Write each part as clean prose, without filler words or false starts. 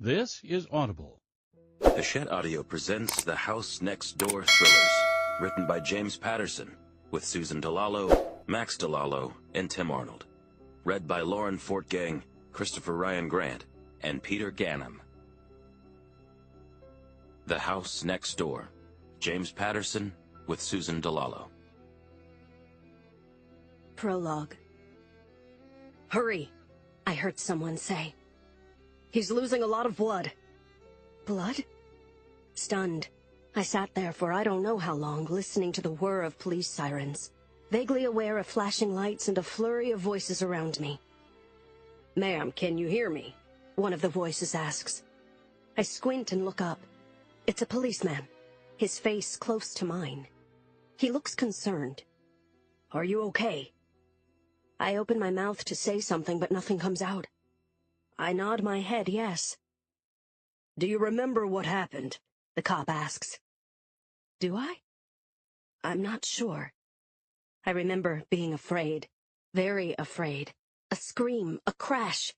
This is Audible. Hachette Audio presents The House Next Door Thrillers, written by James Patterson, with Susan DeLallo, Max DeLallo, and Tim Arnold. Read by Lauren Fortgang, Christopher Ryan Grant, and Peter Ganem. The House Next Door, James Patterson, with Susan DeLallo. Prologue. "Hurry," I heard someone say. "He's losing a lot of blood." Blood? Stunned, I sat there for I don't know how long, listening to the whir of police sirens, vaguely aware of flashing lights and a flurry of voices around me. "Ma'am, can you hear me?" one of the voices asks. I squint and look up. It's a policeman, his face close to mine. He looks concerned. "Are you okay?" I open my mouth to say something, but nothing comes out. I nod my head yes. "Do you remember what happened?" the cop asks. Do I? I'm not sure. I remember being afraid, very afraid. A scream, a crash,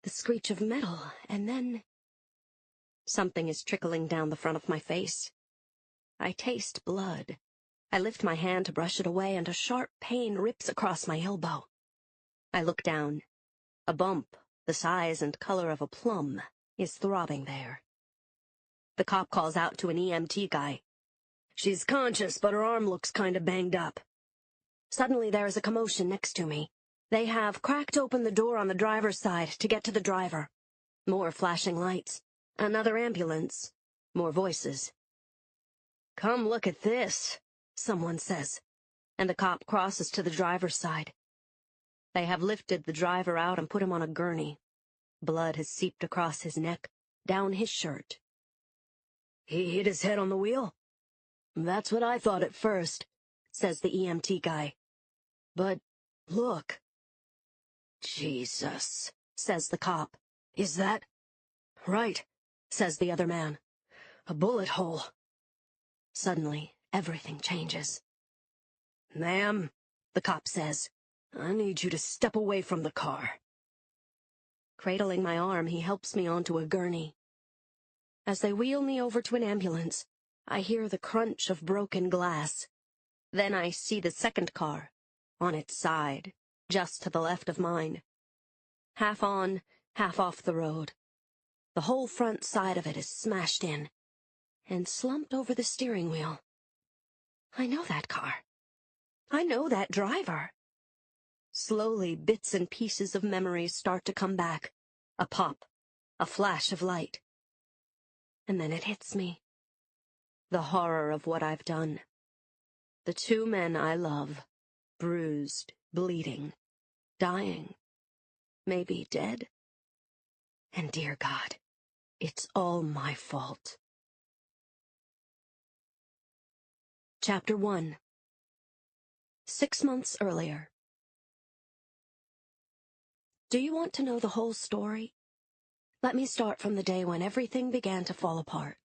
the screech of metal, and then... Something is trickling down the front of my face. I taste blood. I lift my hand to brush it away, and a sharp pain rips across my elbow. I look down. A bump, the size and color of a plum, is throbbing there. The cop calls out to an EMT guy. "She's conscious, but her arm looks kinda banged up." Suddenly there is a commotion next to me. They have cracked open the door on the driver's side to get to the driver. More flashing lights. Another ambulance. More voices. "Come look at this," someone says, and the cop crosses to the driver's side. They have lifted the driver out and put him on a gurney. Blood has seeped across his neck, down his shirt. "He hit his head on the wheel?" "That's what I thought at first," says the EMT guy. "But, look." "Jesus," says the cop. "Is that—" "Right," says the other man. "A bullet hole." Suddenly, everything changes. "Ma'am," the cop says, "I need you to step away from the car." Cradling my arm, he helps me onto a gurney. As they wheel me over to an ambulance, I hear the crunch of broken glass. Then I see the second car, on its side, just to the left of mine. Half on, half off the road. The whole front side of it is smashed in, and slumped over the steering wheel. I know that car. I know that driver. Slowly, bits and pieces of memories start to come back. A pop, a flash of light. And then it hits me. The horror of what I've done. The two men I love, bruised, bleeding, dying, maybe dead. And dear God, it's all my fault. Chapter 1. 6 months earlier. Do you want to know the whole story? Let me start from the day when everything began to fall apart.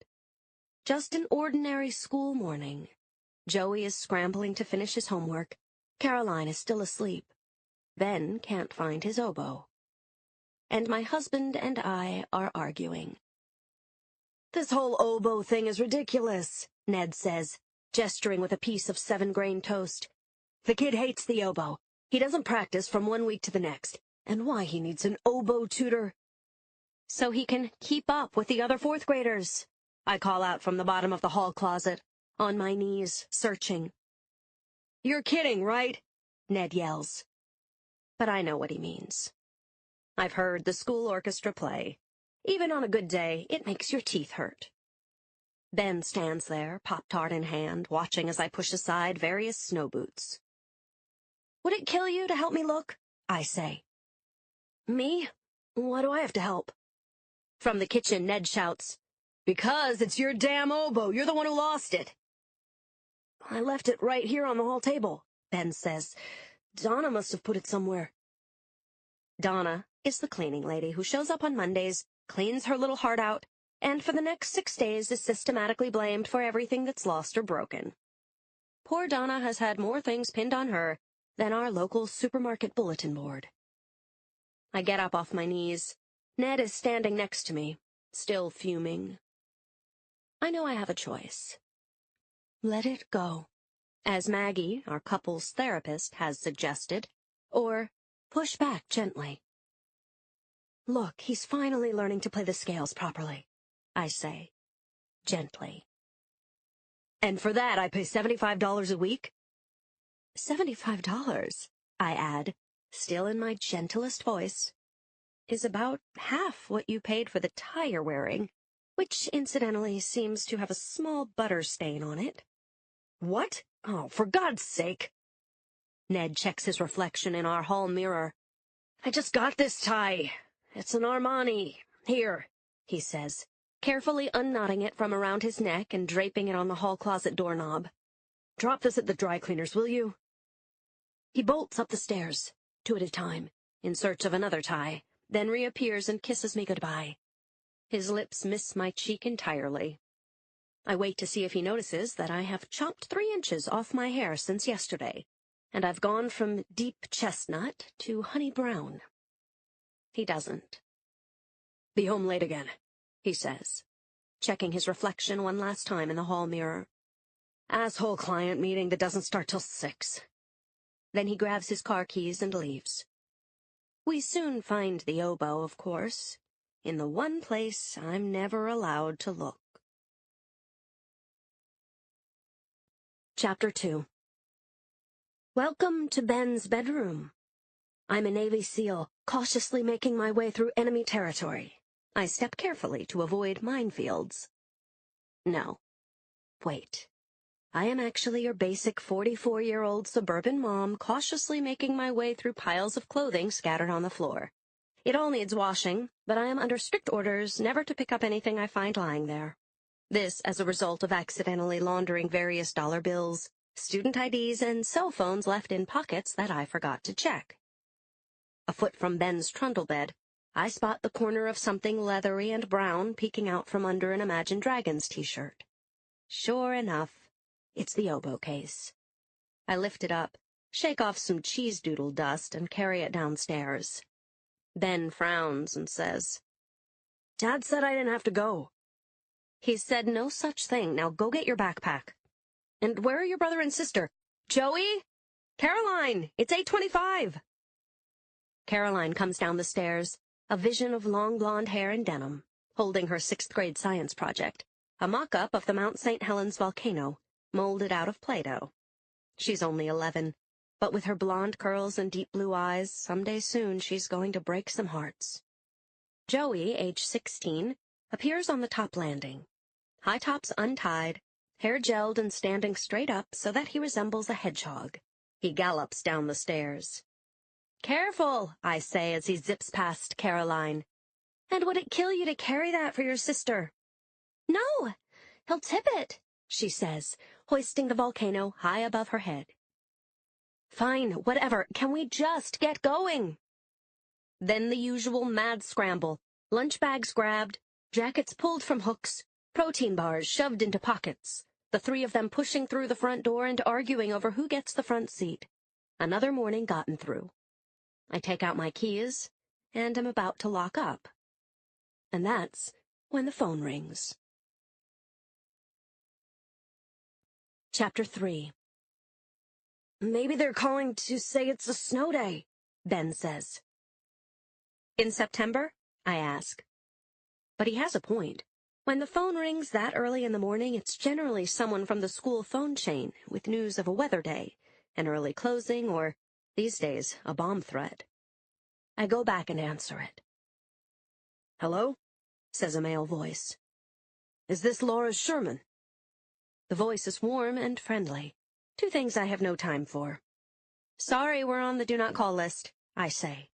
Just an ordinary school morning. Joey is scrambling to finish his homework. Caroline is still asleep. Ben can't find his oboe. And my husband and I are arguing. "This whole oboe thing is ridiculous," Ned says, gesturing with a piece of 7-grain toast. "The kid hates the oboe. He doesn't practice from one week to the next. And why he needs an oboe tutor?" "So he can keep up with the other 4th graders," I call out from the bottom of the hall closet, on my knees, searching. "You're kidding, right?" Ned yells. But I know what he means. I've heard the school orchestra play. Even on a good day, it makes your teeth hurt. Ben stands there, Pop-Tart in hand, watching as I push aside various snow boots. "Would it kill you to help me look?" I say. "Me? Why do I have to help?" From the kitchen, Ned shouts, "Because it's your damn oboe. You're the one who lost it." "I left it right here on the hall table," Ben says. "Donna must have put it somewhere." Donna is the cleaning lady who shows up on Mondays, cleans her little heart out, and for the next 6 days is systematically blamed for everything that's lost or broken. Poor Donna has had more things pinned on her than our local supermarket bulletin board. I get up off my knees. Ned is standing next to me. still fuming. I know I have a choice. Let it go, as Maggie, our couple's therapist, has suggested, or push back gently. Look, he's finally learning to play the scales properly, I say, gently. And for that I pay $75 a week? $75, I add, still in my gentlest voice, is about half what you paid for the tie you're wearing, which incidentally seems to have a small butter stain on it. What? Oh, for God's sake! Ned checks his reflection in our hall mirror. I just got this tie. It's an Armani. Here, he says, carefully unknotting it from around his neck and draping it on the hall closet doorknob. Drop this at the dry cleaners, will you? He bolts up the stairs, 2 at a time, in search of another tie, then reappears and kisses me goodbye. His lips miss my cheek entirely. I wait to see if he notices that I have chopped 3 inches off my hair since yesterday, and I've gone from deep chestnut to honey brown. He doesn't. Be home late again, he says, checking his reflection one last time in the hall mirror. Asshole client meeting that doesn't start till 6. Then he grabs his car keys and leaves. We soon find the oboe, of course, in the one place I'm never allowed to look. Chapter 2. Welcome to Ben's bedroom. I'm a Navy SEAL, cautiously making my way through enemy territory. I step carefully to avoid minefields. No. Wait. I am actually your basic 44-year-old suburban mom, cautiously making my way through piles of clothing scattered on the floor. It all needs washing, but I am under strict orders never to pick up anything I find lying there. This as a result of accidentally laundering various dollar bills, student IDs, and cell phones left in pockets that I forgot to check. A foot from Ben's trundle bed, I spot the corner of something leathery and brown peeking out from under an Imagine Dragons t-shirt. Sure enough, it's the oboe case. I lift it up, shake off some cheese doodle dust, and carry it downstairs. Ben frowns and says, Dad said I didn't have to go. He said no such thing. Now go get your backpack. And where are your brother and sister? Joey? Caroline, it's 8:25. Caroline comes down the stairs, a vision of long blonde hair and denim, holding her 6th grade science project, a mock-up of the Mount St. Helens volcano, molded out of Play-Doh. She's only 11, but with her blonde curls and deep blue eyes, someday soon she's going to break some hearts. Joey, age 16, appears on the top landing. High tops untied, hair gelled and standing straight up so that he resembles a hedgehog. He gallops down the stairs. Careful, I say as he zips past Caroline. And would it kill you to carry that for your sister? No, he'll tip it, she says, hoisting the volcano high above her head. Fine, whatever. Can we just get going? Then the usual mad scramble. Lunch bags grabbed, jackets pulled from hooks, protein bars shoved into pockets, the 3 of them pushing through the front door and arguing over who gets the front seat. Another morning gotten through. I take out my keys, and am about to lock up. And that's when the phone rings. Chapter 3. Maybe they're calling to say it's a snow day, Ben says. In September? I ask. But he has a point. When the phone rings that early in the morning, it's generally someone from the school phone chain with news of a weather day, an early closing, or, these days, a bomb threat. I go back and answer it. Hello? Says a male voice. Is this Laura Sherman? The voice is warm and friendly. 2 things I have no time for. Sorry, we're on the do not call list, I say.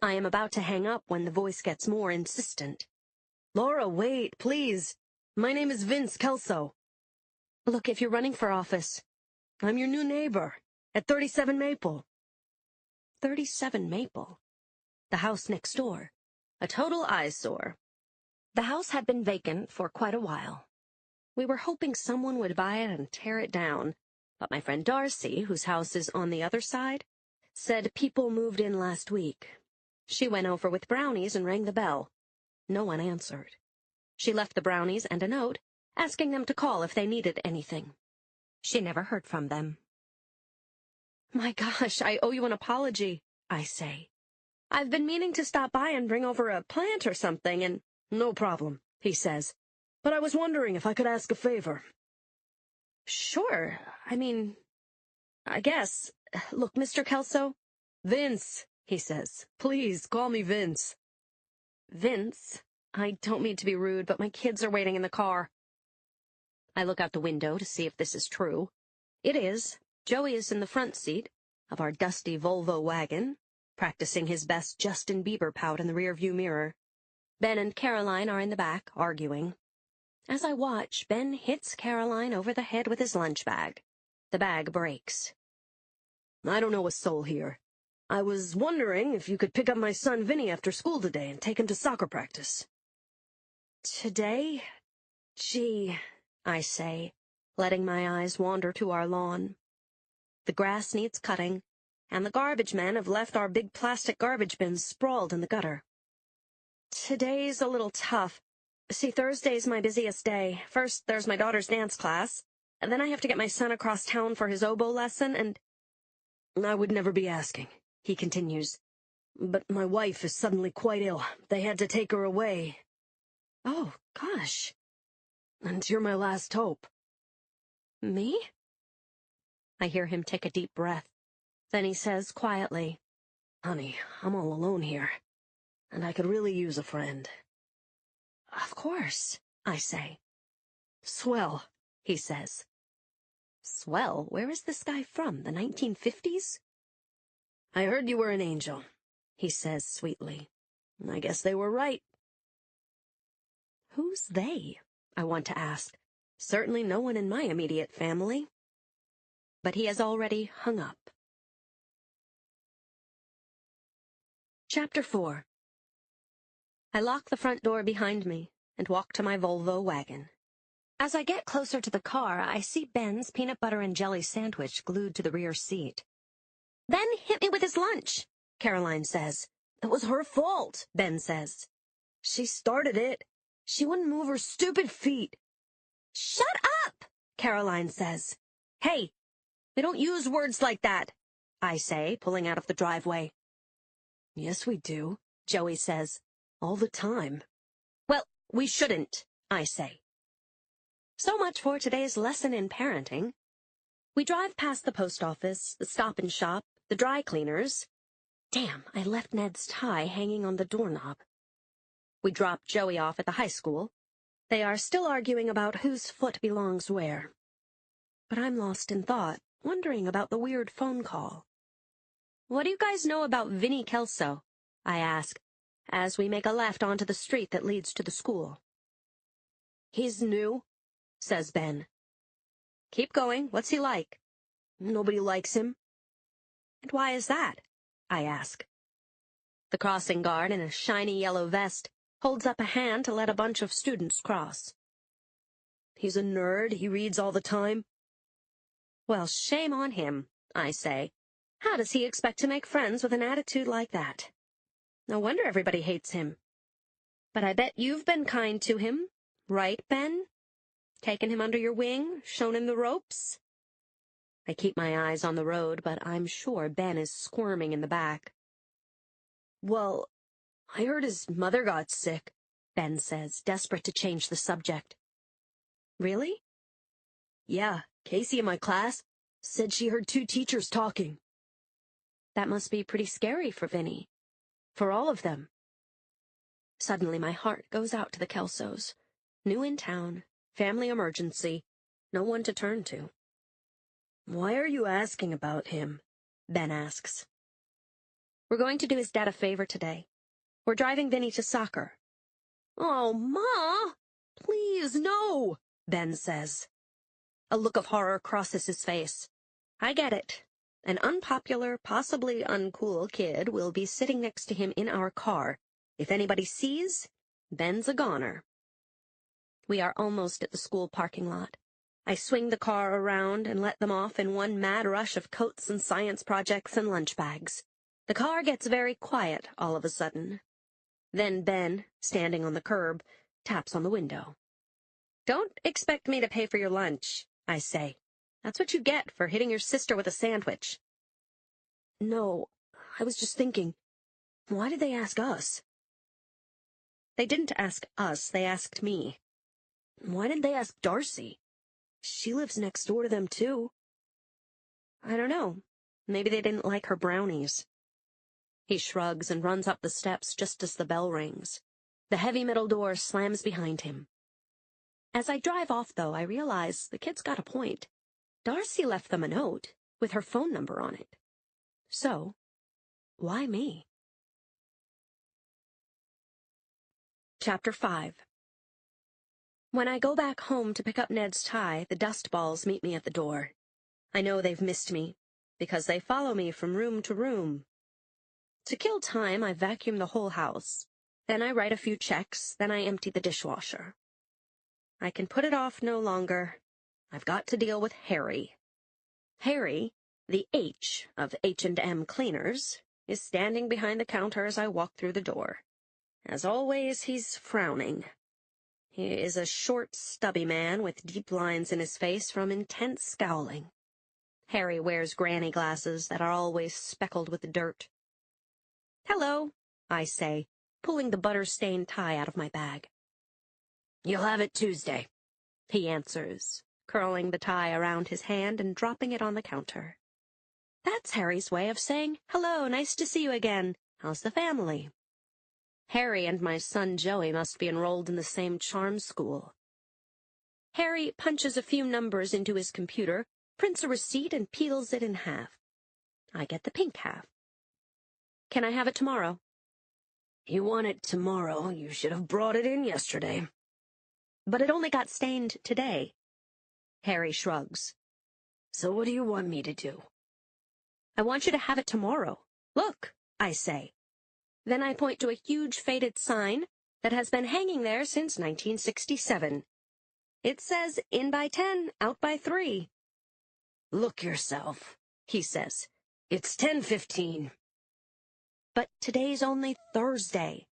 I am about to hang up when the voice gets more insistent. Laura, wait, please. My name is Vince Kelso. Look, if you're running for office, I'm your new neighbor at 37 Maple. 37 Maple? The house next door. A total eyesore. The house had been vacant for quite a while. We were hoping someone would buy it and tear it down, but my friend Darcy, whose house is on the other side, said people moved in last week. She went over with brownies and rang the bell. No one answered. She left the brownies and a note, asking them to call if they needed anything. She never heard from them. "My gosh, I owe you an apology," I say. "I've been meaning to stop by and bring over a plant or something, and—" "No problem," he says. "But I was wondering if I could ask a favor." "Sure, I guess. Look, Mr. Kelso." "Vince," he says. "Please, call me Vince." "Vince? I don't mean to be rude, but my kids are waiting in the car." I look out the window to see if this is true. It is. Joey is in the front seat of our dusty Volvo wagon, practicing his best Justin Bieber pout in the rearview mirror. Ben and Caroline are in the back, arguing. As I watch, Ben hits Caroline over the head with his lunch bag. The bag breaks. "I don't know a soul here. I was wondering if you could pick up my son Vinny after school today and take him to soccer practice." "Today? Gee," I say, letting my eyes wander to our lawn. The grass needs cutting, and the garbage men have left our big plastic garbage bins sprawled in the gutter. "Today's a little tough. See, Thursday's my busiest day. First, there's my daughter's dance class, and then I have to get my son across town for his oboe lesson, and—" "I would never be asking," he continues. "But my wife is suddenly quite ill. They had to take her away." "Oh, gosh." "And you're my last hope." "Me?" I hear him take a deep breath. Then he says quietly, "Honey, I'm all alone here, and I could really use a friend." "Of course," I say. "Swell," he says. Swell? Where is this guy from, the 1950s? "I heard you were an angel," he says sweetly. "I guess they were right." Who's they? I want to ask. Certainly no one in my immediate family. But he has already hung up. Chapter 4. I lock the front door behind me and walk to my Volvo wagon. As I get closer to the car, I see Ben's peanut butter and jelly sandwich glued to the rear seat. "Ben hit me with his lunch," Caroline says. "It was her fault," Ben says. "She started it. She wouldn't move her stupid feet." "Shut up," Caroline says. "Hey, we don't use words like that," I say, pulling out of the driveway. "Yes, we do," Joey says. "All the time." "Well, we shouldn't," I say. So much for today's lesson in parenting. We drive past the post office, the Stop and Shop, the dry cleaners. Damn, I left Ned's tie hanging on the doorknob. We drop Joey off at the high school. They are still arguing about whose foot belongs where. But I'm lost in thought, wondering about the weird phone call. "What do you guys know about Vinny Kelso?" I ask, as we make a left onto the street that leads to the school. "He's new," says Ben. "Keep going. What's he like?" "Nobody likes him." "And why is that?" I ask. The crossing guard in a shiny yellow vest holds up a hand to let a bunch of students cross. "He's a nerd. He reads all the time." "Well, shame on him," I say. "How does he expect to make friends with an attitude like that? No wonder everybody hates him. But I bet you've been kind to him, right, Ben? Taken him under your wing, shown him the ropes?" I keep my eyes on the road, but I'm sure Ben is squirming in the back. "Well, I heard his mother got sick," Ben says, desperate to change the subject. "Really?" "Yeah, Casey in my class said she heard 2 teachers talking." That must be pretty scary for Vinny. For all of them. Suddenly my heart goes out to the Kelsos. New in town, family emergency, no one to turn to. "Why are you asking about him?" Ben asks. "We're going to do his dad a favor today. We're driving Vinny to soccer." "Oh, Ma! Please, no!" Ben says. A look of horror crosses his face. I get it. An unpopular, possibly uncool kid will be sitting next to him in our car. If anybody sees, Ben's a goner. We are almost at the school parking lot. I swing the car around and let them off in one mad rush of coats and science projects and lunch bags. The car gets very quiet all of a sudden. Then Ben, standing on the curb, taps on the window. "Don't expect me to pay for your lunch," I say. "That's what you get for hitting your sister with a sandwich." "No, I was just thinking, why did they ask us?" "They didn't ask us, they asked me." "Why didn't they ask Darcy? She lives next door to them, too." "I don't know. Maybe they didn't like her brownies." He shrugs and runs up the steps just as the bell rings. The heavy metal door slams behind him. As I drive off, though, I realize the kid's got a point. Darcy left them a note with her phone number on it. So, why me? Chapter 5. When I go back home to pick up Ned's tie, the dust balls meet me at the door. I know they've missed me, because they follow me from room to room. To kill time, I vacuum the whole house. Then I write a few checks, then I empty the dishwasher. I can put it off no longer. I've got to deal with Harry. Harry, the H of H&M Cleaners, is standing behind the counter as I walk through the door. As always, he's frowning. He is a short, stubby man with deep lines in his face from intense scowling. Harry wears granny glasses that are always speckled with dirt. "Hello," I say, pulling the butter-stained tie out of my bag. "You'll have it Tuesday," he answers, curling the tie around his hand and dropping it on the counter. That's Harry's way of saying, "Hello, nice to see you again. How's the family?" Harry and my son Joey must be enrolled in the same charm school. Harry punches a few numbers into his computer, prints a receipt, and peels it in half. I get the pink half. "Can I have it tomorrow?" "You want it tomorrow, you should have brought it in yesterday." "But it only got stained today." Harry shrugs. "So what do you want me to do?" "I want you to have it tomorrow. Look," I say. Then I point to a huge faded sign that has been hanging there since 1967. It says, "In by 10, out by 3. "Look yourself," he says. "It's 10:15. "But today's only Thursday.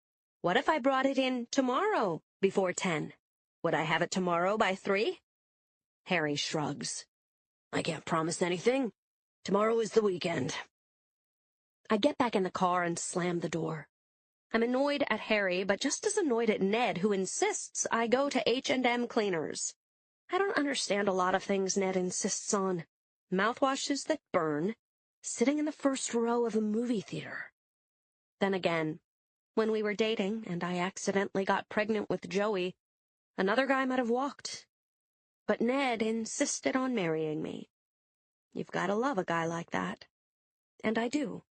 What if I brought it in tomorrow before 10? Would I have it tomorrow by 3? Harry shrugs. "I can't promise anything. Tomorrow is the weekend." I get back in the car and slam the door. I'm annoyed at Harry, but just as annoyed at Ned, who insists I go to H&M Cleaners. I don't understand a lot of things Ned insists on. Mouthwashes that burn, sitting in the first row of a movie theater. Then again, when we were dating and I accidentally got pregnant with Joey, another guy might have walked. But Ned insisted on marrying me. You've got to love a guy like that. And I do.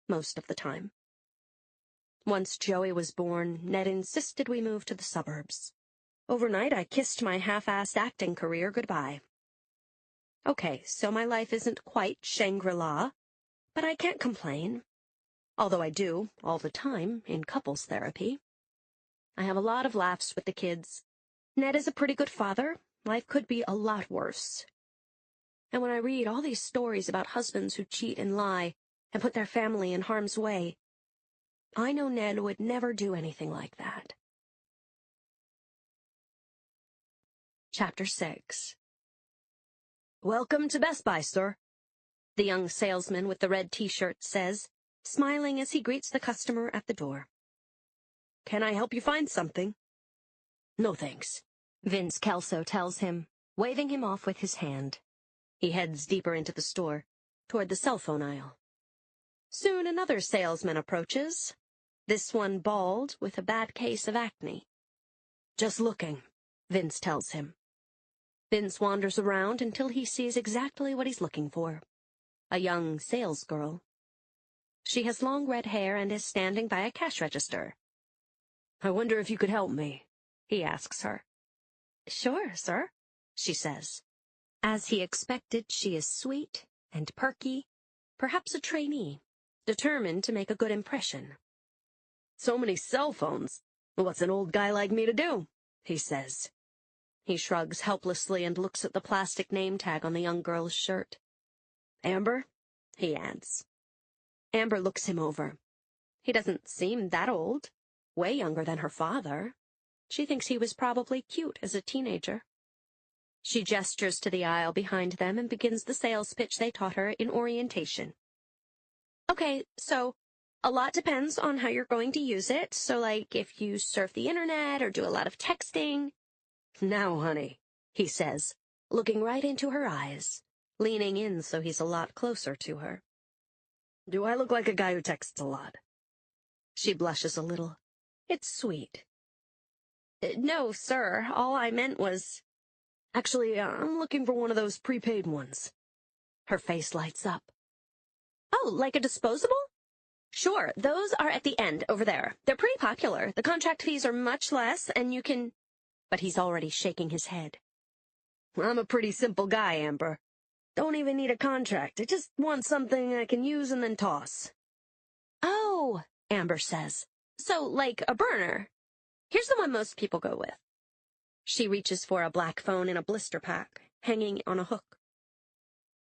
Most of the time. Once Joey was born, Ned insisted we move to the suburbs. Overnight, I kissed my half-assed acting career goodbye. Okay, so my life isn't quite Shangri-La, but I can't complain. Although I do, all the time, in couples therapy. I have a lot of laughs with the kids. Ned is a pretty good father. Life could be a lot worse. And when I read all these stories about husbands who cheat and lie and put their family in harm's way, I know Ned would never do anything like that. Chapter 6. "Welcome to Best Buy, sir," the young salesman with the red t-shirt says, smiling as he greets the customer at the door. "Can I help you find something?" "No, thanks," Vince Kelso tells him, waving him off with his hand. He heads deeper into the store, toward the cell phone aisle. Soon another salesman approaches, this one bald with a bad case of acne. "Just looking," Vince tells him. Vince wanders around until he sees exactly what he's looking for. A young salesgirl. She has long red hair and is standing by a cash register. "I wonder if you could help me," he asks her. "Sure, sir," she says. As he expected, she is sweet and perky, perhaps a trainee, determined to make a good impression. "So many cell phones. What's an old guy like me to do?" he says. He shrugs helplessly and looks at the plastic name tag on the young girl's shirt. "Amber?" he adds. Amber looks him over. He doesn't seem that old. Way younger than her father. She thinks he was probably cute as a teenager. She gestures to the aisle behind them and begins the sales pitch they taught her in orientation. Okay, so a lot depends on how you're going to use it. So, like, if you surf the internet or do a lot of texting. Now, honey, he says, looking right into her eyes, leaning in so he's a lot closer to her. Do I look like a guy who texts a lot? She blushes a little. It's sweet. No, sir, all I meant was... Actually, I'm looking for one of those prepaid ones. Her face lights up. Oh, like a disposable? Sure, those are at the end, over there. They're pretty popular. The contract fees are much less, and you can... But he's already shaking his head. I'm a pretty simple guy, Amber. Don't even need a contract. I just want something I can use and then toss. Oh, Amber says. So, like a burner. Here's the one most people go with. She reaches for a black phone in a blister pack, hanging on a hook.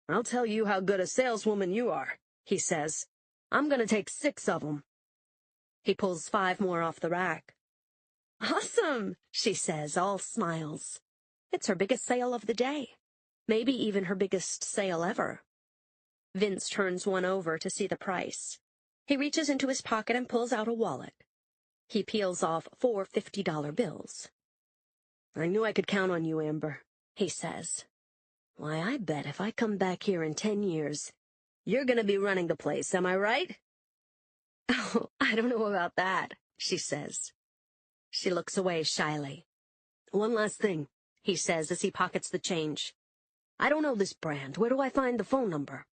I'll tell you how good a saleswoman you are, he says. I'm going to take 6 of them. He pulls 5 more off the rack. Awesome, she says, all smiles. It's her biggest sale of the day. Maybe even her biggest sale ever. Vince turns one over to see the price. He reaches into his pocket and pulls out a wallet. He peels off 4 $50 bills. I knew I could count on you, Amber, he says. Why, I bet if I come back here in 10 years, you're going to be running the place, am I right? Oh, I don't know about that, she says. She looks away shyly. One last thing, he says as he pockets the change. I don't know this brand. Where do I find the phone number?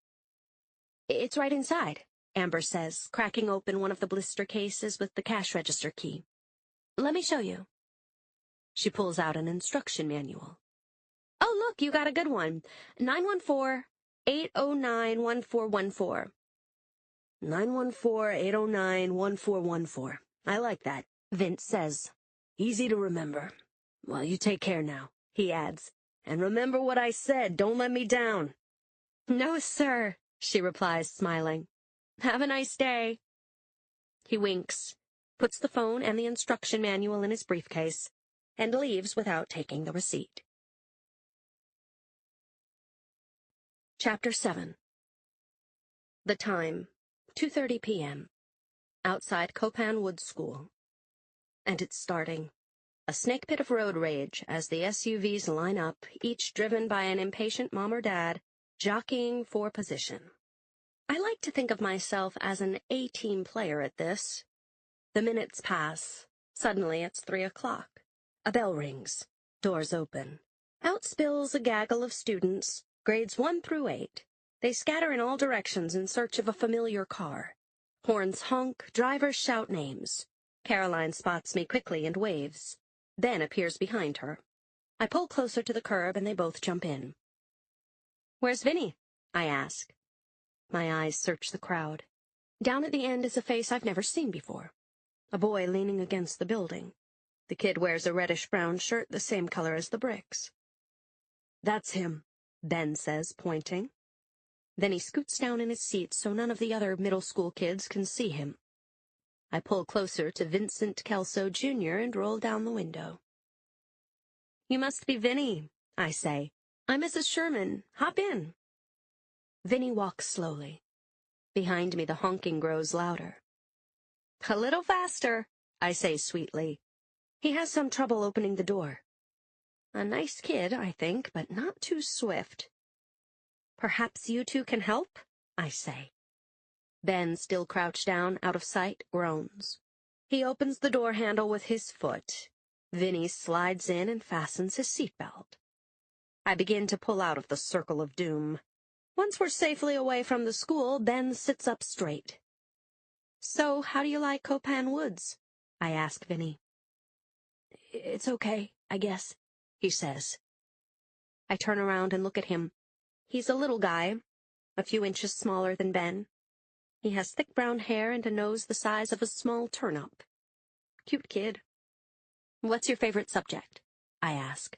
It's right inside, Amber says, cracking open one of the blister cases with the cash register key. Let me show you. She pulls out an instruction manual. Oh, look, you got a good one. 914-809-1414. 914-809-1414. I like that, Vince says. Easy to remember. Well, you take care now, he adds. And remember what I said. Don't let me down. No, sir, she replies, smiling. Have a nice day. He winks, puts the phone and the instruction manual in his briefcase, and leaves without taking the receipt. Chapter 7. The time, 2:30 p.m. Outside Copan Woods School. And it's starting. A snake pit of road rage as the SUVs line up, each driven by an impatient mom or dad, jockeying for position. I like to think of myself as an A-team player at this. The minutes pass. Suddenly it's 3 o'clock. A bell rings. Doors open. Out spills a gaggle of students, grades 1 through 8. They scatter in all directions in search of a familiar car. Horns honk, drivers shout names. Caroline spots me quickly and waves, then appears behind her. I pull closer to the curb and they both jump in. Where's Vinny? I ask. My eyes search the crowd. Down at the end is a face I've never seen before. A boy leaning against the building. The kid wears a reddish-brown shirt the same color as the bricks. That's him, Ben says, pointing. Then he scoots down in his seat so none of the other middle school kids can see him. I pull closer to Vincent Kelso, Jr. and roll down the window. You must be Vinny, I say. I'm Mrs. Sherman. Hop in. Vinny walks slowly. Behind me the honking grows louder. A little faster, I say sweetly. He has some trouble opening the door. A nice kid, I think, but not too swift. Perhaps you two can help, I say. Ben, still crouched down, out of sight, groans. He opens the door handle with his foot. Vinny slides in and fastens his seatbelt. I begin to pull out of the circle of doom. Once we're safely away from the school, Ben sits up straight. So, how do you like Copan Woods? I ask Vinny. It's okay, I guess, he says. I turn around and look at him. He's a little guy, a few inches smaller than Ben. He has thick brown hair and a nose the size of a small turnip. Cute kid. What's your favorite subject? I ask.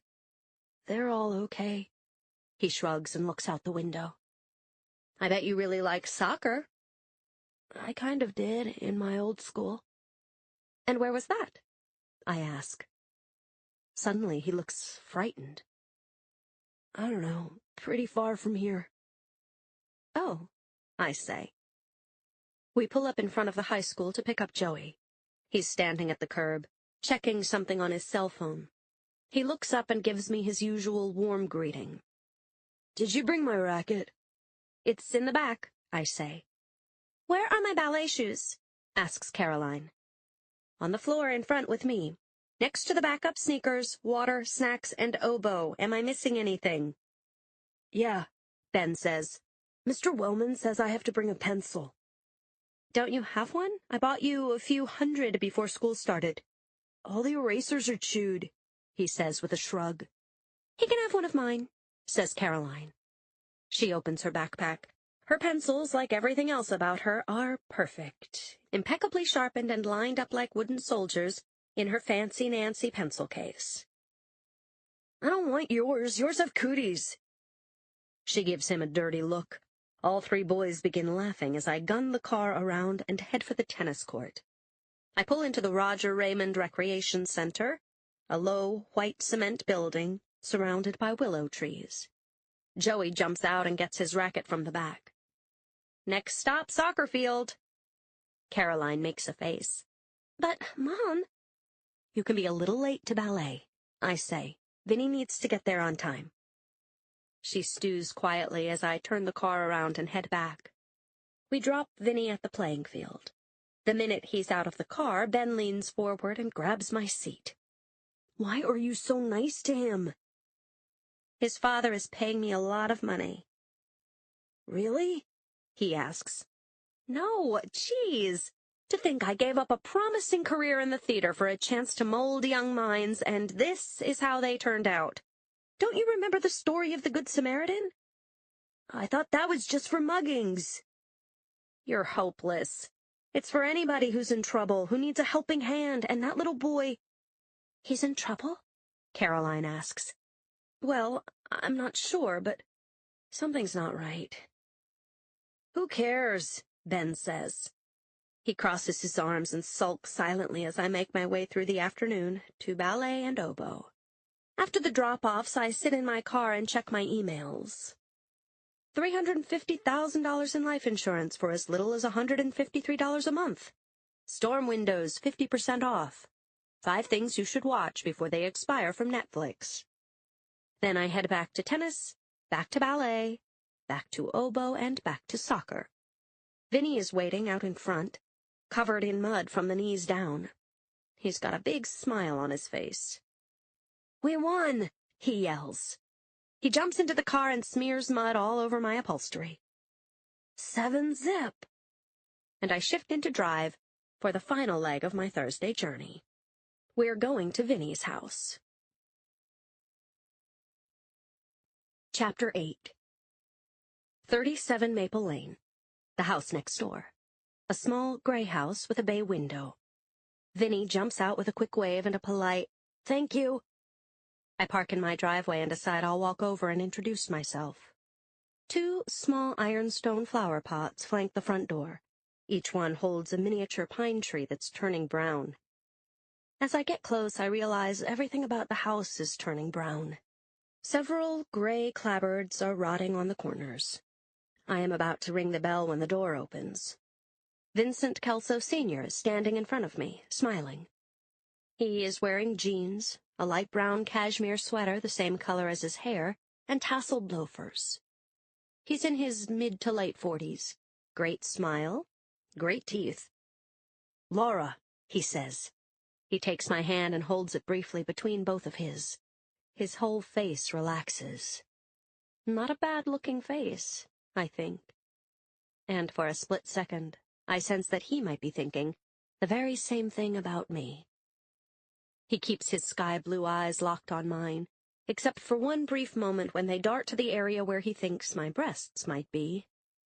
They're all okay. He shrugs and looks out the window. I bet you really like soccer. I kind of did in my old school. And where was that? I ask. Suddenly he looks frightened. I don't know, pretty far from here. Oh, I say. We pull up in front of the high school to pick up Joey. He's standing at the curb, checking something on his cell phone. He looks up and gives me his usual warm greeting. Did you bring my racket? It's in the back, I say. Where are my ballet shoes? Asks Caroline. On the floor in front with me. Next to the backup sneakers, water, snacks, and oboe. Am I missing anything? Yeah, Ben says. Mr. Wellman says I have to bring a pencil. Don't you have one? I bought you a few hundred before school started. All the erasers are chewed, he says with a shrug. He can have one of mine, says Caroline. She opens her backpack. Her pencils, like everything else about her, are perfect, impeccably sharpened and lined up like wooden soldiers in her fancy Nancy pencil case. I don't want yours. Yours have cooties. She gives him a dirty look. All three boys begin laughing as I gun the car around and head for the tennis court. I pull into the Roger Raymond Recreation Center, a low, white cement building surrounded by willow trees. Joey jumps out and gets his racket from the back. Next stop, soccer field. Caroline makes a face. But, Mom... You can be a little late to ballet, I say. Vinny needs to get there on time. She stews quietly as I turn the car around and head back. We drop Vinny at the playing field. The minute he's out of the car, Ben leans forward and grabs my seat. Why are you so nice to him? His father is paying me a lot of money. Really? He asks. No, geez. To think I gave up a promising career in the theater for a chance to mold young minds, and this is how they turned out. Don't you remember the story of the Good Samaritan? I thought that was just for muggings. You're hopeless. It's for anybody who's in trouble, who needs a helping hand, and that little boy... He's in trouble? Caroline asks. Well, I'm not sure, but something's not right. Who cares? Ben says. He crosses his arms and sulks silently as I make my way through the afternoon to ballet and oboe. After the drop-offs, I sit in my car and check my emails. $350,000 in life insurance for as little as $153 a month. Storm windows 50% off. 5 things you should watch before they expire from Netflix. Then I head back to tennis, back to ballet, back to oboe, and back to soccer. Vinny is waiting out in front, covered in mud from the knees down. He's got a big smile on his face. We won, he yells. He jumps into the car and smears mud all over my upholstery. 7-zip. And I shift into drive for the final leg of my Thursday journey. We're going to Vinny's house. Chapter 8. 37 Maple Lane, the house next door. A small gray house with a bay window. Vinny jumps out with a quick wave and a polite, "Thank you." I park in my driveway and decide I'll walk over and introduce myself. 2 small ironstone flower pots flank the front door. Each one holds a miniature pine tree that's turning brown. As I get close, I realize everything about the house is turning brown. Several gray clapboards are rotting on the corners. I am about to ring the bell when the door opens. Vincent Kelso Sr. is standing in front of me, smiling. He is wearing jeans, a light brown cashmere sweater the same color as his hair, and tasseled loafers. He's in his mid to late 40s. Great smile, great teeth. "Laura," he says. He takes my hand and holds it briefly between both of his. His whole face relaxes. Not a bad-looking face, I think. And for a split second, I sense that he might be thinking the very same thing about me. He keeps his sky-blue eyes locked on mine, except for one brief moment when they dart to the area where he thinks my breasts might be.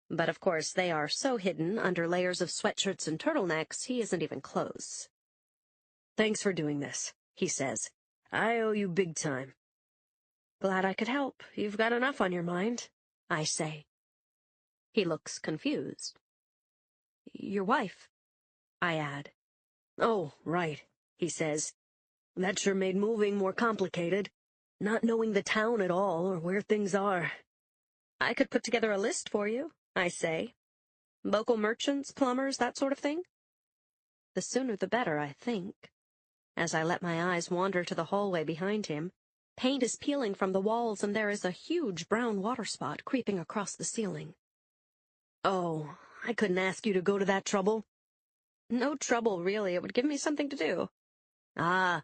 But of course they are so hidden under layers of sweatshirts and turtlenecks he isn't even close. "Thanks for doing this," he says. "I owe you big time." "Glad I could help. You've got enough on your mind," I say. He looks confused. "Your wife," I add. "Oh, right," he says. That sure made moving more complicated, not knowing the town at all or where things are. I could put together a list for you, I say. Local merchants, plumbers, that sort of thing. The sooner the better, I think. As I let my eyes wander to the hallway behind him, paint is peeling from the walls and there is a huge brown water spot creeping across the ceiling. Oh, I couldn't ask you to go to that trouble. No trouble, really. It would give me something to do. Ah,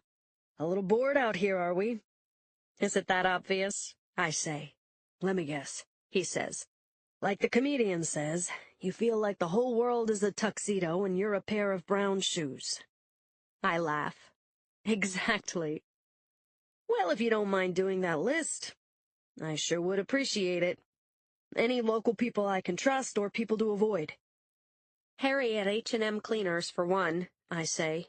a little bored out here, are we? Is it that obvious? I say. Let me guess, he says. Like the comedian says, you feel like the whole world is a tuxedo and you're a pair of brown shoes. I laugh. Exactly. Well, if you don't mind doing that list, I sure would appreciate it. Any local people I can trust or people to avoid. Harry at H&M Cleaners, for one, I say.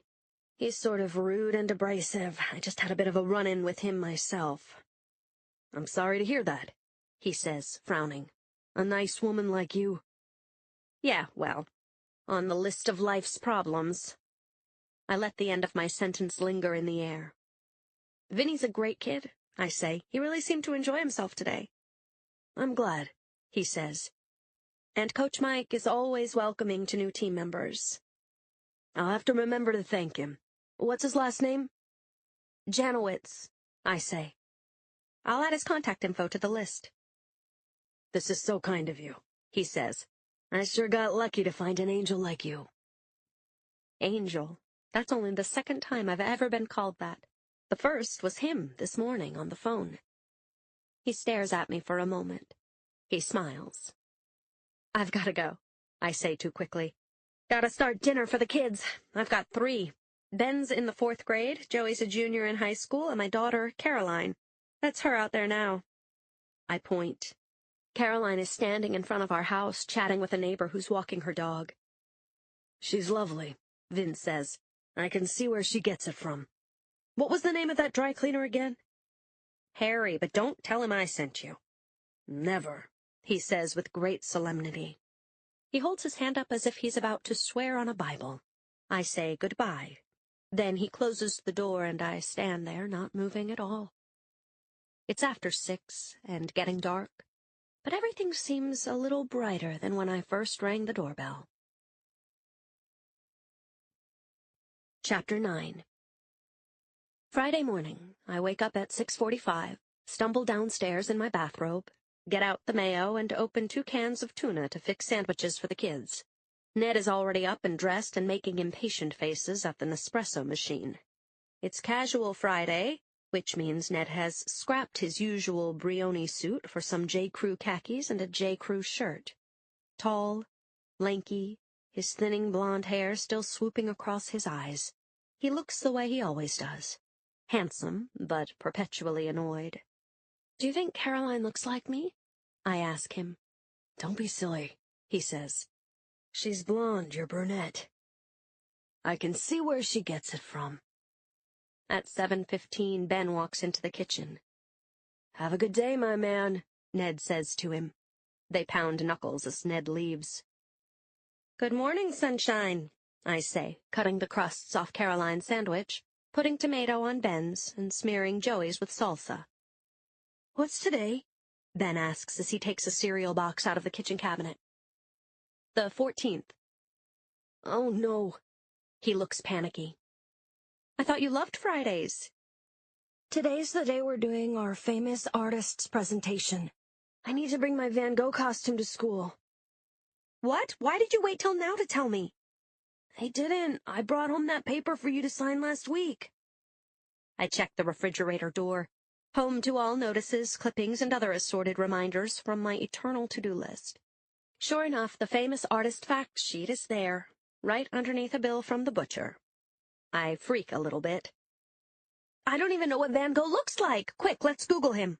He's sort of rude and abrasive. I just had a bit of a run-in with him myself. I'm sorry to hear that, he says, frowning. A nice woman like you. Yeah, well, on the list of life's problems. I let the end of my sentence linger in the air. Vinny's a great kid, I say. He really seemed to enjoy himself today. I'm glad, he says. And Coach Mike is always welcoming to new team members. I'll have to remember to thank him. What's his last name? Janowitz, I say. I'll add his contact info to the list. This is so kind of you, he says. I sure got lucky to find an angel like you. Angel? That's only the second time I've ever been called that. The first was him this morning on the phone. He stares at me for a moment. He smiles. I've got to go, I say too quickly. Gotta start dinner for the kids. I've got 3. Ben's in the 4th grade, Joey's a junior in high school, and my daughter, Caroline. That's her out there now. I point. Caroline is standing in front of our house, chatting with a neighbor who's walking her dog. She's lovely, Vince says. I can see where she gets it from. What was the name of that dry cleaner again? Harry, but don't tell him I sent you. Never, he says with great solemnity. He holds his hand up as if he's about to swear on a Bible. I say goodbye. Then he closes the door and I stand there, not moving at all. It's after 6 and getting dark, but everything seems a little brighter than when I first rang the doorbell. Chapter 9. Friday morning, I wake up at 6:45, stumble downstairs in my bathrobe, get out the mayo, and open 2 cans of tuna to fix sandwiches for the kids. Ned is already up and dressed and making impatient faces at the Nespresso machine. It's Casual Friday, which means Ned has scrapped his usual Brioni suit for some J. Crew khakis and a J. Crew shirt. Tall, lanky, his thinning blonde hair still swooping across his eyes. He looks the way he always does. Handsome, but perpetually annoyed. Do you think Caroline looks like me? I ask him. Don't be silly, he says. She's blonde, you're brunette. I can see where she gets it from. At 7:15, Ben walks into the kitchen. Have a good day, my man, Ned says to him. They pound knuckles as Ned leaves. Good morning, sunshine, I say, cutting the crusts off Caroline's sandwich, putting tomato on Ben's, and smearing Joey's with salsa. What's today? Ben asks as he takes a cereal box out of the kitchen cabinet. The 14th. Oh, no. He looks panicky. I thought you loved Fridays. Today's the day we're doing our famous artist's presentation. I need to bring my Van Gogh costume to school. What? Why did you wait till now to tell me? I didn't. I brought home that paper for you to sign last week. I checked the refrigerator door, home to all notices, clippings, and other assorted reminders from my eternal to-do list. Sure enough, the famous artist fact sheet is there, right underneath a bill from the butcher. I freak a little bit. I don't even know what Van Gogh looks like. Quick, let's Google him.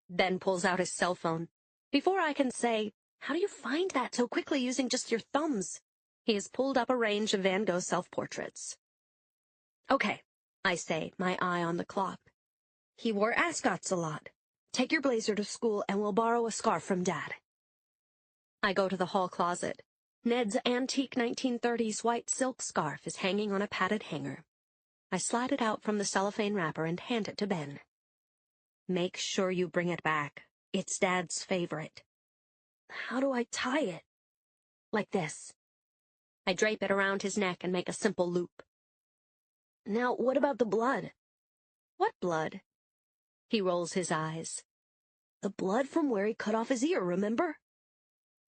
Ben pulls out his cell phone. Before I can say, how do you find that so quickly using just your thumbs? He has pulled up a range of Van Gogh self-portraits. Okay, I say, my eye on the clock. He wore ascots a lot. Take your blazer to school and we'll borrow a scarf from Dad. I go to the hall closet. Ned's antique 1930s white silk scarf is hanging on a padded hanger. I slide it out from the cellophane wrapper and hand it to Ben. Make sure you bring it back. It's Dad's favorite. How do I tie it? Like this. I drape it around his neck and make a simple loop. Now, what about the blood? What blood? He rolls his eyes. The blood from where he cut off his ear, remember?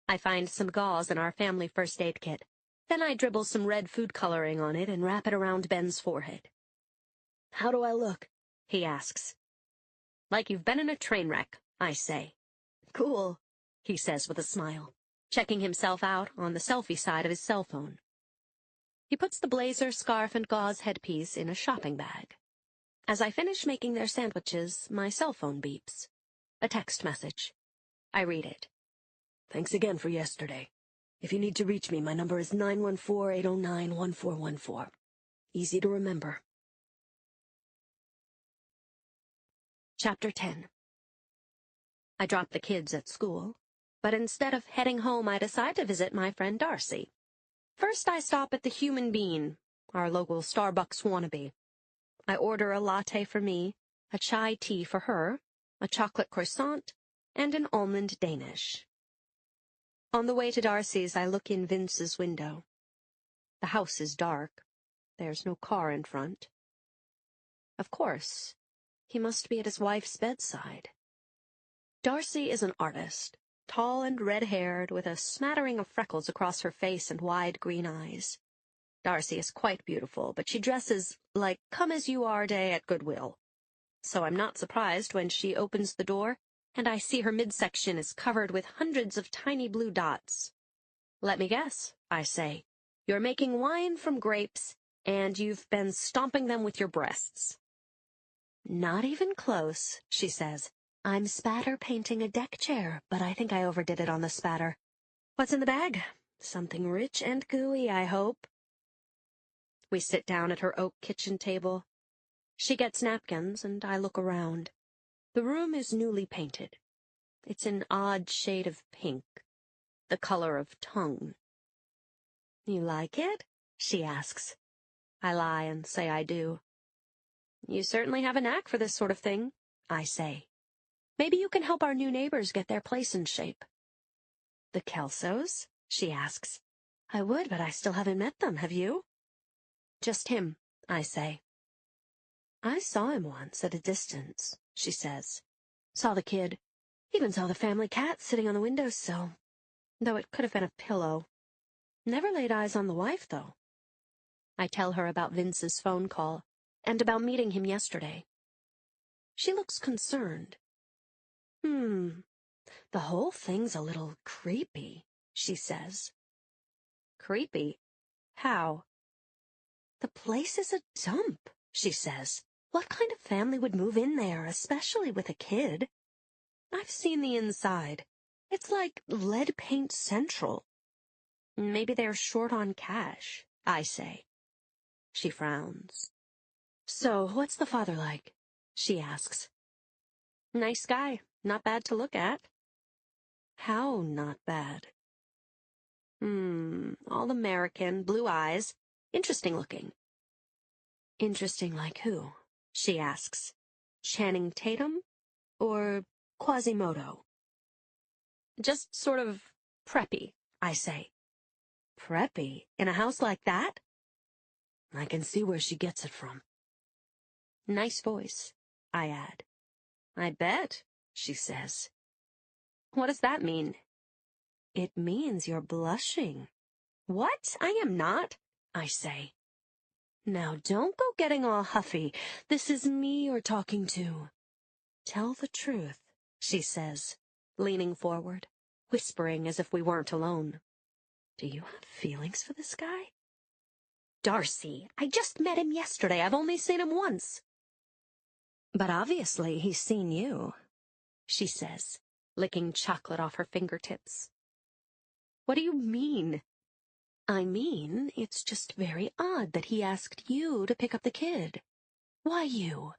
I find some gauze in our family first aid kit. Then I dribble some red food coloring on it and wrap it around Ben's forehead. How do I look? He asks. Like you've been in a train wreck, I say. Cool, he says with a smile, checking himself out on the selfie side of his cell phone. He puts the blazer, scarf, and gauze headpiece in a shopping bag. As I finish making their sandwiches, my cell phone beeps. A text message. I read it. Thanks again for yesterday. If you need to reach me, my number is 914-809-1414. Easy to remember. Chapter 10. I drop the kids at school, but instead of heading home, I decide to visit my friend Darcy. First, I stop at the Human Bean, our local Starbucks wannabe. I order a latte for me, a chai tea for her, a chocolate croissant, and an almond Danish. On the way to Darcy's, I look in Vince's window. The house is dark. There's no car in front. Of course, he must be at his wife's bedside. Darcy is an artist, tall and red-haired, with a smattering of freckles across her face and wide green eyes. Darcy is quite beautiful, but she dresses like come-as-you-are day at Goodwill. So I'm not surprised when she opens the door, and I see her midsection is covered with hundreds of tiny blue dots. Let me guess, I say. You're making wine from grapes, and you've been stomping them with your breasts. Not even close, she says. I'm spatter painting a deck chair, but I think I overdid it on the spatter. What's in the bag? Something rich and gooey, I hope. We sit down at her oak kitchen table. She gets napkins, and I look around. The room is newly painted. It's an odd shade of pink, the color of tongue. You like it? She asks. I lie and say I do. You certainly have a knack for this sort of thing, I say. Maybe you can help our new neighbors get their place in shape. The Kelsos? She asks. I would, but I still haven't met them, have you? Just him, I say. I saw him once at a distance, she says. Saw the kid. Even saw the family cat sitting on the windowsill. Though it could have been a pillow. Never laid eyes on the wife, though. I tell her about Vince's phone call, and about meeting him yesterday. She looks concerned. The whole thing's a little creepy, she says. Creepy? How? The place is a dump, she says. What kind of family would move in there, especially with a kid? I've seen the inside. It's like lead paint central. Maybe they're short on cash, I say. She frowns. So, what's the father like? She asks. Nice guy. Not bad to look at. How not bad? All American, blue eyes. Interesting looking. Interesting like who? She asks. Channing Tatum? Or Quasimodo? Just sort of preppy, I say. Preppy? In a house like that? I can see where she gets it from. Nice voice, I add. I bet, she says. What does that mean? It means you're blushing. What? I am not, I say. Now don't go getting all huffy. This is me you're talking to. Tell the truth, she says, leaning forward, whispering as if we weren't alone. Do you have feelings for this guy? Darcy, I just met him yesterday. I've only seen him once. But obviously he's seen you, she says, licking chocolate off her fingertips. What do you mean? I mean, it's just very odd that he asked you to pick up the kid. Why you?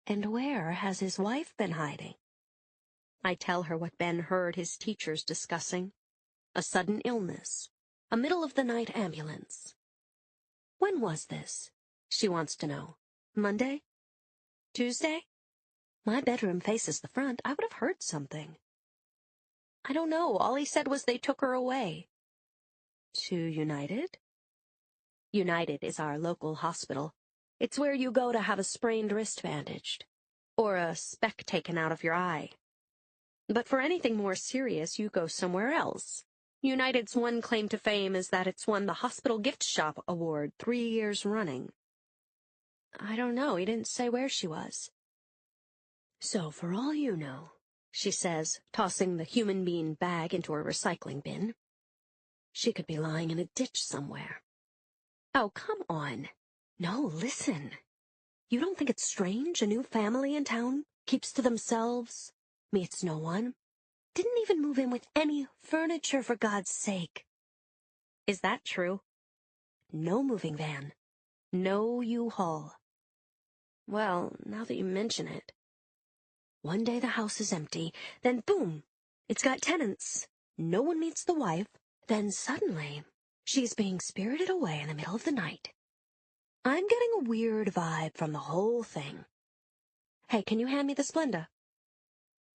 And where has his wife been hiding? I tell her what Ben heard his teachers discussing. A sudden illness. A middle-of-the-night ambulance. When was this? She wants to know. Monday? Tuesday? My bedroom faces the front. I would have heard something. I don't know. All he said was they took her away. To United? United is our local hospital. It's where you go to have a sprained wrist bandaged, or a speck taken out of your eye. But for anything more serious, you go somewhere else. United's one claim to fame is that it's won the Hospital Gift Shop Award 3 years running. I don't know. He didn't say where she was. So, for all you know, she says, tossing the human being bag into a recycling bin, she could be lying in a ditch somewhere. Oh, come on. No, listen. You don't think it's strange a new family in town keeps to themselves, meets no one, didn't even move in with any furniture, for God's sake? Is that true? No moving van. No U-Haul. Well, now that you mention it. One day the house is empty, then boom, it's got tenants. No one meets the wife. Then suddenly, she's being spirited away in the middle of the night. I'm getting a weird vibe from the whole thing. Hey, can you hand me the Splenda?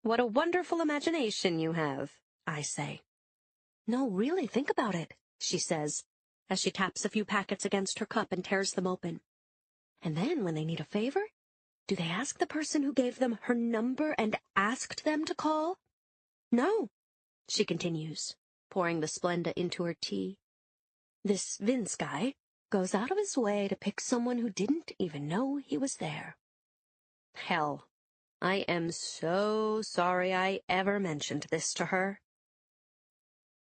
What a wonderful imagination you have, I say. No, really, think about it, she says, as she taps a few packets against her cup and tears them open. And then, when they need a favor, do they ask the person who gave them her number and asked them to call? No, she continues, pouring the Splenda into her tea. This Vince guy goes out of his way to pick someone who didn't even know he was there. Hell, I am so sorry I ever mentioned this to her.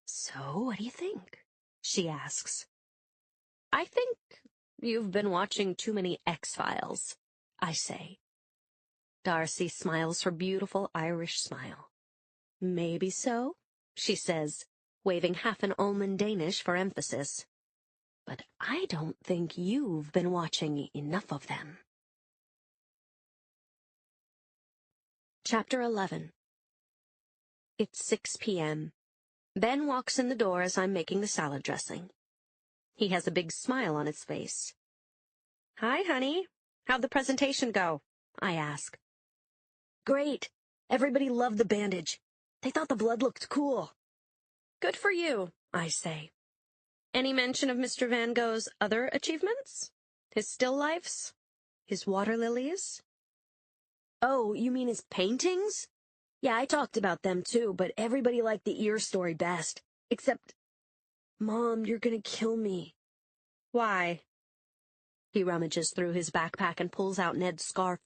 So, what do you think? She asks. I think you've been watching too many X-Files, I say. Darcy smiles her beautiful Irish smile. Maybe so, she says, waving half an almond Danish for emphasis. But I don't think you've been watching enough of them. Chapter 11. It's 6 p.m. Ben walks in the door as I'm making the salad dressing. He has a big smile on his face. Hi, honey. How'd the presentation go? I ask. Great. Everybody loved the bandage. They thought the blood looked cool. Good for you, I say. Any mention of Mr. Van Gogh's other achievements? His still lifes? His water lilies? Oh, you mean his paintings? Yeah, I talked about them too, but everybody liked the ear story best. Except, Mom, you're gonna kill me. Why? He rummages through his backpack and pulls out Ned's scarf.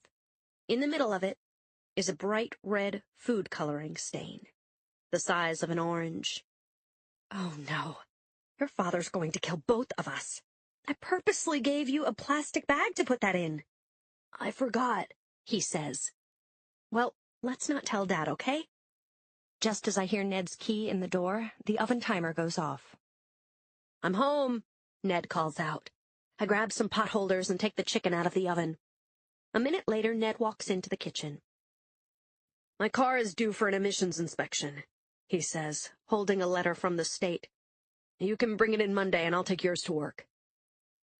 In the middle of it is a bright red food coloring stain, the size of an orange. Oh no, your father's going to kill both of us. I purposely gave you a plastic bag to put that in. I forgot, he says. Well, let's not tell Dad, okay? Just as I hear Ned's key in the door, the oven timer goes off. I'm home, Ned calls out. I grab some pot holders and take the chicken out of the oven. A minute later, Ned walks into the kitchen. My car is due for an emissions inspection, he says, holding a letter from the state. You can bring it in Monday and I'll take yours to work.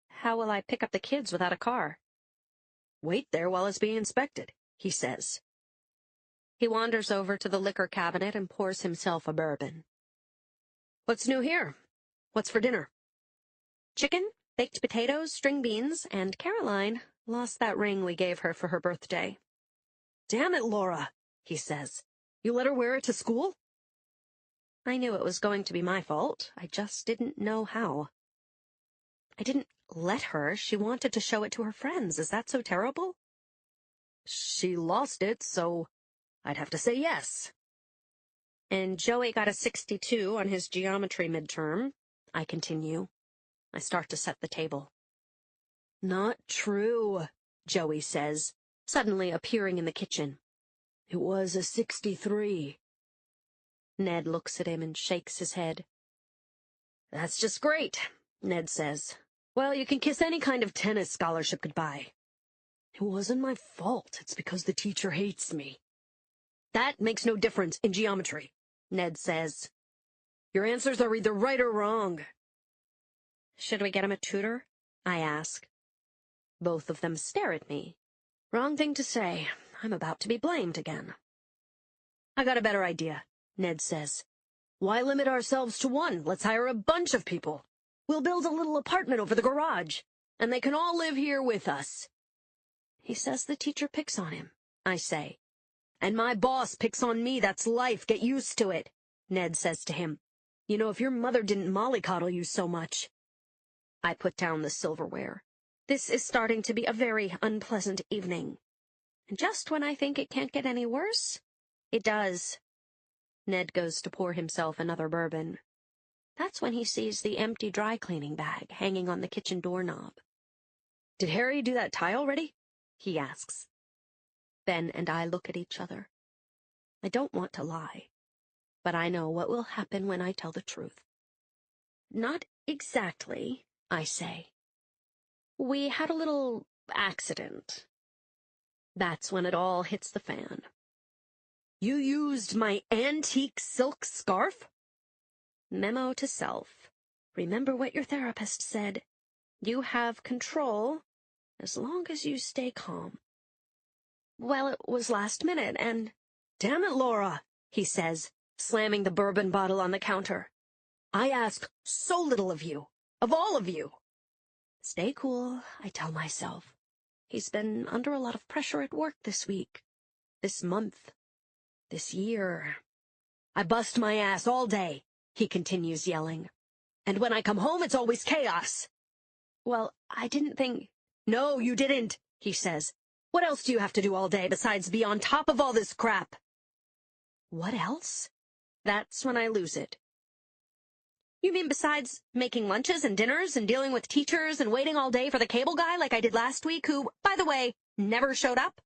How will I pick up the kids without a car? Wait there while it's being inspected, he says. He wanders over to the liquor cabinet and pours himself a bourbon. What's new here? What's for dinner? Chicken, baked potatoes, string beans, and Caroline lost that ring we gave her for her birthday. Damn it, Laura, he says. You let her wear it to school? I knew it was going to be my fault. I just didn't know how. I didn't let her. She wanted to show it to her friends. Is that so terrible? She lost it, so I'd have to say yes. And Joey got a 62 on his geometry midterm, I continue. I start to set the table. Not true, Joey says, suddenly appearing in the kitchen. It was a 63. Ned looks at him and shakes his head. That's just great, Ned says. Well, you can kiss any kind of tennis scholarship goodbye. It wasn't my fault. It's because the teacher hates me. That makes no difference in geometry, Ned says. Your answers are either right or wrong. Should we get him a tutor? I ask. Both of them stare at me. Wrong thing to say. I'm about to be blamed again. I got a better idea, Ned says. Why limit ourselves to one? Let's hire a bunch of people. We'll build a little apartment over the garage, and they can all live here with us. He says the teacher picks on him, I say. And my boss picks on me. That's life. Get used to it, Ned says to him. You know, if your mother didn't mollycoddle you so much. I put down the silverware. This is starting to be a very unpleasant evening. And just when I think it can't get any worse, it does. Ned goes to pour himself another bourbon. That's when he sees the empty dry cleaning bag hanging on the kitchen doorknob. Did Harry do that tie already? He asks. Ben and I look at each other. I don't want to lie, but I know what will happen when I tell the truth. Not exactly, I say. We had a little accident. That's when it all hits the fan. You used my antique silk scarf? Memo to self. Remember what your therapist said. You have control as long as you stay calm. Well, it was last minute, and... Damn it, Laura, he says, slamming the bourbon bottle on the counter. I ask so little of you, of all of you. Stay cool, I tell myself. He's been under a lot of pressure at work this week, this month, this year. I bust my ass all day, he continues yelling. And when I come home, it's always chaos. Well, I didn't think... No, you didn't, he says. What else do you have to do all day besides be on top of all this crap? What else? That's when I lose it. You mean besides making lunches and dinners and dealing with teachers and waiting all day for the cable guy like I did last week, who, by the way, never showed up?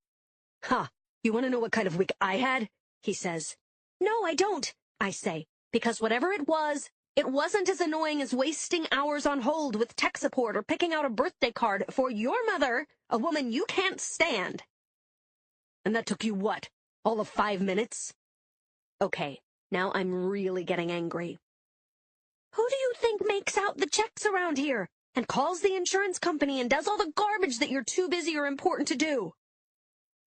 Huh, you want to know what kind of week I had? He says. No, I don't, I say, because whatever it wasn't as annoying as wasting hours on hold with tech support or picking out a birthday card for your mother, a woman you can't stand. And that took you what, all of 5 minutes? Okay, now I'm really getting angry. Who do you think makes out the checks around here and calls the insurance company and does all the garbage that you're too busy or important to do?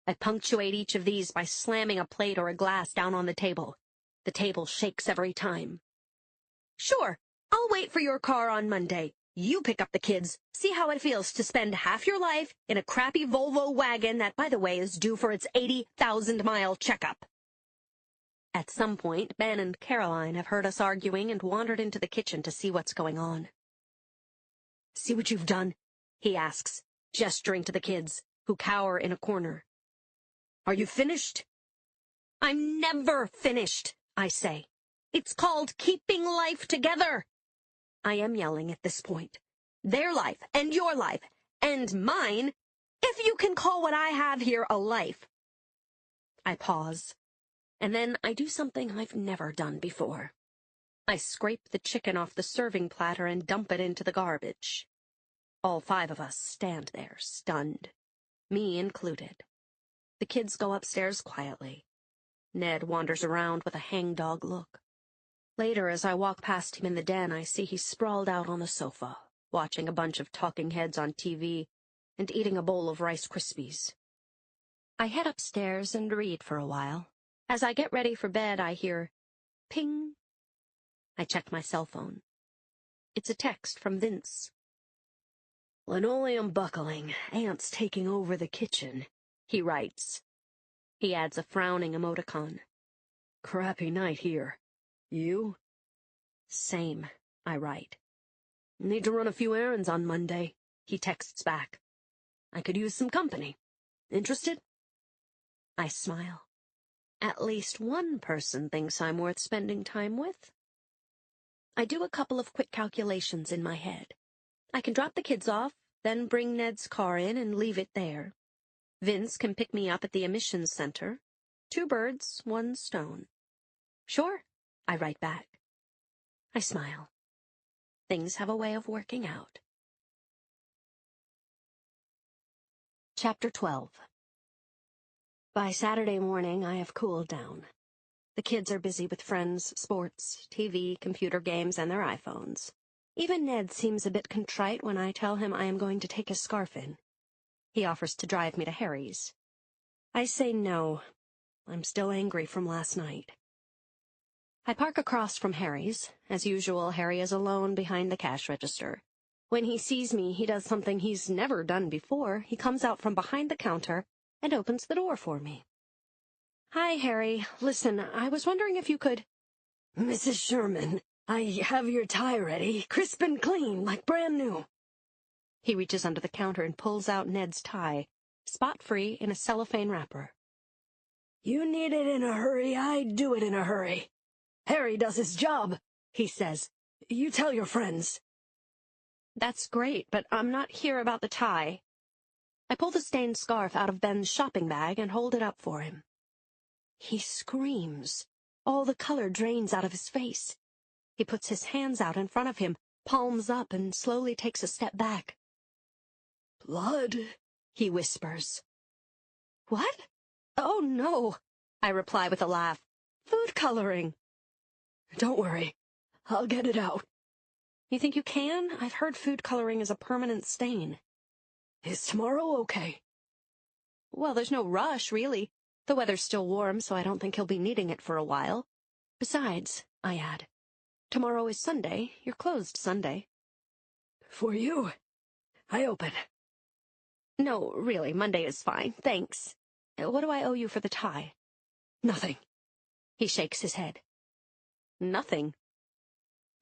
I punctuate each of these by slamming a plate or a glass down on the table. The table shakes every time. Sure, I'll wait for your car on Monday. You pick up the kids, see how it feels to spend half your life in a crappy Volvo wagon that, by the way, is due for its 80,000-mile checkup. At some point, Ben and Caroline have heard us arguing and wandered into the kitchen to see what's going on. See what you've done? He asks, gesturing to the kids, who cower in a corner. Are you finished? I'm never finished, I say. It's called keeping life together. I am yelling at this point. Their life, and your life, and mine, if you can call what I have here a life. I pause, and then I do something I've never done before. I scrape the chicken off the serving platter and dump it into the garbage. All 5 of us stand there, stunned, me included. The kids go upstairs quietly. Ned wanders around with a hangdog look. Later, as I walk past him in the den, I see he's sprawled out on the sofa, watching a bunch of talking heads on TV and eating a bowl of Rice Krispies. I head upstairs and read for a while. As I get ready for bed, I hear, ping. I check my cell phone. It's a text from Vince. Linoleum buckling, ants taking over the kitchen, he writes. He adds a frowning emoticon. Crappy night here. You? Same, I write. Need to run a few errands on Monday, he texts back. I could use some company. Interested? I smile. At least one person thinks I'm worth spending time with. I do a couple of quick calculations in my head. I can drop the kids off, then bring Ned's car in and leave it there. Vince can pick me up at the emissions center. 2 birds, 1 stone. Sure, I write back. I smile. Things have a way of working out. Chapter 12. By Saturday morning, I have cooled down. The kids are busy with friends, sports, TV, computer games, and their iPhones. Even Ned seems a bit contrite when I tell him I am going to take his scarf in. He offers to drive me to Harry's. I say no. I'm still angry from last night. I park across from Harry's. As usual, Harry is alone behind the cash register. When he sees me, he does something he's never done before. He comes out from behind the counter and opens the door for me. Hi, Harry. Listen, I was wondering if you could... Mrs. Sherman, I have your tie ready, crisp and clean, like brand new. He reaches under the counter and pulls out Ned's tie, spot-free in a cellophane wrapper. You need it in a hurry, I do it in a hurry. Harry does his job, he says. You tell your friends. That's great, but I'm not here about the tie. I pull the stained scarf out of Ben's shopping bag and hold it up for him. He screams. All the color drains out of his face. He puts his hands out in front of him, palms up, and slowly takes a step back. Blood, he whispers. What? Oh, no, I reply with a laugh. Food coloring. Don't worry, I'll get it out. You think you can? I've heard food coloring is a permanent stain. Is tomorrow okay? Well, there's no rush, really. The weather's still warm, so I don't think he'll be needing it for a while. Besides, I add, tomorrow is Sunday. You're closed Sunday. For you, I open. No, really, Monday is fine. Thanks. What do I owe you for the tie? Nothing. He shakes his head. Nothing.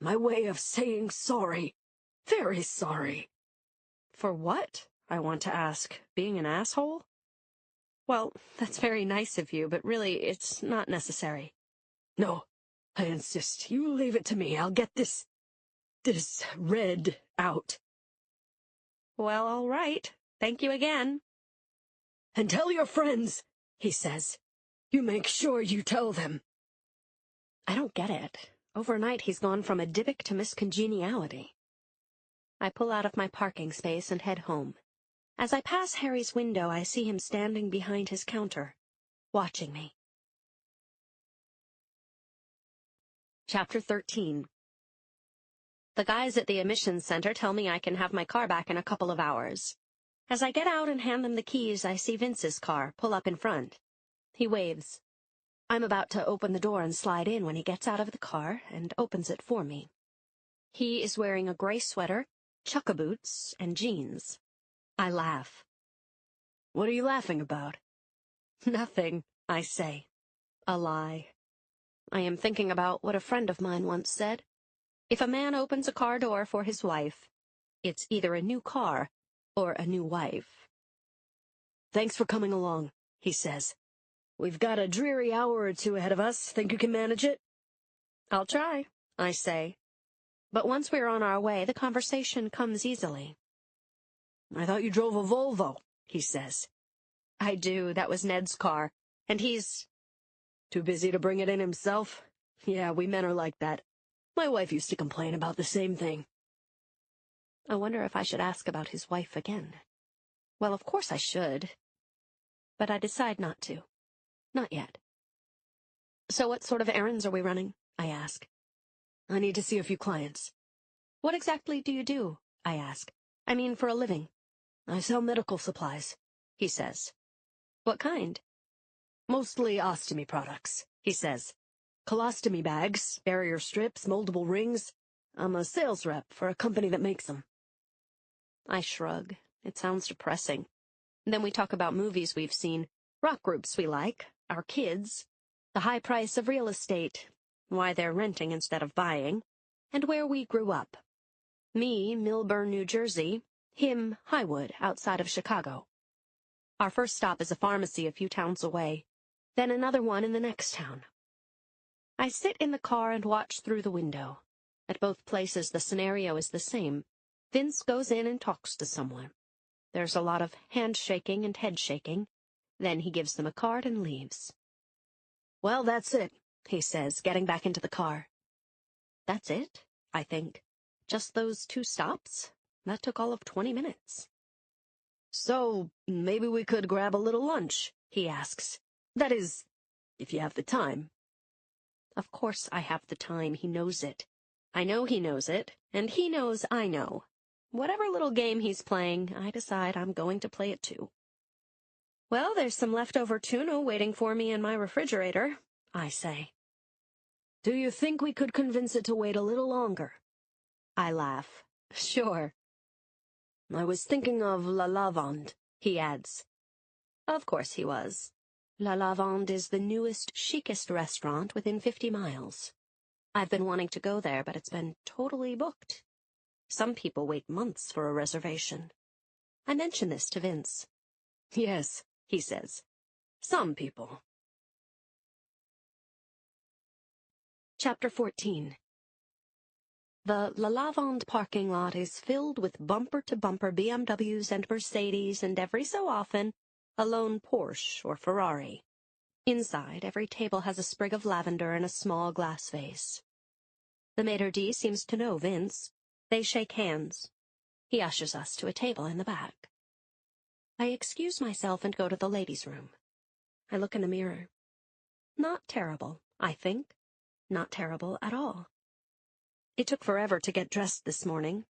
My way of saying sorry. Very sorry. For what? I want to ask. Being an asshole? Well, that's very nice of you, but really, it's not necessary. No, I insist. You leave it to me. I'll get this red out. Well, all right. Thank you again. And tell your friends, he says. You make sure you tell them. I don't get it. Overnight, he's gone from a Dybbuk to Miss Congeniality. I pull out of my parking space and head home. As I pass Harry's window, I see him standing behind his counter, watching me. Chapter 13. The guys at the emissions center tell me I can have my car back in a couple of hours. As I get out and hand them the keys, I see Vince's car pull up in front. He waves. I'm about to open the door and slide in when he gets out of the car and opens it for me. He is wearing a gray sweater, chukka boots, and jeans. I laugh. What are you laughing about? Nothing, I say. A lie. I am thinking about what a friend of mine once said. If a man opens a car door for his wife, it's either a new car or a new wife. Thanks for coming along, he says. We've got a dreary hour or two ahead of us. Think you can manage it? I'll try, I say. But once we're on our way, the conversation comes easily. I thought you drove a Volvo, he says. I do. That was Ned's car. And he's... Too busy to bring it in himself? Yeah, we men are like that. My wife used to complain about the same thing. I wonder if I should ask about his wife again. Well, of course I should. But I decide not to. Not yet. So what sort of errands are we running? I ask. I need to see a few clients. What exactly do you do? I ask. I mean, for a living. I sell medical supplies, he says. What kind? Mostly ostomy products, he says. Colostomy bags, barrier strips, moldable rings. I'm a sales rep for a company that makes them. I shrug. It sounds depressing. Then we talk about movies we've seen, rock groups we like, our kids, the high price of real estate, why they're renting instead of buying, and where we grew up. Me, Millburn, New Jersey. Him, Highwood, outside of Chicago. Our first stop is a pharmacy a few towns away, then another one in the next town. I sit in the car and watch through the window. At both places the scenario is the same. Vince goes in and talks to someone. There's a lot of handshaking and head-shaking. Then he gives them a card and leaves. Well, that's it, he says, getting back into the car. That's it, I think. Just those 2 stops? That took all of 20 minutes. So, maybe we could grab a little lunch, he asks. That is, if you have the time. Of course I have the time. He knows it. I know he knows it, and he knows I know. whatever little game he's playing, I decide I'm going to play it too. Well, there's some leftover tuna waiting for me in my refrigerator, I say. Do you think we could convince it to wait a little longer? I laugh. Sure. I was thinking of La Lavande, he adds. Of course he was. La Lavande is the newest, chicest restaurant within 50 miles. I've been wanting to go there, but it's been totally booked. Some people wait months for a reservation. I mention this to Vince. Yes, he says. Some people. Chapter 14. The La Lavande parking lot is filled with bumper-to-bumper BMWs and Mercedes, and every so often, a lone Porsche or Ferrari. Inside, every table has a sprig of lavender in a small glass vase. The maitre d' seems to know Vince. They shake hands. He ushers us to a table in the back. I excuse myself and go to the ladies' room. I look in the mirror. Not terrible, I think. Not terrible at all. It took forever to get dressed this morning.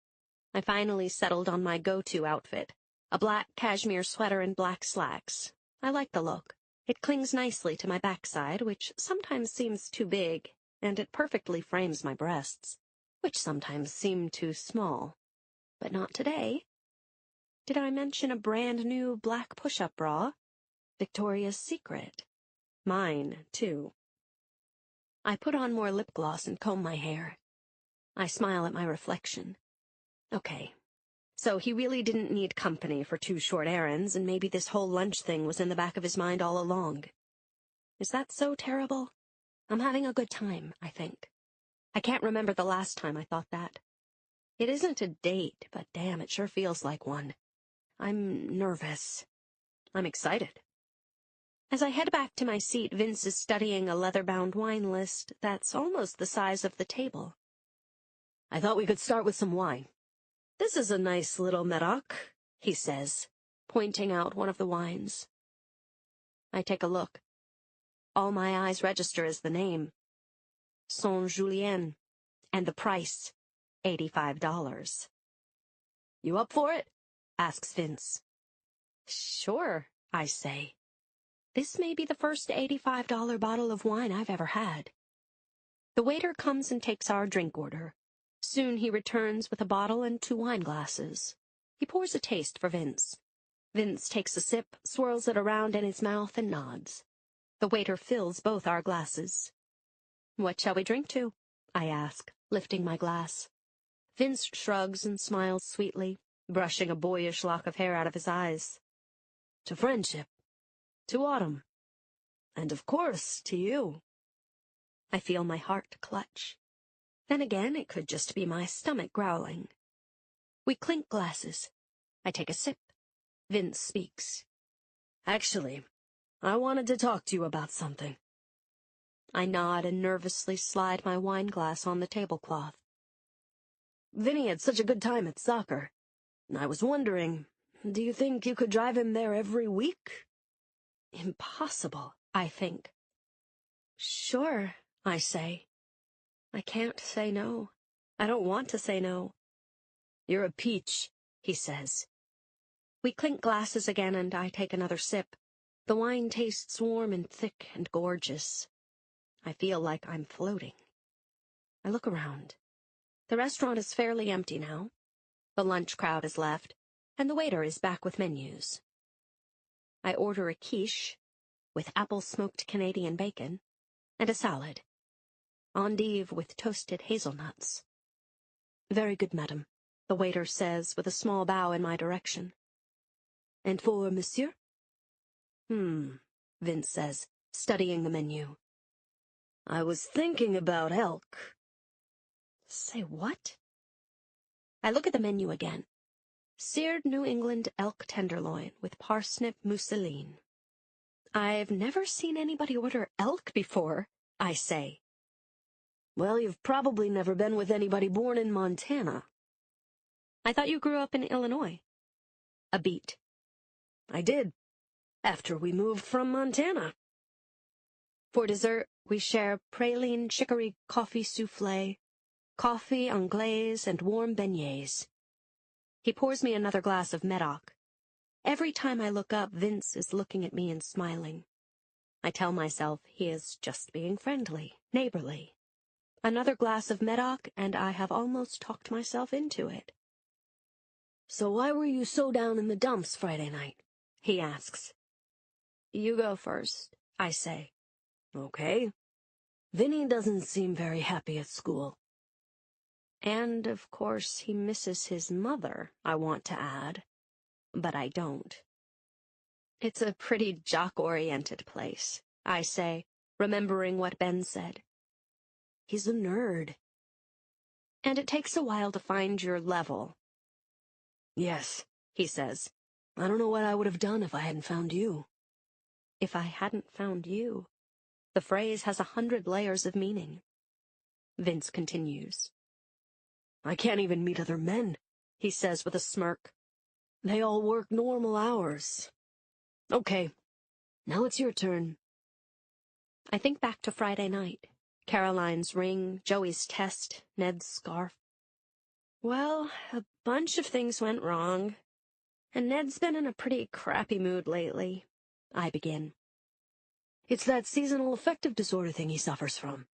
I finally settled on my go-to outfit, a black cashmere sweater and black slacks. I like the look. It clings nicely to my backside, which sometimes seems too big, and it perfectly frames my breasts, which sometimes seem too small. But not today. Did I mention a brand-new black push-up bra? Victoria's Secret. Mine, too. I put on more lip gloss and comb my hair. I smile at my reflection. Okay, so he really didn't need company for 2 short errands, and maybe this whole lunch thing was in the back of his mind all along. Is that so terrible? I'm having a good time, I think. I can't remember the last time I thought that. It isn't a date, but damn, it sure feels like one. I'm nervous. I'm excited. As I head back to my seat, Vince is studying a leather-bound wine list that's almost the size of the table. I thought we could start with some wine. This is a nice little Medoc, he says, pointing out one of the wines. I take a look. All my eyes register is the name. Saint Julien. And the price. $85. You up for it? Asks Vince. Sure, I say. This may be the first $85 bottle of wine I've ever had. The waiter comes and takes our drink order. Soon he returns with a bottle and 2 wine glasses. He pours a taste for Vince. Vince takes a sip, swirls it around in his mouth, and nods. The waiter fills both our glasses. What shall we drink to? I ask, lifting my glass. Vince shrugs and smiles sweetly, brushing a boyish lock of hair out of his eyes. To friendship. To autumn. And of course, to you. I feel my heart clutch. Then again, it could just be my stomach growling. We clink glasses. I take a sip. Vince speaks. Actually, I wanted to talk to you about something. I nod and nervously slide my wine glass on the tablecloth. Vinny had such a good time at soccer. I was wondering, do you think you could drive him there every week? Impossible, I think. Sure, I say. I can't say no. I don't want to say no. You're a peach, he says. We clink glasses again, and I take another sip. The wine tastes warm and thick and gorgeous. I feel like I'm floating. I look around. The restaurant is fairly empty now. The lunch crowd is left, and the waiter is back with menus. I order a quiche with apple-smoked Canadian bacon and a salad. Endive with toasted hazelnuts. Very good, madam, the waiter says with a small bow in my direction. And for monsieur? Vince says, studying the menu. I was thinking about elk. Say what? I look at the menu again. Seared New England elk tenderloin with parsnip mousseline. I've never seen anybody order elk before, I say. Well, you've probably never been with anybody born in Montana. I thought you grew up in Illinois. A beat. I did, after we moved from Montana. For dessert, we share praline chicory coffee souffle, coffee anglaise, and warm beignets. He pours me another glass of Medoc. Every time I look up, Vince is looking at me and smiling. I tell myself he is just being friendly, neighborly. Another glass of Medoc, and I have almost talked myself into it. "So why were you so down in the dumps Friday night?" he asks. "You go first," I say. "Okay. Vinny doesn't seem very happy at school." And, of course, he misses his mother, I want to add. But I don't. It's a pretty jock-oriented place, I say, remembering what Ben said. "He's a nerd." "And it takes a while to find your level." "Yes," he says. "I don't know what I would have done if I hadn't found you." If I hadn't found you. The phrase has 100 layers of meaning. Vince continues. "I can't even meet other men," he says with a smirk. "They all work normal hours. Okay, now it's your turn." I think back to Friday night. Caroline's ring, Joey's test, Ned's scarf. Well, a bunch of things went wrong. And Ned's been in a pretty crappy mood lately. I begin. "It's that seasonal affective disorder thing he suffers from."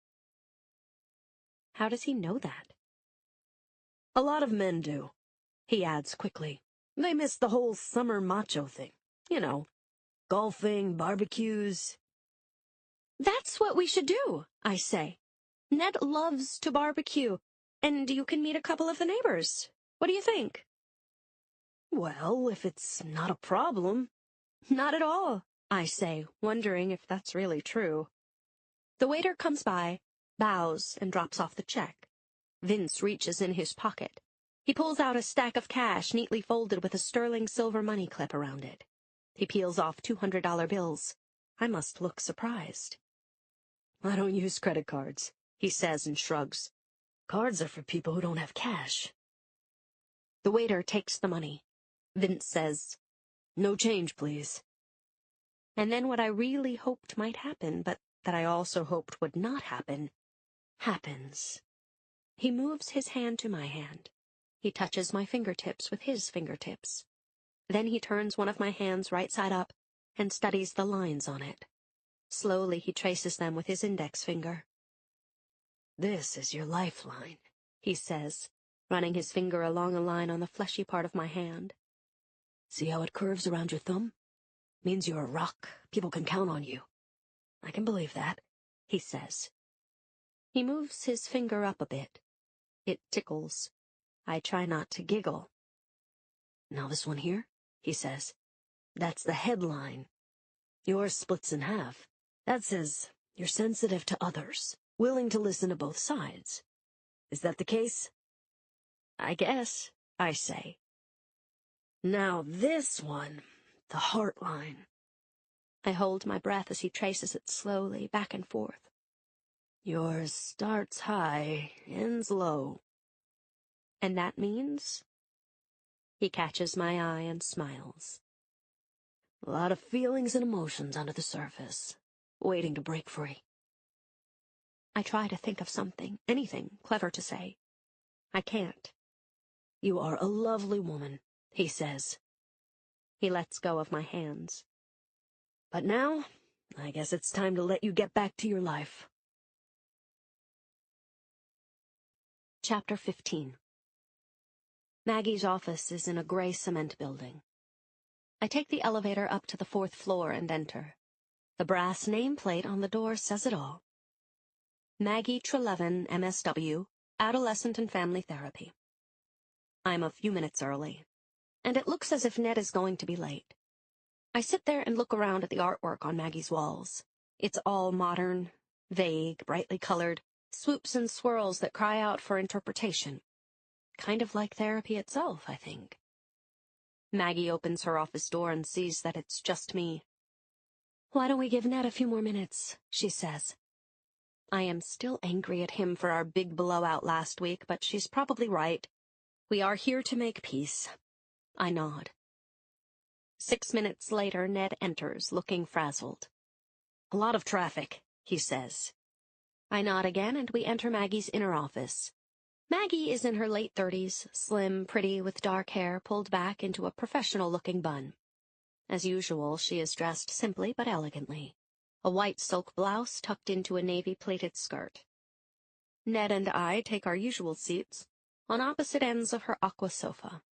How does he know that? "A lot of men do," he adds quickly. "They miss the whole summer macho thing. You know, golfing, barbecues." That's what we should do, I say. Ned loves to barbecue, and you can meet a couple of the neighbors. What do you think? "Well, if it's not a problem." Not at all, I say, wondering if that's really true. The waiter comes by, bows, and drops off the check. Vince reaches in his pocket. He pulls out a stack of cash neatly folded with a sterling silver money clip around it. He peels off $200 bills. I must look surprised. "I don't use credit cards," he says and shrugs. "Cards are for people who don't have cash." The waiter takes the money. Vince says, "No change, please." And then what I really hoped might happen, but that I also hoped would not happen, happens. He moves his hand to my hand. He touches my fingertips with his fingertips. Then he turns one of my hands right side up and studies the lines on it. Slowly he traces them with his index finger. "This is your lifeline," he says, running his finger along a line on the fleshy part of my hand. "See how it curves around your thumb? Means you're a rock. People can count on you." "I can believe that," he says. He moves his finger up a bit. It tickles. I try not to giggle. "Now this one here," he says. "That's the headline. Yours splits in half. That says you're sensitive to others, willing to listen to both sides. Is that the case?" I guess, I say. "Now this one, the heart line." I hold my breath as he traces it slowly back and forth. "Yours starts high, ends low." And that means? He catches my eye and smiles. "A lot of feelings and emotions under the surface, waiting to break free." I try to think of something, anything, clever to say. I can't. "You are a lovely woman," he says. He lets go of my hands. "But now, I guess it's time to let you get back to your life." Chapter 15. Maggie's office is in a gray cement building. I take the elevator up to the 4th floor and enter. The brass nameplate on the door says it all. Maggie Trelevin, MSW, Adolescent and Family Therapy. I'm a few minutes early, and it looks as if Ned is going to be late. I sit there and look around at the artwork on Maggie's walls. It's all modern, vague, brightly colored, swoops and swirls that cry out for interpretation. Kind of like therapy itself, I think. Maggie opens her office door and sees that it's just me. "Why don't we give Ned a few more minutes?" she says. I am still angry at him for our big blowout last week, but she's probably right. We are here to make peace. I nod. 6 minutes later, Ned enters, looking frazzled. "A lot of traffic," he says. I nod again, and we enter Maggie's inner office. Maggie is in her late 30s, slim, pretty, with dark hair pulled back into a professional-looking bun. As usual, she is dressed simply but elegantly. A white silk blouse tucked into a navy-pleated skirt. Ned and I take our usual seats on opposite ends of her aqua sofa.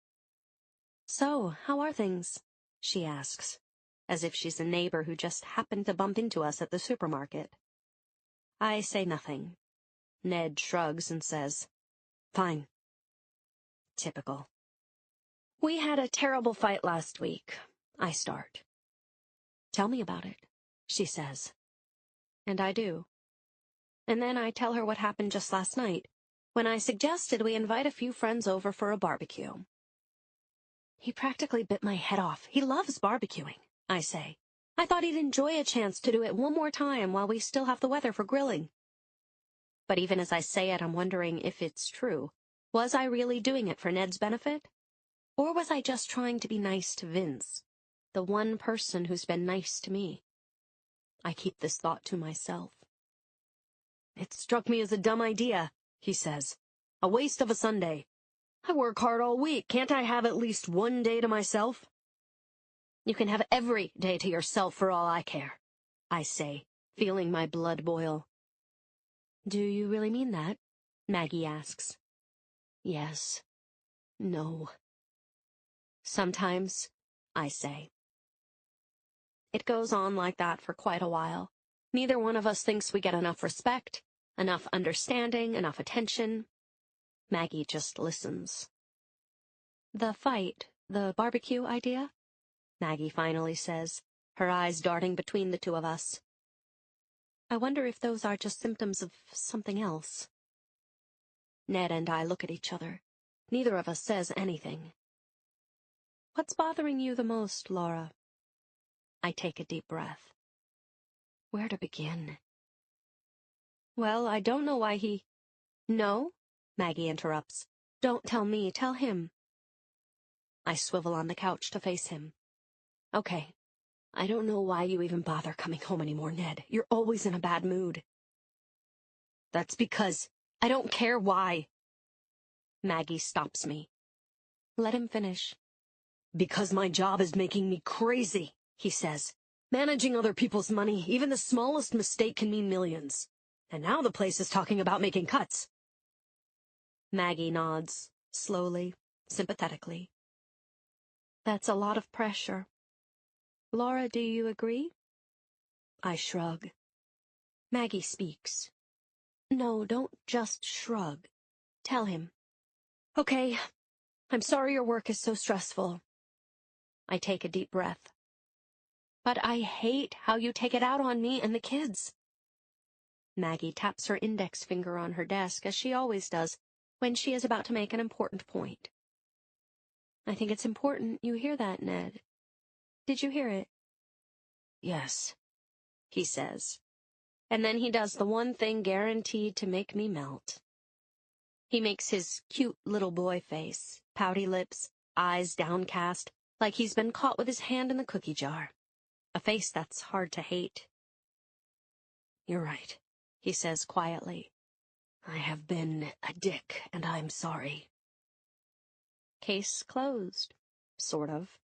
"So, how are things?" she asks, as if she's a neighbor who just happened to bump into us at the supermarket. I say nothing. Ned shrugs and says, "Fine." Typical. "We had a terrible fight last week." I start. "Tell me about it," she says. And I do. And then I tell her what happened just last night, when I suggested we invite a few friends over for a barbecue. "He practically bit my head off. He loves barbecuing," I say. "I thought he'd enjoy a chance to do it one more time while we still have the weather for grilling." But even as I say it, I'm wondering if it's true. Was I really doing it for Ned's benefit? Or was I just trying to be nice to Vince, the one person who's been nice to me? I keep this thought to myself. "It struck me as a dumb idea," he says. "A waste of a Sunday. I work hard all week. Can't I have at least one day to myself?" "You can have every day to yourself for all I care," I say, feeling my blood boil. "Do you really mean that?" Maggie asks. "Yes. No. Sometimes," I say. It goes on like that for quite a while. Neither one of us thinks we get enough respect, enough understanding, enough attention. Maggie just listens. "The fight, the barbecue idea?" Maggie finally says, her eyes darting between the two of us. "I wonder if those are just symptoms of something else." Ned and I look at each other. Neither of us says anything. "What's bothering you the most, Laura?" I take a deep breath. Where to begin? "Well, I don't know why he—" "No," Maggie interrupts. "Don't tell me, tell him." I swivel on the couch to face him. "Okay, I don't know why you even bother coming home anymore, Ned. You're always in a bad mood." "That's because I don't care why." Maggie stops me. Let him finish. "Because my job is making me crazy," he says. "Managing other people's money, even the smallest mistake can mean millions. And now the place is talking about making cuts." Maggie nods, slowly, sympathetically. "That's a lot of pressure. Laura, do you agree?" I shrug. Maggie speaks. "No, don't just shrug. Tell him." "Okay, I'm sorry your work is so stressful." I take a deep breath. "But I hate how you take it out on me and the kids." Maggie taps her index finger on her desk, as she always does when she is about to make an important point. "I think it's important you hear that, Ned. Did you hear it?" "Yes," he says. And then he does the one thing guaranteed to make me melt. He makes his cute little boy face, pouty lips, eyes downcast, like he's been caught with his hand in the cookie jar. A face that's hard to hate. "You're right," he says quietly. "I have been a dick, and I'm sorry." Case closed. Sort of.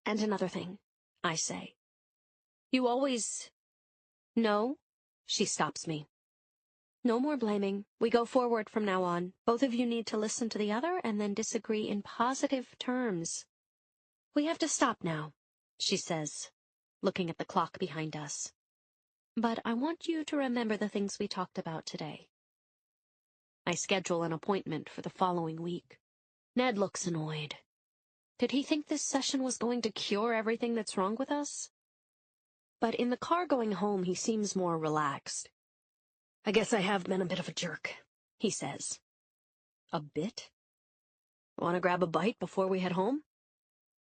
"And another thing," I say. "You always—" "No," she stops me. "No more blaming. We go forward from now on. Both of you need to listen to the other and then disagree in positive terms. We have to stop now," she says, looking at the clock behind us. "But I want you to remember the things we talked about today." I schedule an appointment for the following week. Ned looks annoyed. Did he think this session was going to cure everything that's wrong with us? But in the car going home, he seems more relaxed. "I guess I have been a bit of a jerk," he says. "A bit? Want to grab a bite before we head home?"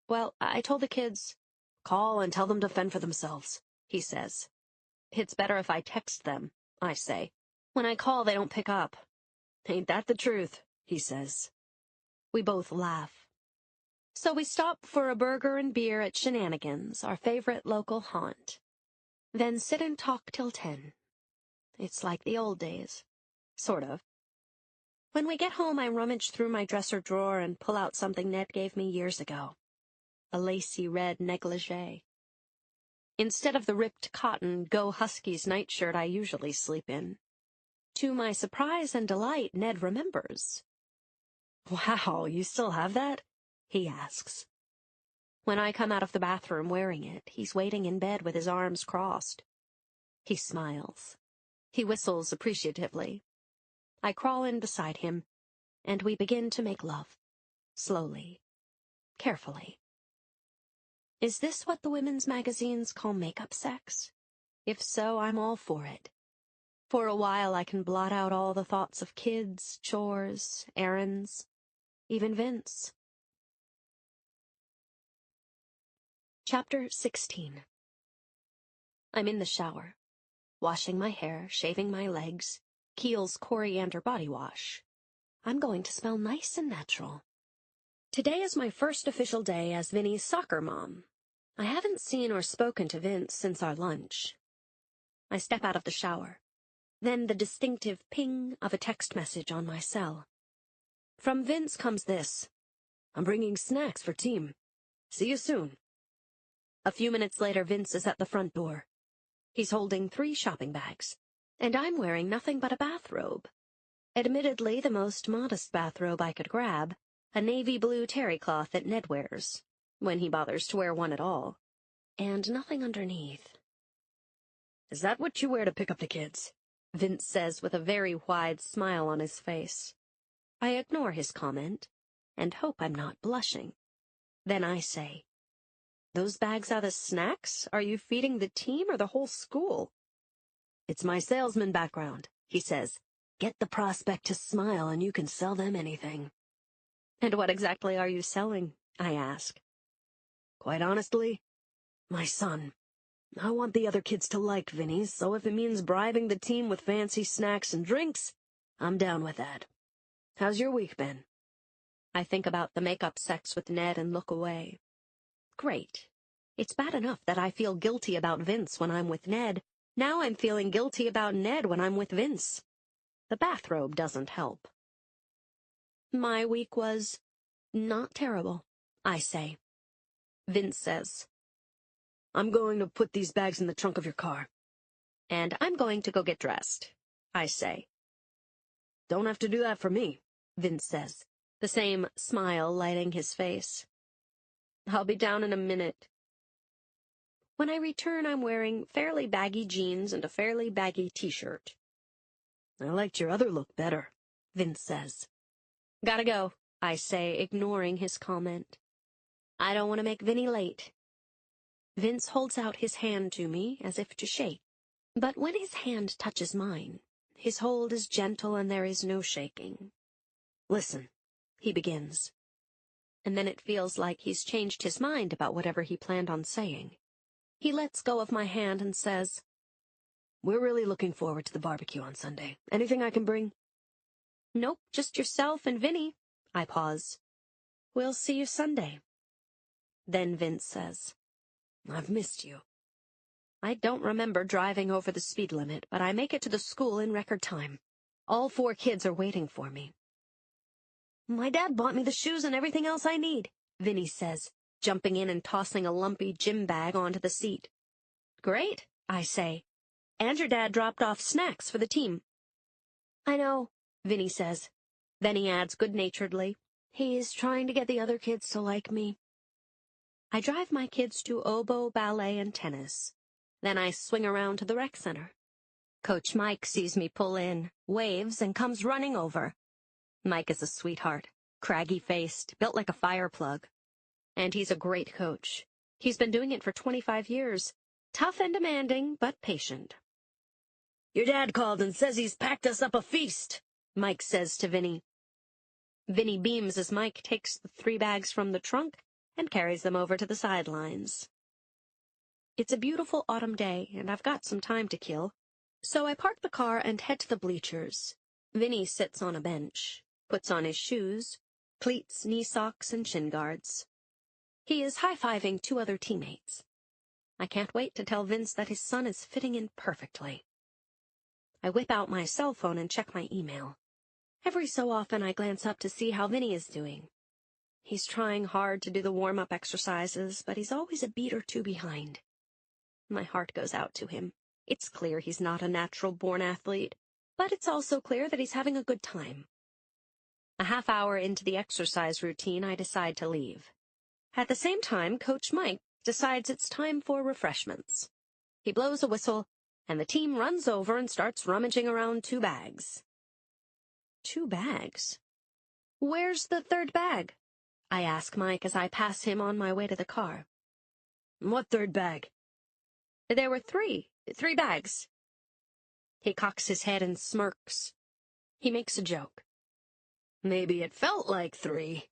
"Well, I told the kids—" "Call and tell them to fend for themselves," he says. "It's better if I text them," I say. "When I call, they don't pick up." "Ain't that the truth?" he says. We both laugh. So we stop for a burger and beer at Shenanigans, our favorite local haunt. Then sit and talk till 10. It's like the old days. Sort of. When we get home, I rummage through my dresser drawer and pull out something Ned gave me years ago. A lacy red negligee. Instead of the ripped cotton Go Huskies nightshirt I usually sleep in. To my surprise and delight, Ned remembers. "Wow, you still have that?" he asks. When I come out of the bathroom wearing it, he's waiting in bed with his arms crossed. He smiles. He whistles appreciatively. I crawl in beside him, and we begin to make love. Slowly. Carefully. Is this what the women's magazines call makeup sex? If so, I'm all for it. For a while I can blot out all the thoughts of kids, chores, errands, even Vince. Chapter 16. I'm in the shower, washing my hair, shaving my legs, Kiehl's coriander body wash. I'm going to smell nice and natural. Today is my first official day as Vinny's soccer mom. I haven't seen or spoken to Vince since our lunch. I step out of the shower. Then the distinctive ping of a text message on my cell. From Vince comes this: "I'm bringing snacks for team. See you soon." A few minutes later, Vince is at the front door. He's holding 3 shopping bags, and I'm wearing nothing but a bathrobe. Admittedly, the most modest bathrobe I could grab, a navy blue terry cloth that Ned wears, when he bothers to wear one at all, and nothing underneath. "Is that what you wear to pick up the kids?" Vince says with a very wide smile on his face. I ignore his comment, and hope I'm not blushing. Then I say, "Those bags are the snacks? Are you feeding the team or the whole school?" "It's my salesman background," he says. "Get the prospect to smile and you can sell them anything." "And what exactly are you selling?" I ask. "Quite honestly, my son. I want the other kids to like Vinny, so if it means bribing the team with fancy snacks and drinks, I'm down with that. How's your week been?" I think about the makeup sex with Ned and look away. Great. It's bad enough that I feel guilty about Vince when I'm with Ned. Now I'm feeling guilty about Ned when I'm with Vince. The bathrobe doesn't help. My week was not terrible, I say. Vince says, "I'm going to put these bags in the trunk of your car." "And I'm going to go get dressed," I say. "Don't have to do that for me," Vince says, the same smile lighting his face. "I'll be down in a minute." When I return, I'm wearing fairly baggy jeans and a fairly baggy t-shirt. "I liked your other look better," Vince says. "Gotta go," I say, ignoring his comment. I don't want to make Vinny late. Vince holds out his hand to me as if to shake. But when his hand touches mine, his hold is gentle and there is no shaking. "Listen," he begins. And then it feels like he's changed his mind about whatever he planned on saying. He lets go of my hand and says, "We're really looking forward to the barbecue on Sunday. Anything I can bring?" "Nope, just yourself and Vinny." I pause. "We'll see you Sunday." Then Vince says, "I've missed you." I don't remember driving over the speed limit, but I make it to the school in record time. All 4 kids are waiting for me. "My dad bought me the shoes and everything else I need," Vinny says, jumping in and tossing a lumpy gym bag onto the seat. "Great," I say. "And your dad dropped off snacks for the team." "I know," Vinny says. Then he adds good-naturedly, "He's trying to get the other kids to like me." I drive my kids to oboe, ballet, and tennis. Then I swing around to the rec center. Coach Mike sees me pull in, waves, and comes running over. Mike is a sweetheart, craggy-faced, built like a fire plug. And he's a great coach. He's been doing it for 25 years. Tough and demanding, but patient. "Your dad called and says he's packed us up a feast," Mike says to Vinny. Vinny beams as Mike takes the 3 bags from the trunk and carries them over to the sidelines. It's a beautiful autumn day, and I've got some time to kill. So I park the car and head to the bleachers. Vinny sits on a bench, puts on his shoes, cleats, knee socks, and shin guards. He is high-fiving 2 other teammates. I can't wait to tell Vince that his son is fitting in perfectly. I whip out my cell phone and check my email. Every so often I glance up to see how Vinny is doing. He's trying hard to do the warm-up exercises, but he's always a beat or two behind. My heart goes out to him. It's clear he's not a natural-born athlete, but it's also clear that he's having a good time. A half hour into the exercise routine, I decide to leave. At the same time, Coach Mike decides it's time for refreshments. He blows a whistle, and the team runs over and starts rummaging around 2 bags. 2 bags? Where's the 3rd bag? I ask Mike as I pass him on my way to the car. What 3rd bag? There were 3 bags. He cocks his head and smirks. He makes a joke. Maybe it felt like 3.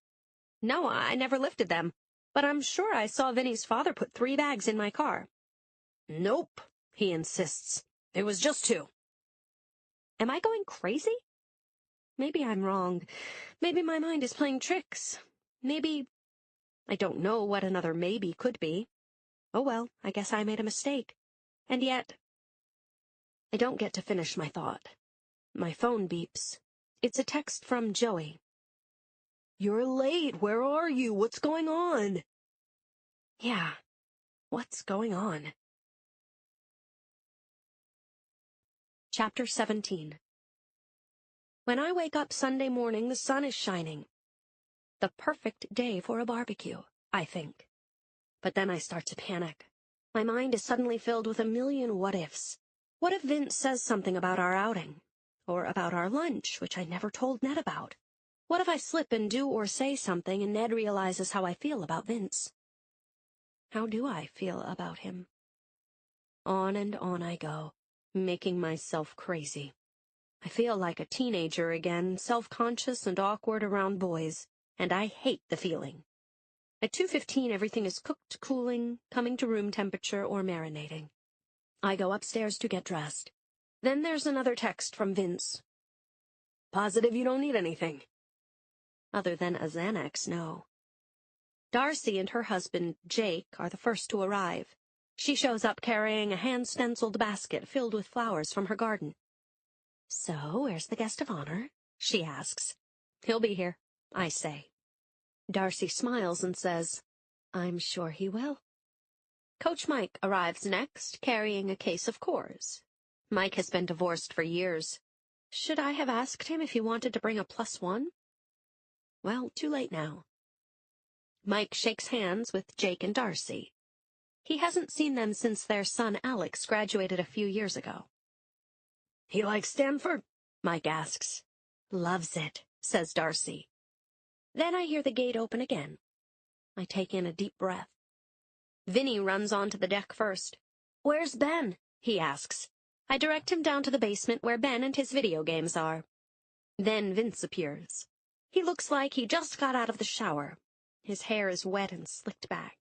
No, I never lifted them, but I'm sure I saw Vinny's father put 3 bags in my car. Nope, he insists. It was just 2. Am I going crazy? Maybe I'm wrong. Maybe my mind is playing tricks. Maybe... I don't know what another maybe could be. Oh well, I guess I made a mistake. And yet... I don't get to finish my thought. My phone beeps. It's a text from Joey. You're late. Where are you? What's going on? Yeah, what's going on? Chapter 17. When I wake up Sunday morning, the sun is shining. The perfect day for a barbecue, I think. But then I start to panic. My mind is suddenly filled with a million what-ifs. What if Vince says something about our outing? Or about our lunch, which I never told Ned about? What if I slip and do or say something and Ned realizes how I feel about Vince? How do I feel about him? On and on I go, making myself crazy. I feel like a teenager again, self-conscious and awkward around boys, and I hate the feeling. At 2:15 everything is cooked, cooling, coming to room temperature, or marinating. I go upstairs to get dressed. Then there's another text from Vince. Positive you don't need anything? Other than a Xanax, no. Darcy and her husband, Jake, are the first to arrive. She shows up carrying a hand-stenciled basket filled with flowers from her garden. So, where's the guest of honor? She asks. He'll be here, I say. Darcy smiles and says, I'm sure he will. Coach Mike arrives next, carrying a case of Coors. Mike has been divorced for years. Should I have asked him if he wanted to bring a +1? Well, too late now. Mike shakes hands with Jake and Darcy. He hasn't seen them since their son Alex graduated a few years ago. He likes Stanford? Mike asks. Loves it, says Darcy. Then I hear the gate open again. I take in a deep breath. Vinny runs onto the deck first. Where's Ben? He asks. I direct him down to the basement where Ben and his video games are. Then Vince appears. He looks like he just got out of the shower. His hair is wet and slicked back.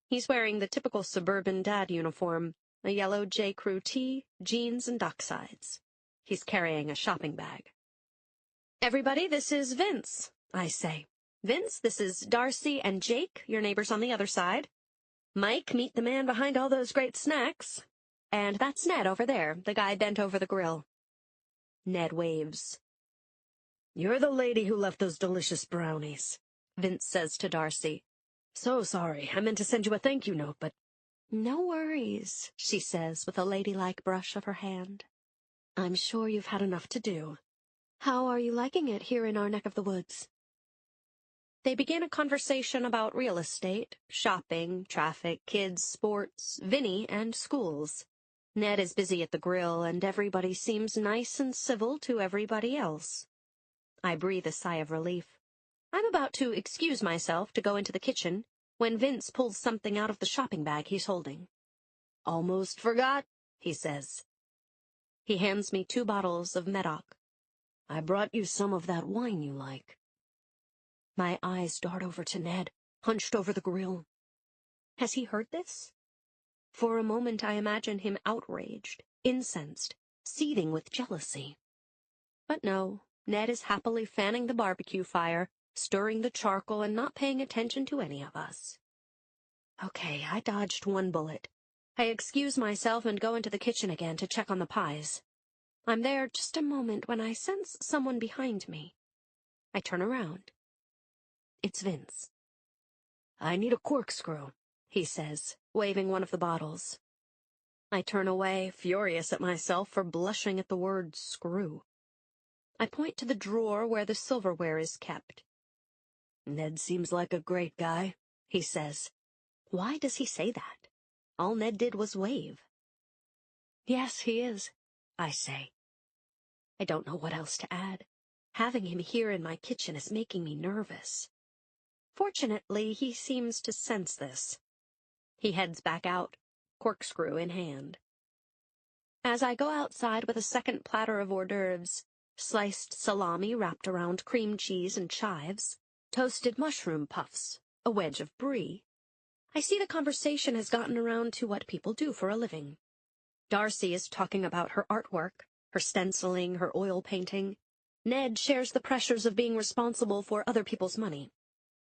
He's wearing the typical suburban dad uniform, a yellow J. Crew tee, jeans, and docksides. He's carrying a shopping bag. Everybody, this is Vince, I say. Vince, this is Darcy and Jake, your neighbors on the other side. Mike, meet the man behind all those great snacks. And that's Ned over there, the guy bent over the grill. Ned waves. You're the lady who left those delicious brownies, Vince says to Darcy. So sorry, I meant to send you a thank you note, but... No worries, she says with a ladylike brush of her hand. I'm sure you've had enough to do. How are you liking it here in our neck of the woods? They begin a conversation about real estate, shopping, traffic, kids, sports, Vinny, and schools. Ned is busy at the grill, and everybody seems nice and civil to everybody else. I breathe a sigh of relief. I'm about to excuse myself to go into the kitchen when Vince pulls something out of the shopping bag he's holding. Almost forgot, he says. He hands me 2 bottles of Medoc. I brought you some of that wine you like. My eyes dart over to Ned, hunched over the grill. Has he heard this? For a moment I imagine him outraged, incensed, seething with jealousy. But no, Ned is happily fanning the barbecue fire, stirring the charcoal, and not paying attention to any of us. Okay, I dodged 1 bullet. I excuse myself and go into the kitchen again to check on the pies. I'm there just a moment when I sense someone behind me. I turn around. It's Vince. "I need a corkscrew," he says, waving one of the bottles. I turn away, furious at myself for blushing at the word screw. I point to the drawer where the silverware is kept. "Ned seems like a great guy," he says. Why does he say that? All Ned did was wave. "Yes, he is," I say. I don't know what else to add. Having him here in my kitchen is making me nervous. Fortunately, he seems to sense this. He heads back out, corkscrew in hand. As I go outside with a second platter of hors d'oeuvres, sliced salami wrapped around cream cheese and chives, toasted mushroom puffs, a wedge of brie, I see the conversation has gotten around to what people do for a living. Darcy is talking about her artwork, her stenciling, her oil painting. Ned shares the pressures of being responsible for other people's money.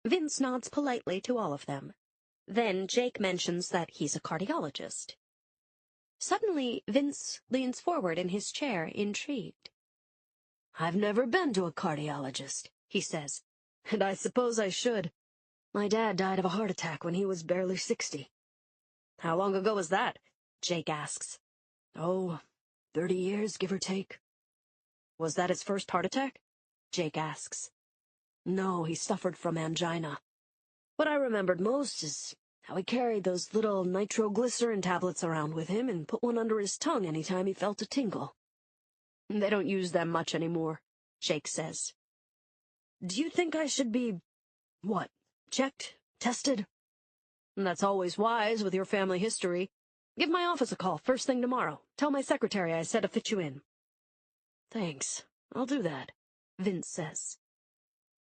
Vince nods politely to all of them. Then Jake mentions that he's a cardiologist. Suddenly, Vince leans forward in his chair, intrigued. "I've never been to a cardiologist," he says, "and I suppose I should. My dad died of a heart attack when he was barely 60. "How long ago was that?" Jake asks. "Oh, 30 years, give or take." "Was that his first heart attack?" Jake asks. "No, he suffered from angina. What I remembered most is how he carried those little nitroglycerin tablets around with him and put one under his tongue any time he felt a tingle." "They don't use them much anymore," Jake says. "Do you think I should be, what, checked, tested?" "That's always wise with your family history. Give my office a call first thing tomorrow. Tell my secretary I said to fit you in." "Thanks, I'll do that," Vince says.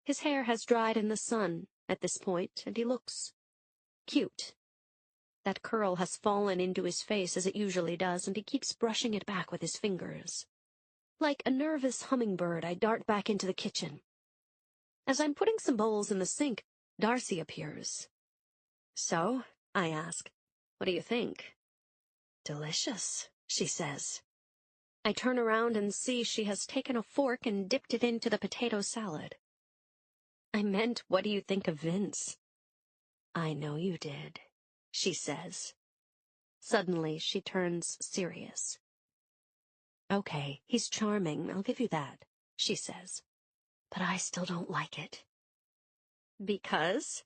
His hair has dried in the sun at this point, and he looks cute. That curl has fallen into his face as it usually does, and he keeps brushing it back with his fingers. Like a nervous hummingbird, I dart back into the kitchen. As I'm putting some bowls in the sink, Darcy appears. "So," I ask, "what do you think?" "Delicious," she says. I turn around and see she has taken a fork and dipped it into the potato salad. "I meant, what do you think of Vince?" "I know you did," she says. Suddenly, she turns serious. "Okay, he's charming, I'll give you that," she says. "But I still don't like it." "Because?"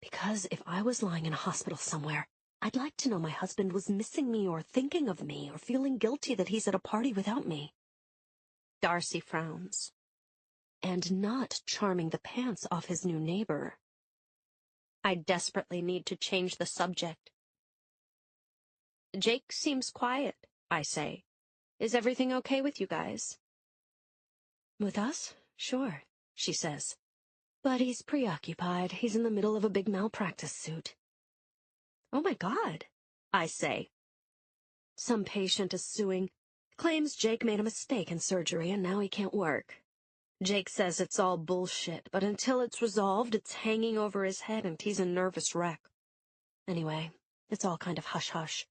"Because if I was lying in a hospital somewhere, I'd like to know my husband was missing me or thinking of me or feeling guilty that he's at a party without me." Darcy frowns. "And not charming the pants off his new neighbor." I desperately need to change the subject. "Jake seems quiet," I say. "Is everything okay with you guys?" "With us? Sure," she says. "But he's preoccupied. He's in the middle of a big malpractice suit." "Oh my God," I say. "Some patient is suing. Claims Jake made a mistake in surgery and now he can't work. Jake says it's all bullshit, but until it's resolved, it's hanging over his head and he's a nervous wreck. Anyway, it's all kind of hush-hush.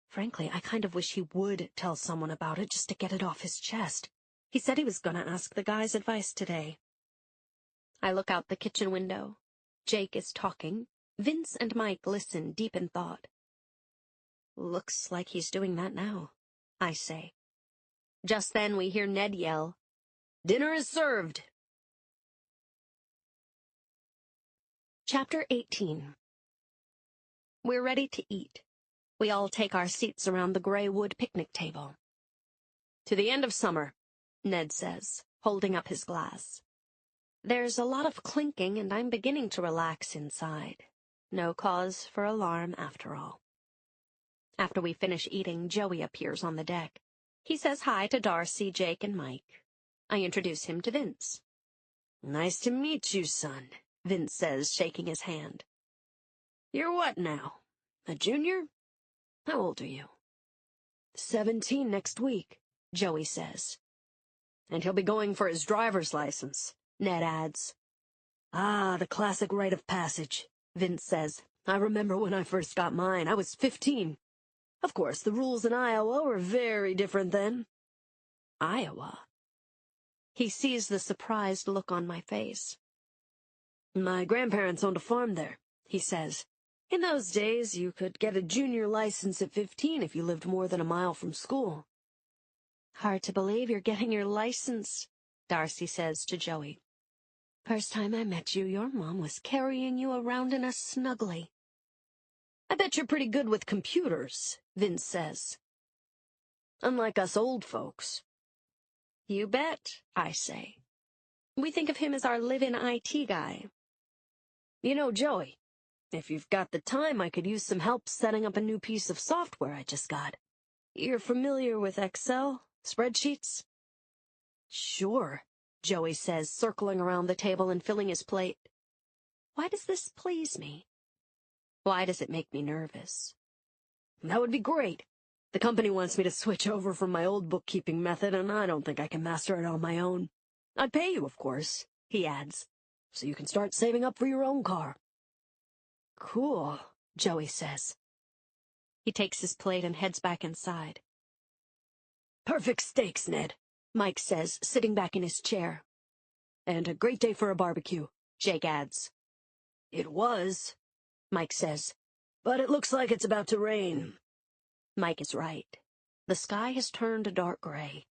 Frankly, I kind of wish he would tell someone about it just to get it off his chest. He said he was going to ask the guy's advice today." I look out the kitchen window. Jake is talking. Vince and Mike listen, deep in thought. "Looks like he's doing that now," I say. Just then we hear Ned yell, "Dinner is served!" Chapter 18. We're ready to eat. We all take our seats around the gray wood picnic table. "To the end of summer," Ned says, holding up his glass. There's a lot of clinking, and I'm beginning to relax inside. No cause for alarm, after all. After we finish eating, Joey appears on the deck. He says hi to Darcy, Jake, and Mike. I introduce him to Vince. "Nice to meet you, son," Vince says, shaking his hand. "You're what now? A junior? How old are you?" 17 next week, Joey says. "And he'll be going for his driver's license," Ned adds. "Ah, the classic rite of passage," Vince says. "I remember when I first got mine. I was 15. Of course, the rules in Iowa were very different then." Iowa. He sees the surprised look on my face. My grandparents owned a farm there, he says. In those days, you could get a junior license at 15 if you lived more than a mile from school. Hard to believe you're getting your license, Darcy says to Joey. First time I met you, your mom was carrying you around in a snuggly. I bet you're pretty good with computers, Vince says. Unlike us old folks. You bet, I say. We think of him as our live-in IT guy. You know, Joey, if you've got the time, I could use some help setting up a new piece of software I just got. You're familiar with Excel? Spreadsheets? Sure, Joey says, circling around the table and filling his plate. Why does this please me? Why does it make me nervous? That would be great. The company wants me to switch over from my old bookkeeping method, and I don't think I can master it on my own. I'd pay you, of course, he adds, so you can start saving up for your own car. Cool, Joey says. He takes his plate and heads back inside. Perfect steaks, Ned, Mike says, sitting back in his chair. And a great day for a barbecue, Jake adds. It was, Mike says. But it looks like it's about to rain. Mike is right. The sky has turned a dark gray.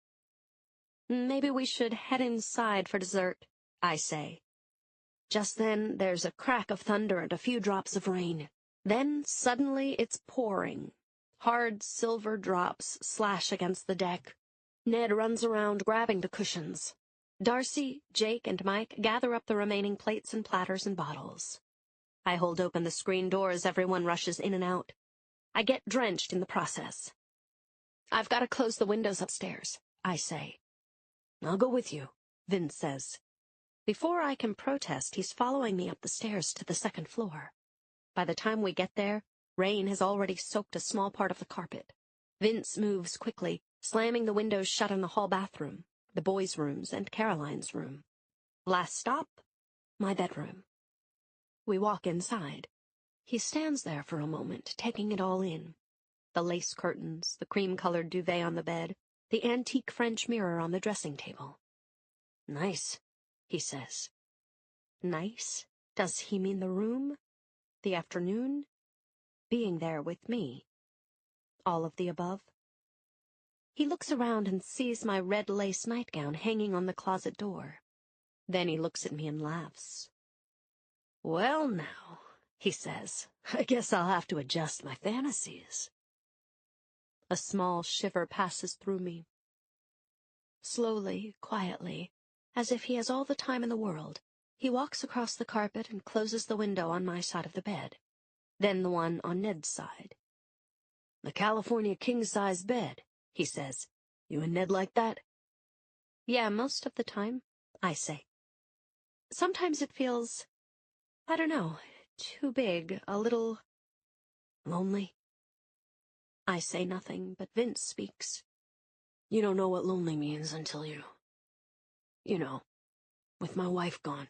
Maybe we should head inside for dessert, I say. Just then, there's a crack of thunder and a few drops of rain. Then, suddenly, it's pouring. Hard silver drops slash against the deck. Ned runs around grabbing the cushions. Darcy, Jake, and Mike gather up the remaining plates and platters and bottles. I hold open the screen door as everyone rushes in and out. I get drenched in the process. I've got to close the windows upstairs, I say. I'll go with you, Vince says. Before I can protest, he's following me up the stairs to the second floor. By the time we get there, rain has already soaked a small part of the carpet. Vince moves quickly, slamming the windows shut in the hall bathroom, the boys' rooms, and Caroline's room. Last stop, my bedroom. We walk inside. He stands there for a moment, taking it all in. The lace curtains, the cream-colored duvet on the bed, the antique French mirror on the dressing table. Nice, he says. Nice? Does he mean the room? The afternoon? Being there with me? All of the above? He looks around and sees my red lace nightgown hanging on the closet door. Then he looks at me and laughs. Well now, he says, I guess I'll have to adjust my fantasies. A small shiver passes through me. Slowly, quietly, as if he has all the time in the world, he walks across the carpet and closes the window on my side of the bed, then the one on Ned's side. The California king-size bed, he says. You and Ned like that? Yeah, most of the time, I say. Sometimes it feels, I don't know, too big, a little lonely. I say nothing, but Vince speaks. You don't know what lonely means until you know, with my wife gone.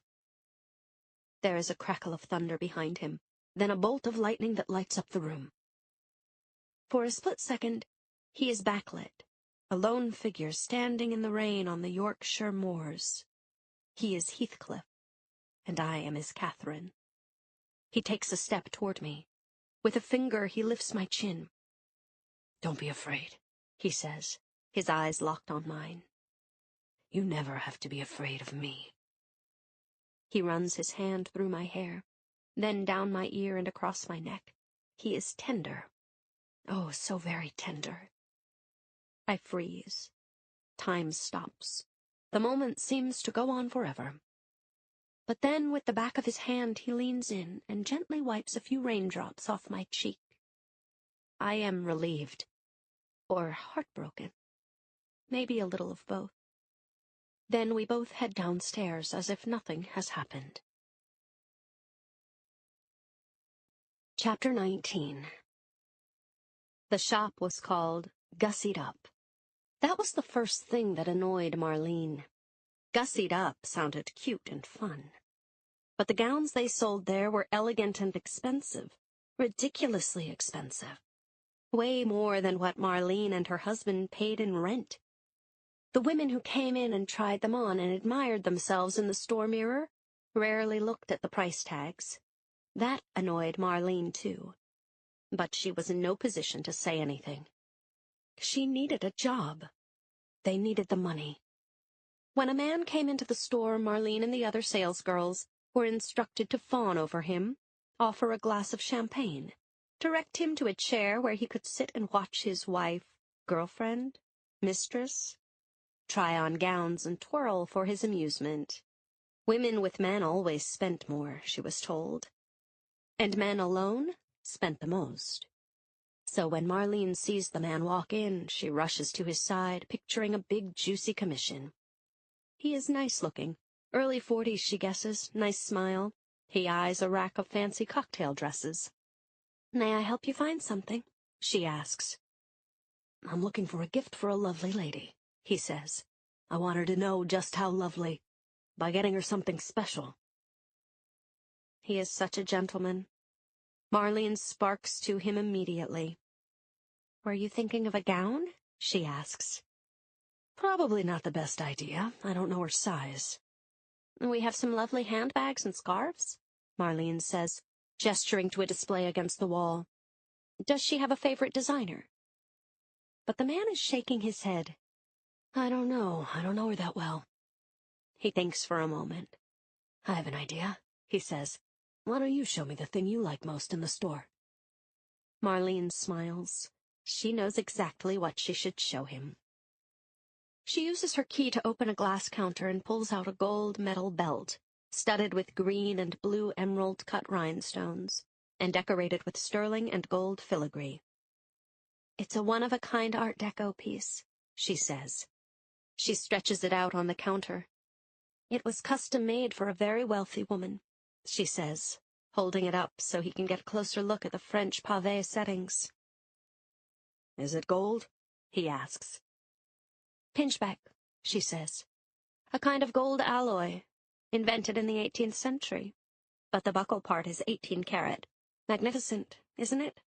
There is a crackle of thunder behind him, then a bolt of lightning that lights up the room. For a split second, he is backlit, a lone figure standing in the rain on the Yorkshire moors. He is Heathcliff, and I am his Catherine. He takes a step toward me. With a finger, he lifts my chin. Don't be afraid, he says, his eyes locked on mine. You never have to be afraid of me. He runs his hand through my hair, then down my ear and across my neck. He is tender. Oh, so very tender. I freeze. Time stops. The moment seems to go on forever. But then, with the back of his hand, he leans in and gently wipes a few raindrops off my cheek. I am relieved. Or heartbroken. Maybe a little of both. Then we both head downstairs as if nothing has happened. Chapter 19. The shop was called Gussied Up. That was the first thing that annoyed Marlene. Gussied Up sounded cute and fun. But the gowns they sold there were elegant and expensive, ridiculously expensive. Way more than what Marlene and her husband paid in rent. The women who came in and tried them on and admired themselves in the store mirror rarely looked at the price tags. That annoyed Marlene, too. But she was in no position to say anything. She needed a job. They needed the money. When a man came into the store, Marlene and the other salesgirls were instructed to fawn over him, offer a glass of champagne, direct him to a chair where he could sit and watch his wife, girlfriend, mistress, try on gowns and twirl for his amusement. Women with men always spent more, she was told. And men alone spent the most. So when Marlene sees the man walk in, she rushes to his side, picturing a big, juicy commission. He is nice-looking. Early 40s, she guesses. Nice smile. He eyes a rack of fancy cocktail dresses. "May I help you find something?" she asks. "I'm looking for a gift for a lovely lady," he says. "I want her to know just how lovely, by getting her something special." He is such a gentleman. Marlene sparks to him immediately. "Were you thinking of a gown?" she asks. "Probably not the best idea. I don't know her size." "We have some lovely handbags and scarves," Marlene says, gesturing to a display against the wall. "Does she have a favorite designer?" But the man is shaking his head. I don't know her that well." He thinks for a moment. "I have an idea," he says. "Why don't you show me the thing you like most in the store?" Marlene smiles. She knows exactly what she should show him. She uses her key to open a glass counter and pulls out a gold metal belt, studded with green and blue emerald-cut rhinestones, and decorated with sterling and gold filigree. "It's a one-of-a-kind Art Deco piece," she says. She stretches it out on the counter. "It was custom-made for a very wealthy woman," she says, holding it up so he can get a closer look at the French pavé settings. "Is it gold?" he asks. "Pinchbeck," she says. "A kind of gold alloy, invented in the 18th century. But the buckle part is 18 karat. Magnificent, isn't it?"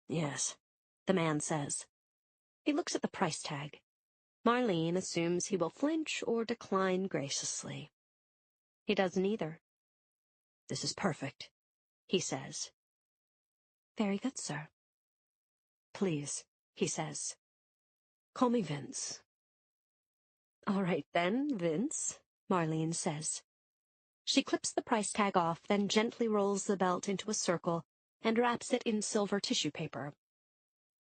"Yes," the man says. He looks at the price tag. Marlene assumes he will flinch or decline graciously. He does neither. "This is perfect," he says. "Very good, sir." "Please," he says. "Call me Vince." "All right, then, Vince," Marlene says. She clips the price tag off, then gently rolls the belt into a circle and wraps it in silver tissue paper.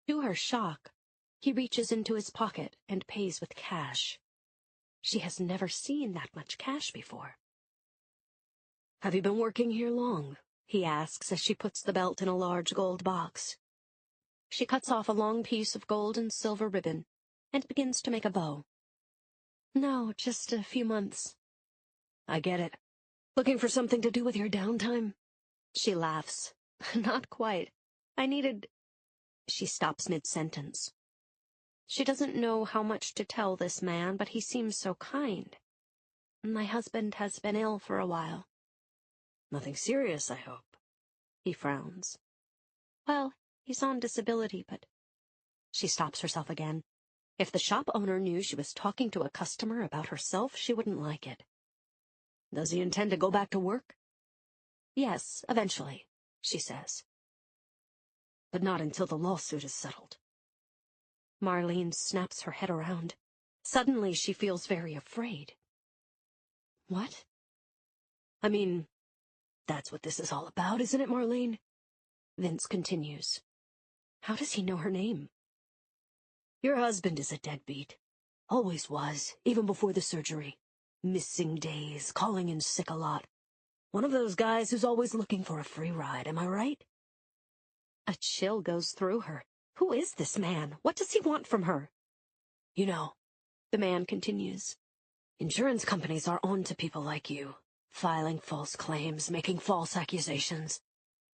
To her shock, he reaches into his pocket and pays with cash. She has never seen that much cash before. "Have you been working here long?" he asks as she puts the belt in a large gold box. She cuts off a long piece of gold and silver ribbon and begins to make a bow. "No, just a few months." "I get it. Looking for something to do with your downtime?" She laughs. "Not quite. I needed—" She stops mid-sentence. She doesn't know how much to tell this man, but he seems so kind. "My husband has been ill for a while." "Nothing serious, I hope." He frowns. "Well, he's on disability, but—" She stops herself again. If the shop owner knew she was talking to a customer about herself, she wouldn't like it. "Does he intend to go back to work?" "Yes, eventually," she says. "But not until the lawsuit is settled." Marlene snaps her head around. Suddenly she feels very afraid. "What?" "I mean, that's what this is all about, isn't it, Marlene?" Vince continues. "How does he know her name?" "Your husband is a deadbeat. Always was, even before the surgery. Missing days, calling in sick a lot. One of those guys who's always looking for a free ride, am I right?" A chill goes through her. Who is this man? What does he want from her? "You know," the man continues, "insurance companies are on to people like you, filing false claims, making false accusations.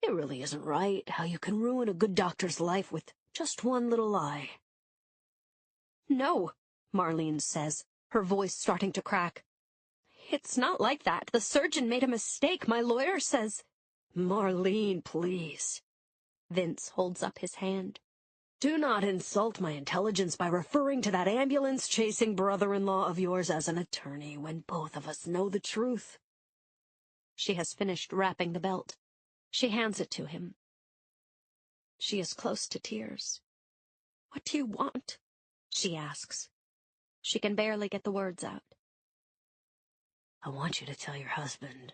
It really isn't right how you can ruin a good doctor's life with just one little lie." "No," Marlene says, her voice starting to crack. "It's not like that. The surgeon made a mistake. My lawyer says—" "Marlene, please." Vince holds up his hand. Do not insult my intelligence by referring to that ambulance-chasing brother-in-law of yours as an attorney when both of us know the truth. She has finished wrapping the belt. She hands it to him. She is close to tears. "What do you want?" she asks. She can barely get the words out. "I want you to tell your husband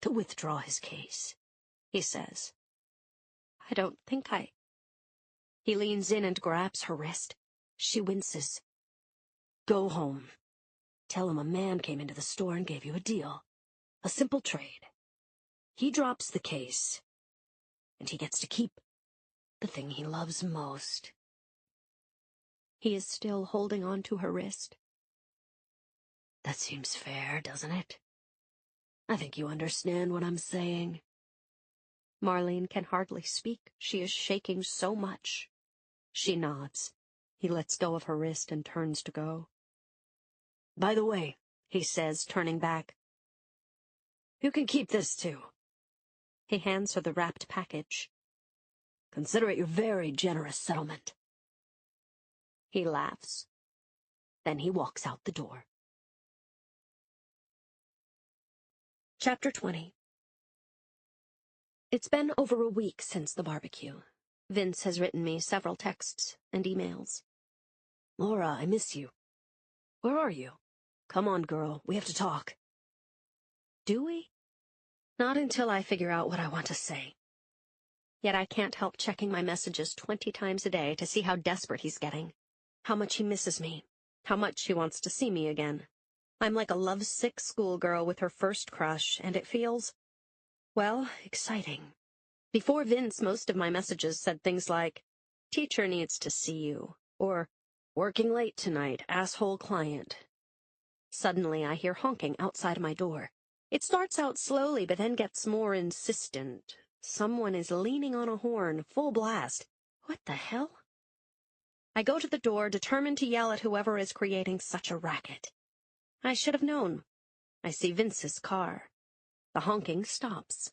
to withdraw his case," he says. "I don't think I—" He leans in and grabs her wrist. She winces. "Go home. Tell him a man came into the store and gave you a deal. A simple trade. He drops the case, and he gets to keep the thing he loves most." He is still holding on to her wrist. "That seems fair, doesn't it? I think you understand what I'm saying." Marlene can hardly speak. She is shaking so much. She nods. He lets go of her wrist and turns to go. "By the way," he says, turning back, "you can keep this too." He hands her the wrapped package. "Consider it your very generous settlement." He laughs. Then he walks out the door. Chapter 20. It's been over a week since the barbecue. Vince has written me several texts and emails. "Laura, I miss you. Where are you? Come on, girl, we have to talk." Do we? Not until I figure out what I want to say. Yet I can't help checking my messages 20 times a day to see how desperate he's getting, how much he misses me, how much he wants to see me again. I'm like a lovesick schoolgirl with her first crush, and it feels, well, exciting. Before Vince, most of my messages said things like, "Teacher needs to see you," or "Working late tonight, asshole client." Suddenly I hear honking outside my door. It starts out slowly, but then gets more insistent. Someone is leaning on a horn, full blast. What the hell? I go to the door, determined to yell at whoever is creating such a racket. I should have known. I see Vince's car. The honking stops.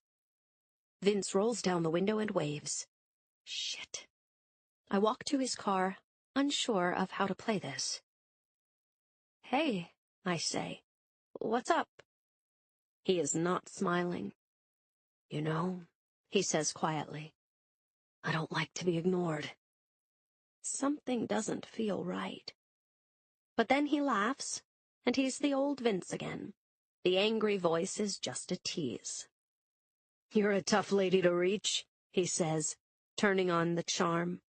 Vince rolls down the window and waves. Shit. I walk to his car, unsure of how to play this. "Hey," I say. "What's up?" He is not smiling. "You know," he says quietly, "I don't like to be ignored." Something doesn't feel right. But then he laughs, and he's the old Vince again. The angry voice is just a tease. "You're a tough lady to reach," he says, turning on the charm.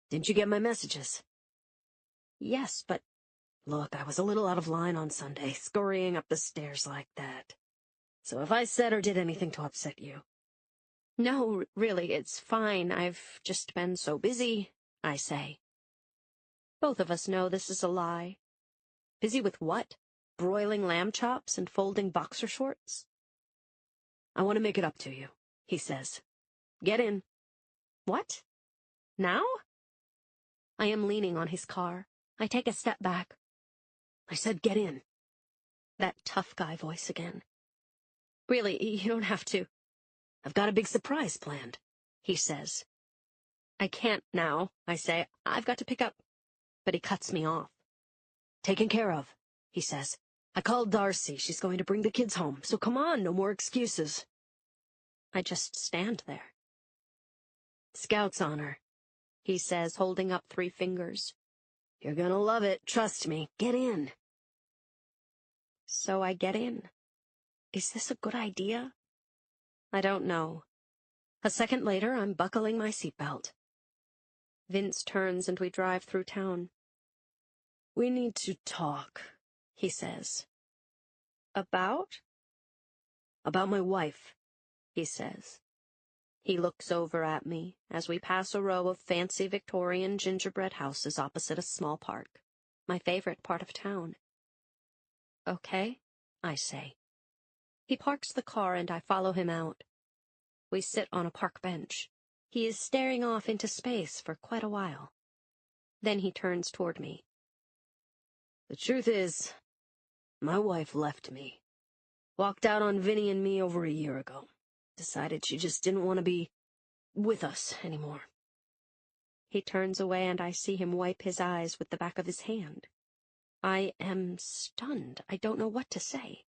"Didn't you get my messages?" "Yes, but—" "Look, I was a little out of line on Sunday, scurrying up the stairs like that. So if I said or did anything to upset you—" "No, really, it's fine. I've just been so busy," I say. Both of us know this is a lie. Busy with what? Broiling lamb chops and folding boxer shorts? "I want to make it up to you," he says. "Get in." What? Now? I am leaning on his car. I take a step back. "I said get in." That tough guy voice again. "Really, you don't have to." "I've got a big surprise planned," he says. "I can't now," I say. "I've got to pick up." But he cuts me off. "Taken care of," he says. "I called Darcy. She's going to bring the kids home, so come on, no more excuses." I just stand there. "Scout's honor," he says, holding up 3 fingers. "You're gonna love it, trust me. Get in." So I get in. Is this a good idea? I don't know. A second later, I'm buckling my seatbelt. Vince turns and we drive through town. "We need to talk," he says. About? "About my wife," he says. He looks over at me as we pass a row of fancy Victorian gingerbread houses opposite a small park, my favorite part of town. "Okay," I say. He parks the car and I follow him out. We sit on a park bench. He is staring off into space for quite a while. Then he turns toward me. "The truth is, my wife left me. Walked out on Vinny and me over a year ago. Decided she just didn't want to be with us anymore." He turns away and I see him wipe his eyes with the back of his hand. I am stunned. I don't know what to say.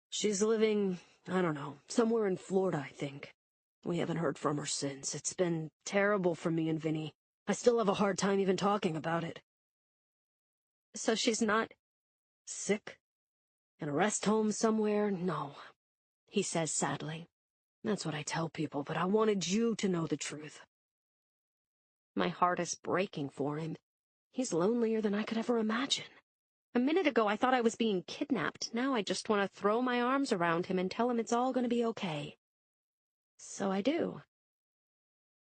She's living, I don't know, somewhere in Florida, I think. We haven't heard from her since. It's been terrible for me and Vinny. I still have a hard time even talking about it. So she's not sick? In a rest home somewhere? No, he says sadly. That's what I tell people, but I wanted you to know the truth. My heart is breaking for him. He's lonelier than I could ever imagine. A minute ago I thought I was being kidnapped. Now I just want to throw my arms around him and tell him it's all going to be okay. So I do.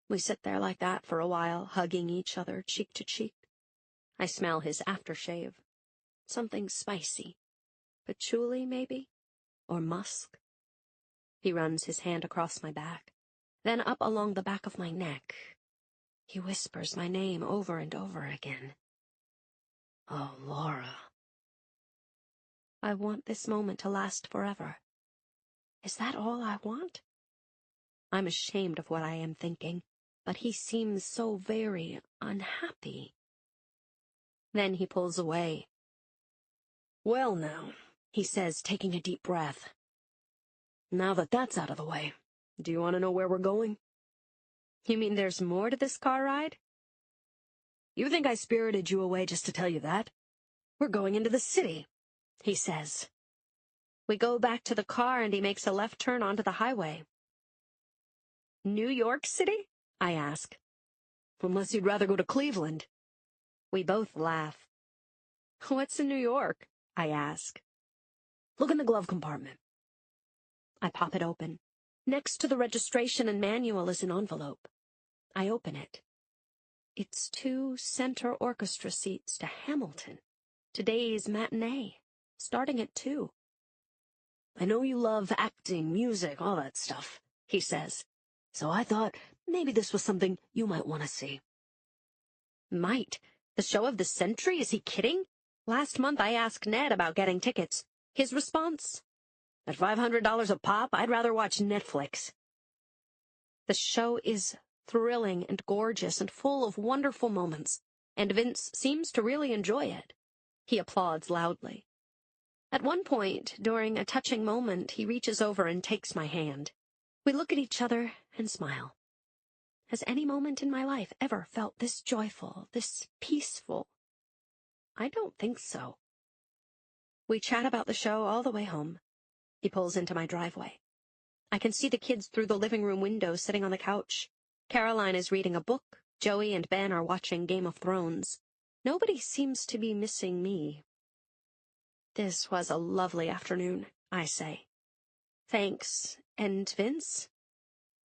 We sit there like that for a while, hugging each other, cheek to cheek. I smell his aftershave. Something spicy. Patchouli, maybe? Or musk? He runs his hand across my back, then up along the back of my neck. He whispers my name over and over again. Oh, Laura. I want this moment to last forever. Is that all I want? I'm ashamed of what I am thinking, but he seems so very unhappy. Then he pulls away. Well now, he says, taking a deep breath. Now that that's out of the way, do you want to know where we're going? You mean there's more to this car ride? You think I spirited you away just to tell you that? We're going into the city, he says. We go back to the car and he makes a left turn onto the highway. New York City? I ask. Unless you'd rather go to Cleveland. We both laugh. What's in New York? I ask. Look in the glove compartment. I pop it open. Next to the registration and manual is an envelope. I open it. It's 2 center orchestra seats to Hamilton. Today's matinee, starting at 2. I know you love acting, music, all that stuff, he says. So I thought maybe this was something you might want to see. Might? The show of the century? Is he kidding? Last month I asked Ned about getting tickets. His response? At $500 a pop, I'd rather watch Netflix. The show is thrilling and gorgeous and full of wonderful moments, and Vince seems to really enjoy it. He applauds loudly. At one point, during a touching moment, he reaches over and takes my hand. We look at each other and smile. Has any moment in my life ever felt this joyful, this peaceful? I don't think so. We chat about the show all the way home. He pulls into my driveway. I can see the kids through the living room window sitting on the couch. Caroline is reading a book. Joey and Ben are watching Game of Thrones. Nobody seems to be missing me. This was a lovely afternoon, I say. Thanks. And Vince?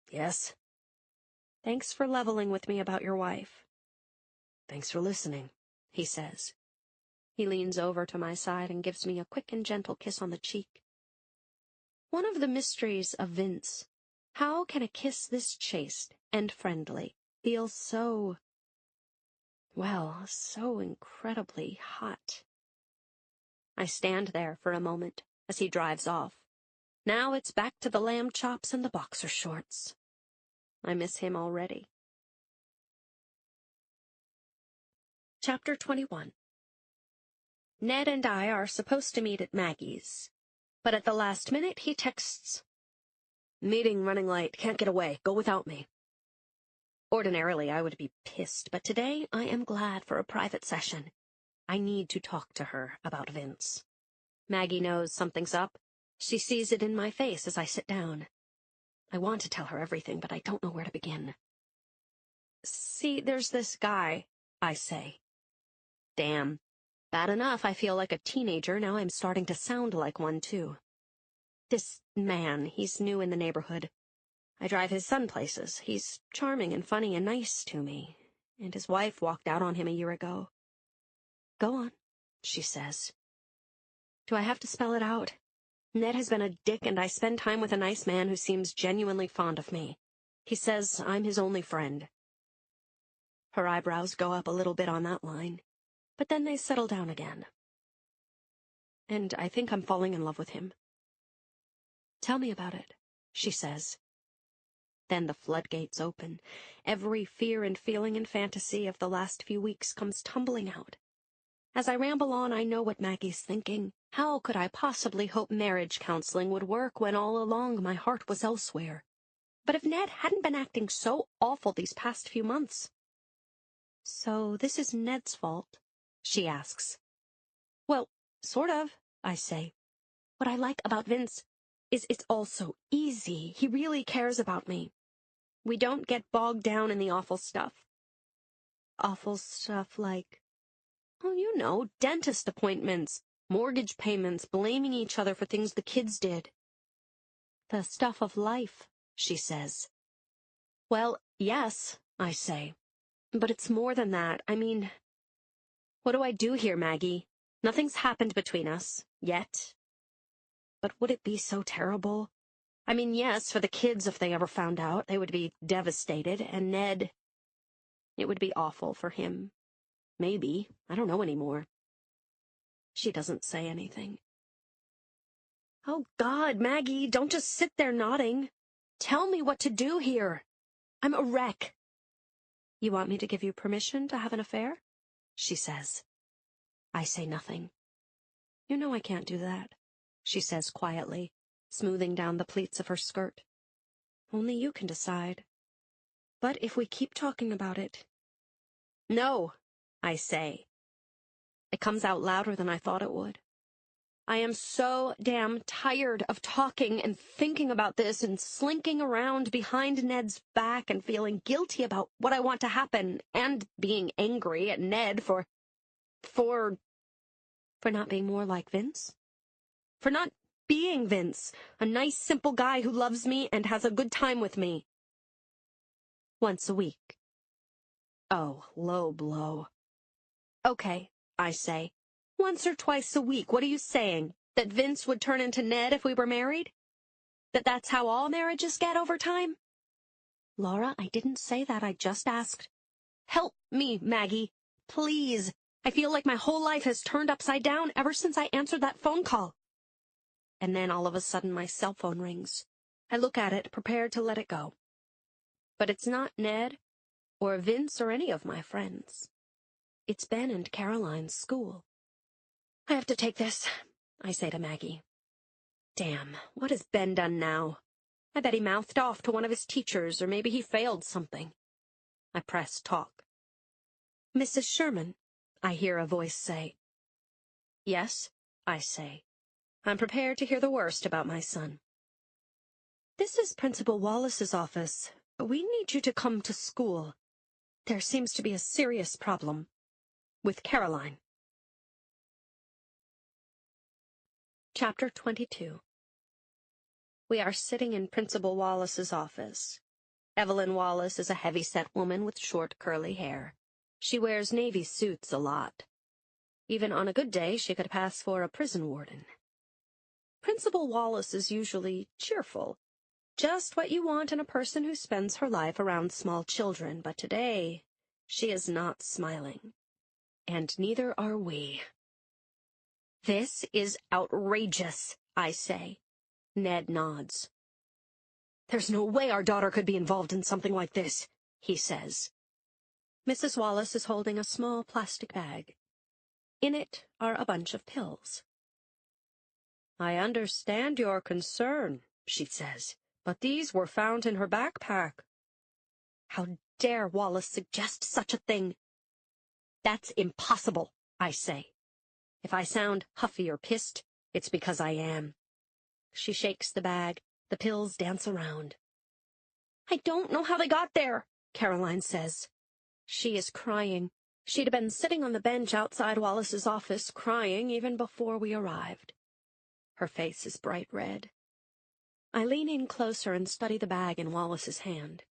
Yes? Thanks for leveling with me about your wife. Thanks for listening, he says. He leans over to my side and gives me a quick and gentle kiss on the cheek. One of the mysteries of Vince. How can a kiss this chaste and friendly feel so, well, so incredibly hot? I stand there for a moment as he drives off. Now it's back to the lamb chops and the boxer shorts. I miss him already. Chapter 21. Ned and I are supposed to meet at Maggie's, but at the last minute he texts, "Meeting running late, can't get away, go without me." Ordinarily I would be pissed, but today I am glad for a private session. I need to talk to her about Vince. Maggie knows something's up. She sees it in my face as I sit down. I want to tell her everything, but I don't know where to begin. "See, there's this guy," I say. Damn. Bad enough I feel like a teenager, now I'm starting to sound like one, too. This man, he's new in the neighborhood. I drive his son places. He's charming and funny and nice to me. And his wife walked out on him a year ago. Go on, she says. Do I have to spell it out? Ned has been a dick, and I spend time with a nice man who seems genuinely fond of me. He says I'm his only friend. Her eyebrows go up a little bit on that line, but then they settle down again. And I think I'm falling in love with him. Tell me about it, she says. Then the floodgates open. Every fear and feeling and fantasy of the last few weeks comes tumbling out. As I ramble on, I know what Maggie's thinking. How could I possibly hope marriage counseling would work when all along my heart was elsewhere? But if Ned hadn't been acting so awful these past few months... "So this is Ned's fault?" she asks. "Well, sort of," I say. "What I like about Vince is it's all so easy. He really cares about me. We don't get bogged down in the awful stuff." "Awful stuff like?" "Oh, you know, dentist appointments, mortgage payments, blaming each other for things the kids did." "The stuff of life," she says. "Well, yes," I say. "But it's more than that. I mean, what do I do here, Maggie? Nothing's happened between us, yet. But would it be so terrible? I mean, yes, for the kids if they ever found out, they would be devastated, and Ned, it would be awful for him. Maybe. I don't know anymore." She doesn't say anything. "Oh, God, Maggie, don't just sit there nodding. Tell me what to do here. I'm a wreck." "You want me to give you permission to have an affair?" she says. I say nothing. "You know I can't do that," she says quietly, smoothing down the pleats of her skirt. "Only you can decide. But if we keep talking about it..." "No," I say. It comes out louder than I thought it would. I am so damn tired of talking and thinking about this and slinking around behind Ned's back and feeling guilty about what I want to happen and being angry at Ned for not being more like Vince. For not being Vince, a nice, simple guy who loves me and has a good time with me. Once a week. Oh, low blow. "Okay," I say. "Once or twice a week. What are you saying? That Vince would turn into Ned if we were married? That's how all marriages get over time?" "Laura, I didn't say that. I just asked." "Help me, Maggie. Please. I feel like my whole life has turned upside down ever since I answered that phone call." And then all of a sudden my cell phone rings. I look at it, prepared to let it go. But it's not Ned, or Vince, or any of my friends. It's Ben and Caroline's school. "I have to take this," I say to Maggie. Damn, what has Ben done now? I bet he mouthed off to one of his teachers, or maybe he failed something. I press talk. "Mrs. Sherman," I hear a voice say. "Yes," I say. I'm prepared to hear the worst about my son. "This is Principal Wallace's office. We need you to come to school. There seems to be a serious problem with Caroline." Chapter 22. We are sitting in Principal Wallace's office. Evelyn Wallace is a heavy-set woman with short, curly hair. She wears navy suits a lot. Even on a good day, she could pass for a prison warden. Principal Wallace is usually cheerful, just what you want in a person who spends her life around small children, but today she is not smiling. And neither are we. "This is outrageous," I say. Ned nods. "There's no way our daughter could be involved in something like this," he says. Mrs. Wallace is holding a small plastic bag. In it are a bunch of pills. "I understand your concern," she says, "but these were found in her backpack." How dare Wallace suggest such a thing? "That's impossible," I say. If I sound huffy or pissed, it's because I am. She shakes the bag. The pills dance around. "I don't know how they got there," Caroline says. She is crying. She'd been sitting on the bench outside Wallace's office, crying even before we arrived. Her face is bright red. I lean in closer and study the bag in Wallace's hand.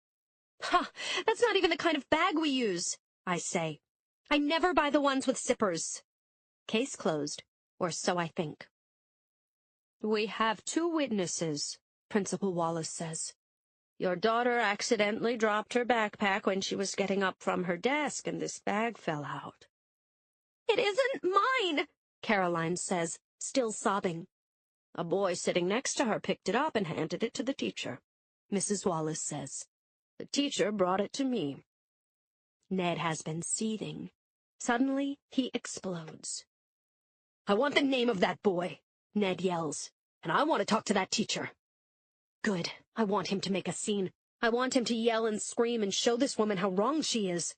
"Ha! That's not even the kind of bag we use," I say. "I never buy the ones with zippers." Case closed, or so I think. "We have 2 witnesses," Principal Wallace says. "Your daughter accidentally dropped her backpack when she was getting up from her desk, and this bag fell out." "It isn't mine," Caroline says, still sobbing. "A boy sitting next to her picked it up and handed it to the teacher." Mrs. Wallace says. The teacher brought it to me. Ned has been seething. Suddenly, he explodes. I want the name of that boy, Ned yells, and I want to talk to that teacher. Good. I want him to make a scene. I want him to yell and scream and show this woman how wrong she is.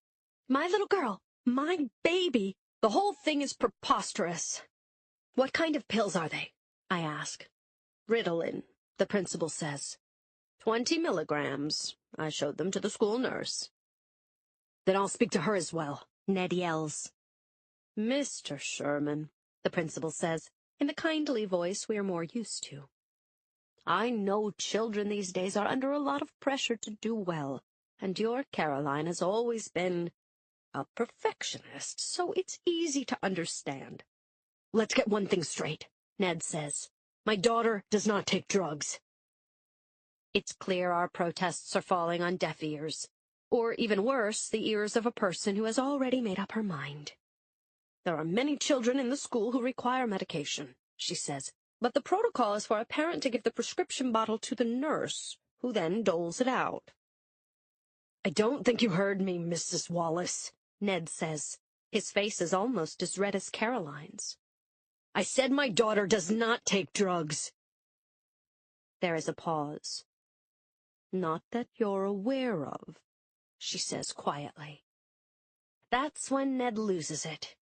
My little girl, my baby. The whole thing is preposterous. What kind of pills are they? I ask. Ritalin, the principal says. 20 milligrams. I showed them to the school nurse. Then I'll speak to her as well, Ned yells. Mr. Sherman, the principal says, in the kindly voice we are more used to. I know children these days are under a lot of pressure to do well, and your Caroline has always been a perfectionist, so it's easy to understand. Let's get one thing straight, Ned says. My daughter does not take drugs. It's clear our protests are falling on deaf ears, or even worse, the ears of a person who has already made up her mind. There are many children in the school who require medication, she says, but the protocol is for a parent to give the prescription bottle to the nurse, who then doles it out. I don't think you heard me, Mrs. Wallace, Ned says. His face is almost as red as Caroline's. I said my daughter does not take drugs. There is a pause. Not that you're aware of, she says quietly. That's when Ned loses it.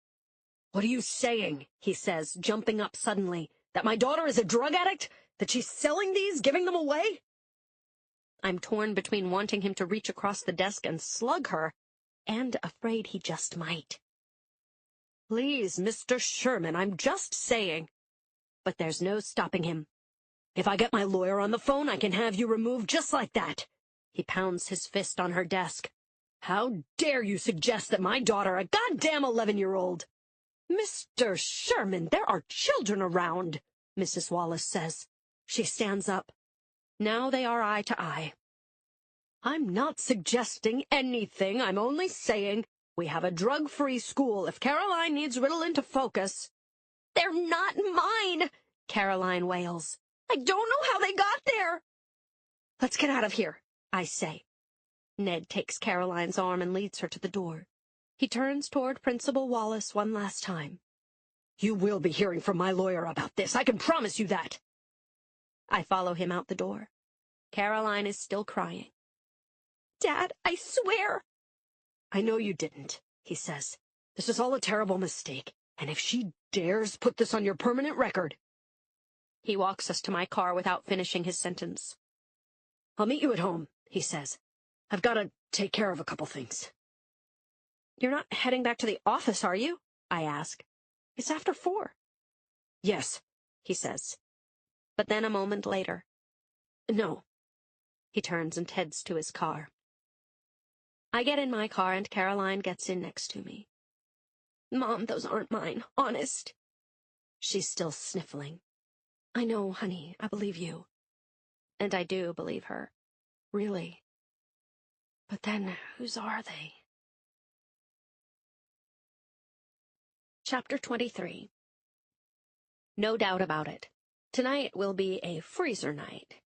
What are you saying? He says, jumping up suddenly. That my daughter is a drug addict? That she's selling these, giving them away? I'm torn between wanting him to reach across the desk and slug her, and afraid he just might. Please, Mr. Sherman, I'm just saying. But there's no stopping him. If I get my lawyer on the phone, I can have you removed just like that. He pounds his fist on her desk. How dare you suggest that my daughter, a goddamn 11-year-old... Mr. Sherman, there are children around, Mrs. Wallace says. She stands up. Now they are eye to eye. I'm not suggesting anything. I'm only saying we have a drug-free school. If Caroline needs Ritalin to focus... They're not mine, Caroline wails. I don't know how they got there. Let's get out of here, I say. Ned takes Caroline's arm and leads her to the door. He turns toward Principal Wallace one last time. You will be hearing from my lawyer about this, I can promise you that. I follow him out the door. Caroline is still crying. Dad, I swear. I know you didn't, he says. This is all a terrible mistake, and if she dares put this on your permanent record... He walks us to my car without finishing his sentence. I'll meet you at home, he says. I've got to take care of a couple things. You're not heading back to the office, are you? I ask. It's after 4. Yes, he says. But then a moment later. No. He turns and heads to his car. I get in my car and Caroline gets in next to me. Mom, those aren't mine, honest. She's still sniffling. I know, honey, I believe you. And I do believe her. Really. But then, whose are they? Chapter 23. No doubt about it. Tonight will be a freezer night.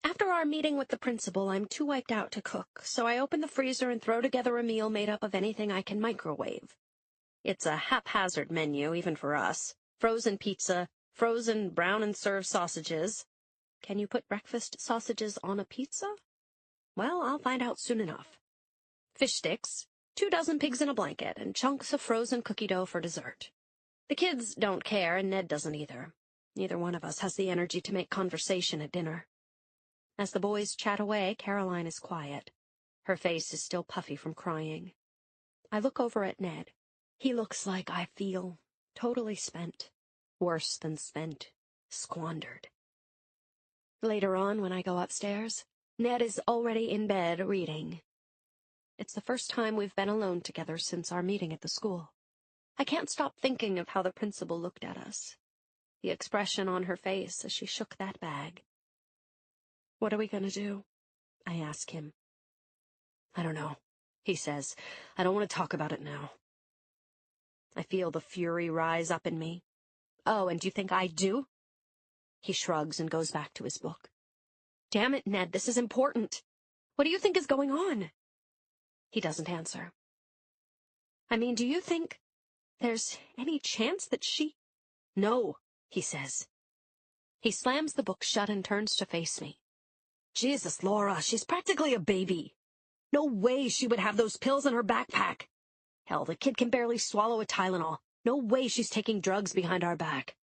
After our meeting with the principal, I'm too wiped out to cook, so I open the freezer and throw together a meal made up of anything I can microwave. It's a haphazard menu, even for us. Frozen pizza, frozen brown-and-serve sausages. Can you put breakfast sausages on a pizza? Well, I'll find out soon enough. Fish sticks, 24 pigs in a blanket, and chunks of frozen cookie dough for dessert. The kids don't care, and Ned doesn't either. Neither one of us has the energy to make conversation at dinner. As the boys chat away, Caroline is quiet. Her face is still puffy from crying. I look over at Ned. He looks like I feel totally spent. Worse than spent. Squandered. Later on, when I go upstairs, Ned is already in bed reading. It's the first time we've been alone together since our meeting at the school. I can't stop thinking of how the principal looked at us. The expression on her face as she shook that bag. What are we going to do? I ask him. I don't know, he says. I don't want to talk about it now. I feel the fury rise up in me. Oh, and do you think I do? He shrugs and goes back to his book. Damn it, Ned, this is important. What do you think is going on? He doesn't answer. I mean, do you think there's any chance that she... No, he says. He slams the book shut and turns to face me. Jesus, Laura, she's practically a baby. No way she would have those pills in her backpack. Hell, the kid can barely swallow a Tylenol. No way she's taking drugs behind our back.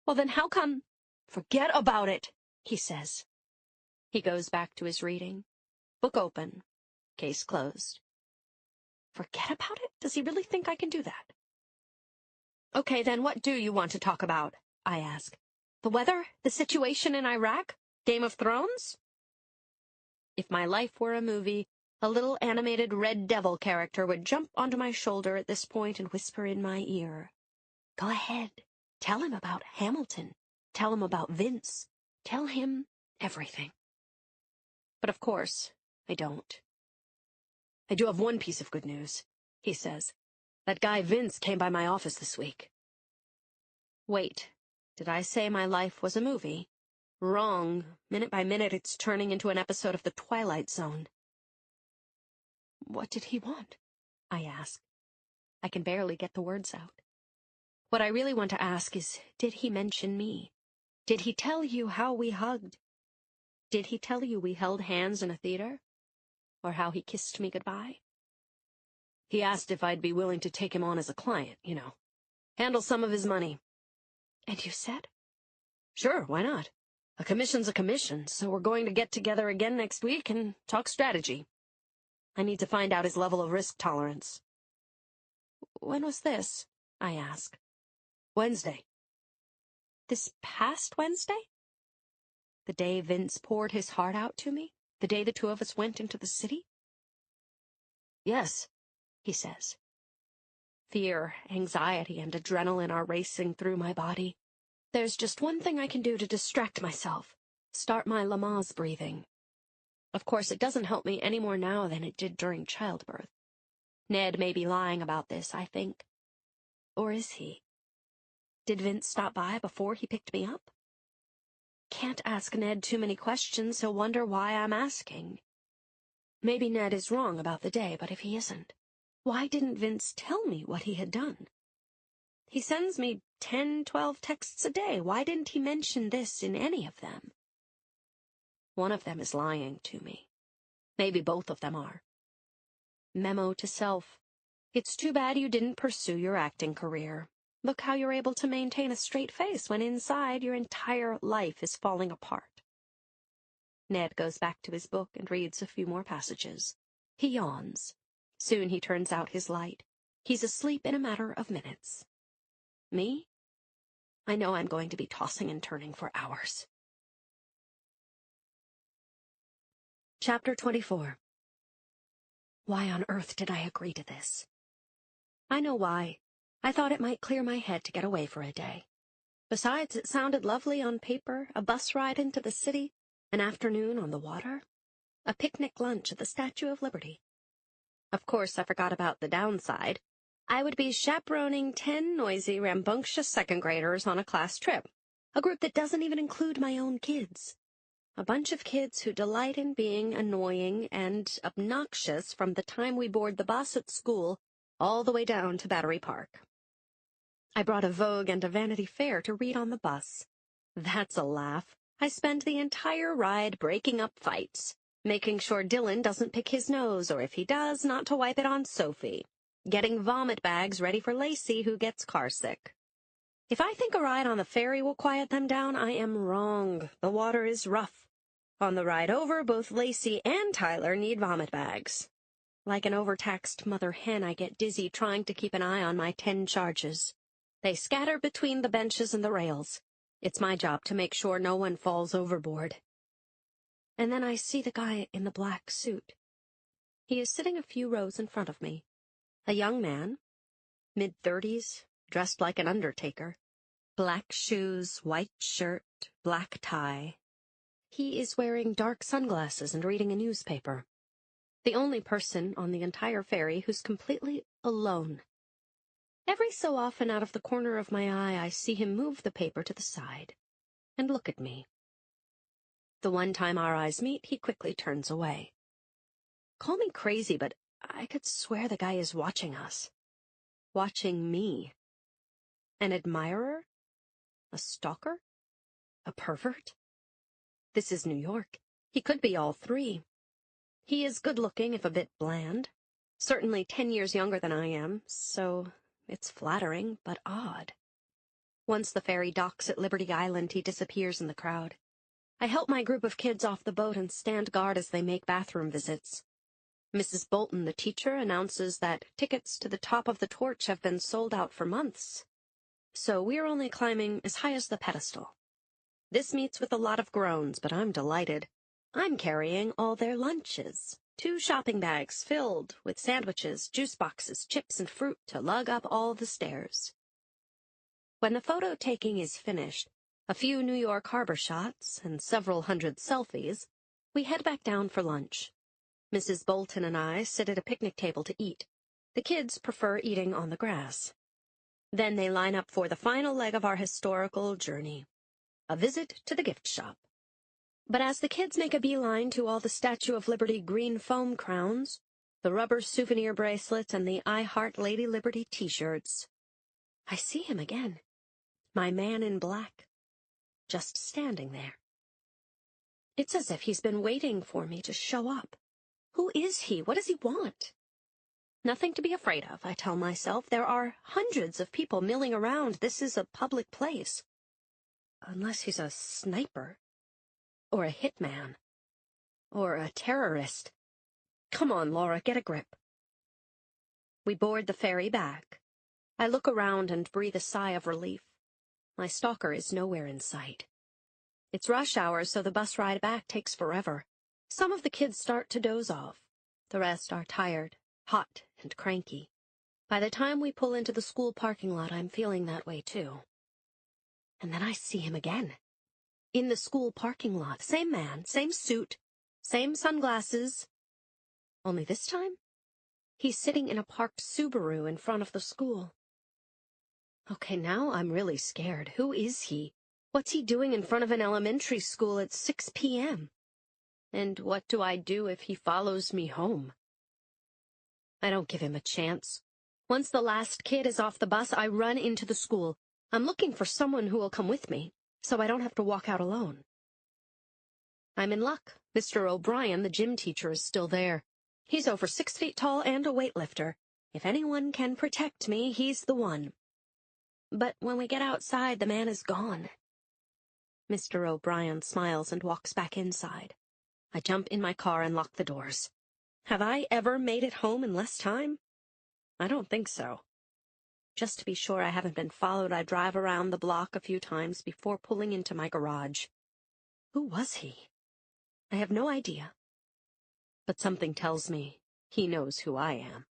Well, then how come... Forget about it, he says. He goes back to his reading. Book open. Case closed. Forget about it? Does he really think I can do that? Okay, then what do you want to talk about? I ask. The weather? The situation in Iraq? Game of Thrones? If my life were a movie, a little animated red devil character would jump onto my shoulder at this point and whisper in my ear. Go ahead. Tell him about Hamilton. Tell him about Vince. Tell him everything. But of course, I don't. I do have one piece of good news, he says. That guy Vince came by my office this week. Wait, did I say my life was a movie? Wrong. Minute by minute, it's turning into an episode of The Twilight Zone. What did he want? I ask. I can barely get the words out. What I really want to ask is, did he mention me? Did he tell you how we hugged? Did he tell you we held hands in a theater? Or how he kissed me goodbye? He asked if I'd be willing to take him on as a client, you know. Handle some of his money. And you said? Sure, why not? A commission's a commission, so we're going to get together again next week and talk strategy. I need to find out his level of risk tolerance. When was this? I ask. Wednesday. This past Wednesday? The day Vince poured his heart out to me? The day the two of us went into the city? Yes, he says. Fear, anxiety, and adrenaline are racing through my body. There's just one thing I can do to distract myself. Start my Lamaze breathing. Of course, it doesn't help me any more now than it did during childbirth. Ned may be lying about this, I think. Or is he? Did Vince stop by before he picked me up? Can't ask Ned too many questions, he'll wonder why I'm asking. Maybe Ned is wrong about the day, but if he isn't, why didn't Vince tell me what he had done? He sends me 10, 12 texts a day. Why didn't he mention this in any of them? One of them is lying to me. Maybe both of them are. Memo to self. It's too bad you didn't pursue your acting career. Look how you're able to maintain a straight face when inside your entire life is falling apart. Ned goes back to his book and reads a few more passages. He yawns. Soon he turns out his light. He's asleep in a matter of minutes. Me? I know I'm going to be tossing and turning for hours. Chapter 24. Why on earth did I agree to this? I know why. I thought it might clear my head to get away for a day. Besides, it sounded lovely on paper, a bus ride into the city, an afternoon on the water, a picnic lunch at the Statue of Liberty. Of course, I forgot about the downside. I would be chaperoning 10 noisy, rambunctious second-graders on a class trip, a group that doesn't even include my own kids. A bunch of kids who delight in being annoying and obnoxious from the time we board the bus at school all the way down to Battery Park. I brought a Vogue and a Vanity Fair to read on the bus. That's a laugh. I spend the entire ride breaking up fights, making sure Dylan doesn't pick his nose, or if he does, not to wipe it on Sophie, getting vomit bags ready for Lacey, who gets carsick. If I think a ride on the ferry will quiet them down, I am wrong. The water is rough. On the ride over, both Lacey and Tyler need vomit bags. Like an overtaxed mother hen, I get dizzy trying to keep an eye on my 10 charges. They scatter between the benches and the rails. It's my job to make sure no one falls overboard. And then I see the guy in the black suit. He is sitting a few rows in front of me. A young man, mid-30s, dressed like an undertaker. Black shoes, white shirt, black tie. He is wearing dark sunglasses and reading a newspaper. The only person on the entire ferry who's completely alone. Every so often out of the corner of my eye I see him move the paper to the side and look at me. The one time our eyes meet, he quickly turns away. Call me crazy, but I could swear the guy is watching us. Watching me. An admirer? A stalker? A pervert? This is New York. He could be all three. He is good-looking, if a bit bland. Certainly 10 years younger than I am, so it's flattering, but odd. Once the ferry docks at Liberty Island, he disappears in the crowd. I help my group of kids off the boat and stand guard as they make bathroom visits. Mrs. Bolton, the teacher, announces that tickets to the top of the torch have been sold out for months. So we're only climbing as high as the pedestal. This meets with a lot of groans, but I'm delighted. I'm carrying all their lunches. 2 shopping bags filled with sandwiches, juice boxes, chips, and fruit to lug up all the stairs. When the photo taking is finished, a few New York Harbor shots, and several hundred selfies, we head back down for lunch. Mrs. Bolton and I sit at a picnic table to eat. The kids prefer eating on the grass. Then they line up for the final leg of our historical journey, a visit to the gift shop. But as the kids make a beeline to all the Statue of Liberty green foam crowns, the rubber souvenir bracelets, and the I Heart Lady Liberty t-shirts, I see him again, my man in black, just standing there. It's as if he's been waiting for me to show up. Who is he? What does he want? Nothing to be afraid of, I tell myself. There are hundreds of people milling around. This is a public place. Unless he's a sniper. Or a hitman. Or a terrorist. Come on, Laura, get a grip. We board the ferry back. I look around and breathe a sigh of relief. My stalker is nowhere in sight. It's rush hour, so the bus ride back takes forever. Some of the kids start to doze off. The rest are tired, hot, and cranky. By the time we pull into the school parking lot, I'm feeling that way too. And then I see him again. In the school parking lot. Same man, same suit, same sunglasses. Only this time, he's sitting in a parked Subaru in front of the school. Okay, now I'm really scared. Who is he? What's he doing in front of an elementary school at 6 p.m.? And what do I do if he follows me home? I don't give him a chance. Once the last kid is off the bus, I run into the school. I'm looking for someone who will come with me, so I don't have to walk out alone. I'm in luck. Mr. O'Brien, the gym teacher, is still there. He's over 6 feet tall and a weightlifter. If anyone can protect me, he's the one. But when we get outside, the man is gone. Mr. O'Brien smiles and walks back inside. I jump in my car and lock the doors. Have I ever made it home in less time? I don't think so. Just to be sure I haven't been followed, I drive around the block a few times before pulling into my garage. Who was he? I have no idea. But something tells me he knows who I am.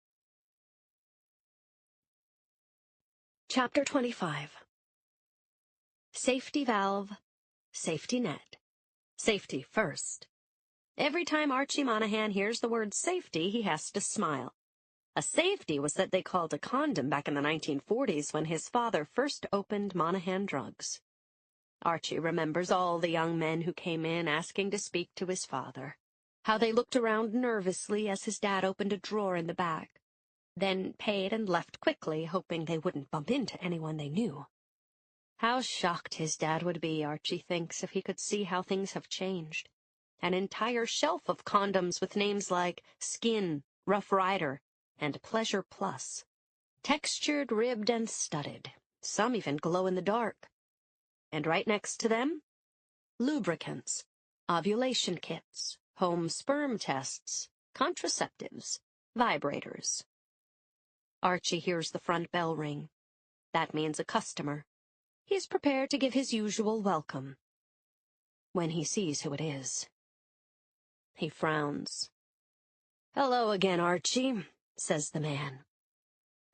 Chapter 25. Safety valve, safety net. Safety first. Every time Archie Monahan hears the word safety, he has to smile. A safety was what they called a condom back in the 1940s when his father first opened Monahan Drugs. Archie remembers all the young men who came in asking to speak to his father, how they looked around nervously as his dad opened a drawer in the back, then paid and left quickly, hoping they wouldn't bump into anyone they knew. How shocked his dad would be, Archie thinks, if he could see how things have changed. An entire shelf of condoms with names like Skin, Rough Rider, and Pleasure Plus. Textured, ribbed, and studded. Some even glow in the dark. And right next to them, lubricants, ovulation kits, home sperm tests, contraceptives, vibrators. Archie hears the front bell ring. That means a customer. He's prepared to give his usual welcome. When he sees who it is, he frowns. "Hello again, Archie," says the man.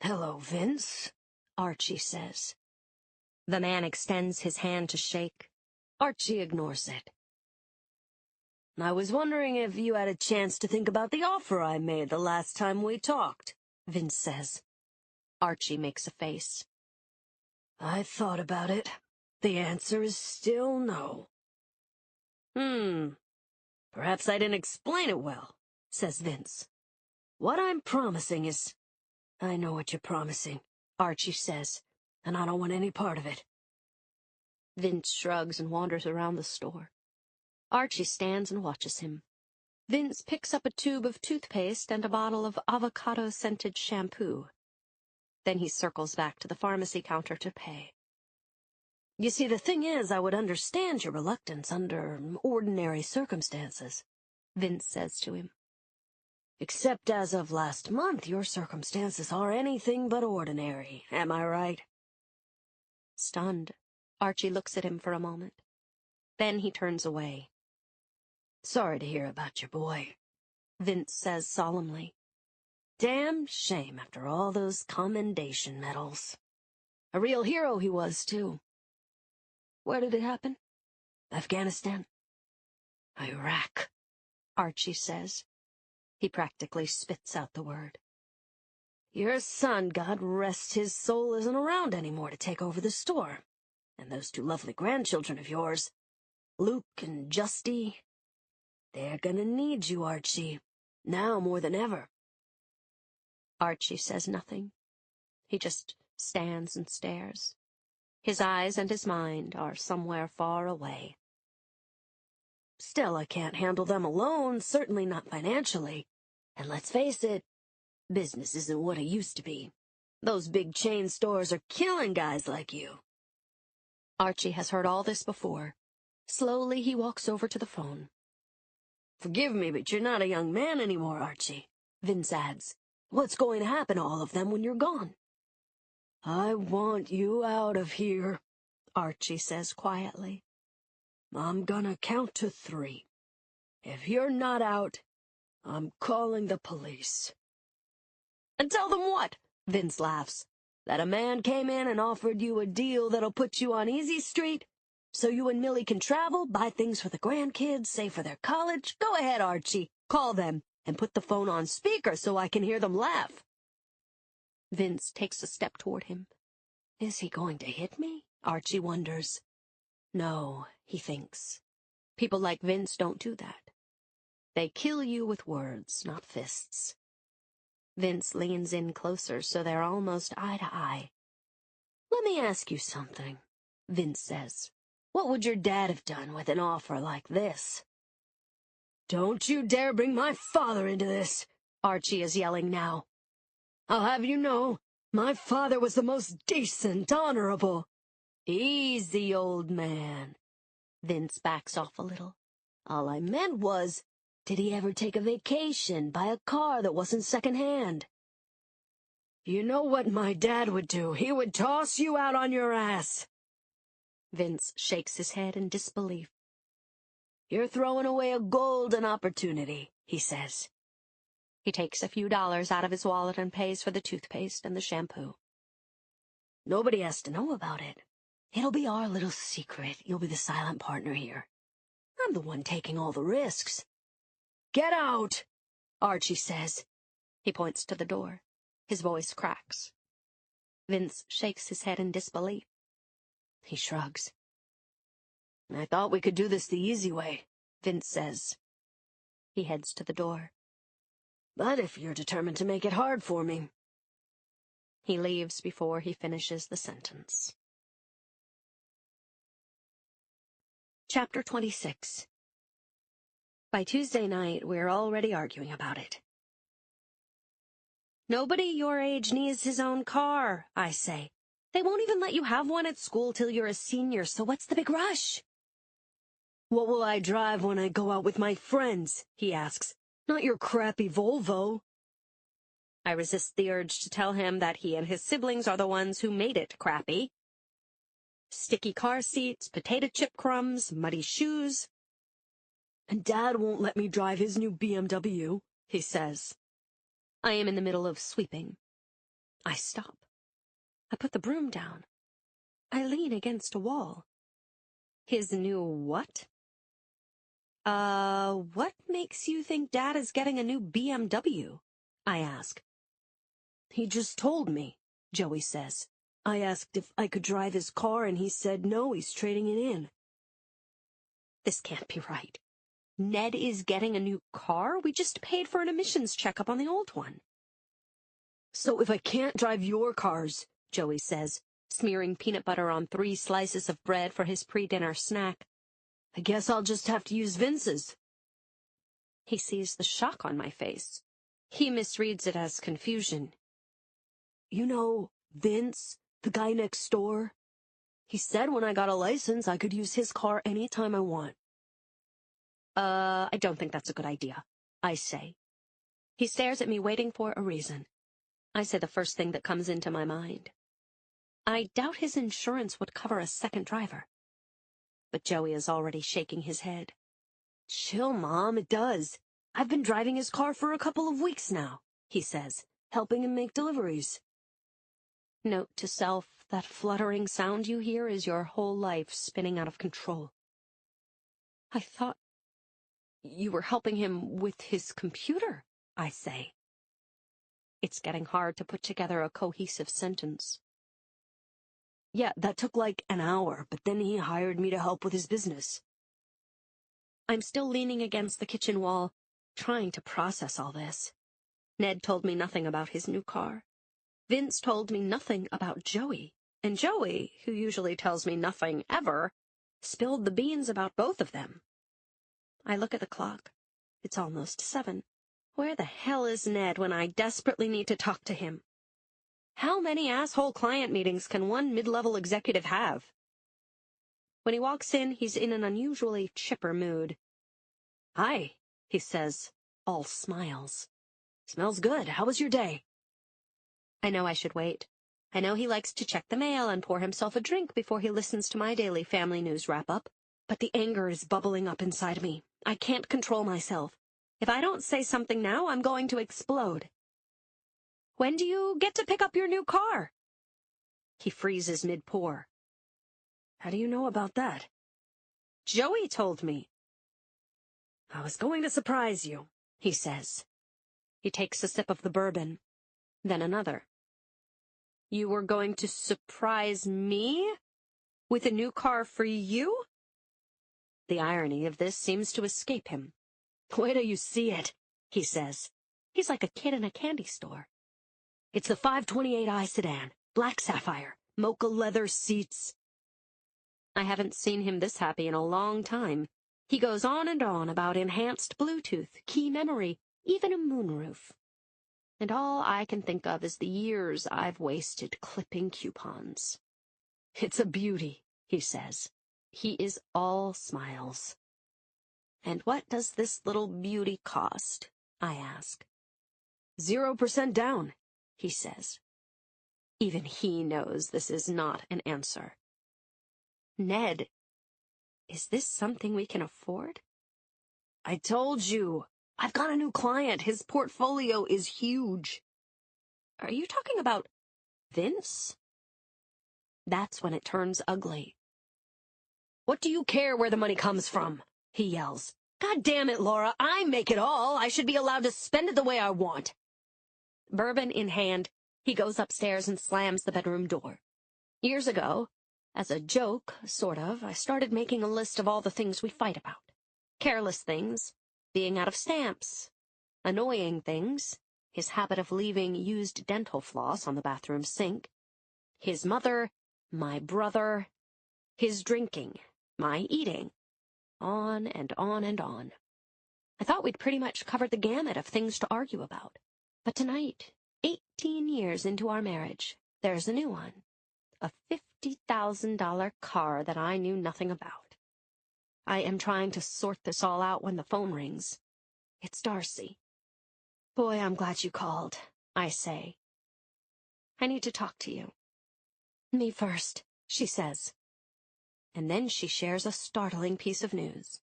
"Hello, Vince," Archie says. The man extends his hand to shake. Archie ignores it. "I was wondering if you had a chance to think about the offer I made the last time we talked," Vince says. Archie makes a face. "I thought about it. The answer is still no." Perhaps I didn't explain it well, says Vince. What I'm promising is... I know what you're promising, Archie says, and I don't want any part of it. Vince shrugs and wanders around the store. Archie stands and watches him. Vince picks up a tube of toothpaste and a bottle of avocado-scented shampoo. Then he circles back to the pharmacy counter to pay. You see, the thing is, I would understand your reluctance under ordinary circumstances, Vince says to him. Except as of last month, your circumstances are anything but ordinary, am I right? Stunned, Archie looks at him for a moment. Then he turns away. Sorry to hear about your boy, Vince says solemnly. Damn shame after all those commendation medals. A real hero he was, too. Where did it happen? Afghanistan? Iraq, Archie says. He practically spits out the word. Your son, God rest his soul, isn't around anymore to take over the store. And those two lovely grandchildren of yours, Luke and Justy, they're gonna need you, Archie, now more than ever. Archie says nothing. He just stands and stares. His eyes and his mind are somewhere far away. Still, I can't handle them alone, certainly not financially. And let's face it, business isn't what it used to be. Those big chain stores are killing guys like you. Archie has heard all this before. Slowly he walks over to the phone. Forgive me, but you're not a young man anymore, Archie, Vince adds. What's going to happen to all of them when you're gone? I want you out of here, Archie says quietly. I'm gonna count to 3. If you're not out, I'm calling the police. And tell them what? Vince laughs. That a man came in and offered you a deal that'll put you on Easy Street, so you and Millie can travel, buy things for the grandkids, save for their college. Go ahead, Archie. Call them, and put the phone on speaker so I can hear them laugh. Vince takes a step toward him. Is he going to hit me? Archie wonders. No, he thinks. People like Vince don't do that. They kill you with words, not fists. Vince leans in closer so they're almost eye to eye. Let me ask you something, Vince says. What would your dad have done with an offer like this? Don't you dare bring my father into this, Archie is yelling now. I'll have you know, my father was the most decent, honorable. Easy, old man. Vince backs off a little. All I meant was, did he ever take a vacation, buy a car that wasn't secondhand? You know what my dad would do. He would toss you out on your ass. Vince shakes his head in disbelief. You're throwing away a golden opportunity, he says. He takes a few dollars out of his wallet and pays for the toothpaste and the shampoo. Nobody has to know about it. It'll be our little secret. You'll be the silent partner here. I'm the one taking all the risks. Get out, Archie says. He points to the door. His voice cracks. Vince shakes his head in disbelief. He shrugs. I thought we could do this the easy way, Vince says. He heads to the door. But if you're determined to make it hard for me... He leaves before he finishes the sentence. Chapter 26. By Tuesday night, we're already arguing about it. Nobody your age needs his own car, I say. They won't even let you have one at school till you're a senior, so what's the big rush? What will I drive when I go out with my friends? He asks. Not your crappy Volvo. I resist the urge to tell him that he and his siblings are the ones who made it crappy. Sticky car seats, potato chip crumbs, muddy shoes. And Dad won't let me drive his new BMW, he says. I am in the middle of sweeping. I stop. I put the broom down. I lean against a wall. His new what? What makes you think Dad is getting a new BMW? I ask. He just told me, Joey says. I asked if I could drive his car and he said no, he's trading it in. This can't be right. Ned is getting a new car? We just paid for an emissions checkup on the old one. So if I can't drive your cars, Joey says, smearing peanut butter on 3 slices of bread for his pre-dinner snack, I guess I'll just have to use Vince's. He sees the shock on my face. He misreads it as confusion. You know, Vince, the guy next door? He said when I got a license I could use his car any time I want. I don't think that's a good idea, I say. He stares at me, waiting for a reason. I say the first thing that comes into my mind. I doubt his insurance would cover a second driver. But Joey is already shaking his head. Chill, Mom, it does. I've been driving his car for a couple of weeks now, he says, helping him make deliveries. Note to self, that fluttering sound you hear is your whole life spinning out of control. I thought you were helping him with his computer, I say. It's getting hard to put together a cohesive sentence. Yeah, that took like an hour, but then he hired me to help with his business. I'm still leaning against the kitchen wall, trying to process all this. Ned told me nothing about his new car. Vince told me nothing about Joey. And Joey, who usually tells me nothing ever, spilled the beans about both of them. I look at the clock. It's almost 7. Where the hell is Ned when I desperately need to talk to him? How many asshole client meetings can one mid-level executive have? When he walks in, he's in an unusually chipper mood. Hi, he says, all smiles. Smells good. How was your day? I know I should wait. I know he likes to check the mail and pour himself a drink before he listens to my daily family news wrap-up. But the anger is bubbling up inside me. I can't control myself. If I don't say something now, I'm going to explode. When do you get to pick up your new car? He freezes mid-pour. How do you know about that? Joey told me. I was going to surprise you, he says. He takes a sip of the bourbon, then another. You were going to surprise me? With a new car for you? The irony of this seems to escape him. Wait till you see it, he says. He's like a kid in a candy store. It's the 528i sedan, black sapphire, mocha leather seats. I haven't seen him this happy in a long time. He goes on and on about enhanced Bluetooth, key memory, even a moonroof. And all I can think of is the years I've wasted clipping coupons. It's a beauty, he says. He is all smiles. And what does this little beauty cost? I ask. 0% down, he says. Even he knows this is not an answer. Ned, is this something we can afford? I told you. I've got a new client. His portfolio is huge. Are you talking about Vince? That's when it turns ugly. What do you care where the money comes from? He yells. God damn it, Laura, I make it all. I should be allowed to spend it the way I want. Bourbon in hand, he goes upstairs and slams the bedroom door. Years ago, as a joke, sort of, I started making a list of all the things we fight about. Careless things, being out of stamps, annoying things, his habit of leaving used dental floss on the bathroom sink, his mother, my brother, his drinking, my eating, on and on and on. I thought we'd pretty much covered the gamut of things to argue about. But tonight, 18 years into our marriage, there's a new one. A $50,000 car that I knew nothing about. I am trying to sort this all out when the phone rings. It's Darcy. Boy, I'm glad you called, I say. I need to talk to you. Me first, she says. And then she shares a startling piece of news.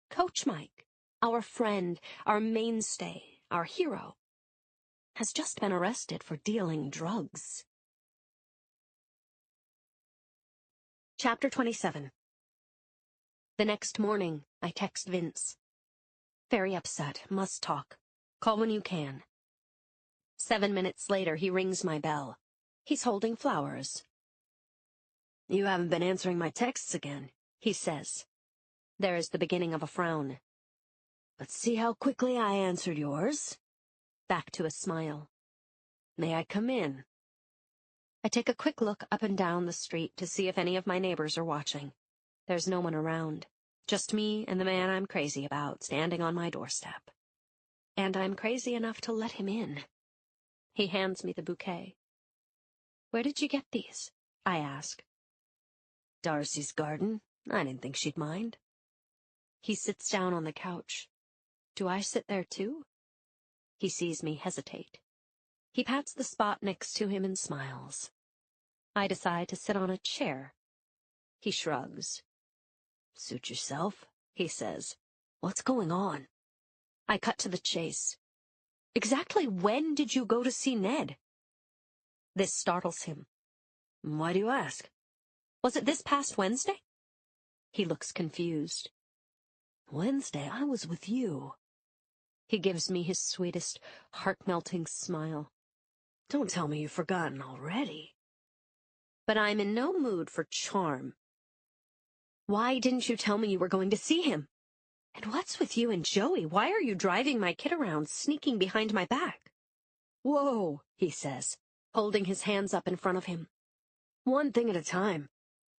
Coach Mike, our friend, our mainstay, our hero, has just been arrested for dealing drugs. Chapter 27. The next morning, I text Vince. Very upset, must talk. Call when you can. 7 minutes later, he rings my bell. He's holding flowers. You haven't been answering my texts again, he says. There is the beginning of a frown. But see how quickly I answered yours? Back to a smile. May I come in? I take a quick look up and down the street to see if any of my neighbors are watching. There's no one around. Just me and the man I'm crazy about standing on my doorstep. And I'm crazy enough to let him in. He hands me the bouquet. "Where did you get these?" I ask. Darcy's garden. I didn't think she'd mind. He sits down on the couch. Do I sit there too? He sees me hesitate. He pats the spot next to him and smiles. I decide to sit on a chair. He shrugs. Suit yourself, he says. What's going on? I cut to the chase. Exactly when did you go to see Ned? This startles him. Why do you ask? Was it this past Wednesday? He looks confused. Wednesday, I was with you. He gives me his sweetest, heart-melting smile. Don't tell me you've forgotten already. But I'm in no mood for charm. Why didn't you tell me you were going to see him? And what's with you and Joey? Why are you driving my kid around, sneaking behind my back? Whoa, he says, holding his hands up in front of him. One thing at a time.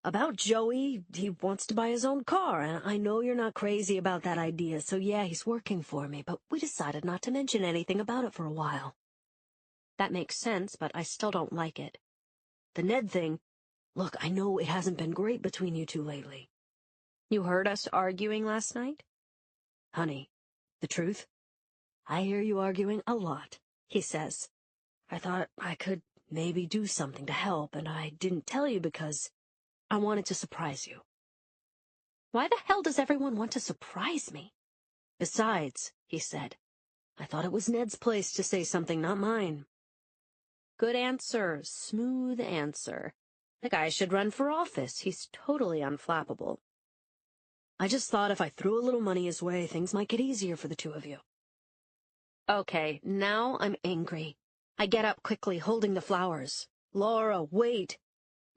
About Joey, he wants to buy his own car, and I know you're not crazy about that idea, so yeah, he's working for me, but we decided not to mention anything about it for a while. That makes sense, but I still don't like it. The Ned thing, look, I know it hasn't been great between you two lately. You heard us arguing last night? Honey, the truth? I hear you arguing a lot, he says. I thought I could maybe do something to help, and I didn't tell you because I wanted to surprise you. Why the hell does everyone want to surprise me? Besides, he said, I thought it was Ned's place to say something, not mine. Good answer, smooth answer. The guy should run for office. He's totally unflappable. I just thought if I threw a little money his way, things might get easier for the two of you. Okay, now I'm angry. I get up quickly, holding the flowers. Laura, wait.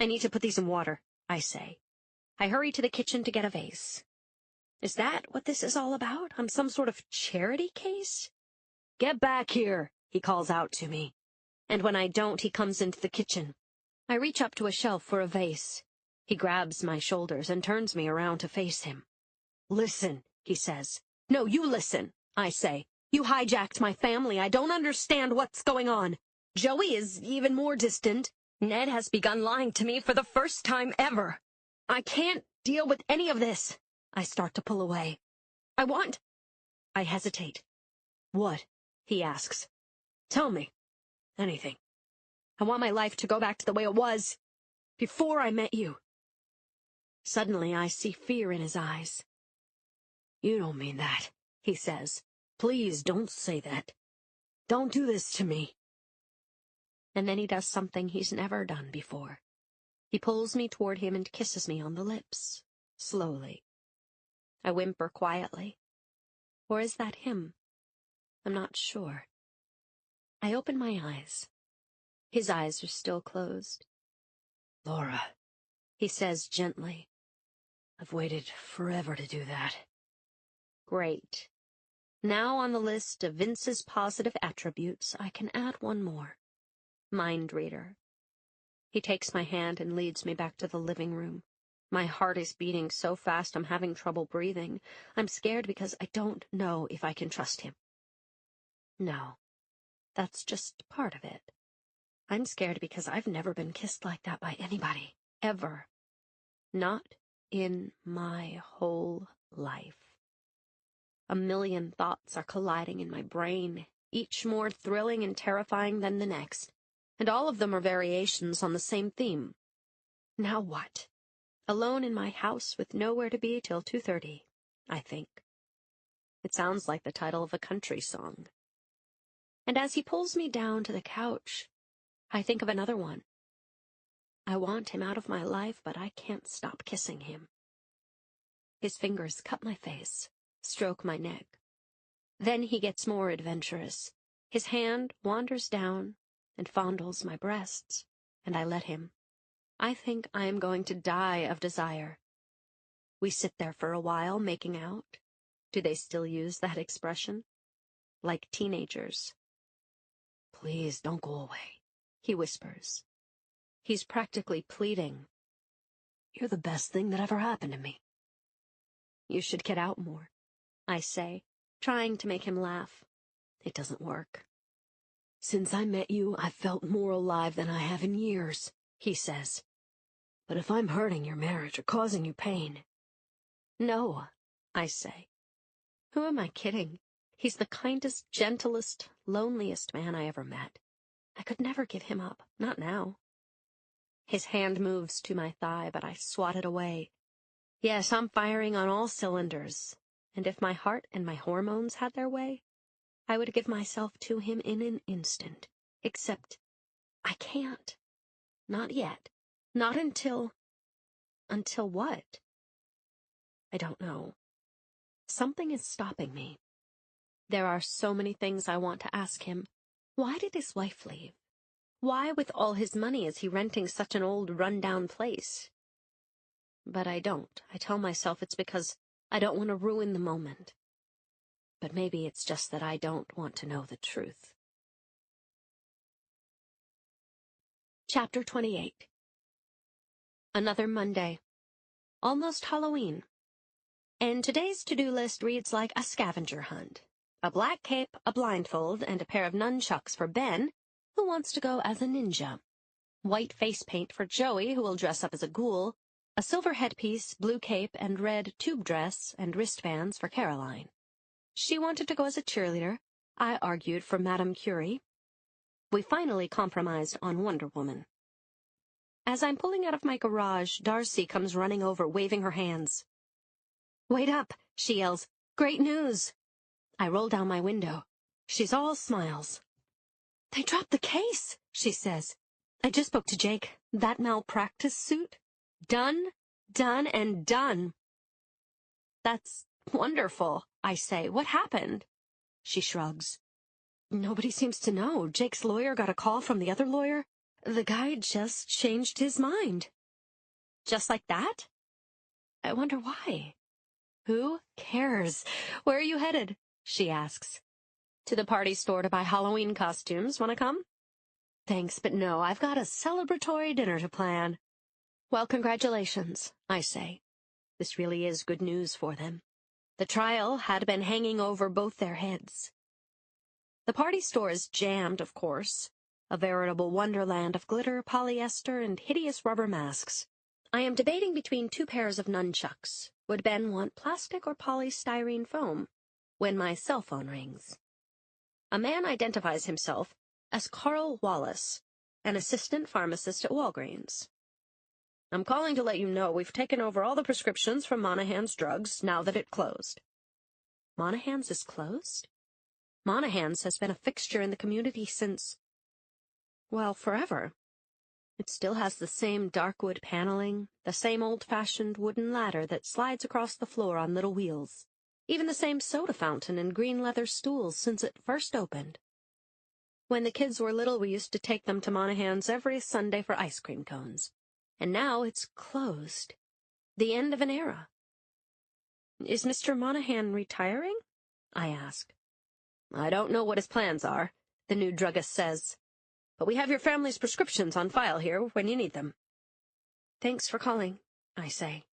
I need to put these in water, I say. I hurry to the kitchen to get a vase. Is that what this is all about? I'm some sort of charity case? Get back here, he calls out to me. And when I don't, he comes into the kitchen. I reach up to a shelf for a vase. He grabs my shoulders and turns me around to face him. Listen, he says. No, you listen, I say. You hijacked my family. I don't understand what's going on. Joey is even more distant. Ned has begun lying to me for the first time ever. I can't deal with any of this. I start to pull away. I hesitate. What? He asks. Tell me. Anything. I want my life to go back to the way it was before I met you. Suddenly, I see fear in his eyes. You don't mean that, he says. Please don't say that. Don't do this to me. And then he does something he's never done before. He pulls me toward him and kisses me on the lips, slowly. I whimper quietly. Or is that him? I'm not sure. I open my eyes. His eyes are still closed. Laura, he says gently. I've waited forever to do that. Great. Now on the list of Vince's positive attributes, I can add one more. Mind reader. He takes my hand and leads me back to the living room. My heart is beating so fast I'm having trouble breathing. I'm scared because I don't know if I can trust him. No, that's just part of it. I'm scared because I've never been kissed like that by anybody, ever. Not in my whole life. A million thoughts are colliding in my brain, each more thrilling and terrifying than the next, and all of them are variations on the same theme. Now what? Alone in my house with nowhere to be till 2:30, I think. It sounds like the title of a country song. And as he pulls me down to the couch, I think of another one. I want him out of my life, but I can't stop kissing him. His fingers cut my face, stroke my neck. Then he gets more adventurous. His hand wanders down and fondles my breasts, and I let him. I think I am going to die of desire. We sit there for a while, making out. Do they still use that expression? Like teenagers. "Please, don't go away," he whispers. He's practically pleading. "You're the best thing that ever happened to me." "You should get out more," I say, trying to make him laugh. It doesn't work. "Since I met you, I've felt more alive than I have in years," he says. "But if I'm hurting your marriage or causing you pain—" "No," I say. Who am I kidding? He's the kindest, gentlest, loneliest man I ever met. I could never give him up, not now. His hand moves to my thigh, but I swat it away. Yes, I'm firing on all cylinders, and if my heart and my hormones had their way, I would give myself to him in an instant. Except, I can't. Not yet. Not until... Until what? I don't know. Something is stopping me. There are so many things I want to ask him. Why did his wife leave? Why, with all his money, is he renting such an old, run-down place? But I don't. I tell myself it's because I don't want to ruin the moment. But maybe it's just that I don't want to know the truth. Chapter 28. Another Monday. Almost Halloween. And today's to-do list reads like a scavenger hunt. A black cape, a blindfold, and a pair of nunchucks for Ben, who wants to go as a ninja. White face paint for Joey, who will dress up as a ghoul. A silver headpiece, blue cape, and red tube dress and wristbands for Caroline. She wanted to go as a cheerleader. I argued for Madame Curie. We finally compromised on Wonder Woman. As I'm pulling out of my garage, Darcy comes running over, waving her hands. "Wait up," she yells. "Great news!" I roll down my window. She's all smiles. "They dropped the case," she says. "I just spoke to Jake. That malpractice suit? Done, done, and done." "That's wonderful," I say. "What happened?" She shrugs. "Nobody seems to know. Jake's lawyer got a call from the other lawyer. The guy just changed his mind." "Just like that?" I wonder why. "Who cares? Where are you headed?" she asks. "To the party store to buy Halloween costumes. Want to come?" "Thanks, but no, I've got a celebratory dinner to plan." "Well, congratulations," I say. This really is good news for them. The trial had been hanging over both their heads. The party store is jammed, of course. A veritable wonderland of glitter, polyester, and hideous rubber masks. I am debating between two pairs of nunchucks. Would Ben want plastic or polystyrene foam? When my cell phone rings. A man identifies himself as Carl Wallace, an assistant pharmacist at Walgreens. "I'm calling to let you know we've taken over all the prescriptions from Monahan's Drugs now that it closed." Monahan's is closed? Monahan's has been a fixture in the community since, well, forever. It still has the same dark wood paneling, the same old-fashioned wooden ladder that slides across the floor on little wheels, even the same soda fountain and green leather stools since it first opened. When the kids were little, we used to take them to Monahan's every Sunday for ice cream cones. And now it's closed. The end of an era. "Is Mr. Monahan retiring?" I ask. "I don't know what his plans are," the new druggist says. "But we have your family's prescriptions on file here when you need them." "Thanks for calling," I say.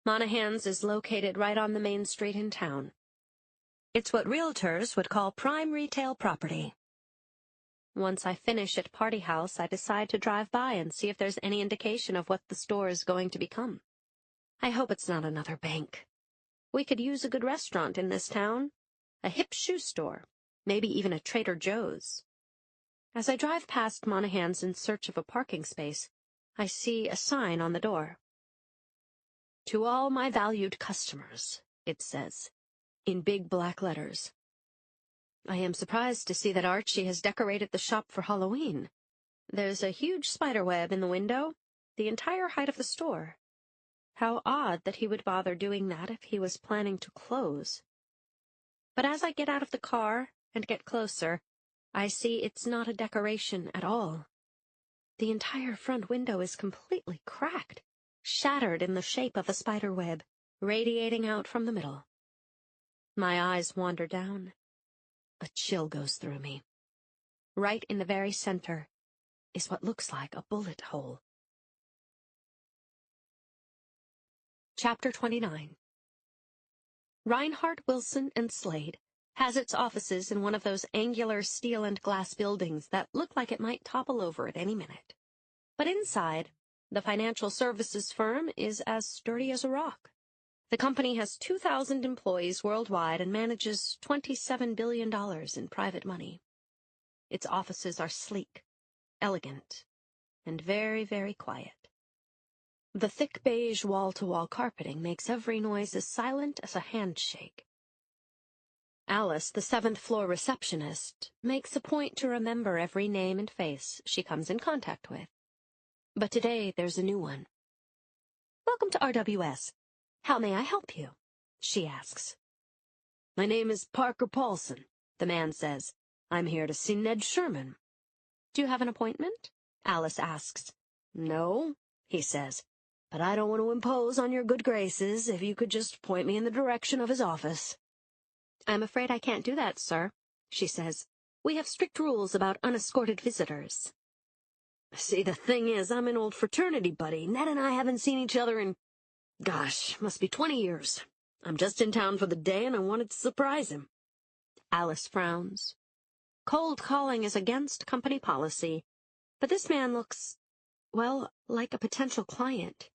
Monahan's is located right on the main street in town. It's what realtors would call prime retail property. Once I finish at Party House, I decide to drive by and see if there's any indication of what the store is going to become. I hope it's not another bank. We could use a good restaurant in this town, a hip shoe store, maybe even a Trader Joe's. As I drive past Monahan's in search of a parking space, I see a sign on the door. "To all my valued customers," it says, in big black letters. I am surprised to see that Archie has decorated the shop for Halloween. There's a huge spider web in the window, the entire height of the store. How odd that he would bother doing that if he was planning to close. But as I get out of the car and get closer, I see it's not a decoration at all. The entire front window is completely cracked. shattered in the shape of a spider web, radiating out from the middle. My eyes wander down. A chill goes through me. Right in the very center is what looks like a bullet hole. Chapter 29. Reinhardt, Wilson, and Slade has its offices in one of those angular steel and glass buildings that look like it might topple over at any minute. But inside, the financial services firm is as sturdy as a rock. The company has 2,000 employees worldwide and manages $27 billion in private money. Its offices are sleek, elegant, and very, very quiet. The thick beige wall-to-wall carpeting makes every noise as silent as a handshake. Alice, the seventh-floor receptionist, makes a point to remember every name and face she comes in contact with. But today there's a new one. "Welcome to RWS. How may I help you?" she asks. "My name is Parker Paulson," the man says. "I'm here to see Ned Sherman." "Do you have an appointment?" Alice asks. "No," he says, "but I don't want to impose on your good graces if you could just point me in the direction of his office." "I'm afraid I can't do that, sir," she says. "We have strict rules about unescorted visitors." "See, the thing is, I'm an old fraternity buddy. Ned and I haven't seen each other in, gosh, must be 20 years. I'm just in town for the day, and I wanted to surprise him." Alice frowns. Cold calling is against company policy, but this man looks, well, like a potential client.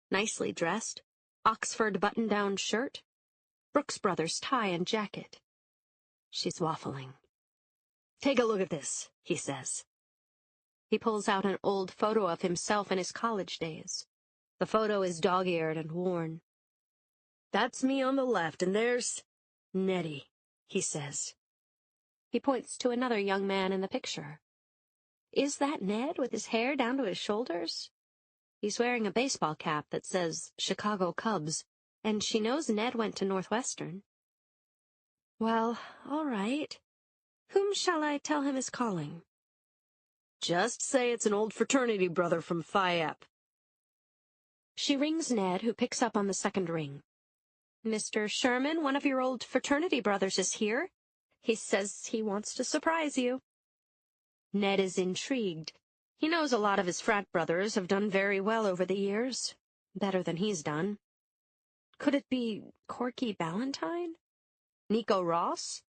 Nicely dressed, Oxford button-down shirt, Brooks Brothers tie and jacket. She's waffling. "Take a look at this," he says. He pulls out an old photo of himself in his college days. The photo is dog-eared and worn. "That's me on the left, and there's Nettie," he says. He points to another young man in the picture. Is that Ned with his hair down to his shoulders? He's wearing a baseball cap that says Chicago Cubs, and she knows Ned went to Northwestern. Well, all right. Whom shall I tell him is calling? "Just say it's an old fraternity brother from Phi Ep." She rings Ned, who picks up on the second ring. "Mr. Sherman, one of your old fraternity brothers, is here. He says he wants to surprise you." Ned is intrigued. He knows a lot of his frat brothers have done very well over the years. Better than he's done. Could it be Corky Ballantyne? Nico Ross?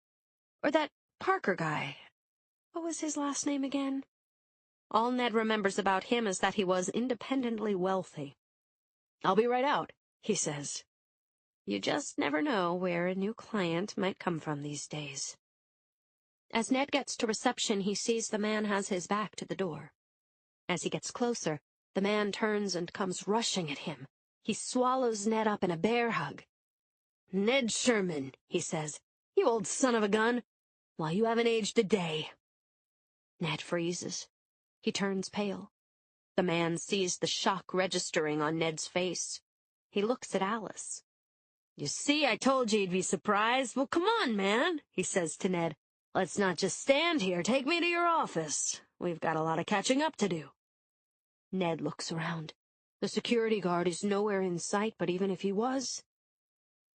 Or that Parker guy? What was his last name again? All Ned remembers about him is that he was independently wealthy. "I'll be right out," he says. You just never know where a new client might come from these days. As Ned gets to reception, he sees the man has his back to the door. As he gets closer, the man turns and comes rushing at him. He swallows Ned up in a bear hug. "Ned Sherman," he says, "you old son of a gun. Why, you haven't aged a day." Ned freezes. He turns pale. The man sees the shock registering on Ned's face. He looks at Alice. "You see, I told you you'd be surprised. Well, come on, man," he says to Ned. "Let's not just stand here. Take me to your office. We've got a lot of catching up to do." Ned looks around. The security guard is nowhere in sight, but even if he was...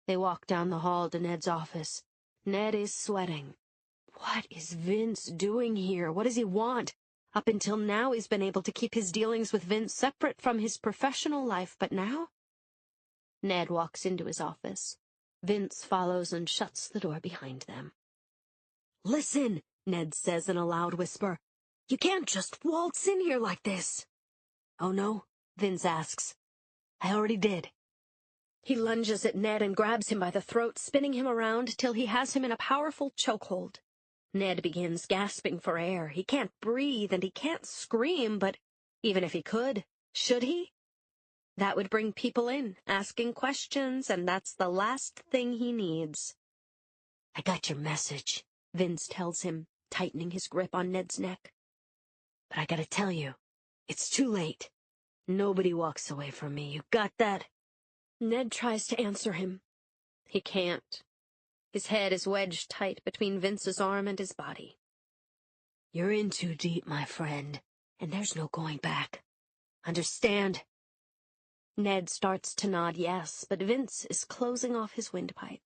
They walk down the hall to Ned's office. Ned is sweating. What is Vince doing here? What does he want? Up until now, he's been able to keep his dealings with Vince separate from his professional life, but now? Ned walks into his office. Vince follows and shuts the door behind them. "Listen," Ned says in a loud whisper. "You can't just waltz in here like this." "Oh, no?" Vince asks. "I already did." He lunges at Ned and grabs him by the throat, spinning him around till he has him in a powerful chokehold. Ned begins gasping for air. He can't breathe and he can't scream, but even if he could, should he? That would bring people in, asking questions, and that's the last thing he needs. "I got your message," Vince tells him, tightening his grip on Ned's neck. "But I gotta tell you, it's too late. Nobody walks away from me. You got that?" Ned tries to answer him. He can't. His head is wedged tight between Vince's arm and his body. "You're in too deep, my friend, and there's no going back. Understand?" Ned starts to nod yes, but Vince is closing off his windpipe.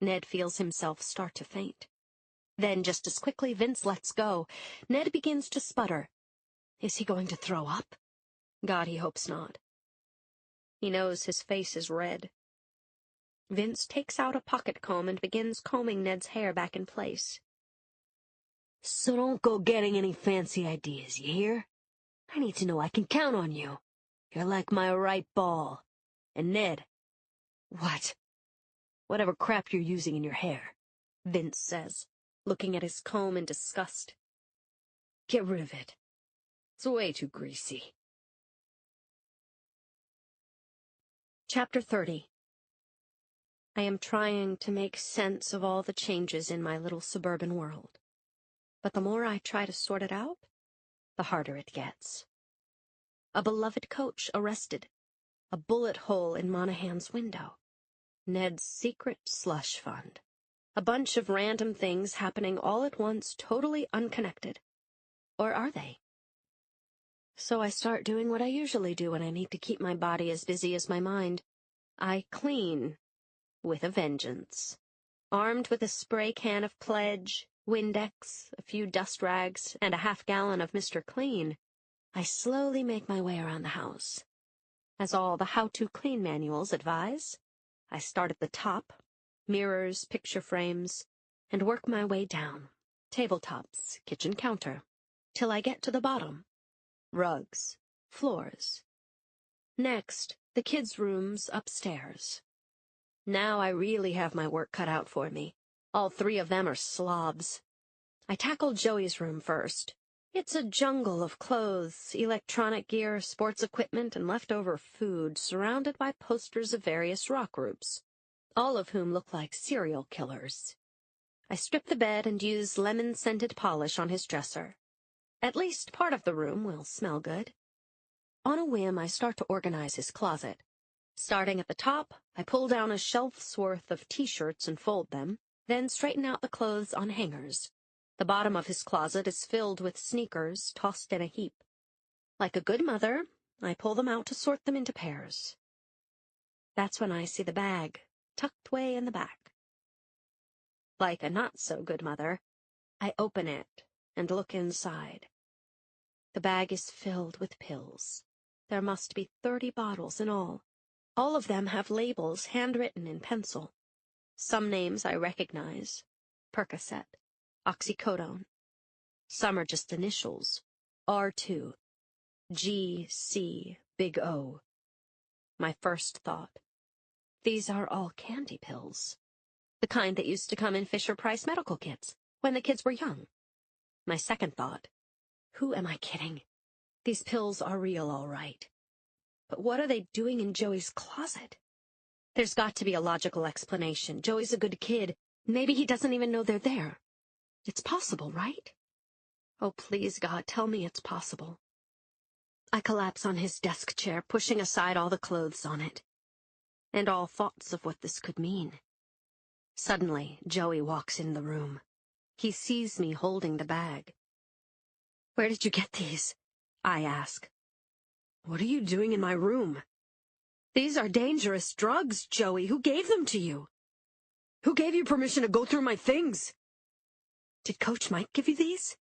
Ned feels himself start to faint. Then, just as quickly Vince lets go, Ned begins to sputter. Is he going to throw up? God, he hopes not. He knows his face is red. Vince takes out a pocket comb and begins combing Ned's hair back in place. So don't go getting any fancy ideas, you hear? I need to know I can count on you. You're like my right ball. And Ned. What? Whatever crap you're using in your hair, Vince says, looking at his comb in disgust. Get rid of it. It's way too greasy. Chapter 30. I am trying to make sense of all the changes in my little suburban world. But the more I try to sort it out, the harder it gets. A beloved coach arrested. A bullet hole in Monahan's window. Ned's secret slush fund. A bunch of random things happening all at once, totally unconnected. Or are they? So I start doing what I usually do when I need to keep my body as busy as my mind. I clean. With a vengeance. Armed with a spray can of Pledge, Windex, a few dust rags, and a half-gallon of Mr. Clean, I slowly make my way around the house. As all the how-to clean manuals advise, I start at the top, mirrors, picture frames, and work my way down, tabletops, kitchen counter, till I get to the bottom, rugs, floors. Next, the kids' rooms upstairs. Now I really have my work cut out for me. All three of them are slobs. I tackle Joey's room first. It's a jungle of clothes, electronic gear, sports equipment, and leftover food, surrounded by posters of various rock groups, all of whom look like serial killers. I strip the bed and use lemon-scented polish on his dresser. At least part of the room will smell good. On a whim, I start to organize his closet. Starting at the top, I pull down a shelf's worth of T-shirts and fold them, then straighten out the clothes on hangers. The bottom of his closet is filled with sneakers tossed in a heap. Like a good mother, I pull them out to sort them into pairs. That's when I see the bag, tucked way in the back. Like a not-so-good mother, I open it and look inside. The bag is filled with pills. There must be 30 bottles in all. All of them have labels handwritten in pencil. Some names I recognize. Percocet. Oxycodone. Some are just initials. R2. GC Big O. My first thought. These are all candy pills. The kind that used to come in Fisher-Price medical kits when the kids were young. My second thought. Who am I kidding? These pills are real, all right. But what are they doing in Joey's closet? There's got to be a logical explanation. Joey's a good kid. Maybe he doesn't even know they're there. It's possible, right? Oh, please, God, tell me it's possible. I collapse on his desk chair, pushing aside all the clothes on it. And all thoughts of what this could mean. Suddenly, Joey walks in the room. He sees me holding the bag. Where did you get these? I ask. What are you doing in my room? These are dangerous drugs, Joey. Who gave them to you? Who gave you permission to go through my things? Did Coach Mike give you these?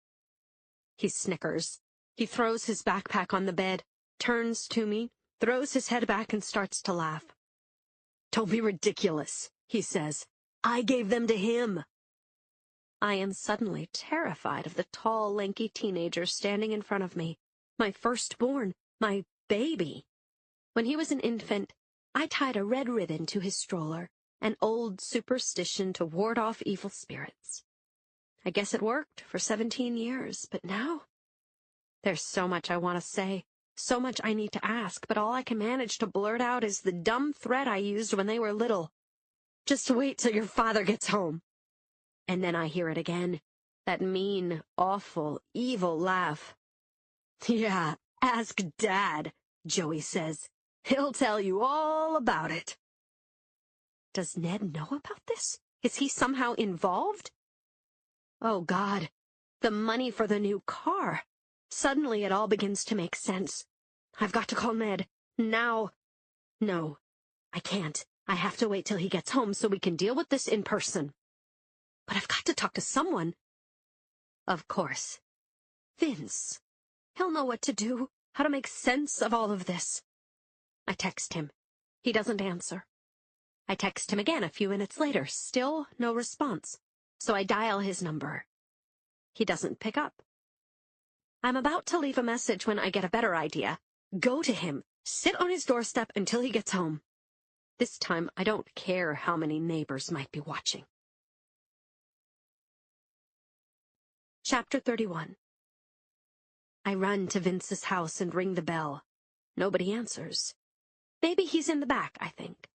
He snickers. He throws his backpack on the bed, turns to me, throws his head back and starts to laugh. Don't be ridiculous, he says. I gave them to him. I am suddenly terrified of the tall, lanky teenager standing in front of me. My firstborn, my baby. When he was an infant, I tied a red ribbon to his stroller, an old superstition to ward off evil spirits. I guess it worked for 17 years, but now? There's so much I want to say, so much I need to ask, but all I can manage to blurt out is the dumb threat I used when they were little. Just wait till your father gets home. And then I hear it again, that mean, awful, evil laugh. Yeah, ask Dad, Joey says. He'll tell you all about it. Does Ned know about this? Is he somehow involved? Oh, God, the money for the new car. Suddenly it all begins to make sense. I've got to call Ned. Now. No, I can't. I have to wait till he gets home so we can deal with this in person. But I've got to talk to someone. Of course. Vince. He'll know what to do, how to make sense of all of this. I text him. He doesn't answer. I text him again a few minutes later. Still no response. So I dial his number. He doesn't pick up. I'm about to leave a message when I get a better idea. Go to him. Sit on his doorstep until he gets home. This time, I don't care how many neighbors might be watching. Chapter 31. I run to Vince's house and ring the bell. Nobody answers. Maybe he's in the back, I think.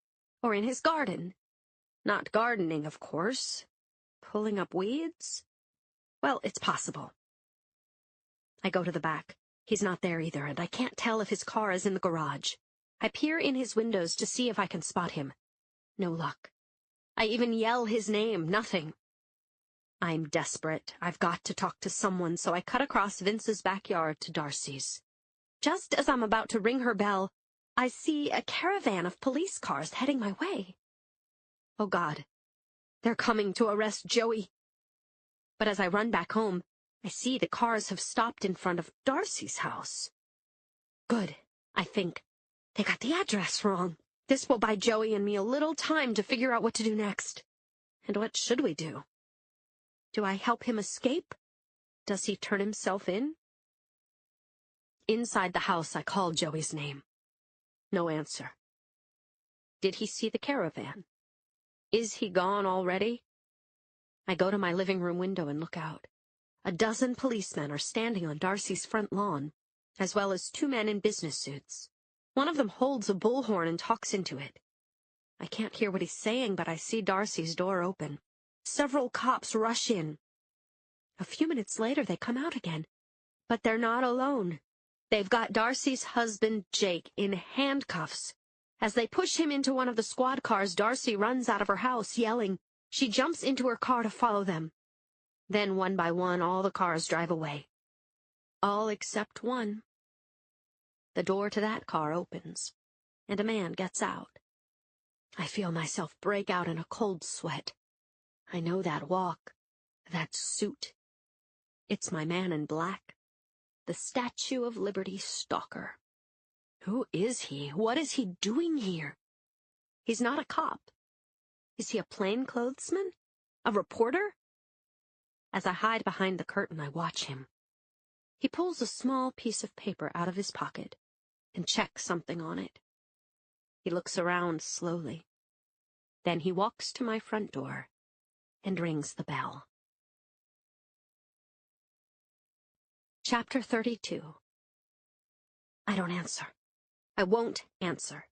Or in his garden. Not gardening, of course. Pulling up weeds? Well, it's possible. I go to the back. He's not there either, and I can't tell if his car is in the garage. I peer in his windows to see if I can spot him. No luck. I even yell his name. Nothing. I'm desperate. I've got to talk to someone, so I cut across Vince's backyard to Darcy's. Just as I'm about to ring her bell, I see a caravan of police cars heading my way. Oh, God. They're coming to arrest Joey. But as I run back home, I see the cars have stopped in front of Darcy's house. Good, I think. They got the address wrong. This will buy Joey and me a little time to figure out what to do next. And what should we do? Do I help him escape? Does he turn himself in? Inside the house, I call Joey's name. No answer. Did he see the caravan? Is he gone already? I go to my living room window and look out. A dozen policemen are standing on Darcy's front lawn, as well as 2 men in business suits. One of them holds a bullhorn and talks into it. I can't hear what he's saying, but I see Darcy's door open. Several cops rush in. A few minutes later, they come out again. But they're not alone. They've got Darcy's husband, Jake, in handcuffs. As they push him into one of the squad cars, Darcy runs out of her house, yelling. She jumps into her car to follow them. Then, one by one, all the cars drive away. All except one. The door to that car opens, and a man gets out. I feel myself break out in a cold sweat. I know that walk, that suit. It's my man in black, the Statue of Liberty stalker. Who is he? What is he doing here? He's not a cop. Is he a plainclothesman? A reporter? As I hide behind the curtain, I watch him. He pulls a small piece of paper out of his pocket and checks something on it. He looks around slowly. Then he walks to my front door and rings the bell. Chapter 32. I don't answer. I won't answer.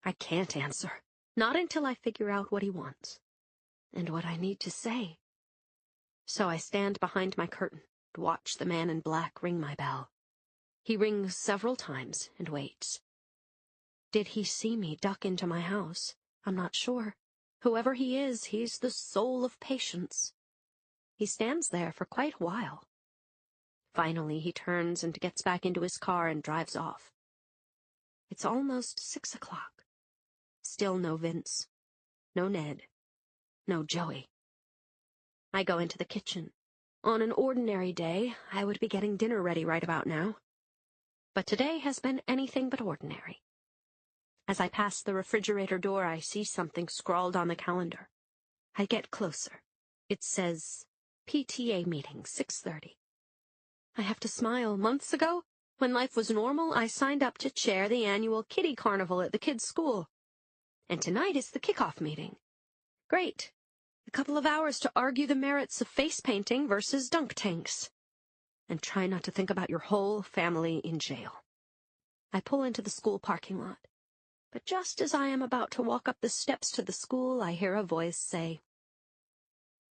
I can't answer. Not until I figure out what he wants and what I need to say. So I stand behind my curtain and watch the man in black ring my bell. He rings several times and waits. Did he see me duck into my house? I'm not sure. Whoever he is, he's the soul of patience. He stands there for quite a while. Finally, he turns and gets back into his car and drives off. It's almost 6 o'clock. Still no Vince. No Ned. No Joey. I go into the kitchen. On an ordinary day, I would be getting dinner ready right about now. But today has been anything but ordinary. As I pass the refrigerator door, I see something scrawled on the calendar. I get closer. It says, PTA meeting, 6:30. I have to smile. Months ago, when life was normal, I signed up to chair the annual kiddie carnival at the kids' school. And tonight is the kickoff meeting. Great. A couple of hours to argue the merits of face painting versus dunk tanks. And try not to think about your whole family in jail. I pull into the school parking lot. But just as I am about to walk up the steps to the school, I hear a voice say,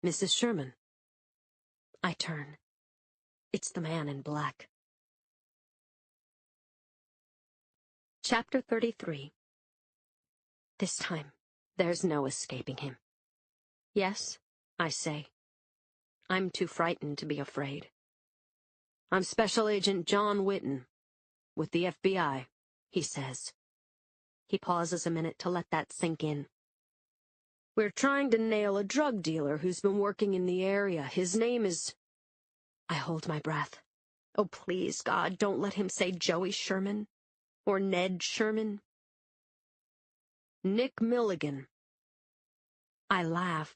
Mrs. Sherman. I turn. It's the man in black. Chapter 33. This time, there's no escaping him. Yes, I say. I'm too frightened to be afraid. I'm Special Agent John Whitten, with the FBI, he says. He pauses a minute to let that sink in. We're trying to nail a drug dealer who's been working in the area. His name is... I hold my breath. Oh, please, God, don't let him say Joey Sherman. Or Ned Sherman. Nick Milligan. I laugh.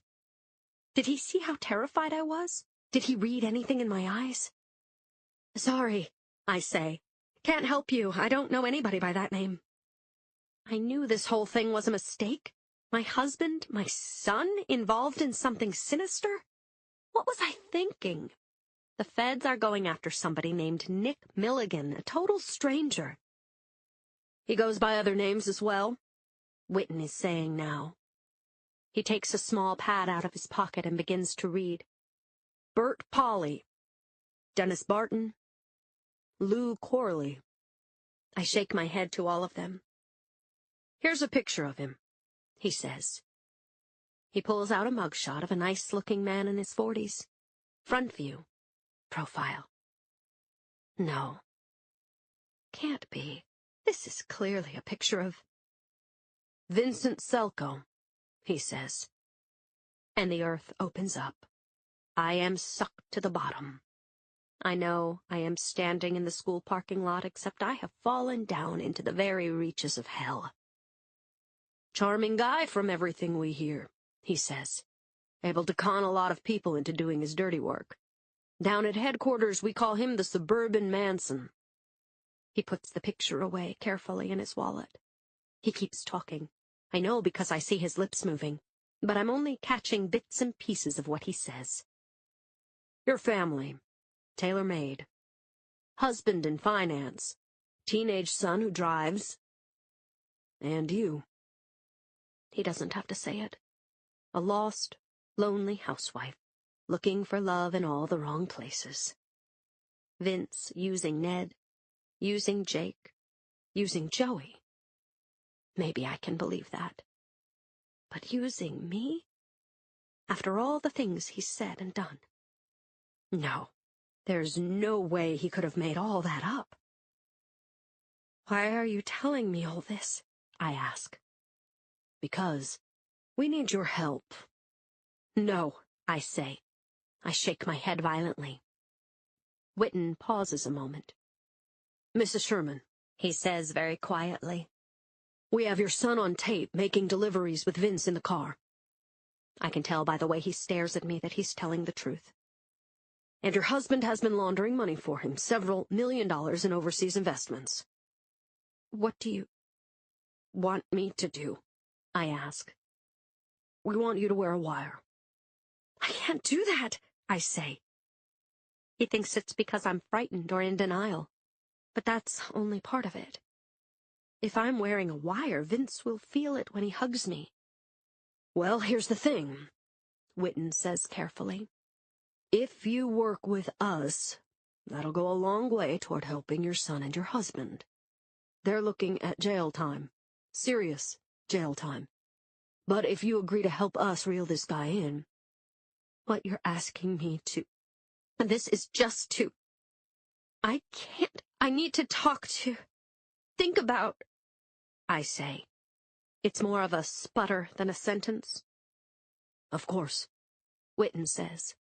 Did he see how terrified I was? Did he read anything in my eyes? Sorry, I say. Can't help you. I don't know anybody by that name. I knew this whole thing was a mistake. My husband, my son, involved in something sinister? What was I thinking? The feds are going after somebody named Nick Milligan, a total stranger. He goes by other names as well, Witten is saying now. He takes a small pad out of his pocket and begins to read. Bert Pauley, Dennis Barton, Lou Corley. I shake my head to all of them. Here's a picture of him, he says. He pulls out a mugshot of a nice-looking man in his 40s. Front view. Profile. No. Can't be. This is clearly a picture of... Vincent Selko, he says. And the earth opens up. I am sucked to the bottom. I know I am standing in the school parking lot, except I have fallen down into the very reaches of hell. Charming guy from everything we hear, he says. Able to con a lot of people into doing his dirty work. Down at headquarters, we call him the Suburban Manson. He puts the picture away carefully in his wallet. He keeps talking. I know because I see his lips moving, but I'm only catching bits and pieces of what he says. Your family. Tailor-made. Husband in finance. Teenage son who drives. And you. He doesn't have to say it. A lost, lonely housewife, looking for love in all the wrong places. Vince using Ned, using Jake, using Joey. Maybe I can believe that. But using me? After all the things he's said and done? No, there's no way he could have made all that up. Why are you telling me all this? I ask. Because we need your help. No, I say. I shake my head violently. Witten pauses a moment. Mrs. Sherman, he says very quietly. We have your son on tape making deliveries with Vince in the car. I can tell by the way he stares at me that he's telling the truth. And your husband has been laundering money for him, several $1 million in overseas investments. What do you want me to do? I ask. We want you to wear a wire. I can't do that, I say. He thinks it's because I'm frightened or in denial. But that's only part of it. If I'm wearing a wire, Vince will feel it when he hugs me. Well, here's the thing, Witten says carefully. If you work with us, that'll go a long way toward helping your son and your husband. They're looking at jail time. Serious jail time. But if you agree to help us reel this guy in, what you're asking me to... This is just to... I can't. I need to talk to... Think about... I say. It's more of a sputter than a sentence. Of course, Witten says.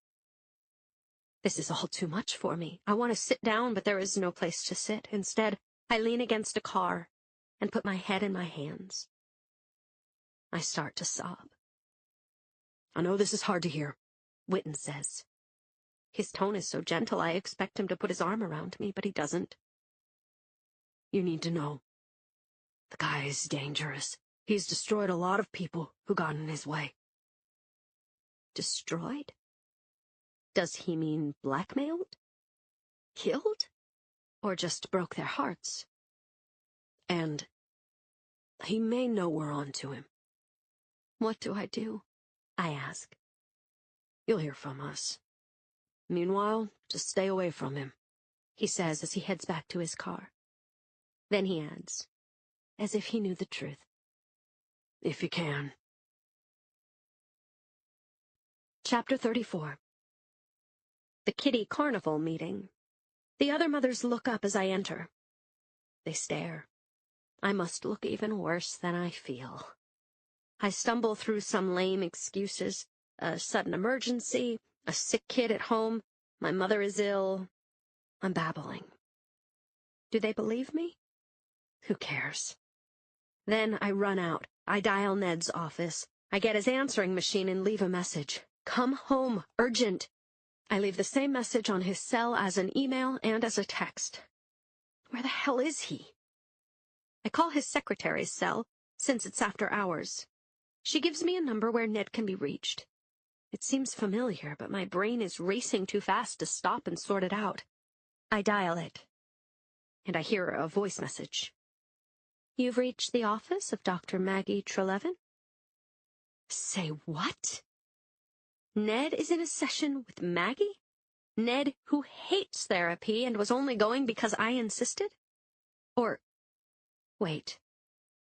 This is all too much for me. I want to sit down, but there is no place to sit. Instead, I lean against a car and put my head in my hands. I start to sob. I know this is hard to hear, Witten says. His tone is so gentle I expect him to put his arm around me, but he doesn't. You need to know. The guy is dangerous. He's destroyed a lot of people who got in his way. Destroyed? Does he mean blackmailed? Killed? Or just broke their hearts? And he may know we're on to him. What do? I ask. You'll hear from us. Meanwhile, just stay away from him, he says as he heads back to his car. Then he adds, as if he knew the truth. If you can. Chapter 34. The Kitty Carnival meeting. The other mothers look up as I enter. They stare. I must look even worse than I feel. I stumble through some lame excuses, a sudden emergency, a sick kid at home, my mother is ill. I'm babbling. Do they believe me? Who cares? Then I run out. I dial Ned's office. I get his answering machine and leave a message. Come home, urgent. I leave the same message on his cell as an email and as a text. Where the hell is he? I call his secretary's cell, since it's after hours. She gives me a number where Ned can be reached. It seems familiar, but my brain is racing too fast to stop and sort it out. I dial it, and I hear a voice message. You've reached the office of Dr. Maggie Trelevin? Say what? Ned is in a session with Maggie? Ned, who hates therapy and was only going because I insisted? Or, wait,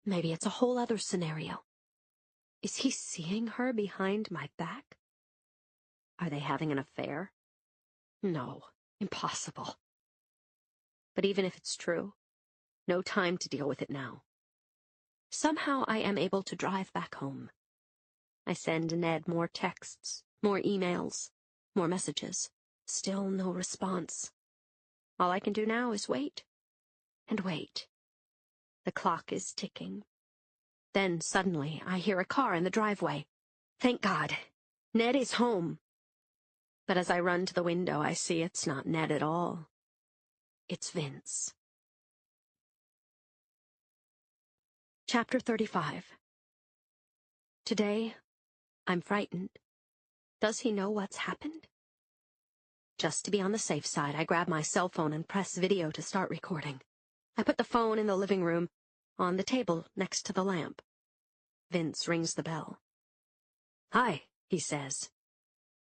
maybe it's a whole other scenario. Is he seeing her behind my back? Are they having an affair? No, impossible. But even if it's true, no time to deal with it now. Somehow I am able to drive back home. I send Ned more texts, more emails, more messages. Still no response. All I can do now is wait. And wait. The clock is ticking. Then suddenly I hear a car in the driveway. Thank God. Ned is home. But as I run to the window, I see it's not Ned at all. It's Vince. Chapter 35. Today, I'm frightened. Does he know what's happened? Just to be on the safe side, I grab my cell phone and press video to start recording. I put the phone in the living room, on the table next to the lamp. Vince rings the bell. Hi, he says.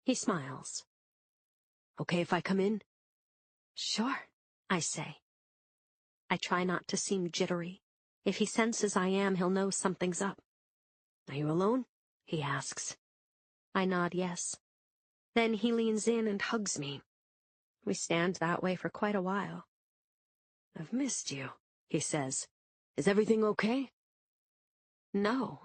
He smiles. Okay if I come in? Sure, I say. I try not to seem jittery. If he senses I am, he'll know something's up. Are you alone? He asks. I nod yes. Then he leans in and hugs me. We stand that way for quite a while. I've missed you, he says. Is everything okay? No.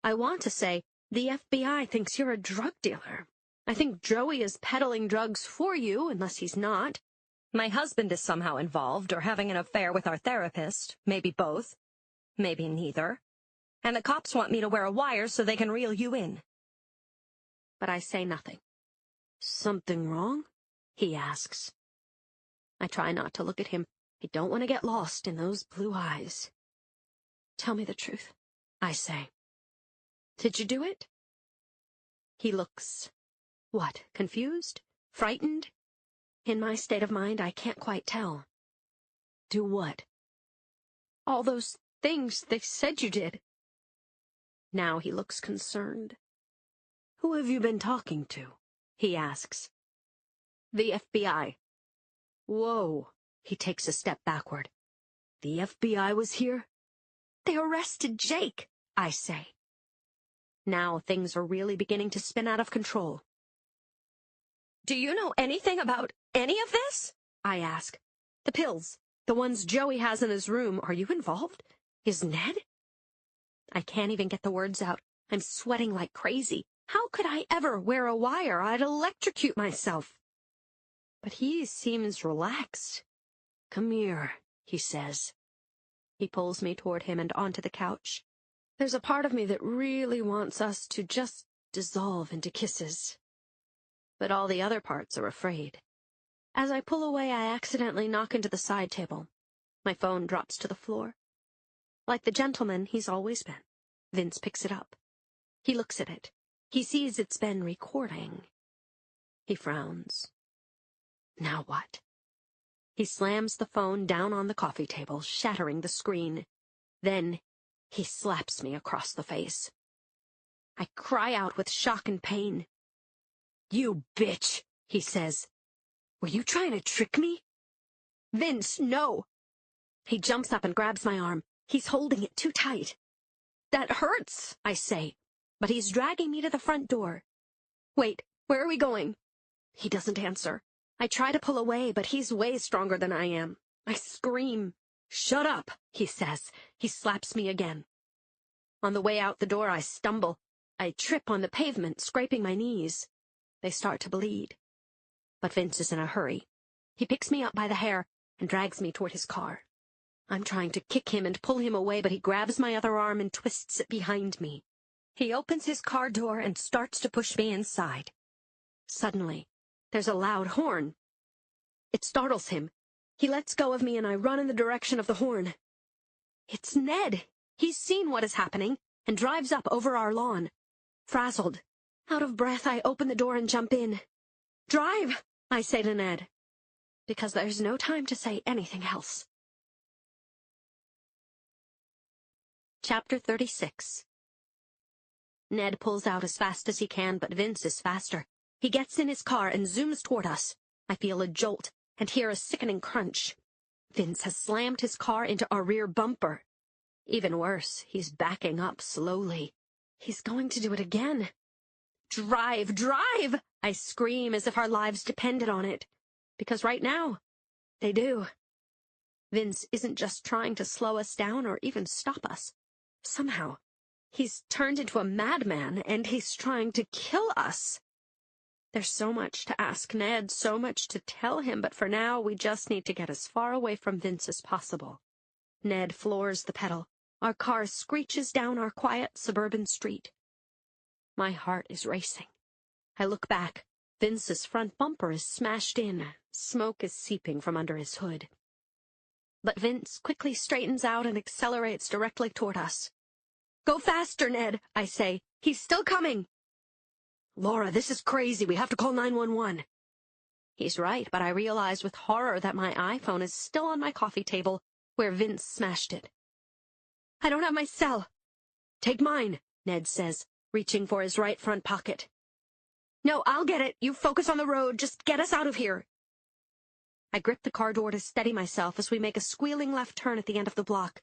I want to say, the FBI thinks you're a drug dealer. I think Joey is peddling drugs for you, unless he's not. My husband is somehow involved, or having an affair with our therapist. Maybe both. Maybe neither. And the cops want me to wear a wire so they can reel you in. But I say nothing. Something wrong? He asks. I try not to look at him. I don't want to get lost in those blue eyes. Tell me the truth, I say. Did you do it? He looks, what, confused? Frightened? In my state of mind, I can't quite tell. Do what? All those things they said you did. Now he looks concerned. Who have you been talking to? He asks. The FBI. Whoa. He takes a step backward. The FBI was here? They arrested Jake, I say. Now things are really beginning to spin out of control. Do you know anything about any of this? I ask. The pills, the ones Joey has in his room, are you involved? Is Ned? I can't even get the words out. I'm sweating like crazy. How could I ever wear a wire? I'd electrocute myself. But he seems relaxed. Come here, he says. He pulls me toward him and onto the couch. There's a part of me that really wants us to just dissolve into kisses. But all the other parts are afraid. As I pull away, I accidentally knock into the side table. My phone drops to the floor. Like the gentleman he's always been, Vince picks it up. He looks at it. He sees it's been recording. He frowns. Now what? He slams the phone down on the coffee table, shattering the screen. Then he slaps me across the face. I cry out with shock and pain. You bitch, he says. Were you trying to trick me? Vince, no. He jumps up and grabs my arm. He's holding it too tight. That hurts, I say, but he's dragging me to the front door. Wait, where are we going? He doesn't answer. I try to pull away, but he's way stronger than I am. I scream. "Shut up," he says. He slaps me again. On the way out the door, I stumble. I trip on the pavement, scraping my knees. They start to bleed. But Vince is in a hurry. He picks me up by the hair and drags me toward his car. I'm trying to kick him and pull him away, but he grabs my other arm and twists it behind me. He opens his car door and starts to push me inside. Suddenly, there's a loud horn. It startles him. He lets go of me and I run in the direction of the horn. It's Ned. He's seen what is happening and drives up over our lawn. Frazzled, out of breath, I open the door and jump in. "Drive," I say to Ned, because there's no time to say anything else. Chapter 36. Ned pulls out as fast as he can, but Vince is faster. He gets in his car and zooms toward us. I feel a jolt and hear a sickening crunch. Vince has slammed his car into our rear bumper. Even worse, he's backing up slowly. He's going to do it again. "Drive, drive!" I scream as if our lives depended on it. Because right now, they do. Vince isn't just trying to slow us down or even stop us. Somehow, he's turned into a madman and he's trying to kill us. There's so much to ask Ned, so much to tell him, but for now, we just need to get as far away from Vince as possible. Ned floors the pedal. Our car screeches down our quiet suburban street. My heart is racing. I look back. Vince's front bumper is smashed in. Smoke is seeping from under his hood. But Vince quickly straightens out and accelerates directly toward us. "Go faster, Ned," I say. "He's still coming." "Laura, this is crazy. We have to call 911. He's right, but I realize with horror that my iPhone is still on my coffee table, where Vince smashed it. "I don't have my cell." "Take mine," Ned says, reaching for his right front pocket. "No, I'll get it. You focus on the road. Just get us out of here." I grip the car door to steady myself as we make a squealing left turn at the end of the block.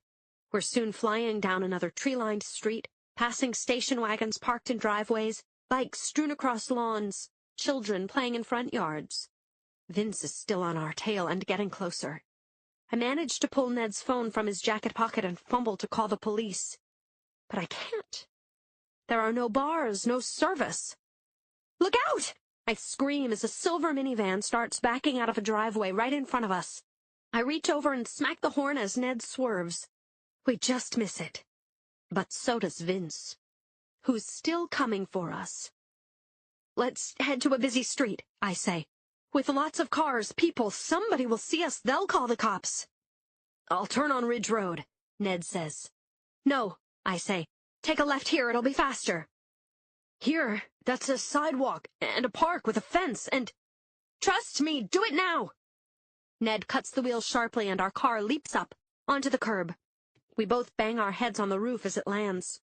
We're soon flying down another tree-lined street, passing station wagons parked in driveways, bikes strewn across lawns, children playing in front yards. Vince is still on our tail and getting closer. I manage to pull Ned's phone from his jacket pocket and fumble to call the police. But I can't. There are no bars, no service. "Look out!" I scream as a silver minivan starts backing out of a driveway right in front of us. I reach over and smack the horn as Ned swerves. We just miss it. But so does Vince, who's still coming for us. "Let's head to a busy street," I say. "With lots of cars, people, somebody will see us, they'll call the cops." "I'll turn on Ridge Road," Ned says. "No," I say. "Take a left here, it'll be faster." "Here, that's a sidewalk and a park with a fence and—" "Trust me, do it now!" Ned cuts the wheel sharply and our car leaps up, onto the curb. We both bang our heads on the roof as it lands.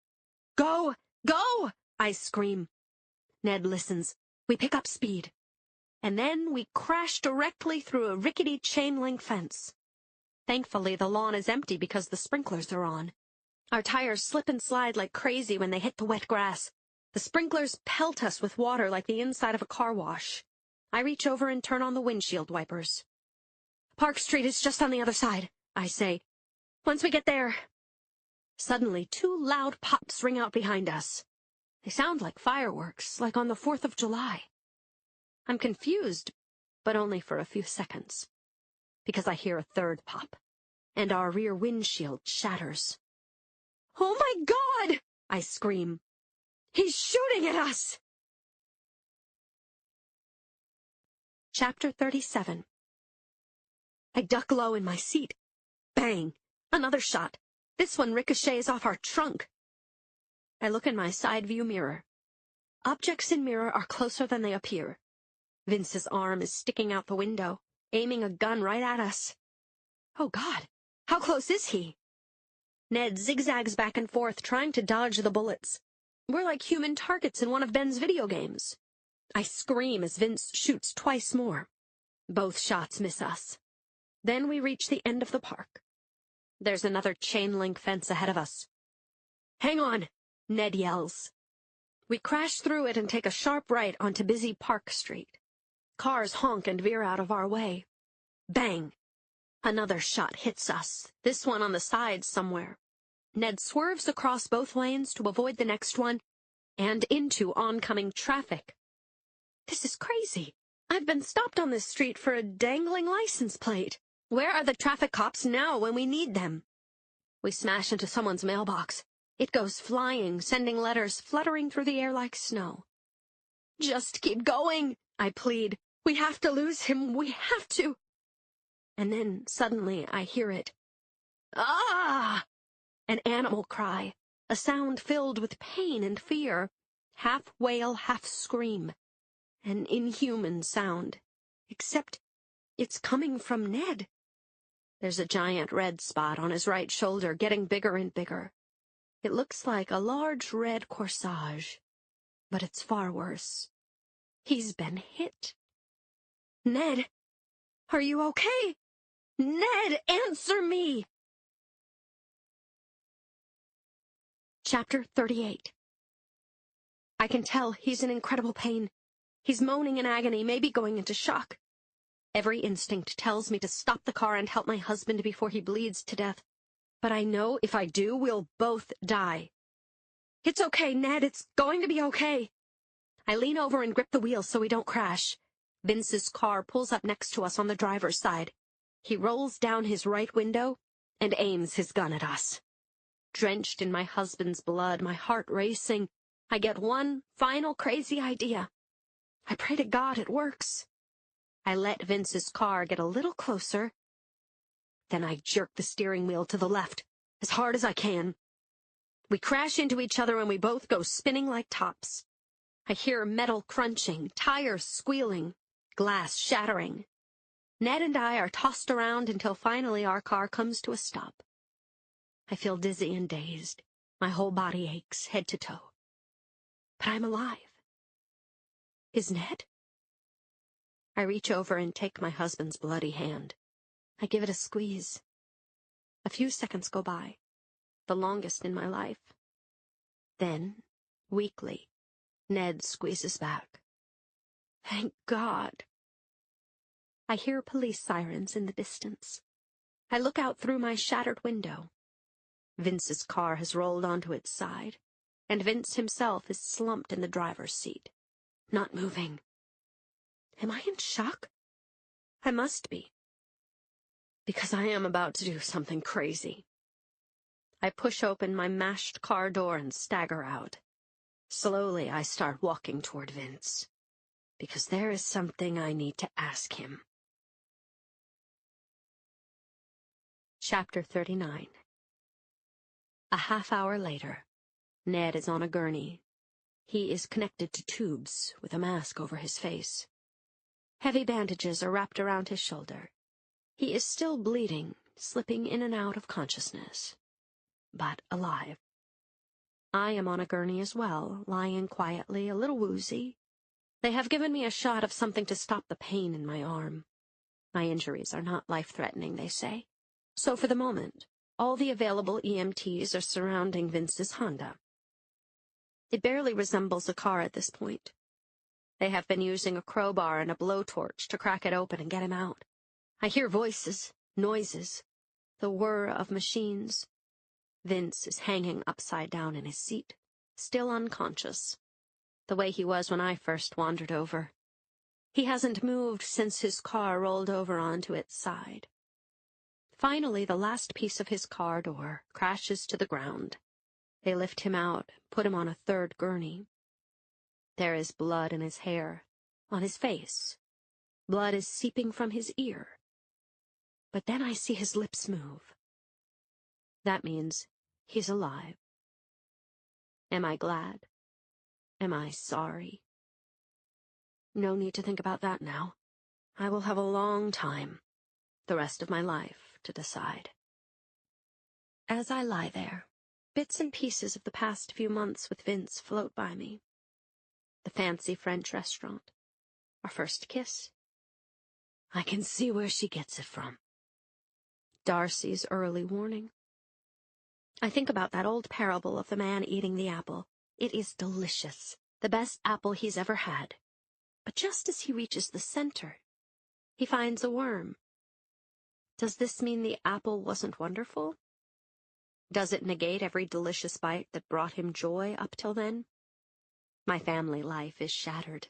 "Go! Go!" I scream. Ned listens. We pick up speed. And then we crash directly through a rickety chain-link fence. Thankfully, the lawn is empty because the sprinklers are on. Our tires slip and slide like crazy when they hit the wet grass. The sprinklers pelt us with water like the inside of a car wash. I reach over and turn on the windshield wipers. "Park Street is just on the other side," I say. "Once we get there—" Suddenly, two loud pops ring out behind us. They sound like fireworks, like on the 4th of July. I'm confused, but only for a few seconds, because I hear a third pop, and our rear windshield shatters. "Oh my God!" I scream. "He's shooting at us!" Chapter 37. I duck low in my seat. Bang! Another shot. This one ricochets off our trunk. I look in my side view mirror. Objects in mirror are closer than they appear. Vince's arm is sticking out the window, aiming a gun right at us. Oh God, how close is he? Ned zigzags back and forth, trying to dodge the bullets. We're like human targets in one of Ben's video games. I scream as Vince shoots twice more. Both shots miss us. Then we reach the end of the park. There's another chain-link fence ahead of us. "Hang on," Ned yells. We crash through it and take a sharp right onto busy Park Street. Cars honk and veer out of our way. Bang! Another shot hits us, this one on the side somewhere. Ned swerves across both lanes to avoid the next one, and into oncoming traffic. This is crazy. I've been stopped on this street for a dangling license plate. Where are the traffic cops now when we need them? We smash into someone's mailbox. It goes flying, sending letters fluttering through the air like snow. Just keep going, I plead. We have to lose him. We have to. And then, suddenly, I hear it. Ah! An animal cry, a sound filled with pain and fear, half wail, half scream. An inhuman sound, except it's coming from Ned. There's a giant red spot on his right shoulder, getting bigger and bigger. It looks like a large red corsage, but it's far worse. He's been hit. Ned, are you okay? Ned, answer me! Chapter 38. I can tell he's in incredible pain. He's moaning in agony, maybe going into shock. Every instinct tells me to stop the car and help my husband before he bleeds to death. But I know if I do, we'll both die. It's okay, Ned. It's going to be okay. I lean over and grip the wheel so we don't crash. Vince's car pulls up next to us on the driver's side. He rolls down his right window and aims his gun at us. Drenched in my husband's blood, my heart racing, I get one final crazy idea. I pray to God it works. I let Vince's car get a little closer. Then I jerk the steering wheel to the left, as hard as I can. We crash into each other and we both go spinning like tops. I hear metal crunching, tires squealing, glass shattering. Ned and I are tossed around until finally our car comes to a stop. I feel dizzy and dazed. My whole body aches, head to toe. But I'm alive. Is Ned? I reach over and take my husband's bloody hand. I give it a squeeze. A few seconds go by, the longest in my life. Then, weakly, Ned squeezes back. Thank God. I hear police sirens in the distance. I look out through my shattered window. Vince's car has rolled onto its side, and Vince himself is slumped in the driver's seat, not moving. Am I in shock? I must be. Because I am about to do something crazy. I push open my mashed car door and stagger out. Slowly, I start walking toward Vince, because there is something I need to ask him. Chapter 39. A half-hour later, Ned is on a gurney. He is connected to tubes with a mask over his face. Heavy bandages are wrapped around his shoulder. He is still bleeding, slipping in and out of consciousness, but alive. I am on a gurney as well, lying quietly, a little woozy. They have given me a shot of something to stop the pain in my arm. My injuries are not life-threatening, they say. So for the moment, all the available EMTs are surrounding Vince's Honda. It barely resembles a car at this point. They have been using a crowbar and a blowtorch to crack it open and get him out. I hear voices, noises, the whir of machines. Vince is hanging upside down in his seat, still unconscious, the way he was when I first wandered over. He hasn't moved since his car rolled over onto its side. Finally, the last piece of his car door crashes to the ground. They lift him out, put him on a third gurney. There is blood in his hair, on his face. Blood is seeping from his ear. But then I see his lips move. That means he's alive. Am I glad? Am I sorry? No need to think about that now. I will have a long time, the rest of my life, to decide. As I lie there, bits and pieces of the past few months with Vince float by me. The fancy French restaurant. Our first kiss. I can see where she gets it from. Darcy's early warning. I think about that old parable of the man eating the apple. It is delicious, the best apple he's ever had. But just as he reaches the center, he finds a worm. Does this mean the apple wasn't wonderful? Does it negate every delicious bite that brought him joy up till then? My family life is shattered.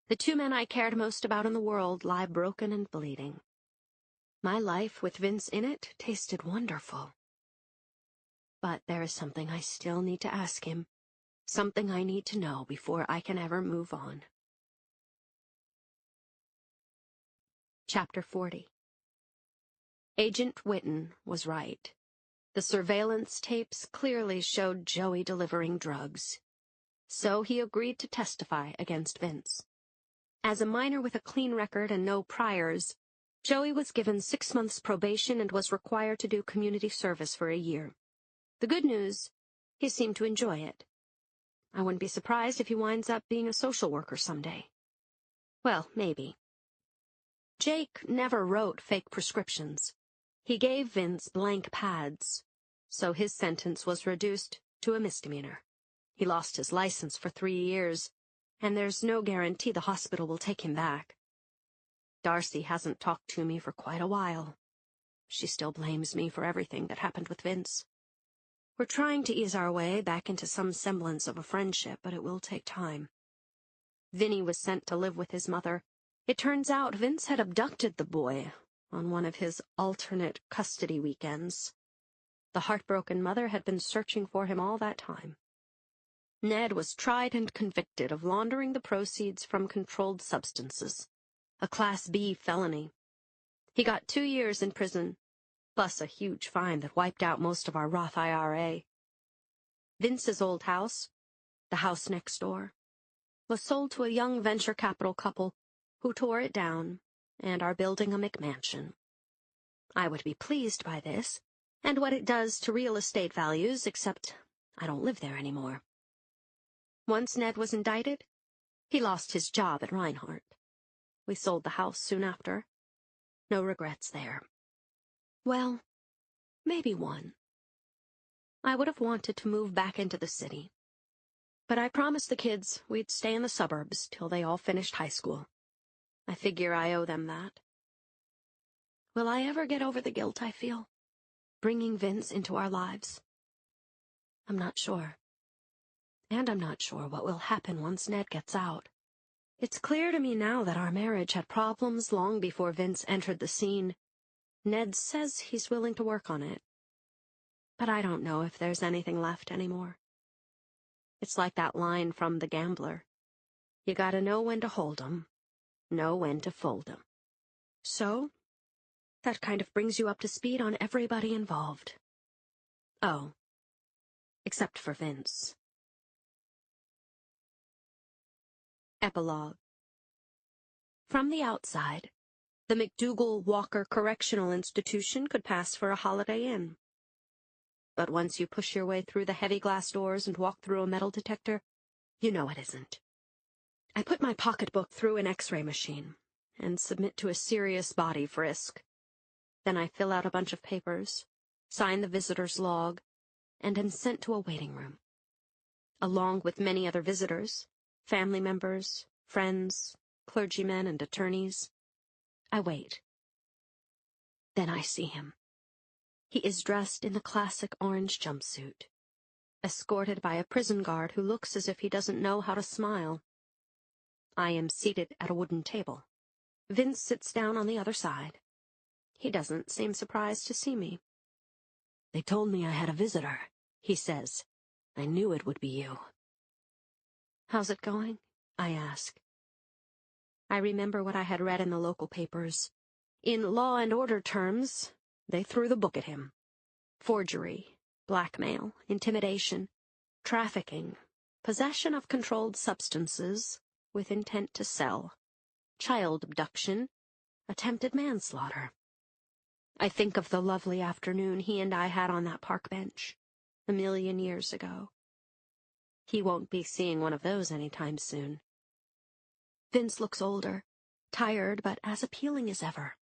The two men I cared most about in the world lie broken and bleeding. My life with Vince in it tasted wonderful. But there is something I still need to ask him, something I need to know before I can ever move on. Chapter 40. Agent Whitten was right. The surveillance tapes clearly showed Joey delivering drugs. So he agreed to testify against Vince. As a minor with a clean record and no priors, Joey was given 6 months probation and was required to do community service for a year. The good news, he seemed to enjoy it. I wouldn't be surprised if he winds up being a social worker someday. Well, maybe. Jake never wrote fake prescriptions. He gave Vince blank pads, so his sentence was reduced to a misdemeanor. He lost his license for 3 years, and there's no guarantee the hospital will take him back. Darcy hasn't talked to me for quite a while. She still blames me for everything that happened with Vince. We're trying to ease our way back into some semblance of a friendship, but it will take time. Vinny was sent to live with his mother. It turns out Vince had abducted the boy on one of his alternate custody weekends. The heartbroken mother had been searching for him all that time. Ned was tried and convicted of laundering the proceeds from controlled substances, a Class B felony. He got 2 years in prison, plus a huge fine that wiped out most of our Roth IRA. Vince's old house, the house next door, was sold to a young venture capital couple who tore it down and are building a McMansion. I would be pleased by this, and what it does to real estate values, except I don't live there anymore. Once Ned was indicted, he lost his job at Reinhardt. We sold the house soon after. No regrets there. Well, maybe one. I would have wanted to move back into the city, but I promised the kids we'd stay in the suburbs till they all finished high school. I figure I owe them that. Will I ever get over the guilt I feel, bringing Vince into our lives? I'm not sure. And I'm not sure what will happen once Ned gets out. It's clear to me now that our marriage had problems long before Vince entered the scene. Ned says he's willing to work on it. But I don't know if there's anything left anymore. It's like that line from The Gambler. You gotta know when to hold 'em, know when to fold 'em. So, that kind of brings you up to speed on everybody involved. Oh, except for Vince. Epilogue. From the outside, the McDougal-Walker Correctional Institution could pass for a Holiday Inn. But once you push your way through the heavy glass doors and walk through a metal detector, you know it isn't. I put my pocketbook through an X-ray machine and submit to a serious body frisk. Then I fill out a bunch of papers, sign the visitor's log, and am sent to a waiting room. Along with many other visitors, family members, friends, clergymen, and attorneys, I wait. Then I see him. He is dressed in the classic orange jumpsuit, escorted by a prison guard who looks as if he doesn't know how to smile. I am seated at a wooden table. Vince sits down on the other side. He doesn't seem surprised to see me. "They told me I had a visitor," he says. "I knew it would be you." "How's it going?" I ask. I remember what I had read in the local papers. In law and order terms, they threw the book at him. Forgery, blackmail, intimidation, trafficking, possession of controlled substances with intent to sell, child abduction, attempted manslaughter. I think of the lovely afternoon he and I had on that park bench 1,000,000 years ago. He won't be seeing one of those anytime soon. Vince looks older, tired, but as appealing as ever.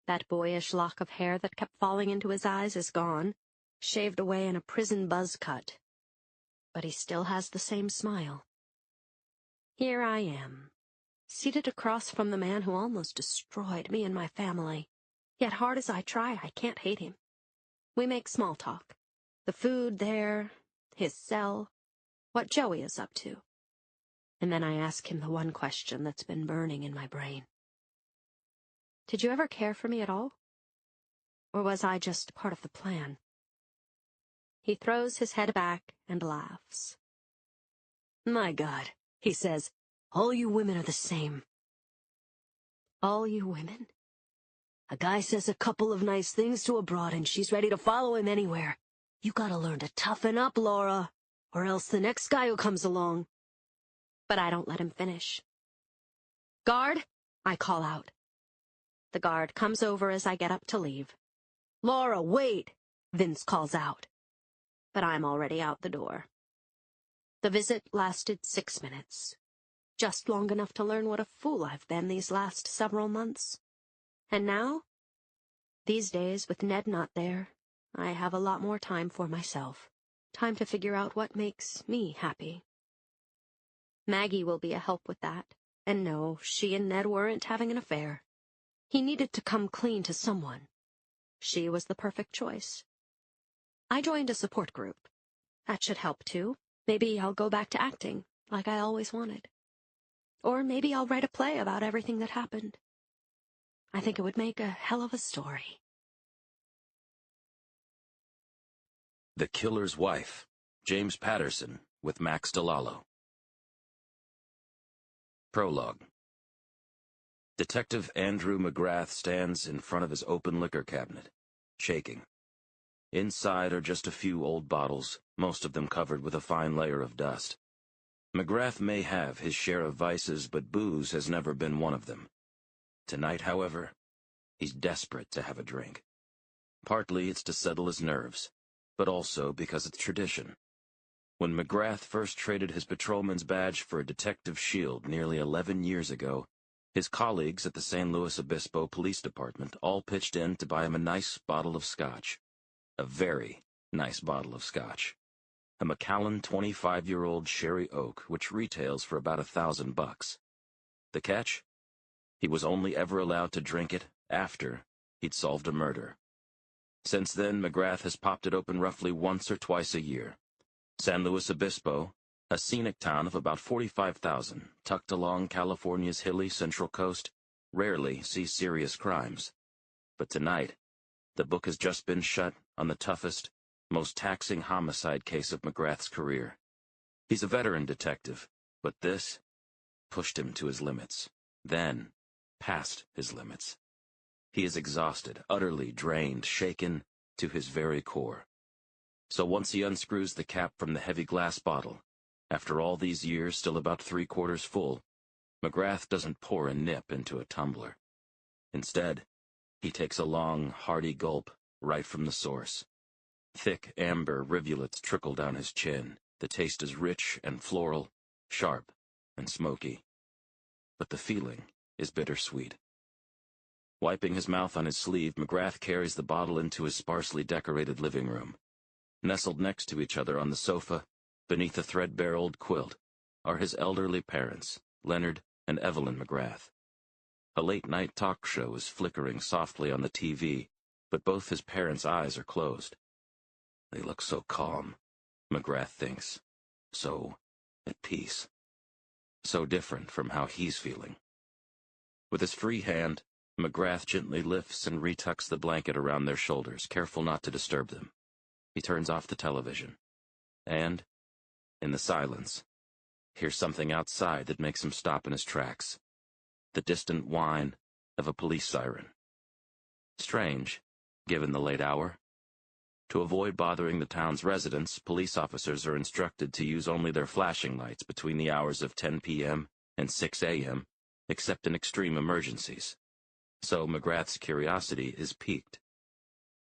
That boyish lock of hair that kept falling into his eyes is gone, shaved away in a prison buzz cut. But he still has the same smile. Here I am, seated across from the man who almost destroyed me and my family, Yet hard as I try, I can't hate him. We make small talk. The food there, his cell, what Joey is up to. And then I ask him the one question that's been burning in my brain. Did you ever care for me at all? Or was I just part of the plan? He throws his head back and laughs. My God, he says, all you women are the same. All you women? A guy says a couple of nice things to a broad and she's ready to follow him anywhere. You gotta learn to toughen up, Laura, or else the next guy who comes along. But I don't let him finish. Guard, I call out. The guard comes over as I get up to leave. Laura, wait, Vince calls out. But I'm already out the door. The visit lasted 6 minutes. Just long enough to learn what a fool I've been these last several months. And now, these days with Ned not there, I have a lot more time for myself. Time to figure out what makes me happy. Maggie will be a help with that. And no, she and Ned weren't having an affair. He needed to come clean to someone. She was the perfect choice. I joined a support group. That should help, too. Maybe I'll go back to acting, like I always wanted. Or maybe I'll write a play about everything that happened. I think it would make a hell of a story. The Killer's Wife, James Patterson, with Max DeLallo. Prologue. Detective Andrew McGrath stands in front of his open liquor cabinet, shaking. Inside are just a few old bottles, most of them covered with a fine layer of dust. McGrath may have his share of vices, but booze has never been one of them. Tonight, however, he's desperate to have a drink. Partly it's to settle his nerves, but also because it's tradition. When McGrath first traded his patrolman's badge for a detective shield nearly 11 years ago, his colleagues at the San Luis Obispo Police Department all pitched in to buy him a nice bottle of scotch. A very nice bottle of scotch. A Macallan 25-year-old sherry oak, which retails for about $1,000. The catch? He was only ever allowed to drink it after he'd solved a murder. Since then, McGrath has popped it open roughly once or twice a year. San Luis Obispo, a scenic town of about 45,000, tucked along California's hilly central coast, rarely sees serious crimes. But tonight, the book has just been shut on the toughest, most taxing homicide case of McGrath's career. He's a veteran detective, but this pushed him to his limits, then past his limits. He is exhausted, utterly drained, shaken to his very core. So once he unscrews the cap from the heavy glass bottle, after all these years still about 3/4 full, McGrath doesn't pour a nip into a tumbler. Instead, he takes a long, hearty gulp right from the source. Thick amber rivulets trickle down his chin. The taste is rich and floral, sharp and smoky. But the feeling is bittersweet. Wiping his mouth on his sleeve, McGrath carries the bottle into his sparsely decorated living room. Nestled next to each other on the sofa, beneath a threadbare old quilt, are his elderly parents, Leonard and Evelyn McGrath. A late-night talk show is flickering softly on the TV, but both his parents' eyes are closed. They look so calm, McGrath thinks. So at peace. So different from how he's feeling. With his free hand, McGrath gently lifts and retucks the blanket around their shoulders, careful not to disturb them. He turns off the television. And, in the silence, hears something outside that makes him stop in his tracks. The distant whine of a police siren. Strange, given the late hour. To avoid bothering the town's residents, police officers are instructed to use only their flashing lights between the hours of 10 p.m. and 6 a.m., except in extreme emergencies. So McGrath's curiosity is piqued.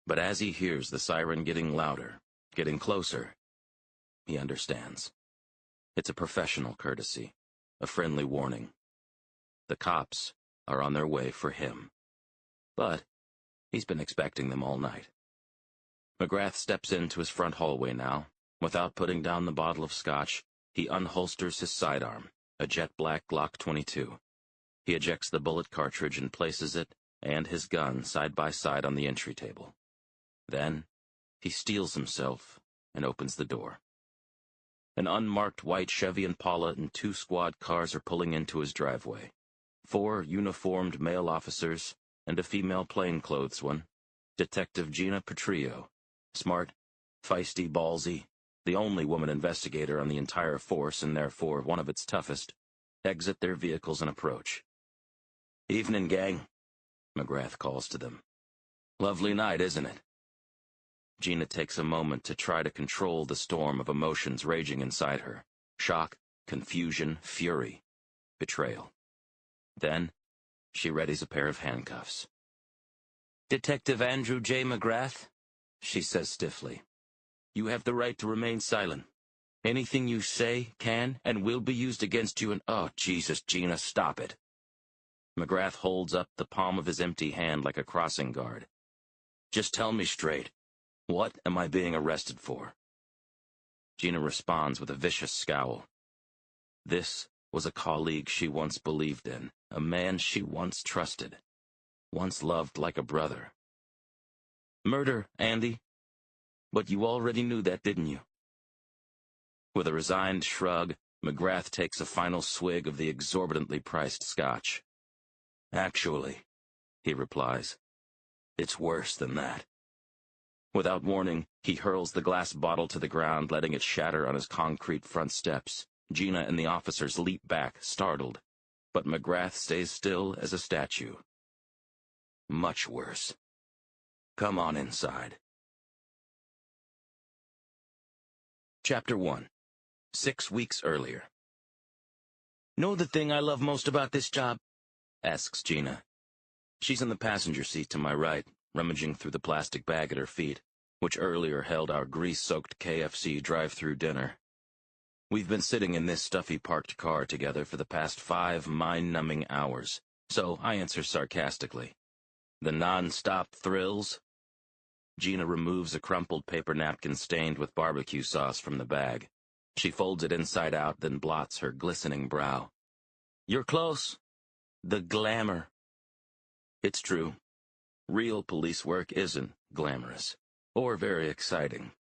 But as he hears the siren getting louder, getting closer, he understands. It's a professional courtesy, a friendly warning. The cops are on their way for him. But he's been expecting them all night. McGrath steps into his front hallway now. Without putting down the bottle of scotch, he unholsters his sidearm, a jet black Glock 22. He ejects the bullet cartridge and places it and his gun side by side on the entry table. Then, he steels himself and opens the door. An unmarked white Chevy Impala and 2 squad cars are pulling into his driveway. 4 uniformed male officers and a female plainclothes one. Detective Gina Petrillo, smart, feisty, ballsy, the only woman investigator on the entire force and therefore one of its toughest, exit their vehicles and approach. "Evening, gang," McGrath calls to them. "Lovely night, isn't it?" Gina takes a moment to try to control the storm of emotions raging inside her. Shock, confusion, fury, betrayal. Then, she readies a pair of handcuffs. "Detective Andrew J. McGrath," she says stiffly, "you have the right to remain silent. Anything you say can and will be used against you and— Oh, Jesus, Gina, stop it." McGrath holds up the palm of his empty hand like a crossing guard. "Just tell me straight. What am I being arrested for?" Gina responds with a vicious scowl. This was a colleague she once believed in, a man she once trusted, once loved like a brother. "Murder, Andy. But you already knew that, didn't you?" With a resigned shrug, McGrath takes a final swig of the exorbitantly priced scotch. "Actually," he replies, "it's worse than that." Without warning, he hurls the glass bottle to the ground, letting it shatter on his concrete front steps. Gina and the officers leap back, startled, but McGrath stays still as a statue. "Much worse. Come on inside." Chapter 1. 6 weeks earlier. "Know the thing I love most about this job?" asks Gina. She's in the passenger seat to my right, rummaging through the plastic bag at her feet, which earlier held our grease-soaked KFC drive-through dinner. We've been sitting in this stuffy parked car together for the past 5 mind-numbing hours, so I answer sarcastically. "The non-stop thrills?" Gina removes a crumpled paper napkin stained with barbecue sauce from the bag. She folds it inside out, then blots her glistening brow. "You're close. The glamour." It's true. Real police work isn't glamorous, or very exciting.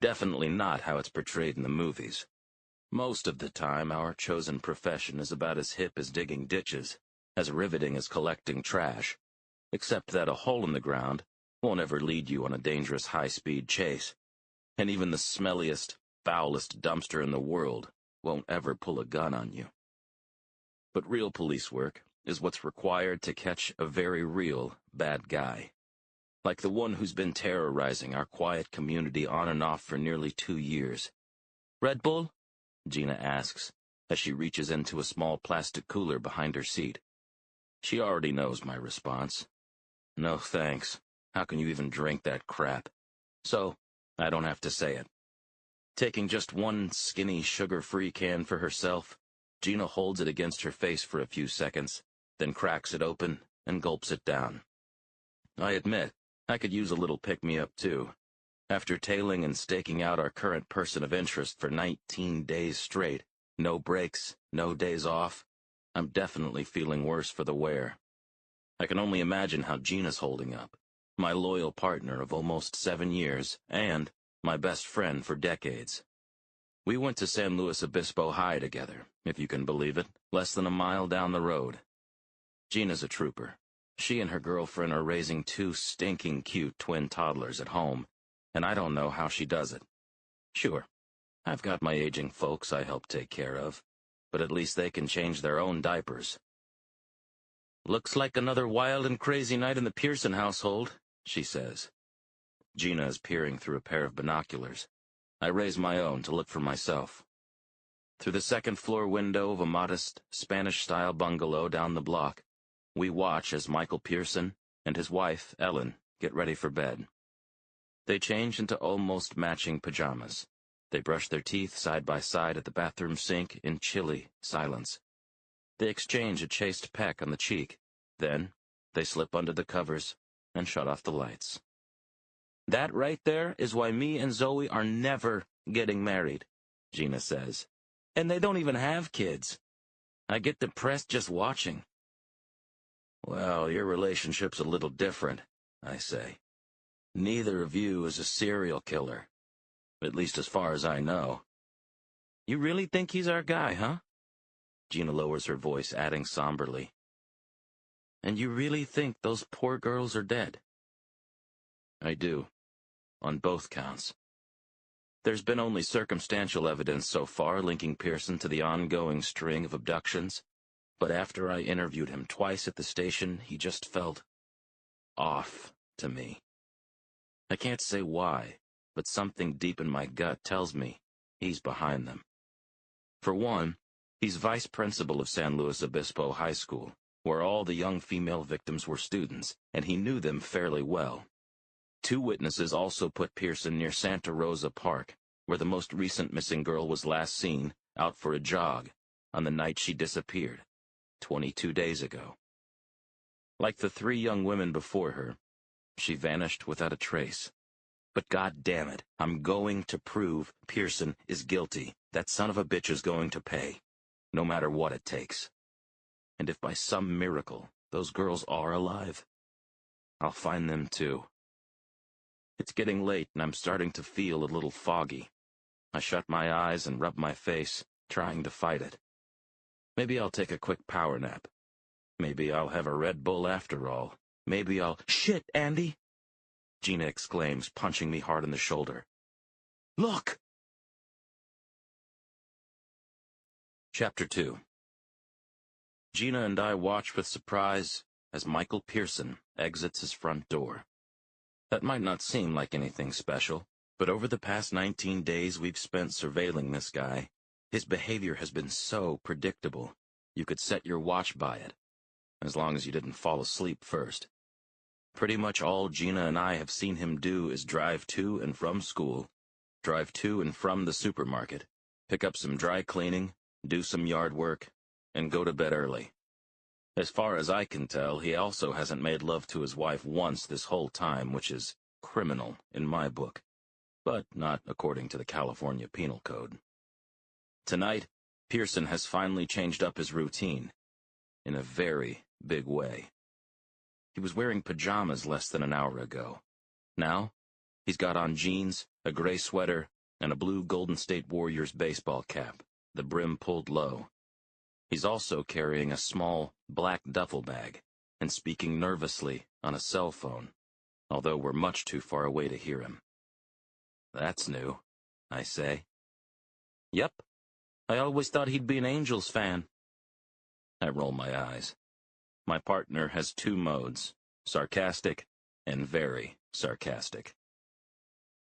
Definitely not how it's portrayed in the movies. Most of the time, our chosen profession is about as hip as digging ditches, as riveting as collecting trash, except that a hole in the ground won't ever lead you on a dangerous high-speed chase, and even the smelliest, foulest dumpster in the world won't ever pull a gun on you. But real police work is what's required to catch a very real bad guy, like the one who's been terrorizing our quiet community on and off for nearly 2 years. "Red Bull?" Gina asks, as she reaches into a small plastic cooler behind her seat. She already knows my response. "No thanks. How can you even drink that crap?" So, I don't have to say it. Taking just one skinny, sugar-free can for herself, Gina holds it against her face for a few seconds, then cracks it open and gulps it down. I admit, I could use a little pick-me-up too. After tailing and staking out our current person of interest for 19 days straight, no breaks, no days off, I'm definitely feeling worse for the wear. I can only imagine how Gina's holding up, my loyal partner of almost 7 years, and my best friend for decades. We went to San Luis Obispo High together, if you can believe it, less than a mile down the road. Gina's a trooper. She and her girlfriend are raising 2 stinking cute twin toddlers at home, and I don't know how she does it. Sure, I've got my aging folks I help take care of, but at least they can change their own diapers. "Looks like another wild and crazy night in the Pearson household," she says. Gina is peering through a pair of binoculars. I raise my own to look for myself. Through the second-floor window of a modest, Spanish-style bungalow down the block, we watch as Michael Pearson and his wife, Ellen, get ready for bed. They change into almost matching pajamas. They brush their teeth side by side at the bathroom sink in chilly silence. They exchange a chaste peck on the cheek. Then, they slip under the covers and shut off the lights. "That right there is why me and Zoe are never getting married," Gina says. "And they don't even have kids. I get depressed just watching." Well, your relationship's a little different, I say. Neither of you is a serial killer, at least as far as I know. You really think he's our guy, huh? Gina lowers her voice, adding somberly. And you really think those poor girls are dead? I do, on both counts. There's been only circumstantial evidence so far linking Pearson to the ongoing string of abductions, but after I interviewed him twice at the station, he just felt off to me. I can't say why, but something deep in my gut tells me he's behind them. For one, he's vice principal of San Luis Obispo High School, where all the young female victims were students, and he knew them fairly well. 2 witnesses also put Pearson near Santa Rosa Park, where the most recent missing girl was last seen, out for a jog, on the night she disappeared, 22 days ago. Like the 3 young women before her, she vanished without a trace. But God damn it, I'm going to prove Pearson is guilty. That son of a bitch is going to pay, no matter what it takes. And if by some miracle those girls are alive, I'll find them too. It's getting late and I'm starting to feel a little foggy. I shut my eyes and rub my face, trying to fight it. Maybe I'll take a quick power nap. Maybe I'll have a Red Bull after all. Maybe I'll— Shit, Andy! Gina exclaims, punching me hard in the shoulder. Look! Chapter 2. Gina and I watch with surprise as Michael Pearson exits his front door. That might not seem like anything special, but over the past 19 days we've spent surveilling this guy. His behavior has been so predictable, you could set your watch by it, as long as you didn't fall asleep first. Pretty much all Gina and I have seen him do is drive to and from school, drive to and from the supermarket, pick up some dry cleaning, do some yard work, and go to bed early. As far as I can tell, he also hasn't made love to his wife once this whole time, which is criminal in my book, but not according to the California Penal Code. Tonight, Pearson has finally changed up his routine, in a very big way. He was wearing pajamas less than an hour ago. Now, he's got on jeans, a gray sweater, and a blue Golden State Warriors baseball cap, the brim pulled low. He's also carrying a small, black duffel bag, and speaking nervously on a cell phone, although we're much too far away to hear him. That's new, I say. Yep, I always thought he'd be an Angels fan. I roll my eyes. My partner has 2 modes, sarcastic and very sarcastic.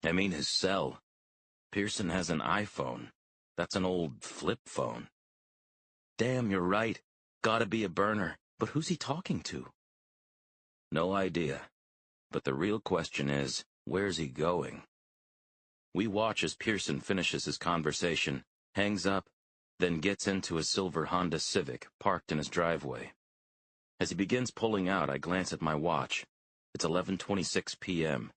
I mean his cell. Pearson has an iPhone. That's an old flip phone. Damn, you're right. Gotta be a burner. But who's he talking to? No idea. But the real question is, where's he going? We watch as Pearson finishes his conversation, hangs up, then gets into a silver Honda Civic parked in his driveway. As he begins pulling out, I glance at my watch. It's 11:26 p.m.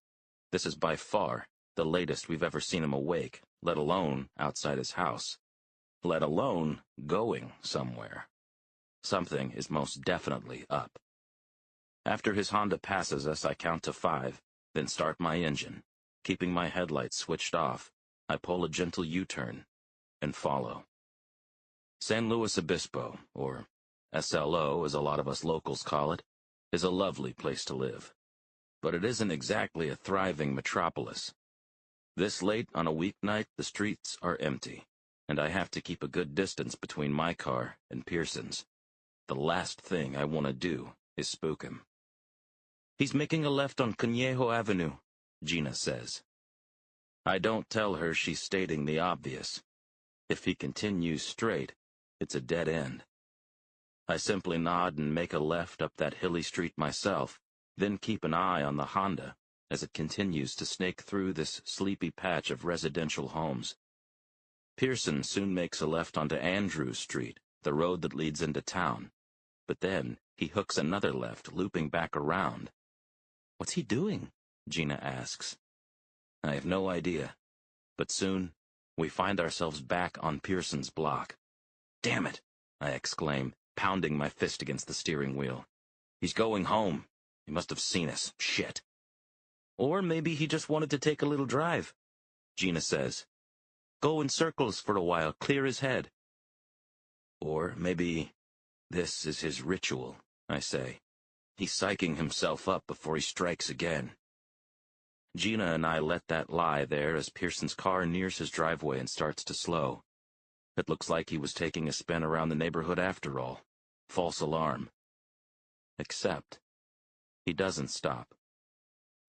This is by far the latest we've ever seen him awake, let alone outside his house. Let alone going somewhere. Something is most definitely up. After his Honda passes us, I count to 5, then start my engine. Keeping my headlights switched off, I pull a gentle U-turn and follow. San Luis Obispo, or SLO as a lot of us locals call it, is a lovely place to live. But it isn't exactly a thriving metropolis. This late on a weeknight, the streets are empty, and I have to keep a good distance between my car and Pearson's. The last thing I want to do is spook him. He's making a left on Conejo Avenue, Gina says. I don't tell her she's stating the obvious. If he continues straight, it's a dead end. I simply nod and make a left up that hilly street myself, then keep an eye on the Honda as it continues to snake through this sleepy patch of residential homes. Pearson soon makes a left onto Andrews Street, the road that leads into town. But then he hooks another left, looping back around. What's he doing? Gina asks. I have no idea. But soon, we find ourselves back on Pearson's block. Damn it, I exclaim, pounding my fist against the steering wheel. He's going home. He must have seen us. Shit. Or maybe he just wanted to take a little drive, Gina says. Go in circles for a while, clear his head. Or maybe this is his ritual, I say. He's psyching himself up before he strikes again. Gina and I let that lie there as Pearson's car nears his driveway and starts to slow. It looks like he was taking a spin around the neighborhood after all. False alarm. Except, he doesn't stop.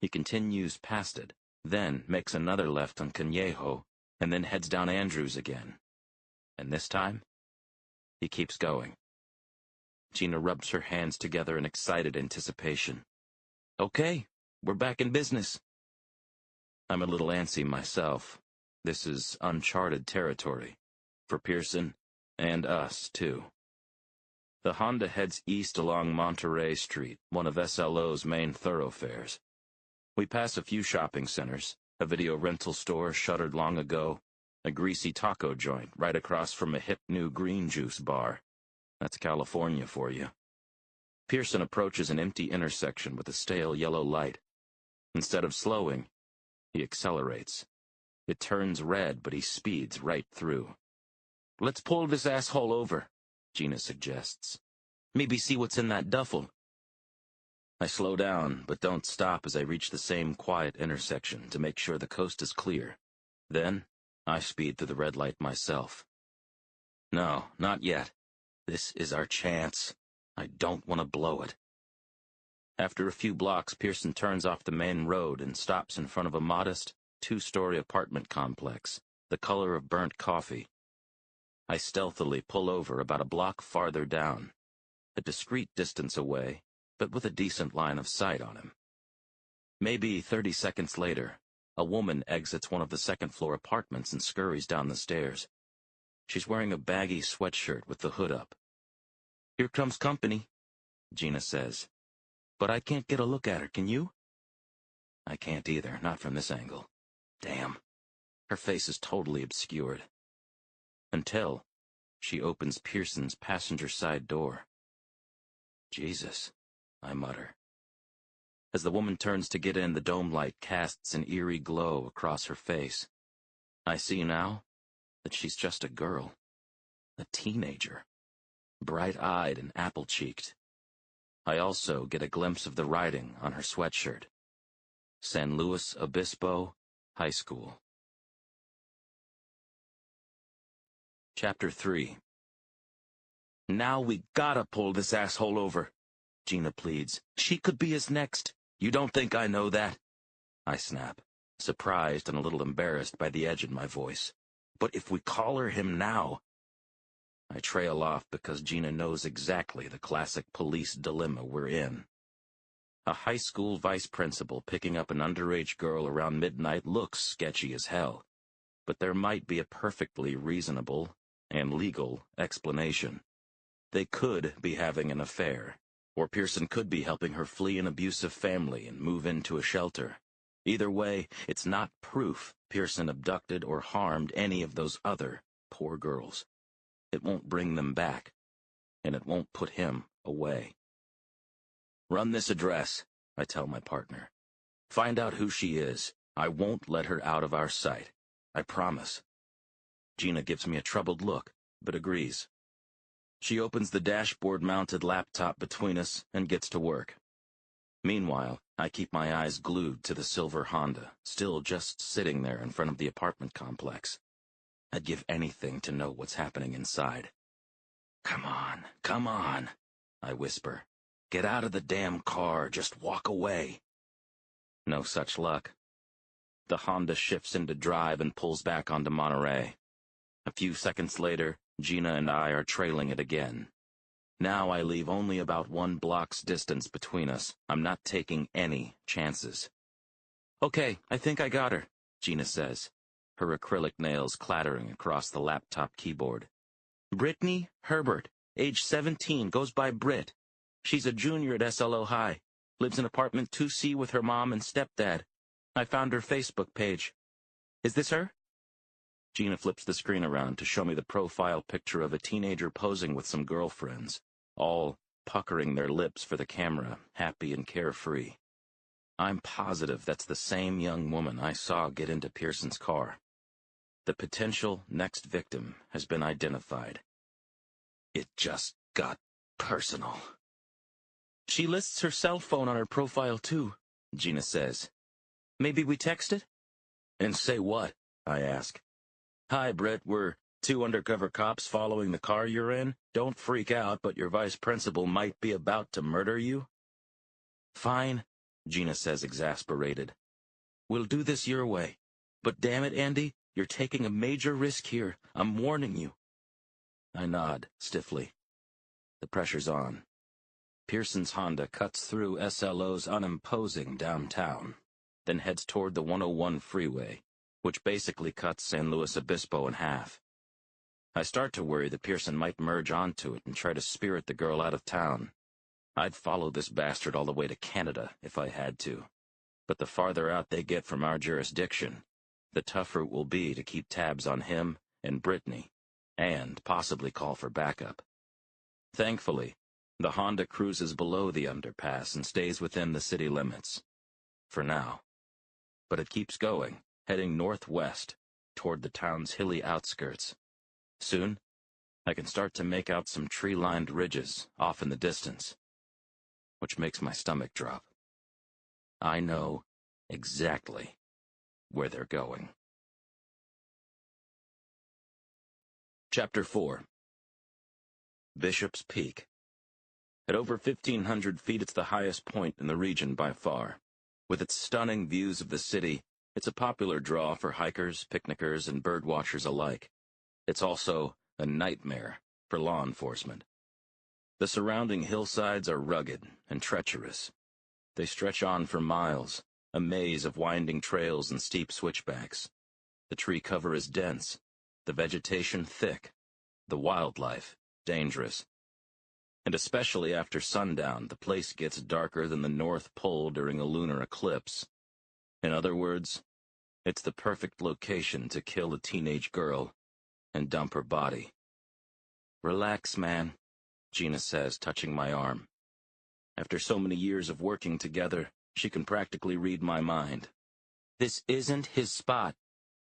He continues past it, then makes another left on Conejo, and then heads down Andrews again. And this time, he keeps going. Gina rubs her hands together in excited anticipation. Okay, we're back in business. I'm a little antsy myself. This is uncharted territory. For Pearson, and us, too. The Honda heads east along Monterey Street, one of SLO's main thoroughfares. We pass a few shopping centers, a video rental store shuttered long ago, a greasy taco joint right across from a hip new green juice bar. That's California for you. Pearson approaches an empty intersection with a stale yellow light. Instead of slowing, he accelerates. It turns red, but he speeds right through. Let's pull this asshole over, Gina suggests. Maybe see what's in that duffel. I slow down, but don't stop as I reach the same quiet intersection to make sure the coast is clear. Then, I speed through the red light myself. No, not yet. This is our chance. I don't want to blow it. After a few blocks, Pearson turns off the main road and stops in front of a modest, two-story apartment complex, the color of burnt coffee. I stealthily pull over about a block farther down, a discreet distance away, but with a decent line of sight on him. Maybe 30 seconds later, a woman exits one of the second-floor apartments and scurries down the stairs. She's wearing a baggy sweatshirt with the hood up. Here comes company, Gina says. But I can't get a look at her, can you? I can't either, not from this angle. Damn. Her face is totally obscured. Until she opens Pearson's passenger side door. Jesus, I mutter. As the woman turns to get in, the dome light casts an eerie glow across her face. I see now that she's just a girl, a teenager, bright-eyed and apple-cheeked. I also get a glimpse of the writing on her sweatshirt. San Luis Obispo High School. Chapter 3. Now we gotta pull this asshole over, Gina pleads. She could be his next. You don't think I know that? I snap, surprised and a little embarrassed by the edge in my voice. But if we collar him now... I trail off because Gina knows exactly the classic police dilemma we're in. A high school vice principal picking up an underage girl around midnight looks sketchy as hell, but there might be a perfectly reasonable and legal explanation. They could be having an affair, or Pearson could be helping her flee an abusive family and move into a shelter. Either way, it's not proof Pearson abducted or harmed any of those other poor girls. It won't bring them back, and it won't put him away. Run this address, I tell my partner. Find out who she is. I won't let her out of our sight. I promise. Gina gives me a troubled look, but agrees. She opens the dashboard-mounted laptop between us and gets to work. Meanwhile, I keep my eyes glued to the silver Honda, still just sitting there in front of the apartment complex. I'd give anything to know what's happening inside. Come on, I whisper. Get out of the damn car, just walk away. No such luck. The Honda shifts into drive and pulls back onto Monterey. A few seconds later, Gina and I are trailing it again. Now I leave only about 1 block's distance between us. I'm not taking any chances. Okay, I think I got her, Gina says, her acrylic nails clattering across the laptop keyboard. Brittany Herbert, age 17, goes by Britt. She's a junior at SLO High, lives in apartment 2C with her mom and stepdad. I found her Facebook page. Is this her? Gina flips the screen around to show me the profile picture of a teenager posing with some girlfriends, all puckering their lips for the camera, happy and carefree. I'm positive that's the same young woman I saw get into Pearson's car. The potential next victim has been identified. It just got personal. She lists her cell phone on her profile too, Gina says. Maybe we text it? And say what? I ask. Hi, Britt, we're 2 undercover cops following the car you're in. Don't freak out, but your vice principal might be about to murder you. Fine, Gina says, exasperated. We'll do this your way. But damn it, Andy, you're taking a major risk here. I'm warning you. I nod, stiffly. The pressure's on. Pearson's Honda cuts through SLO's unimposing downtown, then heads toward the 101 freeway, which basically cuts San Luis Obispo in half. I start to worry that Pearson might merge onto it and try to spirit the girl out of town. I'd follow this bastard all the way to Canada if I had to. But the farther out they get from our jurisdiction, the tougher it will be to keep tabs on him and Brittany, and possibly call for backup. Thankfully, the Honda cruises below the underpass and stays within the city limits. For now. But it keeps going, heading northwest, toward the town's hilly outskirts. Soon, I can start to make out some tree-lined ridges off in the distance, which makes my stomach drop. I know exactly where they're going. Chapter 4. Bishop's Peak. At over 1,500 feet, it's the highest point in the region by far. With its stunning views of the city, it's a popular draw for hikers, picnickers, and birdwatchers alike. It's also a nightmare for law enforcement. The surrounding hillsides are rugged and treacherous. They stretch on for miles, a maze of winding trails and steep switchbacks. The tree cover is dense, the vegetation thick, the wildlife dangerous. And especially after sundown, the place gets darker than the North Pole during a lunar eclipse. In other words, it's the perfect location to kill a teenage girl and dump her body. Relax, man, Gina says, touching my arm. After so many years of working together, she can practically read my mind. This isn't his spot.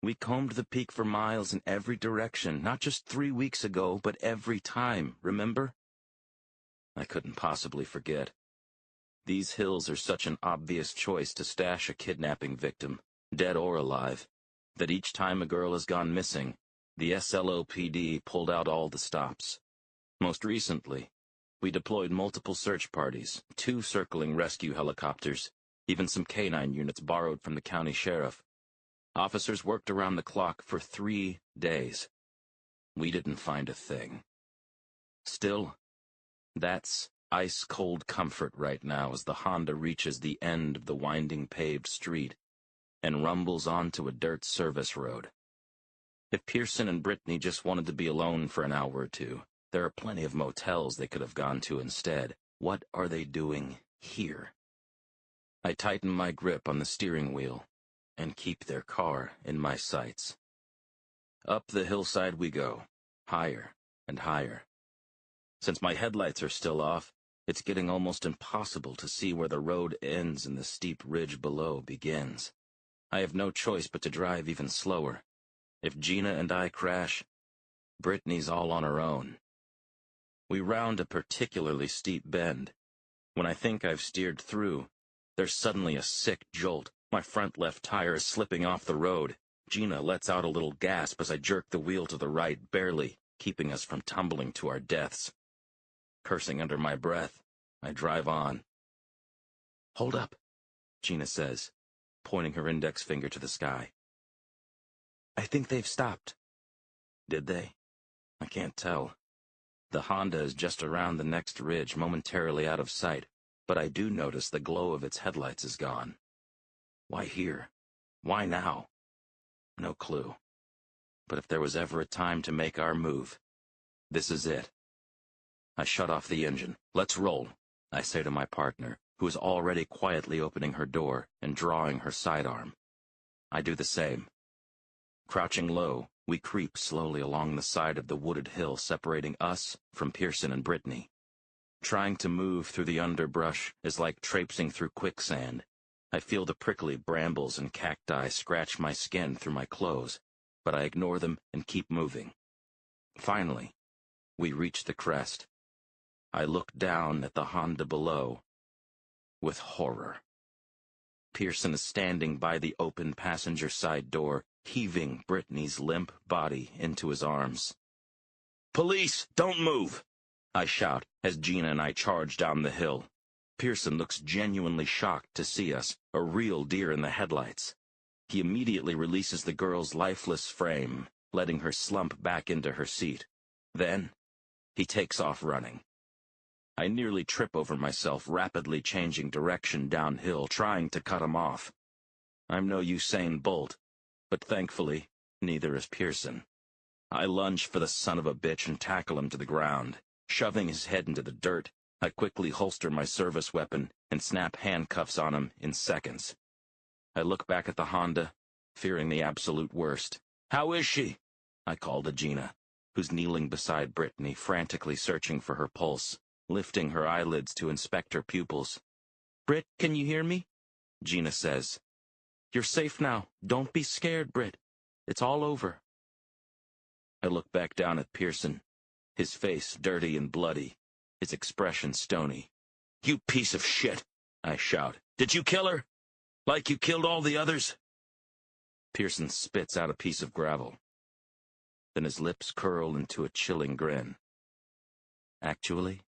We combed the peak for miles in every direction, not just 3 weeks ago, but every time, remember? I couldn't possibly forget. These hills are such an obvious choice to stash a kidnapping victim, dead or alive, that each time a girl has gone missing, the SLOPD pulled out all the stops. Most recently, we deployed multiple search parties, 2 circling rescue helicopters, even some canine units borrowed from the county sheriff. Officers worked around the clock for 3 days. We didn't find a thing. Still, that's ice-cold comfort right now as the Honda reaches the end of the winding paved street and rumbles onto a dirt service road. If Pearson and Brittany just wanted to be alone for an hour or two, there are plenty of motels they could have gone to instead. What are they doing here? I tighten my grip on the steering wheel and keep their car in my sights. Up the hillside we go, higher and higher. Since my headlights are still off, it's getting almost impossible to see where the road ends and the steep ridge below begins. I have no choice but to drive even slower. If Gina and I crash, Brittany's all on her own. We round a particularly steep bend. When I think I've steered through, there's suddenly a sick jolt. My front left tire is slipping off the road. Gina lets out a little gasp as I jerk the wheel to the right, barely keeping us from tumbling to our deaths. Cursing under my breath, I drive on. Hold up, Gina says, pointing her index finger to the sky. I think they've stopped. Did they? I can't tell. The Honda is just around the next ridge, momentarily out of sight, but I do notice the glow of its headlights is gone. Why here? Why now? No clue. But if there was ever a time to make our move, this is it. I shut off the engine. Let's roll, I say to my partner, who is already quietly opening her door and drawing her sidearm. I do the same. Crouching low, we creep slowly along the side of the wooded hill separating us from Pearson and Brittany. Trying to move through the underbrush is like traipsing through quicksand. I feel the prickly brambles and cacti scratch my skin through my clothes, but I ignore them and keep moving. Finally, we reach the crest. I look down at the Honda below with horror. Pearson is standing by the open passenger side door, heaving Brittany's limp body into his arms. "Police, don't move!" I shout as Gina and I charge down the hill. Pearson looks genuinely shocked to see us, a real deer in the headlights. He immediately releases the girl's lifeless frame, letting her slump back into her seat. Then, he takes off running. I nearly trip over myself, rapidly changing direction downhill, trying to cut him off. I'm no Usain Bolt, but thankfully, neither is Pearson. I lunge for the son of a bitch and tackle him to the ground. Shoving his head into the dirt, I quickly holster my service weapon and snap handcuffs on him in seconds. I look back at the Honda, fearing the absolute worst. "How is she?" I call to Gina, who's kneeling beside Brittany, frantically searching for her pulse, lifting her eyelids to inspect her pupils. "Britt, can you hear me?" Gina says. "You're safe now. Don't be scared, Britt. It's all over." I look back down at Pearson, his face dirty and bloody, his expression stony. "You piece of shit!" I shout. "Did you kill her? Like you killed all the others?" Pearson spits out a piece of gravel. Then his lips curl into a chilling grin. "Actually,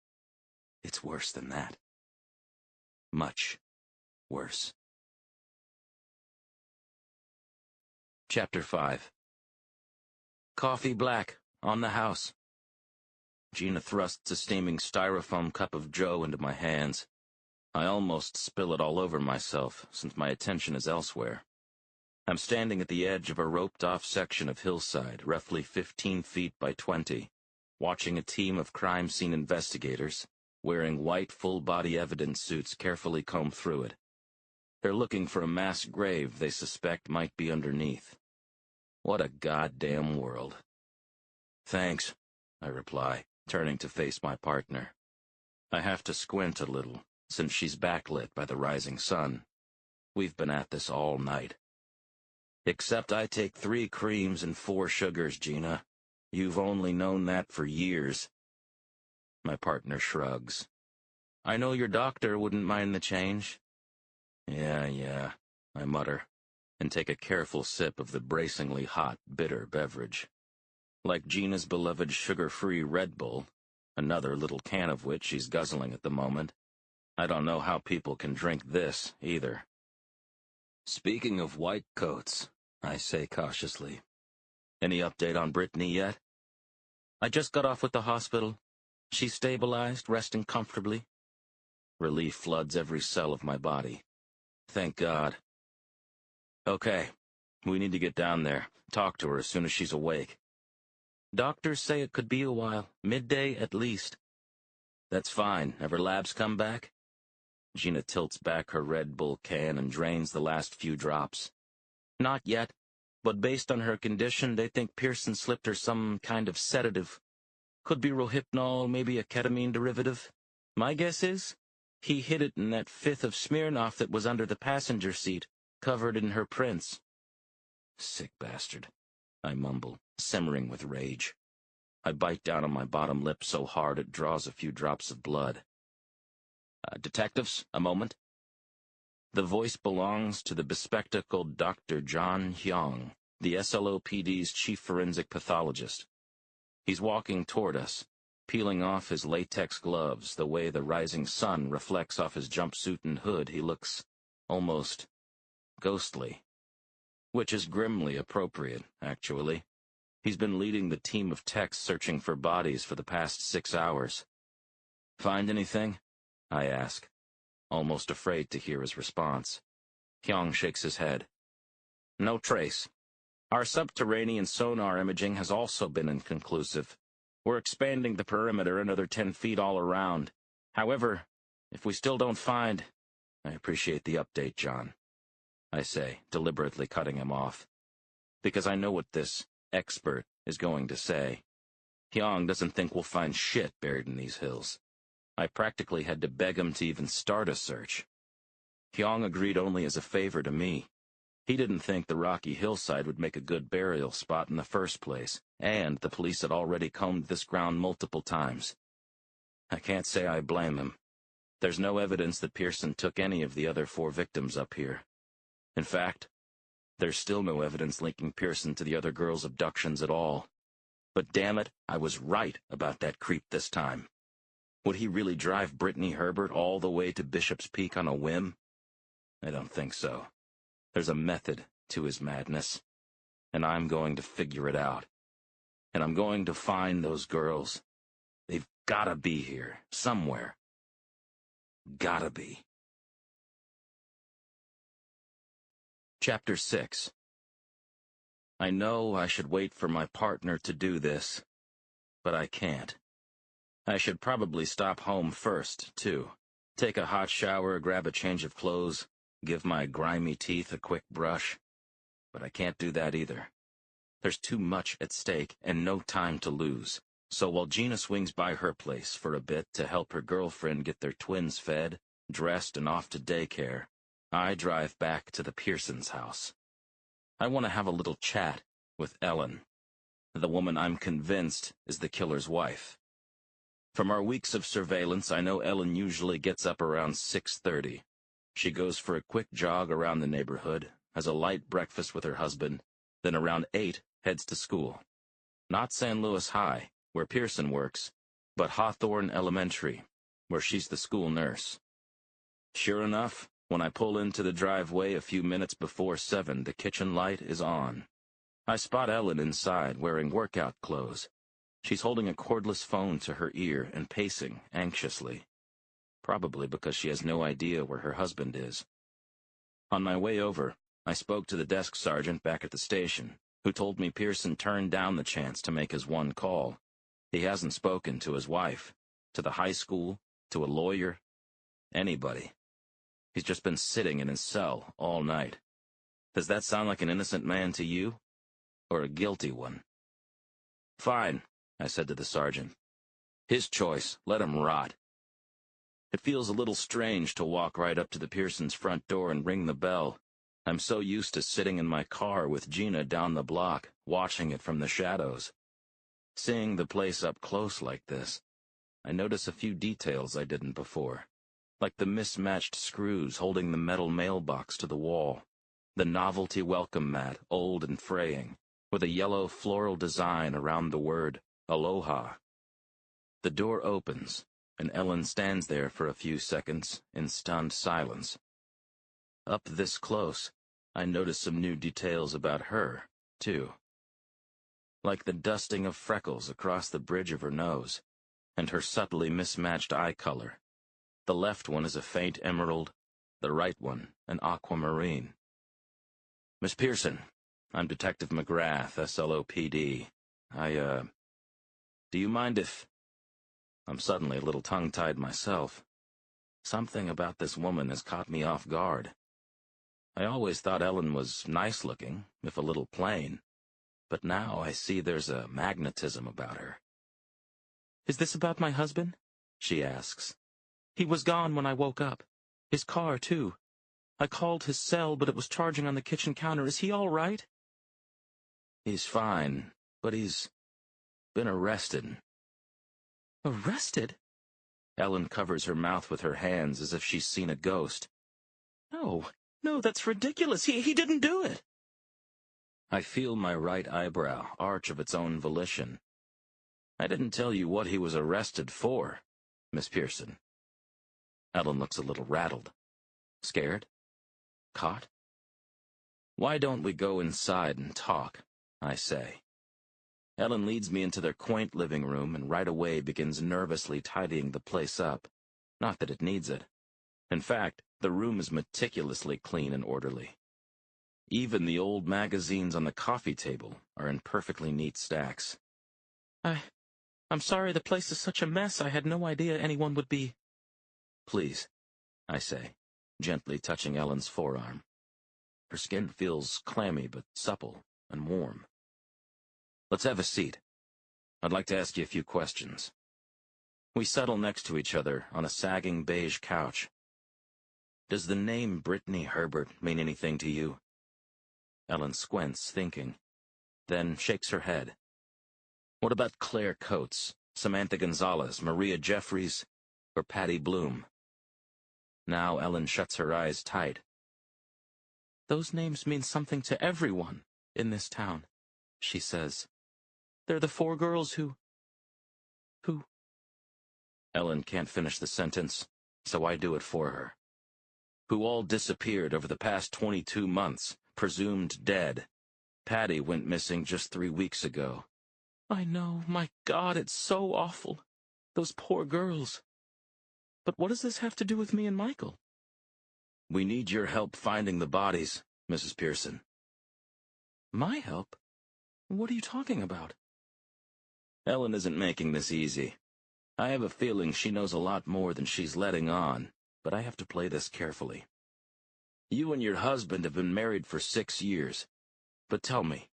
it's worse than that. Much worse." Chapter 5. "Coffee black, on the house." Gina thrusts a steaming styrofoam cup of joe into my hands. I almost spill it all over myself, since my attention is elsewhere. I'm standing at the edge of a roped-off section of hillside, roughly 15 feet by 20, watching a team of crime scene investigators, wearing white full-body evidence suits, carefully comb through it. They're looking for a mass grave they suspect might be underneath. What a goddamn world. "Thanks," I reply, turning to face my partner. I have to squint a little, since she's backlit by the rising sun. We've been at this all night. "Except I take 3 creams and 4 sugars, Gina. You've only known that for years." My partner shrugs. "I know your doctor wouldn't mind the change." Yeah, I mutter, and take a careful sip of the bracingly hot, bitter beverage. Like Gina's beloved sugar-free Red Bull, another little can of which she's guzzling at the moment, I don't know how people can drink this, either. "Speaking of white coats," I say cautiously, "any update on Brittany yet?" "I just got off with the hospital. She's stabilized, resting comfortably." Relief floods every cell of my body. Thank God. "Okay, we need to get down there, talk to her as soon as she's awake." "Doctors say it could be a while, midday at least." "That's fine. Have her labs come back?" Gina tilts back her Red Bull can and drains the last few drops. "Not yet, but based on her condition, they think Pearson slipped her some kind of sedative. Could be Rohypnol, maybe a ketamine derivative. My guess is he hid it in that 5th of Smirnoff that was under the passenger seat, covered in her prints." Sick bastard, I mumble, simmering with rage. I bite down on my bottom lip so hard it draws a few drops of blood. "Detectives, a moment." The voice belongs to the bespectacled Dr. John Hyung, the SLOPD's chief forensic pathologist. He's walking toward us, peeling off his latex gloves. The way the rising sun reflects off his jumpsuit and hood, he looks almost ghostly. Which is grimly appropriate, actually. He's been leading the team of techs searching for bodies for the past 6 hours. "Find anything?" I ask, almost afraid to hear his response. Hyung shakes his head. "No trace. Our subterranean sonar imaging has also been inconclusive. We're expanding the perimeter another 10 feet all around. However, if we still don't find—" "I appreciate the update, John," I say, deliberately cutting him off, because I know what this expert is going to say. Hyung doesn't think we'll find shit buried in these hills. I practically had to beg him to even start a search. Hyung agreed only as a favor to me. He didn't think the rocky hillside would make a good burial spot in the first place, and the police had already combed this ground multiple times. I can't say I blame him. There's no evidence that Pearson took any of the other 4 victims up here. In fact, there's still no evidence linking Pearson to the other girls' abductions at all. But damn it, I was right about that creep this time. Would he really drive Brittany Herbert all the way to Bishop's Peak on a whim? I don't think so. There's a method to his madness, and I'm going to figure it out. And I'm going to find those girls. They've gotta be here, somewhere. Gotta be. Chapter 6. I know I should wait for my partner to do this, but I can't. I should probably stop home first, too. Take a hot shower, grab a change of clothes, give my grimy teeth a quick brush. But I can't do that either. There's too much at stake and no time to lose. So while Gina swings by her place for a bit to help her girlfriend get their twins fed, dressed, and off to daycare, I drive back to the Pearsons' house. I want to have a little chat with Ellen, the woman I'm convinced is the killer's wife. From our weeks of surveillance, I know Ellen usually gets up around 6:30. She goes for a quick jog around the neighborhood, has a light breakfast with her husband, then around 8 heads to school. Not San Luis High, where Pearson works, but Hawthorne Elementary, where she's the school nurse. Sure enough, when I pull into the driveway a few minutes before 7, the kitchen light is on. I spot Ellen inside, wearing workout clothes. She's holding a cordless phone to her ear and pacing anxiously. Probably because she has no idea where her husband is. On my way over, I spoke to the desk sergeant back at the station, who told me Pearson turned down the chance to make his one call. He hasn't spoken to his wife, to the high school, to a lawyer, anybody. He's just been sitting in his cell all night. Does that sound like an innocent man to you? Or a guilty one? Fine, I said to the sergeant. His choice, let him rot. It feels a little strange to walk right up to the Pearsons' front door and ring the bell. I'm so used to sitting in my car with Gina down the block, watching it from the shadows. Seeing the place up close like this, I notice a few details I didn't before, like the mismatched screws holding the metal mailbox to the wall, the novelty welcome mat, old and fraying, with a yellow floral design around the word Aloha. The door opens, and Ellen stands there for a few seconds in stunned silence. Up this close, I notice some new details about her, too. Like the dusting of freckles across the bridge of her nose, and her subtly mismatched eye color. The left one is a faint emerald, the right one an aquamarine. Miss Pearson, I'm Detective McGrath, SLOPD. Do you mind if... I'm suddenly a little tongue-tied myself. Something about this woman has caught me off guard. I always thought Ellen was nice-looking, if a little plain, but now I see there's a magnetism about her. Is this about my husband? She asks. He was gone when I woke up. His car, too. I called his cell, but it was charging on the kitchen counter. Is he all right? He's fine, but he's been arrested. Arrested? Ellen covers her mouth with her hands as if she's seen a ghost. No, that's ridiculous. He didn't do it. I feel my right eyebrow arch of its own volition. I didn't tell you what he was arrested for, Miss Pearson. Ellen looks a little rattled. Scared? Caught? Why don't we go inside and talk, I say. Ellen leads me into their quaint living room and right away begins nervously tidying the place up. Not that it needs it. In fact, the room is meticulously clean and orderly. Even the old magazines on the coffee table are in perfectly neat stacks. I'm sorry the place is such a mess. I had no idea anyone would be... Please, I say, gently touching Ellen's forearm. Her skin feels clammy but supple and warm. Let's have a seat. I'd like to ask you a few questions. We settle next to each other on a sagging beige couch. Does the name Brittany Herbert mean anything to you? Ellen squints, thinking, then shakes her head. What about Claire Coates, Samantha Gonzalez, Maria Jeffries, or Patty Bloom? Now Ellen shuts her eyes tight. Those names mean something to everyone in this town, she says. They're the 4 girls who... Ellen can't finish the sentence, so I do it for her. Who all disappeared over the past 22 months, presumed dead. Patty went missing just 3 weeks ago. I know, my God, it's so awful. Those poor girls. But what does this have to do with me and Michael? We need your help finding the bodies, Mrs. Pearson. My help? What are you talking about? Ellen isn't making this easy. I have a feeling she knows a lot more than she's letting on, but I have to play this carefully. You and your husband have been married for 6 years. But tell me,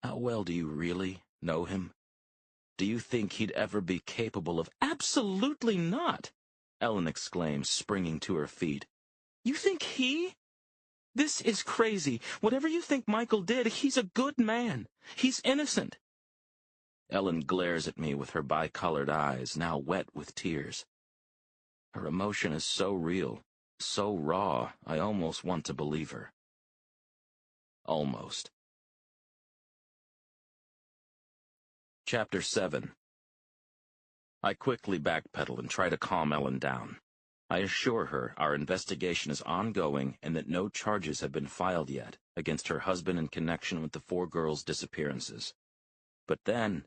how well do you really know him? Do you think he'd ever be capable of— Absolutely not! Ellen exclaims, springing to her feet. You think he? This is crazy. Whatever you think Michael did, he's a good man. He's innocent. Ellen glares at me with her bi-colored eyes, now wet with tears. Her emotion is so real, so raw, I almost want to believe her. Almost. Chapter 7. I quickly backpedal and try to calm Ellen down. I assure her our investigation is ongoing and that no charges have been filed yet against her husband in connection with the 4 girls' disappearances. But then,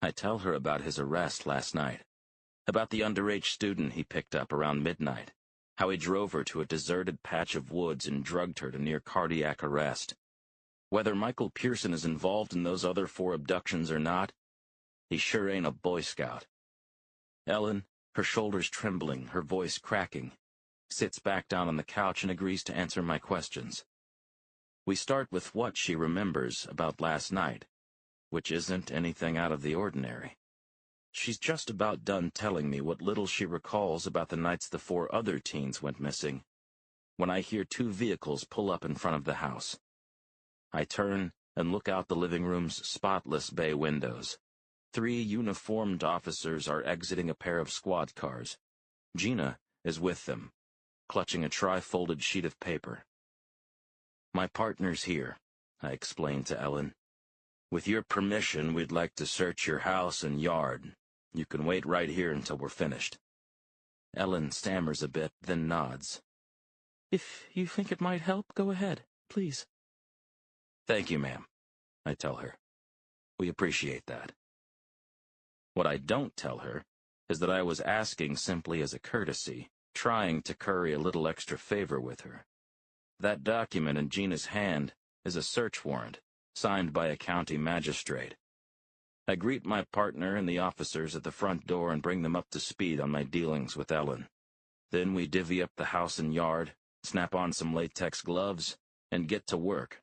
I tell her about his arrest last night, about the underage student he picked up around midnight, how he drove her to a deserted patch of woods and drugged her to near cardiac arrest. Whether Michael Pearson is involved in those other 4 abductions or not, he sure ain't a Boy Scout. Ellen, her shoulders trembling, her voice cracking, sits back down on the couch and agrees to answer my questions. We start with what she remembers about last night, which isn't anything out of the ordinary. She's just about done telling me what little she recalls about the nights the 4 other teens went missing, when I hear 2 vehicles pull up in front of the house. I turn and look out the living room's spotless bay windows. 3 uniformed officers are exiting a pair of squad cars. Gina is with them, clutching a tri-folded sheet of paper. My partner's here, I explain to Ellen. With your permission, we'd like to search your house and yard. You can wait right here until we're finished. Ellen stammers a bit, then nods. If you think it might help, go ahead, please. Thank you, ma'am, I tell her. We appreciate that. What I don't tell her is that I was asking simply as a courtesy, trying to curry a little extra favor with her. That document in Gina's hand is a search warrant, signed by a county magistrate. I greet my partner and the officers at the front door and bring them up to speed on my dealings with Ellen. Then we divvy up the house and yard, snap on some latex gloves, and get to work.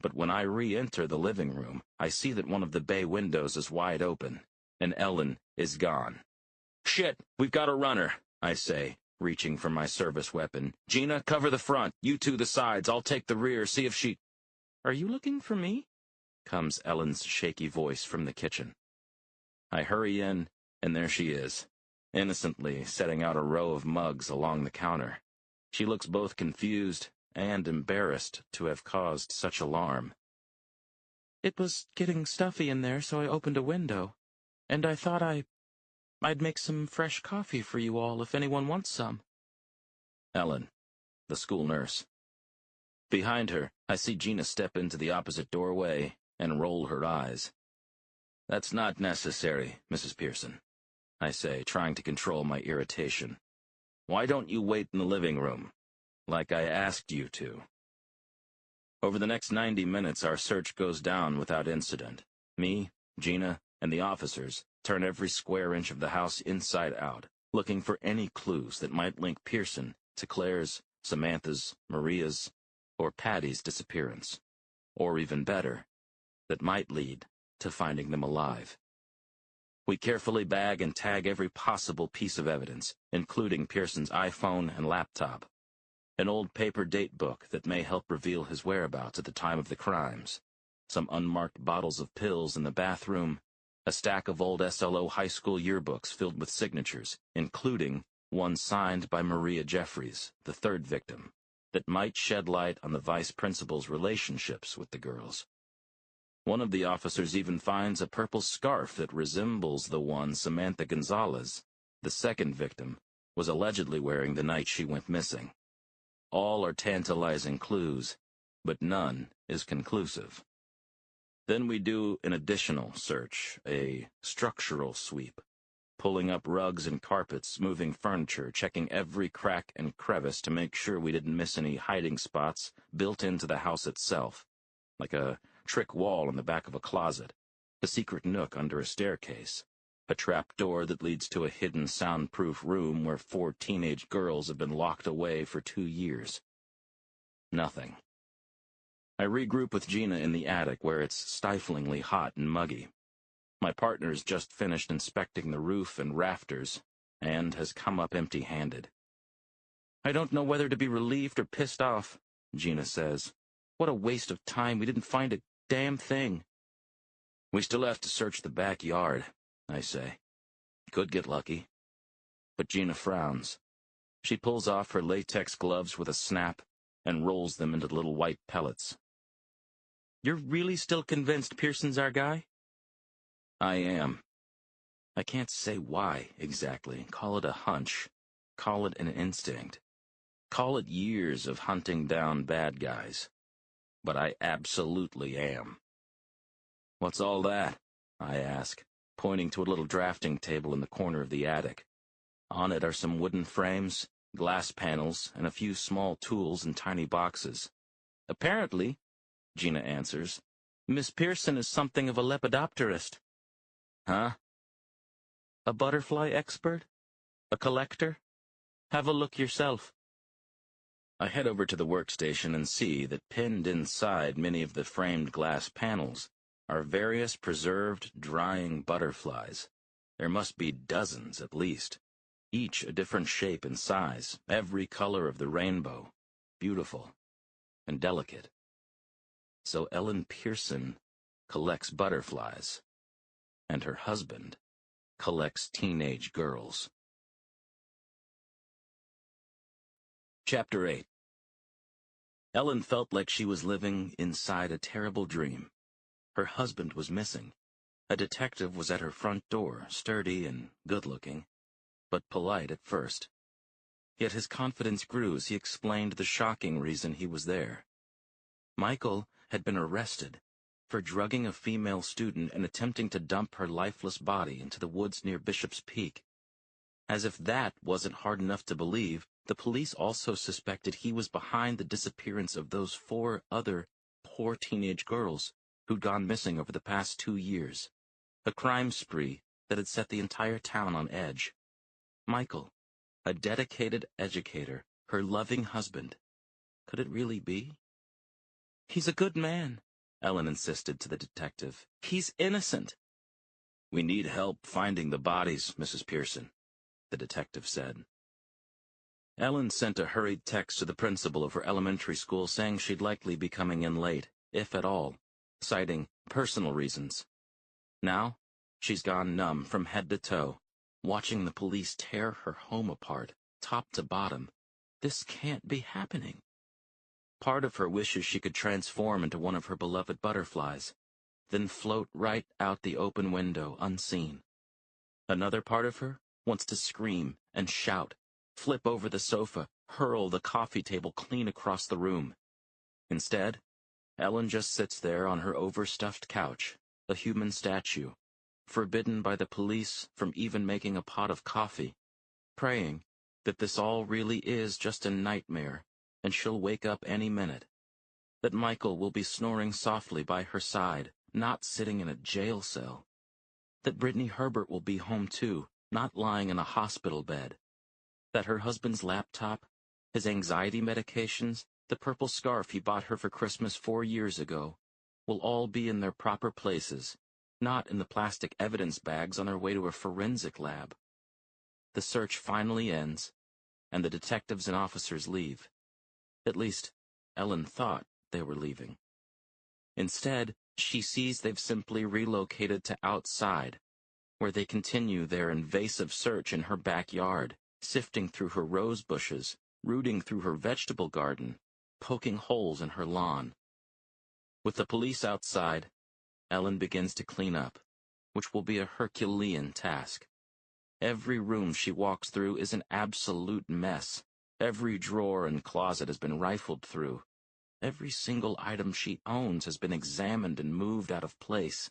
But when I re-enter the living room, I see that one of the bay windows is wide open, and Ellen is gone. Shit, we've got a runner, I say, reaching for my service weapon. Gina, cover the front, you 2 the sides, I'll take the rear, see if she— Are you looking for me? Comes Ellen's shaky voice from the kitchen. I hurry in, and there she is, innocently setting out a row of mugs along the counter. She looks both confused and embarrassed to have caused such alarm. It was getting stuffy in there, so I opened a window, and I thought I'd make some fresh coffee for you all if anyone wants some. Ellen, the school nurse. Behind her, I see Gina step into the opposite doorway and roll her eyes. That's not necessary, Mrs. Pearson, I say, trying to control my irritation. Why don't you wait in the living room, like I asked you to? Over the next 90 minutes, our search goes down without incident. Me, Gina, and the officers turn every square inch of the house inside out, looking for any clues that might link Pearson to Claire's, Samantha's, Maria's, or Patty's disappearance. Or even better, that might lead to finding them alive. We carefully bag and tag every possible piece of evidence, including Pearson's iPhone and laptop, an old paper date book that may help reveal his whereabouts at the time of the crimes, some unmarked bottles of pills in the bathroom, a stack of old SLO high school yearbooks filled with signatures, including one signed by Maria Jeffries, the third victim, that might shed light on the vice principal's relationships with the girls. One of the officers even finds a purple scarf that resembles the one Samantha Gonzalez, the second victim, was allegedly wearing the night she went missing. All are tantalizing clues, but none is conclusive. Then we do an additional search, a structural sweep, pulling up rugs and carpets, moving furniture, checking every crack and crevice to make sure we didn't miss any hiding spots built into the house itself, like a trick wall in the back of a closet, a secret nook under a staircase, a trap door that leads to a hidden soundproof room where 4 teenage girls have been locked away for 2 years. Nothing. I regroup with Gina in the attic where it's stiflingly hot and muggy. My partner's just finished inspecting the roof and rafters and has come up empty-handed. "I don't know whether to be relieved or pissed off," Gina says. "What a waste of time. We didn't find a damn thing." "We still have to search the backyard," I say. "Could get lucky." But Gina frowns. She pulls off her latex gloves with a snap and rolls them into little white pellets. "You're really still convinced Pearson's our guy?" I am. I can't say why, exactly. Call it a hunch. Call it an instinct. Call it years of hunting down bad guys. But I absolutely am. "What's all that?" I ask, pointing to a little drafting table in the corner of the attic. On it are some wooden frames, glass panels, and a few small tools in tiny boxes. "Apparently," Gina answers, "Miss Pearson is something of a lepidopterist." "Huh?" "A butterfly expert? A collector? Have a look yourself." I head over to the workstation and see that pinned inside many of the framed glass panels are various preserved, drying butterflies. There must be dozens at least, each a different shape and size, every color of the rainbow, beautiful and delicate. So Ellen Pearson collects butterflies, and her husband collects teenage girls. Chapter 8. Ellen felt like she was living inside a terrible dream. Her husband was missing. A detective was at her front door, sturdy and good-looking, but polite at first. Yet his confidence grew as he explained the shocking reason he was there. Michael had been arrested for drugging a female student and attempting to dump her lifeless body into the woods near Bishop's Peak. As if that wasn't hard enough to believe, the police also suspected he was behind the disappearance of those 4 other poor teenage girls who'd gone missing over the past 2 years. A crime spree that had set the entire town on edge. Michael, a dedicated educator, her loving husband. Could it really be? "He's a good man," Ellen insisted to the detective. "He's innocent." "We need help finding the bodies, Mrs. Pearson," the detective said. Ellen sent a hurried text to the principal of her elementary school saying she'd likely be coming in late, if at all, citing personal reasons. Now, she's gone numb from head to toe, watching the police tear her home apart, top to bottom. This can't be happening. Part of her wishes she could transform into one of her beloved butterflies, then float right out the open window unseen. Another part of her wants to scream and shout, flip over the sofa, hurl the coffee table clean across the room. Instead, Ellen just sits there on her overstuffed couch, a human statue, forbidden by the police from even making a pot of coffee, praying that this all really is just a nightmare and she'll wake up any minute, that Michael will be snoring softly by her side, not sitting in a jail cell, that Brittany Herbert will be home too, not lying in a hospital bed, that her husband's laptop, his anxiety medications, the purple scarf he bought her for Christmas 4 years ago, will all be in their proper places, not in the plastic evidence bags on their way to a forensic lab. The search finally ends, and the detectives and officers leave. At least, Ellen thought they were leaving. Instead, she sees they've simply relocated to outside, where they continue their invasive search in her backyard, sifting through her rose bushes, rooting through her vegetable garden, poking holes in her lawn. With the police outside, Ellen begins to clean up, which will be a Herculean task. Every room she walks through is an absolute mess. Every drawer and closet has been rifled through. Every single item she owns has been examined and moved out of place.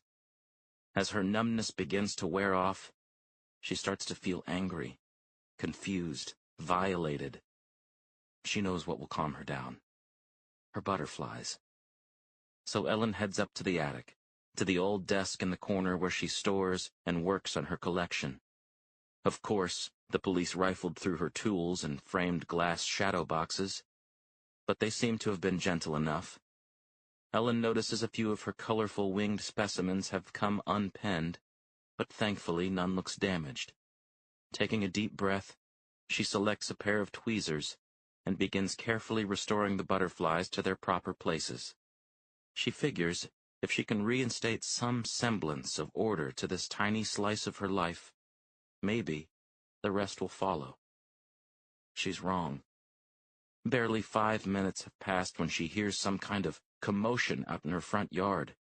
As her numbness begins to wear off, she starts to feel angry, confused, violated. She knows what will calm her down. Her butterflies. So Ellen heads up to the attic, to the old desk in the corner where she stores and works on her collection. Of course, the police rifled through her tools and framed glass shadow boxes, but they seem to have been gentle enough. Ellen notices a few of her colorful winged specimens have come unpenned, but thankfully none looks damaged. Taking a deep breath, she selects a pair of tweezers and begins carefully restoring the butterflies to their proper places. She figures if she can reinstate some semblance of order to this tiny slice of her life, maybe the rest will follow. She's wrong. Barely 5 minutes have passed when she hears some kind of commotion out in her front yard.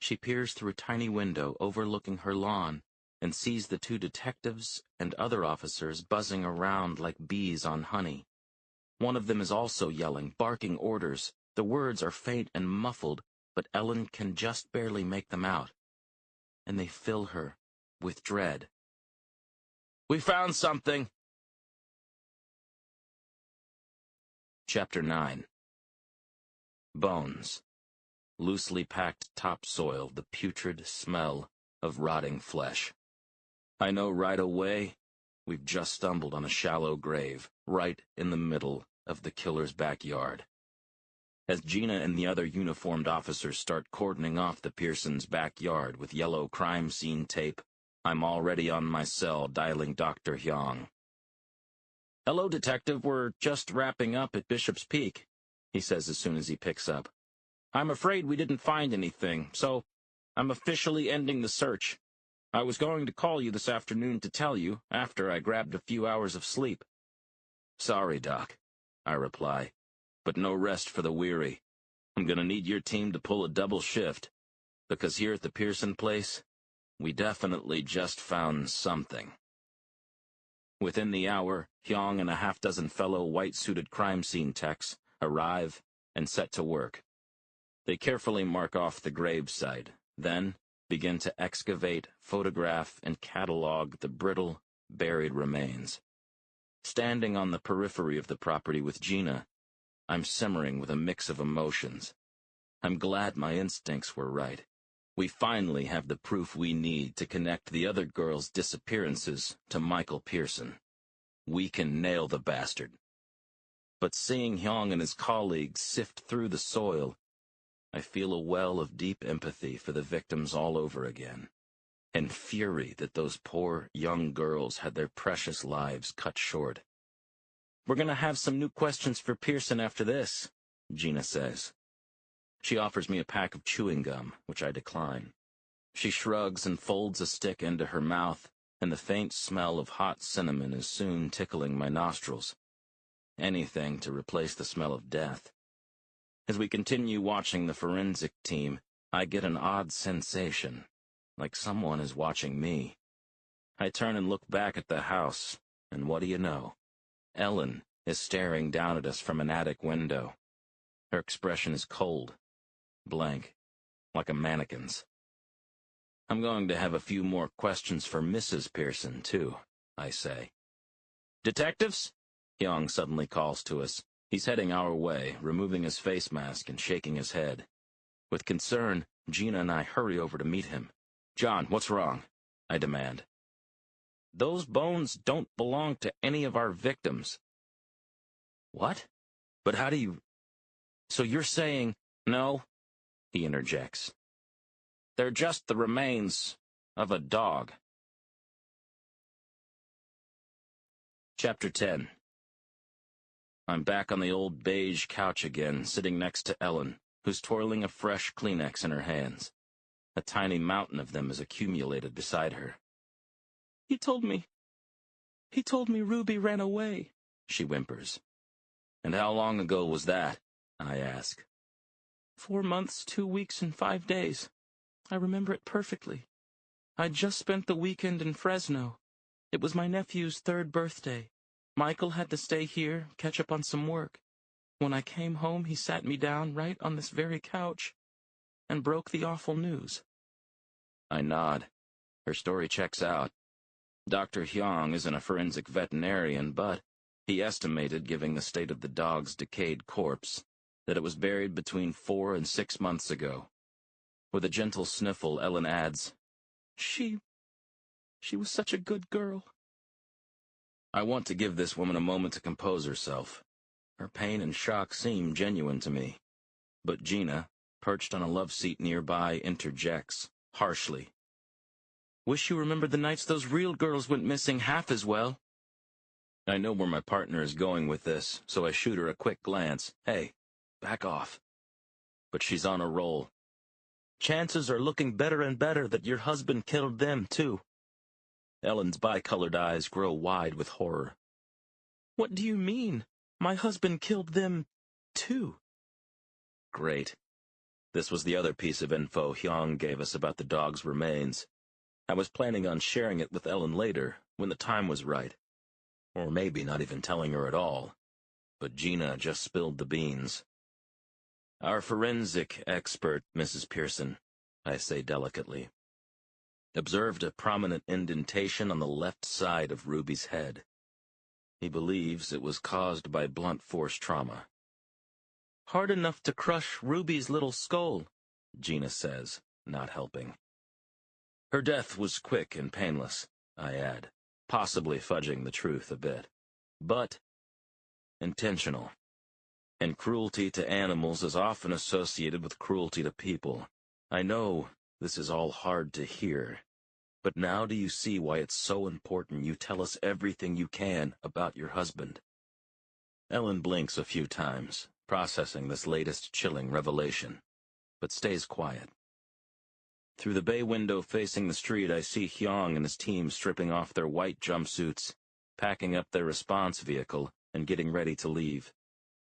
She peers through a tiny window overlooking her lawn and sees the 2 detectives and other officers buzzing around like bees on honey. One of them is also yelling, barking orders. The words are faint and muffled, but Ellen can just barely make them out. And they fill her with dread. "We found something!" Chapter 9. Bones. Loosely packed topsoil, the putrid smell of rotting flesh. I know right away we've just stumbled on a shallow grave, right in the middle of the killer's backyard. As Gina and the other uniformed officers start cordoning off the Pearsons' backyard with yellow crime scene tape, I'm already on my cell dialing Dr. Hyong. "Hello, Detective, we're just wrapping up at Bishop's Peak," he says as soon as he picks up. "I'm afraid we didn't find anything, so I'm officially ending the search. I was going to call you this afternoon to tell you, after I grabbed a few hours of sleep." "Sorry, Doc," I reply, "but no rest for the weary. I'm gonna need your team to pull a double shift, because here at the Pearson place, we definitely just found something." Within the hour, Hyong and a half-dozen fellow white-suited crime scene techs arrive and set to work. They carefully mark off the gravesite, then begin to excavate, photograph, and catalog the brittle, buried remains. Standing on the periphery of the property with Gina, I'm simmering with a mix of emotions. I'm glad my instincts were right. We finally have the proof we need to connect the other girls' disappearances to Michael Pearson. We can nail the bastard. But seeing Hyong and his colleagues sift through the soil, I feel a well of deep empathy for the victims all over again, and fury that those poor young girls had their precious lives cut short. "We're going to have some new questions for Pearson after this," Gina says. She offers me a pack of chewing gum, which I decline. She shrugs and folds a stick into her mouth, and the faint smell of hot cinnamon is soon tickling my nostrils. Anything to replace the smell of death. As we continue watching the forensic team, I get an odd sensation, like someone is watching me. I turn and look back at the house, and what do you know? Ellen is staring down at us from an attic window. Her expression is cold, blank, like a mannequin's. "I'm going to have a few more questions for Mrs. Pearson, too," I say. "Detectives?" Hyong suddenly calls to us. He's heading our way, removing his face mask and shaking his head. With concern, Gina and I hurry over to meet him. "John, what's wrong?" I demand. "Those bones don't belong to any of our victims." "What? But how do you... So you're saying..." "No," he interjects. They're just the remains of a dog. Chapter 10. I'm back on the old beige couch again, sitting next to Ellen, who's twirling a fresh Kleenex in her hands. A tiny mountain of them is accumulated beside her. He told me Ruby ran away, she whimpers. And how long ago was that? I ask. 4 months, 2 weeks, and 5 days. I remember it perfectly. I'd just spent the weekend in Fresno. It was my nephew's 3rd birthday. Michael had to stay here, catch up on some work. When I came home, he sat me down right on this very couch and broke the awful news. I nod. Her story checks out. Dr. Hyung isn't a forensic veterinarian, but he estimated, given the state of the dog's decayed corpse, that it was buried between 4 and 6 months ago. With a gentle sniffle, Ellen adds, She was such a good girl. I want to give this woman a moment to compose herself. Her pain and shock seem genuine to me. But Gina, perched on a love seat nearby, interjects, harshly. Wish you remembered the nights those real girls went missing half as well. I know where my partner is going with this, so I shoot her a quick glance. Hey, back off. But she's on a roll. Chances are looking better and better that your husband killed them, too. Ellen's bi-colored eyes grow wide with horror. What do you mean? My husband killed them, too. Great. This was the other piece of info Hyung gave us about the dog's remains. I was planning on sharing it with Ellen later, when the time was right. Or maybe not even telling her at all. But Gina just spilled the beans. Our forensic expert, Mrs. Pearson, I say delicately, observed a prominent indentation on the left side of Ruby's head. He believes it was caused by blunt force trauma. Hard enough to crush Ruby's little skull, Gina says, not helping. Her death was quick and painless, I add, possibly fudging the truth a bit. But intentional. And cruelty to animals is often associated with cruelty to people. I know this is all hard to hear, but now do you see why it's so important you tell us everything you can about your husband? Ellen blinks a few times, processing this latest chilling revelation, but stays quiet. Through the bay window facing the street, I see Hyung and his team stripping off their white jumpsuits, packing up their response vehicle, and getting ready to leave.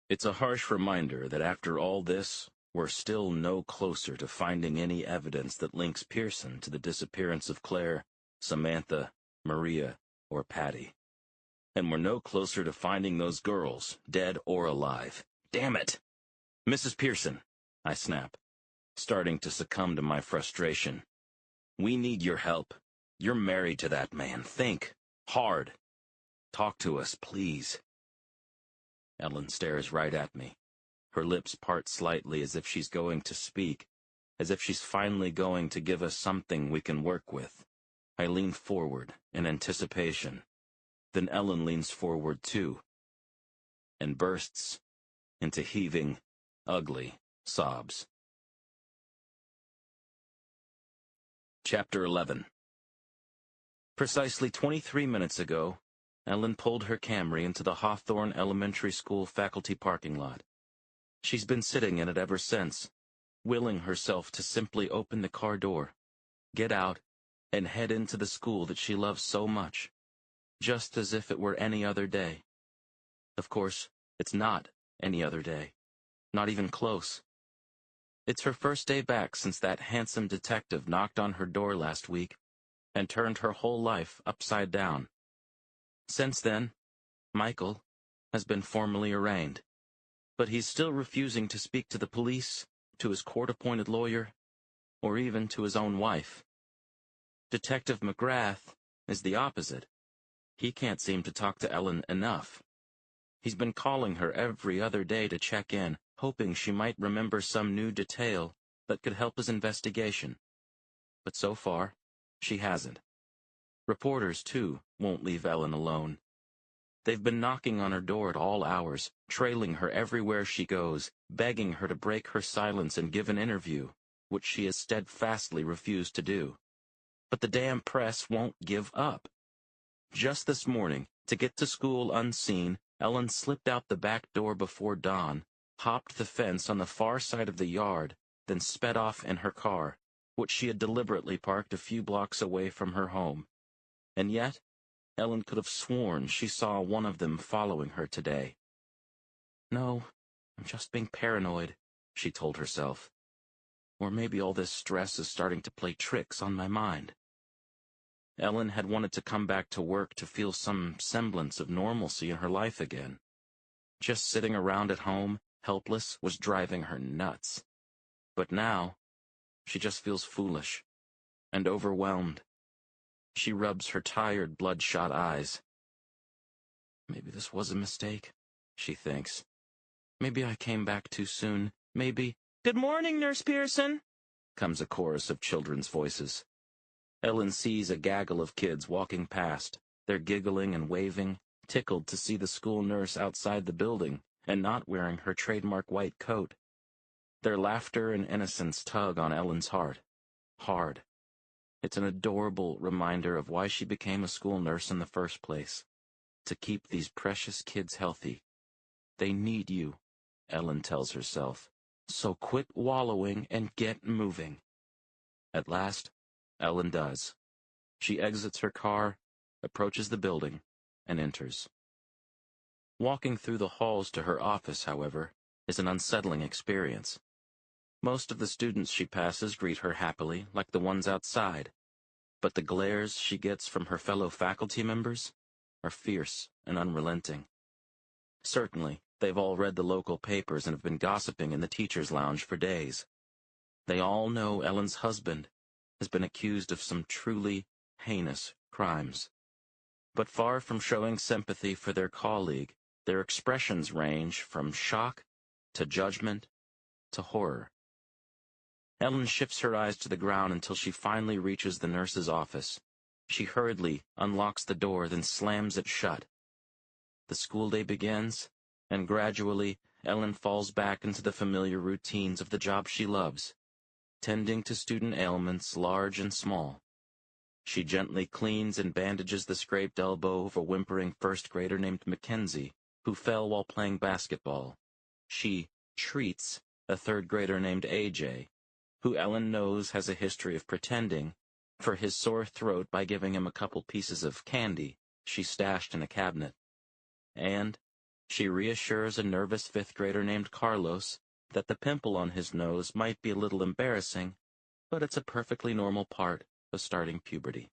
It's a harsh reminder that after all this, we're still no closer to finding any evidence that links Pearson to the disappearance of Claire, Samantha, Maria, or Patty. And we're no closer to finding those girls, dead or alive. Damn it! Mrs. Pearson, I snap, starting to succumb to my frustration. We need your help. You're married to that man. Think. Hard. Talk to us, please. Ellen stares right at me. Her lips part slightly as if she's going to speak, as if she's finally going to give us something we can work with. I lean forward in anticipation. Then Ellen leans forward too, and bursts into heaving, ugly sobs. Chapter 11. Precisely 23 minutes ago, Ellen pulled her Camry into the Hawthorne Elementary School faculty parking lot. She's been sitting in it ever since, willing herself to simply open the car door, get out, and head into the school that she loves so much, just as if it were any other day. Of course, it's not any other day, not even close. It's her first day back since that handsome detective knocked on her door last week and turned her whole life upside down. Since then, Michael has been formally arraigned, but he's still refusing to speak to the police, to his court-appointed lawyer, or even to his own wife. Detective McGrath is the opposite. He can't seem to talk to Ellen enough. He's been calling her every other day to check in, hoping she might remember some new detail that could help his investigation. But so far, she hasn't. Reporters, too, won't leave Ellen alone. They've been knocking on her door at all hours, trailing her everywhere she goes, begging her to break her silence and give an interview. which she has steadfastly refused to do. But the damn press won't give up. Just this morning, to get to school unseen, Ellen slipped out the back door before dawn, hopped the fence on the far side of the yard, then sped off in her car, which she had deliberately parked a few blocks away from her home. And yet, Ellen could have sworn she saw one of them following her today. No, I'm just being paranoid, she told herself. Or maybe all this stress is starting to play tricks on my mind. Ellen had wanted to come back to work to feel some semblance of normalcy in her life again. Just sitting around at home, helpless, was driving her nuts. But now, she just feels foolish and overwhelmed. She rubs her tired, bloodshot eyes. Maybe this was a mistake, she thinks. Maybe I came back too soon. Maybe— "Good morning, Nurse Pearson," comes a chorus of children's voices. Ellen sees a gaggle of kids walking past. They're giggling and waving, tickled to see the school nurse outside the building and not wearing her trademark white coat. Their laughter and innocence tug on Ellen's heart. Hard. It's an adorable reminder of why she became a school nurse in the first place. To keep these precious kids healthy. They need you, Ellen tells herself. So quit wallowing and get moving. At last, Ellen does. She exits her car, approaches the building, and enters. Walking through the halls to her office, however, is an unsettling experience. Most of the students she passes greet her happily, like the ones outside, but the glares she gets from her fellow faculty members are fierce and unrelenting. Certainly, they've all read the local papers and have been gossiping in the teacher's lounge for days. They all know Ellen's husband has been accused of some truly heinous crimes. But far from showing sympathy for their colleague, their expressions range from shock to judgment to horror. Ellen shifts her eyes to the ground until she finally reaches the nurse's office. She hurriedly unlocks the door, then slams it shut. The school day begins, and gradually, Ellen falls back into the familiar routines of the job she loves, tending to student ailments large and small. She gently cleans and bandages the scraped elbow of a whimpering first grader named Mackenzie, who fell while playing basketball. She treats a third grader named AJ, who Ellen knows has a history of pretending, for his sore throat by giving him a couple pieces of candy she stashed in a cabinet. And she reassures a nervous fifth grader named Carlos that the pimple on his nose might be a little embarrassing, but it's a perfectly normal part of starting puberty.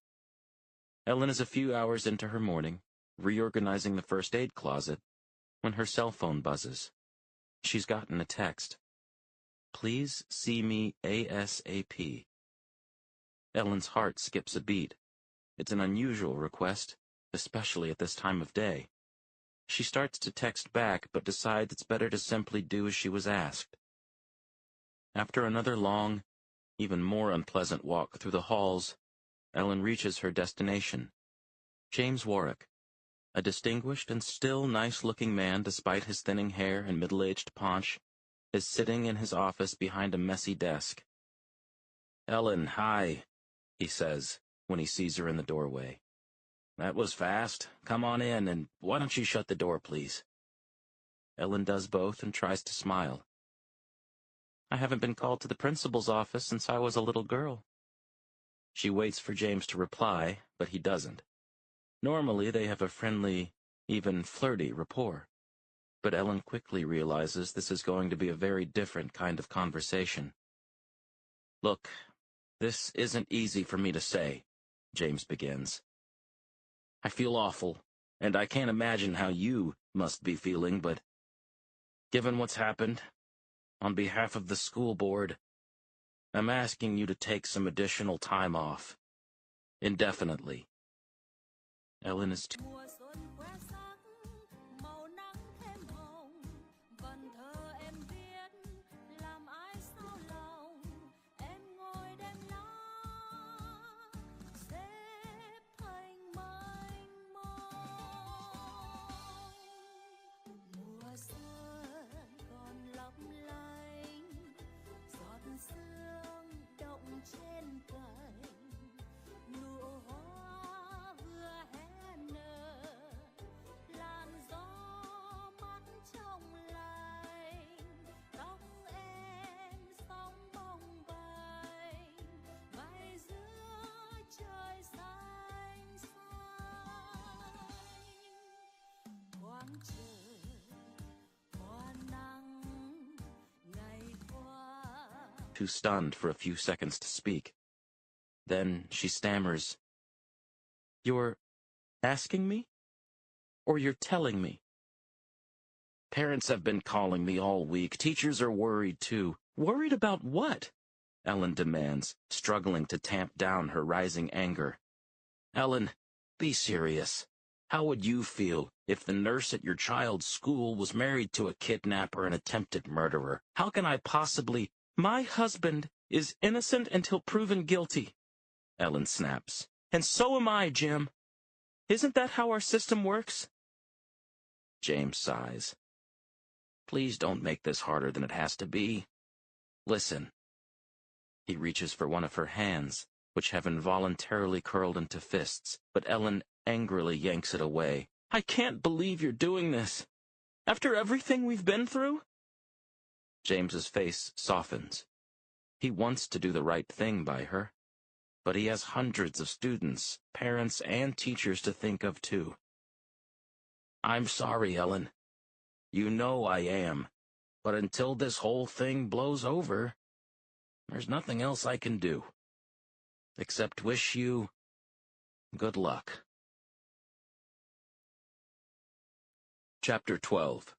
Ellen is a few hours into her morning, reorganizing the first aid closet, when her cell phone buzzes. She's gotten a text. "Please see me ASAP." Ellen's heart skips a beat. It's an unusual request, especially at this time of day. She starts to text back, but decides it's better to simply do as she was asked. After another long, even more unpleasant walk through the halls, Ellen reaches her destination. James Warwick, a distinguished and still nice-looking man despite his thinning hair and middle-aged paunch, is sitting in his office behind a messy desk. "Ellen, hi," he says, when he sees her in the doorway. "That was fast. Come on in, and why don't you shut the door, please?" Ellen does both and tries to smile. "I haven't been called to the principal's office since I was a little girl." She waits for James to reply, but he doesn't. Normally, they have a friendly, even flirty rapport. But Ellen quickly realizes this is going to be a very different kind of conversation. "Look, this isn't easy for me to say," James begins. "I feel awful, and I can't imagine how you must be feeling, but given what's happened, on behalf of the school board, I'm asking you to take some additional time off. Indefinitely." Ellen is too— Mùa xuân khoe sắc màu nắng thêm hồng, vần thơ em viết làm ai sao lòng, em ngồi đêm lá xếp thành mênh mông. Mùa xuân còn lấp lánh giọt sương too stunned for a few seconds to speak. Then she stammers, "You're asking me? Or you're telling me?" "Parents have been calling me all week. Teachers are worried, too." "Worried about what?" Ellen demands, struggling to tamp down her rising anger. "Ellen, be serious. How would you feel if the nurse at your child's school was married to a kidnapper and attempted murderer? How can I possibly—" "My husband is innocent until proven guilty," Ellen snaps. "And so am I, Jim. Isn't that how our system works?" James sighs. "Please don't make this harder than it has to be. Listen." He reaches for one of her hands, which have involuntarily curled into fists, but Ellen angrily yanks it away. "I can't believe you're doing this. After everything we've been through?" James's face softens. He wants to do the right thing by her, but he has hundreds of students, parents, and teachers to think of too. "I'm sorry, Ellen. You know I am. But until this whole thing blows over, there's nothing else I can do. Except wish you good luck." Chapter 12.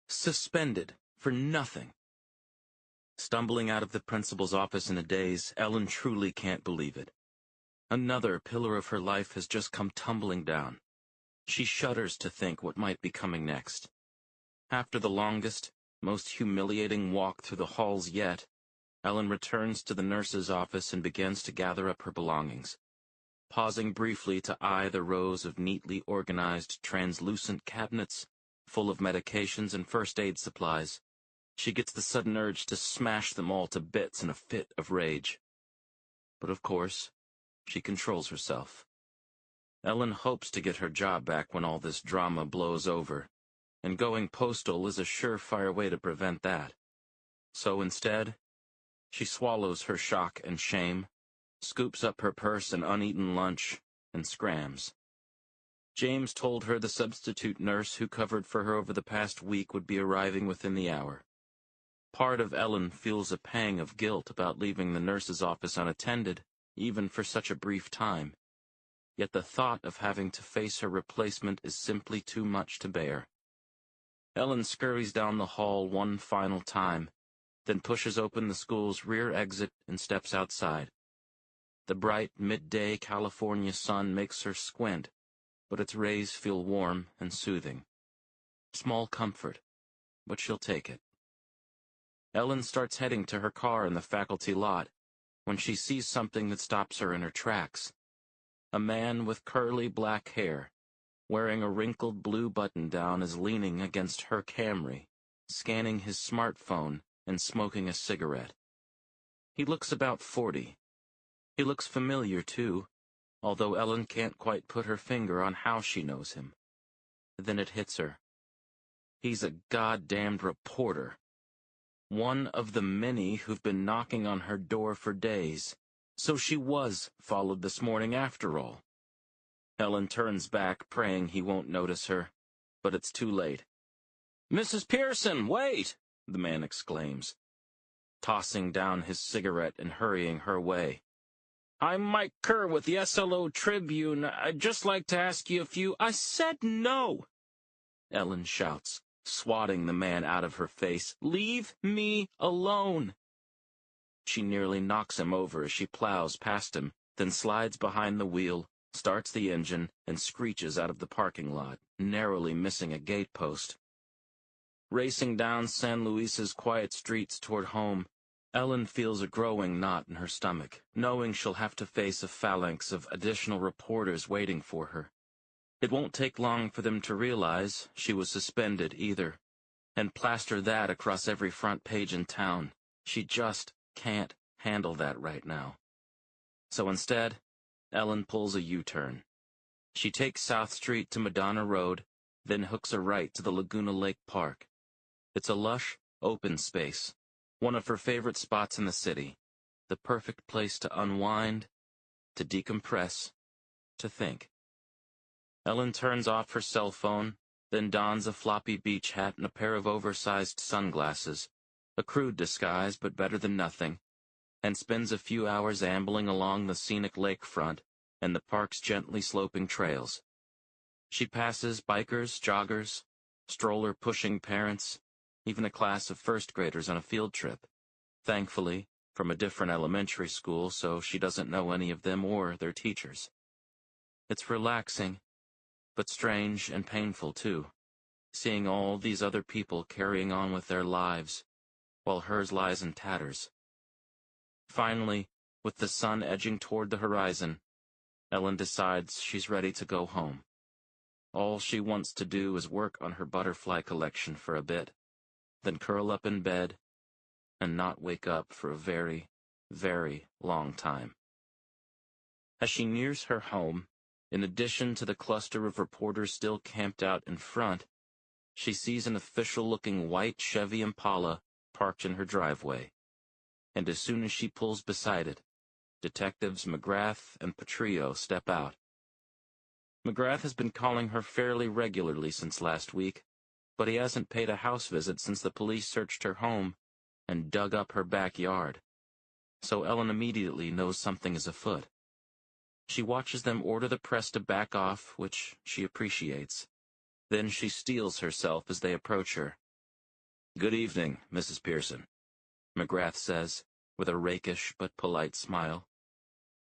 Suspended for nothing. Stumbling out of the principal's office in a daze, Ellen truly can't believe it. Another pillar of her life has just come tumbling down. She shudders to think what might be coming next. After the longest, most humiliating walk through the halls yet, Ellen returns to the nurse's office and begins to gather up her belongings. Pausing briefly to eye the rows of neatly organized, translucent cabinets, full of medications and first aid supplies, she gets the sudden urge to smash them all to bits in a fit of rage. But of course, she controls herself. Ellen hopes to get her job back when all this drama blows over, and going postal is a surefire way to prevent that. So instead, she swallows her shock and shame, scoops up her purse and uneaten lunch, and scrams. James told her the substitute nurse who covered for her over the past week would be arriving within the hour. Part of Ellen feels a pang of guilt about leaving the nurse's office unattended, even for such a brief time. Yet the thought of having to face her replacement is simply too much to bear. Ellen scurries down the hall one final time, then pushes open the school's rear exit and steps outside. The bright, midday California sun makes her squint, but its rays feel warm and soothing. Small comfort, but she'll take it. Ellen starts heading to her car in the faculty lot when she sees something that stops her in her tracks. A man with curly black hair, wearing a wrinkled blue button-down, is leaning against her Camry, scanning his smartphone and smoking a cigarette. He looks about 40. He looks familiar, too, although Ellen can't quite put her finger on how she knows him. Then it hits her. He's a goddamned reporter. One of the many who've been knocking on her door for days. So she was followed this morning after all. Ellen turns back, praying he won't notice her, but it's too late. "Mrs. Pearson, wait!" the man exclaims, tossing down his cigarette and hurrying her way. "I'm Mike Kerr with the SLO Tribune. I'd just like to ask you a few—" "I said no!" Ellen shouts, swatting the man out of her face. "Leave me alone!" She nearly knocks him over as she plows past him, then slides behind the wheel, starts the engine, and screeches out of the parking lot, narrowly missing a gate post. Racing down San Luis's quiet streets toward home, Ellen feels a growing knot in her stomach, knowing she'll have to face a phalanx of additional reporters waiting for her. It won't take long for them to realize she was suspended either, and plaster that across every front page in town. She just can't handle that right now. So instead, Ellen pulls a U-turn. She takes South Street to Madonna Road, then hooks a right to the Laguna Lake Park. It's a lush, open space, one of her favorite spots in the city, the perfect place to unwind, to decompress, to think. Ellen turns off her cell phone, then dons a floppy beach hat and a pair of oversized sunglasses, a crude disguise but better than nothing, and spends a few hours ambling along the scenic lakefront and the park's gently sloping trails. She passes bikers, joggers, stroller-pushing parents, even a class of first-graders on a field trip, thankfully from a different elementary school, so she doesn't know any of them or their teachers. It's relaxing, but strange and painful too, seeing all these other people carrying on with their lives, while hers lies in tatters. Finally, with the sun edging toward the horizon, Ellen decides she's ready to go home. All she wants to do is work on her butterfly collection for a bit, then curl up in bed and not wake up for a very, very long time. As she nears her home, in addition to the cluster of reporters still camped out in front, she sees an official-looking white Chevy Impala parked in her driveway. And as soon as she pulls beside it, Detectives McGrath and Petrillo step out. McGrath has been calling her fairly regularly since last week, but he hasn't paid a house visit since the police searched her home and dug up her backyard. So Ellen immediately knows something is afoot. She watches them order the press to back off, which she appreciates. Then she steels herself as they approach her. "Good evening, Mrs. Pearson," McGrath says, with a rakish but polite smile.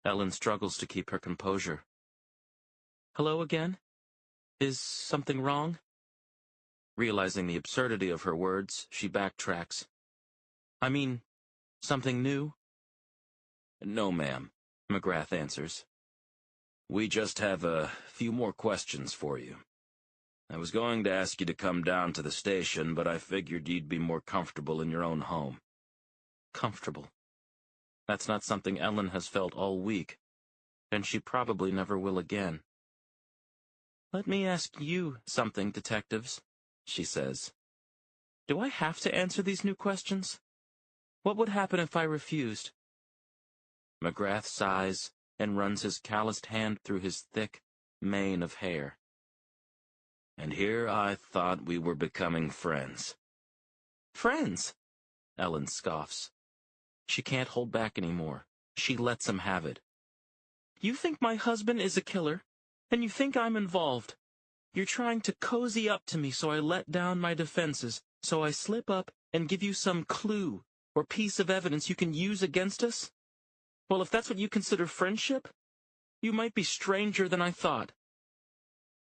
Ellen struggles to keep her composure. "Hello again? Is something wrong?" Realizing the absurdity of her words, she backtracks. "I mean, something new?" "No, ma'am," McGrath answers. "We just have a few more questions for you. I was going to ask you to come down to the station, but I figured you'd be more comfortable in your own home." Comfortable. That's not something Ellen has felt all week, and she probably never will again. "Let me ask you something, detectives," she says. "Do I have to answer these new questions? What would happen if I refused?" McGrath sighs and runs his calloused hand through his thick mane of hair. "And here I thought we were becoming friends." "Friends?" Ellen scoffs. She can't hold back anymore. She lets him have it. "You think my husband is a killer, and you think I'm involved. You're trying to cozy up to me so I let down my defenses, so I slip up and give you some clue or piece of evidence you can use against us? Well, if that's what you consider friendship, you might be stranger than I thought."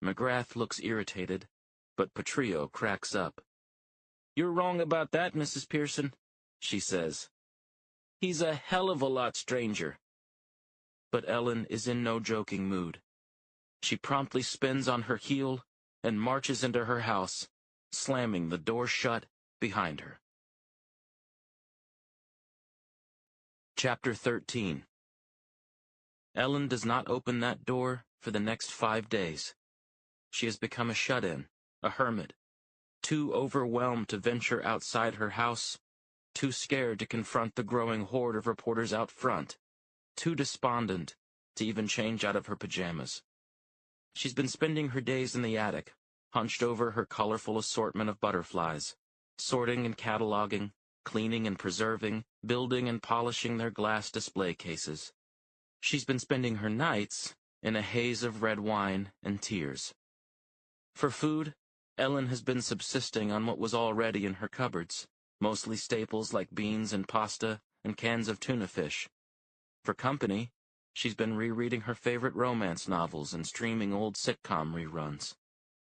McGrath looks irritated, but Petrillo cracks up. "You're wrong about that, Mrs. Pearson," she says. "He's a hell of a lot stranger." But Ellen is in no joking mood. She promptly spins on her heel and marches into her house, slamming the door shut behind her. Chapter 13. Ellen does not open that door for the next 5 days. She has become a shut-in, a hermit, too overwhelmed to venture outside her house, too scared to confront the growing horde of reporters out front, too despondent to even change out of her pajamas. She's been spending her days in the attic, hunched over her colorful assortment of butterflies, sorting and cataloging, cleaning and preserving, building and polishing their glass display cases. She's been spending her nights in a haze of red wine and tears. For food, Ellen has been subsisting on what was already in her cupboards, mostly staples like beans and pasta and cans of tuna fish. For company, she's been rereading her favorite romance novels and streaming old sitcom reruns.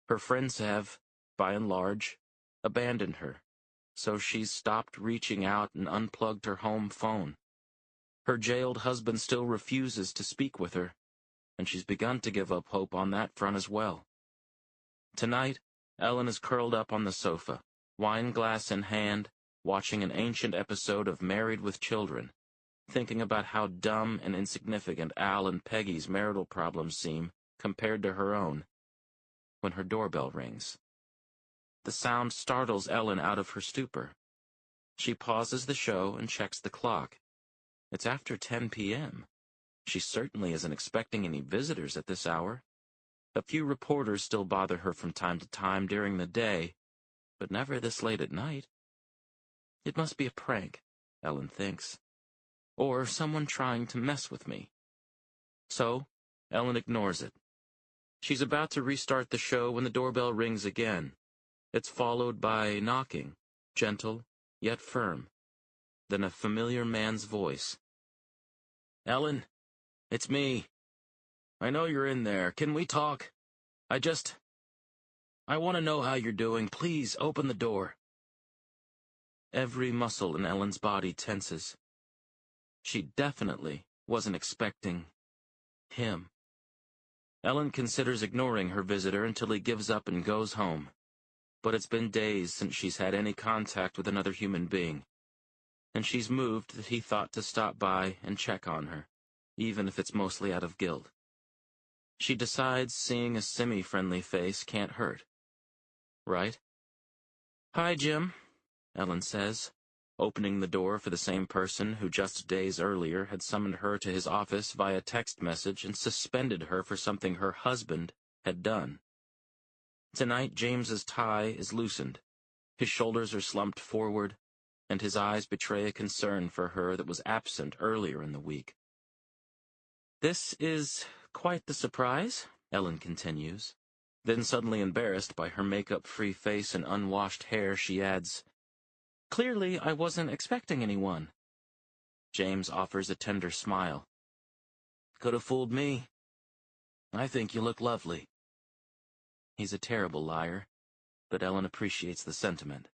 Her friends have, by and large, abandoned her, so she's stopped reaching out and unplugged her home phone. Her jailed husband still refuses to speak with her, and she's begun to give up hope on that front as well. Tonight, Ellen is curled up on the sofa, wine glass in hand, watching an ancient episode of Married with Children, thinking about how dumb and insignificant Al and Peggy's marital problems seem compared to her own, when her doorbell rings. The sound startles Ellen out of her stupor. She pauses the show and checks the clock. It's after 10 p.m. She certainly isn't expecting any visitors at this hour. A few reporters still bother her from time to time during the day, but never this late at night. It must be a prank, Ellen thinks. Or someone trying to mess with me. So, Ellen ignores it. She's about to restart the show when the doorbell rings again. It's followed by knocking, gentle, yet firm. Then a familiar man's voice. Ellen, it's me. I know you're in there. Can we talk? I want to know how you're doing. Please, open the door. Every muscle in Ellen's body tenses. She definitely wasn't expecting him. Ellen considers ignoring her visitor until he gives up and goes home. But it's been days since she's had any contact with another human being. And she's moved that he thought to stop by and check on her, even if it's mostly out of guilt. She decides seeing a semi-friendly face can't hurt. Right? Hi, Jim, Ellen says, opening the door for the same person who just days earlier had summoned her to his office via text message and suspended her for something her husband had done. Tonight, James's tie is loosened. His shoulders are slumped forward, and his eyes betray a concern for her that was absent earlier in the week. This is quite the surprise, Ellen continues. Then suddenly embarrassed by her makeup-free face and unwashed hair, she adds, Clearly, I wasn't expecting anyone. James offers a tender smile. Could have fooled me. I think you look lovely. He's a terrible liar, but Ellen appreciates the sentiment.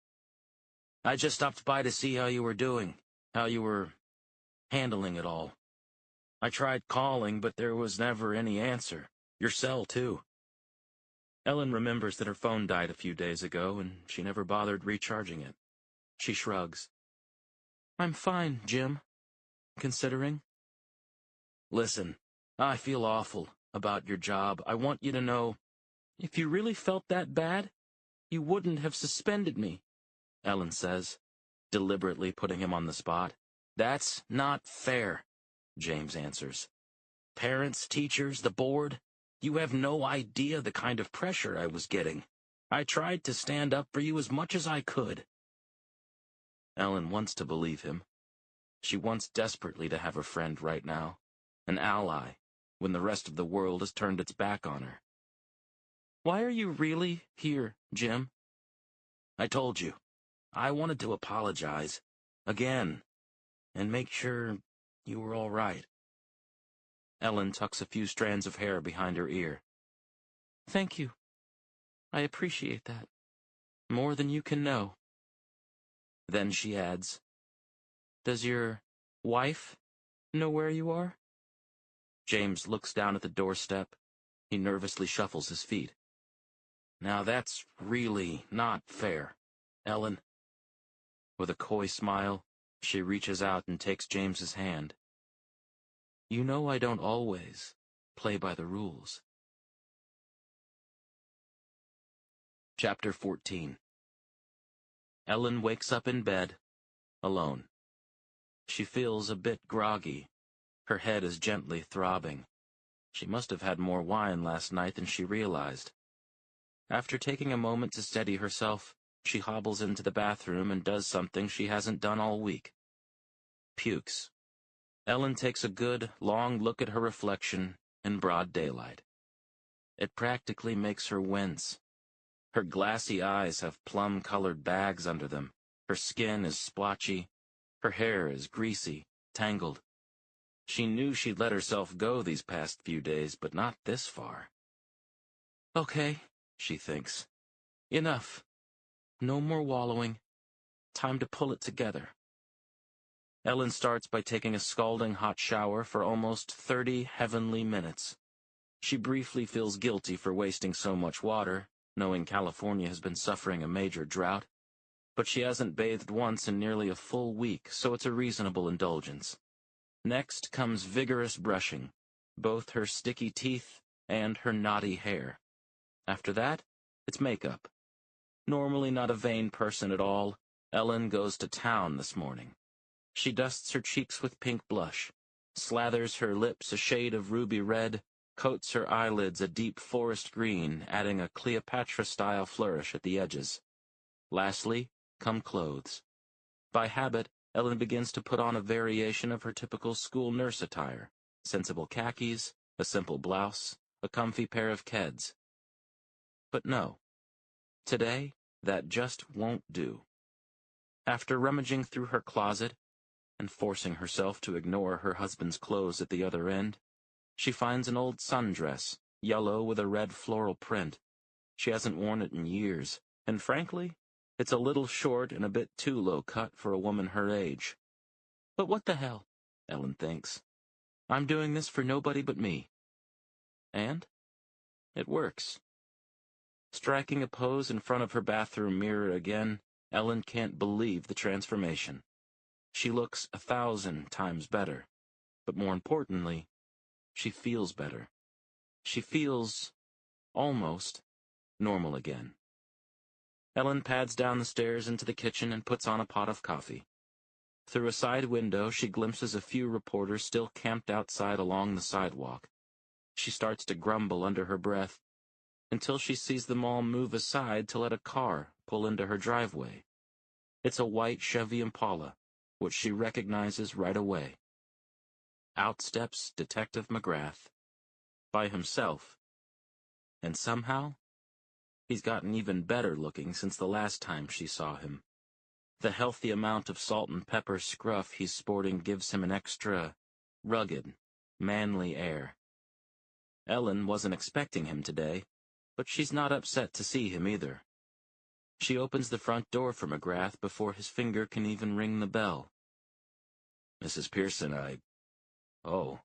I just stopped by to see how you were doing, how you were handling it all. I tried calling, but there was never any answer. Your cell, too. Ellen remembers that her phone died a few days ago, and she never bothered recharging it. She shrugs. I'm fine, Jim. Considering. Listen, I feel awful about your job. I want you to know, if you really felt that bad, you wouldn't have suspended me, Ellen says, deliberately putting him on the spot. That's not fair, James answers. Parents, teachers, the board, you have no idea the kind of pressure I was getting. I tried to stand up for you as much as I could. Ellen wants to believe him. She wants desperately to have a friend right now, an ally, when the rest of the world has turned its back on her. Why are you really here, Jim? I told you. I wanted to apologize. Again. And make sure you were all right. Ellen tucks a few strands of hair behind her ear. Thank you. I appreciate that. More than you can know. Then she adds, Does your wife know where you are? James looks down at the doorstep. He nervously shuffles his feet. Now that's really not fair, Ellen. With a coy smile, she reaches out and takes James's hand. You know I don't always play by the rules. Chapter 14. Ellen wakes up in bed, alone. She feels a bit groggy. Her head is gently throbbing. She must have had more wine last night than she realized. After taking a moment to steady herself, she hobbles into the bathroom and does something she hasn't done all week. Pukes. Ellen takes a good, long look at her reflection in broad daylight. It practically makes her wince. Her glassy eyes have plum-colored bags under them. Her skin is splotchy. Her hair is greasy, tangled. She knew she'd let herself go these past few days, but not this far. Okay, she thinks. Enough. No more wallowing. Time to pull it together. Ellen starts by taking a scalding hot shower for almost 30 heavenly minutes. She briefly feels guilty for wasting so much water, knowing California has been suffering a major drought. But she hasn't bathed once in nearly a full week, so it's a reasonable indulgence. Next comes vigorous brushing, both her sticky teeth and her knotty hair. After that, it's makeup. Normally not a vain person at all, Ellen goes to town this morning. She dusts her cheeks with pink blush, slathers her lips a shade of ruby red, coats her eyelids a deep forest green, adding a Cleopatra-style flourish at the edges. Lastly, come clothes. By habit, Ellen begins to put on a variation of her typical school nurse attire: sensible khakis, a simple blouse, a comfy pair of keds. But no. Today, that just won't do. After rummaging through her closet and forcing herself to ignore her husband's clothes at the other end, she finds an old sundress, yellow with a red floral print. She hasn't worn it in years, and frankly, it's a little short and a bit too low cut for a woman her age. But what the hell, Ellen thinks. I'm doing this for nobody but me. And it works. Striking a pose in front of her bathroom mirror again, Ellen can't believe the transformation. She looks 1,000 times better, but more importantly, she feels better. She feels almost normal again. Ellen pads down the stairs into the kitchen and puts on a pot of coffee. Through a side window, she glimpses a few reporters still camped outside along the sidewalk. She starts to grumble under her breath, until she sees them all move aside to let a car pull into her driveway. It's a white Chevy Impala, which she recognizes right away. Out steps Detective McGrath, by himself. And somehow, he's gotten even better looking since the last time she saw him. The healthy amount of salt and pepper scruff he's sporting gives him an extra, rugged, manly air. Ellen wasn't expecting him today, but she's not upset to see him either. She opens the front door for McGrath before his finger can even ring the bell. "Mrs. Pearson, Oh.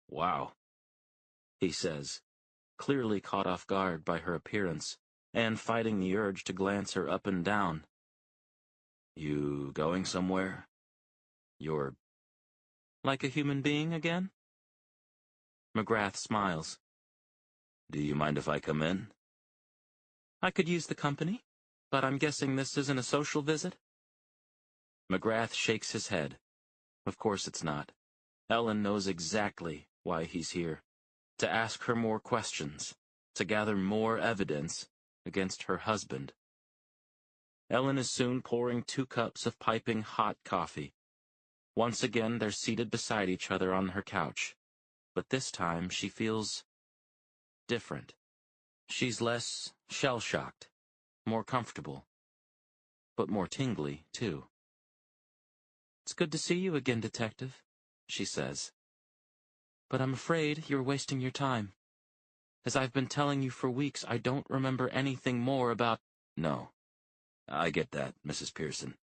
Wow," he says, clearly caught off guard by her appearance, and fighting the urge to glance her up and down. "You going somewhere? You're like a human being again?" McGrath smiles. "Do you mind if I come in?" "I could use the company, but I'm guessing this isn't a social visit?" McGrath shakes his head. Of course it's not. Ellen knows exactly why he's here. To ask her more questions, to gather more evidence against her husband. Ellen is soon pouring 2 cups of piping hot coffee. Once again, they're seated beside each other on her couch. But this time, she feels different. She's less shell-shocked, more comfortable, but more tingly, too. "It's good to see you again, Detective," she says. "But I'm afraid you're wasting your time. As I've been telling you for weeks, I don't remember anything more about—" "No, I get that, Mrs. Pearson.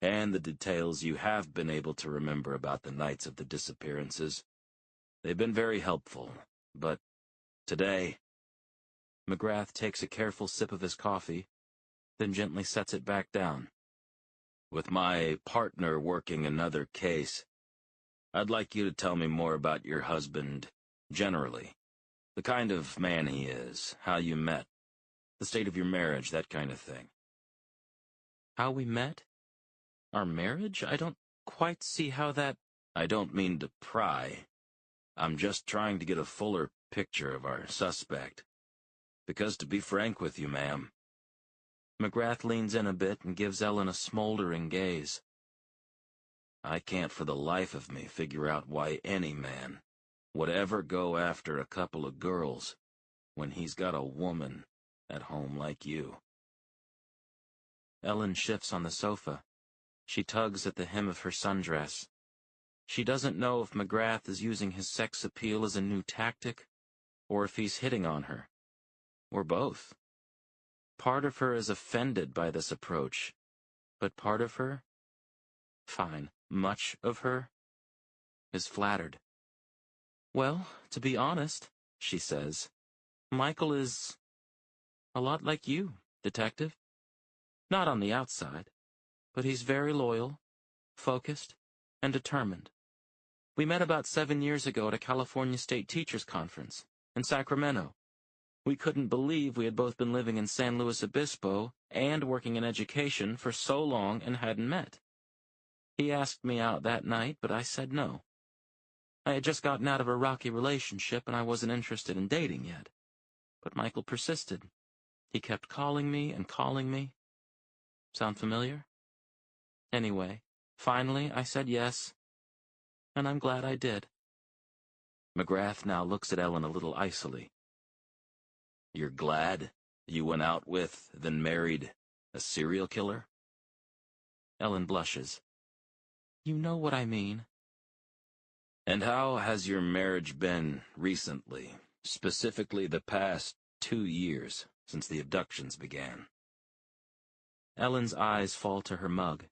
And the details you have been able to remember about the nights of the disappearances. They've been very helpful, but today—" McGrath takes a careful sip of his coffee, then gently sets it back down. "With my partner working another case, I'd like you to tell me more about your husband, generally. The kind of man he is, how you met, the state of your marriage, that kind of thing." "How we met? Our marriage? I don't quite see how that—" "I don't mean to pry. I'm just trying to get a fuller picture of our suspect. Because to be frank with you, ma'am—" McGrath leans in a bit and gives Ellen a smoldering gaze. "I can't for the life of me figure out why any man would ever go after a couple of girls when he's got a woman at home like you." Ellen shifts on the sofa. She tugs at the hem of her sundress. She doesn't know if McGrath is using his sex appeal as a new tactic, or if he's hitting on her, or both. Part of her is offended by this approach, but part of her, fine, much of her, is flattered. "Well, to be honest," she says, "Michael is a lot like you, Detective. Not on the outside, but he's very loyal, focused, and determined. We met about 7 years ago at a California State Teachers Conference in Sacramento. We couldn't believe we had both been living in San Luis Obispo and working in education for so long and hadn't met. He asked me out that night, but I said no. I had just gotten out of a rocky relationship and I wasn't interested in dating yet. But Michael persisted. He kept calling me and calling me. Sound familiar?" Anyway, finally I said yes, and I'm glad I did. McGrath now looks at Ellen a little icily. You're glad you went out with, then married, a serial killer? Ellen blushes. You know what I mean. And how has your marriage been recently, specifically the past 2 years since the abductions began? Ellen's eyes fall to her mug.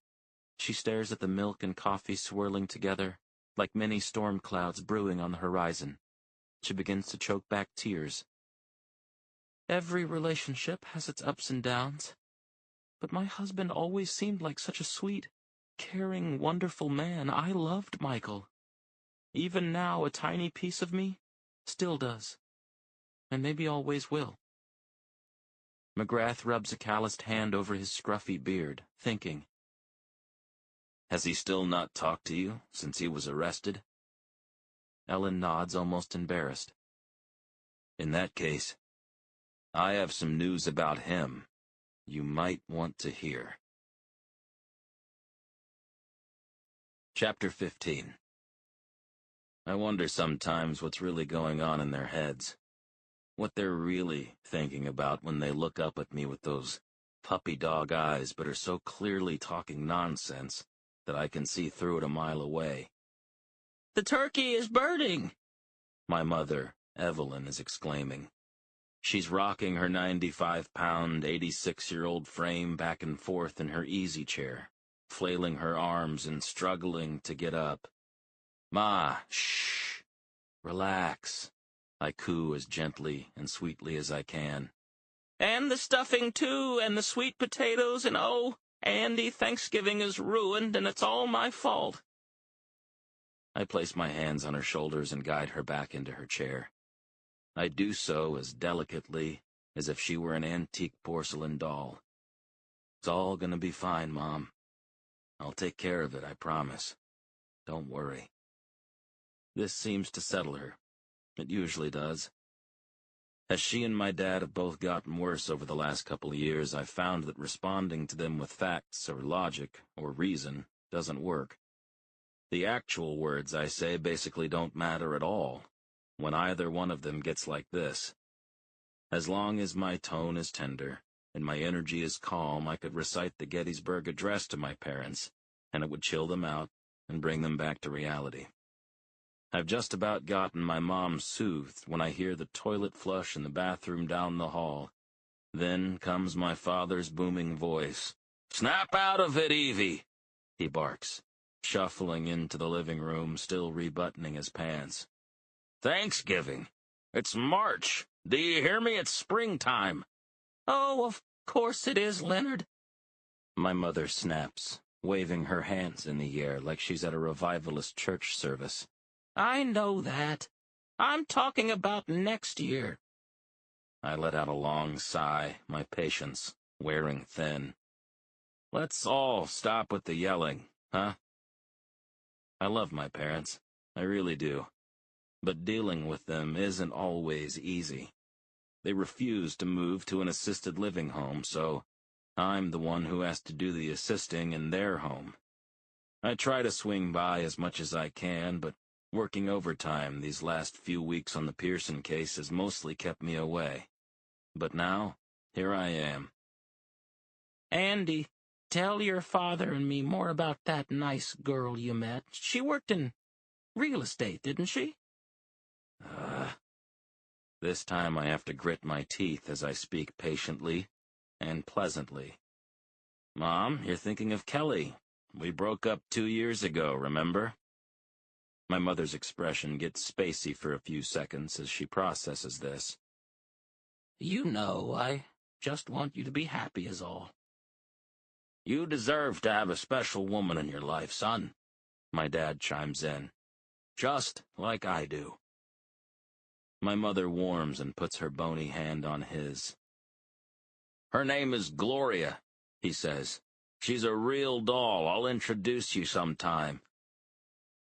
She stares at the milk and coffee swirling together, like many storm clouds brewing on the horizon. She begins to choke back tears. Every relationship has its ups and downs, but my husband always seemed like such a sweet, caring, wonderful man. I loved Michael. Even now, a tiny piece of me still does, and maybe always will. McGrath rubs a calloused hand over his scruffy beard, thinking. Has he still not talked to you since he was arrested? Ellen nods, almost embarrassed. In that case, I have some news about him you might want to hear. Chapter 15. I wonder sometimes what's really going on in their heads. What they're really thinking about when they look up at me with those puppy dog eyes but are so clearly talking nonsense that I can see through it a mile away. The turkey is birding! My mother, Evelyn, is exclaiming. She's rocking her 95-pound, 86-year-old frame back and forth in her easy chair, flailing her arms and struggling to get up. Ma, shh, relax, I coo as gently and sweetly as I can. And the stuffing, too, and the sweet potatoes, and oh, Andy, Thanksgiving is ruined, and it's all my fault. I place my hands on her shoulders and guide her back into her chair. I do so as delicately as if she were an antique porcelain doll. It's all gonna be fine, Mom. I'll take care of it, I promise. Don't worry. This seems to settle her. It usually does. As she and my dad have both gotten worse over the last couple of years, I've found that responding to them with facts or logic or reason doesn't work. The actual words I say basically don't matter at all when either one of them gets like this. As long as my tone is tender and my energy is calm, I could recite the Gettysburg Address to my parents, and it would chill them out and bring them back to reality. I've just about gotten my mom soothed when I hear the toilet flush in the bathroom down the hall. Then comes my father's booming voice. Snap out of it, Evie, he barks, shuffling into the living room, still rebuttoning his pants. Thanksgiving. It's March. Do you hear me? It's springtime. Oh, of course it is, Leonard. My mother snaps, waving her hands in the air like she's at a revivalist church service. I know that. I'm talking about next year. I let out a long sigh, my patience wearing thin. Let's all stop with the yelling, huh? I love my parents. I really do. But dealing with them isn't always easy. They refuse to move to an assisted living home, so I'm the one who has to do the assisting in their home. I try to swing by as much as I can, but working overtime these last few weeks on the Pearson case has mostly kept me away. But now, here I am. Andy, tell your father and me more about that nice girl you met. She worked in real estate, didn't she? This time I have to grit my teeth as I speak patiently and pleasantly. Mom, you're thinking of Kelly. We broke up 2 years ago, remember? My mother's expression gets spacey for a few seconds as she processes this. You know, I just want you to be happy is all. You deserve to have a special woman in your life, son, my dad chimes in. Just like I do. My mother warms and puts her bony hand on his. Her name is Gloria, he says. She's a real doll. I'll introduce you sometime.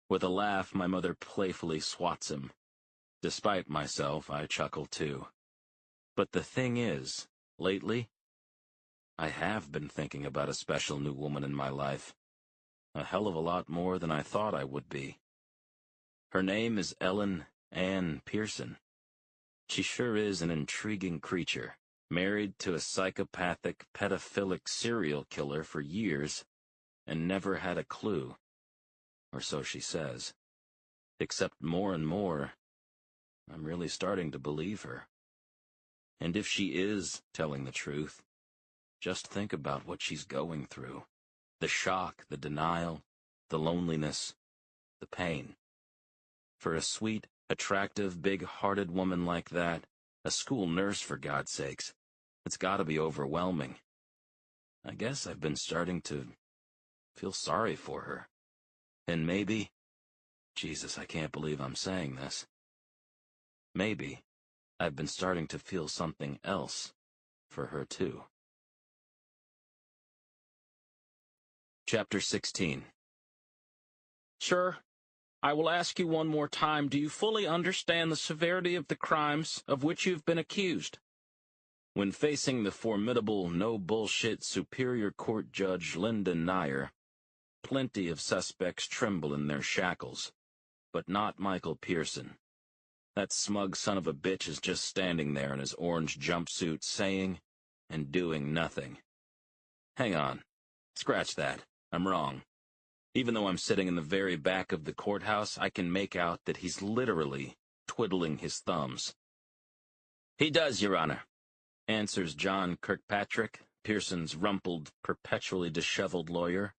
With a laugh, my mother playfully swats him. Despite myself, I chuckle too. But the thing is, lately, I have been thinking about a special new woman in my life. A hell of a lot more than I thought I would be. Her name is Ellen Ann Pearson. She sure is an intriguing creature, married to a psychopathic, pedophilic serial killer for years, and never had a clue. Or so she says. Except more and more, I'm really starting to believe her. And if she is telling the truth, just think about what she's going through. The shock, the denial, the loneliness, the pain. For a sweet, attractive, big-hearted woman like that, a school nurse for God's sakes, it's gotta be overwhelming. I guess I've been starting to feel sorry for her. And maybe, Jesus, I can't believe I'm saying this. Maybe I've been starting to feel something else for her too. Chapter 16. Sir, I will ask you one more time, do you fully understand the severity of the crimes of which you've been accused? When facing the formidable, no-bullshit Superior Court Judge Lyndon Nyer, plenty of suspects tremble in their shackles, but not Michael Pearson. That smug son of a bitch is just standing there in his orange jumpsuit saying and doing nothing. Hang on. Scratch that. I'm wrong. Even though I'm sitting in the very back of the courthouse, I can make out that he's literally twiddling his thumbs. He does, Your Honor, answers John Kirkpatrick, Pearson's rumpled, perpetually disheveled lawyer.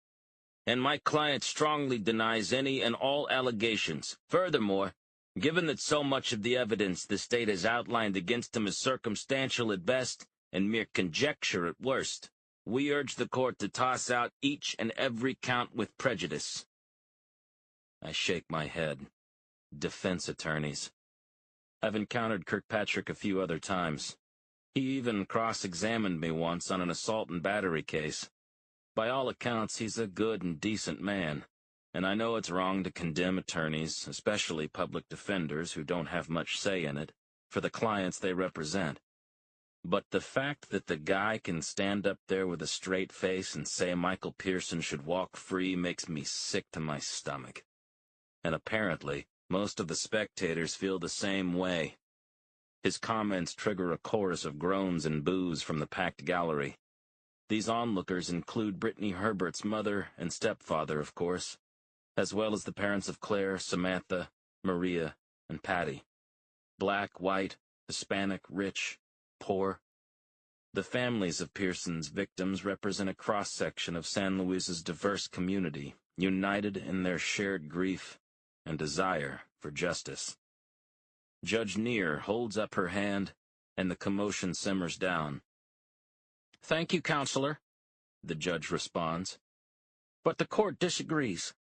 And my client strongly denies any and all allegations. Furthermore, given that so much of the evidence the state has outlined against him is circumstantial at best and mere conjecture at worst, we urge the court to toss out each and every count with prejudice. I shake my head. Defense attorneys. I've encountered Kirkpatrick a few other times. He even cross-examined me once on an assault and battery case. By all accounts, he's a good and decent man, and I know it's wrong to condemn attorneys, especially public defenders who don't have much say in it, for the clients they represent. But the fact that the guy can stand up there with a straight face and say Michael Pearson should walk free makes me sick to my stomach. And apparently, most of the spectators feel the same way. His comments trigger a chorus of groans and boos from the packed gallery. These onlookers include Brittany Herbert's mother and stepfather, of course, as well as the parents of Claire, Samantha, Maria, and Patty. Black, white, Hispanic, rich, poor. The families of Pearson's victims represent a cross-section of San Luis's diverse community, united in their shared grief and desire for justice. Judge Neer holds up her hand, and the commotion simmers down. Thank you, Counselor, the judge responds. But the court disagrees.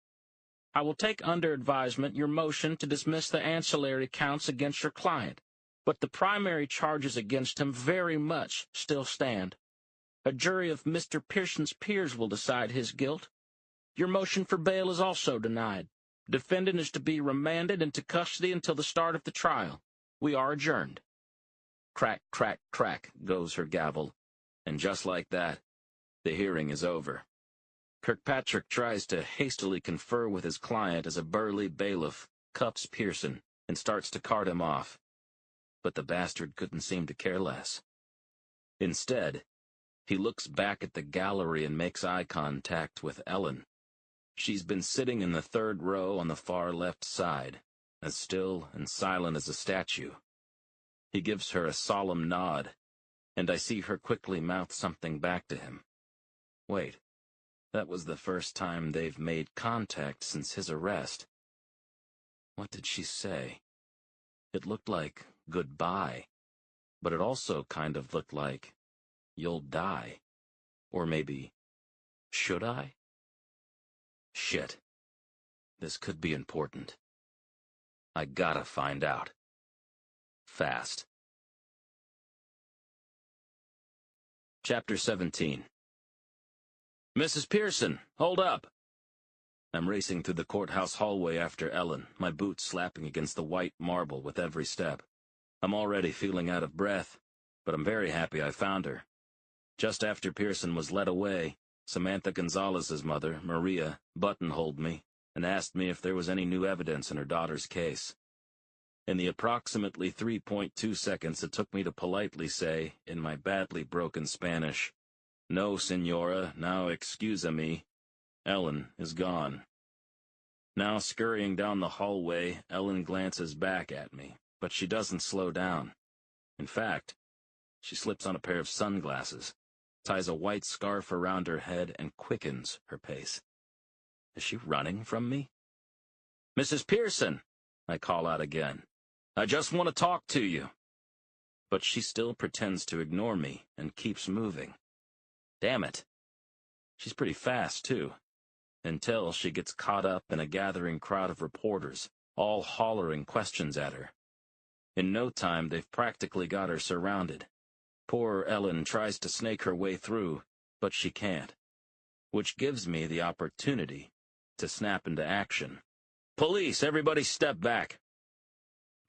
I will take under advisement your motion to dismiss the ancillary counts against your client, but the primary charges against him very much still stand. A jury of Mr. Pearson's peers will decide his guilt. Your motion for bail is also denied. Defendant is to be remanded into custody until the start of the trial. We are adjourned. Crack, crack, crack goes her gavel, and just like that, the hearing is over. Kirkpatrick tries to hastily confer with his client as a burly bailiff cuffs Pearson and starts to cart him off. But the bastard couldn't seem to care less. Instead, he looks back at the gallery and makes eye contact with Ellen. She's been sitting in the third row on the far left side, as still and silent as a statue. He gives her a solemn nod, and I see her quickly mouth something back to him. Wait, that was the first time they've made contact since his arrest. What did she say? It looked like goodbye, but it also kind of looked like you'll die. Or maybe, should I? Shit. This could be important. I gotta find out. Fast. Chapter 17. Mrs. Pearson, hold up! I'm racing through the courthouse hallway after Ellen, my boots slapping against the white marble with every step. I'm already feeling out of breath, but I'm very happy I found her. Just after Pearson was led away, Samantha Gonzalez's mother, Maria, buttonholed me and asked me if there was any new evidence in her daughter's case. In the approximately 3.2 seconds it took me to politely say, in my badly broken Spanish, "No, senora, now excuse-me. Ellen is gone." Now scurrying down the hallway, Ellen glances back at me, but she doesn't slow down. In fact, she slips on a pair of sunglasses, ties a white scarf around her head, and quickens her pace. Is she running from me? "Mrs. Pearson!" I call out again. "I just want to talk to you." But she still pretends to ignore me and keeps moving. Damn it. She's pretty fast, too, until she gets caught up in a gathering crowd of reporters, all hollering questions at her. In no time, they've practically got her surrounded. Poor Ellen tries to snake her way through, but she can't, which gives me the opportunity to snap into action. "Police, everybody step back!"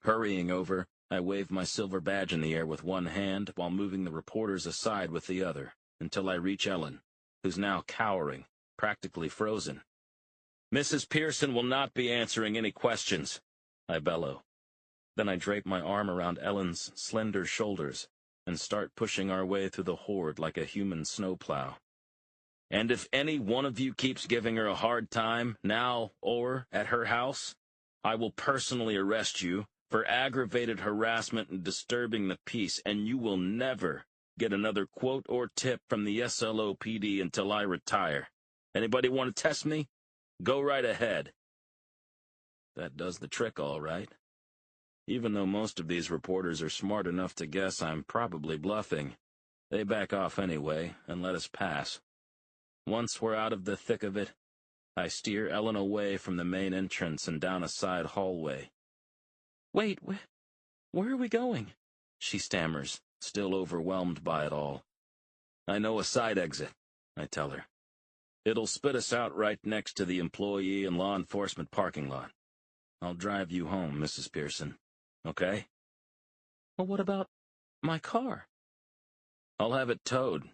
Hurrying over, I wave my silver badge in the air with one hand while moving the reporters aside with the other, until I reach Ellen, who's now cowering, practically frozen. "Mrs. Pearson will not be answering any questions," I bellow. Then I drape my arm around Ellen's slender shoulders and start pushing our way through the horde like a human snowplow. "And if any one of you keeps giving her a hard time, now or at her house, I will personally arrest you for aggravated harassment and disturbing the peace, and you will never get another quote or tip from the SLOPD until I retire. Anybody want to test me? Go right ahead." That does the trick, all right. Even though most of these reporters are smart enough to guess I'm probably bluffing, they back off anyway and let us pass. Once we're out of the thick of it, I steer Ellen away from the main entrance and down a side hallway. "Wait, where are we going?" she stammers, still overwhelmed by it all. "I know a side exit," I tell her. "It'll spit us out right next to the employee and law enforcement parking lot. I'll drive you home, Mrs. Pearson. Okay?" "Well, what about my car?" "I'll have it towed."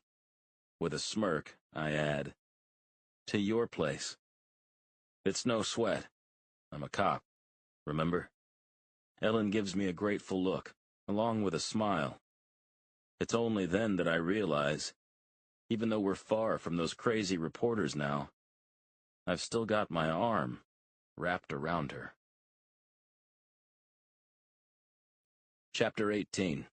With a smirk, I add, "To your place. It's no sweat. I'm a cop, remember?" Ellen gives me a grateful look, along with a smile. It's only then that I realize, even though we're far from those crazy reporters now, I've still got my arm wrapped around her. Chapter 18.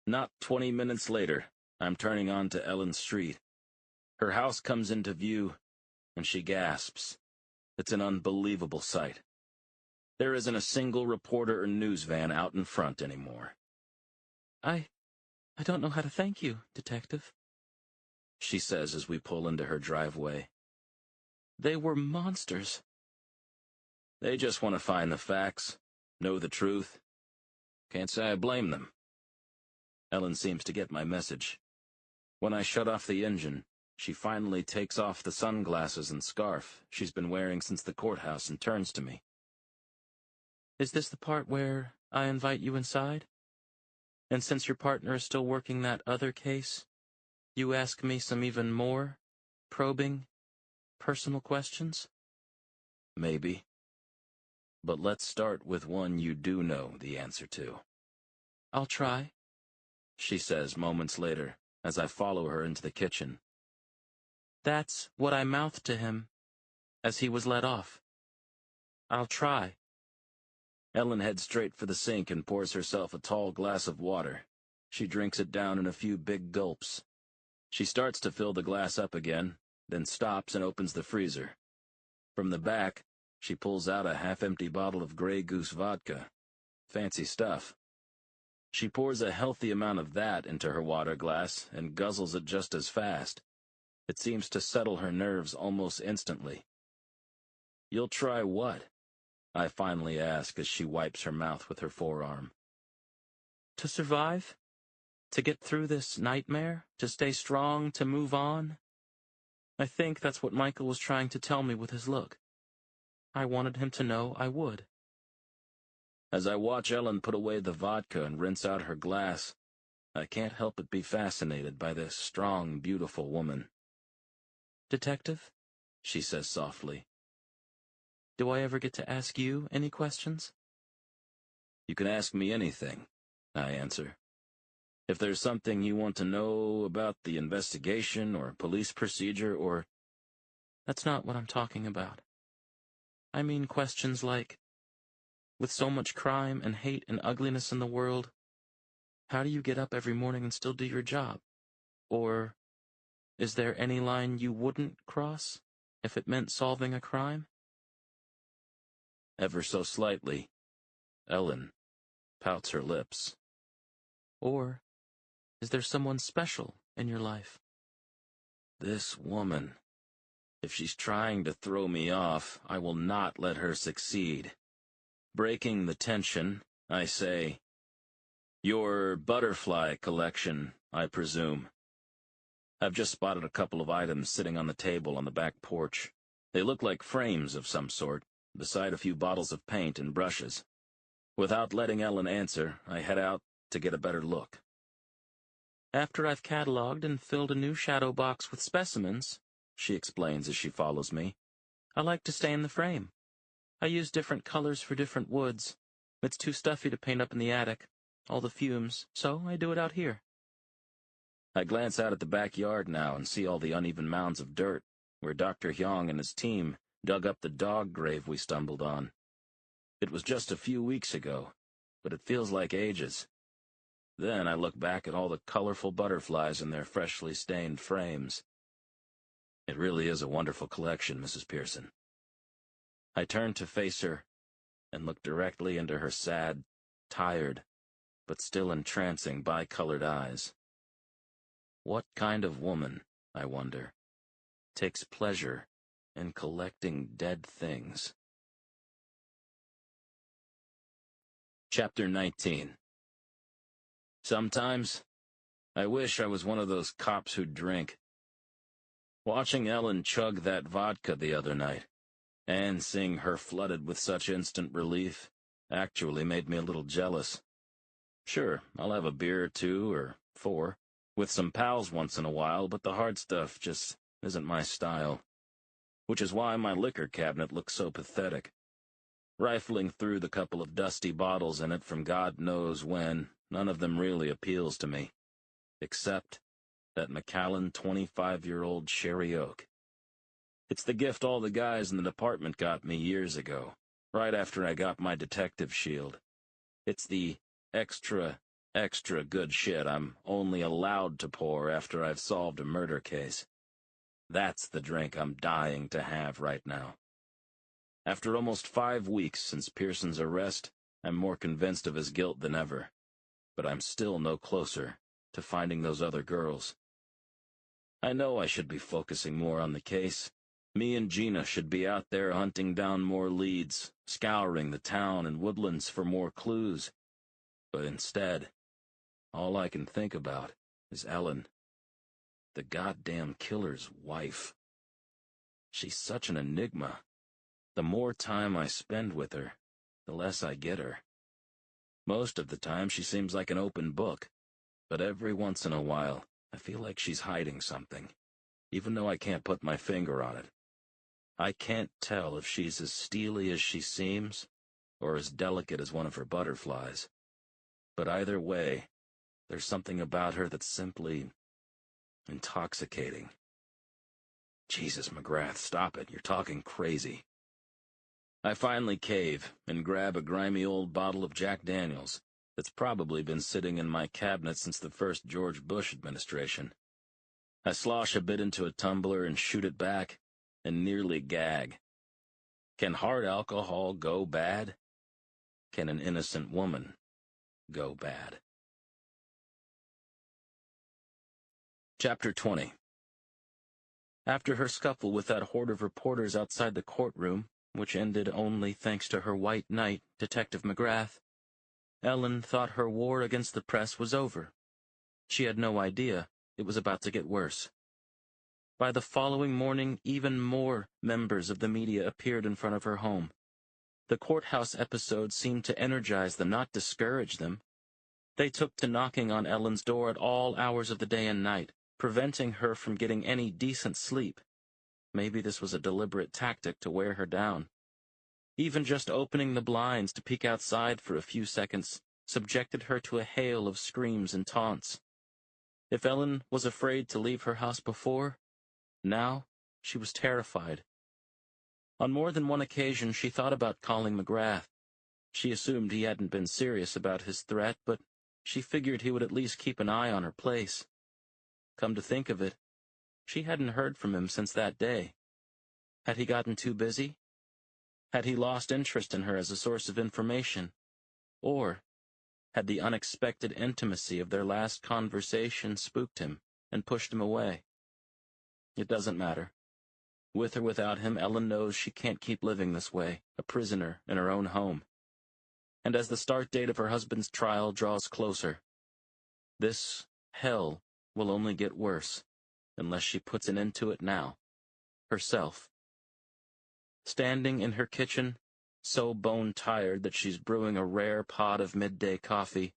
Not 20 minutes later, I'm turning onto Ellen Street. Her house comes into view, and she gasps. It's an unbelievable sight. There isn't a single reporter or news van out in front anymore. I don't know how to thank you, Detective," she says as we pull into her driveway. "They were monsters." "They just want to find the facts, know the truth. Can't say I blame them." Ellen seems to get my message. When I shut off the engine, she finally takes off the sunglasses and scarf she's been wearing since the courthouse and turns to me. "Is this the part where I invite you inside? And since your partner is still working that other case, you ask me some even more probing, personal questions?" "Maybe. But let's start with one you do know the answer to." "I'll try," she says moments later as I follow her into the kitchen. "That's what I mouthed to him as he was let off. I'll try." Ellen heads straight for the sink and pours herself a tall glass of water. She drinks it down in a few big gulps. She starts to fill the glass up again, then stops and opens the freezer. From the back, she pulls out a half-empty bottle of Grey Goose vodka. Fancy stuff. She pours a healthy amount of that into her water glass and guzzles it just as fast. It seems to settle her nerves almost instantly. "You'll try what?" I finally ask as she wipes her mouth with her forearm. "To survive? To get through this nightmare? To stay strong? To move on? I think that's what Michael was trying to tell me with his look. I wanted him to know I would." As I watch Ellen put away the vodka and rinse out her glass, I can't help but be fascinated by this strong, beautiful woman. Detective?" she says softly. "Do I ever get to ask you any questions?" "You can ask me anything," I answer. "If there's something you want to know about the investigation or police procedure or—" "That's not what I'm talking about. I mean questions like, with so much crime and hate and ugliness in the world, how do you get up every morning and still do your job? Or, is there any line you wouldn't cross if it meant solving a crime?" Ever so slightly, Ellen pouts her lips. Or, is there someone special in your life? This woman. If she's trying to throw me off, I will not let her succeed. Breaking the tension, I say, "Your butterfly collection, I presume." I've just spotted a couple of items sitting on the table on the back porch. They look like frames of some sort, beside a few bottles of paint and brushes. Without letting Ellen answer, I head out to get a better look. "After I've cataloged and filled a new shadow box with specimens," she explains as she follows me, "I like to stay in the frame. I use different colors for different woods. It's too stuffy to paint up in the attic, all the fumes, so I do it out here." I glance out at the backyard now and see all the uneven mounds of dirt, where Dr. Hyong and his team dug up the dog grave we stumbled on. It was just a few weeks ago, but it feels like ages. Then I look back at all the colorful butterflies in their freshly stained frames. It really is a wonderful collection, Mrs. Pearson. I turn to face her and look directly into her sad, tired, but still entrancing bi-colored eyes. What kind of woman, I wonder, takes pleasure in collecting dead things? Chapter 19. Sometimes, I wish I was one of those cops who drink. Watching Ellen chug that vodka the other night, and seeing her flooded with such instant relief, actually made me a little jealous. Sure, I'll have a beer or two, or 4, with some pals once in a while, but the hard stuff just isn't my style. Which is why my liquor cabinet looks so pathetic. Rifling through the couple of dusty bottles in it from God knows when, none of them really appeals to me. Except that Macallan 25-year-old Sherry Oak. It's the gift all the guys in the department got me years ago, right after I got my detective shield. It's the extra good shit I'm only allowed to pour after I've solved a murder case. That's the drink I'm dying to have right now. After almost 5 weeks since Pearson's arrest, I'm more convinced of his guilt than ever. But I'm still no closer to finding those other girls. I know I should be focusing more on the case. Me and Gina should be out there hunting down more leads, scouring the town and woodlands for more clues. But instead, all I can think about is Ellen, the goddamn killer's wife. She's such an enigma. The more time I spend with her, the less I get her. Most of the time she seems like an open book, but every once in a while I feel like she's hiding something, even though I can't put my finger on it. I can't tell if she's as steely as she seems, or as delicate as one of her butterflies. But either way, there's something about her that's simply intoxicating. Jesus, McGrath, stop it. You're talking crazy. I finally cave and grab a grimy old bottle of Jack Daniels that's probably been sitting in my cabinet since the first George Bush administration. I slosh a bit into a tumbler and shoot it back, and nearly gag. Can hard alcohol go bad? Can an innocent woman go bad? Chapter 20. After her scuffle with that horde of reporters outside the courtroom, which ended only thanks to her white knight, Detective McGrath, Ellen thought her war against the press was over. She had no idea it was about to get worse. By the following morning, even more members of the media appeared in front of her home. The courthouse episode seemed to energize them, not discourage them. They took to knocking on Ellen's door at all hours of the day and night, preventing her from getting any decent sleep. Maybe this was a deliberate tactic to wear her down. Even just opening the blinds to peek outside for a few seconds subjected her to a hail of screams and taunts. If Ellen was afraid to leave her house before, now she was terrified. On more than one occasion she thought about calling McGrath. She assumed he hadn't been serious about his threat, but she figured he would at least keep an eye on her place. Come to think of it, she hadn't heard from him since that day. Had he gotten too busy? Had he lost interest in her as a source of information? Or had the unexpected intimacy of their last conversation spooked him and pushed him away? It doesn't matter. With or without him, Ellen knows she can't keep living this way, a prisoner in her own home. And as the start date of her husband's trial draws closer, this hell will only get worse unless she puts an end to it now, herself. Standing in her kitchen, so bone-tired that she's brewing a rare pot of midday coffee,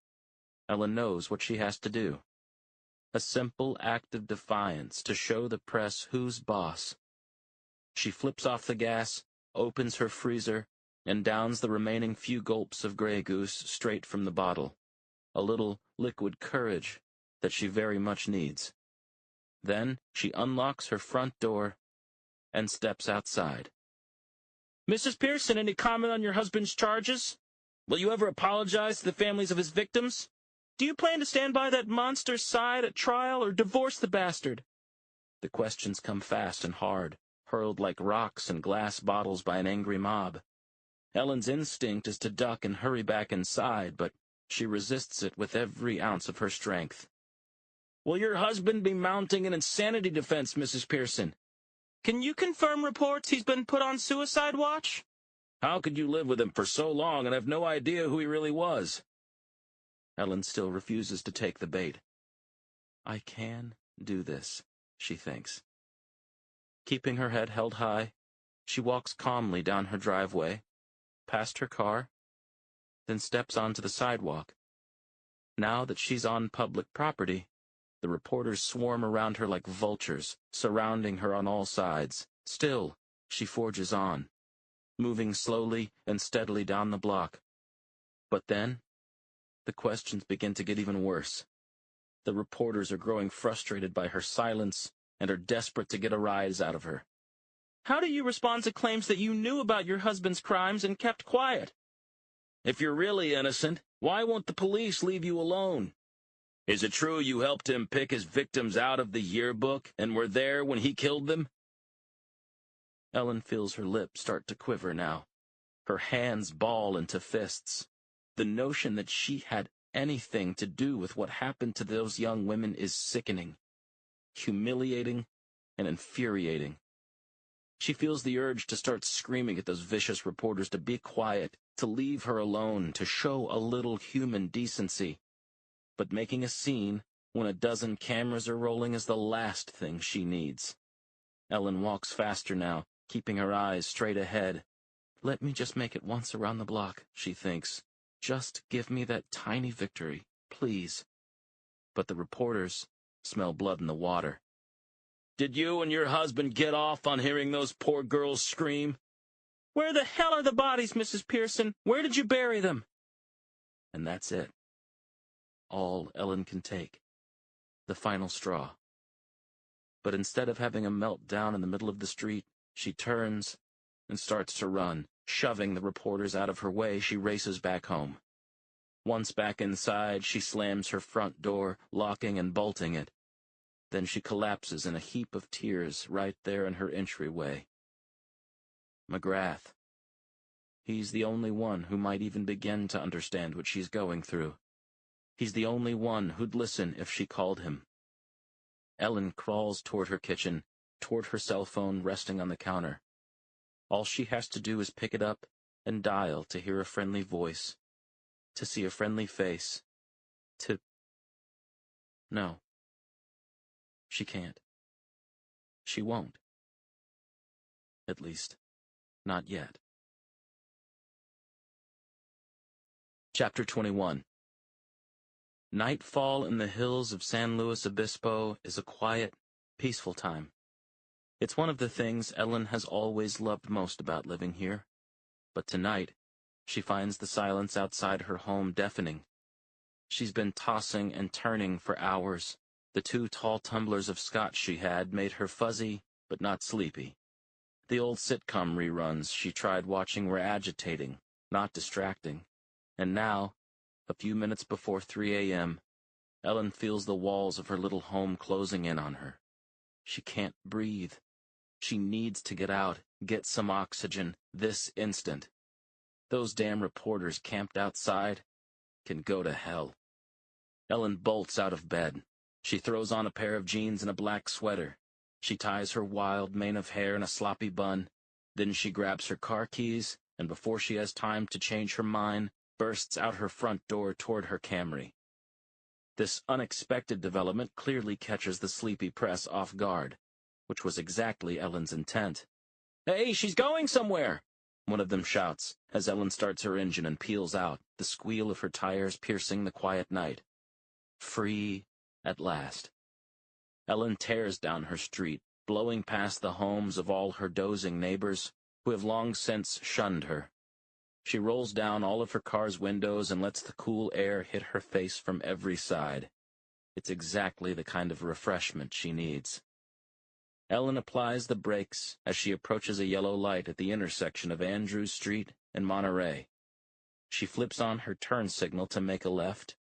Ellen knows what she has to do. A simple act of defiance to show the press who's boss. She flips off the gas, opens her freezer, and downs the remaining few gulps of Grey Goose straight from the bottle. A little liquid courage that she very much needs. Then she unlocks her front door and steps outside. "Mrs. Pearson, any comment on your husband's charges? Will you ever apologize to the families of his victims? Do you plan to stand by that monster's side at trial or divorce the bastard?" The questions come fast and hard, hurled like rocks and glass bottles by an angry mob. Ellen's instinct is to duck and hurry back inside, but she resists it with every ounce of her strength. "Will your husband be mounting an insanity defense, Mrs. Pearson? Can you confirm reports he's been put on suicide watch? How could you live with him for so long and have no idea who he really was?" Ellen still refuses to take the bait. I can do this, she thinks. Keeping her head held high, she walks calmly down her driveway, past her car, then steps onto the sidewalk. Now that she's on public property, the reporters swarm around her like vultures, surrounding her on all sides. Still, she forges on, moving slowly and steadily down the block. But then, the questions begin to get even worse. The reporters are growing frustrated by her silence and are desperate to get a rise out of her. "How do you respond to claims that you knew about your husband's crimes and kept quiet? If you're really innocent, why won't the police leave you alone? Is it true you helped him pick his victims out of the yearbook and were there when he killed them?" Ellen feels her lips start to quiver now. Her hands ball into fists. The notion that she had anything to do with what happened to those young women is sickening, humiliating, and infuriating. She feels the urge to start screaming at those vicious reporters to be quiet, to leave her alone, to show a little human decency. But making a scene when a dozen cameras are rolling is the last thing she needs. Ellen walks faster now, keeping her eyes straight ahead. Let me just make it once around the block, she thinks. Just give me that tiny victory, please. But the reporters smell blood in the water. "Did you and your husband get off on hearing those poor girls scream?" "Where the hell are the bodies, Mrs. Pearson? Where did you bury them?" And that's it. All Ellen can take. The final straw. But instead of having a meltdown in the middle of the street, she turns and starts to run. Shoving the reporters out of her way, she races back home. Once back inside, she slams her front door, locking and bolting it. Then she collapses in a heap of tears right there in her entryway. McGrath. He's the only one who might even begin to understand what she's going through. He's the only one who'd listen if she called him. Ellen crawls toward her kitchen, toward her cell phone resting on the counter. All she has to do is pick it up and dial to hear a friendly voice, to see a friendly face, No. She can't. She won't. At least, not yet. Chapter 21. Nightfall in the hills of San Luis Obispo is a quiet, peaceful time. It's one of the things Ellen has always loved most about living here. But tonight, she finds the silence outside her home deafening. She's been tossing and turning for hours. The 2 tall tumblers of scotch she had made her fuzzy, but not sleepy. The old sitcom reruns she tried watching were agitating, not distracting. And now, a few minutes before 3 a.m., Ellen feels the walls of her little home closing in on her. She can't breathe. She needs to get out, get some oxygen, this instant. Those damn reporters camped outside can go to hell. Ellen bolts out of bed. She throws on a pair of jeans and a black sweater. She ties her wild mane of hair in a sloppy bun. Then she grabs her car keys, and before she has time to change her mind, bursts out her front door toward her Camry. This unexpected development clearly catches the sleepy press off guard, which was exactly Ellen's intent. "Hey, she's going somewhere!" one of them shouts, as Ellen starts her engine and peels out, the squeal of her tires piercing the quiet night. Free at last. Ellen tears down her street, blowing past the homes of all her dozing neighbors, who have long since shunned her. She rolls down all of her car's windows and lets the cool air hit her face from every side. It's exactly the kind of refreshment she needs. Ellen applies the brakes as she approaches a yellow light at the intersection of Andrews Street and Monterey. She flips on her turn signal to make a left,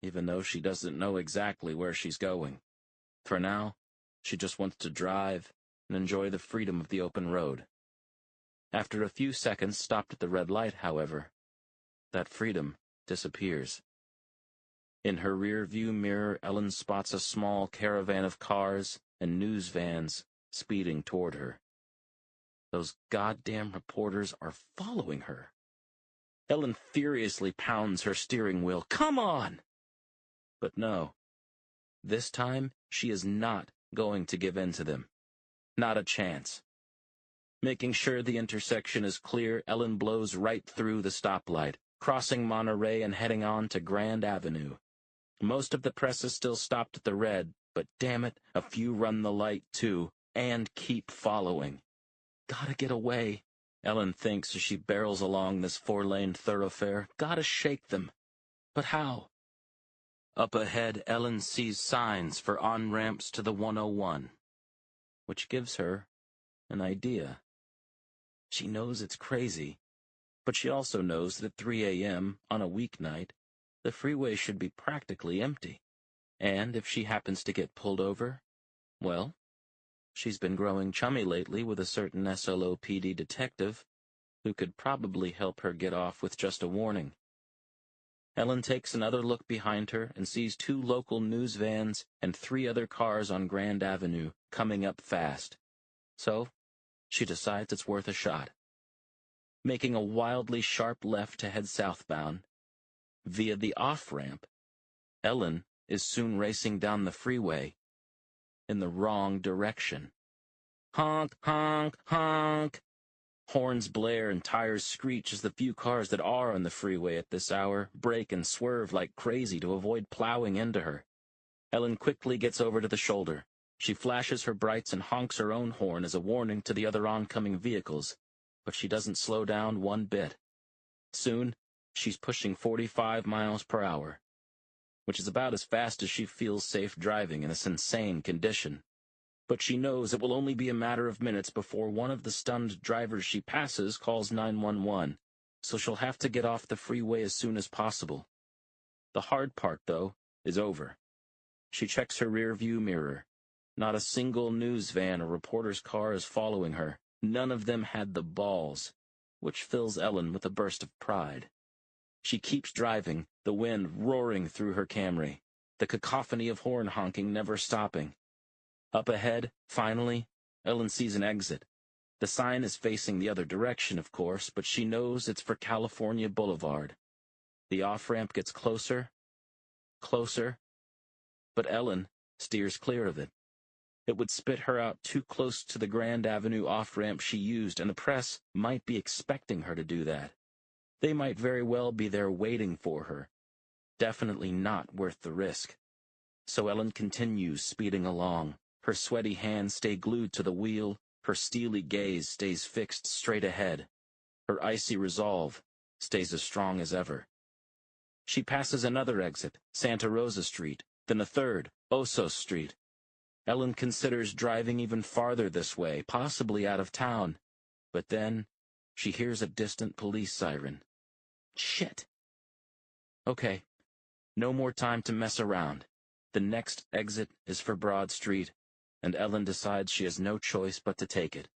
even though she doesn't know exactly where she's going. For now, she just wants to drive and enjoy the freedom of the open road. After a few seconds stopped at the red light, however, that freedom disappears. In her rear-view mirror, Ellen spots a small caravan of cars and news vans speeding toward her. Those goddamn reporters are following her. Ellen furiously pounds her steering wheel. Come on! But no. This time, she is not going to give in to them. Not a chance. Making sure the intersection is clear, Ellen blows right through the stoplight, crossing Monterey and heading on to Grand Avenue. Most of the press is still stopped at the red, but damn it, a few run the light too, and keep following. Gotta get away, Ellen thinks as she barrels along this 4-lane thoroughfare. Gotta shake them. But how? Up ahead, Ellen sees signs for on-ramps to the 101, which gives her an idea. She knows it's crazy, but she also knows that at 3 a.m. on a weeknight, the freeway should be practically empty. And if she happens to get pulled over, well, she's been growing chummy lately with a certain SLOPD detective who could probably help her get off with just a warning. Ellen takes another look behind her and sees 2 local news vans and 3 other cars on Grand Avenue coming up fast. So, she decides it's worth a shot. Making a wildly sharp left to head southbound, via the off-ramp, Ellen is soon racing down the freeway in the wrong direction. Honk, honk, honk! Horns blare and tires screech as the few cars that are on the freeway at this hour brake and swerve like crazy to avoid plowing into her. Ellen quickly gets over to the shoulder. She flashes her brights and honks her own horn as a warning to the other oncoming vehicles, but she doesn't slow down one bit. Soon, she's pushing 45 miles per hour, which is about as fast as she feels safe driving in this insane condition. But she knows it will only be a matter of minutes before one of the stunned drivers she passes calls 911, so she'll have to get off the freeway as soon as possible. The hard part, though, is over. She checks her rear-view mirror. Not a single news van or reporter's car is following her. None of them had the balls, which fills Ellen with a burst of pride. She keeps driving, the wind roaring through her Camry, the cacophony of horn honking never stopping. Up ahead, finally, Ellen sees an exit. The sign is facing the other direction, of course, but she knows it's for California Boulevard. The off-ramp gets closer, but Ellen steers clear of it. It would spit her out too close to the Grand Avenue off-ramp she used, and the press might be expecting her to do that. They might very well be there waiting for her. Definitely not worth the risk. So Ellen continues speeding along, Her sweaty hands stay glued to the wheel, her steely gaze stays fixed straight ahead. Her icy resolve stays as strong as ever. She passes another exit, Santa Rosa Street, then a third, Osos Street. Ellen considers driving even farther this way, possibly out of town. But then, she hears a distant police siren. Shit. Okay, no more time to mess around. The next exit is for Broad Street, and Ellen decides she has no choice but to take it.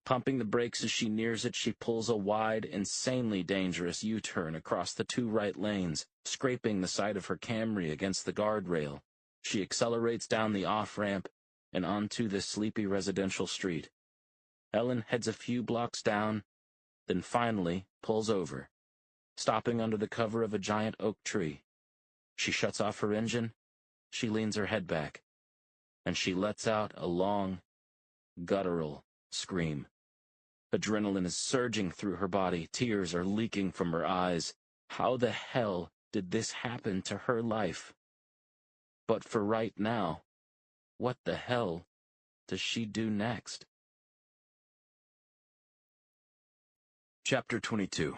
Pumping the brakes as she nears it, she pulls a wide, insanely dangerous U-turn across the two right lanes, scraping the side of her Camry against the guardrail. She accelerates down the off-ramp and onto this sleepy residential street. Ellen heads a few blocks down, then finally pulls over, stopping under the cover of a giant oak tree. She shuts off her engine, she leans her head back, and she lets out a long, guttural scream. Adrenaline is surging through her body, tears are leaking from her eyes. How the hell did this happen to her life? But for right now, what the hell does she do next? Chapter 22.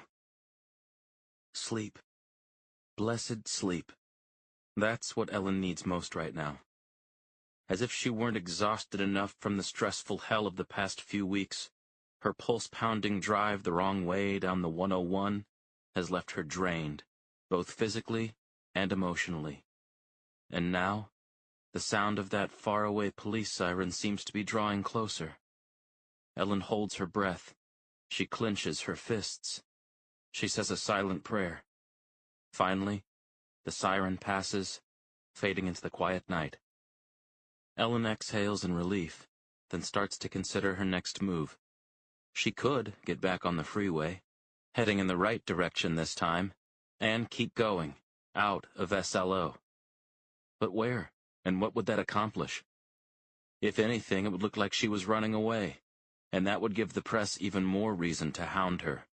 Sleep. Blessed sleep. That's what Ellen needs most right now. As if she weren't exhausted enough from the stressful hell of the past few weeks, her pulse-pounding drive the wrong way down the 101 has left her drained, both physically and emotionally. And now, the sound of that faraway police siren seems to be drawing closer. Ellen holds her breath. She clenches her fists. She says a silent prayer. Finally, the siren passes, fading into the quiet night. Ellen exhales in relief, then starts to consider her next move. She could get back on the freeway, heading in the right direction this time, and keep going, out of SLO. But where, and what would that accomplish? If anything, it would look like she was running away, and that would give the press even more reason to hound her.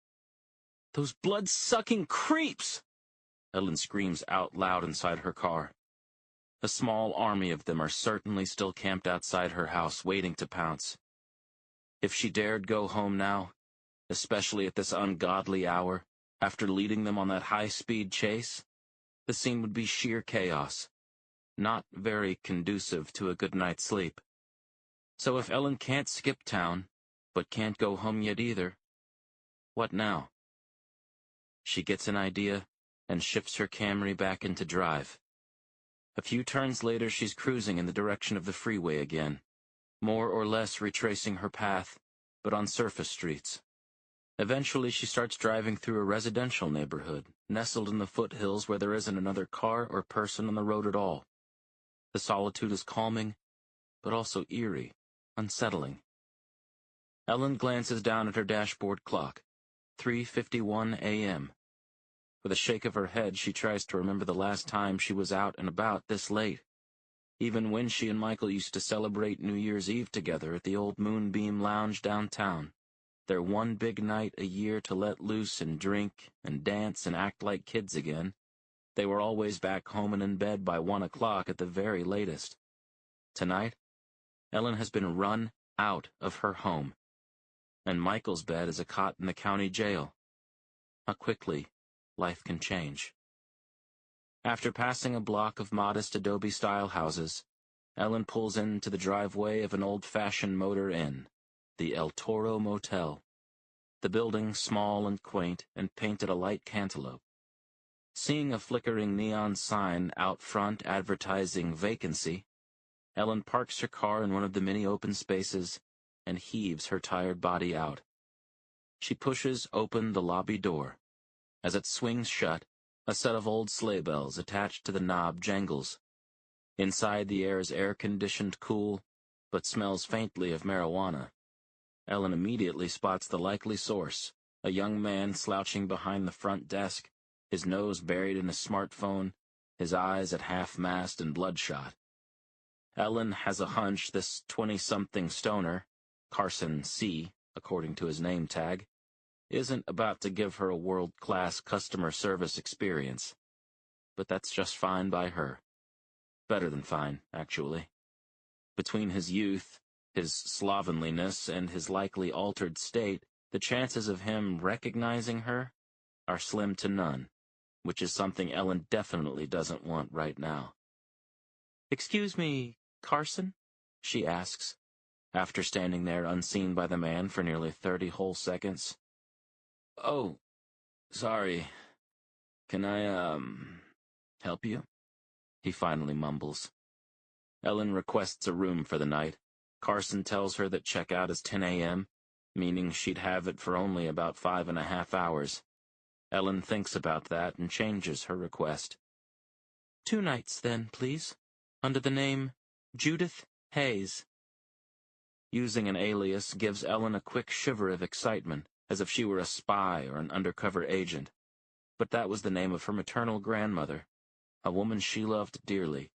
Those blood-sucking creeps! Ellen screams out loud inside her car. A small army of them are certainly still camped outside her house, waiting to pounce. If she dared go home now, especially at this ungodly hour, after leading them on that high-speed chase, the scene would be sheer chaos, not very conducive to a good night's sleep. So if Ellen can't skip town, but can't go home yet either, what now? She gets an idea and shifts her Camry back into drive. A few turns later, she's cruising in the direction of the freeway again, more or less retracing her path, but on surface streets. Eventually, she starts driving through a residential neighborhood, nestled in the foothills where there isn't another car or person on the road at all. The solitude is calming, but also eerie, unsettling. Ellen glances down at her dashboard clock, 3:51 a.m. With a shake of her head, she tries to remember the last time she was out and about this late. Even when she and Michael used to celebrate New Year's Eve together at the old Moonbeam Lounge downtown, their one big night a year to let loose and drink and dance and act like kids again, they were always back home and in bed by 1 o'clock at the very latest. Tonight, Ellen has been run out of her home, and Michael's bed is a cot in the county jail. How quickly life can change. After passing a block of modest adobe-style houses, Ellen pulls into the driveway of an old-fashioned motor inn, the El Toro Motel. The building, small and quaint, and painted a light cantaloupe. Seeing a flickering neon sign out front advertising vacancy, Ellen parks her car in one of the many open spaces and heaves her tired body out. She pushes open the lobby door. As it swings shut, a set of old sleigh bells attached to the knob jangles. Inside, the air is air-conditioned cool, but smells faintly of marijuana. Ellen immediately spots the likely source, a young man slouching behind the front desk, his nose buried in a smartphone, his eyes at half-mast and bloodshot. Ellen has a hunch this 20-something stoner, Carson C., according to his name tag, isn't about to give her a world-class customer service experience. But that's just fine by her. Better than fine, actually. Between his youth, his slovenliness, and his likely altered state, the chances of him recognizing her are slim to none, which is something Ellen definitely doesn't want right now. "Excuse me, Carson?" she asks, after standing there unseen by the man for nearly 30 whole seconds. "Oh, sorry. Can I, help you?" he finally mumbles. Ellen requests a room for the night. Carson tells her that checkout is 10 a.m., meaning she'd have it for only about 5.5 hours. Ellen thinks about that and changes her request. "2 nights, then, please, under the name Judith Hayes." Using an alias gives Ellen a quick shiver of excitement, as if she were a spy or an undercover agent. But that was the name of her maternal grandmother, a woman she loved dearly,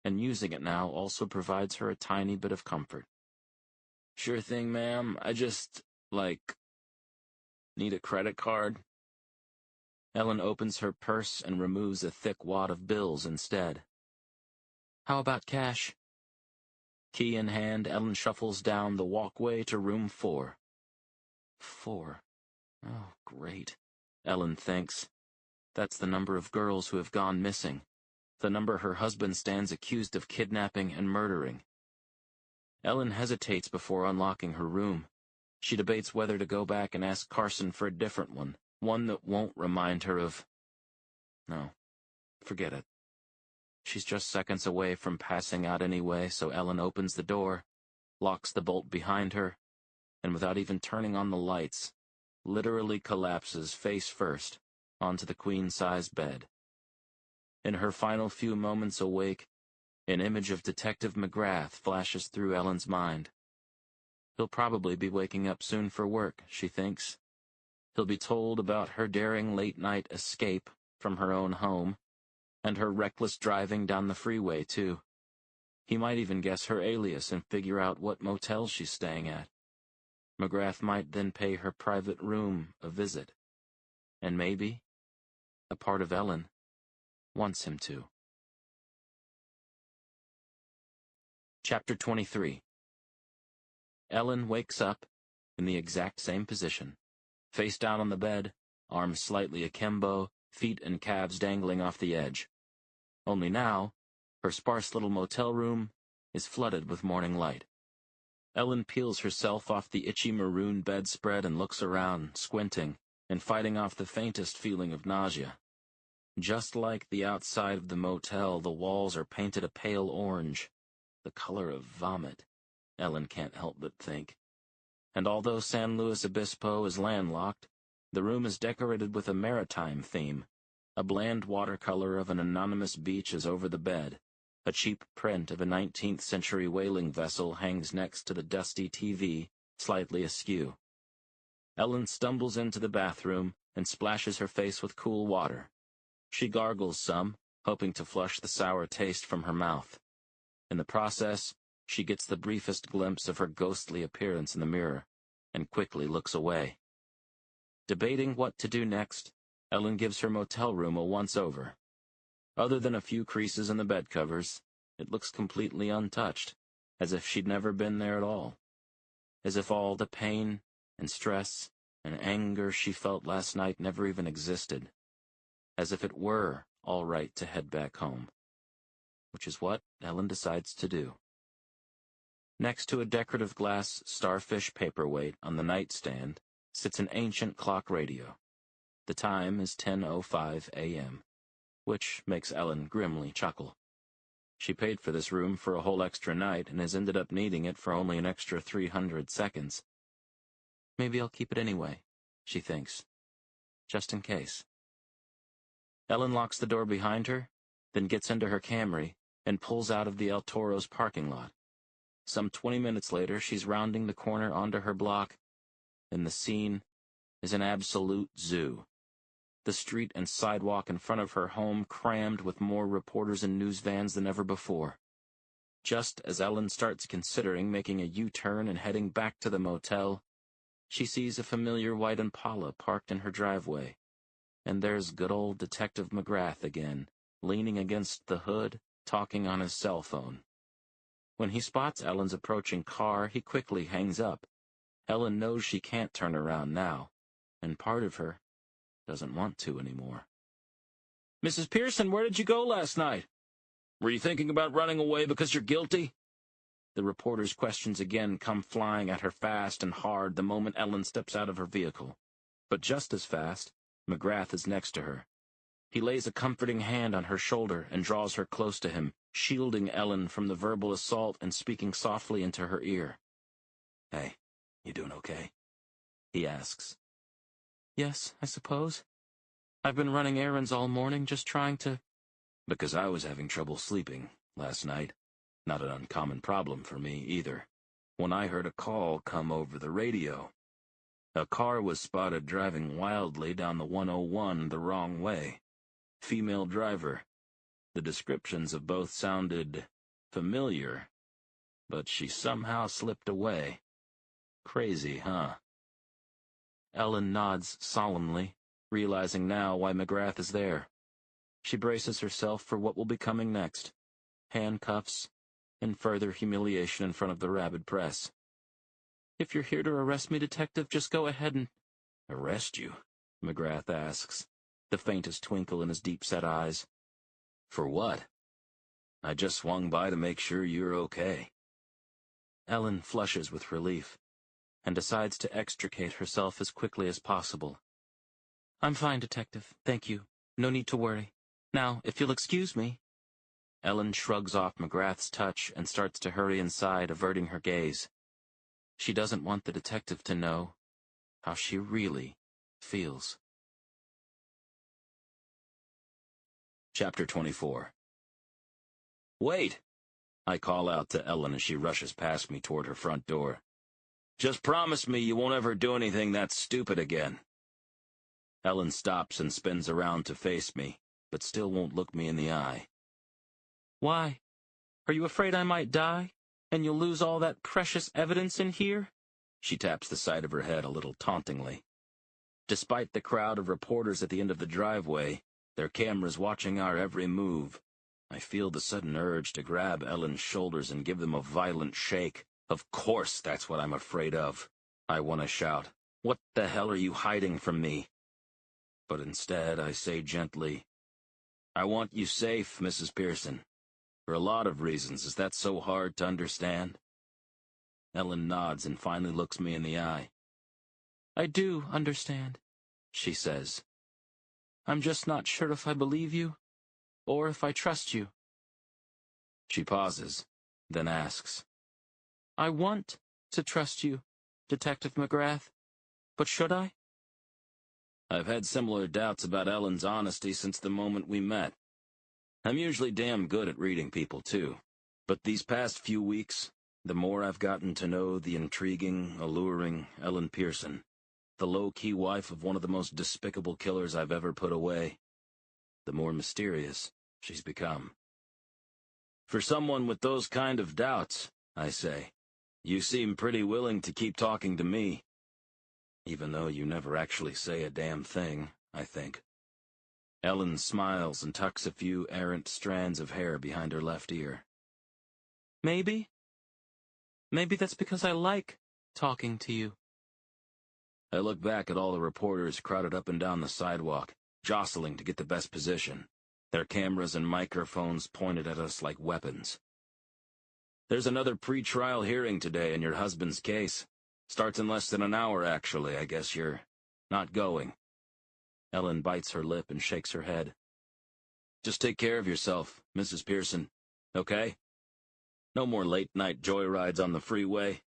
and using it now also provides her a tiny bit of comfort. "Sure thing, ma'am. I just, need a credit card?" Ellen opens her purse and removes a thick wad of bills instead. "How about cash?" Key in hand, Ellen shuffles down the walkway to room 4. 4. Oh, great, Ellen thinks. That's the number of girls who have gone missing, the number her husband stands accused of kidnapping and murdering. Ellen hesitates before unlocking her room. She debates whether to go back and ask Carson for a different one that won't remind her of... No, forget it. She's just seconds away from passing out anyway, so Ellen opens the door, locks the bolt behind her, and without even turning on the lights, literally collapses face first onto the queen-size bed. In her final few moments awake, an image of Detective McGrath flashes through Ellen's mind. He'll probably be waking up soon for work, she thinks. He'll be told about her daring late-night escape from her own home, and her reckless driving down the freeway, too. He might even guess her alias and figure out what motel she's staying at. McGrath might then pay her private room a visit. And maybe, a part of Ellen wants him to. Chapter 23. Ellen wakes up in the exact same position, face down on the bed, arms slightly akimbo, feet and calves dangling off the edge. Only now, her sparse little motel room is flooded with morning light. Ellen peels herself off the itchy maroon bedspread and looks around, squinting, and fighting off the faintest feeling of nausea. Just like the outside of the motel, the walls are painted a pale orange, the color of vomit, Ellen can't help but think. And although San Luis Obispo is landlocked, the room is decorated with a maritime theme. A bland watercolor of an anonymous beach is over the bed. A cheap print of a 19th-century whaling vessel hangs next to the dusty TV, slightly askew. Ellen stumbles into the bathroom and splashes her face with cool water. She gargles some, hoping to flush the sour taste from her mouth. In the process, she gets the briefest glimpse of her ghostly appearance in the mirror, and quickly looks away. Debating what to do next, Ellen gives her motel room a once-over. Other than a few creases in the bed covers, it looks completely untouched, as if she'd never been there at all. As if all the pain and stress and anger she felt last night never even existed. As if it were all right to head back home. Which is what Ellen decides to do. Next to a decorative glass starfish paperweight on the nightstand sits an ancient clock radio. The time is 10:05 a.m., which makes Ellen grimly chuckle. She paid for this room for a whole extra night and has ended up needing it for only an extra 300 seconds. Maybe I'll keep it anyway, she thinks, just in case. Ellen locks the door behind her, then gets into her Camry and pulls out of the El Toro's parking lot. Some 20 minutes later, she's rounding the corner onto her block, and the scene is an absolute zoo. The street and sidewalk in front of her home crammed with more reporters and news vans than ever before. Just as Ellen starts considering making a U-turn and heading back to the motel, she sees a familiar white Impala parked in her driveway. And there's good old Detective McGrath again, leaning against the hood, talking on his cell phone. When he spots Ellen's approaching car, he quickly hangs up. Ellen knows she can't turn around now, and part of her doesn't want to anymore. "Mrs. Pearson, where did you go last night? Were you thinking about running away because you're guilty?" The reporter's questions again come flying at her fast and hard the moment Ellen steps out of her vehicle. But just as fast, McGrath is next to her. He lays a comforting hand on her shoulder and draws her close to him, shielding Ellen from the verbal assault and speaking softly into her ear. "Hey, you doing okay?" he asks. "Yes, I suppose. I've been running errands all morning, just trying to—" "Because I was having trouble sleeping last night. Not an uncommon problem for me, either. When I heard a call come over the radio. A car was spotted driving wildly down the 101 the wrong way. Female driver. The descriptions of both sounded familiar, but she somehow slipped away. Crazy, huh?" Ellen nods solemnly, realizing now why McGrath is there. She braces herself for what will be coming next. Handcuffs, and further humiliation in front of the rabid press. "If you're here to arrest me, Detective, just go ahead and—" "Arrest you?" McGrath asks, the faintest twinkle in his deep-set eyes. "For what? I just swung by to make sure you're okay." Ellen flushes with relief, and decides to extricate herself as quickly as possible. "I'm fine, Detective. Thank you. No need to worry. Now, if you'll excuse me—" Ellen shrugs off McGrath's touch and starts to hurry inside, averting her gaze. She doesn't want the detective to know how she really feels. Chapter 24. "Wait!" I call out to Ellen as she rushes past me toward her front door. "Just promise me you won't ever do anything that stupid again." Ellen stops and spins around to face me, but still won't look me in the eye. "Why? Are you afraid I might die, and you'll lose all that precious evidence in here?" She taps the side of her head a little tauntingly. Despite the crowd of reporters at the end of the driveway, their cameras watching our every move, I feel the sudden urge to grab Ellen's shoulders and give them a violent shake. Of course that's what I'm afraid of. I want to shout, "What the hell are you hiding from me?" But instead I say gently, "I want you safe, Mrs. Pearson. For a lot of reasons. Is that so hard to understand?" Ellen nods and finally looks me in the eye. "I do understand," she says. "I'm just not sure if I believe you, or if I trust you." She pauses, then asks, "I want to trust you, Detective McGrath, but should I?" I've had similar doubts about Ellen's honesty since the moment we met. I'm usually damn good at reading people, too. But these past few weeks, the more I've gotten to know the intriguing, alluring Ellen Pearson, the low-key wife of one of the most despicable killers I've ever put away, the more mysterious she's become. "For someone with those kind of doubts," I say, "you seem pretty willing to keep talking to me. Even though you never actually say a damn thing, I think." Ellen smiles and tucks a few errant strands of hair behind her left ear. Maybe that's because I like talking to you." I look back at all the reporters crowded up and down the sidewalk, jostling to get the best position, their cameras and microphones pointed at us like weapons. "There's another pre-trial hearing today in your husband's case. Starts in less than an hour, actually. I guess you're not going." Ellen bites her lip and shakes her head. "Just take care of yourself, Mrs. Pearson, okay? No more late-night joyrides on the freeway.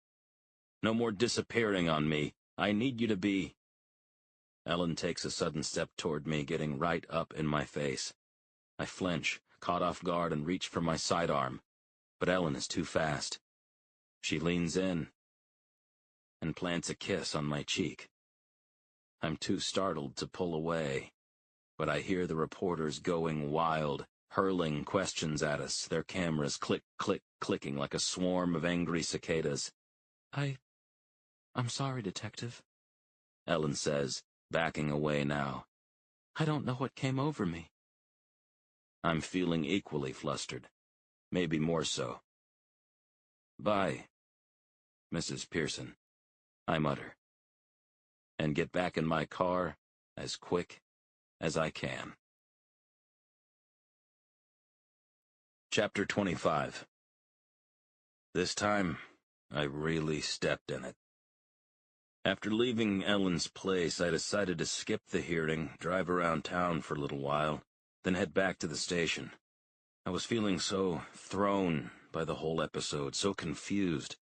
No more disappearing on me. I need you to be—" Ellen takes a sudden step toward me, getting right up in my face. I flinch, caught off guard, and reach for my sidearm, but Ellen is too fast. She leans in and plants a kiss on my cheek. I'm too startled to pull away, but I hear the reporters going wild, hurling questions at us, their cameras clicking like a swarm of angry cicadas. I'm sorry, Detective," Ellen says, backing away now. "I don't know what came over me." I'm feeling equally flustered, maybe more so. Bye, Mrs. Pearson, I mutter, and get back in my car as quick as I can. Chapter 25. This time, I really stepped in it. After leaving Ellen's place, I decided to skip the hearing, drive around town for a little while, then head back to the station. I was feeling so thrown by the whole episode, so confused.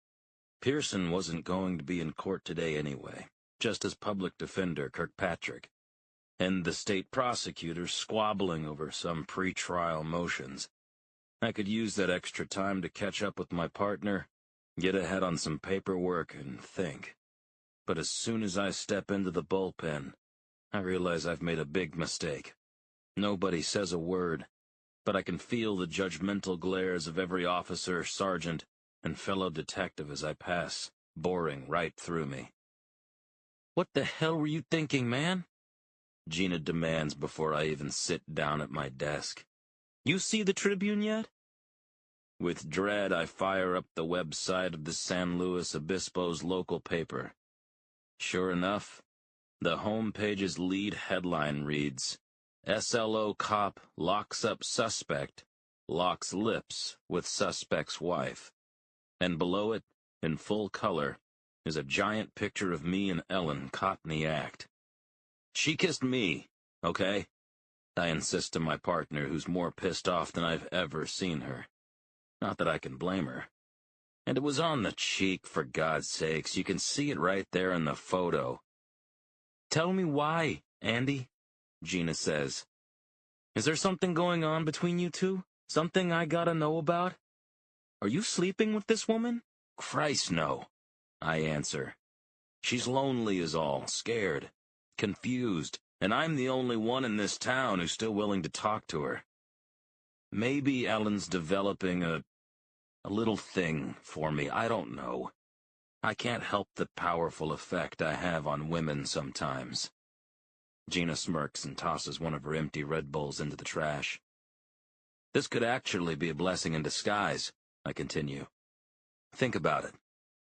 Pearson wasn't going to be in court today anyway, just as public defender Kirkpatrick, and the state prosecutor squabbling over some pre-trial motions. I could use that extra time to catch up with my partner, get ahead on some paperwork, and think. But as soon as I step into the bullpen, I realize I've made a big mistake. Nobody says a word, but I can feel the judgmental glares of every officer, sergeant, and fellow detective as I pass, boring right through me. "What the hell were you thinking, man?" Gina demands before I even sit down at my desk. "You see the Tribune yet?" With dread, I fire up the website of the San Luis Obispo's local paper. Sure enough, the home page's lead headline reads, "SLO cop locks up suspect, locks lips with suspect's wife." And below it, in full color, is a giant picture of me and Ellen caught in the act. She kissed me, okay? I insist to my partner, who's more pissed off than I've ever seen her. Not that I can blame her. And it was on the cheek, for God's sakes. You can see it right there in the photo. "Tell me why, Andy," Gina says. "Is there something going on between you two? Something I gotta know about? Are you sleeping with this woman?" "Christ, no," I answer. "She's lonely is all, scared, confused, and I'm the only one in this town who's still willing to talk to her. Maybe Ellen's developing a little thing for me, I don't know. I can't help the powerful effect I have on women sometimes." Gina smirks and tosses one of her empty Red Bulls into the trash. "This could actually be a blessing in disguise," I continue. "Think about it.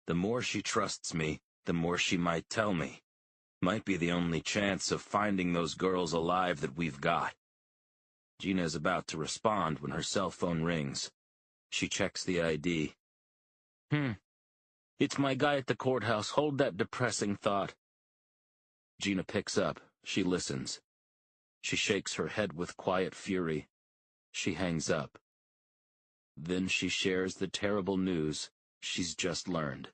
The more she trusts me, the more she might tell me. Might be the only chance of finding those girls alive that we've got." Gina is about to respond when her cell phone rings. She checks the ID. It's my guy at the courthouse. Hold that depressing thought." Gina picks up. She listens. She shakes her head with quiet fury. She hangs up. Then she shares the terrible news she's just learned.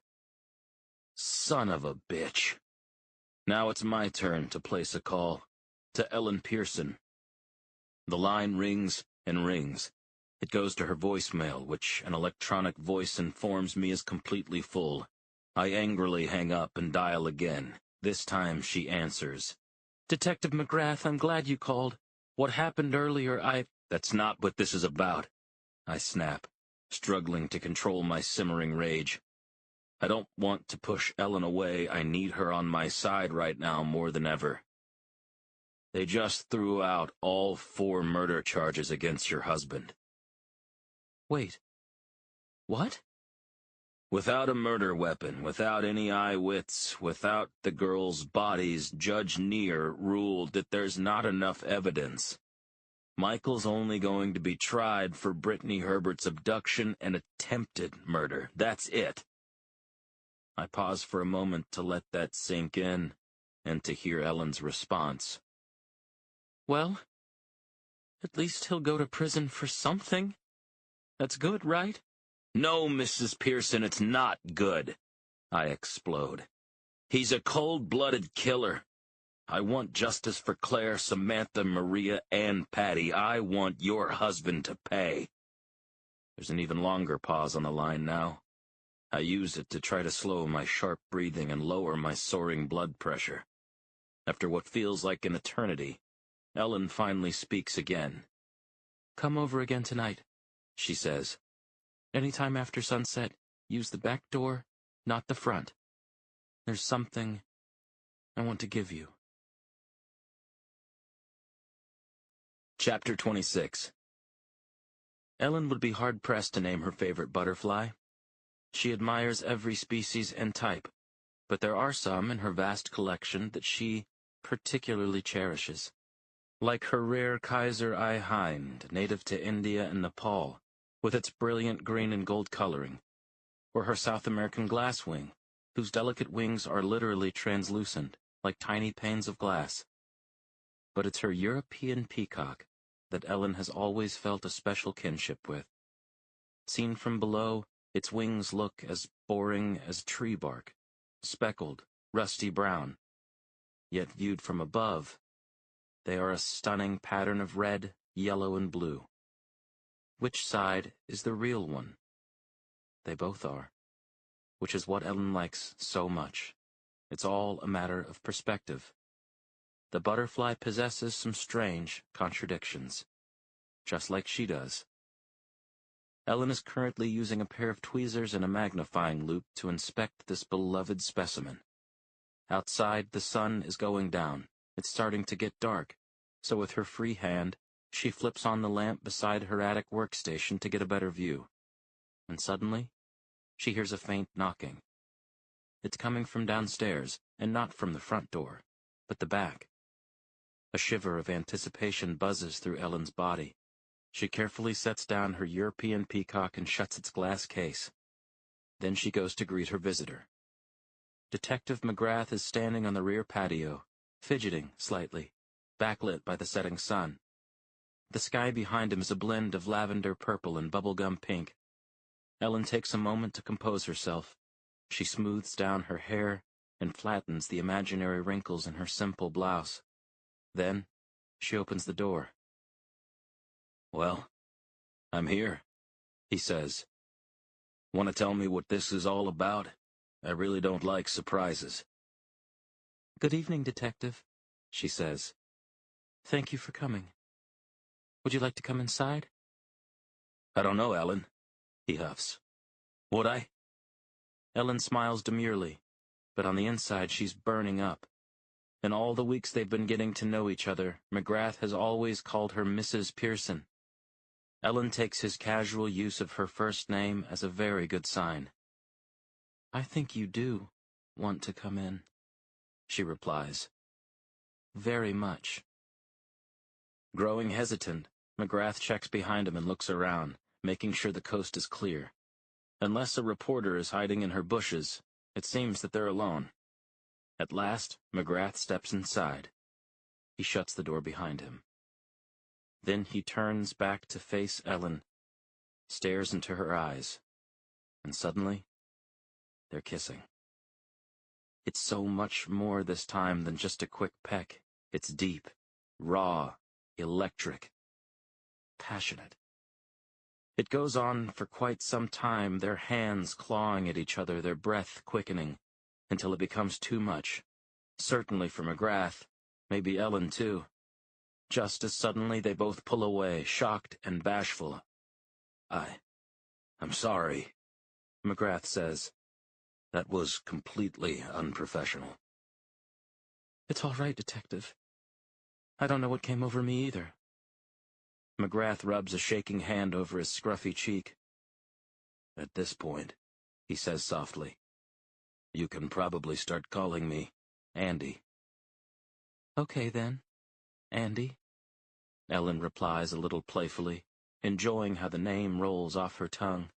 Son of a bitch. Now it's my turn to place a call to Ellen Pearson. The line rings and rings. It goes to her voicemail, which an electronic voice informs me is completely full. I angrily hang up and dial again. This time she answers. "Detective McGrath, I'm glad you called. What happened earlier, That's not what this is about," I snap, struggling to control my simmering rage. I don't want to push Ellen away. I need her on my side right now more than ever. "They just threw out all 4 murder charges against your husband." "Wait. What?" "Without a murder weapon, without any eyewits, without the girls' bodies, Judge Neer ruled that there's not enough evidence. Michael's only going to be tried for Brittany Herbert's abduction and attempted murder. That's it." I pause for a moment to let that sink in, and to hear Ellen's response. "Well, at least he'll go to prison for something. That's good, right?" "No, Mrs. Pearson, it's not good," I explode. "He's a cold-blooded killer. I want justice for Claire, Samantha, Maria, and Patty. I want your husband to pay." There's an even longer pause on the line now. I use it to try to slow my sharp breathing and lower my soaring blood pressure. After what feels like an eternity, Ellen finally speaks again. "Come over again tonight," she says. "Anytime after sunset, use the back door, not the front. There's something I want to give you." Chapter 26. Ellen would be hard-pressed to name her favorite butterfly. She admires every species and type, but there are some in her vast collection that she particularly cherishes. Like her rare Kaiser Eye hind, native to India and Nepal, with its brilliant green and gold coloring, or her South American glasswing, whose delicate wings are literally translucent, like tiny panes of glass. But it's her European peacock that Ellen has always felt a special kinship with. Seen from below, its wings look as boring as tree bark, speckled, rusty brown. Yet viewed from above, they are a stunning pattern of red, yellow, and blue. Which side is the real one? They both are, which is what Ellen likes so much. It's all a matter of perspective. The butterfly possesses some strange contradictions, just like she does. Ellen is currently using a pair of tweezers and a magnifying loupe to inspect this beloved specimen. Outside, the sun is going down. It's starting to get dark, so with her free hand, she flips on the lamp beside her attic workstation to get a better view. And suddenly, she hears a faint knocking. It's coming from downstairs, and not from the front door, but the back. A shiver of anticipation buzzes through Ellen's body. She carefully sets down her European peacock and shuts its glass case. Then she goes to greet her visitor. Detective McGrath is standing on the rear patio, fidgeting slightly, backlit by the setting sun. The sky behind him is a blend of lavender purple and bubblegum pink. Ellen takes a moment to compose herself. She smooths down her hair and flattens the imaginary wrinkles in her simple blouse. Then, she opens the door. "Well, I'm here," he says. "Want to tell me what this is all about? I really don't like surprises." "Good evening, Detective," she says. "Thank you for coming. Would you like to come inside?" "I don't know, Ellen," he huffs. "Would I?" Ellen smiles demurely, but on the inside she's burning up. In all the weeks they've been getting to know each other, McGrath has always called her Mrs. Pearson. Ellen takes his casual use of her first name as a very good sign. "I think you do want to come in," she replies. "Very much." Growing hesitant, McGrath checks behind him and looks around, making sure the coast is clear. Unless a reporter is hiding in her bushes, it seems that they're alone. At last, McGrath steps inside. He shuts the door behind him. Then he turns back to face Ellen, stares into her eyes, and suddenly, they're kissing. It's so much more this time than just a quick peck. It's deep, raw, electric, passionate. It goes on for quite some time, their hands clawing at each other, their breath quickening, until it becomes too much. Certainly for McGrath, maybe Ellen too. Just as suddenly they both pull away, shocked and bashful. I'm sorry," McGrath says. "That was completely unprofessional." "It's all right, Detective. I don't know what came over me either." McGrath rubs a shaking hand over his scruffy cheek. "At this point," he says softly, "you can probably start calling me Andy." "Okay, then, Andy," Ellen replies a little playfully, enjoying how the name rolls off her tongue.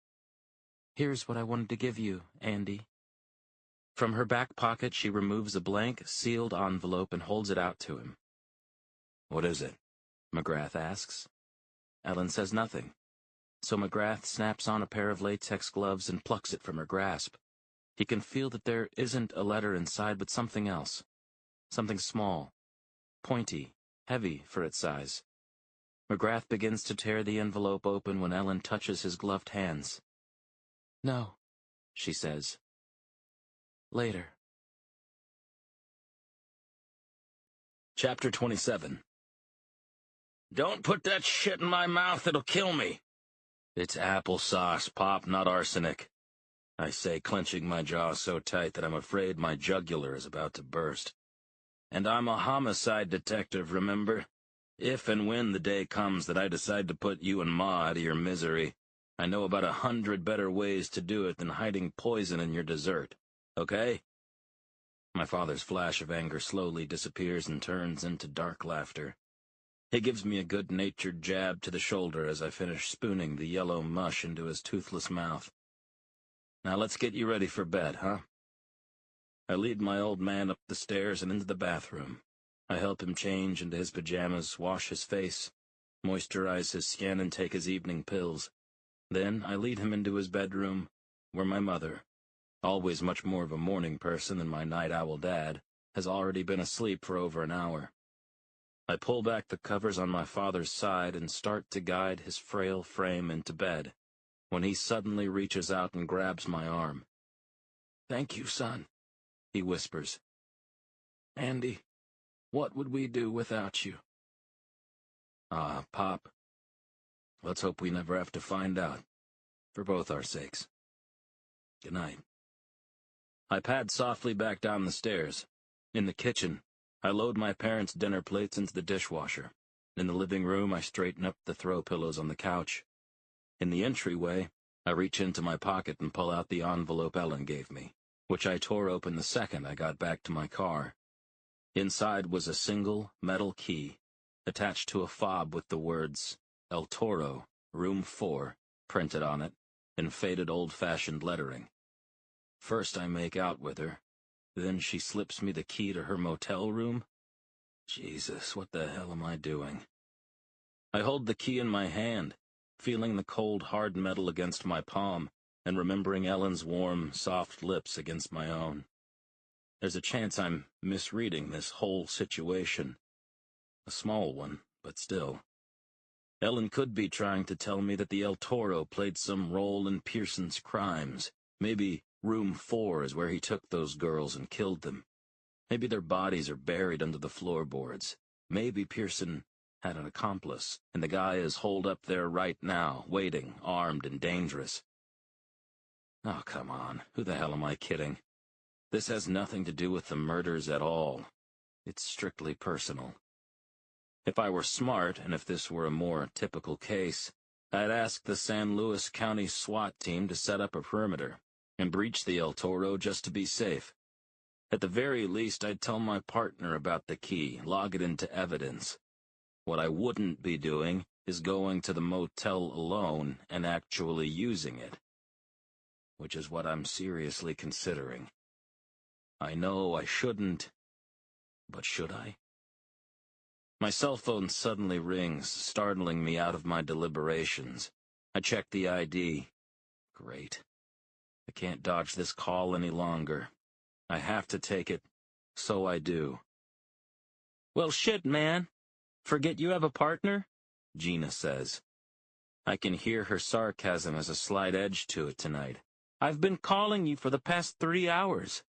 "Here's what I wanted to give you, Andy." From her back pocket she removes a blank, sealed envelope and holds it out to him. "What is it?" McGrath asks. Ellen says nothing, so McGrath snaps on a pair of latex gloves and plucks it from her grasp. He can feel that there isn't a letter inside, but something else. Something small, pointy, heavy for its size. McGrath begins to tear the envelope open when Ellen touches his gloved hands. "No," she says. "Later." Chapter 27. "Don't put that shit in my mouth, it'll kill me." "It's applesauce, Pop, not arsenic," I say, clenching my jaw so tight that I'm afraid my jugular is about to burst. "And I'm a homicide detective, remember? If and when the day comes that I decide to put you and Ma out of your misery, I know about 100 better ways to do it than hiding poison in your dessert, okay? My father's flash of anger slowly disappears and turns into dark laughter. He gives me a good-natured jab to the shoulder as I finish spooning the yellow mush into his toothless mouth. Now let's get you ready for bed, huh? I lead my old man up the stairs and into the bathroom. I help him change into his pajamas, wash his face, moisturize his skin, and take his evening pills. Then I lead him into his bedroom, where my mother, always much more of a morning person than my night owl dad, has already been asleep for over an hour. I pull back the covers on my father's side and start to guide his frail frame into bed, when he suddenly reaches out and grabs my arm. "Thank you, son," he whispers. "Andy, what would we do without you?" Pop, let's hope we never have to find out, for both our sakes. Good night. I pad softly back down the stairs. In the kitchen, I load my parents' dinner plates into the dishwasher. In the living room, I straighten up the throw pillows on the couch. In the entryway, I reach into my pocket and pull out the envelope Ellen gave me, which I tore open the second I got back to my car. Inside was a single metal key, attached to a fob with the words, El Toro, Room 4, printed on it, in faded old-fashioned lettering. First I make out with her. Then she slips me the key to her motel room? Jesus, what the hell am I doing? I hold the key in my hand, feeling the cold, hard metal against my palm, and remembering Ellen's warm, soft lips against my own. There's a chance I'm misreading this whole situation. A small one, but still. Ellen could be trying to tell me that the El Toro played some role in Pearson's crimes. Maybe Room 4 is where he took those girls and killed them. Maybe their bodies are buried under the floorboards. Maybe Pearson had an accomplice, and the guy is holed up there right now, waiting, armed and dangerous. Oh, come on. Who the hell am I kidding? This has nothing to do with the murders at all. It's strictly personal. If I were smart, and if this were a more typical case, I'd ask the San Luis County SWAT team to set up a perimeter and breach the El Toro just to be safe. At the very least, I'd tell my partner about the key, log it into evidence. What I wouldn't be doing is going to the motel alone and actually using it. Which is what I'm seriously considering. I know I shouldn't, but should I? My cell phone suddenly rings, startling me out of my deliberations. I check the ID. Great. I can't dodge this call any longer. I have to take it, so I do. "Well, shit, man. Forget you have a partner?" Gina says. I can hear her sarcasm has a slight edge to it tonight. "I've been calling you for the past 3 hours."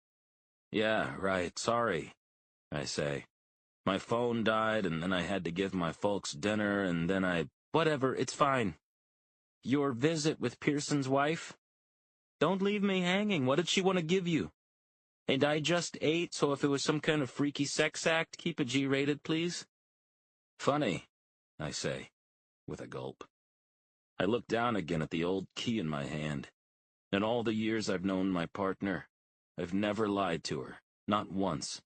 "Yeah, right, sorry," I say. "My phone died, and then I had to give my folks dinner, and then Whatever, it's fine." "Your visit with Pearson's wife? Don't leave me hanging. What did she want to give you? And I just ate, so if it was some kind of freaky sex act, keep it G-rated, please." "Funny," I say, with a gulp. I look down again at the old key in my hand. In all the years I've known my partner, I've never lied to her, not once.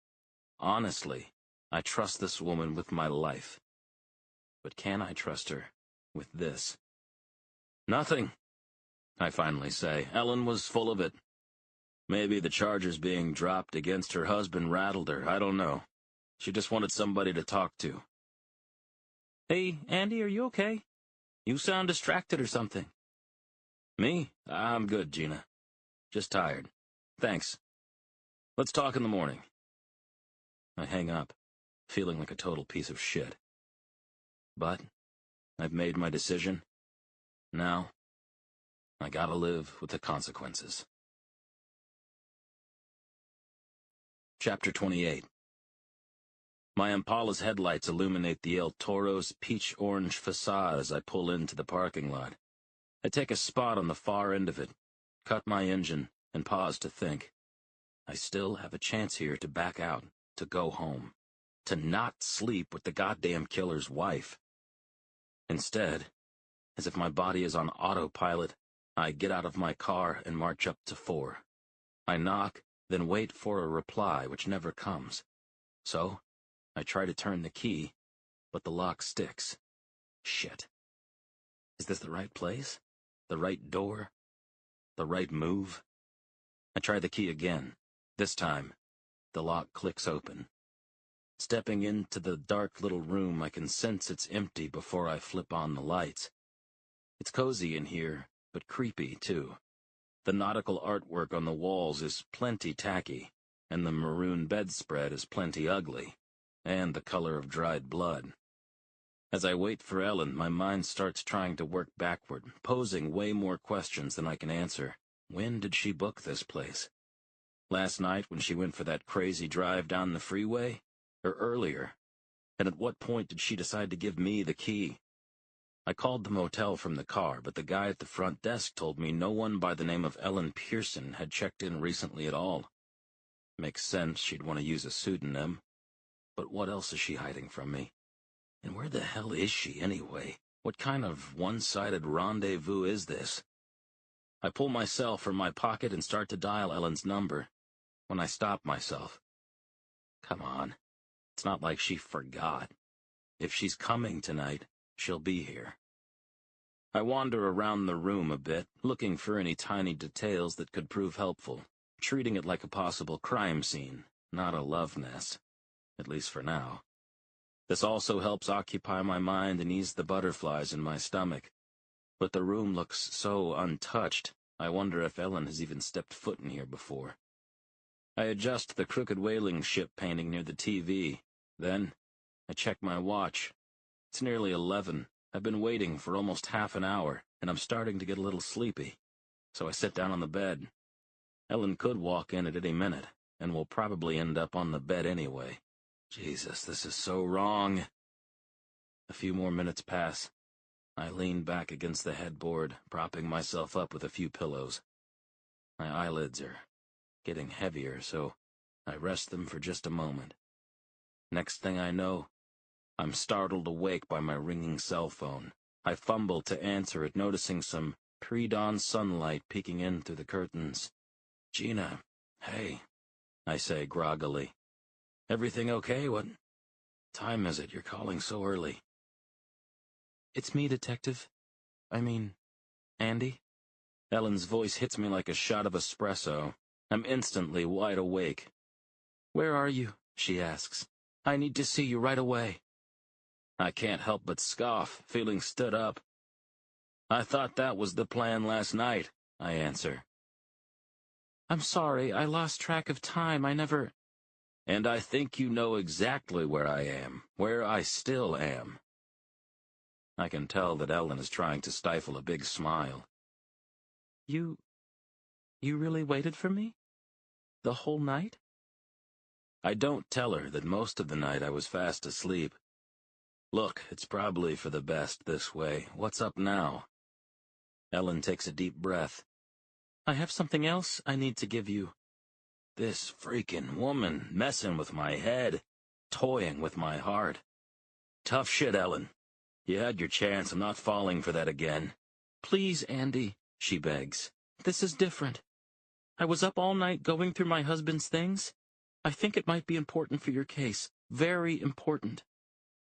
Honestly, I trust this woman with my life. But can I trust her with this? "Nothing," I finally say. "Ellen was full of it. Maybe the charges being dropped against her husband rattled her, I don't know. She just wanted somebody to talk to." "Hey, Andy, are you okay? You sound distracted or something." "Me? I'm good, Gina. Just tired. Thanks. Let's talk in the morning." I hang up, feeling like a total piece of shit. But I've made my decision. Now, I gotta live with the consequences. Chapter 28. My Impala's headlights illuminate the El Toro's peach-orange facade as I pull into the parking lot. I take a spot on the far end of it, cut my engine, and pause to think. I still have a chance here to back out, to go home, to not sleep with the goddamn killer's wife. Instead, As if my body is on autopilot, I get out of my car and march up to 4. I knock, then wait for a reply, which never comes. So, I try to turn the key, but the lock sticks. Shit. Is this the right place? The right door? The right move? I try the key again. This time, the lock clicks open. Stepping into the dark little room, I can sense it's empty before I flip on the lights. It's cozy in here, but creepy, too. The nautical artwork on the walls is plenty tacky, and the maroon bedspread is plenty ugly, and the color of dried blood. As I wait for Ellen, my mind starts trying to work backward, posing way more questions than I can answer. When did she book this place? Last night when she went for that crazy drive down the freeway? Or earlier? And at what point did she decide to give me the key? I called the motel from the car, but the guy at the front desk told me no one by the name of Ellen Pearson had checked in recently at all. Makes sense she'd want to use a pseudonym. But what else is she hiding from me? And where the hell is she, anyway? What kind of one-sided rendezvous is this? I pull my cell from my pocket and start to dial Ellen's number, when I stop myself. Come on. It's not like she forgot. If she's coming tonight, she'll be here. I wander around the room a bit, looking for any tiny details that could prove helpful, treating it like a possible crime scene, not a love nest. At least for now. This also helps occupy my mind and ease the butterflies in my stomach. But the room looks so untouched, I wonder if Ellen has even stepped foot in here before. I adjust the crooked whaling ship painting near the TV. Then, I check my watch. It's nearly 11. I've been waiting for almost half an hour, and I'm starting to get a little sleepy. So I sit down on the bed. Ellen could walk in at any minute, and will probably end up on the bed anyway. Jesus, this is so wrong. A few more minutes pass. I lean back against the headboard, propping myself up with a few pillows. My eyelids are getting heavier, so I rest them for just a moment. Next thing I know, I'm startled awake by my ringing cell phone. I fumble to answer it, noticing some pre-dawn sunlight peeking in through the curtains. Gina, hey, I say groggily. Everything okay? What time is it? You're calling so early. It's me, Detective. Andy. Ellen's voice hits me like a shot of espresso. I'm instantly wide awake. Where are you? She asks. I need to see you right away. I can't help but scoff, feeling stood up. I thought that was the plan last night, I answer. I'm sorry, I lost track of time. And I think you know exactly where I am, where I still am. I can tell that Ellen is trying to stifle a big smile. You really waited for me? The whole night? I don't tell her that most of the night I was fast asleep. Look, it's probably for the best this way. What's up now? Ellen takes a deep breath. I have something else I need to give you. This freaking woman messing with my head, toying with my heart. Tough shit, Ellen. You had your chance. I'm not falling for that again. Please, Andy, she begs. This is different. I was up all night going through my husband's things. I think it might be important for your case. Very important.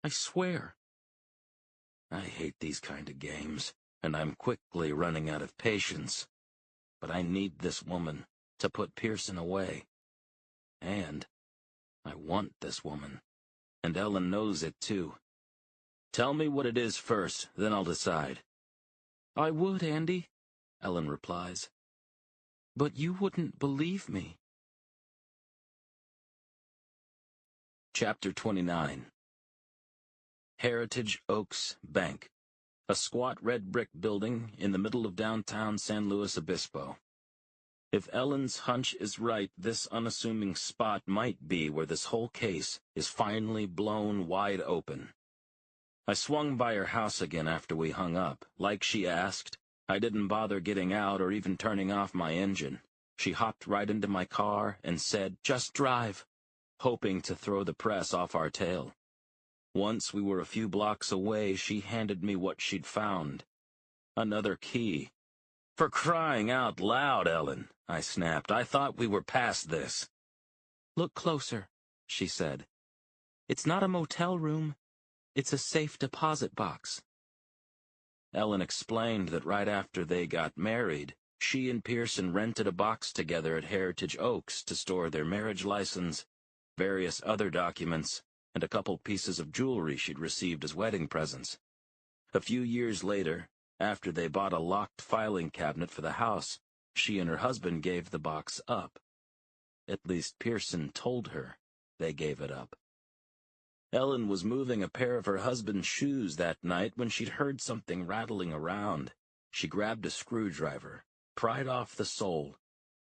I swear. I hate these kind of games, and I'm quickly running out of patience. But I need this woman to put Pearson away. And I want this woman. And Ellen knows it, too. Tell me what it is first, then I'll decide. I would, Andy, Ellen replies. But you wouldn't believe me. Chapter 29. Heritage Oaks Bank, a squat red brick building in the middle of downtown San Luis Obispo. If Ellen's hunch is right, this unassuming spot might be where this whole case is finally blown wide open. I swung by her house again after we hung up. Like she asked, I didn't bother getting out or even turning off my engine. She hopped right into my car and said, "Just drive," hoping to throw the press off our tail. Once we were a few blocks away, she handed me what she'd found. Another key. For crying out loud, Ellen, I snapped. I thought we were past this. Look closer, she said. It's not a motel room. It's a safe deposit box. Ellen explained that right after they got married, she and Pearson rented a box together at Heritage Oaks to store their marriage license, various other documents, and a couple pieces of jewelry she'd received as wedding presents. A few years later, after they bought a locked filing cabinet for the house, she and her husband gave the box up. At least Pearson told her they gave it up. Ellen was moving a pair of her husband's shoes that night when she'd heard something rattling around. She grabbed a screwdriver, pried off the sole,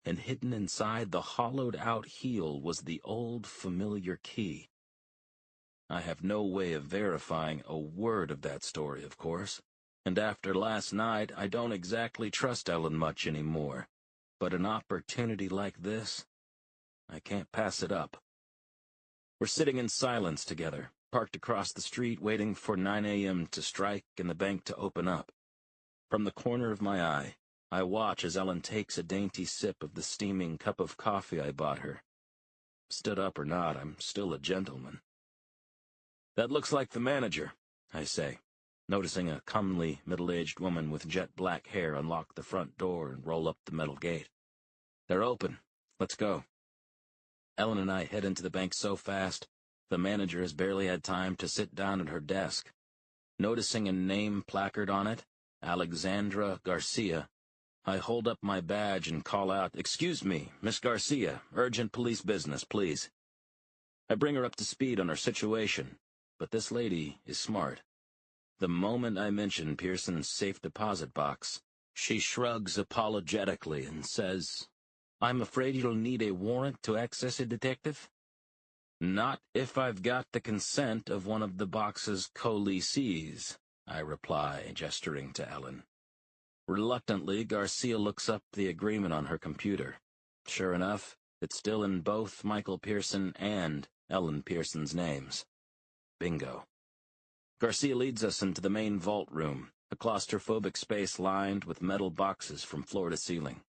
and hidden inside the hollowed-out heel was the old familiar key. I have no way of verifying a word of that story, of course, and after last night I don't exactly trust Ellen much anymore, but an opportunity like this, I can't pass it up. We're sitting in silence together, parked across the street waiting for 9 a.m. to strike and the bank to open up. From the corner of my eye, I watch as Ellen takes a dainty sip of the steaming cup of coffee I bought her. Stood up or not, I'm still a gentleman. That looks like the manager, I say, noticing a comely, middle-aged woman with jet-black hair unlock the front door and roll up the metal gate. They're open. Let's go. Ellen and I head into the bank so fast, the manager has barely had time to sit down at her desk. Noticing a name placard on it, Alexandra Garcia, I hold up my badge and call out, "Excuse me, Miss Garcia, urgent police business, please." I bring her up to speed on her situation, but this lady is smart. The moment I mention Pearson's safe deposit box, she shrugs apologetically and says, "I'm afraid you'll need a warrant to access it, detective." "Not if I've got the consent of one of the box's co-lessees," I reply, gesturing to Ellen. Reluctantly, Garcia looks up the agreement on her computer. Sure enough, it's still in both Michael Pearson and Ellen Pearson's names. Bingo. Garcia leads us into the main vault room, a claustrophobic space lined with metal boxes from floor to ceiling.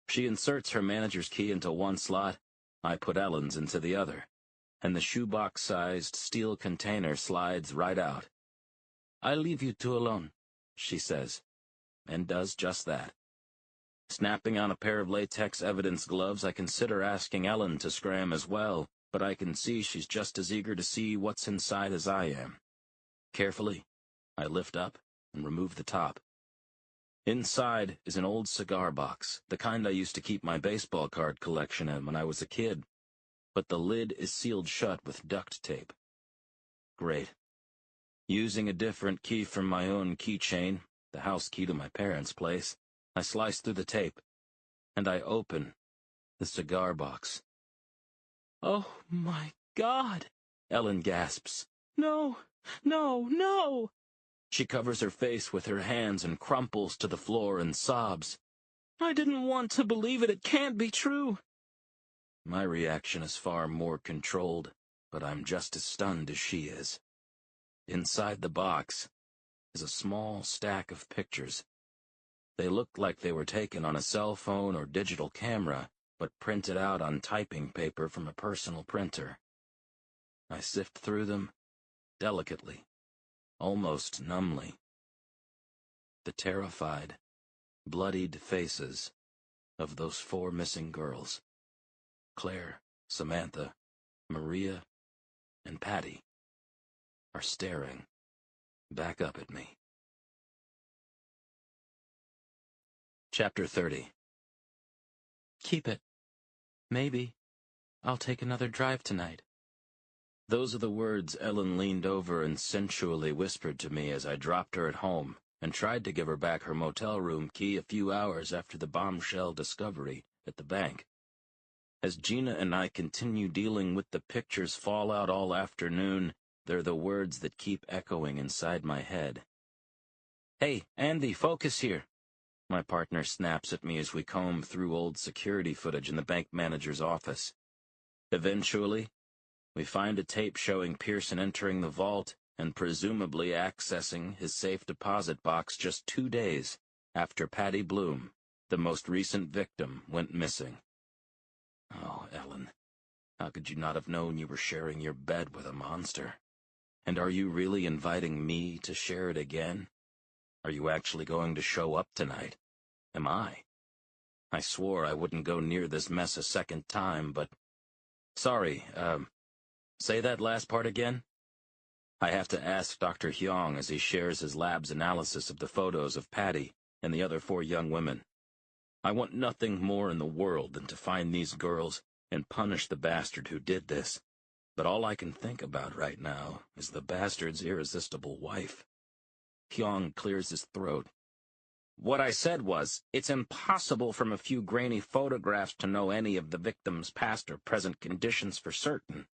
She inserts her manager's key into one slot, I put Ellen's into the other, and the shoebox-sized steel container slides right out. "I'll leave you two alone," she says, and does just that. Snapping on a pair of latex evidence gloves, I consider asking Ellen to scram as well, but I can see she's just as eager to see what's inside as I am. Carefully, I lift up and remove the top. Inside is an old cigar box, the kind I used to keep my baseball card collection in when I was a kid, but the lid is sealed shut with duct tape. Great. Using a different key from my own keychain, the house key to my parents' place, I slice through the tape, and I open the cigar box. "Oh, my God!" Ellen gasps. "No, no, no!" She covers her face with her hands and crumples to the floor and sobs. "I didn't want to believe it. It can't be true." My reaction is far more controlled, but I'm just as stunned as she is. Inside the box is a small stack of pictures. They look like they were taken on a cell phone or digital camera, but printed out on typing paper from a personal printer. I sift through them delicately, almost numbly. The terrified, bloodied faces of those 4 missing girls, Claire, Samantha, Maria, and Patty, are staring back up at me. Chapter 30. Keep it. Maybe I'll take another drive tonight. Those are the words Ellen leaned over and sensually whispered to me as I dropped her at home and tried to give her back her motel room key a few hours after the bombshell discovery at the bank. As Gina and I continue dealing with the pictures fallout all afternoon, they're the words that keep echoing inside my head. "Hey, Andy, focus here." My partner snaps at me as we comb through old security footage in the bank manager's office. Eventually, we find a tape showing Pearson entering the vault and presumably accessing his safe deposit box just 2 days after Patty Bloom, the most recent victim, went missing. Oh, Ellen, how could you not have known you were sharing your bed with a monster? And are you really inviting me to share it again? Are you actually going to show up tonight? Am I? I swore I wouldn't go near this mess a second time, but... Sorry, say that last part again? I have to ask Dr. Hyong as he shares his lab's analysis of the photos of Patty and the other 4 young women. I want nothing more in the world than to find these girls and punish the bastard who did this. But all I can think about right now is the bastard's irresistible wife. Hyong clears his throat. What I said was, it's impossible from a few grainy photographs to know any of the victim's past or present conditions for certain.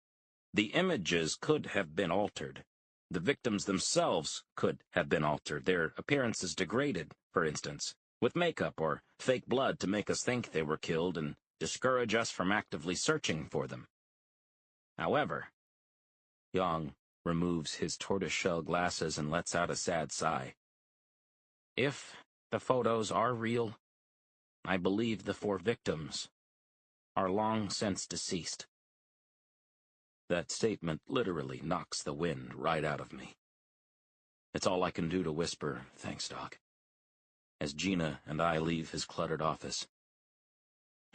The images could have been altered. The victims themselves could have been altered, their appearances degraded, for instance, with makeup or fake blood to make us think they were killed and discourage us from actively searching for them. However, Hyong removes his tortoiseshell glasses and lets out a sad sigh. If the photos are real, I believe the 4 victims are long since deceased. That statement literally knocks the wind right out of me. It's all I can do to whisper, "Thanks, Doc," as Gina and I leave his cluttered office.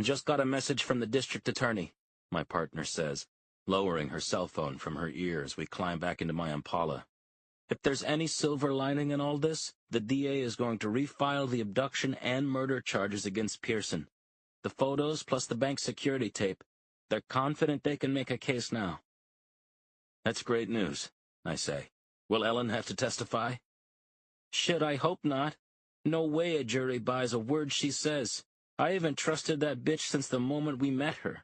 "Just got a message from the district attorney," my partner says, lowering her cell phone from her ear as we climb back into my Impala. "If there's any silver lining in all this, the DA is going to refile the abduction and murder charges against Pearson. The photos plus the bank security tape, they're confident they can make a case now." "That's great news," I say. "Will Ellen have to testify?" "Shit, I hope not. No way a jury buys a word she says. I haven't trusted that bitch since the moment we met her."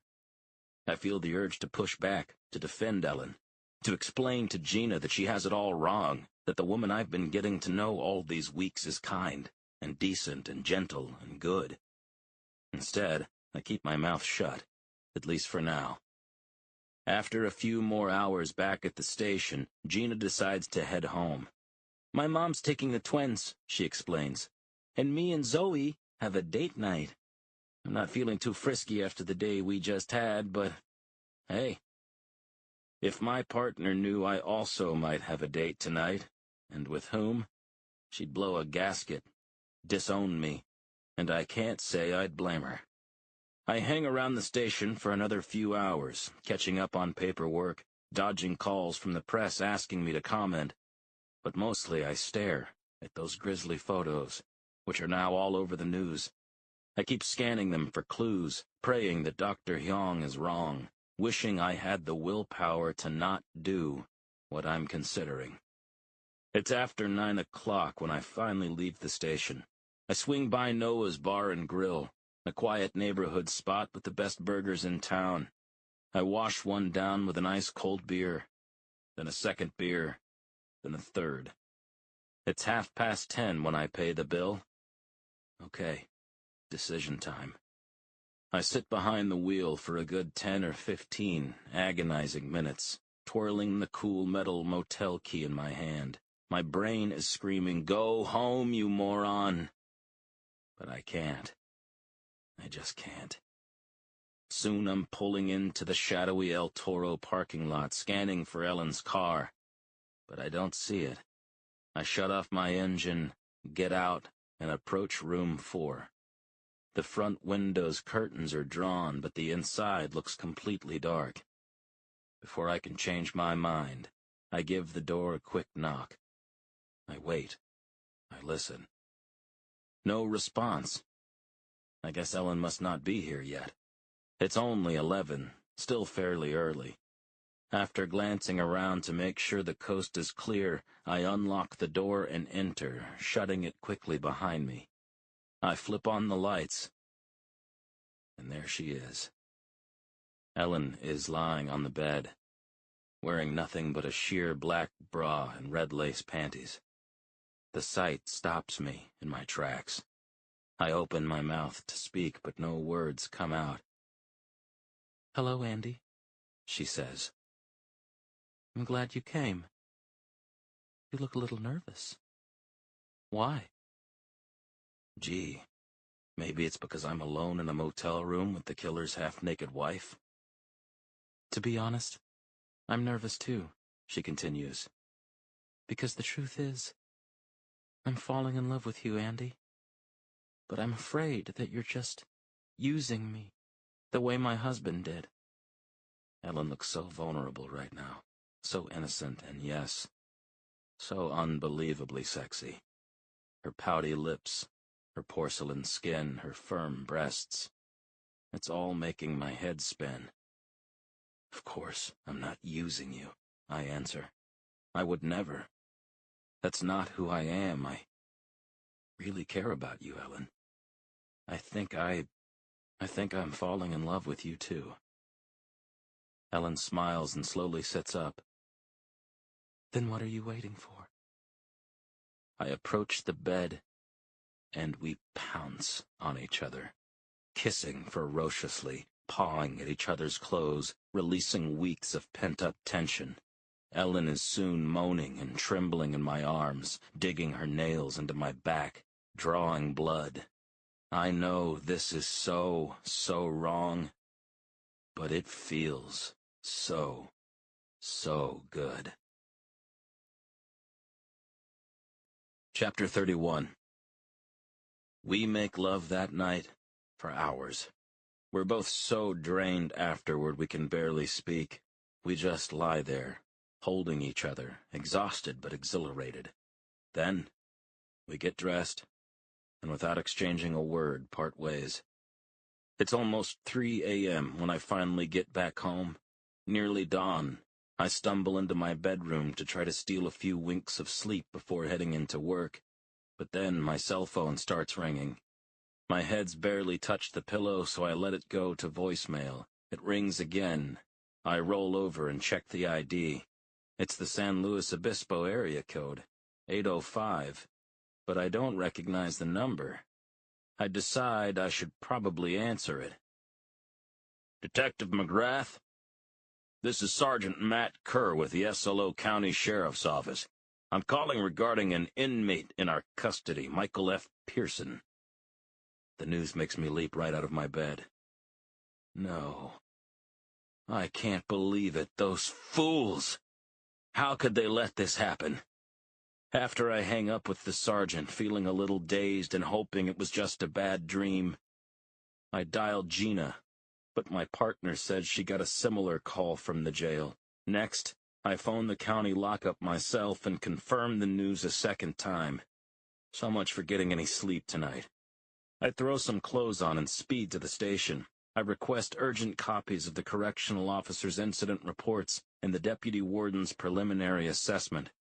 I feel the urge to push back, to defend Ellen, to explain to Gina that she has it all wrong, that the woman I've been getting to know all these weeks is kind, and decent, and gentle, and good. Instead, I keep my mouth shut, at least for now. After a few more hours back at the station, Gina decides to head home. "My mom's taking the twins," she explains, "and me and Zoe have a date night. I'm not feeling too frisky after the day we just had, but hey. If my partner knew I also might have a date tonight, and with whom, she'd blow a gasket, disown me, and I can't say I'd blame her. I hang around the station for another few hours, catching up on paperwork, dodging calls from the press asking me to comment, but mostly I stare at those grisly photos, which are now all over the news. I keep scanning them for clues, praying that Dr. Hyong is wrong, wishing I had the willpower to not do what I'm considering. It's after 9 o'clock when I finally leave the station. I swing by Noah's Bar and Grill, a quiet neighborhood spot with the best burgers in town. I wash one down with an ice-cold beer, then a second beer, then a third. It's 10:30 when I pay the bill. Okay, decision time. I sit behind the wheel for a good 10 or 15 agonizing minutes, twirling the cool metal motel key in my hand. My brain is screaming, "Go home, you moron!" But I can't. I just can't. Soon I'm pulling into the shadowy El Toro parking lot, scanning for Ellen's car. But I don't see it. I shut off my engine, get out, and approach room 4. The front window's curtains are drawn, but the inside looks completely dark. Before I can change my mind, I give the door a quick knock. I wait. I listen. No response. I guess Ellen must not be here yet. It's only 11, still fairly early. After glancing around to make sure the coast is clear, I unlock the door and enter, shutting it quickly behind me. I flip on the lights, and there she is. Ellen is lying on the bed, wearing nothing but a sheer black bra and red lace panties. The sight stops me in my tracks. I open my mouth to speak, but no words come out. "Hello, Andy," she says. "I'm glad you came." You look a little nervous. Why? Gee, maybe it's because I'm alone in a motel room with the killer's half-naked wife. To be honest, I'm nervous too, she continues. Because the truth is, I'm falling in love with you, Andy. But I'm afraid that you're just using me, the way my husband did. Ellen looks so vulnerable right now, so innocent and yes, so unbelievably sexy. Her pouty lips, her porcelain skin, her firm breasts. It's all making my head spin. Of course, I'm not using you, I answer. I would never. That's not who I am. I really care about you, Ellen. I think I'm falling in love with you too. Ellen smiles and slowly sits up. Then what are you waiting for? I approach the bed, and we pounce on each other, kissing ferociously, pawing at each other's clothes, releasing weeks of pent-up tension. Ellen is soon moaning and trembling in my arms, digging her nails into my back, drawing blood. I know this is so wrong, but it feels so good. Chapter 31. We make love that night for hours. We're both so drained afterward we can barely speak. We just lie there, holding each other, exhausted but exhilarated. Then, we get dressed, and without exchanging a word, part ways. It's almost 3 a.m. when I finally get back home. Nearly dawn. I stumble into my bedroom to try to steal a few winks of sleep before heading into work. But then my cell phone starts ringing. My head's barely touched the pillow, so I let it go to voicemail. It rings again. I roll over and check the ID. It's the San Luis Obispo area code, 805, but I don't recognize the number. I decide I should probably answer it. Detective McGrath? This is Sergeant Matt Kerr with the SLO County Sheriff's Office. I'm calling regarding an inmate in our custody, Michael F. Pearson. The news makes me leap right out of my bed. No. I can't believe it. Those fools! How could they let this happen? After I hang up with the sergeant, feeling a little dazed and hoping it was just a bad dream, I dialed Gina, but my partner said she got a similar call from the jail. Next, I phoned the county lockup myself and confirmed the news a second time. So much for getting any sleep tonight. I throw some clothes on and speed to the station. I request urgent copies of the correctional officer's incident reports and the deputy warden's preliminary assessment.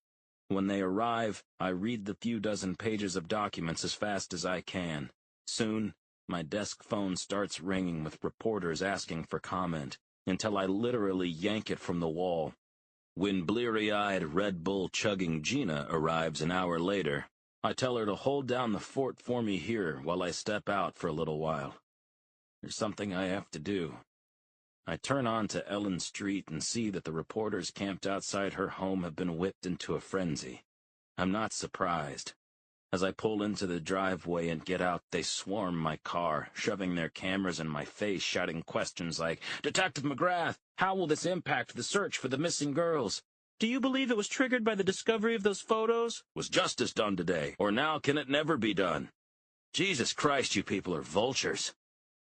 When they arrive, I read the few dozen pages of documents as fast as I can. Soon, my desk phone starts ringing with reporters asking for comment, until I literally yank it from the wall. When bleary-eyed, Red Bull-chugging Gina arrives an hour later, I tell her to hold down the fort for me here while I step out for a little while. There's something I have to do. I turn on to Ellen Street and see that the reporters camped outside her home have been whipped into a frenzy. I'm not surprised. As I pull into the driveway and get out, they swarm my car, shoving their cameras in my face, shouting questions like, "Detective McGrath, how will this impact the search for the missing girls? Do you believe it was triggered by the discovery of those photos? Was justice done today, or now can it never be done? Jesus Christ, you people are vultures,"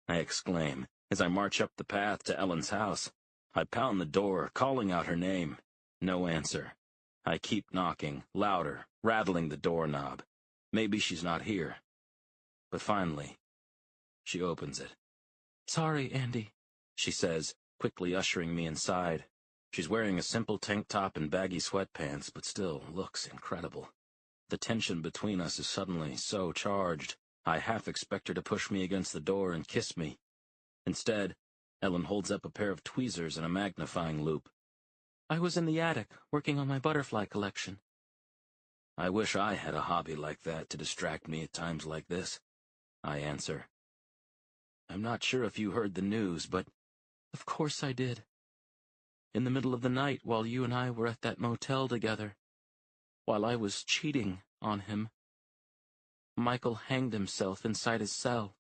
I exclaim as I march up the path to Ellen's house. I pound the door, calling out her name. No answer. I keep knocking, louder, rattling the doorknob. Maybe she's not here. But finally, she opens it. "Sorry, Andy," she says, quickly ushering me inside. She's wearing a simple tank top and baggy sweatpants, but still looks incredible. The tension between us is suddenly so charged, I half expect her to push me against the door and kiss me. Instead, Ellen holds up a pair of tweezers and a magnifying loupe. "I was in the attic, working on my butterfly collection." I wish I had a hobby like that to distract me at times like this, I answer. I'm not sure if you heard the news, but... Of course I did. In the middle of the night, while you and I were at that motel together, while I was cheating on him. Michael hanged himself inside his cell.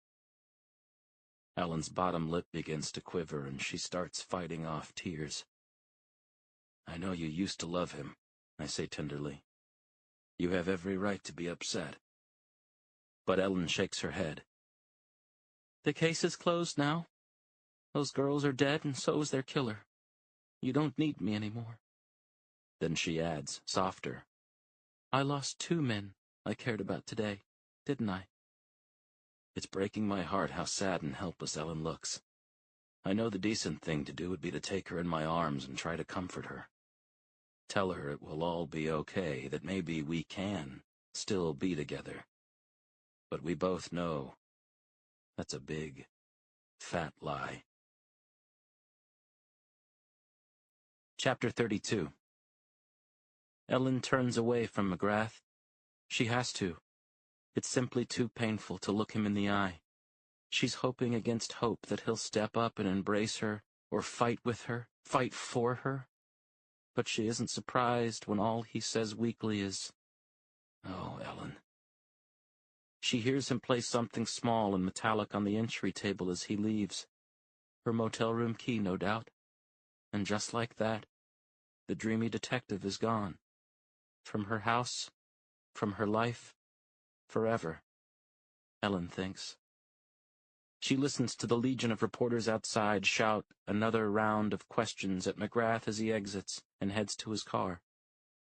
Ellen's bottom lip begins to quiver, and she starts fighting off tears. I know you used to love him, I say tenderly. You have every right to be upset. But Ellen shakes her head. The case is closed now. Those girls are dead, and so is their killer. You don't need me anymore. Then she adds, softer, I lost 2 men I cared about today, didn't I? It's breaking my heart how sad and helpless Ellen looks. I know the decent thing to do would be to take her in my arms and try to comfort her. Tell her it will all be okay, that maybe we can still be together. But we both know that's a big, fat lie. Chapter 32. Ellen turns away from McGrath. She has to. It's simply too painful to look him in the eye. She's hoping against hope that he'll step up and embrace her, or fight with her, fight for her. But she isn't surprised when all he says weakly is, Oh, Ellen. She hears him place something small and metallic on the entry table as he leaves. Her motel room key, no doubt. And just like that, the dreamy detective is gone. From her house, from her life, forever, Ellen thinks. She listens to the legion of reporters outside shout another round of questions at McGrath as he exits and heads to his car.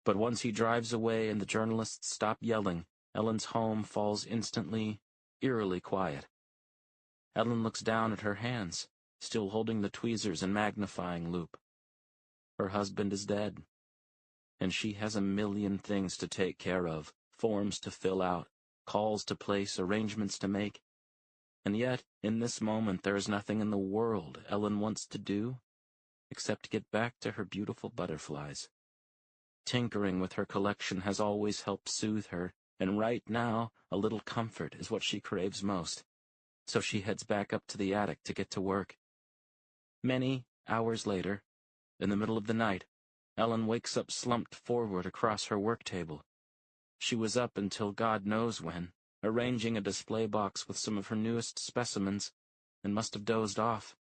But once he drives away and the journalists stop yelling, Ellen's home falls instantly, eerily quiet. Ellen looks down at her hands, still holding the tweezers and magnifying loupe. Her husband is dead, and she has a million things to take care of, forms to fill out, calls to place, arrangements to make. And yet, in this moment, there is nothing in the world Ellen wants to do except get back to her beautiful butterflies. Tinkering with her collection has always helped soothe her, and right now, a little comfort is what she craves most. So she heads back up to the attic to get to work. Many hours later, in the middle of the night, Ellen wakes up slumped forward across her work table. She was up until God knows when, arranging a display box with some of her newest specimens, and must have dozed off.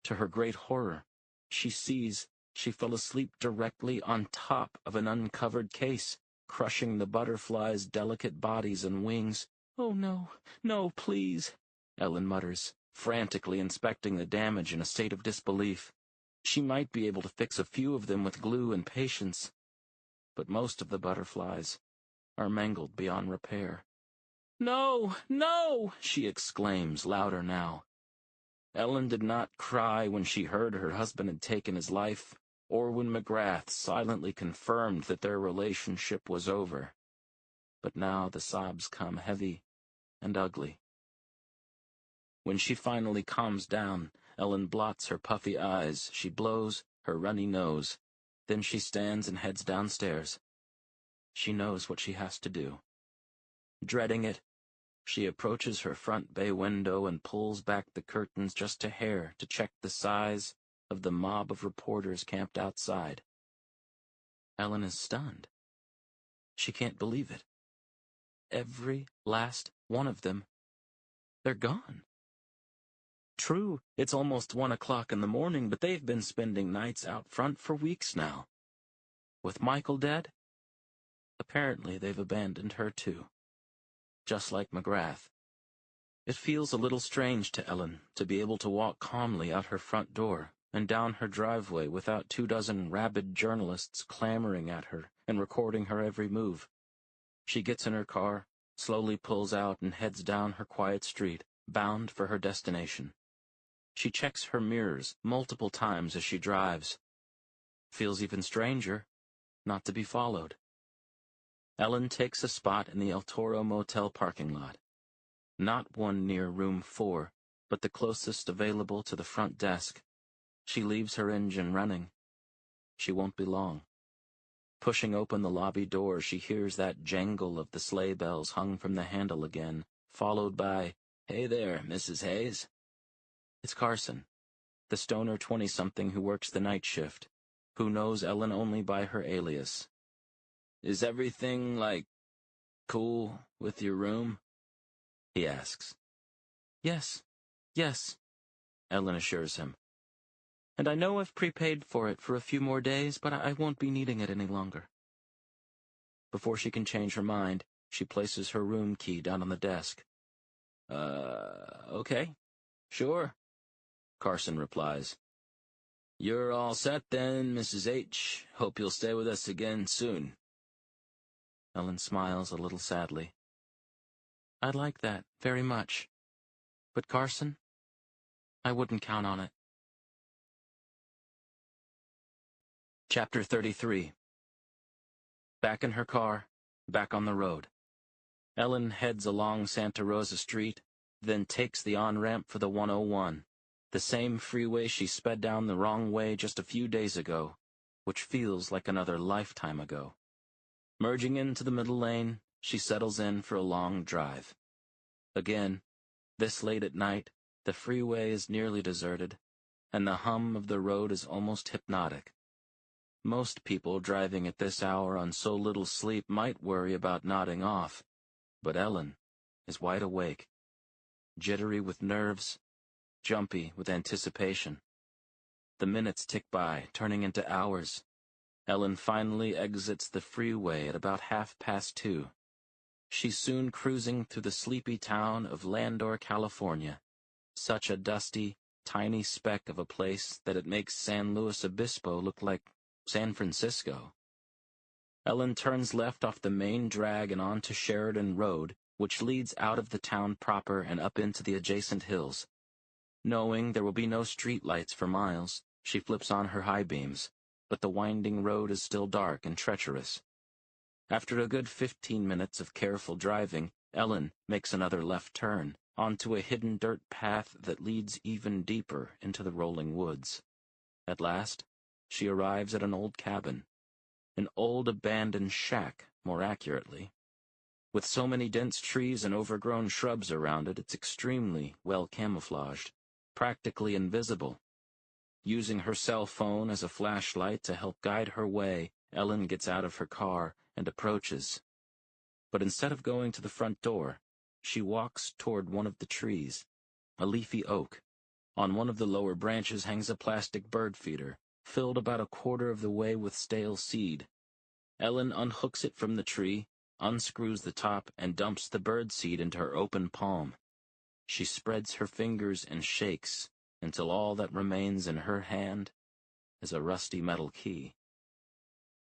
To her great horror, she sees she fell asleep directly on top of an uncovered case, crushing the butterflies' delicate bodies and wings. Oh, no, no, please, Ellen mutters, frantically inspecting the damage in a state of disbelief. She might be able to fix a few of them with glue and patience, but most of the butterflies are mangled beyond repair. No, no, she exclaims, louder now. Ellen did not cry when she heard her husband had taken his life, or when McGrath silently confirmed that their relationship was over. But now the sobs come heavy and ugly. When she finally calms down, Ellen blots her puffy eyes, she blows her runny nose. Then she stands and heads downstairs. She knows what she has to do. Dreading it, she approaches her front bay window and pulls back the curtains just a hair to check the size of the mob of reporters camped outside. Ellen is stunned. She can't believe it. Every last one of them. They're gone. True, it's almost 1 o'clock in the morning, but they've been spending nights out front for weeks now. With Michael dead, apparently they've abandoned her too. Just like McGrath. It feels a little strange to Ellen to be able to walk calmly out her front door and down her driveway without 24 rabid journalists clamoring at her and recording her every move. She gets in her car, slowly pulls out and heads down her quiet street, bound for her destination. She checks her mirrors multiple times as she drives. Feels even stranger not to be followed. Ellen takes a spot in the El Toro Motel parking lot. Not one near room 4, but the closest available to the front desk. She leaves her engine running. She won't be long. Pushing open the lobby door, she hears that jangle of the sleigh bells hung from the handle again, followed by, "Hey there, Mrs. Hayes." It's Carson, the stoner 20-something who works the night shift, who knows Ellen only by her alias. Is everything, cool with your room? He asks. Yes, Ellen assures him. And I know I've prepaid for it for a few more days, but I won't be needing it any longer. Before she can change her mind, she places her room key down on the desk. Okay. Sure, Carson replies. You're all set then, Mrs. H. Hope you'll stay with us again soon. Ellen smiles a little sadly. I'd like that, very much. But Carson, I wouldn't count on it. Chapter 33. Back in her car, back on the road. Ellen heads along Santa Rosa Street, then takes the on-ramp for the 101, the same freeway she sped down the wrong way just a few days ago, which feels like another lifetime ago. Merging into the middle lane, she settles in for a long drive. Again, this late at night, the freeway is nearly deserted, and the hum of the road is almost hypnotic. Most people driving at this hour on so little sleep might worry about nodding off, but Ellen is wide awake, jittery with nerves, jumpy with anticipation. The minutes tick by, turning into hours. Ellen finally exits the freeway at about 2:30. She's soon cruising through the sleepy town of Landor, California, such a dusty, tiny speck of a place that it makes San Luis Obispo look like San Francisco. Ellen turns left off the main drag and onto Sheridan Road, which leads out of the town proper and up into the adjacent hills. Knowing there will be no street lights for miles, she flips on her high beams, but the winding road is still dark and treacherous. After a good 15 minutes of careful driving, Ellen makes another left turn, onto a hidden dirt path that leads even deeper into the rolling woods. At last, she arrives at an old cabin. An old abandoned shack, more accurately. With so many dense trees and overgrown shrubs around it, it's extremely well camouflaged, practically invisible. Using her cell phone as a flashlight to help guide her way, Ellen gets out of her car and approaches. But instead of going to the front door, she walks toward one of the trees, a leafy oak. On one of the lower branches hangs a plastic bird feeder, filled about a quarter of the way with stale seed. Ellen unhooks it from the tree, unscrews the top, and dumps the bird seed into her open palm. She spreads her fingers and shakes until all that remains in her hand is a rusty metal key.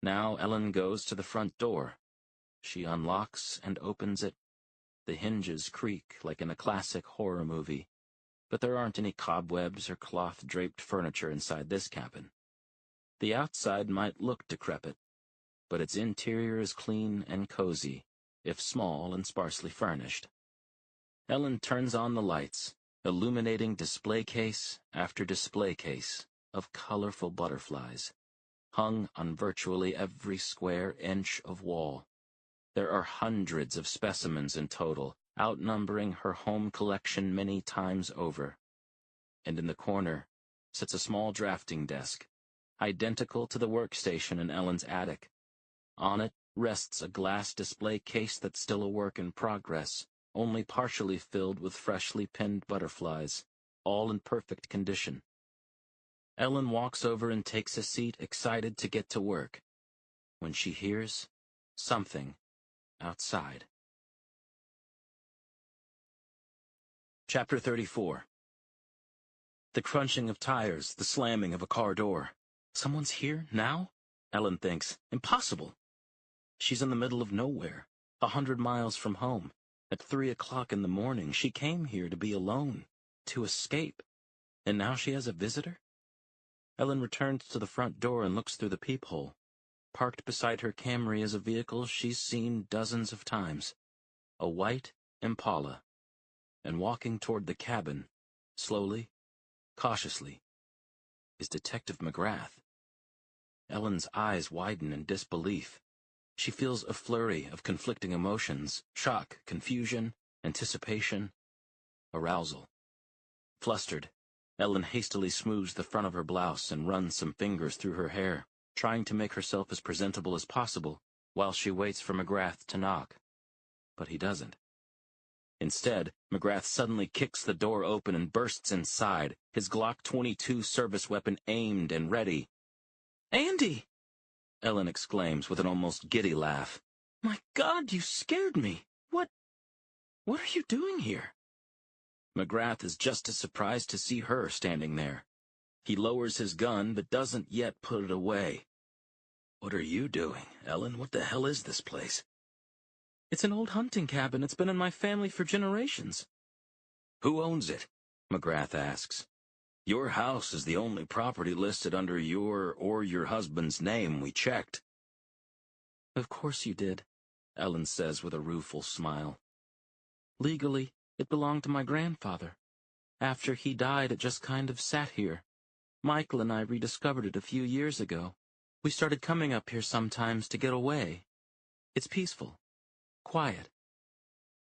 Now Ellen goes to the front door. She unlocks and opens it. The hinges creak like in a classic horror movie, but there aren't any cobwebs or cloth-draped furniture inside this cabin. The outside might look decrepit, but its interior is clean and cozy, if small and sparsely furnished. Ellen turns on the lights, illuminating display case after display case of colorful butterflies, hung on virtually every square inch of wall. There are hundreds of specimens in total, outnumbering her home collection many times over. And in the corner sits a small drafting desk, identical to the workstation in Ellen's attic. On it rests a glass display case that's still a work in progress, only partially filled with freshly pinned butterflies, all in perfect condition. Ellen walks over and takes a seat, excited to get to work, when she hears something outside. Chapter 34. The crunching of tires, the slamming of a car door. Someone's here, now? Ellen thinks. Impossible. She's in the middle of nowhere, 100 miles from home. At 3 o'clock in the morning, she came here to be alone, to escape. And now she has a visitor? Ellen returns to the front door and looks through the peephole. Parked beside her Camry is a vehicle she's seen dozens of times. A white Impala. And walking toward the cabin, slowly, cautiously, is Detective McGrath. Ellen's eyes widen in disbelief. She feels a flurry of conflicting emotions: shock, confusion, anticipation, arousal. Flustered, Ellen hastily smooths the front of her blouse and runs some fingers through her hair, trying to make herself as presentable as possible, while she waits for McGrath to knock. But he doesn't. Instead, McGrath suddenly kicks the door open and bursts inside, his Glock 22 service weapon aimed and ready. "Andy!" Ellen exclaims with an almost giddy laugh. "My God, you scared me! What are you doing here?" McGrath is just as surprised to see her standing there. He lowers his gun, but doesn't yet put it away. "What are you doing, Ellen? What the hell is this place?" "It's an old hunting cabin. It's been in my family for generations." "Who owns it?" McGrath asks. "Your house is the only property listed under your or your husband's name. We checked." "Of course you did," Ellen says with a rueful smile. "Legally, it belonged to my grandfather. After he died, it just kind of sat here. Michael and I rediscovered it a few years ago. We started coming up here sometimes to get away. It's peaceful. Quiet."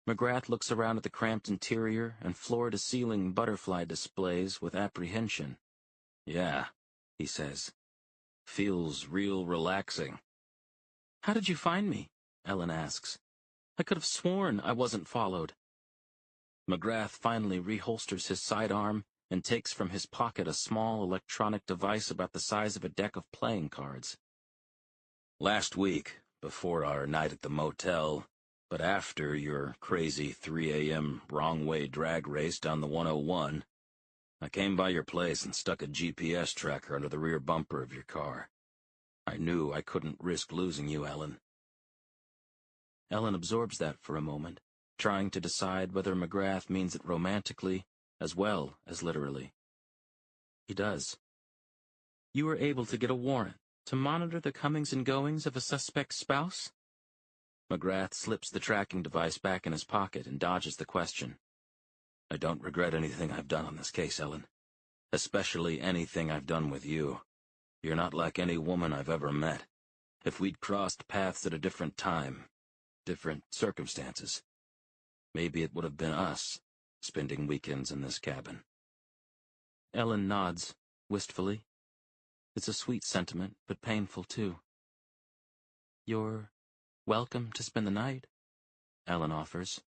McGrath looks around at the cramped interior and floor-to-ceiling butterfly displays with apprehension. "Yeah," he says. "Feels real relaxing." "How did you find me?" Ellen asks. "I could have sworn I wasn't followed." McGrath finally reholsters his sidearm and takes from his pocket a small electronic device about the size of a deck of playing cards. "Last week, before our night at the motel, but after your crazy 3 a.m. wrong-way drag race down the 101, I came by your place and stuck a GPS tracker under the rear bumper of your car. I knew I couldn't risk losing you, Ellen." Ellen absorbs that for a moment, trying to decide whether McGrath means it romantically as well as literally. He does. "You were able to get a warrant to monitor the comings and goings of a suspect's spouse?" McGrath slips the tracking device back in his pocket and dodges the question. "I don't regret anything I've done on this case, Ellen. Especially anything I've done with you. You're not like any woman I've ever met. If we'd crossed paths at a different time, different circumstances, maybe it would have been us, spending weekends in this cabin." Ellen nods, wistfully. It's a sweet sentiment, but painful too. "You're welcome to spend the night," Ellen offers.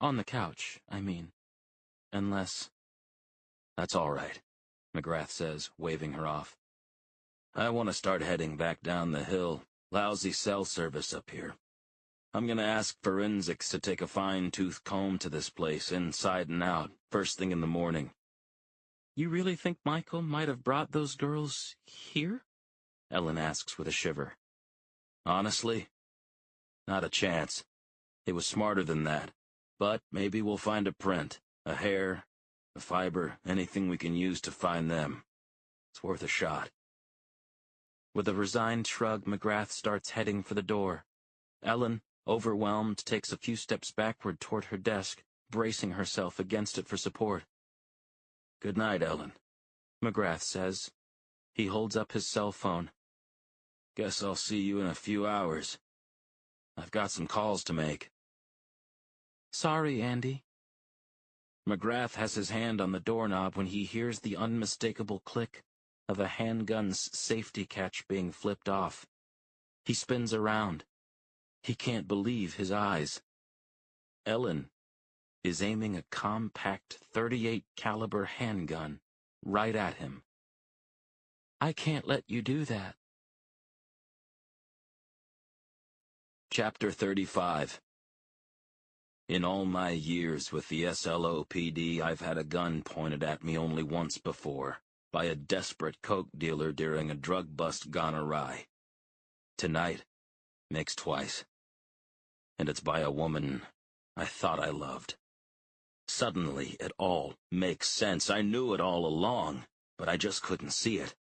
"On the couch, I mean. Unless—" "That's all right," McGrath says, waving her off. "I want to start heading back down the hill. Lousy cell service up here. I'm going to ask forensics to take a fine-tooth comb to this place, inside and out, first thing in the morning." "You really think Michael might have brought those girls here?" Ellen asks with a shiver. "Honestly? Not a chance. It was smarter than that. But maybe we'll find a print, a hair, a fiber, anything we can use to find them. It's worth a shot." With a resigned shrug, McGrath starts heading for the door. Ellen, overwhelmed, takes a few steps backward toward her desk, bracing herself against it for support. "Good night, Ellen," McGrath says. He holds up his cell phone. "Guess I'll see you in a few hours. I've got some calls to make." "Sorry, Andy." McGrath has his hand on the doorknob when he hears the unmistakable click of a handgun's safety catch being flipped off. He spins around. He can't believe his eyes. Ellen is aiming a compact .38 caliber handgun right at him. "I can't let you do that." Chapter 35. In all my years with the SLOPD, I've had a gun pointed at me only once before, by a desperate coke dealer during a drug bust gone awry. Tonight makes twice. And it's by a woman I thought I loved. Suddenly, it all makes sense. I knew it all along, but I just couldn't see it.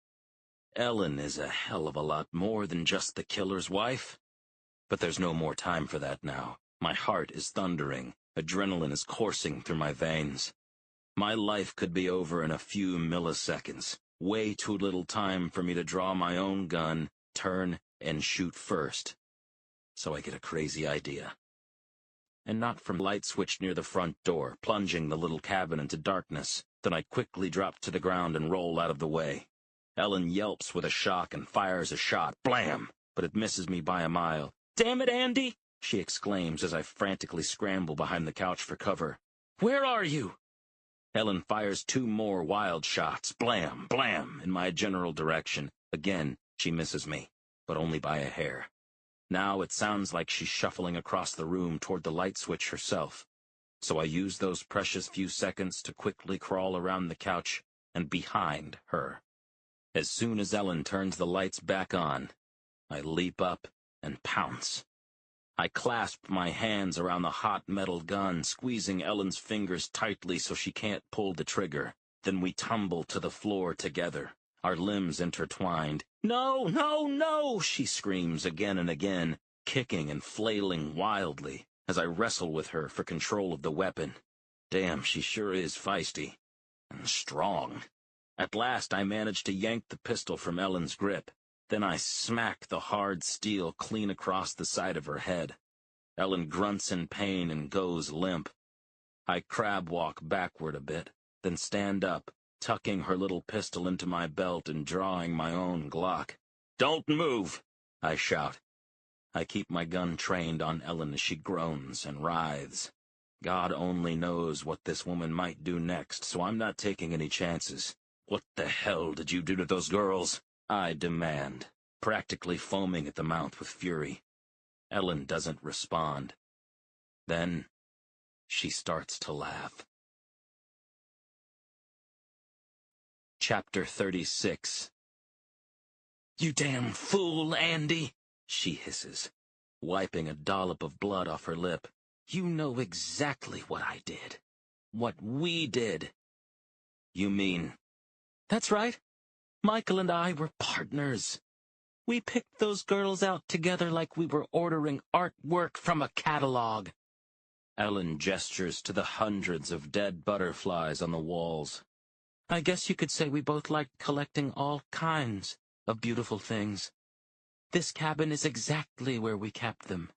Ellen is a hell of a lot more than just the killer's wife. But there's no more time for that now. My heart is thundering. Adrenaline is coursing through my veins. My life could be over in a few milliseconds. Way too little time for me to draw my own gun, turn, and shoot first. So I get a crazy idea. And not from light switch near the front door, plunging the little cabin into darkness. Then I quickly drop to the ground and roll out of the way. Ellen yelps with a shock and fires a shot. Blam! but it misses me by a mile. "Damn it, Andy!" she exclaims as I frantically scramble behind the couch for cover. "Where are you?" Ellen fires 2 more wild shots, blam, blam, in my general direction. Again, she misses me, but only by a hair. Now it sounds like she's shuffling across the room toward the light switch herself. So I use those precious few seconds to quickly crawl around the couch and behind her. As soon as Ellen turns the lights back on, I leap up and pounce. I clasp my hands around the hot metal gun, squeezing Ellen's fingers tightly so she can't pull the trigger. Then we tumble to the floor together, our limbs intertwined. "No, no, no!" she screams again and again, kicking and flailing wildly as I wrestle with her for control of the weapon. Damn, she sure is feisty. And strong. At last I manage to yank the pistol from Ellen's grip. Then I smack the hard steel clean across the side of her head. Ellen grunts in pain and goes limp. I crab walk backward a bit, then stand up, tucking her little pistol into my belt and drawing my own Glock. "Don't move!" I shout. I keep my gun trained on Ellen as she groans and writhes. God only knows what this woman might do next, so I'm not taking any chances. "What the hell did you do to those girls?" I demand, practically foaming at the mouth with fury. Ellen doesn't respond. Then she starts to laugh. Chapter 36. "You damn fool, Andy," she hisses, wiping a dollop of blood off her lip. "You know exactly what I did. What we did." "You mean?" "That's right. Michael and I were partners. We picked those girls out together like we were ordering artwork from a catalog." Ellen gestures to the hundreds of dead butterflies on the walls. "I guess you could say we both liked collecting all kinds of beautiful things. This cabin is exactly where we kept them.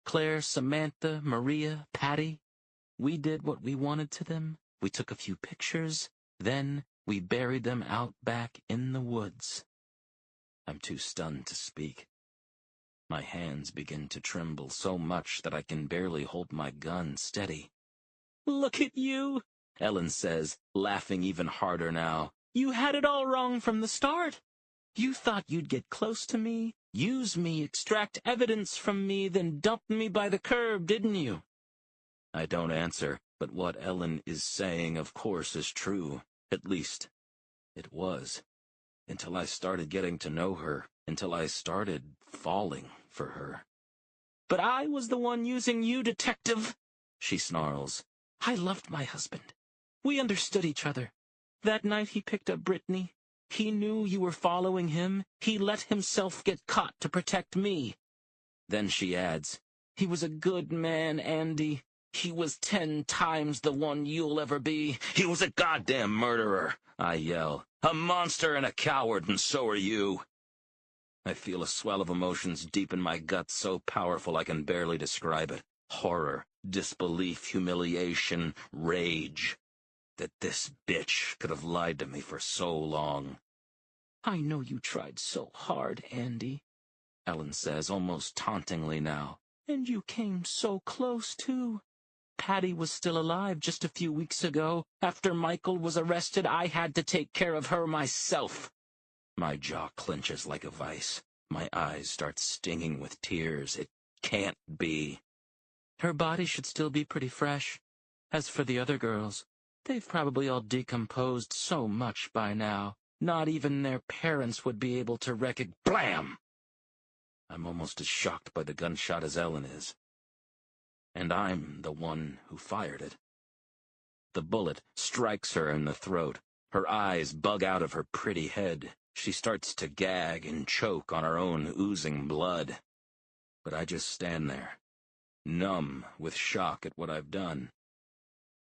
Claire, Samantha, Maria, Patty. We did what we wanted to them. We took a few pictures. Then we buried them out back in the woods." I'm too stunned to speak. My hands begin to tremble so much that I can barely hold my gun steady. "Look at you," Ellen says, laughing even harder now. "You had it all wrong from the start. You thought you'd get close to me, use me, extract evidence from me, then dump me by the curb, didn't you?" I don't answer, but what Ellen is saying, of course, is true. At least, it was. Until I started getting to know her, until I started falling for her. "But I was the one using you, detective," she snarls. "I loved my husband. We understood each other. That night he picked up Brittany. He knew you were following him. He let himself get caught to protect me." Then she adds, "He was a good man, Andy. He was 10 times the one you'll ever be." "He was a goddamn murderer," I yell. "A monster and a coward, and so are you." I feel a swell of emotions deep in my gut so powerful I can barely describe it. Horror, disbelief, humiliation, rage. That this bitch could have lied to me for so long. "I know you tried so hard, Andy," Ellen says, almost tauntingly now. "And you came so close, too. Patty was still alive just a few weeks ago. After Michael was arrested, I had to take care of her myself." My jaw clenches like a vice. My eyes start stinging with tears. It can't be. "Her body should still be pretty fresh. As for the other girls, they've probably all decomposed so much by now. Not even their parents would be able to Blam! I'm almost as shocked by the gunshot as Ellen is. And I'm the one who fired it. The bullet strikes her in the throat. Her eyes bug out of her pretty head. She starts to gag and choke on her own oozing blood. But I just stand there, numb with shock at what I've done,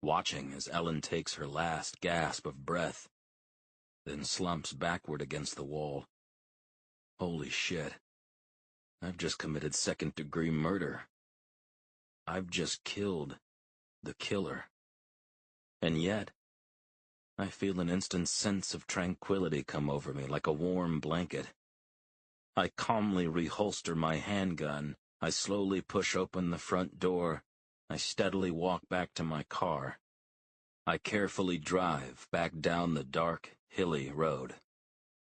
watching as Ellen takes her last gasp of breath, then slumps backward against the wall. Holy shit. I've just committed second-degree murder. I've just killed the killer. And yet, I feel an instant sense of tranquility come over me like a warm blanket. I calmly reholster my handgun. I slowly push open the front door. I steadily walk back to my car. I carefully drive back down the dark, hilly road.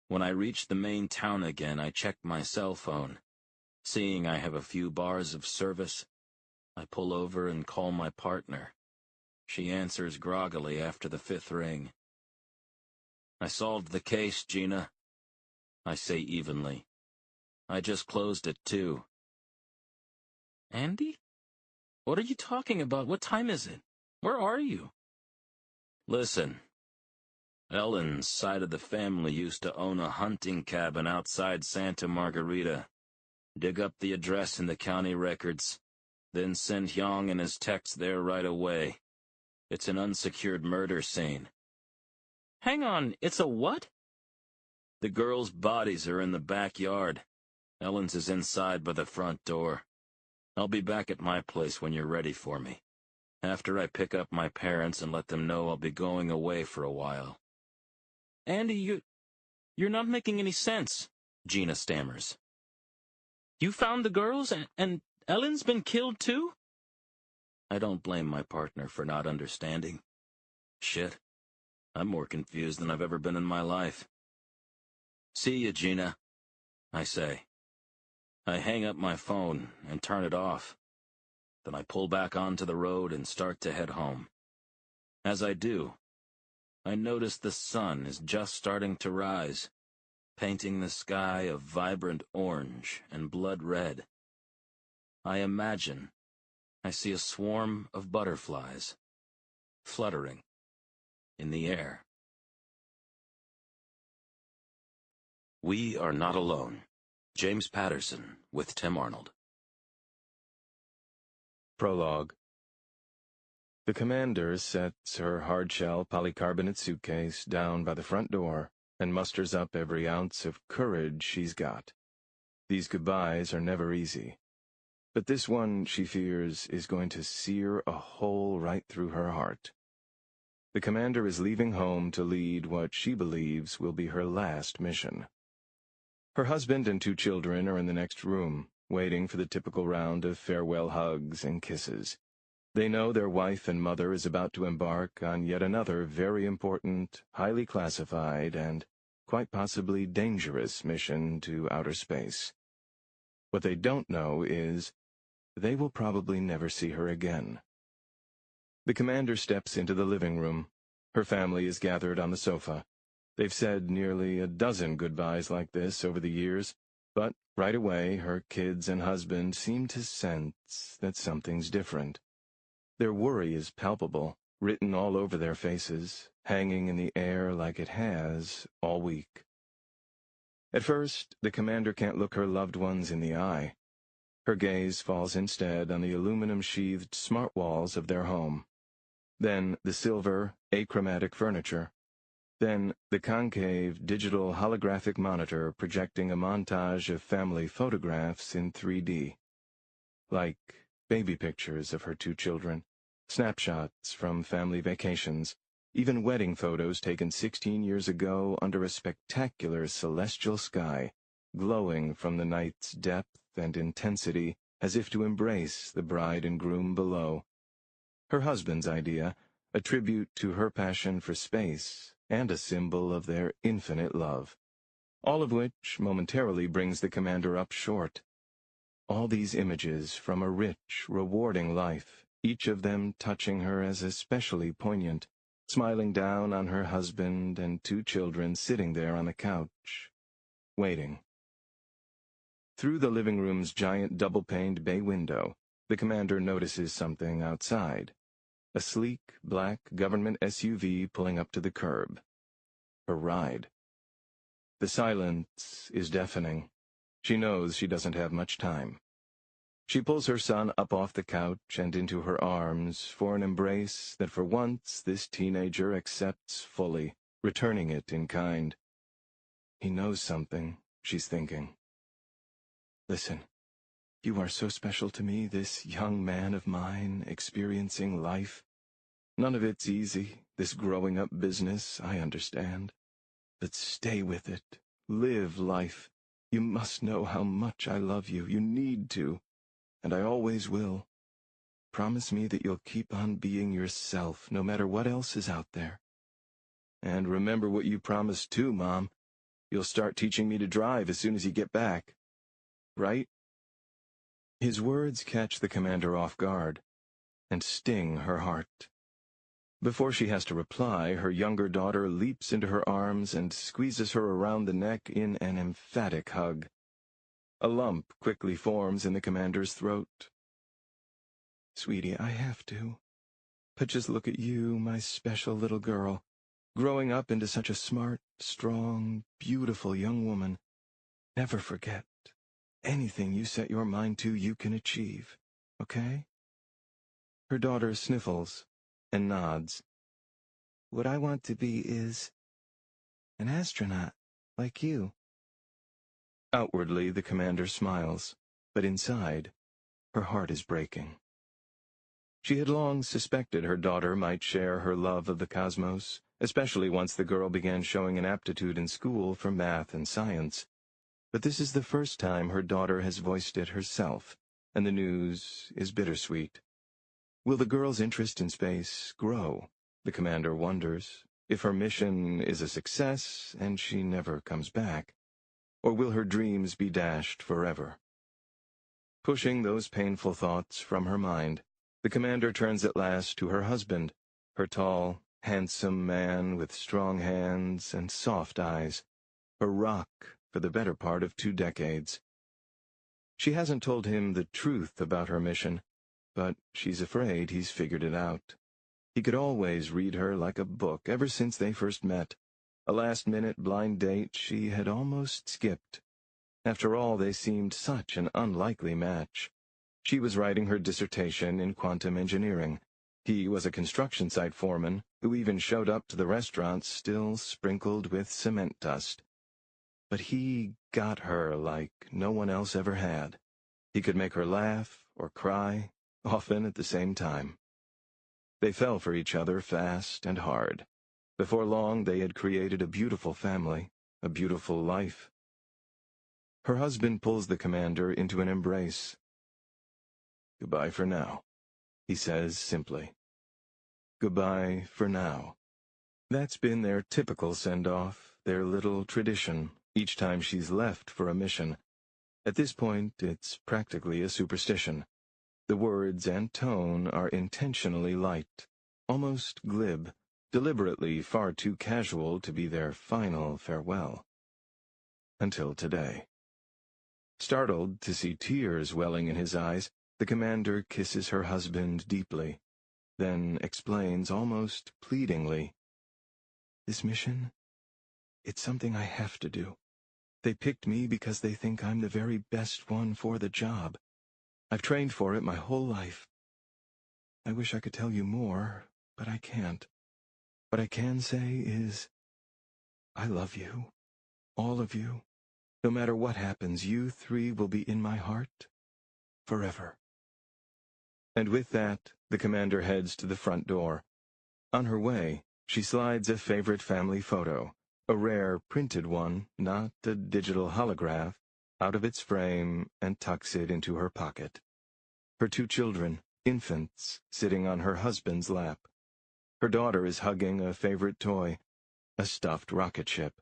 When I reach the main town again, I check my cell phone. Seeing I have a few bars of service, I pull over and call my partner. She answers groggily after the 5th ring. "I solved the case, Gina," I say evenly. "I just closed it, too." "Andy? What are you talking about? What time is it? Where are you?" "Listen. Ellen's side of the family used to own a hunting cabin outside Santa Margarita. Dig up the address in the county records, then send Hyung and his techs there right away. It's an unsecured murder scene." "Hang on, it's a what?" "The girls' bodies are in the backyard. Ellen's is inside by the front door. I'll be back at my place when you're ready for me. After I pick up my parents and let them know I'll be going away for a while." "Andy, you're not making any sense," Gina stammers. "You found the girls, and Ellen's been killed too?" I don't blame my partner for not understanding. Shit, I'm more confused than I've ever been in my life. "See you, Gina," I say. I hang up my phone and turn it off. Then I pull back onto the road and start to head home. As I do, I notice the sun is just starting to rise, painting the sky a vibrant orange and blood red. I imagine I see a swarm of butterflies fluttering in the air. We Are Not Alone. James Patterson with Tim Arnold. Prologue. The commander sets her hard-shell polycarbonate suitcase down by the front door and musters up every ounce of courage she's got. These goodbyes are never easy. But this one, she fears, is going to sear a hole right through her heart. The commander is leaving home to lead what she believes will be her last mission. Her husband and 2 children are in the next room, waiting for the typical round of farewell hugs and kisses. They know their wife and mother is about to embark on yet another very important, highly classified, and quite possibly dangerous mission to outer space. What they don't know is they will probably never see her again. The commander steps into the living room. Her family is gathered on the sofa. They've said nearly a dozen goodbyes like this over the years, but right away her kids and husband seem to sense that something's different. Their worry is palpable, written all over their faces, hanging in the air like it has all week. At first, the commander can't look her loved ones in the eye. Her gaze falls instead on the aluminum-sheathed smart walls of their home. Then the silver, achromatic furniture. Then the concave digital holographic monitor projecting a montage of family photographs in 3D. Like baby pictures of her 2 children, snapshots from family vacations, even wedding photos taken 16 years ago under a spectacular celestial sky, glowing from the night's depth and intensity as if to embrace the bride and groom below. Her husband's idea, a tribute to her passion for space and a symbol of their infinite love. All of which momentarily brings the commander up short. All these images from a rich, rewarding life, each of them touching her as especially poignant, smiling down on her husband and 2 children sitting there on the couch, waiting. Through the living room's giant double-paned bay window, the commander notices something outside. A sleek, black government SUV pulling up to the curb. Her ride. The silence is deafening. She knows she doesn't have much time. She pulls her son up off the couch and into her arms for an embrace that for once this teenager accepts fully, returning it in kind. He knows something, she's thinking. Listen, you are so special to me, this young man of mine, experiencing life. None of it's easy, this growing up business, I understand. But stay with it. Live life. You must know how much I love you. You need to, and I always will. Promise me that you'll keep on being yourself, no matter what else is out there. And remember what you promised too, Mom. You'll start teaching me to drive as soon as you get back. Right? His words catch the commander off guard and sting her heart. Before she has to reply, her younger daughter leaps into her arms and squeezes her around the neck in an emphatic hug. A lump quickly forms in the commander's throat. Sweetie, I have to. But just look at you, my special little girl, growing up into such a smart, strong, beautiful young woman. Never forget, anything you set your mind to, you can achieve, okay? Her daughter sniffles and nods. What I want to be is an astronaut, like you. Outwardly, the commander smiles, but inside, her heart is breaking. She had long suspected her daughter might share her love of the cosmos, especially once the girl began showing an aptitude in school for math and science. But this is the first time her daughter has voiced it herself, and the news is bittersweet. Will the girl's interest in space grow? The commander wonders, if her mission is a success and she never comes back. Or will her dreams be dashed forever? Pushing those painful thoughts from her mind, the commander turns at last to her husband, her tall, handsome man with strong hands and soft eyes, her rock for the better part of 2 decades. She hasn't told him the truth about her mission, but she's afraid he's figured it out. He could always read her like a book ever since they first met. A last-minute blind date she had almost skipped. After all, they seemed such an unlikely match. She was writing her dissertation in quantum engineering. He was a construction site foreman who even showed up to the restaurants still sprinkled with cement dust. But he got her like no one else ever had. He could make her laugh or cry, often at the same time. They fell for each other fast and hard. Before long, they had created a beautiful family, a beautiful life. Her husband pulls the commander into an embrace. Goodbye for now, he says simply. Goodbye for now. That's been their typical send-off, their little tradition, each time she's left for a mission. At this point, it's practically a superstition. The words and tone are intentionally light, almost glib, deliberately far too casual to be their final farewell. Until today. Startled to see tears welling in his eyes, the commander kisses her husband deeply, then explains almost pleadingly, This mission, it's something I have to do. They picked me because they think I'm the very best one for the job. I've trained for it my whole life. I wish I could tell you more, but I can't. What I can say is, I love you, all of you. No matter what happens, you 3 will be in my heart forever. And with that, the commander heads to the front door. On her way, she slides a favorite family photo, a rare printed one, not a digital holograph, out of its frame and tucks it into her pocket. Her 2 children, infants, sitting on her husband's lap. Her daughter is hugging a favorite toy, a stuffed rocket ship.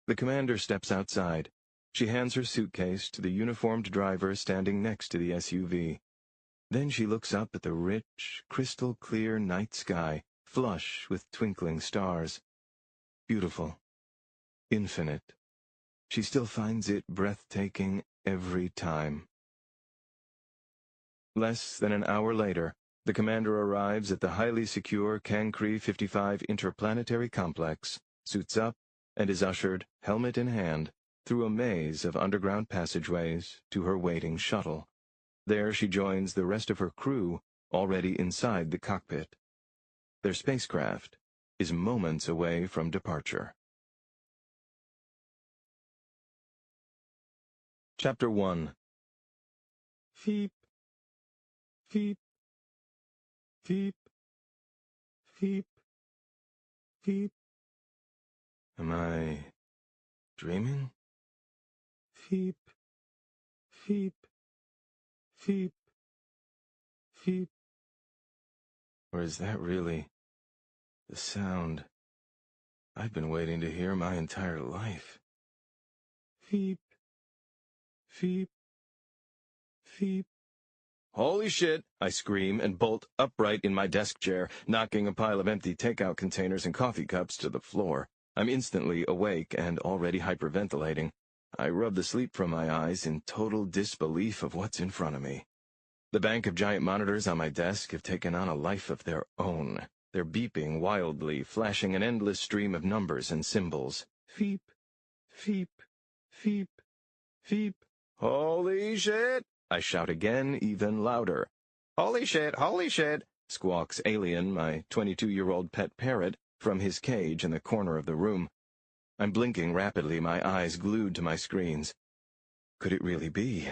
The commander steps outside. She hands her suitcase to the uniformed driver standing next to the SUV. Then she looks up at the rich, crystal-clear night sky, flush with twinkling stars. Beautiful. Infinite. She still finds it breathtaking every time. Less than an hour later, the commander arrives at the highly secure Cancri 55 interplanetary complex, suits up, and is ushered, helmet in hand, through a maze of underground passageways to her waiting shuttle. There she joins the rest of her crew, already inside the cockpit. Their spacecraft is moments away from departure. Chapter 1. Feep, feep, feep, feep, feep. Am I dreaming? Feep, feep, feep, feep. Or is that really the sound I've been waiting to hear my entire life? Feep, feep, feep. Holy shit! I scream and bolt upright in my desk chair, knocking a pile of empty takeout containers and coffee cups to the floor. I'm instantly awake and already hyperventilating. I rub the sleep from my eyes in total disbelief of what's in front of me. The bank of giant monitors on my desk have taken on a life of their own. They're beeping wildly, flashing an endless stream of numbers and symbols. Feep, feep, feep, feep. Holy shit! I shout again, even louder. Holy shit, squawks Alien, my 22-year-old pet parrot, from his cage in the corner of the room. I'm blinking rapidly, my eyes glued to my screens. Could it really be?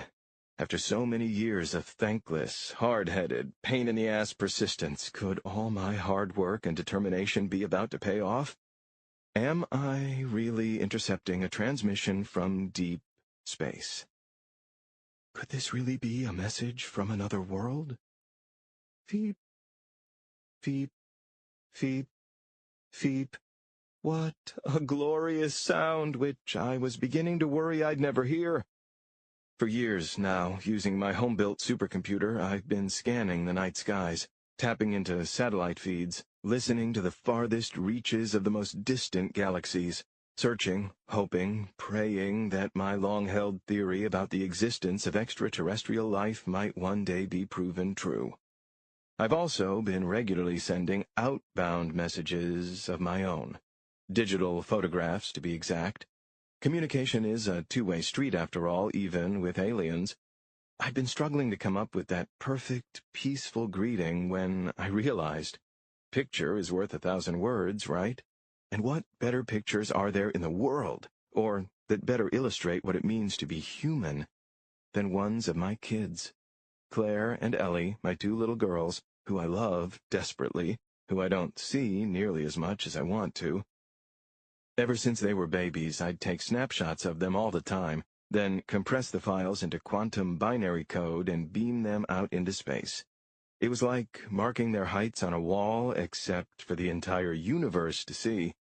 After so many years of thankless, hard-headed, pain-in-the-ass persistence, could all my hard work and determination be about to pay off? Am I really intercepting a transmission from deep space? Could this really be a message from another world? Feep, feep, feep, feep. What a glorious sound, which I was beginning to worry I'd never hear. For years now, using my home-built supercomputer, I've been scanning the night skies, tapping into satellite feeds, listening to the farthest reaches of the most distant galaxies, searching, hoping, praying that my long-held theory about the existence of extraterrestrial life might one day be proven true. I've also been regularly sending outbound messages of my own. Digital photographs, to be exact. Communication is a two-way street, after all, even with aliens. I've been struggling to come up with that perfect, peaceful greeting when I realized picture is worth 1,000 words, right? And what better pictures are there in the world, or that better illustrate what it means to be human, than ones of my kids? Claire and Ellie, my 2 little girls, who I love desperately, who I don't see nearly as much as I want to. Ever since they were babies, I'd take snapshots of them all the time, then compress the files into quantum binary code and beam them out into space. It was like marking their heights on a wall, except for the entire universe to see.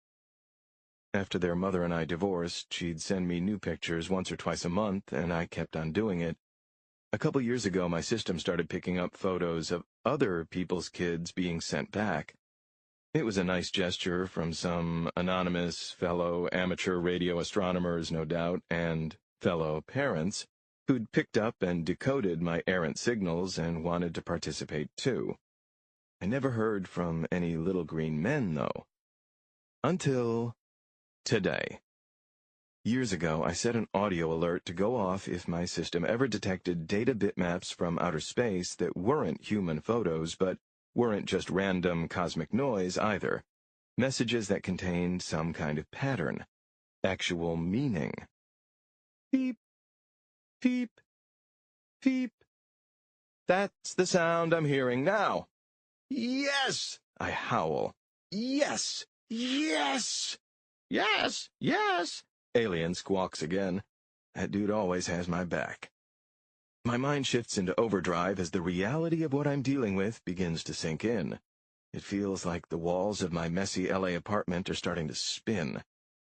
After their mother and I divorced, she'd send me new pictures once or twice a month, and I kept on doing it. A couple years ago, my system started picking up photos of other people's kids being sent back. It was a nice gesture from some anonymous fellow amateur radio astronomers, no doubt, and fellow parents, who'd picked up and decoded my errant signals and wanted to participate too. I never heard from any little green men, though. Until today. Years ago, I set an audio alert to go off if my system ever detected data bitmaps from outer space that weren't human photos, but weren't just random cosmic noise either. Messages that contained some kind of pattern, actual meaning. Beep, beep, beep. That's the sound I'm hearing now. Yes! I howl. Yes! Yes! Yes! Yes! Alien squawks again. That dude always has my back. My mind shifts into overdrive as the reality of what I'm dealing with begins to sink in. It feels like the walls of my messy LA apartment are starting to spin.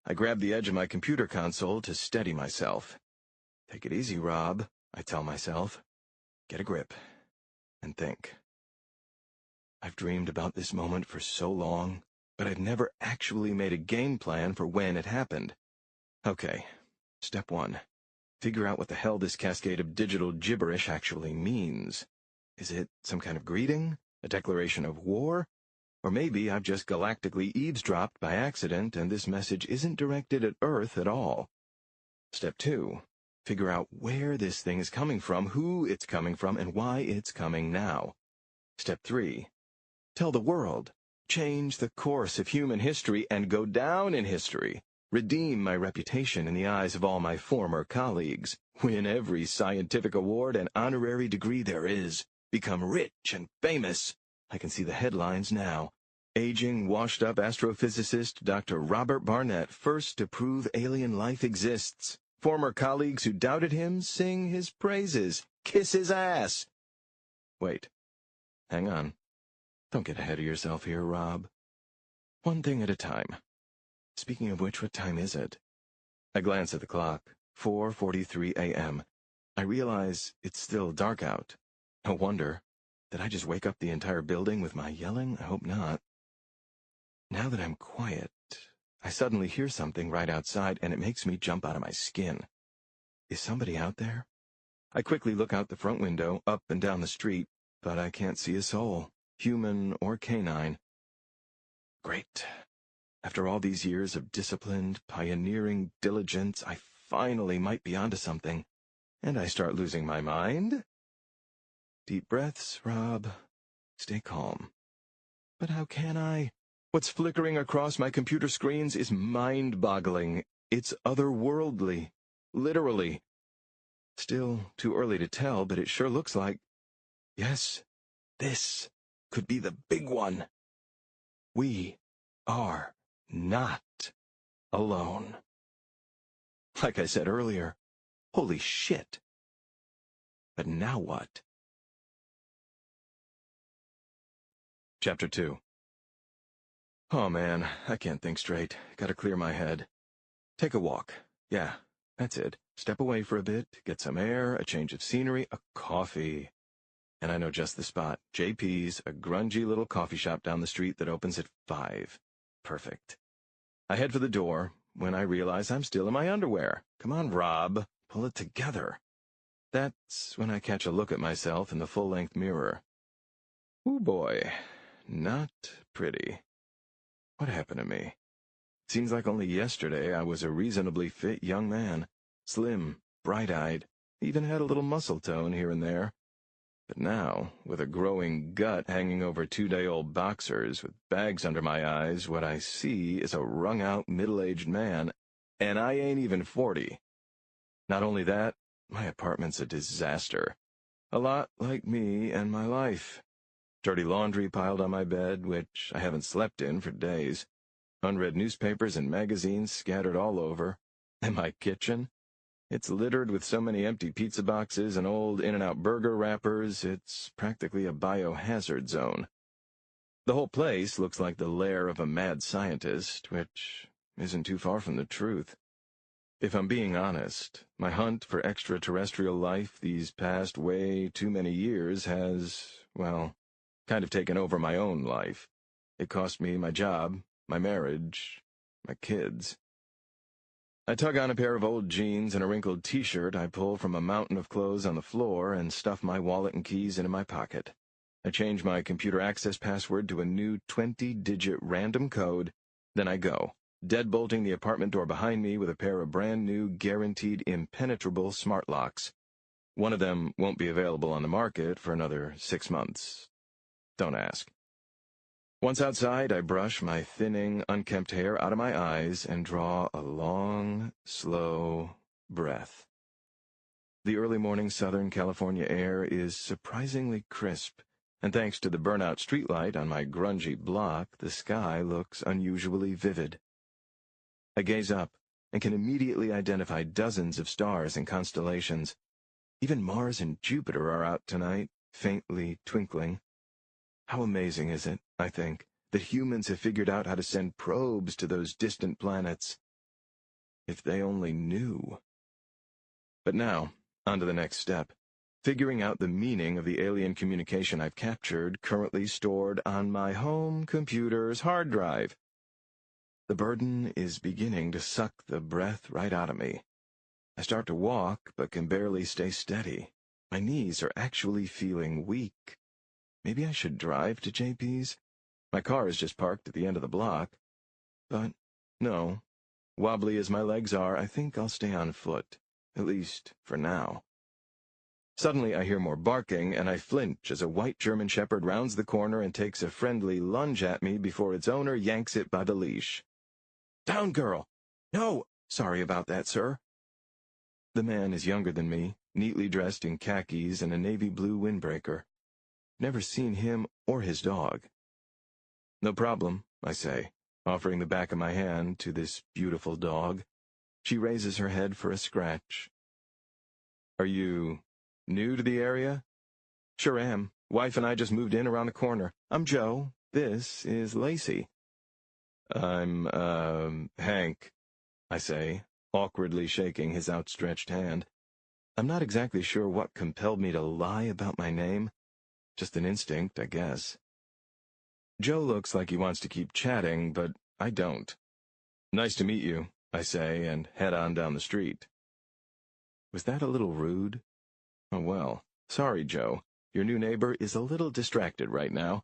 I grab the edge of my computer console to steady myself. Take it easy, Rob, I tell myself. Get a grip and think. I've dreamed about this moment for so long, but I've never actually made a game plan for when it happened. Okay, step 1. Figure out what the hell this cascade of digital gibberish actually means. Is it some kind of greeting? A declaration of war? Or maybe I've just galactically eavesdropped by accident and this message isn't directed at Earth at all. Step 2. Figure out where this thing is coming from, who it's coming from, and why it's coming now. Step 3. Tell the world. Change the course of human history and go down in history. Redeem my reputation in the eyes of all my former colleagues. Win every scientific award and honorary degree there is. Become rich and famous. I can see the headlines now. Aging, washed-up astrophysicist Dr. Robert Barnett, first to prove alien life exists. Former colleagues who doubted him sing his praises, kiss his ass. Wait. Hang on. Don't get ahead of yourself here, Rob. One thing at a time. Speaking of which, what time is it? I glance at the clock. 4:43 a.m. I realize it's still dark out. No wonder. Did I just wake up the entire building with my yelling? I hope not. Now that I'm quiet, I suddenly hear something right outside, and it makes me jump out of my skin. Is somebody out there? I quickly look out the front window, up and down the street, but I can't see a soul, human or canine. Great. After all these years of disciplined, pioneering diligence, I finally might be onto something. And I start losing my mind. Deep breaths, Rob. Stay calm. But how can I? What's flickering across my computer screens is mind-boggling. It's otherworldly. Literally. Still too early to tell, but it sure looks like... Yes, this could be the big one. We are not alone. Like I said earlier, holy shit. But now what? Chapter 2. Oh man, I can't think straight. Gotta clear my head. Take a walk. Yeah, that's it. Step away for a bit, get some air, a change of scenery, a coffee. And I know just the spot. JP's, a grungy little coffee shop down the street that opens at 5. Perfect. I head for the door when I realize I'm still in my underwear. Come on, Rob. Pull it together. That's when I catch a look at myself in the full-length mirror. Ooh boy, not pretty. What happened to me? Seems like only yesterday I was a reasonably fit young man. Slim, bright-eyed, even had a little muscle tone here and there. But now, with a growing gut hanging over 2-day-old boxers with bags under my eyes, what I see is a wrung-out middle-aged man, and I ain't even 40. Not only that, my apartment's a disaster. A lot like me and my life. Dirty laundry piled on my bed, which I haven't slept in for days. Unread newspapers and magazines scattered all over. And my kitchen? It's littered with so many empty pizza boxes and old In-N-Out burger wrappers, it's practically a biohazard zone. The whole place looks like the lair of a mad scientist, which isn't too far from the truth. If I'm being honest, my hunt for extraterrestrial life these past way too many years has, well, kind of taken over my own life. It cost me my job, my marriage, my kids. I tug on a pair of old jeans and a wrinkled t-shirt I pull from a mountain of clothes on the floor and stuff my wallet and keys into my pocket. I change my computer access password to a new 20-digit random code, then I go, deadbolting the apartment door behind me with a pair of brand-new, guaranteed impenetrable smart locks. One of them won't be available on the market for another 6 months. Don't ask. Once outside, I brush my thinning, unkempt hair out of my eyes and draw a long, slow breath. The early morning Southern California air is surprisingly crisp, and thanks to the burnout streetlight on my grungy block, the sky looks unusually vivid. I gaze up and can immediately identify dozens of stars and constellations. Even Mars and Jupiter are out tonight, faintly twinkling. How amazing is it, I think, that humans have figured out how to send probes to those distant planets. If they only knew. But now, on to the next step, figuring out the meaning of the alien communication I've captured, currently stored on my home computer's hard drive. The burden is beginning to suck the breath right out of me. I start to walk, but can barely stay steady. My knees are actually feeling weak. Maybe I should drive to JP's? My car is just parked at the end of the block. But, no. Wobbly as my legs are, I think I'll stay on foot. At least, for now. Suddenly I hear more barking, and I flinch as a white German shepherd rounds the corner and takes a friendly lunge at me before its owner yanks it by the leash. "Down, girl!" "No! Sorry about that, sir." The man is younger than me, neatly dressed in khakis and a navy blue windbreaker. Never seen him or his dog. "No problem," I say, offering the back of my hand to this beautiful dog. She raises her head for a scratch. Are you new to the area? Sure am. Wife and I just moved in around the corner. I'm Joe. This is Lacey. I'm, Hank, I say, awkwardly shaking his outstretched hand. I'm not exactly sure what compelled me to lie about my name. Just an instinct, I guess. Joe looks like he wants to keep chatting, but I don't. Nice to meet you, I say, and head on down the street. Was that a little rude? Oh well, sorry, Joe. Your new neighbor is a little distracted right now.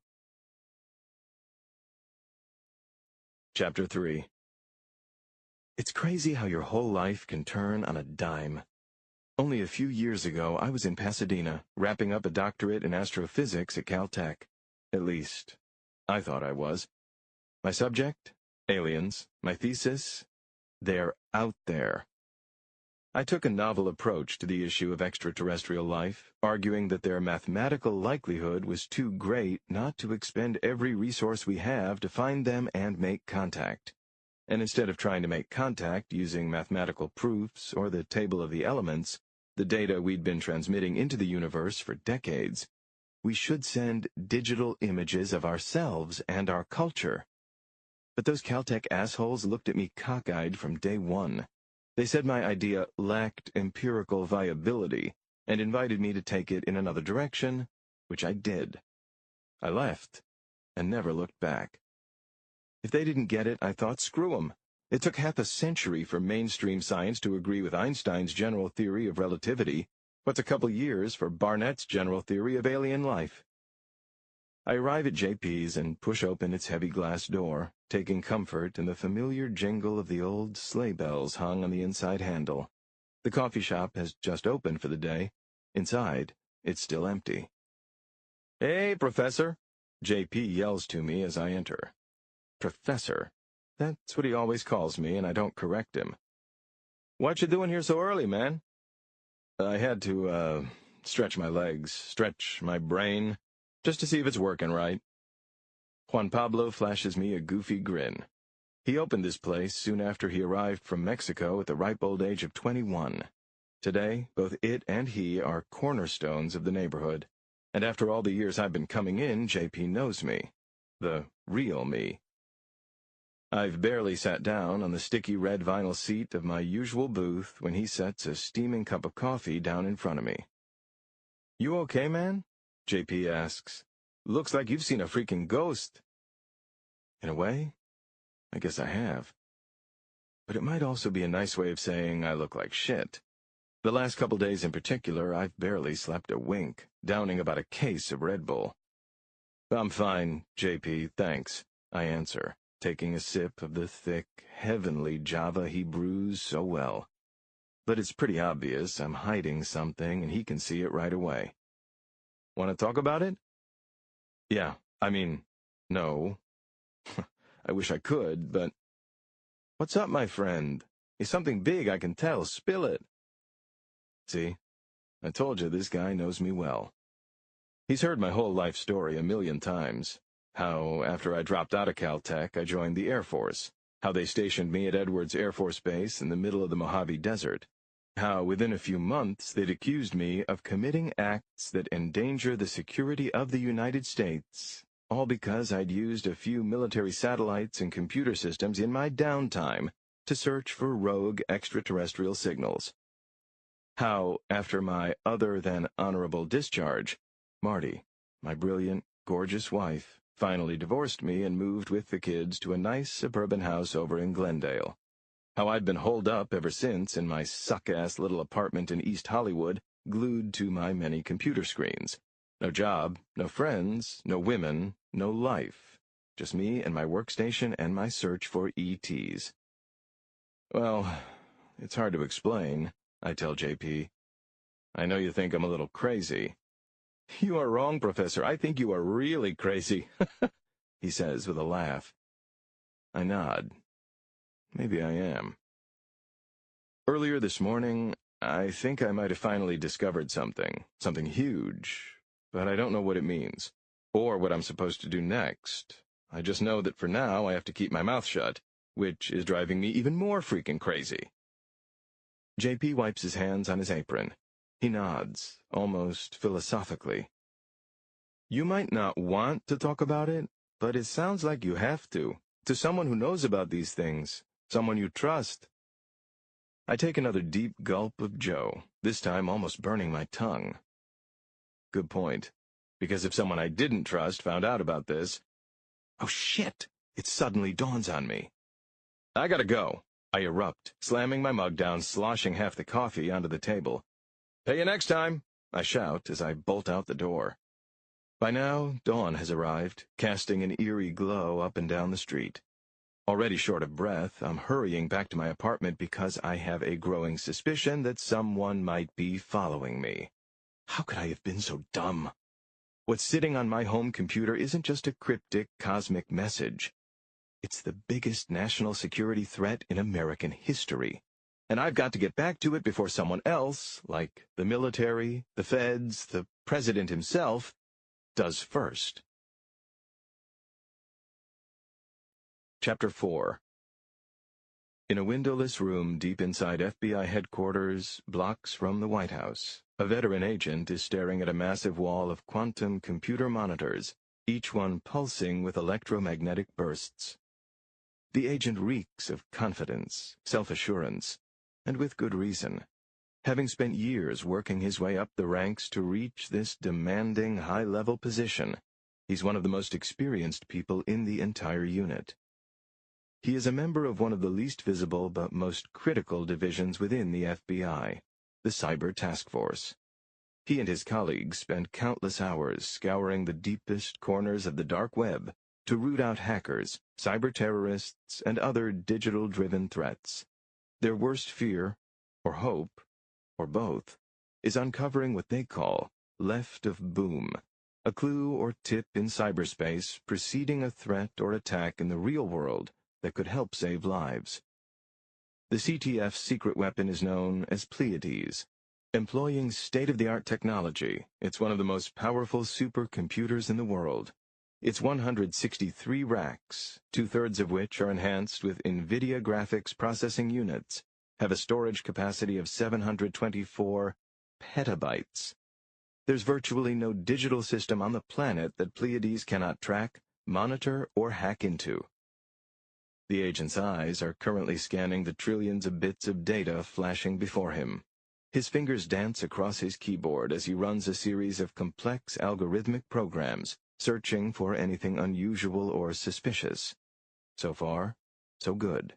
Chapter 3. It's crazy how your whole life can turn on a dime. Only a few years ago, I was in Pasadena, wrapping up a doctorate in astrophysics at Caltech. At least, I thought I was. My subject? Aliens. My thesis? They're out there. I took a novel approach to the issue of extraterrestrial life, arguing that their mathematical likelihood was too great not to expend every resource we have to find them and make contact. And instead of trying to make contact using mathematical proofs or the table of the elements, the data we'd been transmitting into the universe for decades, we should send digital images of ourselves and our culture. But those Caltech assholes looked at me cockeyed from day one. They said my idea lacked empirical viability and invited me to take it in another direction, which I did. I left and never looked back. If they didn't get it, I thought, screw 'em. It took half a century for mainstream science to agree with Einstein's general theory of relativity. What's a couple years for Barnett's general theory of alien life? I arrive at JP's and push open its heavy glass door, taking comfort in the familiar jingle of the old sleigh bells hung on the inside handle. The coffee shop has just opened for the day. Inside, it's still empty. "Hey, Professor!" JP yells to me as I enter. Professor. That's what he always calls me, and I don't correct him. "What you doing here so early, man?" I had to, stretch my legs, stretch my brain, just to see if it's working right. Juan Pablo flashes me a goofy grin. He opened this place soon after he arrived from Mexico at the ripe old age of 21. Today, both it and he are cornerstones of the neighborhood, and after all the years I've been coming in, JP knows me. The real me. I've barely sat down on the sticky red vinyl seat of my usual booth when he sets a steaming cup of coffee down in front of me. "You okay, man?" JP asks. "Looks like you've seen a freaking ghost." In a way, I guess I have. But it might also be a nice way of saying I look like shit. The last couple days in particular, I've barely slept a wink, downing about a case of Red Bull. "I'm fine, JP, thanks," I answer, taking a sip of the thick, heavenly Java he brews so well. But it's pretty obvious I'm hiding something, and he can see it right away. "Want to talk about it?" "Yeah, no. I wish I could, but—" "What's up, my friend? It's something big, I can tell. Spill it." See, I told you this guy knows me well. He's heard my whole life story a million times. How, after I dropped out of Caltech, I joined the Air Force. How they stationed me at Edwards Air Force Base in the middle of the Mojave Desert. How, within a few months, they'd accused me of committing acts that endanger the security of the United States, all because I'd used a few military satellites and computer systems in my downtime to search for rogue extraterrestrial signals. How, after my other-than-honorable discharge, Marty, my brilliant, gorgeous wife, finally divorced me and moved with the kids to a nice suburban house over in Glendale. How I'd been holed up ever since in my suck-ass little apartment in East Hollywood, glued to my many computer screens. No job, no friends, no women, no life. Just me and my workstation and my search for ETs. Well, it's hard to explain, I tell JP. I know you think I'm a little crazy. "You are wrong, Professor. I think you are really crazy," he says with a laugh. I nod. Maybe I am. Earlier this morning, I think I might have finally discovered something huge, but I don't know what it means, or what I'm supposed to do next. I just know that for now I have to keep my mouth shut, which is driving me even more freaking crazy. JP wipes his hands on his apron. He nods, almost philosophically. You might not want to talk about it, but it sounds like you have to someone who knows about these things, someone you trust. I take another deep gulp of Joe, this time almost burning my tongue. Good point, because if someone I didn't trust found out about this... Oh, shit! It suddenly dawns on me. I gotta go. I erupt, slamming my mug down, sloshing half the coffee onto the table. Pay you next time, I shout as I bolt out the door. By now, dawn has arrived, casting an eerie glow up and down the street. Already short of breath, I'm hurrying back to my apartment because I have a growing suspicion that someone might be following me. How could I have been so dumb? What's sitting on my home computer isn't just a cryptic cosmic message. It's the biggest national security threat in American history. And I've got to get back to it before someone else, like the military, the feds, the president himself, does first. Chapter 4. In a windowless room deep inside FBI headquarters, blocks from the White House, a veteran agent is staring at a massive wall of quantum computer monitors, each one pulsing with electromagnetic bursts. The agent reeks of confidence, self-assurance, and with good reason. Having spent years working his way up the ranks to reach this demanding high-level position, he's one of the most experienced people in the entire unit. He is a member of one of the least visible but most critical divisions within the FBI, the Cyber Task Force. He and his colleagues spend countless hours scouring the deepest corners of the dark web to root out hackers, cyber terrorists, and other digital-driven threats. Their worst fear, or hope, or both, is uncovering what they call left of boom, a clue or tip in cyberspace preceding a threat or attack in the real world that could help save lives. The CTF's secret weapon is known as Pleiades. Employing state-of-the-art technology, it's one of the most powerful supercomputers in the world. Its 163 racks, 2/3 of which are enhanced with NVIDIA graphics processing units, have a storage capacity of 724 petabytes. There's virtually no digital system on the planet that Pleiades cannot track, monitor, or hack into. The agent's eyes are currently scanning the trillions of bits of data flashing before him. His fingers dance across his keyboard as he runs a series of complex algorithmic programs, searching for anything unusual or suspicious. So far, so good.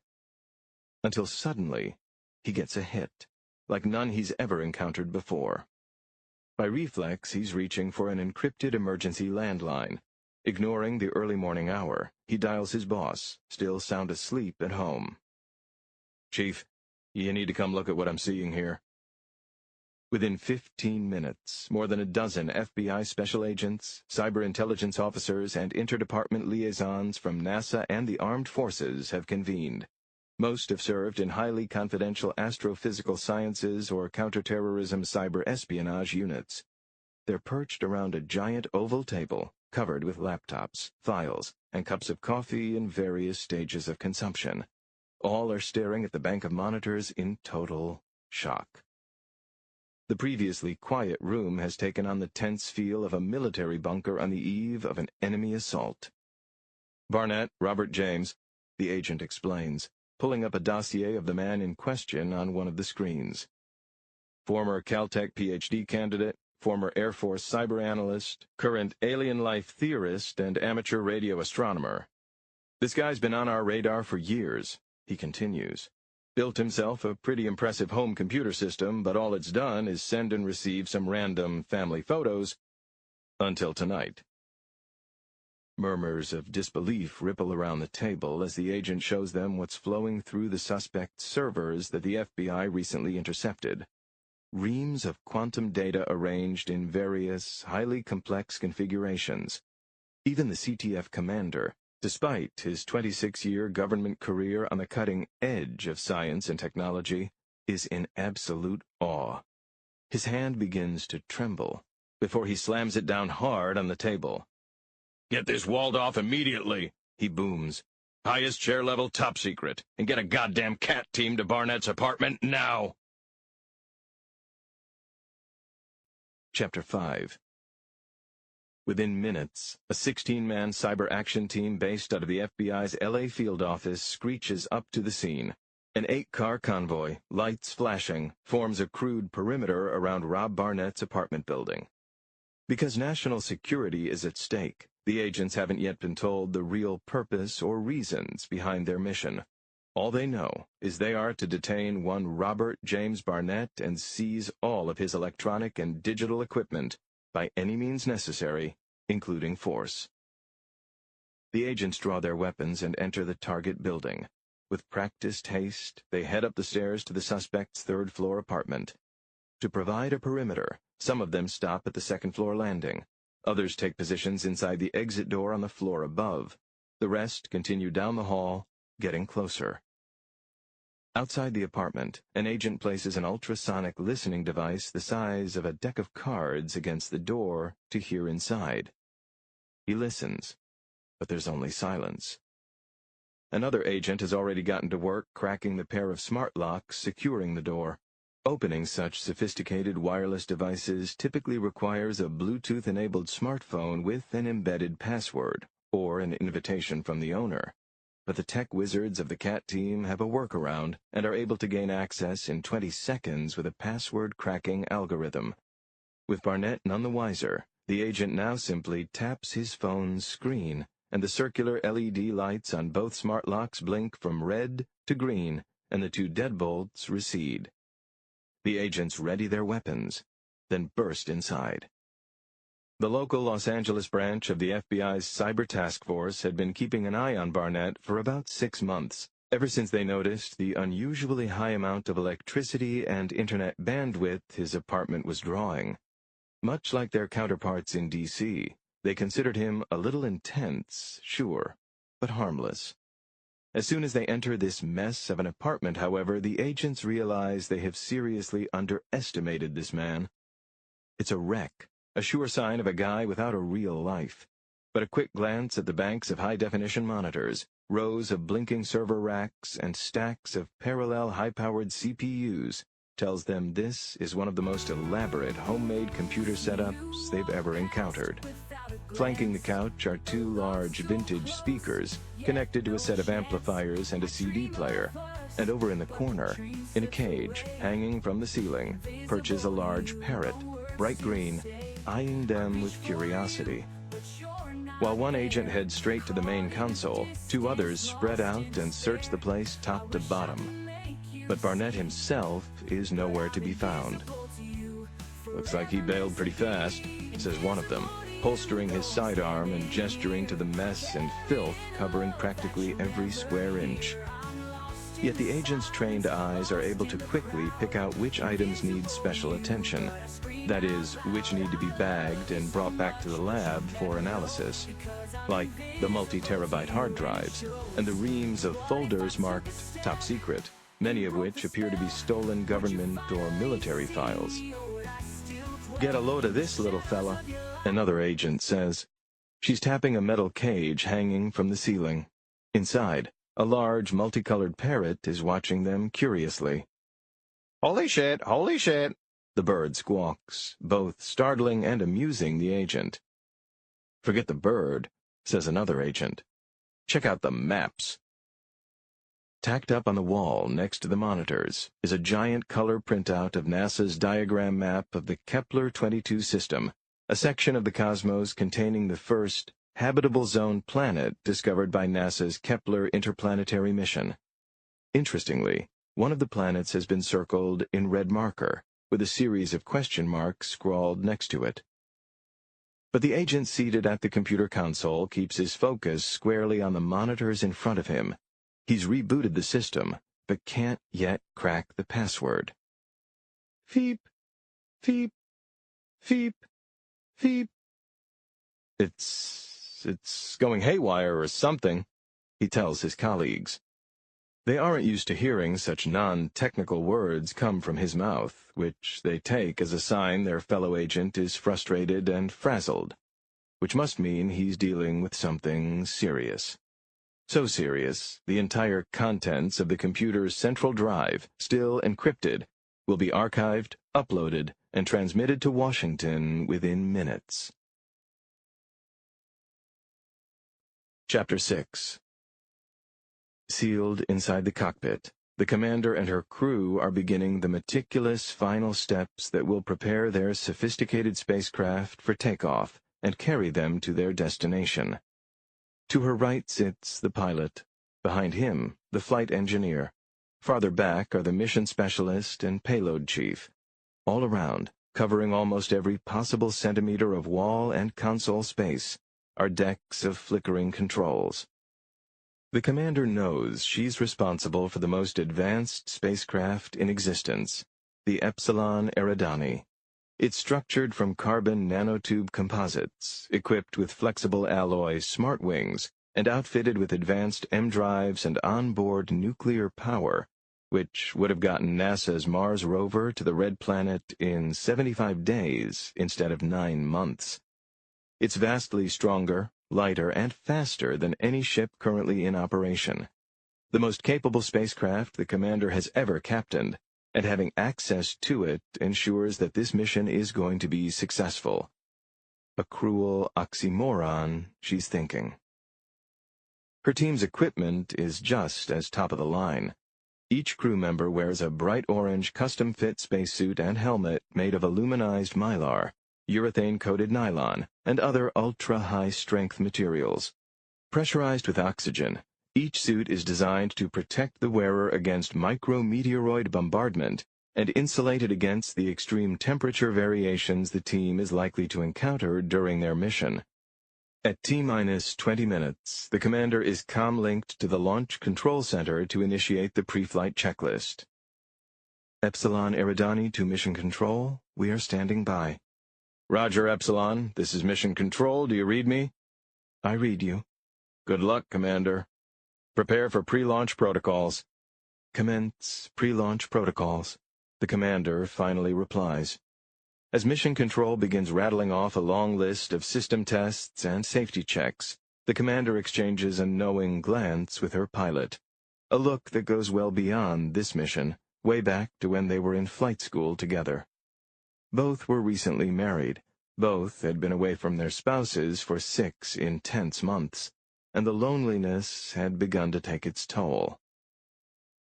Until suddenly, he gets a hit, like none he's ever encountered before. By reflex, he's reaching for an encrypted emergency landline. Ignoring the early morning hour, he dials his boss, still sound asleep at home. Chief, you need to come look at what I'm seeing here. Within 15 minutes, more than a dozen FBI special agents, cyber intelligence officers, and interdepartment liaisons from NASA and the armed forces have convened. Most have served in highly confidential astrophysical sciences or counterterrorism cyber espionage units. They're perched around a giant oval table, covered with laptops, files, and cups of coffee in various stages of consumption. All are staring at the bank of monitors in total shock. The previously quiet room has taken on the tense feel of a military bunker on the eve of an enemy assault. Barnett, Robert James, the agent explains, pulling up a dossier of the man in question on one of the screens. Former Caltech PhD candidate, former Air Force cyber analyst, current alien life theorist, and amateur radio astronomer. This guy's been on our radar for years, he continues. Built himself a pretty impressive home computer system, but all it's done is send and receive some random family photos until tonight. Murmurs of disbelief ripple around the table as the agent shows them what's flowing through the suspect's servers that the FBI recently intercepted. Reams of quantum data arranged in various, highly complex configurations. Even the CTF commander, despite his 26-year government career on the cutting edge of science and technology, is in absolute awe. His hand begins to tremble before he slams it down hard on the table. "Get this walled off immediately," he booms. "Highest chair level, top secret, and get a goddamn cat team to Barnett's apartment now." Chapter 5. Within minutes, a 16-man cyber action team based out of the FBI's LA field office screeches up to the scene. An 8-car convoy, lights flashing, forms a crude perimeter around Rob Barnett's apartment building. Because national security is at stake, the agents haven't yet been told the real purpose or reasons behind their mission. All they know is they are to detain one Robert James Barnett and seize all of his electronic and digital equipment by any means necessary, including force. The agents draw their weapons and enter the target building. With practiced haste, they head up the stairs to the suspect's third-floor apartment. To provide a perimeter, some of them stop at the second-floor landing. Others take positions inside the exit door on the floor above. The rest continue down the hall, getting closer. Outside the apartment, an agent places an ultrasonic listening device the size of a deck of cards against the door to hear inside. He listens, but there's only silence. Another agent has already gotten to work cracking the pair of smart locks securing the door. Opening such sophisticated wireless devices typically requires a Bluetooth-enabled smartphone with an embedded password, or an invitation from the owner. But the tech wizards of the CAT team have a workaround and are able to gain access in 20 seconds with a password-cracking algorithm. With Barnett none the wiser, the agent now simply taps his phone's screen, and the circular LED lights on both smart locks blink from red to green, and the 2 deadbolts recede. The agents ready their weapons, then burst inside. The local Los Angeles branch of the FBI's Cyber Task Force had been keeping an eye on Barnett for about 6 months, ever since they noticed the unusually high amount of electricity and internet bandwidth his apartment was drawing. Much like their counterparts in D.C., they considered him a little intense, sure, but harmless. As soon as they enter this mess of an apartment, however, the agents realize they have seriously underestimated this man. It's a wreck. A sure sign of a guy without a real life. But a quick glance at the banks of high-definition monitors, rows of blinking server racks, and stacks of parallel high-powered CPUs tells them this is one of the most elaborate homemade computer setups they've ever encountered. Flanking the couch are 2 large vintage speakers connected to a set of amplifiers and a CD player. And over in the corner, in a cage hanging from the ceiling, perches a large parrot, bright green, eyeing them with curiosity. While one agent heads straight to the main console, 2 others spread out and search the place top to bottom. But Barnett himself is nowhere to be found. "Looks like he bailed pretty fast," says one of them, holstering his sidearm and gesturing to the mess and filth covering practically every square inch. Yet the agent's trained eyes are able to quickly pick out which items need special attention. That is, which need to be bagged and brought back to the lab for analysis. Like the multi-terabyte hard drives, and the reams of folders marked top secret, many of which appear to be stolen government or military files. "Get a load of this, little fella," another agent says. She's tapping a metal cage hanging from the ceiling. Inside, a large, multicolored parrot is watching them curiously. Holy shit, the bird squawks, both startling and amusing the agent. "Forget the bird," says another agent. "Check out the maps." Tacked up on the wall next to the monitors is a giant color printout of NASA's diagram map of the Kepler-22 system, a section of the cosmos containing the first habitable zone planet discovered by NASA's Kepler interplanetary mission. Interestingly, one of the planets has been circled in red marker, with a series of question marks scrawled next to it. But the agent seated at the computer console keeps his focus squarely on the monitors in front of him. He's rebooted the system, but can't yet crack the password. Feep, feep, feep, feep. It's going haywire or something, he tells his colleagues. They aren't used to hearing such non-technical words come from his mouth, which they take as a sign their fellow agent is frustrated and frazzled, which must mean he's dealing with something serious. So serious, the entire contents of the computer's central drive, still encrypted, will be archived, uploaded and transmitted to Washington within minutes. Chapter 6. Sealed inside the cockpit, the commander and her crew are beginning the meticulous final steps that will prepare their sophisticated spacecraft for takeoff and carry them to their destination. To her right sits the pilot. Behind him, the flight engineer. Farther back are the mission specialist and payload chief. All around, covering almost every possible centimeter of wall and console space, are decks of flickering controls. The commander knows she's responsible for the most advanced spacecraft in existence, the Epsilon Eridani. It's structured from carbon nanotube composites, equipped with flexible alloy smart wings, and outfitted with advanced M-drives and onboard nuclear power, which would have gotten NASA's Mars rover to the Red Planet in 75 days instead of 9 months. It's vastly stronger, lighter, and faster than any ship currently in operation. The most capable spacecraft the commander has ever captained, and having access to it ensures that this mission is going to be successful. A cruel oxymoron, she's thinking. Her team's equipment is just as top of the line. Each crew member wears a bright orange custom-fit spacesuit and helmet made of aluminized mylar, urethane-coated nylon, and other ultra-high-strength materials. Pressurized with oxygen, each suit is designed to protect the wearer against micrometeoroid bombardment and insulated against the extreme temperature variations the team is likely to encounter during their mission. At T-minus 20 minutes, the commander is comm-linked to the Launch Control Center to initiate the pre-flight checklist. Epsilon Eridani to Mission Control, we are standing by. Roger, Epsilon. This is Mission Control. Do you read me? I read you. Good luck, Commander. Prepare for pre-launch protocols. Commence pre-launch protocols. The commander finally replies. As Mission Control begins rattling off a long list of system tests and safety checks, the commander exchanges a knowing glance with her pilot. A look that goes well beyond this mission, way back to when they were in flight school together. Both were recently married. Both had been away from their spouses for 6 intense months, and the loneliness had begun to take its toll.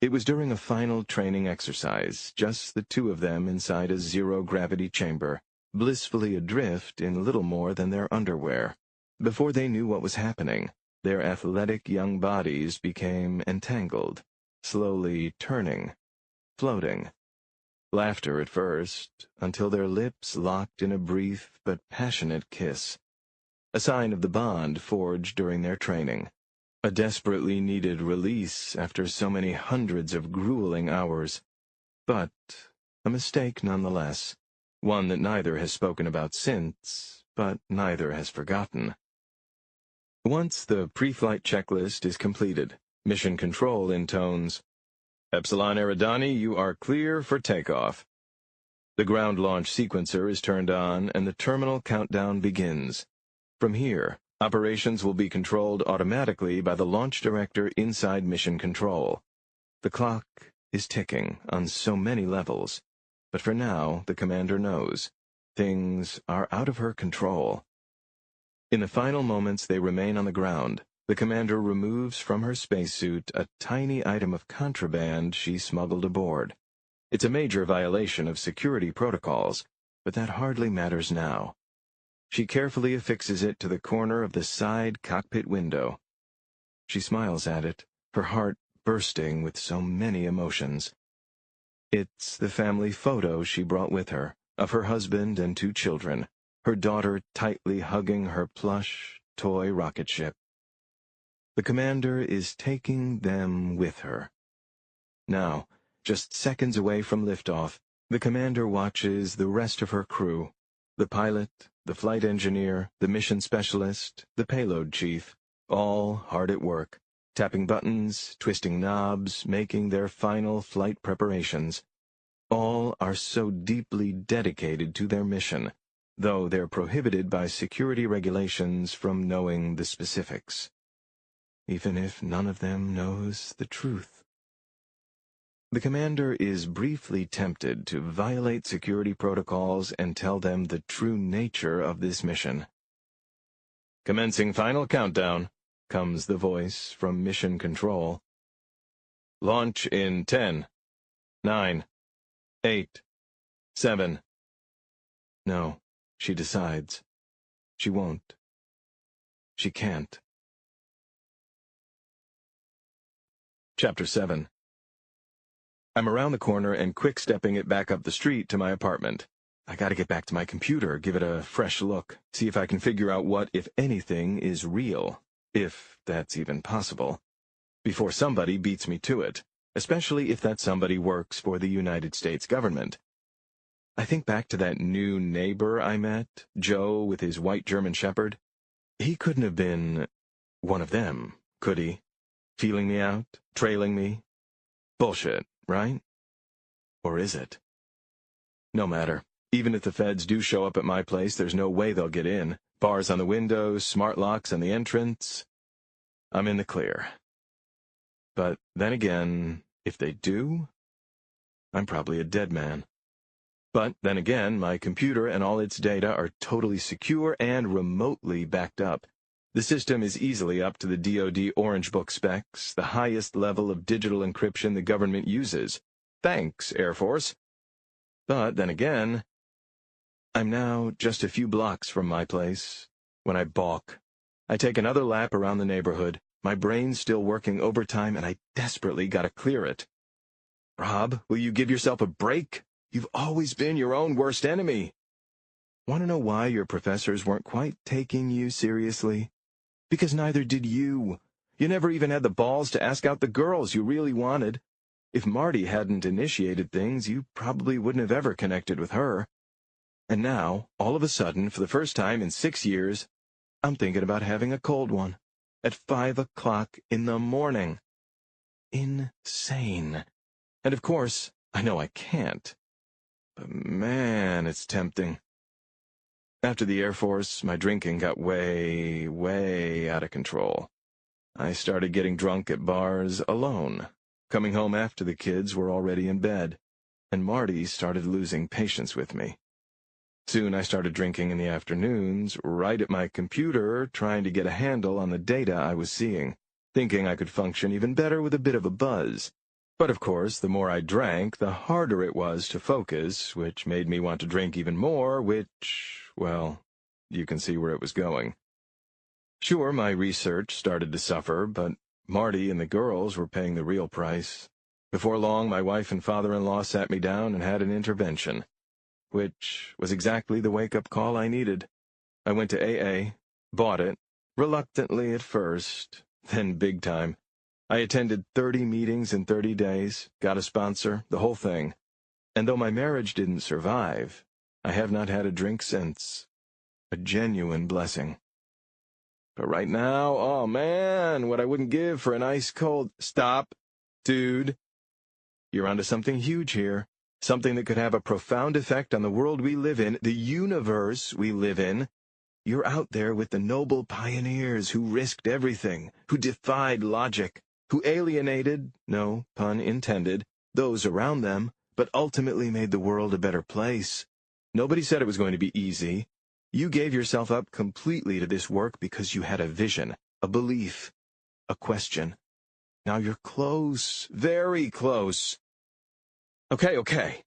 It was during a final training exercise, just the two of them inside a zero-gravity chamber, blissfully adrift in little more than their underwear. Before they knew what was happening, their athletic young bodies became entangled, slowly turning, floating. Laughter at first, until their lips locked in a brief but passionate kiss, a sign of the bond forged during their training. A desperately needed release after so many hundreds of grueling hours. But a mistake nonetheless, one that neither has spoken about since, but neither has forgotten. Once the pre-flight checklist is completed, Mission Control intones, Epsilon Eridani, you are clear for takeoff. The ground launch sequencer is turned on and the terminal countdown begins. From here, operations will be controlled automatically by the launch director inside Mission Control. The clock is ticking on so many levels, but for now, the commander knows. Things are out of her control. In the final moments they remain on the ground, the commander removes from her spacesuit a tiny item of contraband she smuggled aboard. It's a major violation of security protocols, but that hardly matters now. She carefully affixes it to the corner of the side cockpit window. She smiles at it, her heart bursting with so many emotions. It's the family photo she brought with her, of her husband and 2 children, her daughter tightly hugging her plush, toy rocket ship. The commander is taking them with her. Now, just seconds away from liftoff, the commander watches the rest of her crew, the pilot, the flight engineer, the mission specialist, the payload chief, all hard at work, tapping buttons, twisting knobs, making their final flight preparations. All are so deeply dedicated to their mission, though they're prohibited by security regulations from knowing the specifics. Even if none of them knows the truth. The commander is briefly tempted to violate security protocols and tell them the true nature of this mission. "Commencing final countdown," comes the voice from Mission Control. "Launch in 10, 9, 8, 7. No, she decides. She won't. She can't. Chapter 7. I'm around the corner and quick-stepping it back up the street to my apartment. I gotta get back to my computer, give it a fresh look, see if I can figure out what, if anything, is real, if that's even possible, before somebody beats me to it, especially if that somebody works for the United States government. I think back to that new neighbor I met, Joe with his white German shepherd. He couldn't have been one of them, could he? Feeling me out, trailing me? Bullshit, right? Or is it? No matter. Even if the feds do show up at my place, there's no way they'll get in. Bars on the windows, smart locks on the entrance. I'm in the clear. But then again, if they do, I'm probably a dead man. But then again, my computer and all its data are totally secure and remotely backed up. The system is easily up to the DoD Orange Book specs, the highest level of digital encryption the government uses. Thanks, Air Force. But then again, I'm now just a few blocks from my place when I balk. I take another lap around the neighborhood, my brain's still working overtime, and I desperately gotta clear it. Rob, will you give yourself a break? You've always been your own worst enemy. Want to know why your professors weren't quite taking you seriously? Because neither did you. You never even had the balls to ask out the girls you really wanted. If Marty hadn't initiated things, you probably wouldn't have ever connected with her. And now, all of a sudden, for the first time in 6 years, I'm thinking about having a cold one. At 5 o'clock in the morning. Insane. And of course, I know I can't. But man, it's tempting. After the Air Force, my drinking got way, way out of control. I started getting drunk at bars alone, coming home after the kids were already in bed, and Marty started losing patience with me. Soon I started drinking in the afternoons, right at my computer, trying to get a handle on the data I was seeing, thinking I could function even better with a bit of a buzz. But of course, the more I drank, the harder it was to focus, which made me want to drink even more, which, well, you can see where it was going. Sure, my research started to suffer, but Marty and the girls were paying the real price. Before long, my wife and father-in-law sat me down and had an intervention, which was exactly the wake-up call I needed. I went to AA, bought it, reluctantly at first, then big time. I attended 30 meetings in 30 days, got a sponsor, the whole thing. And though my marriage didn't survive, I have not had a drink since. A genuine blessing. But right now, oh man, what I wouldn't give for an ice-cold... Stop, dude. You're onto something huge here. Something that could have a profound effect on the world we live in, the universe we live in. You're out there with the noble pioneers who risked everything, who defied logic, who alienated, no pun intended, those around them, but ultimately made the world a better place. Nobody said it was going to be easy. You gave yourself up completely to this work because you had a vision, a belief, a question. Now you're close, very close. Okay.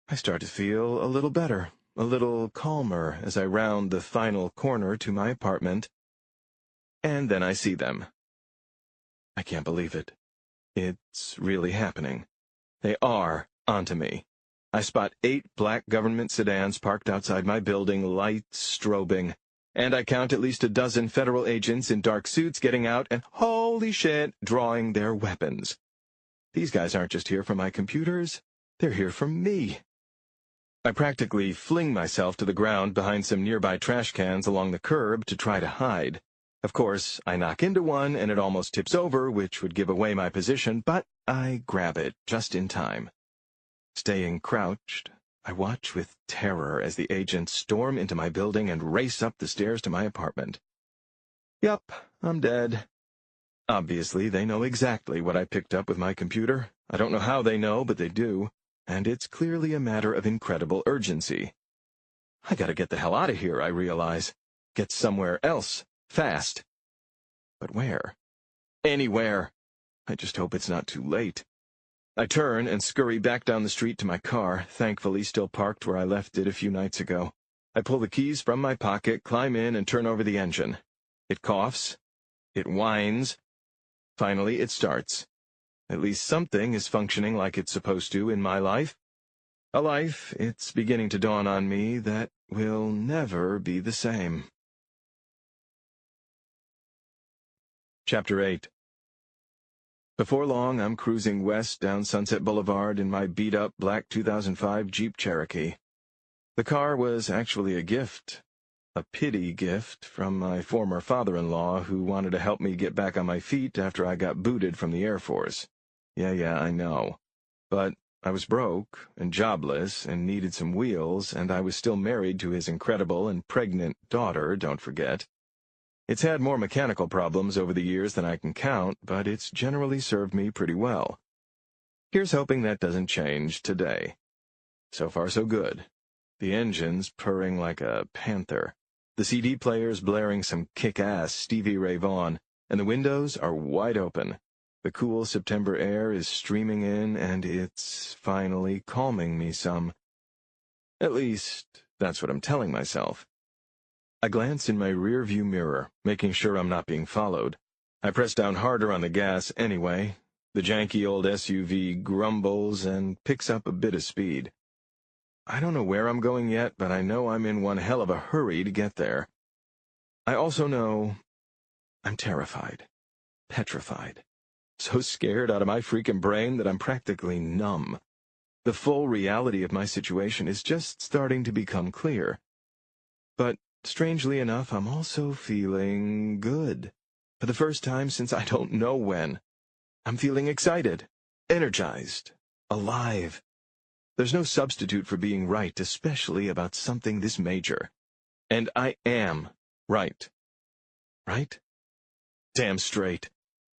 I start to feel a little better, a little calmer as I round the final corner to my apartment. And then I see them. I can't believe it. It's really happening. They are onto me. I spot 8 black government sedans parked outside my building, lights strobing, and I count at least a dozen federal agents in dark suits getting out and, holy shit, drawing their weapons. These guys aren't just here for my computers, they're here for me. I practically fling myself to the ground behind some nearby trash cans along the curb to try to hide. Of course, I knock into one and it almost tips over, which would give away my position, but I grab it just in time. Staying crouched, I watch with terror as the agents storm into my building and race up the stairs to my apartment. Yup, I'm dead. Obviously, they know exactly what I picked up with my computer. I don't know how they know, but they do, and it's clearly a matter of incredible urgency. I gotta get the hell out of here, I realize. Get somewhere else, fast. But where? Anywhere. I just hope it's not too late. I turn and scurry back down the street to my car, thankfully still parked where I left it a few nights ago. I pull the keys from my pocket, climb in, and turn over the engine. It coughs. It whines. Finally, it starts. At least something is functioning like it's supposed to in my life. A life, it's beginning to dawn on me, that will never be the same. Chapter 8. Before long, I'm cruising west down Sunset Boulevard in my beat-up black 2005 Jeep Cherokee. The car was actually a gift. A pity gift from my former father-in-law who wanted to help me get back on my feet after I got booted from the Air Force. Yeah, I know. But I was broke and jobless and needed some wheels, and I was still married to his incredible and pregnant daughter, don't forget. It's had more mechanical problems over the years than I can count, but it's generally served me pretty well. Here's hoping that doesn't change today. So far, so good. The engine's purring like a panther. The CD player's blaring some kick-ass Stevie Ray Vaughan, and the windows are wide open. The cool September air is streaming in, and it's finally calming me some. At least, that's what I'm telling myself. I glance in my rear-view mirror, making sure I'm not being followed. I press down harder on the gas anyway. The janky old SUV grumbles and picks up a bit of speed. I don't know where I'm going yet, but I know I'm in one hell of a hurry to get there. I also know I'm terrified, petrified, so scared out of my freaking brain that I'm practically numb. The full reality of my situation is just starting to become clear. But strangely enough, I'm also feeling good. For the first time since I don't know when. I'm feeling excited, energized, alive. There's no substitute for being right, especially about something this major. And I am right. Right? Damn straight.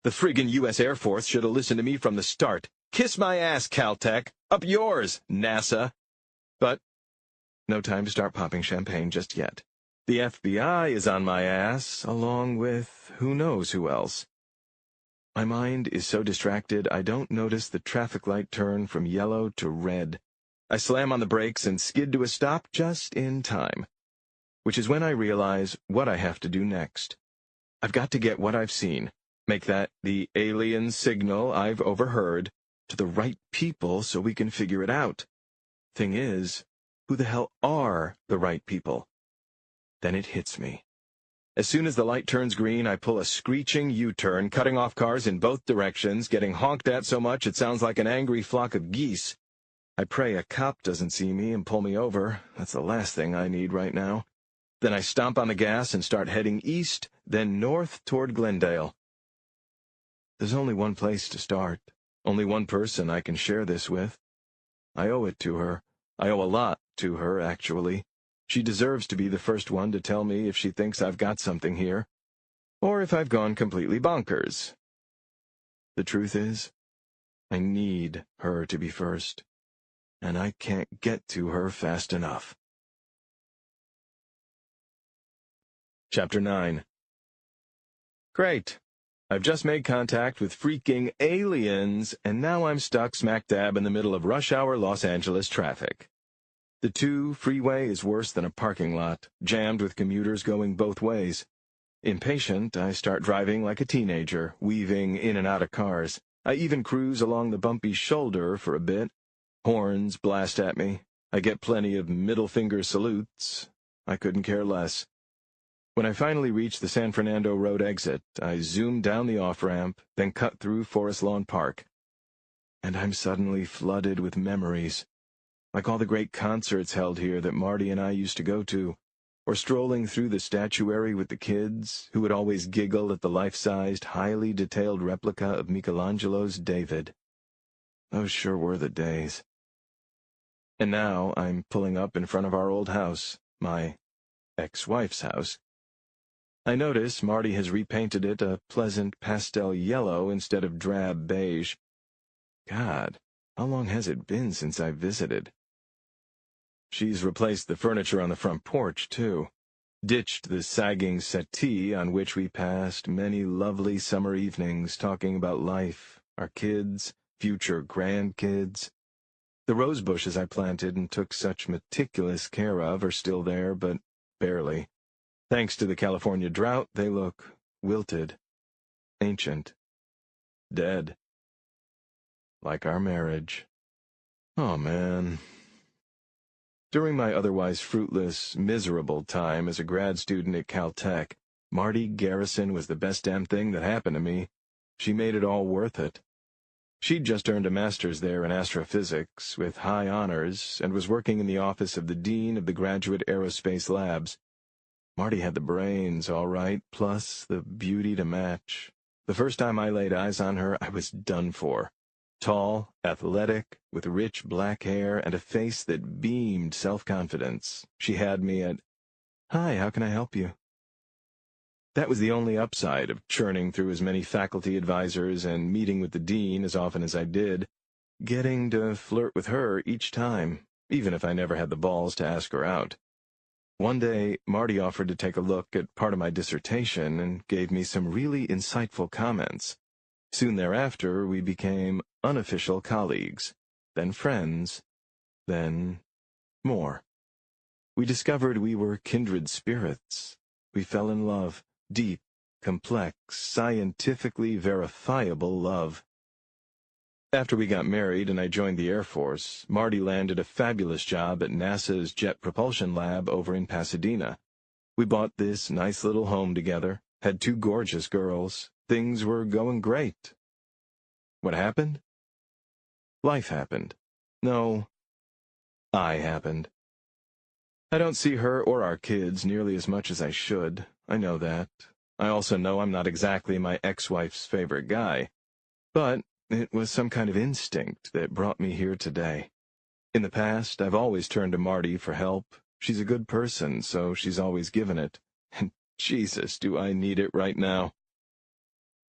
The friggin' U.S. Air Force should have listened to me from the start. Kiss my ass, Caltech. Up yours, NASA. But no time to start popping champagne just yet. The FBI is on my ass, along with who knows who else. My mind is so distracted I don't notice the traffic light turn from yellow to red. I slam on the brakes and skid to a stop just in time, which is when I realize what I have to do next. I've got to get what I've seen, make that the alien signal I've overheard, to the right people so we can figure it out. Thing is, who the hell are the right people? Then it hits me. As soon as the light turns green, I pull a screeching U-turn, cutting off cars in both directions, getting honked at so much it sounds like an angry flock of geese. I pray a cop doesn't see me and pull me over. That's the last thing I need right now. Then I stomp on the gas and start heading east, then north toward Glendale. There's only one place to start, only one person I can share this with. I owe it to her. I owe a lot to her, actually. She deserves to be the first one to tell me if she thinks I've got something here, or if I've gone completely bonkers. The truth is, I need her to be first, and I can't get to her fast enough. Chapter 9. Great. I've just made contact with freaking aliens, and now I'm stuck smack dab in the middle of rush hour Los Angeles traffic. The 2 freeway is worse than a parking lot, jammed with commuters going both ways. Impatient, I start driving like a teenager, weaving in and out of cars. I even cruise along the bumpy shoulder for a bit. Horns blast at me. I get plenty of middle finger salutes. I couldn't care less. When I finally reach the San Fernando Road exit, I zoom down the off-ramp, then cut through Forest Lawn Park. And I'm suddenly flooded with memories. Like all the great concerts held here that Marty and I used to go to, or strolling through the statuary with the kids, who would always giggle at the life-sized, highly detailed replica of Michelangelo's David. Those sure were the days. And now I'm pulling up in front of our old house, my ex-wife's house. I notice Marty has repainted it a pleasant pastel yellow instead of drab beige. God, how long has it been since I visited? She's replaced the furniture on the front porch, too. Ditched the sagging settee on which we passed many lovely summer evenings talking about life, our kids, future grandkids. The rose bushes I planted and took such meticulous care of are still there, but barely. Thanks to the California drought, they look wilted, ancient, dead. Like our marriage. Oh, man. During my otherwise fruitless, miserable time as a grad student at Caltech, Marty Garrison was the best damn thing that happened to me. She made it all worth it. She'd just earned a master's there in astrophysics, with high honors, and was working in the office of the dean of the Graduate Aerospace Labs. Marty had the brains, all right, plus the beauty to match. The first time I laid eyes on her, I was done for. Tall, athletic, with rich black hair and a face that beamed self-confidence. She had me at, "Hi, how can I help you?" That was the only upside of churning through as many faculty advisors and meeting with the dean as often as I did, getting to flirt with her each time, even if I never had the balls to ask her out. One day, Marty offered to take a look at part of my dissertation and gave me some really insightful comments. Soon thereafter, we became unofficial colleagues, then friends, then more. We discovered we were kindred spirits. We fell in love, deep, complex, scientifically verifiable love. After we got married and I joined the Air Force, Marty landed a fabulous job at NASA's Jet Propulsion Lab over in Pasadena. We bought this nice little home together, had 2 gorgeous girls. Things were going great. What happened? Life happened. No, I happened. I don't see her or our kids nearly as much as I should. I know that. I also know I'm not exactly my ex-wife's favorite guy. But it was some kind of instinct that brought me here today. In the past, I've always turned to Marty for help. She's a good person, so she's always given it. And Jesus, do I need it right now.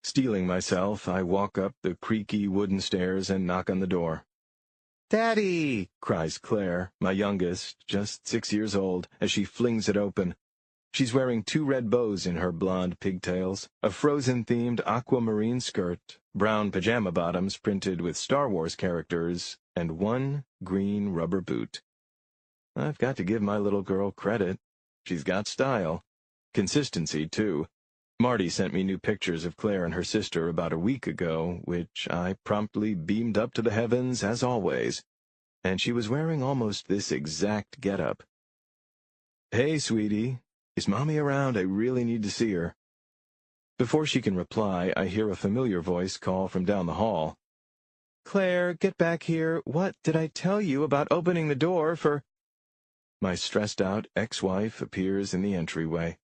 Steeling myself, I walk up the creaky wooden stairs and knock on the door. "Daddy!" cries Claire, my youngest, just 6 years old, as she flings it open. She's wearing 2 red bows in her blonde pigtails, a Frozen-themed aquamarine skirt, brown pajama bottoms printed with Star Wars characters, and 1 green rubber boot. I've got to give my little girl credit. She's got style. Consistency, too. Marty sent me new pictures of Claire and her sister about a week ago, which I promptly beamed up to the heavens, as always. And she was wearing almost this exact getup. "Hey, sweetie. Is Mommy around? I really need to see her." Before she can reply, I hear a familiar voice call from down the hall. "Claire, get back here. What did I tell you about opening the door for—" My stressed-out ex-wife appears in the entryway.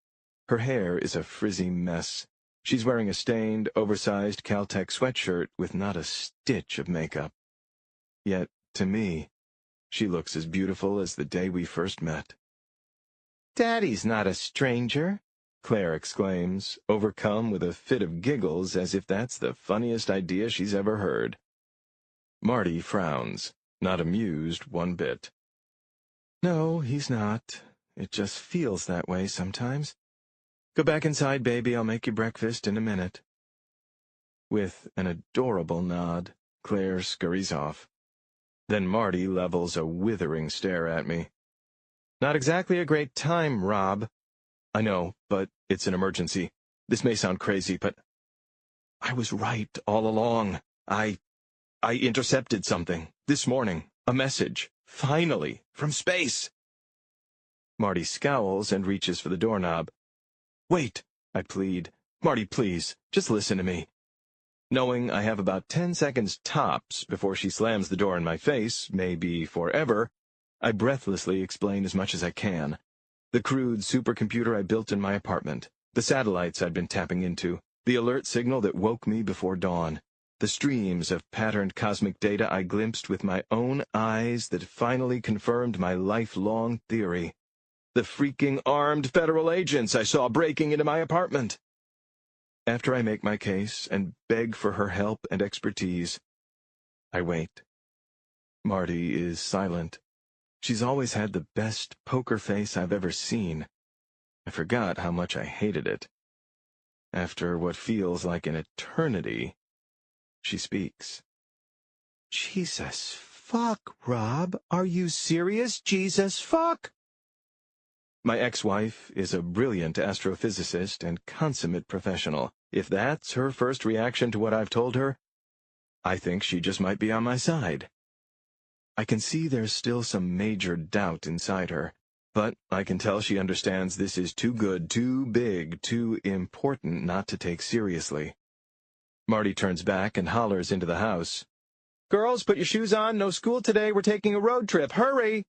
Her hair is a frizzy mess. She's wearing a stained, oversized Caltech sweatshirt with not a stitch of makeup. Yet, to me, she looks as beautiful as the day we first met. "Daddy's not a stranger," Claire exclaims, overcome with a fit of giggles as if that's the funniest idea she's ever heard. Marty frowns, not amused one bit. "No, he's not. It just feels that way sometimes. Go back inside, baby. I'll make you breakfast in a minute." With an adorable nod, Claire scurries off. Then Marty levels a withering stare at me. "Not exactly a great time, Rob." "I know, but it's an emergency. This may sound crazy, but I was right all along. I intercepted something this morning. A message. Finally, from space." Marty scowls and reaches for the doorknob. "Wait," I plead. "Marty, please, just listen to me." Knowing I have about 10 seconds tops before she slams the door in my face, maybe forever, I breathlessly explain as much as I can. The crude supercomputer I built in my apartment, the satellites I'd been tapping into, the alert signal that woke me before dawn, the streams of patterned cosmic data I glimpsed with my own eyes that finally confirmed my lifelong theory. The freaking armed federal agents I saw breaking into my apartment. After I make my case and beg for her help and expertise, I wait. Marty is silent. She's always had the best poker face I've ever seen. I forgot how much I hated it. After what feels like an eternity, she speaks. Jesus fuck, Rob. Are you serious? Jesus fuck? My ex-wife is a brilliant astrophysicist and consummate professional. If that's her first reaction to what I've told her, I think she just might be on my side. I can see there's still some major doubt inside her, but I can tell she understands this is too good, too big, too important not to take seriously. Marty turns back and hollers into the house. "Girls, put your shoes on. No school today. We're taking a road trip. Hurry!"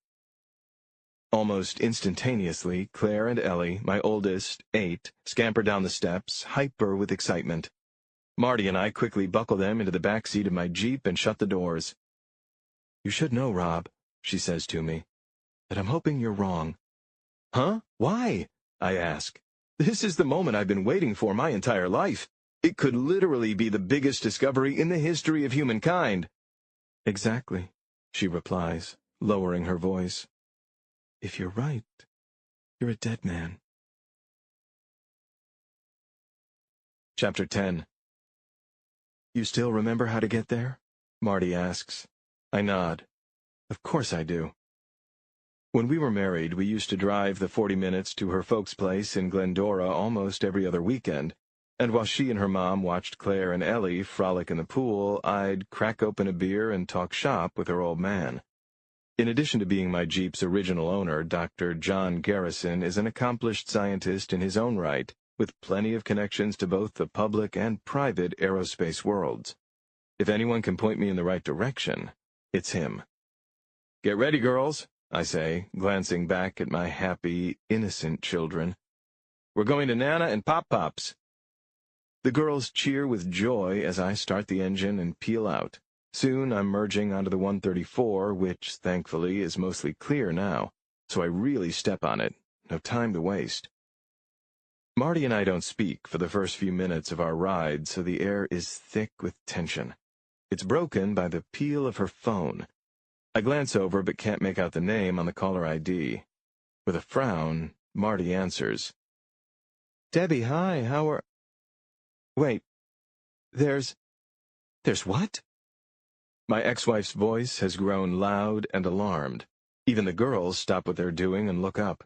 Almost instantaneously, Claire and Ellie, my oldest, 8, scamper down the steps, hyper with excitement. Marty and I quickly buckle them into the back seat of my Jeep and shut the doors. "You should know, Rob," she says to me, "that I'm hoping you're wrong." "Huh? Why?" I ask. This is the moment I've been waiting for my entire life. It could literally be the biggest discovery in the history of humankind. "Exactly," she replies, lowering her voice. "If you're right, you're a dead man." Chapter 10. "You still remember how to get there?" Marty asks. I nod. Of course I do. When we were married, we used to drive the 40 minutes to her folks' place in Glendora almost every other weekend, and while she and her mom watched Claire and Ellie frolic in the pool, I'd crack open a beer and talk shop with her old man. In addition to being my Jeep's original owner, Dr. John Garrison is an accomplished scientist in his own right, with plenty of connections to both the public and private aerospace worlds. If anyone can point me in the right direction, it's him. "Get ready, girls," I say, glancing back at my happy, innocent children. "We're going to Nana and Pop-Pop's." The girls cheer with joy as I start the engine and peel out. Soon I'm merging onto the 134, which, thankfully, is mostly clear now, so I really step on it. No time to waste. Marty and I don't speak for the first few minutes of our ride, so the air is thick with tension. It's broken by the peal of her phone. I glance over but can't make out the name on the caller ID. With a frown, Marty answers. "Debbie, hi, how are—" "Wait, there's what?" My ex-wife's voice has grown loud and alarmed. Even the girls stop what they're doing and look up.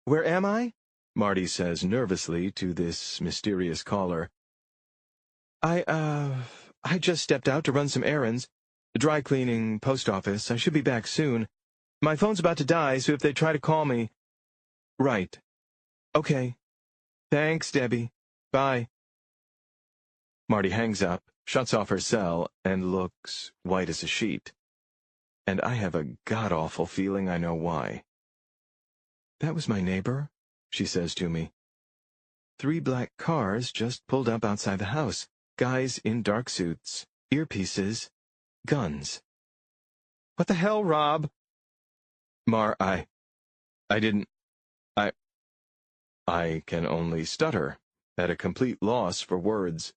"Where am I?" Marty says nervously to this mysterious caller. I just stepped out to run some errands. Dry cleaning, post office. I should be back soon. My phone's about to die, so if they try to call me—" "Right. Okay. Thanks, Debbie. Bye." Marty hangs up, shuts off her cell, and looks white as a sheet. And I have a god-awful feeling I know why. "That was my neighbor," she says to me. 3 black cars just pulled up outside the house. Guys in dark suits, earpieces, guns. "What the hell, Rob?" I didn't, I can only stutter, at a complete loss for words.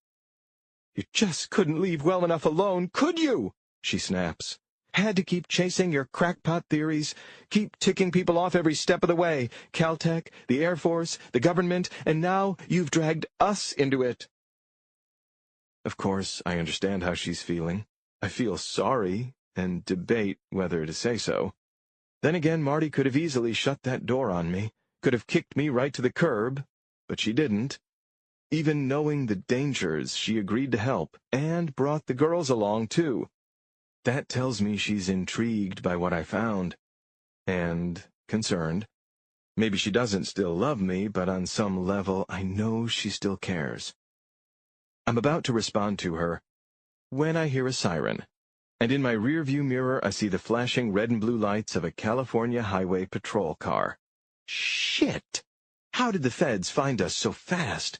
"You just couldn't leave well enough alone, could you?" she snaps. "Had to keep chasing your crackpot theories, keep ticking people off every step of the way. Caltech, the Air Force, the government, and now you've dragged us into it." Of course, I understand how she's feeling. I feel sorry, and debate whether to say so. Then again, Marty could have easily shut that door on me, could have kicked me right to the curb, but she didn't. Even knowing the dangers, she agreed to help, and brought the girls along, too. That tells me she's intrigued by what I found, and concerned. Maybe she doesn't still love me, but on some level I know she still cares. I'm about to respond to her when I hear a siren, and in my rearview mirror I see the flashing red and blue lights of a California highway patrol car. Shit! How did the feds find us so fast?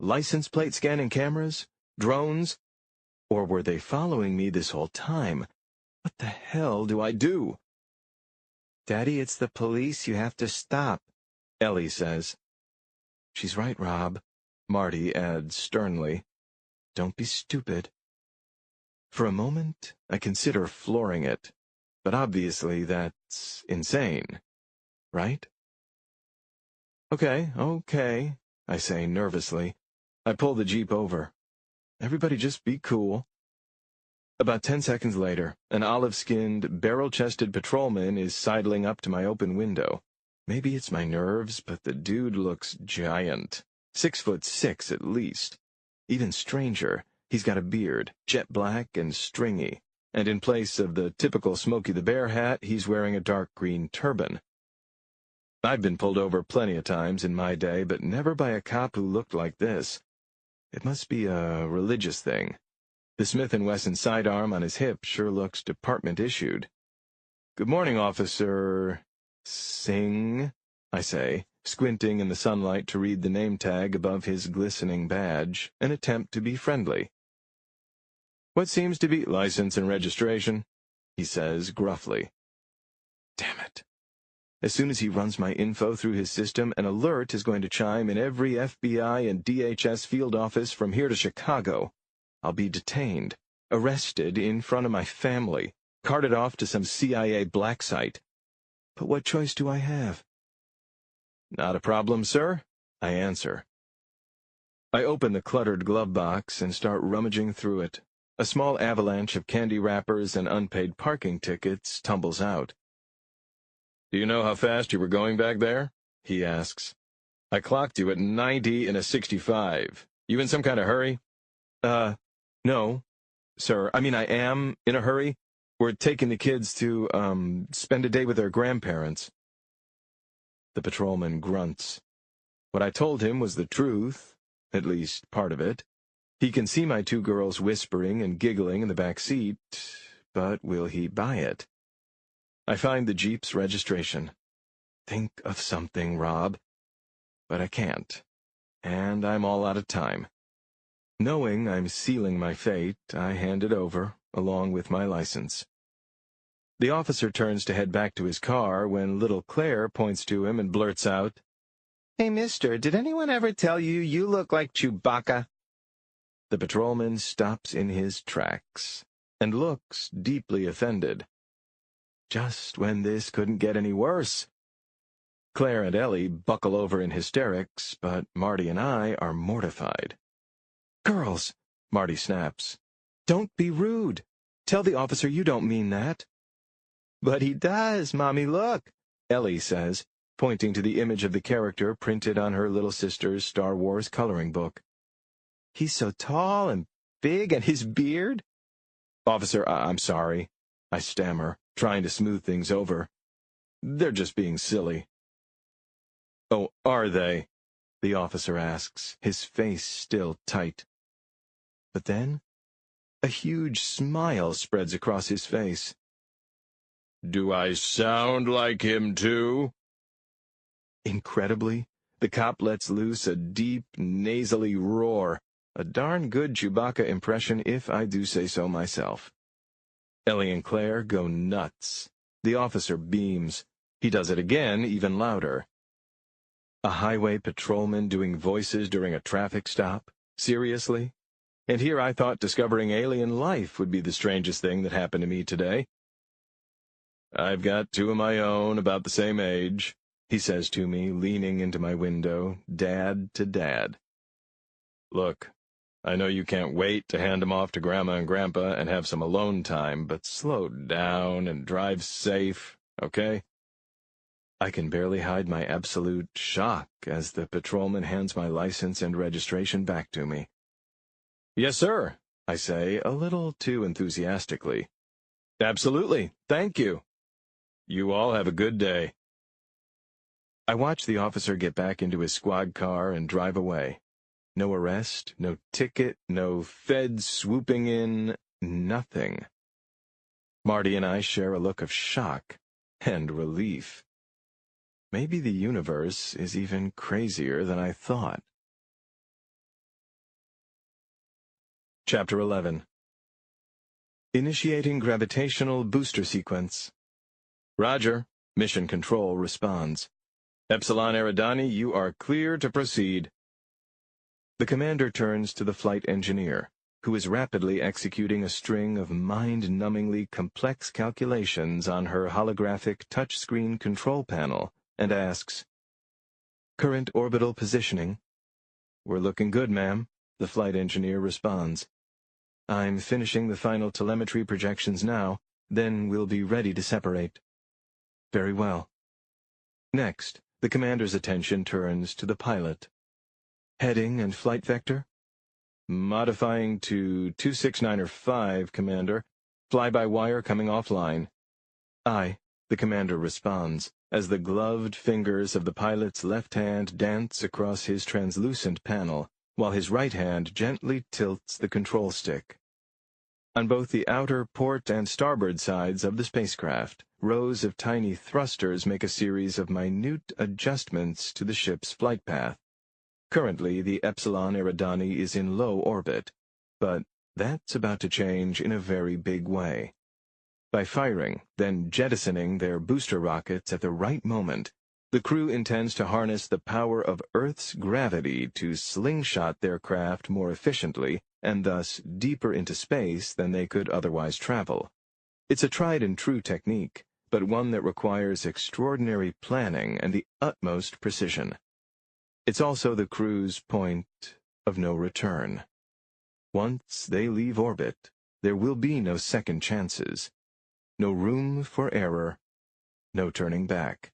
License plate scanning cameras? Drones? Or were they following me this whole time? What the hell do I do? "Daddy, it's the police. You have to stop," Ellie says. "She's right, Rob," Marty adds sternly. "Don't be stupid." For a moment, I consider flooring it, but obviously that's insane, right? Okay, I say nervously. I pull the Jeep over. Everybody just be cool. About 10 seconds later, an olive-skinned, barrel-chested patrolman is sidling up to my open window. Maybe it's my nerves, but the dude looks giant. 6'6" at least. Even stranger, he's got a beard, jet black and stringy, and in place of the typical Smokey the Bear hat, he's wearing a dark green turban. I've been pulled over plenty of times in my day, but never by a cop who looked like this. It must be a religious thing. The Smith & Wesson sidearm on his hip sure looks department-issued. "Good morning, Officer Singh," I say, squinting in the sunlight to read the name tag above his glistening badge, an attempt to be friendly. "What seems to be license and registration?" he says gruffly. Damn it. As soon as he runs my info through his system, an alert is going to chime in every FBI and DHS field office from here to Chicago. I'll be detained, arrested in front of my family, carted off to some CIA black site. But what choice do I have? "Not a problem, sir," I answer. I open the cluttered glove box and start rummaging through it. A small avalanche of candy wrappers and unpaid parking tickets tumbles out. "Do you know how fast you were going back there?" he asks. "I clocked you at 90 in a 65. You in some kind of hurry?" No, sir. I am in a hurry. We're taking the kids to, spend a day with their grandparents." The patrolman grunts. What I told him was the truth, at least part of it. He can see my two girls whispering and giggling in the back seat, but will he buy it? I find the Jeep's registration. Think of something, Rob. But I can't, and I'm all out of time. Knowing I'm sealing my fate, I hand it over, along with my license. The officer turns to head back to his car when little Claire points to him and blurts out, "Hey, mister, did anyone ever tell you you look like Chewbacca?" The patrolman stops in his tracks and looks deeply offended. Just when this couldn't get any worse. Claire and Ellie buckle over in hysterics, but Marty and I are mortified. "Girls," Marty snaps, "don't be rude. Tell the officer you don't mean that." "But he does, Mommy, look," Ellie says, pointing to the image of the character printed on her little sister's Star Wars coloring book. "He's so tall and big, and his beard—" "Officer, I'm sorry," I stammer, trying to smooth things over. "They're just being silly." "Oh, are they?" the officer asks, his face still tight. But then, a huge smile spreads across his face. "Do I sound like him, too?" Incredibly, the cop lets loose a deep, nasally roar, a darn good Chewbacca impression if I do say so myself. Ellie and Claire go nuts. The officer beams. He does it again, even louder. A highway patrolman doing voices during a traffic stop? Seriously? And here I thought discovering alien life would be the strangest thing that happened to me today. "I've got two of my own, about the same age," he says to me, leaning into my window, dad to dad. "Look, I know you can't wait to hand them off to Grandma and Grandpa and have some alone time, but slow down and drive safe, okay?" I can barely hide my absolute shock as the patrolman hands my license and registration back to me. "Yes, sir," I say, a little too enthusiastically. "Absolutely, thank you. You all have a good day." I watch the officer get back into his squad car and drive away. No arrest, no ticket, no feds swooping in, nothing. Marty and I share a look of shock and relief. Maybe the universe is even crazier than I thought. Chapter 11. Initiating gravitational booster sequence. "Roger," Mission Control responds. "Epsilon Eridani, you are clear to proceed." The commander turns to the flight engineer. who is rapidly executing a string of mind-numbingly complex calculations on her holographic touchscreen control panel, and asks, "Current orbital positioning?" "We're looking good, ma'am," the flight engineer responds. "I'm finishing the final telemetry projections now, then we'll be ready to separate." "Very well." Next, the commander's attention turns to the pilot. "Heading and flight vector?" "Modifying to 26905, Commander. Fly-by-wire coming offline." "Aye," the commander responds, as the gloved fingers of the pilot's left hand dance across his translucent panel, while his right hand gently tilts the control stick. On both the outer port and starboard sides of the spacecraft, rows of tiny thrusters make a series of minute adjustments to the ship's flight path. Currently, the Epsilon Eridani is in low orbit, but that's about to change in a very big way. By firing, then jettisoning their booster rockets at the right moment, the crew intends to harness the power of Earth's gravity to slingshot their craft more efficiently and thus deeper into space than they could otherwise travel. It's a tried-and-true technique, but one that requires extraordinary planning and the utmost precision. It's also the crew's point of no return. Once they leave orbit, there will be no second chances, no room for error, no turning back.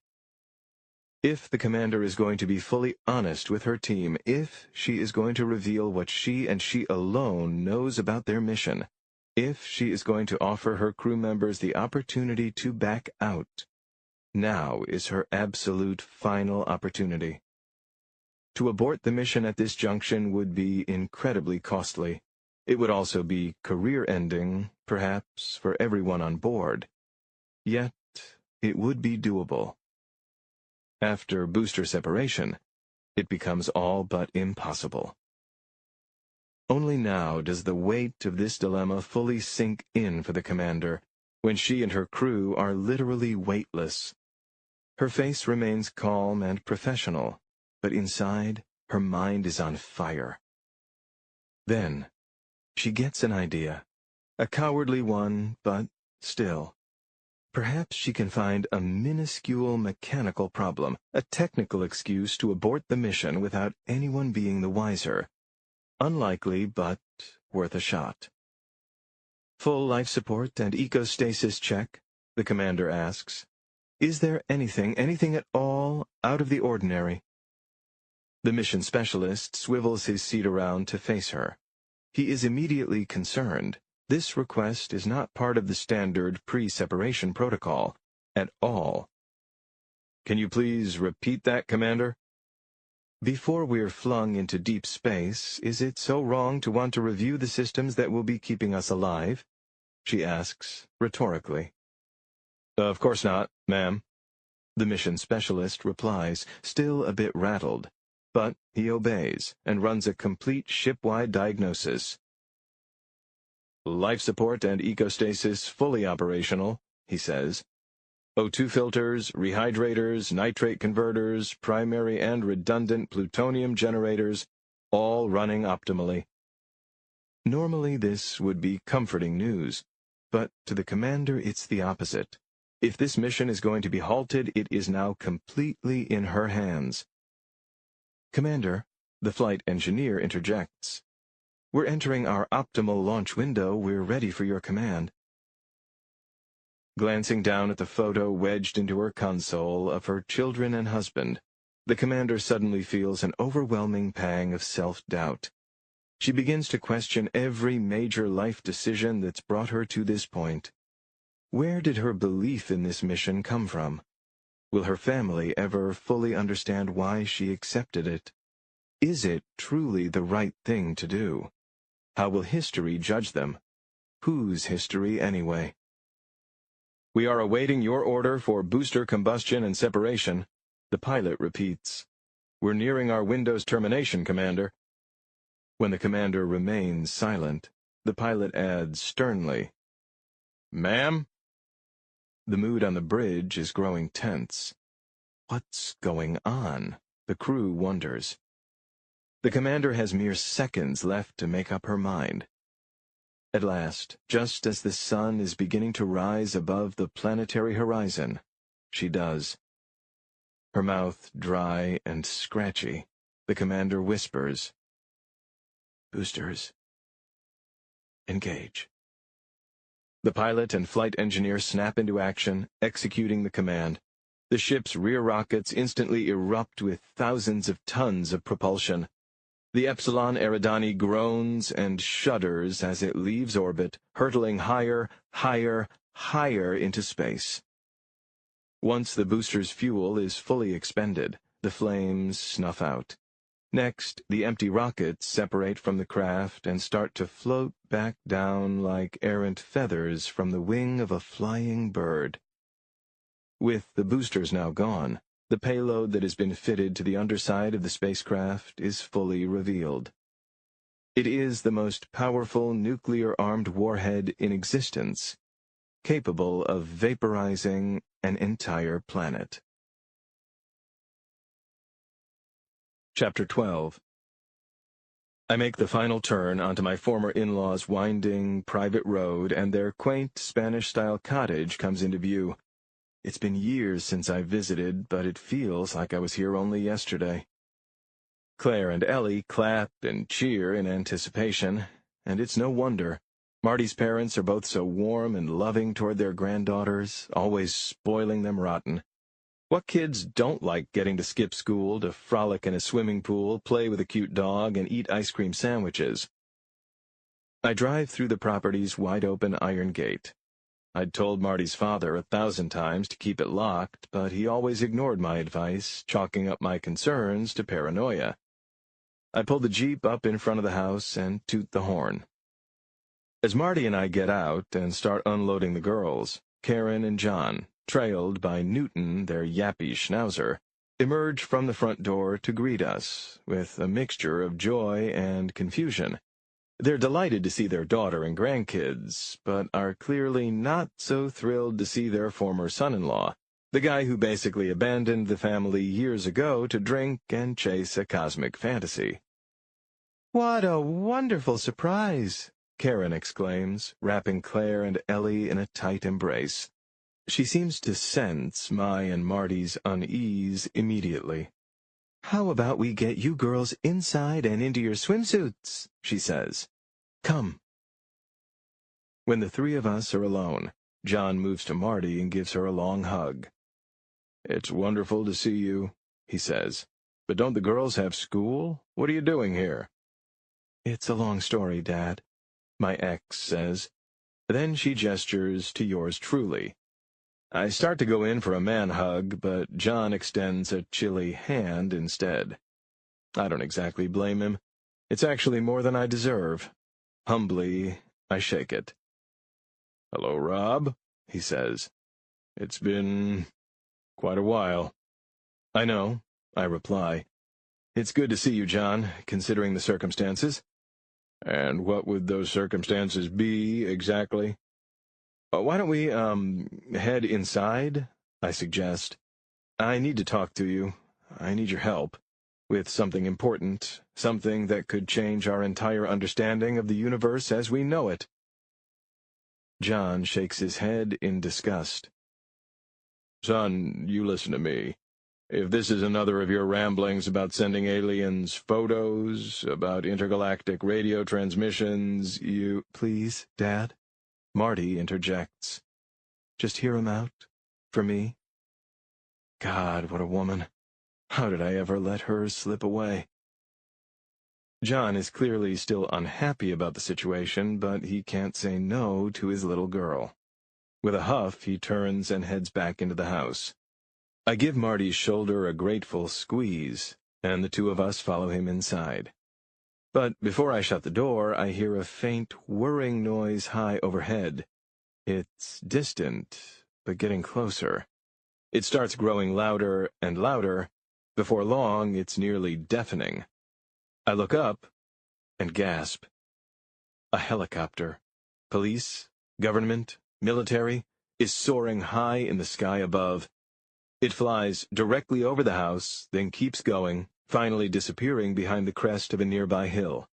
If the commander is going to be fully honest with her team, if she is going to reveal what she and she alone knows about their mission, if she is going to offer her crew members the opportunity to back out, now is her absolute final opportunity. To abort the mission at this junction would be incredibly costly. It would also be career-ending, perhaps, for everyone on board. Yet, it would be doable. After booster separation, it becomes all but impossible. Only now does the weight of this dilemma fully sink in for the commander, when she and her crew are literally weightless. Her face remains calm and professional, but inside, her mind is on fire. Then, she gets an idea. A cowardly one, but still. Perhaps she can find a minuscule mechanical problem, a technical excuse to abort the mission without anyone being the wiser. Unlikely, but worth a shot. "Full life support and ecostasis check?" the commander asks. "Is there anything at all, out of the ordinary?" The mission specialist swivels his seat around to face her. He is immediately concerned. This request is not part of the standard pre-separation protocol at all. "Can you please repeat that, Commander?" "Before we're flung into deep space, is it so wrong to want to review the systems that will be keeping us alive?" she asks, rhetorically. "Of course not, ma'am," the mission specialist replies, still a bit rattled. But he obeys and runs a complete ship-wide diagnosis. "Life support and ecostasis fully operational," he says. "O2 filters, rehydrators, nitrate converters, primary and redundant plutonium generators, all running optimally." Normally this would be comforting news, but to the commander it's the opposite. If this mission is going to be halted, it is now completely in her hands. "Commander," the flight engineer interjects, "we're entering our optimal launch window. We're ready for your command." Glancing down at the photo wedged into her console of her children and husband, the commander suddenly feels an overwhelming pang of self-doubt. She begins to question every major life decision that's brought her to this point. Where did her belief in this mission come from? Will her family ever fully understand why she accepted it? Is it truly the right thing to do? How will history judge them? Whose history, anyway? "We are awaiting your order for booster combustion and separation," the pilot repeats. "We're nearing our window's termination, Commander." When the commander remains silent, the pilot adds sternly, "Ma'am?" The mood on the bridge is growing tense. What's going on? The crew wonders. The commander has mere seconds left to make up her mind. At last, just as the sun is beginning to rise above the planetary horizon, she does. Her mouth dry and scratchy, the commander whispers, "Boosters, engage." The pilot and flight engineer snap into action, executing the command. The ship's rear rockets instantly erupt with thousands of tons of propulsion. The Epsilon Eridani groans and shudders as it leaves orbit, hurtling higher, higher, higher into space. Once the booster's fuel is fully expended, the flames snuff out. Next, the empty rockets separate from the craft and start to float back down like errant feathers from the wing of a flying bird. With the boosters now gone, the payload that has been fitted to the underside of the spacecraft is fully revealed. It is the most powerful nuclear-armed warhead in existence, capable of vaporizing an entire planet. Chapter 12. I make the final turn onto my former in-laws' winding private road, and their quaint Spanish-style cottage comes into view. It's been years since I visited, but it feels like I was here only yesterday. Claire and Ellie clap and cheer in anticipation, and it's no wonder. Marty's parents are both so warm and loving toward their granddaughters, always spoiling them rotten. What kids don't like getting to skip school, to frolic in a swimming pool, play with a cute dog, and eat ice cream sandwiches? I drive through the property's wide-open iron gate. I'd told Marty's father 1,000 times to keep it locked, but he always ignored my advice, chalking up my concerns to paranoia. I pull the Jeep up in front of the house and toot the horn. As Marty and I get out and start unloading the girls, Karen and John, trailed by Newton, their yappy schnauzer, emerge from the front door to greet us, with a mixture of joy and confusion. They're delighted to see their daughter and grandkids, but are clearly not so thrilled to see their former son-in-law, the guy who basically abandoned the family years ago to drink and chase a cosmic fantasy. "What a wonderful surprise!" Karen exclaims, wrapping Claire and Ellie in a tight embrace. She seems to sense my and Marty's unease immediately. "How about we get you girls inside and into your swimsuits?" she says. "Come." When the three of us are alone, John moves to Marty and gives her a long hug. "It's wonderful to see you," he says. "But don't the girls have school? What are you doing here?" "It's a long story, Dad," my ex says. Then she gestures to yours truly. I start to go in for a man hug, but John extends a chilly hand instead. I don't exactly blame him. It's actually more than I deserve. Humbly, I shake it. "Hello, Rob," he says. "It's been quite a while." "I know," I reply. "It's good to see you, John, considering the circumstances." "And what would those circumstances be, exactly?" "Why don't we, head inside?" I suggest. "I need to talk to you. I need your help. With something important, something that could change our entire understanding of the universe as we know it." John shakes his head in disgust. "Son, you listen to me. If this is another of your ramblings about sending aliens photos, about intergalactic radio transmissions, you—" "Please, Dad," Marty interjects. "Just hear him out. For me." God, what a woman. How did I ever let her slip away? John is clearly still unhappy about the situation, but he can't say no to his little girl. With a huff, he turns and heads back into the house. I give Marty's shoulder a grateful squeeze, and the two of us follow him inside. But before I shut the door, I hear a faint whirring noise high overhead. It's distant, but getting closer. It starts growing louder and louder. Before long, it's nearly deafening. I look up and gasp. A helicopter, police, government, military, is soaring high in the sky above. It flies directly over the house, then keeps going, finally disappearing behind the crest of a nearby hill.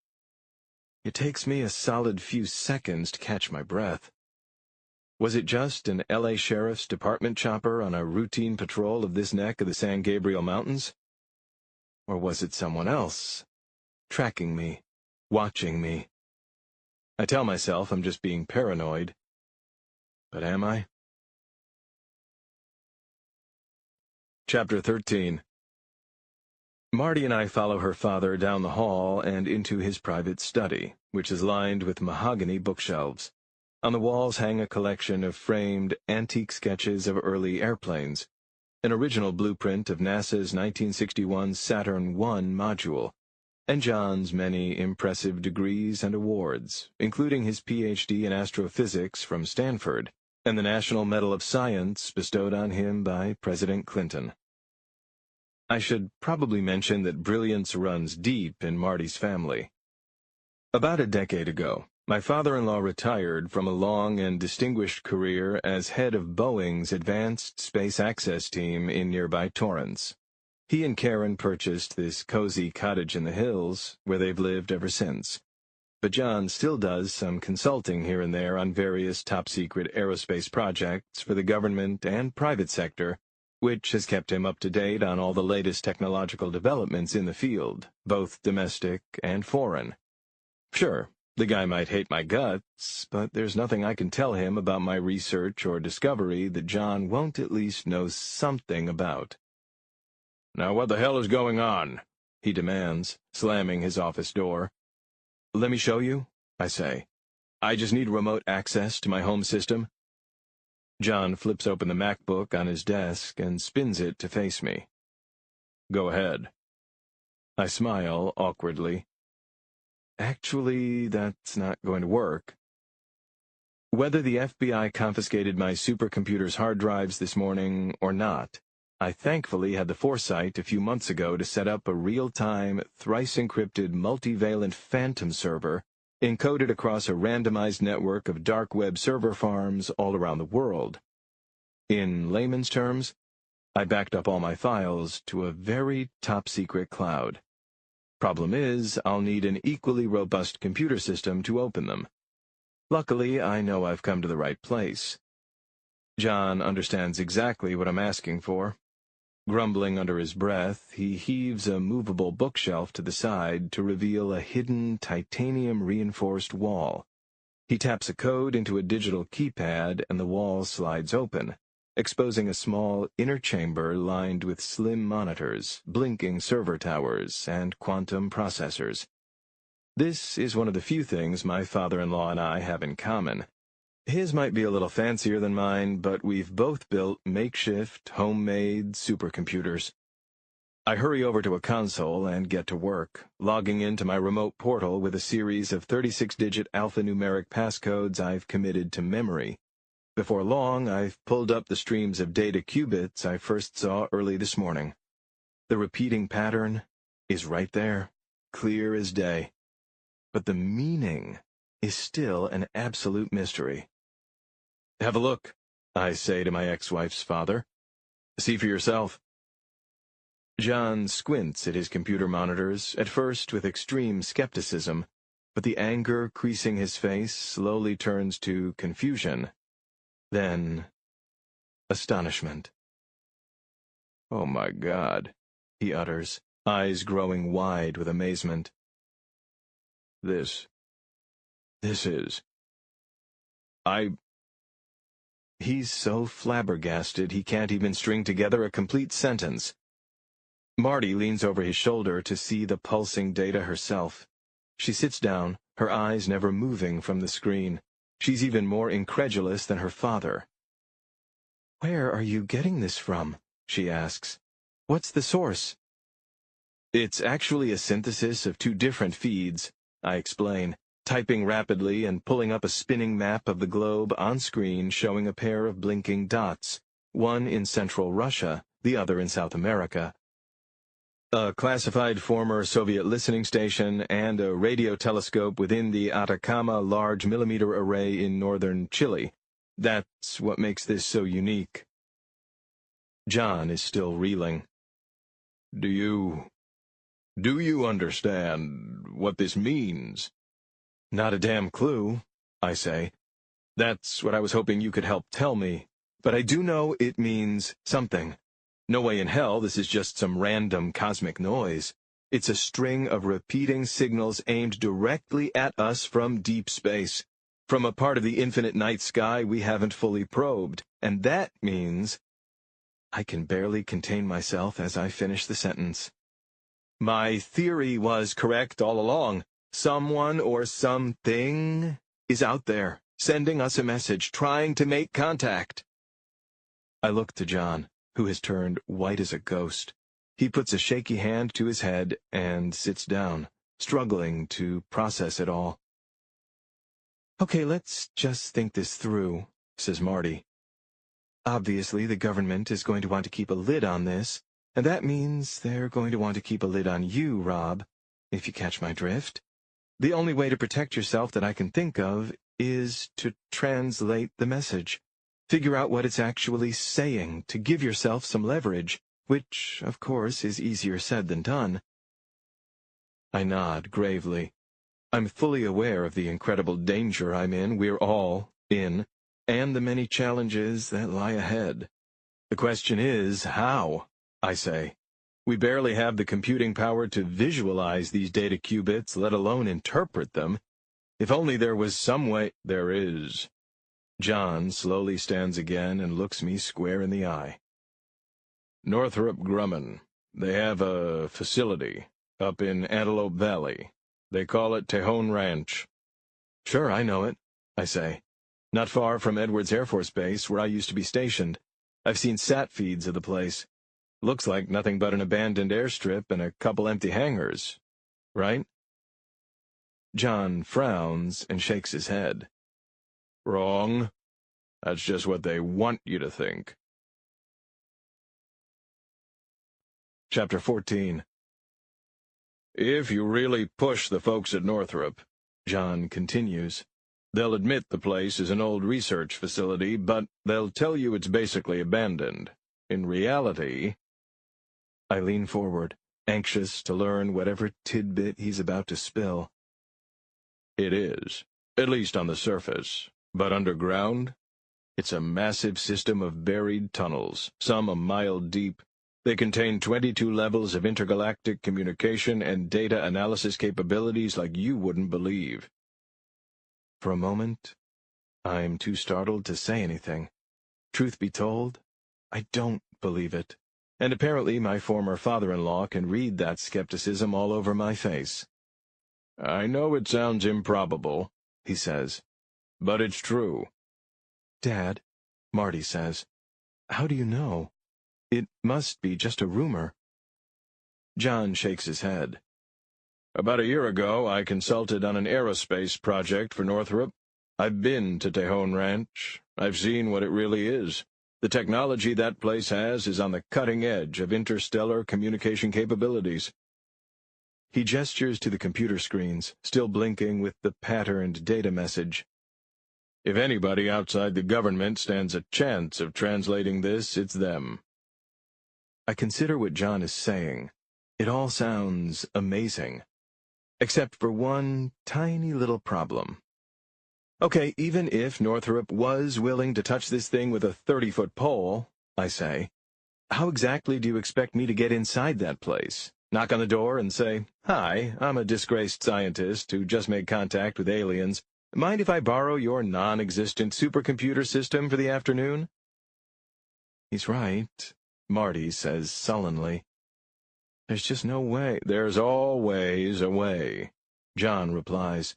It takes me a solid few seconds to catch my breath. Was it just an L.A. Sheriff's Department chopper on a routine patrol of this neck of the San Gabriel Mountains? Or was it someone else, tracking me, watching me? I tell myself I'm just being paranoid. But am I? Chapter 13. Marty and I follow her father down the hall and into his private study, which is lined with mahogany bookshelves. On the walls hang a collection of framed, antique sketches of early airplanes, an original blueprint of NASA's 1961 Saturn I module, and John's many impressive degrees and awards, including his Ph.D. in astrophysics from Stanford, and the National Medal of Science bestowed on him by President Clinton. I should probably mention that brilliance runs deep in Marty's family. About a decade ago, my father-in-law retired from a long and distinguished career as head of Boeing's Advanced Space Access Team in nearby Torrance. He and Karen purchased this cozy cottage in the hills, where they've lived ever since. But John still does some consulting here and there on various top-secret aerospace projects for the government and private sector, which has kept him up to date on all the latest technological developments in the field, both domestic and foreign. Sure, the guy might hate my guts, but there's nothing I can tell him about my research or discovery that John won't at least know something about. "Now what the hell is going on?" he demands, slamming his office door. "Let me show you," I say. "I just need remote access to my home system." John flips open the MacBook on his desk and spins it to face me. "Go ahead." I smile awkwardly. Actually, that's not going to work. Whether the FBI confiscated my supercomputer's hard drives this morning or not, I thankfully had the foresight a few months ago to set up a real-time, thrice-encrypted multivalent phantom server encoded across a randomized network of dark web server farms all around the world. In layman's terms, I backed up all my files to a very top-secret cloud. Problem is, I'll need an equally robust computer system to open them. Luckily, I know I've come to the right place. John understands exactly what I'm asking for. Grumbling under his breath, he heaves a movable bookshelf to the side to reveal a hidden titanium-reinforced wall. He taps a code into a digital keypad and the wall slides open, exposing a small inner chamber lined with slim monitors, blinking server towers, and quantum processors. This is one of the few things my father-in-law and I have in common. His might be a little fancier than mine, but we've both built makeshift, homemade supercomputers. I hurry over to a console and get to work, logging into my remote portal with a series of 36-digit alphanumeric passcodes I've committed to memory. Before long, I've pulled up the streams of data qubits I first saw early this morning. The repeating pattern is right there, clear as day. But the meaning is still an absolute mystery. "Have a look," I say to my ex-wife's father. "See for yourself." John squints at his computer monitors, at first with extreme skepticism, but the anger creasing his face slowly turns to confusion. Then, astonishment. "Oh my God," he utters, eyes growing wide with amazement. This is... He's so flabbergasted he can't even string together a complete sentence. Marty leans over his shoulder to see the pulsing data herself. She sits down, her eyes never moving from the screen. She's even more incredulous than her father. "Where are you getting this from?" she asks. "What's the source?" "It's actually a synthesis of two different feeds," I explain, typing rapidly and pulling up a spinning map of the globe on screen showing a pair of blinking dots, one in central Russia, the other in South America. A classified former Soviet listening station and a radio telescope within the Atacama Large Millimeter Array in northern Chile. That's what makes this so unique. John is still reeling. Do you understand what this means?" Not a damn clue, I say. That's what I was hoping you could help tell me. But I do know it means something. No way in hell this is just some random cosmic noise. It's a string of repeating signals aimed directly at us from deep space, from a part of the infinite night sky we haven't fully probed. And that means... I can barely contain myself as I finish the sentence. My theory was correct all along. Someone or something is out there, sending us a message, trying to make contact. I look to John, who has turned white as a ghost. He puts a shaky hand to his head and sits down, struggling to process it all. Okay, let's just think this through, says Marty. Obviously, the government is going to want to keep a lid on this, and that means they're going to want to keep a lid on you, Rob, if you catch my drift. The only way to protect yourself that I can think of is to translate the message. Figure out what it's actually saying, to give yourself some leverage, which, of course, is easier said than done. I nod gravely. I'm fully aware of the incredible danger I'm in, we're all in, and the many challenges that lie ahead. The question is, how? I say. We barely have the computing power to visualize these data qubits, let alone interpret them. If only there was some way— There is. John slowly stands again and looks me square in the eye. Northrop Grumman. They have a facility up in Antelope Valley. They call it Tejon Ranch. Sure, I know it, I say. Not far from Edwards Air Force Base, where I used to be stationed. I've seen sat feeds of the place. Looks like nothing but an abandoned airstrip and a couple empty hangars. Right? John frowns and shakes his head. Wrong. That's just what they want you to think. Chapter 14. If you really push the folks at Northrop, John continues, they'll admit the place is an old research facility, but they'll tell you it's basically abandoned. In reality... I lean forward, anxious to learn whatever tidbit he's about to spill. It is, at least on the surface, but underground? It's a massive system of buried tunnels, some a mile deep. They contain 22 levels of intergalactic communication and data analysis capabilities like you wouldn't believe. For a moment, I'm too startled to say anything. Truth be told, I don't believe it. And apparently my former father-in-law can read that skepticism all over my face. I know it sounds improbable, he says, but it's true. Dad, Marty says, how do you know? It must be just a rumor. John shakes his head. About a year ago, I consulted on an aerospace project for Northrop. I've been to Tejon Ranch. I've seen what it really is. The technology that place has is on the cutting edge of interstellar communication capabilities. He gestures to the computer screens, still blinking with the patterned data message. If anybody outside the government stands a chance of translating this, it's them. I consider what John is saying. It all sounds amazing. Except for one tiny little problem. Okay, even if Northrop was willing to touch this thing with a 30-foot pole, I say, how exactly do you expect me to get inside that place? Knock on the door and say, "Hi, I'm a disgraced scientist who just made contact with aliens. Mind if I borrow your non-existent supercomputer system for the afternoon?" He's right, Marty says sullenly. There's just no way. There's always a way, John replies.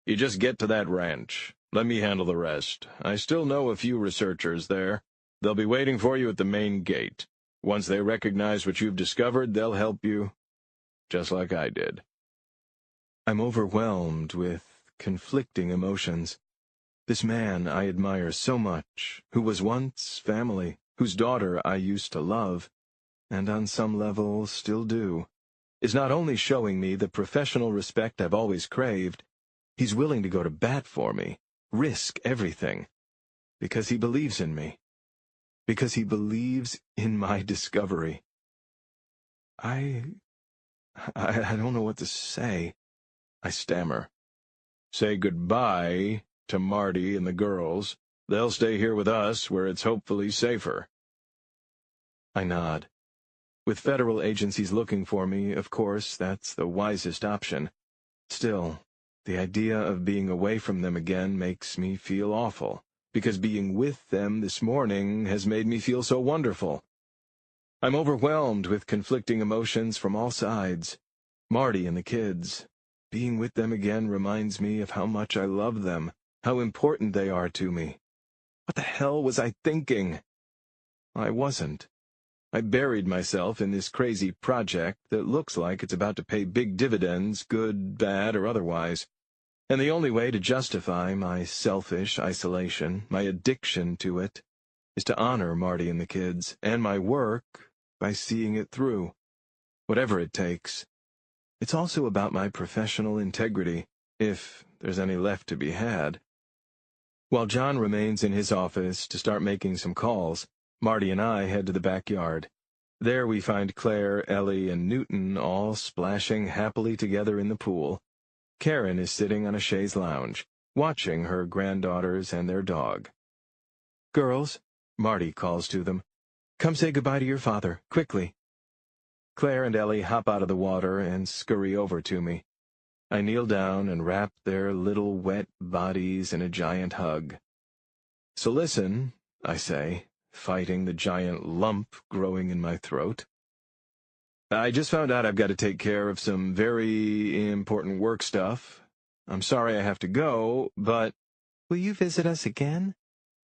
You just get to that ranch. Let me handle the rest. I still know a few researchers there. They'll be waiting for you at the main gate. Once they recognize what you've discovered, they'll help you, just like I did. I'm overwhelmed with conflicting emotions. This man I admire so much, who was once family, whose daughter I used to love, and on some level still do, is not only showing me the professional respect I've always craved, he's willing to go to bat for me, risk everything, because he believes in me, because he believes in my discovery. I don't know what to say, I stammer. say goodbye to Marty and the girls. They'll stay here with us, where it's hopefully safer." I nod. With federal agencies looking for me, of course, that's the wisest option. Still, the idea of being away from them again makes me feel awful, because being with them this morning has made me feel so wonderful. I'm overwhelmed with conflicting emotions from all sides. Marty and the kids. Being with them again reminds me of how much I love them, how important they are to me. What the hell was I thinking? I wasn't. I buried myself in this crazy project that looks like it's about to pay big dividends, good, bad, or otherwise. And the only way to justify my selfish isolation, my addiction to it, is to honor Marty and the kids, and my work by seeing it through. Whatever it takes. It's also about my professional integrity, if there's any left to be had. While John remains in his office to start making some calls, Marty and I head to the backyard. There we find Claire, Ellie, and Newton all splashing happily together in the pool. Karen is sitting on a chaise lounge, watching her granddaughters and their dog. "Girls," Marty calls to them, "come say goodbye to your father, quickly." Claire and Ellie hop out of the water and scurry over to me. I kneel down and wrap their little wet bodies in a giant hug. "So listen," I say, fighting the giant lump growing in my throat. "I just found out I've got to take care of some very important work stuff. I'm sorry I have to go, but—" "Will you visit us again?"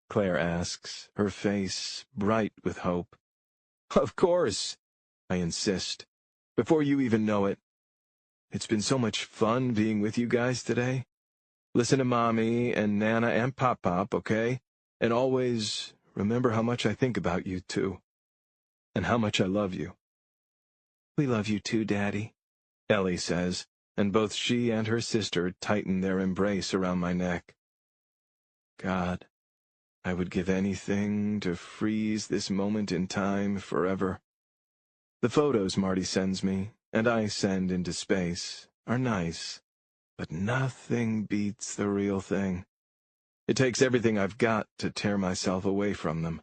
Claire asks, her face bright with hope. "Of course," I insist, "before you even know it. It's been so much fun being with you guys today. Listen to Mommy and Nana and Pop-Pop, okay? And always remember how much I think about you, too. And how much I love you." "We love you too, Daddy," Ellie says, and both she and her sister tighten their embrace around my neck. God, I would give anything to freeze this moment in time forever. The photos Marty sends me, and I send into space, are nice, but nothing beats the real thing. It takes everything I've got to tear myself away from them.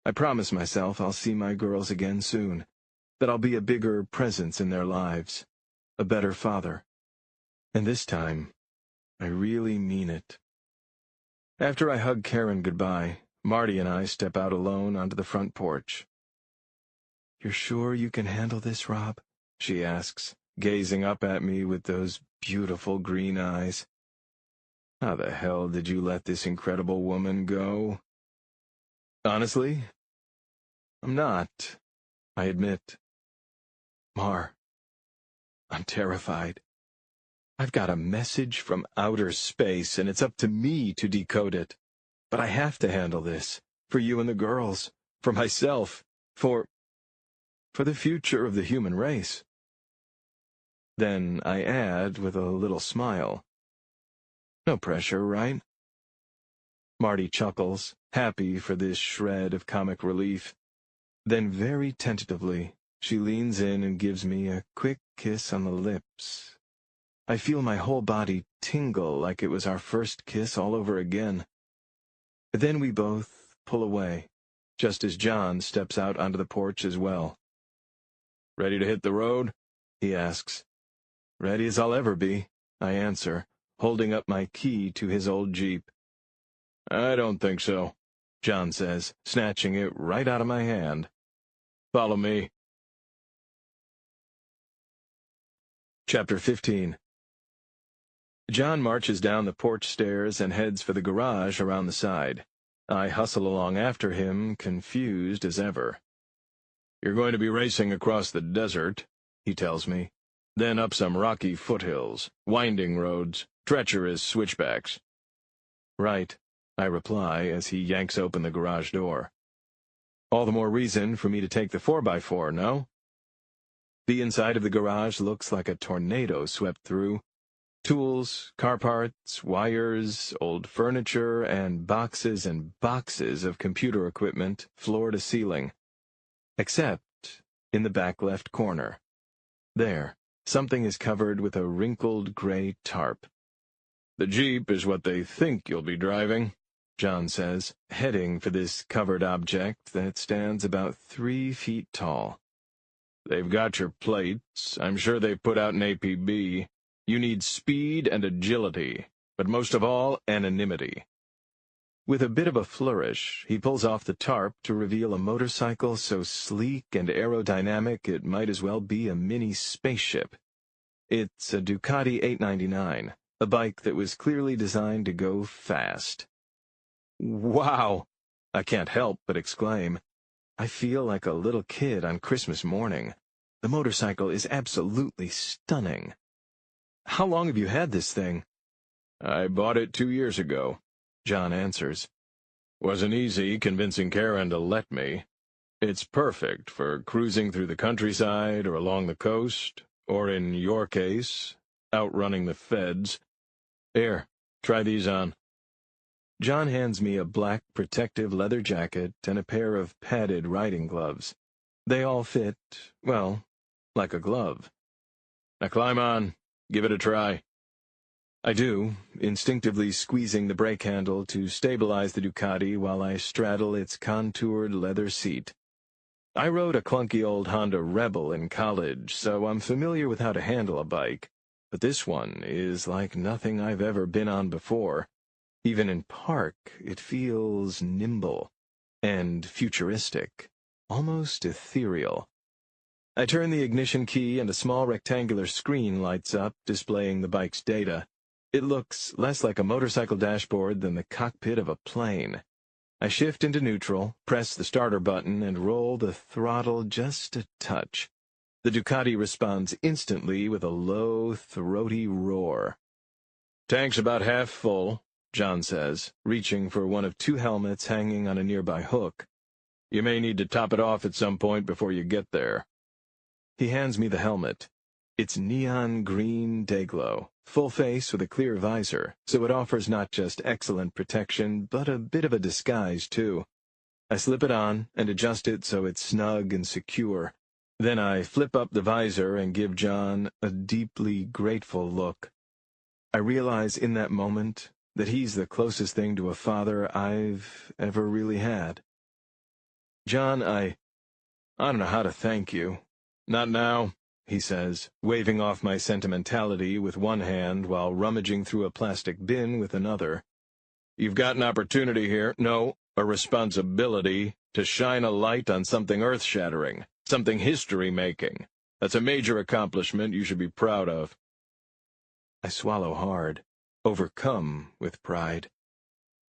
I promise myself I'll see my girls again soon, that I'll be a bigger presence in their lives, a better father. And this time, I really mean it. After I hug Karen goodbye, Marty and I step out alone onto the front porch. "You're sure you can handle this, Rob?" she asks, gazing up at me with those beautiful green eyes. "How the hell did you let this incredible woman go?" "Honestly, I'm not, I admit. Mar, I'm terrified. I've got a message from outer space, and it's up to me to decode it. But I have to handle this, for you and the girls, for myself, for the future of the human race." Then I add with a little smile, "No pressure, right?" Marty chuckles, happy for this shred of comic relief. Then very tentatively, she leans in and gives me a quick kiss on the lips. I feel my whole body tingle like it was our first kiss all over again. Then we both pull away, just as John steps out onto the porch as well. "Ready to hit the road?" he asks. "Ready as I'll ever be," I answer, holding up my key to his old Jeep. "I don't think so," John says, snatching it right out of my hand. "Follow me." Chapter 15. John marches down the porch stairs and heads for the garage around the side. I hustle along after him, confused as ever. "You're going to be racing across the desert," he tells me. "Then up some rocky foothills, winding roads, treacherous switchbacks." "Right," I reply as he yanks open the garage door. "All the more reason for me to take the 4x4, no?" The inside of the garage looks like a tornado swept through. Tools, car parts, wires, old furniture, and boxes of computer equipment, floor to ceiling. Except in the back left corner. There, something is covered with a wrinkled gray tarp. The Jeep is what they think you'll be driving, John says, heading for this covered object that stands about 3 feet tall. They've got your plates. I'm sure they've put out an APB. You need speed and agility, but most of all, anonymity. With a bit of a flourish, he pulls off the tarp to reveal a motorcycle so sleek and aerodynamic it might as well be a mini spaceship. It's a Ducati 899, a bike that was clearly designed to go fast. Wow! I can't help but exclaim. I feel like a little kid on Christmas morning. The motorcycle is absolutely stunning. How long have you had this thing? I bought it 2 years ago, John answers. Wasn't easy convincing Karen to let me. It's perfect for cruising through the countryside or along the coast, or in your case, outrunning the feds. Here, try these on. John hands me a black protective leather jacket and a pair of padded riding gloves. They all fit, well, like a glove. Now climb on. Give it a try. I do, instinctively squeezing the brake handle to stabilize the Ducati while I straddle its contoured leather seat. I rode a clunky old Honda Rebel in college, so I'm familiar with how to handle a bike, but this one is like nothing I've ever been on before. Even in park, it feels nimble and futuristic, almost ethereal. I turn the ignition key and a small rectangular screen lights up, displaying the bike's data. It looks less like a motorcycle dashboard than the cockpit of a plane. I shift into neutral, press the starter button, and roll the throttle just a touch. The Ducati responds instantly with a low, throaty roar. Tank's about half full, John says, reaching for one of 2 helmets hanging on a nearby hook. You may need to top it off at some point before you get there. He hands me the helmet. It's neon green Dayglow, full face with a clear visor, so it offers not just excellent protection, but a bit of a disguise, too. I slip it on and adjust it so it's snug and secure. Then I flip up the visor and give John a deeply grateful look. I realize in that moment that he's the closest thing to a father I've ever really had. John, I don't know how to thank you. Not now, he says, waving off my sentimentality with one hand while rummaging through a plastic bin with another. You've got an opportunity here, no, a responsibility, to shine a light on something earth-shattering, something history-making. That's a major accomplishment you should be proud of. I swallow hard, overcome with pride.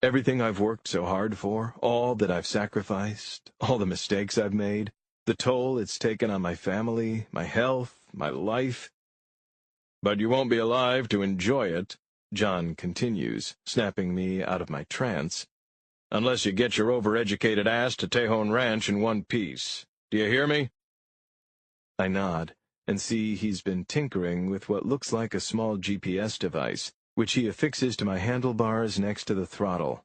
Everything I've worked so hard for, all that I've sacrificed, all the mistakes I've made, the toll it's taken on my family, my health, my life. But you won't be alive to enjoy it, John continues, snapping me out of my trance, unless you get your overeducated ass to Tejon Ranch in one piece. Do you hear me? I nod, and see he's been tinkering with what looks like a small GPS device, which he affixes to my handlebars next to the throttle.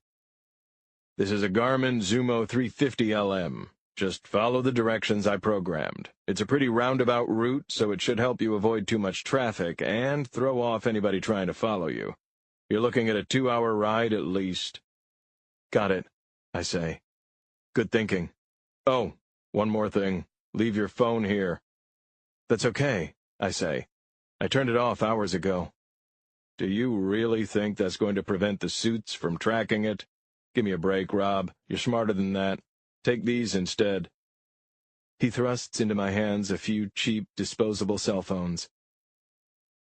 This is a Garmin Zumo 350 LM. Just follow the directions I programmed. It's a pretty roundabout route, so it should help you avoid too much traffic and throw off anybody trying to follow you. You're looking at a 2-hour ride at least. Got it, I say. Good thinking. Oh, one more thing. Leave your phone here. That's okay, I say. I turned it off hours ago. Do you really think that's going to prevent the suits from tracking it? Give me a break, Rob. You're smarter than that. Take these instead. He thrusts into my hands a few cheap, disposable cell phones.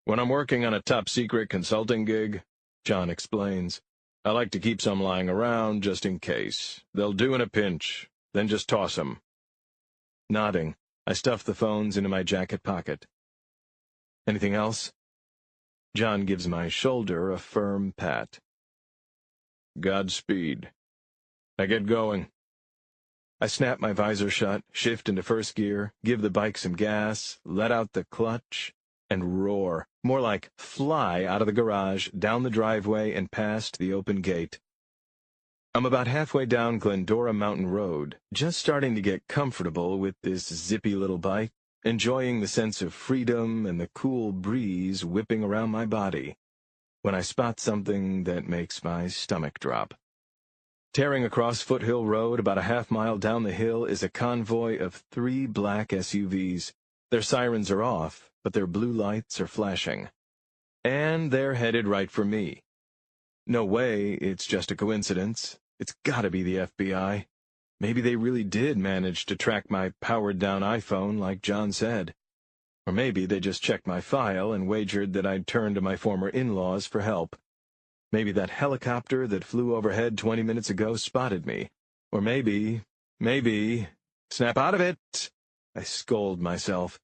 When I'm working on a top-secret consulting gig, John explains, I like to keep some lying around just in case. They'll do in a pinch, then just toss them. Nodding, I stuff the phones into my jacket pocket. Anything else? John gives my shoulder a firm pat. Godspeed. Now get going. I snap my visor shut, shift into first gear, give the bike some gas, let out the clutch, and roar, more like fly out of the garage, down the driveway, and past the open gate. I'm about halfway down Glendora Mountain Road, just starting to get comfortable with this zippy little bike, enjoying the sense of freedom and the cool breeze whipping around my body. when I spot something that makes my stomach drop. Tearing across Foothill Road about a half-mile down the hill is a convoy of 3 black SUVs. Their sirens are off, but their blue lights are flashing. And they're headed right for me. No way it's just a coincidence. It's gotta be the FBI. Maybe they really did manage to track my powered-down iPhone like John said. Or maybe they just checked my file and wagered that I'd turn to my former in-laws for help. Maybe that helicopter that flew overhead 20 minutes ago spotted me. Or maybe... Snap out of it! I scold myself.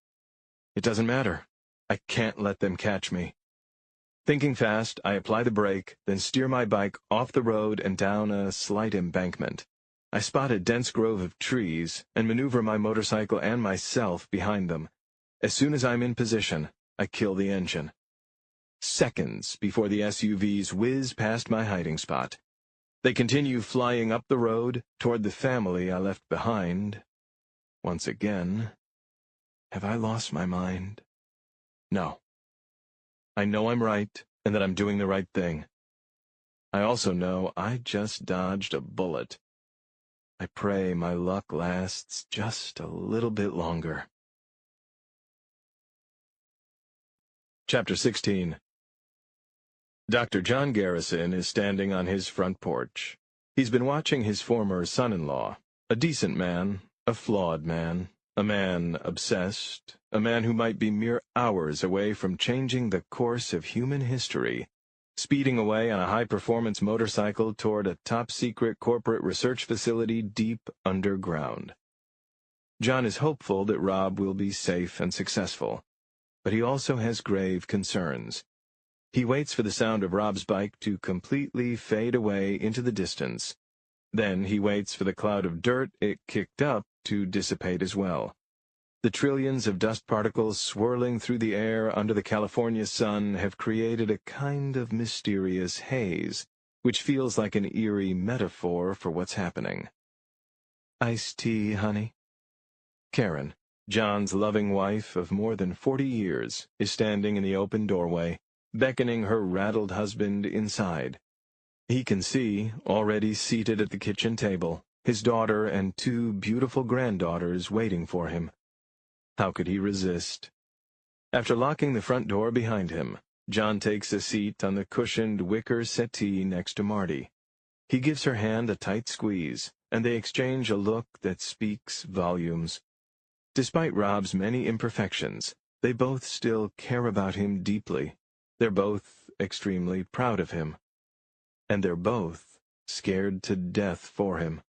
It doesn't matter. I can't let them catch me. Thinking fast, I apply the brake, then steer my bike off the road and down a slight embankment. I spot a dense grove of trees and maneuver my motorcycle and myself behind them. As soon as I'm in position, I kill the engine. Seconds before the SUVs whiz past my hiding spot. They continue flying up the road toward the family I left behind. Once again, have I lost my mind? No. I know I'm right and that I'm doing the right thing. I also know I just dodged a bullet. I pray my luck lasts just a little bit longer. Chapter 16. Dr. John Garrison is standing on his front porch. He's been watching his former son-in-law, a decent man, a flawed man, a man obsessed, a man who might be mere hours away from changing the course of human history, speeding away on a high-performance motorcycle toward a top-secret corporate research facility deep underground. John is hopeful that Rob will be safe and successful, but he also has grave concerns. He waits for the sound of Rob's bike to completely fade away into the distance. Then he waits for the cloud of dirt it kicked up to dissipate as well. The trillions of dust particles swirling through the air under the California sun have created a kind of mysterious haze, which feels like an eerie metaphor for what's happening. Iced tea, honey? Karen, John's loving wife of more than 40 years, is standing in the open doorway, beckoning her rattled husband inside. He can see, already seated at the kitchen table, his daughter and 2 beautiful granddaughters waiting for him. How could he resist? After locking the front door behind him, John takes a seat on the cushioned wicker settee next to Marty. He gives her hand a tight squeeze, and they exchange a look that speaks volumes. Despite Rob's many imperfections, they both still care about him deeply. They're both extremely proud of him. And they're both scared to death for him.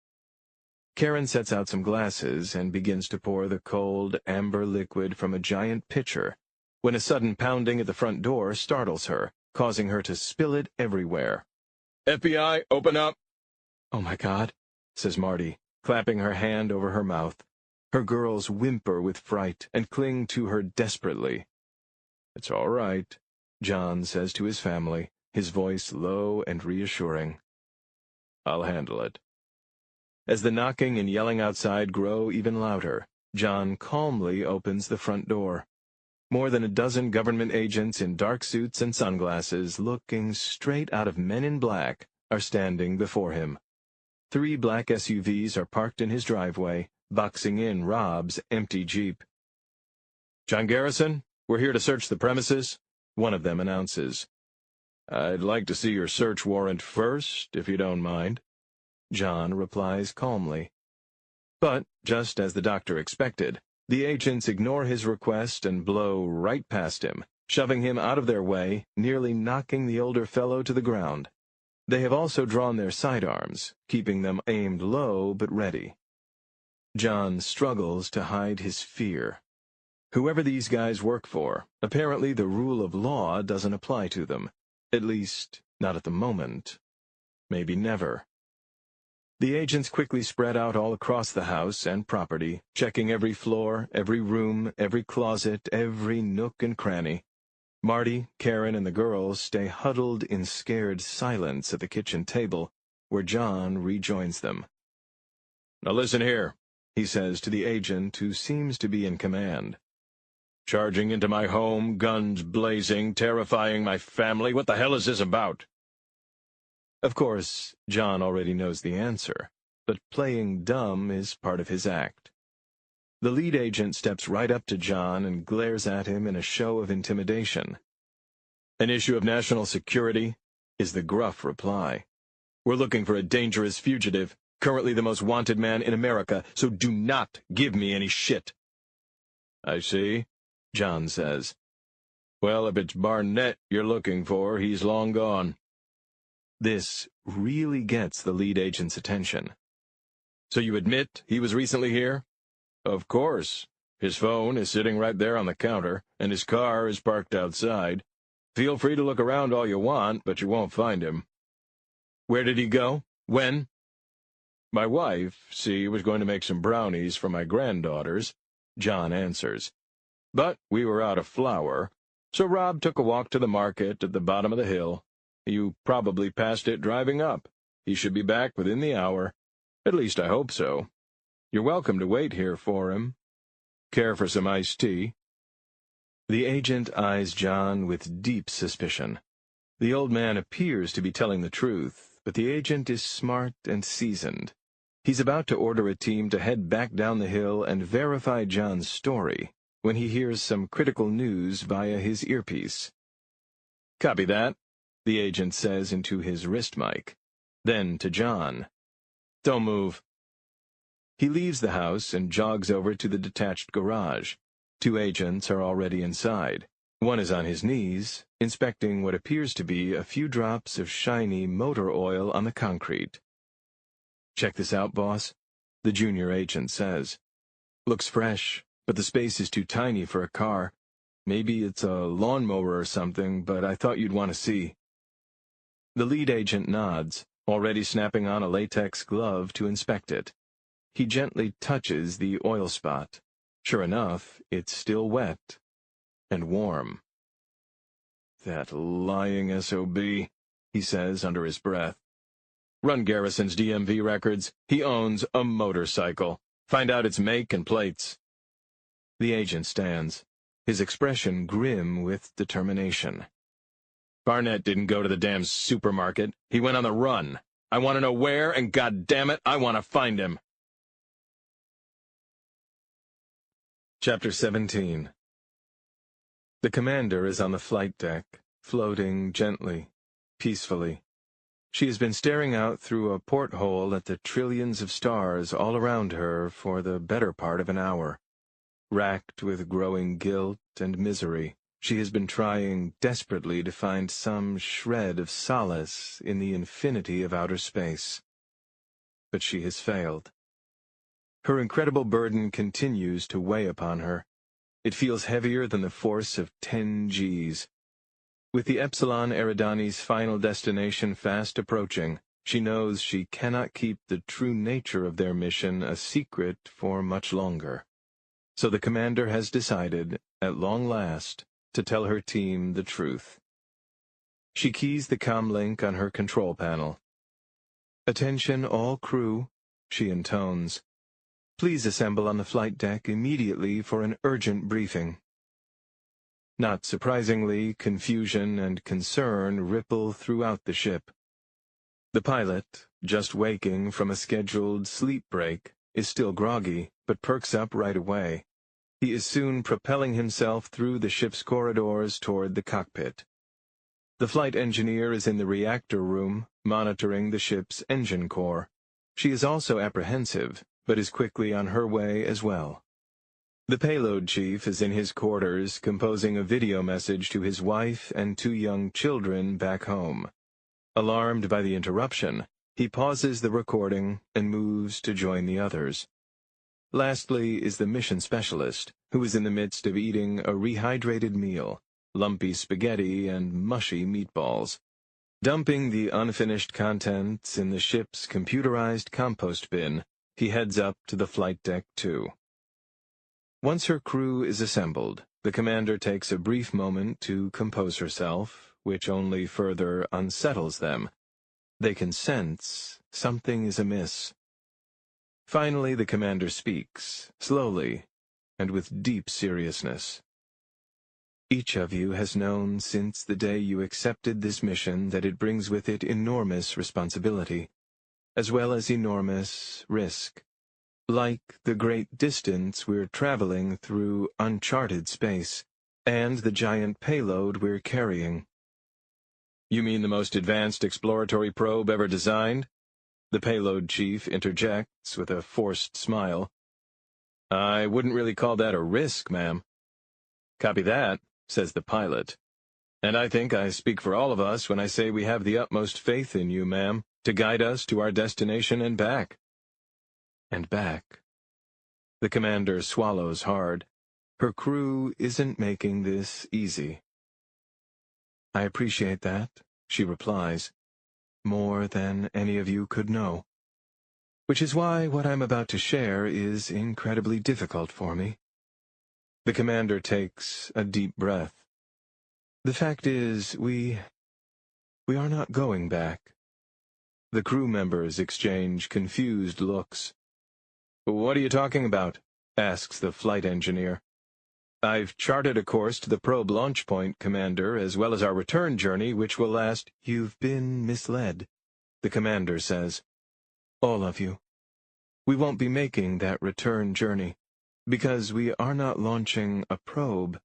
Karen sets out some glasses and begins to pour the cold, amber liquid from a giant pitcher, when a sudden pounding at the front door startles her, causing her to spill it everywhere. FBI, open up! Oh my God, says Marty, clapping her hand over her mouth. Her girls whimper with fright and cling to her desperately. It's all right, John says to his family, his voice low and reassuring. I'll handle it. As the knocking and yelling outside grow even louder, John calmly opens the front door. More than a dozen government agents in dark suits and sunglasses, looking straight out of Men in Black, are standing before him. 3 black SUVs are parked in his driveway, boxing in Rob's empty Jeep. John Garrison, we're here to search the premises, one of them announces. I'd like to see your search warrant first, if you don't mind. John replies calmly. But, just as the doctor expected, the agents ignore his request and blow right past him, shoving him out of their way, nearly knocking the older fellow to the ground. They have also drawn their sidearms, keeping them aimed low but ready. John struggles to hide his fear. Whoever these guys work for, apparently the rule of law doesn't apply to them. At least, not at the moment. Maybe never. The agents quickly spread out all across the house and property, checking every floor, every room, every closet, every nook and cranny. Marty, Karen, and the girls stay huddled in scared silence at the kitchen table, where John rejoins them. Now listen here, he says to the agent who seems to be in command. Charging into my home, guns blazing, terrifying my family. What the hell is this about? Of course, John already knows the answer, but playing dumb is part of his act. The lead agent steps right up to John and glares at him in a show of intimidation. "An issue of national security?" is the gruff reply. "We're looking for a dangerous fugitive, currently the most wanted man in America, so do not give me any shit." "I see," John says. "Well, if it's Barnett you're looking for, he's long gone." This really gets the lead agent's attention. "So you admit he was recently here?" "Of course. His phone is sitting right there on the counter, and his car is parked outside. Feel free to look around all you want, but you won't find him." "Where did he go? When?" "My wife, see, was going to make some brownies for my granddaughters," John answers. "But we were out of flour, so Rob took a walk to the market at the bottom of the hill. You probably passed it driving up. He should be back within the hour. At least I hope so. You're welcome to wait here for him. Care for some iced tea?" The agent eyes John with deep suspicion. The old man appears to be telling the truth, but the agent is smart and seasoned. He's about to order a team to head back down the hill and verify John's story when he hears some critical news via his earpiece. "Copy that," the agent says into his wrist mic. Then to John, "Don't move." He leaves the house and jogs over to the detached garage. 2 agents are already inside. One is on his knees, inspecting what appears to be a few drops of shiny motor oil on the concrete. "Check this out, boss," the junior agent says. "Looks fresh, but the space is too tiny for a car. Maybe it's a lawnmower or something, but I thought you'd want to see." The lead agent nods, already snapping on a latex glove to inspect it. He gently touches the oil spot. Sure enough, it's still wet and warm. "That lying SOB, he says under his breath. "Run Garrison's DMV records. He owns a motorcycle. Find out its make and plates." The agent stands, his expression grim with determination. "Barnett didn't go to the damn supermarket. He went on the run. I want to know where, and goddammit, I want to find him." Chapter 17. The commander is on the flight deck, floating gently, peacefully. She has been staring out through a porthole at the trillions of stars all around her for the better part of an hour. Racked with growing guilt and misery, she has been trying desperately to find some shred of solace in the infinity of outer space. But she has failed. Her incredible burden continues to weigh upon her. It feels heavier than the force of 10 Gs. With the Epsilon Eridani's final destination fast approaching, she knows she cannot keep the true nature of their mission a secret for much longer. So the commander has decided, at long last, to tell her team the truth. She keys the comlink on her control panel. "Attention all crew," she intones. "Please assemble on the flight deck immediately for an urgent briefing." Not surprisingly, confusion and concern ripple throughout the ship. The pilot, just waking from a scheduled sleep break, is still groggy, but perks up right away. He is soon propelling himself through the ship's corridors toward the cockpit. The flight engineer is in the reactor room, monitoring the ship's engine core. She is also apprehensive, but is quickly on her way as well. The payload chief is in his quarters composing a video message to his wife and 2 young children back home. Alarmed by the interruption, he pauses the recording and moves to join the others. Lastly is the mission specialist, who is in the midst of eating a rehydrated meal, lumpy spaghetti and mushy meatballs. Dumping the unfinished contents in the ship's computerized compost bin, he heads up to the flight deck too. Once her crew is assembled, the commander takes a brief moment to compose herself, which only further unsettles them. They can sense something is amiss. Finally, the commander speaks, slowly and with deep seriousness. Each of you has known since the day you accepted this mission that it brings with it enormous responsibility, as well as enormous risk. Like the great distance we're traveling through uncharted space, and the giant payload we're carrying. You mean the most advanced exploratory probe ever designed? The payload chief interjects with a forced smile. I wouldn't really call that a risk, ma'am. Copy that, says the pilot. And I think I speak for all of us when I say we have the utmost faith in you, ma'am, to guide us to our destination and back. And back. The commander swallows hard. Her crew isn't making this easy. I appreciate that, she replies, more than any of you could know. Which is why what I'm about to share is incredibly difficult for me. The commander takes a deep breath. The fact is, we are not going back. The crew members exchange confused looks. What are you talking about? Asks the flight engineer. I've charted a course to the probe launch point, Commander, as well as our return journey, which will last. You've been misled, the commander says. All of you. We won't be making that return journey, because we are not launching a probe.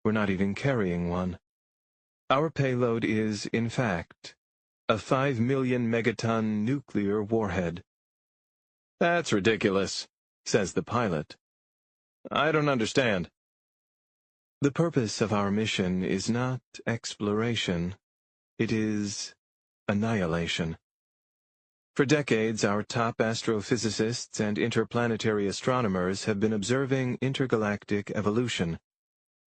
We're not even carrying one. Our payload is, in fact, a 5 million megaton nuclear warhead. That's ridiculous, says the pilot. I don't understand. The purpose of our mission is not exploration. It is annihilation. For decades, our top astrophysicists and interplanetary astronomers have been observing intergalactic evolution.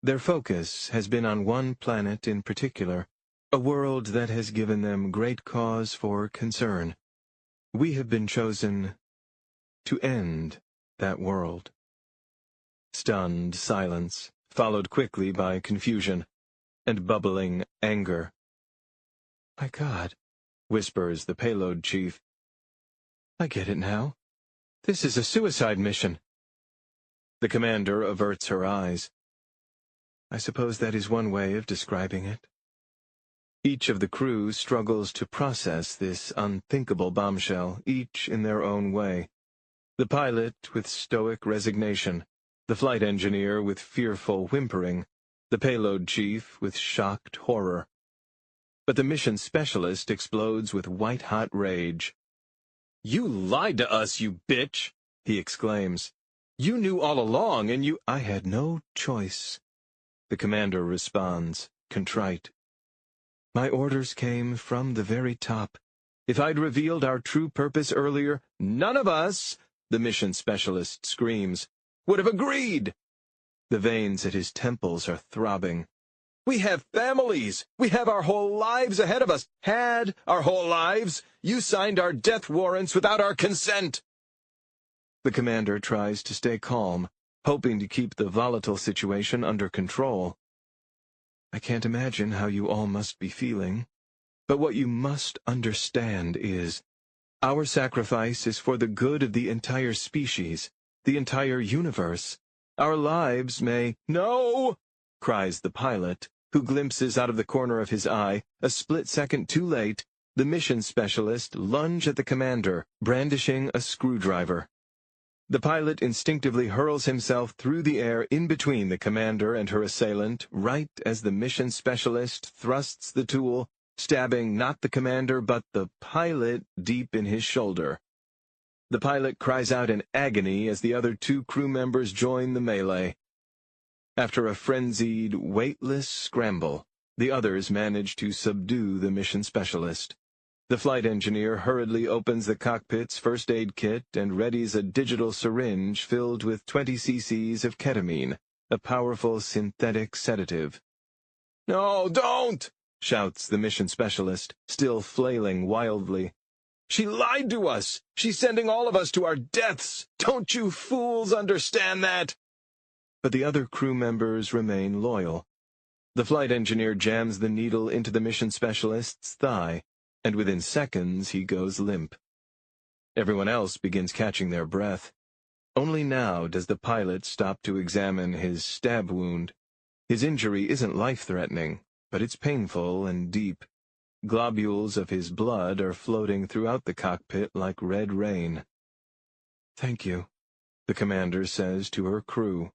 Their focus has been on one planet in particular, a world that has given them great cause for concern. We have been chosen to end that world. Stunned silence, followed quickly by confusion and bubbling anger. My God, whispers the payload chief. I get it now. This is a suicide mission. The commander averts her eyes. I suppose that is one way of describing it. Each of the crew struggles to process this unthinkable bombshell, each in their own way. The pilot with stoic resignation, the flight engineer with fearful whimpering, the payload chief with shocked horror. But the mission specialist explodes with white-hot rage. You lied to us, you bitch, he exclaims. You knew all along, and you— I had no choice, the commander responds, contrite. My orders came from the very top. If I'd revealed our true purpose earlier, none of us, the mission specialist screams, would have agreed. The veins at his temples are throbbing. We have families. We have our whole lives ahead of us. Had our whole lives. You signed our death warrants without our consent. The commander tries to stay calm, hoping to keep the volatile situation under control. I can't imagine how you all must be feeling, but what you must understand is, our sacrifice is for the good of the entire species, the entire universe. Our lives may— No! Cries the pilot, who glimpses out of the corner of his eye, a split second too late, the mission specialist lunge at the commander, brandishing a screwdriver. The pilot instinctively hurls himself through the air in between the commander and her assailant, right as the mission specialist thrusts the tool, stabbing not the commander but the pilot deep in his shoulder. The pilot cries out in agony as the other two crew members join the melee. After a frenzied, weightless scramble, the others manage to subdue the mission specialist. The flight engineer hurriedly opens the cockpit's first aid kit and readies a digital syringe filled with 20 cc's of ketamine, a powerful synthetic sedative. No, don't! Shouts the mission specialist, still flailing wildly. She lied to us! She's sending all of us to our deaths! Don't you fools understand that? But the other crew members remain loyal. The flight engineer jams the needle into the mission specialist's thigh, and within seconds he goes limp. Everyone else begins catching their breath. Only now does the pilot stop to examine his stab wound. His injury isn't life-threatening, but it's painful and deep. Globules of his blood are floating throughout the cockpit like red rain. "Thank you," the commander says to her crew.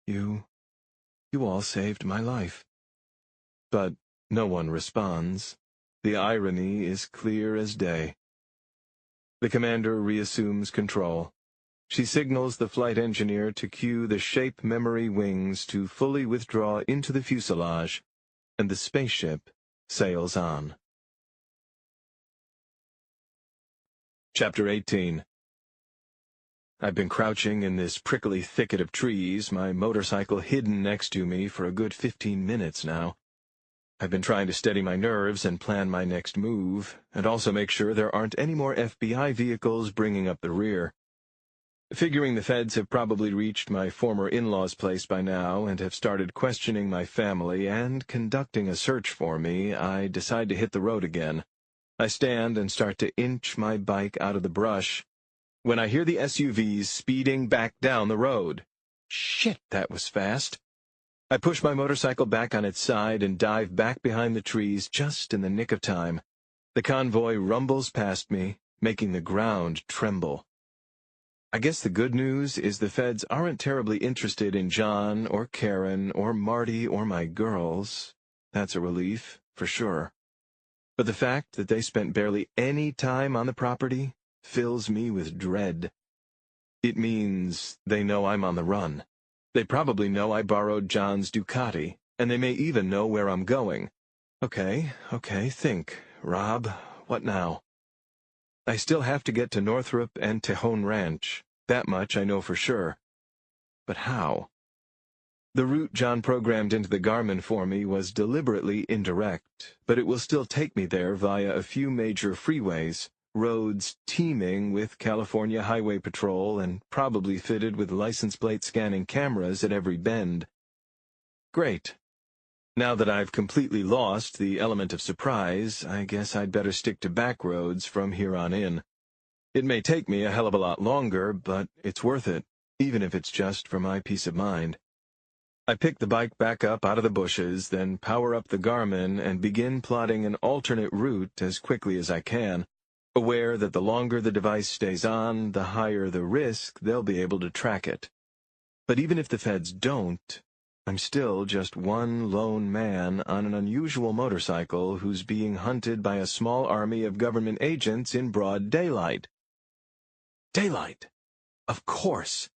You all saved my life." But no one responds. The irony is clear as day. The commander reassumes control. She signals the flight engineer to cue the shape memory wings to fully withdraw into the fuselage, and the spaceship sails on. Chapter 18. I've been crouching in this prickly thicket of trees, my motorcycle hidden next to me, for a good 15 minutes now. I've been trying to steady my nerves and plan my next move, and also make sure there aren't any more FBI vehicles bringing up the rear. Figuring the feds have probably reached my former in-laws' place by now and have started questioning my family and conducting a search for me, I decide to hit the road again. I stand and start to inch my bike out of the brush when I hear the SUVs speeding back down the road. Shit, that was fast. I push my motorcycle back on its side and dive back behind the trees just in the nick of time. The convoy rumbles past me, making the ground tremble. I guess the good news is the feds aren't terribly interested in John or Karen or Marty or my girls. That's a relief, for sure. But the fact that they spent barely any time on the property fills me with dread. It means they know I'm on the run. They probably know I borrowed John's Ducati, and they may even know where I'm going. Okay, think. Rob, what now? I still have to get to Northrop and Tejon Ranch. That much I know for sure. But how? The route John programmed into the Garmin for me was deliberately indirect, but it will still take me there via a few major freeways, roads teeming with California Highway Patrol and probably fitted with license plate scanning cameras at every bend. Great. Now that I've completely lost the element of surprise, I guess I'd better stick to back roads from here on in. It may take me a hell of a lot longer, but it's worth it, even if it's just for my peace of mind. I pick the bike back up out of the bushes, then power up the Garmin and begin plotting an alternate route as quickly as I can, aware that the longer the device stays on, the higher the risk they'll be able to track it. But even if the feds don't, I'm still just one lone man on an unusual motorcycle who's being hunted by a small army of government agents in broad daylight. Daylight! Of course!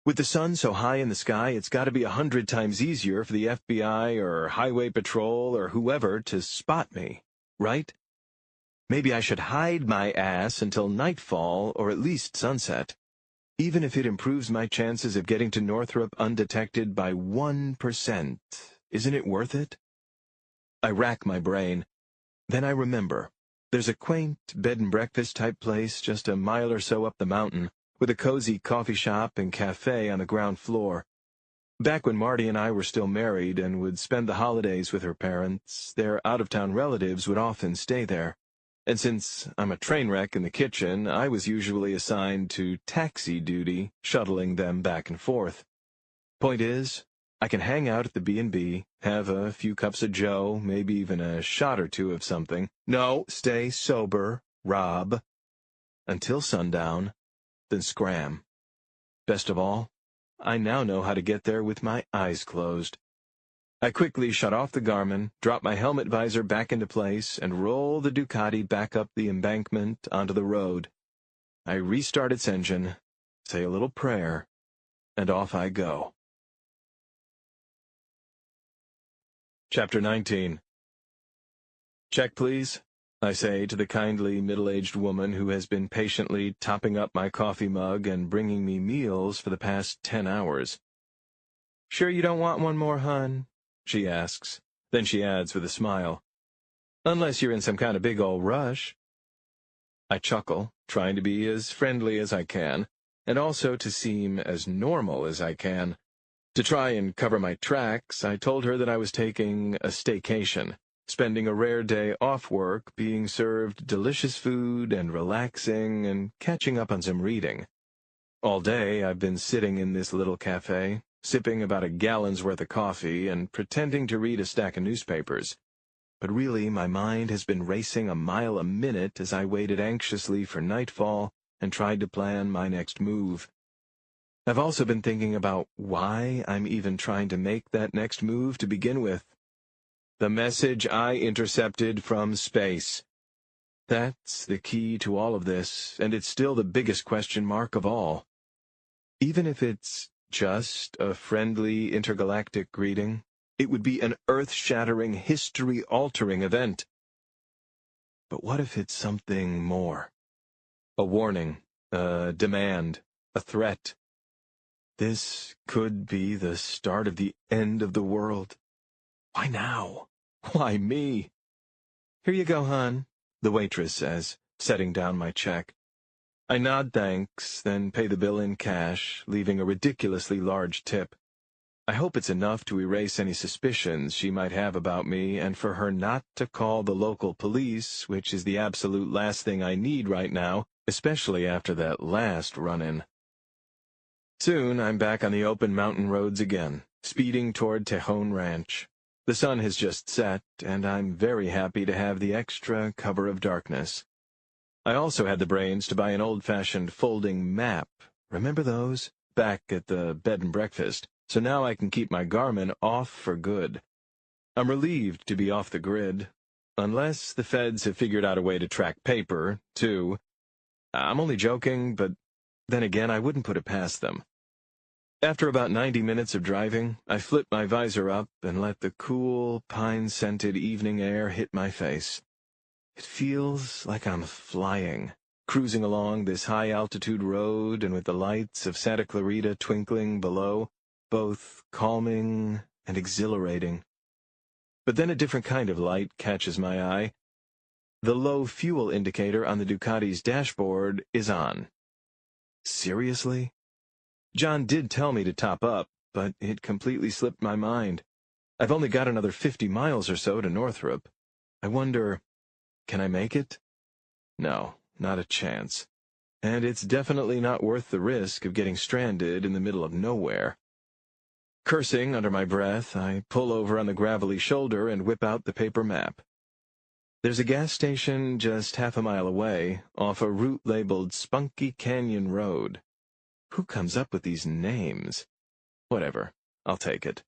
With the sun so high in the sky, it's got to be 100 times easier for the FBI or Highway Patrol or whoever to spot me, right? Maybe I should hide my ass until nightfall or at least sunset. Even if it improves my chances of getting to Northrop undetected by 1%, isn't it worth it? I rack my brain. Then I remember. There's a quaint bed-and-breakfast type place just a mile or so up the mountain, with a cozy coffee shop and cafe on the ground floor. Back when Marty and I were still married and would spend the holidays with her parents, their out-of-town relatives would often stay there. And since I'm a train wreck in the kitchen, I was usually assigned to taxi duty, shuttling them back and forth. Point is, I can hang out at the B&B, have a few cups of joe, maybe even a shot or two of something. No, stay sober, Rob. Until sundown, then scram. Best of all, I now know how to get there with my eyes closed. I quickly shut off the Garmin, drop my helmet visor back into place, and roll the Ducati back up the embankment onto the road. I restart its engine, say a little prayer, and off I go. Chapter 19. Check, please, I say to the kindly middle-aged woman who has been patiently topping up my coffee mug and bringing me meals for the past 10 hours. Sure you don't want one more, hon? She asks. Then she adds with a smile, unless you're in some kind of big old rush. I chuckle, trying to be as friendly as I can, and also to seem as normal as I can. To try and cover my tracks, I told her that I was taking a staycation, spending a rare day off work, being served delicious food and relaxing and catching up on some reading. All day I've been sitting in this little cafe, sipping about a gallon's worth of coffee and pretending to read a stack of newspapers. But really, my mind has been racing a mile a minute as I waited anxiously for nightfall and tried to plan my next move. I've also been thinking about why I'm even trying to make that next move to begin with. The message I intercepted from space. That's the key to all of this, and it's still the biggest question mark of all. Even if it's just a friendly intergalactic greeting, it would be an earth-shattering, history-altering event. But what if it's something more? A warning, a demand, a threat. This could be the start of the end of the world. Why now? Why me? Here you go, hon, the waitress says, setting down my check. I nod thanks, then pay the bill in cash, leaving a ridiculously large tip. I hope it's enough to erase any suspicions she might have about me and for her not to call the local police, which is the absolute last thing I need right now, especially after that last run-in. Soon I'm back on the open mountain roads again, speeding toward Tejon Ranch. The sun has just set, and I'm very happy to have the extra cover of darkness. I also had the brains to buy an old-fashioned folding map. Remember those? Back at the bed and breakfast. So now I can keep my Garmin off for good. I'm relieved to be off the grid. Unless the feds have figured out a way to track paper, too. I'm only joking, but then again, I wouldn't put it past them. After about 90 minutes of driving, I flip my visor up and let the cool, pine-scented evening air hit my face. It feels like I'm flying, cruising along this high-altitude road and with the lights of Santa Clarita twinkling below, both calming and exhilarating. But then a different kind of light catches my eye. The low fuel indicator on the Ducati's dashboard is on. Seriously? John did tell me to top up, but it completely slipped my mind. I've only got another 50 miles or so to Northrop. I wonder, can I make it? No, not a chance. And it's definitely not worth the risk of getting stranded in the middle of nowhere. Cursing under my breath, I pull over on the gravelly shoulder and whip out the paper map. There's a gas station just half a mile away, off a route labeled Spunky Canyon Road. Who comes up with these names? Whatever, I'll take it.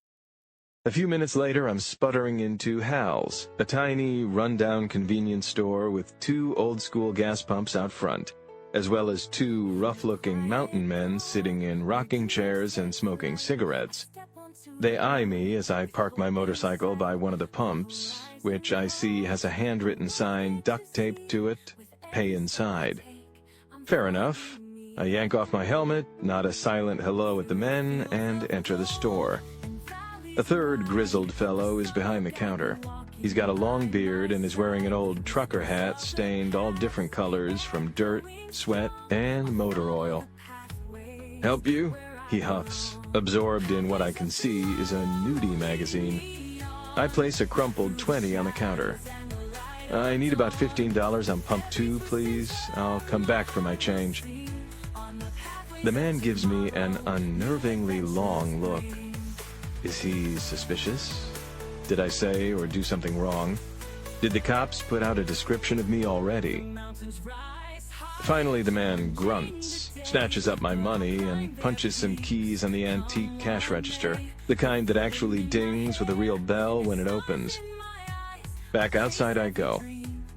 A few minutes later, I'm sputtering into Hal's, a tiny, run-down convenience store with 2 old-school gas pumps out front, as well as 2 rough-looking mountain men sitting in rocking chairs and smoking cigarettes. They eye me as I park my motorcycle by one of the pumps, which I see has a handwritten sign duct-taped to it, "Pay inside." Fair enough. I yank off my helmet, nod a silent hello at the men, and enter the store. A third grizzled fellow is behind the counter. He's got a long beard and is wearing an old trucker hat stained all different colors from dirt, sweat, and motor oil. "Help you?" he huffs, absorbed in what I can see is a nudie magazine. I place a crumpled 20 on the counter. "I need about $15 on pump 2, please. I'll come back for my change." The man gives me an unnervingly long look. Is he suspicious? Did I say or do something wrong? Did the cops put out a description of me already? Finally, the man grunts, snatches up my money, and punches some keys on the antique cash register, the kind that actually dings with a real bell when it opens. Back outside I go.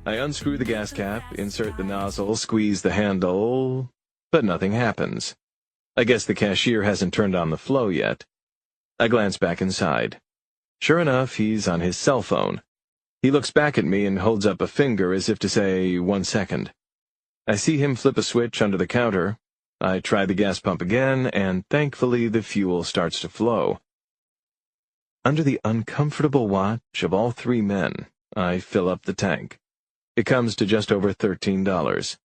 I unscrew the gas cap, insert the nozzle, squeeze the handle, but nothing happens. I guess the cashier hasn't turned on the flow yet. I glance back inside. Sure enough, he's on his cell phone. He looks back at me and holds up a finger as if to say, "1 second." I see him flip a switch under the counter. I try the gas pump again, and thankfully the fuel starts to flow. Under the uncomfortable watch of all 3 men, I fill up the tank. It comes to just over $13.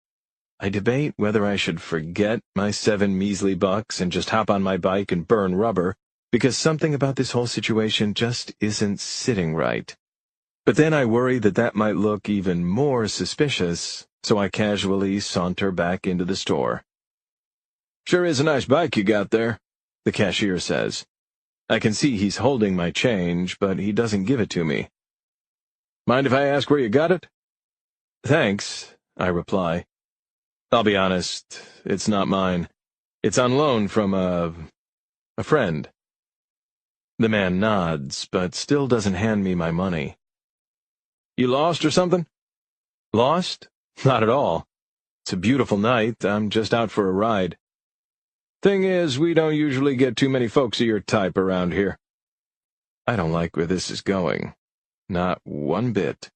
I debate whether I should forget my 7 measly bucks and just hop on my bike and burn rubber, because something about this whole situation just isn't sitting right. But then I worry that that might look even more suspicious, so I casually saunter back into the store. "Sure is a nice bike you got there," the cashier says. I can see he's holding my change, but he doesn't give it to me. Mind if I ask where you got it? Thanks, I reply. I'll be honest, it's not mine. It's on loan from a friend. The man nods, but still doesn't hand me my money. You lost or something? Lost? Not at all. It's a beautiful night. I'm just out for a ride. Thing is, we don't usually get too many folks of your type around here. I don't like where this is going. Not one bit.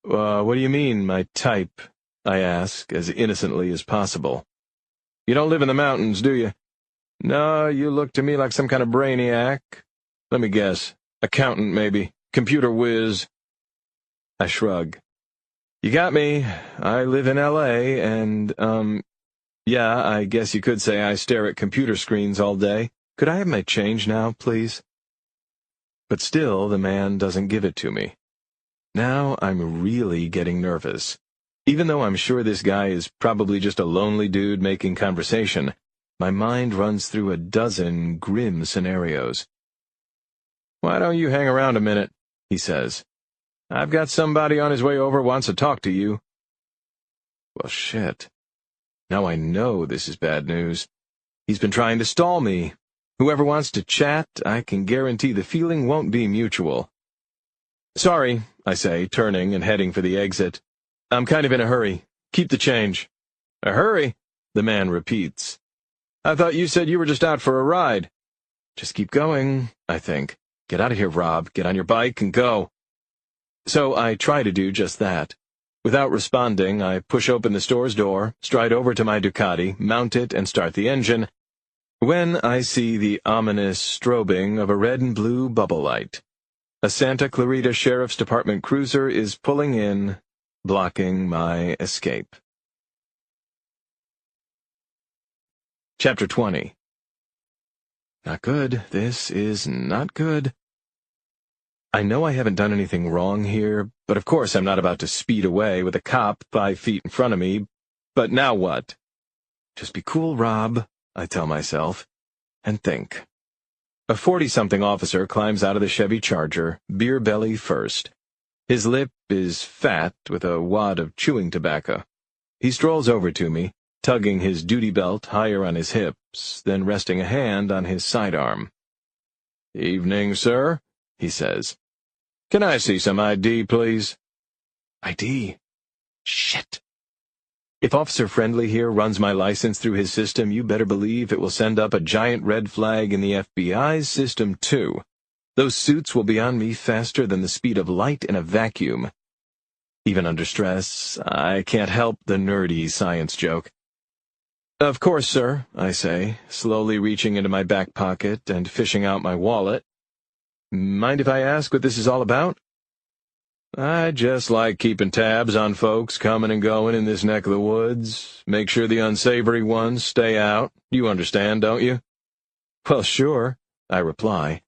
What do you mean, my type? I ask, as innocently as possible. You don't live in the mountains, do you? No, you look to me like some kind of brainiac. Let me guess. Accountant, maybe. Computer whiz. I shrug. You got me. I live in L.A., and, yeah, I guess you could say I stare at computer screens all day. Could I have my change now, please? But still, the man doesn't give it to me. Now I'm really getting nervous. Even though I'm sure this guy is probably just a lonely dude making conversation, my mind runs through a dozen grim scenarios. Why don't you hang around a minute, he says. I've got somebody on his way over wants to talk to you. Well, shit. Now I know this is bad news. He's been trying to stall me. Whoever wants to chat, I can guarantee the feeling won't be mutual. Sorry, I say, turning and heading for the exit. I'm kind of in a hurry. Keep the change. A hurry? The man repeats. I thought you said you were just out for a ride. Just keep going, I think. Get out of here, Rob. Get on your bike and go. So I try to do just that. Without responding, I push open the store's door, stride over to my Ducati, mount it, and start the engine, when I see the ominous strobing of a red and blue bubble light. A Santa Clarita Sheriff's Department cruiser is pulling in, blocking my escape. Chapter 20. Not good. This is not good. I know I haven't done anything wrong here, but of course I'm not about to speed away with a cop 5 feet in front of me. But now what? Just be cool, Rob, I tell myself, and think. A 40-something officer climbs out of the Chevy Charger, beer belly first. His lip is fat with a wad of chewing tobacco. He strolls over to me, tugging his duty belt higher on his hips, then resting a hand on his sidearm. Evening, sir, he says. Can I see some ID, please? ID? Shit. If Officer Friendly here runs my license through his system, you better believe it will send up a giant red flag in the FBI's system, too. Those suits will be on me faster than the speed of light in a vacuum. Even under stress, I can't help the nerdy science joke. Of course, sir, I say, slowly reaching into my back pocket and fishing out my wallet. Mind if I ask what this is all about? I just like keeping tabs on folks coming and going in this neck of the woods. Make sure the unsavory ones stay out. You understand, don't you? Well, sure, I reply.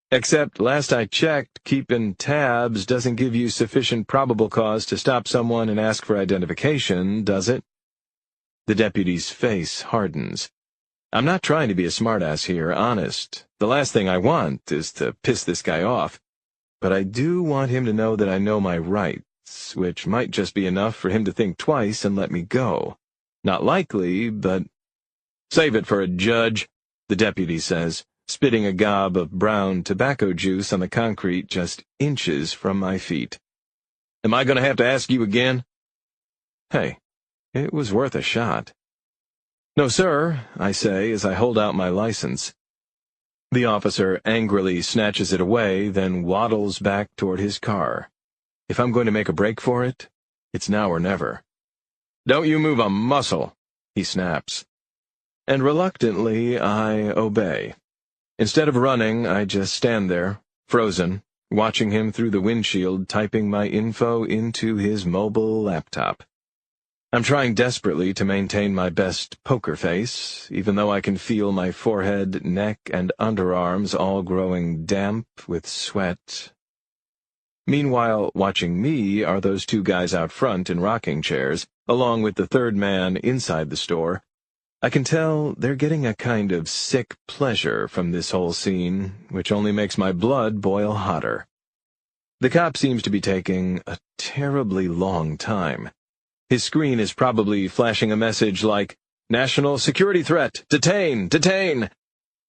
Except last I checked, keeping tabs doesn't give you sufficient probable cause to stop someone and ask for identification, does it? The deputy's face hardens. I'm not trying to be a smartass here, honest. The last thing I want is to piss this guy off. But I do want him to know that I know my rights, which might just be enough for him to think twice and let me go. Not likely, but... Save it for a judge, the deputy says, spitting a gob of brown tobacco juice on the concrete just inches from my feet. Am I going to have to ask you again? Hey, it was worth a shot. No, sir, I say as I hold out my license. The officer angrily snatches it away, then waddles back toward his car. If I'm going to make a break for it, it's now or never. Don't you move a muscle, he snaps. And reluctantly, I obey. Instead of running, I just stand there, frozen, watching him through the windshield typing my info into his mobile laptop. I'm trying desperately to maintain my best poker face, even though I can feel my forehead, neck, and underarms all growing damp with sweat. Meanwhile, watching me are those two guys out front in rocking chairs, along with the third man inside the store. I can tell they're getting a kind of sick pleasure from this whole scene, which only makes my blood boil hotter. The cop seems to be taking a terribly long time. His screen is probably flashing a message like, "National security threat! Detain! Detain!"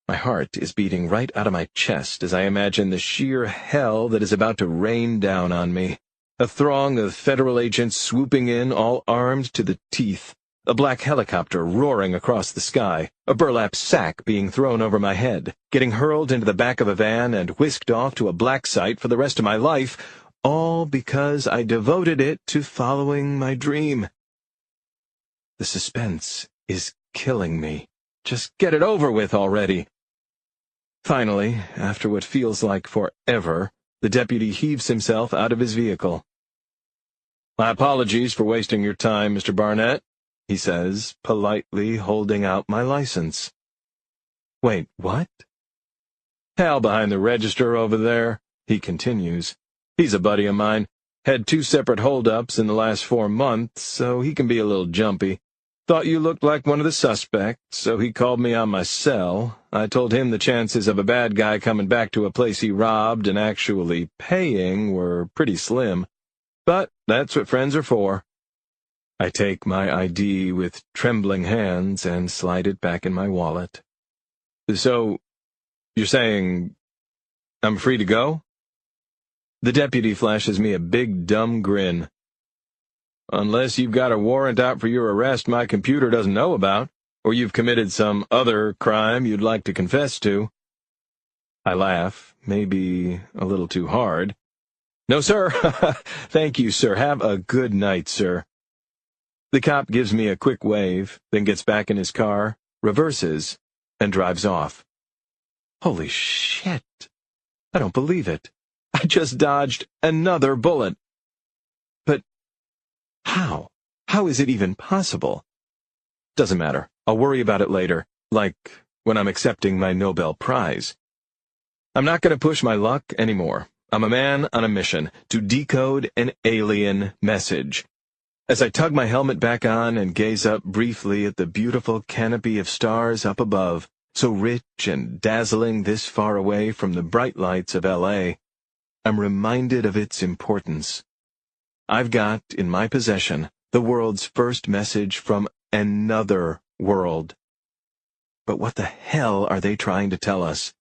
My heart is beating right out of my chest as I imagine the sheer hell that is about to rain down on me. A throng of federal agents swooping in, all armed to the teeth. A black helicopter roaring across the sky. A burlap sack being thrown over my head. Getting hurled into the back of a van and whisked off to a black site for the rest of my life, all because I devoted it to following my dream. The suspense is killing me. Just get it over with already. Finally, after what feels like forever, the deputy heaves himself out of his vehicle. "My apologies for wasting your time, Mr. Barnett," he says, politely holding out my license. "Wait, what?" "Hal behind the register over there," he continues. "He's a buddy of mine. Had 2 separate holdups in the last 4 months, so he can be a little jumpy. Thought you looked like one of the suspects, so he called me on my cell. I told him the chances of a bad guy coming back to a place he robbed and actually paying were pretty slim. But that's what friends are for." I take my ID with trembling hands and slide it back in my wallet. "So, you're saying I'm free to go?" The deputy flashes me a big dumb grin. "Unless you've got a warrant out for your arrest my computer doesn't know about, or you've committed some other crime you'd like to confess to." I laugh, maybe a little too hard. "No, sir. Thank you, sir. Have a good night, sir." The cop gives me a quick wave, then gets back in his car, reverses, and drives off. Holy shit. I don't believe it. I just dodged another bullet. But how? How is it even possible? Doesn't matter. I'll worry about it later, like when I'm accepting my Nobel Prize. I'm not going to push my luck anymore. I'm a man on a mission to decode an alien message. As I tug my helmet back on and gaze up briefly at the beautiful canopy of stars up above, so rich and dazzling this far away from the bright lights of L.A., I'm reminded of its importance. I've got, in my possession, the world's first message from another world. But what the hell are they trying to tell us?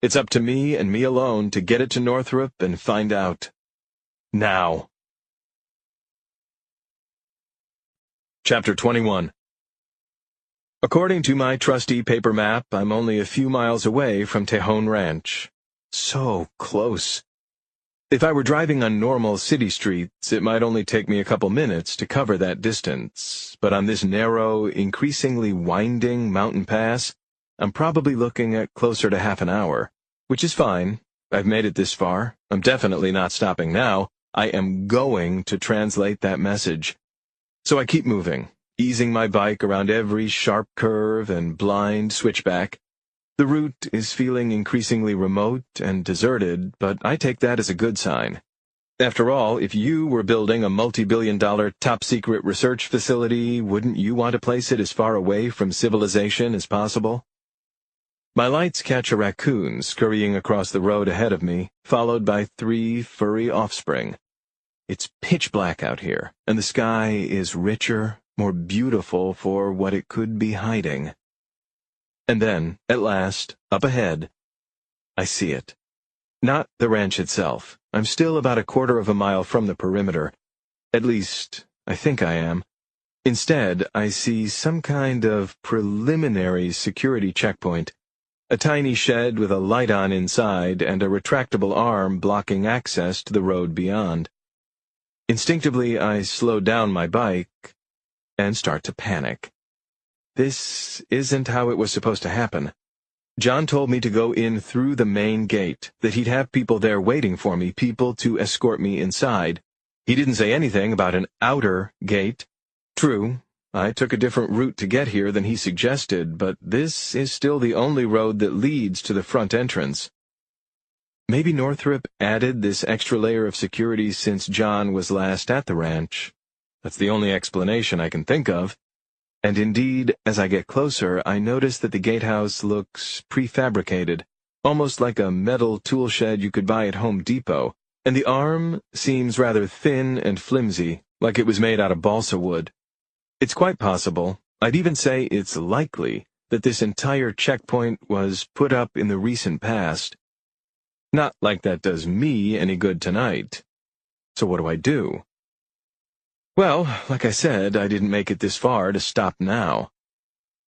It's up to me and me alone to get it to Northrop and find out. Now. Chapter 21. According to my trusty paper map, I'm only a few miles away from Tejon Ranch. So close. If I were driving on normal city streets, it might only take me a couple minutes to cover that distance, but on this narrow, increasingly winding mountain pass, I'm probably looking at closer to half an hour, which is fine. I've made it this far. I'm definitely not stopping now. I am going to translate that message. So I keep moving, easing my bike around every sharp curve and blind switchback. The route is feeling increasingly remote and deserted, but I take that as a good sign. After all, if you were building a multi-billion-dollar top-secret research facility, wouldn't you want to place it as far away from civilization as possible? My lights catch a raccoon scurrying across the road ahead of me, followed by 3 furry offspring. It's pitch black out here, and the sky is richer, more beautiful for what it could be hiding. And then, at last, up ahead, I see it. Not the ranch itself. I'm still about a quarter of a mile from the perimeter. At least, I think I am. Instead, I see some kind of preliminary security checkpoint. A tiny shed with a light on inside and a retractable arm blocking access to the road beyond. Instinctively, I slow down my bike and start to panic. This isn't how it was supposed to happen. John told me to go in through the main gate, that he'd have people there waiting for me, people to escort me inside. He didn't say anything about an outer gate. True, I took a different route to get here than he suggested, but this is still the only road that leads to the front entrance. Maybe Northrop added this extra layer of security since John was last at the ranch. That's the only explanation I can think of. And indeed, as I get closer, I notice that the gatehouse looks prefabricated, almost like a metal tool shed you could buy at Home Depot, and the arm seems rather thin and flimsy, like it was made out of balsa wood. It's quite possible, I'd even say it's likely, that this entire checkpoint was put up in the recent past. Not like that does me any good tonight. So what do I do? Well, like I said, I didn't make it this far to stop now.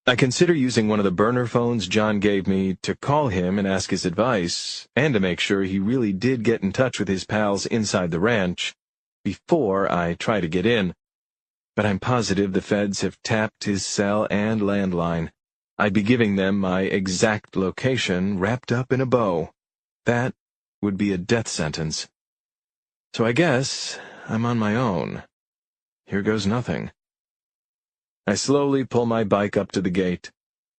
I consider using one of the burner phones John gave me to call him and ask his advice, and to make sure he really did get in touch with his pals inside the ranch, before I try to get in. But I'm positive the feds have tapped his cell and landline. I'd be giving them my exact location wrapped up in a bow. That would be a death sentence. So I guess I'm on my own. Here goes nothing. I slowly pull my bike up to the gate.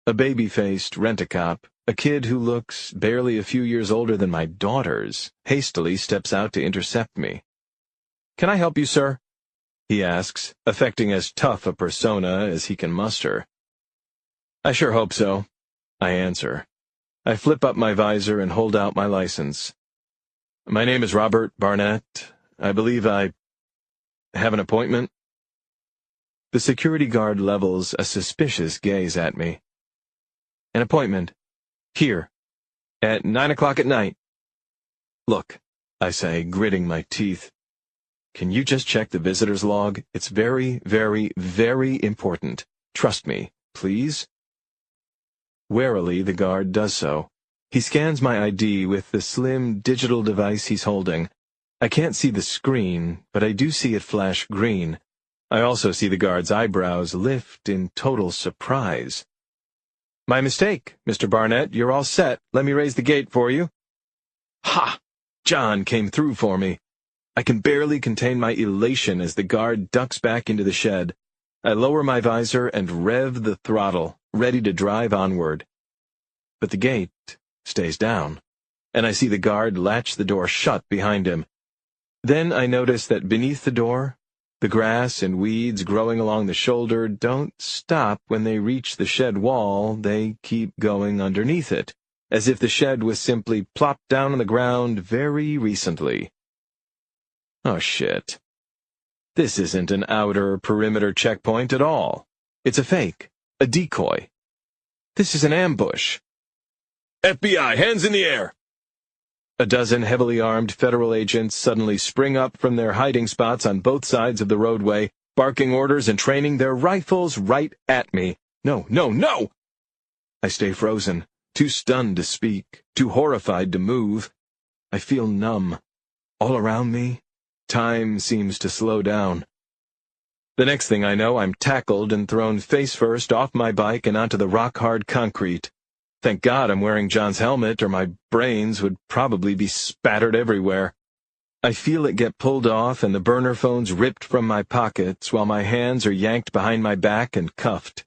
A baby-faced rent-a-cop, a kid who looks barely a few years older than my daughters, hastily steps out to intercept me. "Can I help you, sir?" he asks, affecting as tough a persona as he can muster. "I sure hope so," I answer. I flip up my visor and hold out my license. "My name is Robert Barnett. I believe I have an appointment." The security guard levels a suspicious gaze at me. "An appointment. Here. At 9 o'clock at night." "Look," I say, gritting my teeth. "Can you just check the visitor's log? It's very, very, very important. Trust me, please." Warily, the guard does so. He scans my ID with the slim digital device he's holding. I can't see the screen, but I do see it flash green. I also see the guard's eyebrows lift in total surprise. "My mistake, Mr. Barnett. You're all set. Let me raise the gate for you." Ha! John came through for me. I can barely contain my elation as the guard ducks back into the shed. I lower my visor and rev the throttle, ready to drive onward. But the gate stays down, and I see the guard latch the door shut behind him. Then I notice that beneath the door, the grass and weeds growing along the shoulder don't stop when they reach the shed wall. They keep going underneath it, as if the shed was simply plopped down on the ground very recently. Oh shit. This isn't an outer perimeter checkpoint at all. It's a fake, a decoy. This is an ambush. "FBI, hands in the air!" A dozen heavily armed federal agents suddenly spring up from their hiding spots on both sides of the roadway, barking orders and training their rifles right at me. No, no, no! I stay frozen, too stunned to speak, too horrified to move. I feel numb. All around me, time seems to slow down. The next thing I know, I'm tackled and thrown face first off my bike and onto the rock-hard concrete. Thank God I'm wearing John's helmet, or my brains would probably be spattered everywhere. I feel it get pulled off and the burner phones ripped from my pockets while my hands are yanked behind my back and cuffed.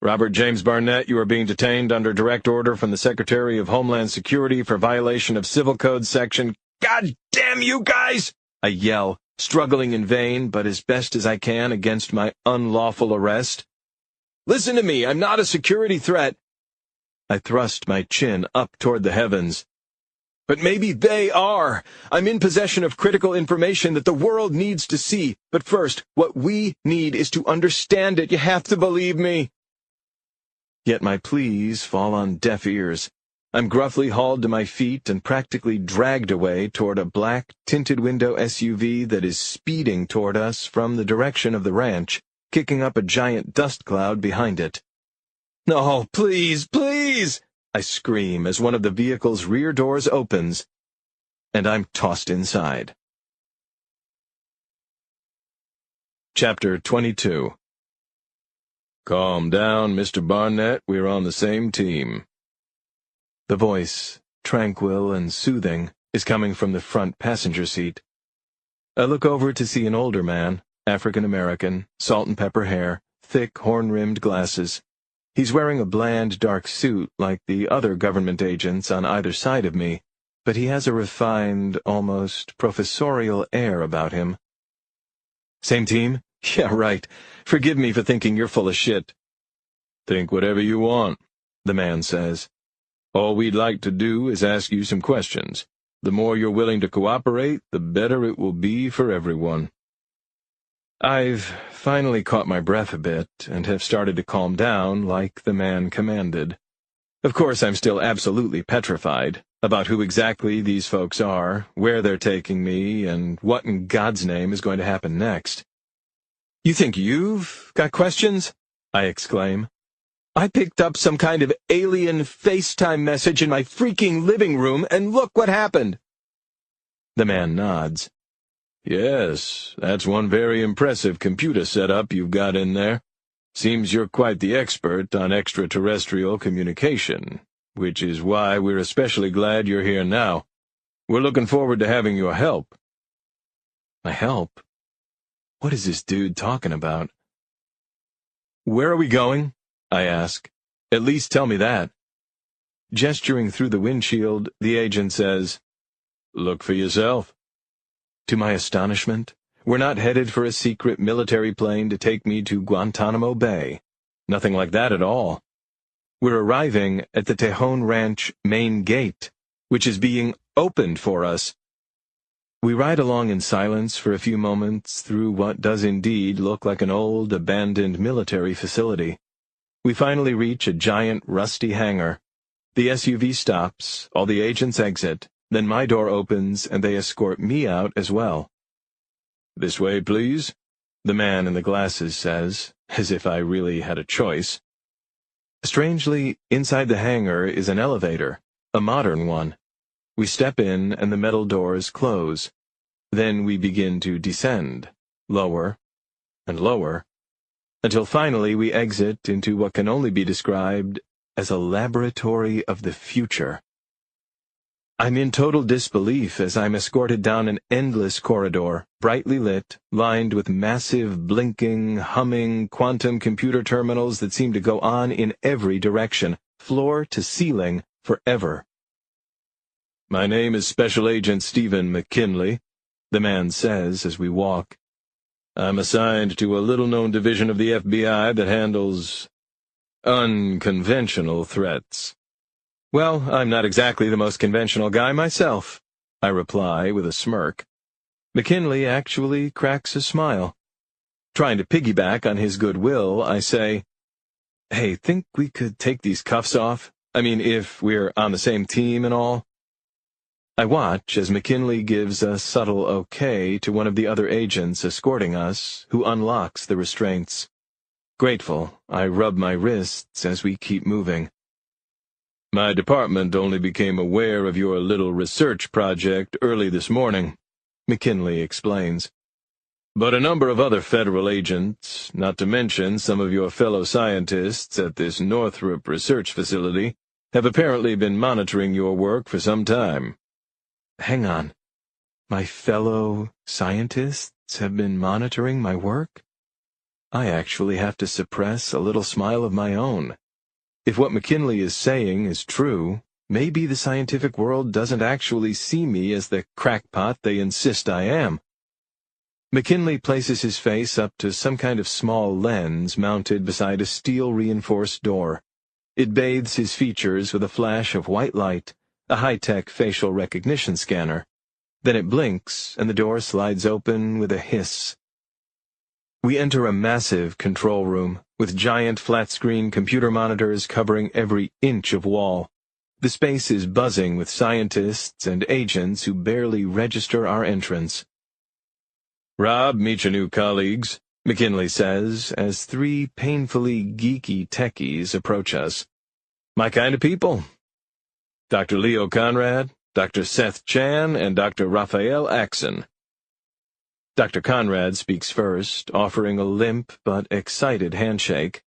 "Robert James Barnett, you are being detained under direct order from the Secretary of Homeland Security for violation of Civil Code Section—" "God damn you guys!" I yell, struggling in vain, but as best as I can against my unlawful arrest. "Listen to me, I'm not a security threat." I thrust my chin up toward the heavens. "But maybe they are. I'm in possession of critical information that the world needs to see. But first, what we need is to understand it. You have to believe me." Yet my pleas fall on deaf ears. I'm gruffly hauled to my feet and practically dragged away toward a black, tinted-window SUV that is speeding toward us from the direction of the ranch, kicking up a giant dust cloud behind it. "No, please, please!" I scream as one of the vehicle's rear doors opens, and I'm tossed inside. Chapter 22. "Calm down, Mr. Barnett. We're on the same team." The voice, tranquil and soothing, is coming from the front passenger seat. I look over to see an older man, African-American, salt-and-pepper hair, thick, horn-rimmed glasses. He's wearing a bland, dark suit like the other government agents on either side of me, but he has a refined, almost professorial air about him. "Same team?" Yeah, right. Forgive me for thinking you're full of shit. Think whatever you want, the man says. All we'd like to do is ask you some questions. The more you're willing to cooperate, the better it will be for everyone. I've finally caught my breath a bit and have started to calm down like the man commanded. Of course, I'm still absolutely petrified about who exactly these folks are, where they're taking me, and what in God's name is going to happen next. You think you've got questions? I exclaim. I picked up some kind of alien FaceTime message in my freaking living room, and look what happened. The man nods. Yes, that's one very impressive computer setup you've got in there. Seems you're quite the expert on extraterrestrial communication, which is why we're especially glad you're here now. We're looking forward to having your help. My help? What is this dude talking about? Where are we going? I ask. At least tell me that. Gesturing through the windshield, the agent says, Look for yourself. To my astonishment, we're not headed for a secret military plane to take me to Guantanamo Bay. Nothing like that at all. We're arriving at the Tejon Ranch main gate, which is being opened for us. We ride along in silence for a few moments through what does indeed look like an old, abandoned military facility. We finally reach a giant, rusty hangar. The SUV stops, all the agents exit, then my door opens and they escort me out as well. This way, please, the man in the glasses says, as if I really had a choice. Strangely, inside the hangar is an elevator, a modern one. We step in and the metal doors close. Then we begin to descend, lower and lower, until finally we exit into what can only be described as a laboratory of the future. I'm in total disbelief as I'm escorted down an endless corridor, brightly lit, lined with massive, blinking, humming quantum computer terminals that seem to go on in every direction, floor to ceiling, forever. My name is Special Agent Stephen McKinley, the man says as we walk. I'm assigned to a little-known division of the FBI that handles unconventional threats. Well, I'm not exactly the most conventional guy myself, I reply with a smirk. McKinley actually cracks a smile. Trying to piggyback on his goodwill, I say, Hey, think we could take these cuffs off? I mean, if we're on the same team and all? I watch as McKinley gives a subtle okay to one of the other agents escorting us, who unlocks the restraints. Grateful, I rub my wrists as we keep moving. My department only became aware of your little research project early this morning, McKinley explains. But a number of other federal agents, not to mention some of your fellow scientists at this Northrop research facility, have apparently been monitoring your work for some time. Hang on. My fellow scientists have been monitoring my work? I actually have to suppress a little smile of my own. If what McKinley is saying is true, maybe the scientific world doesn't actually see me as the crackpot they insist I am. McKinley places his face up to some kind of small lens mounted beside a steel-reinforced door. It bathes his features with a flash of white light, a high-tech facial recognition scanner. Then it blinks, and the door slides open with a hiss. We enter a massive control room, with giant flat-screen computer monitors covering every inch of wall. The space is buzzing with scientists and agents who barely register our entrance. Rob, meet your new colleagues, McKinley says, as three painfully geeky techies approach us. My kind of people. Dr. Leo Conrad, Dr. Seth Chan, and Dr. Raphael Axon. Dr. Conrad speaks first, offering a limp but excited handshake.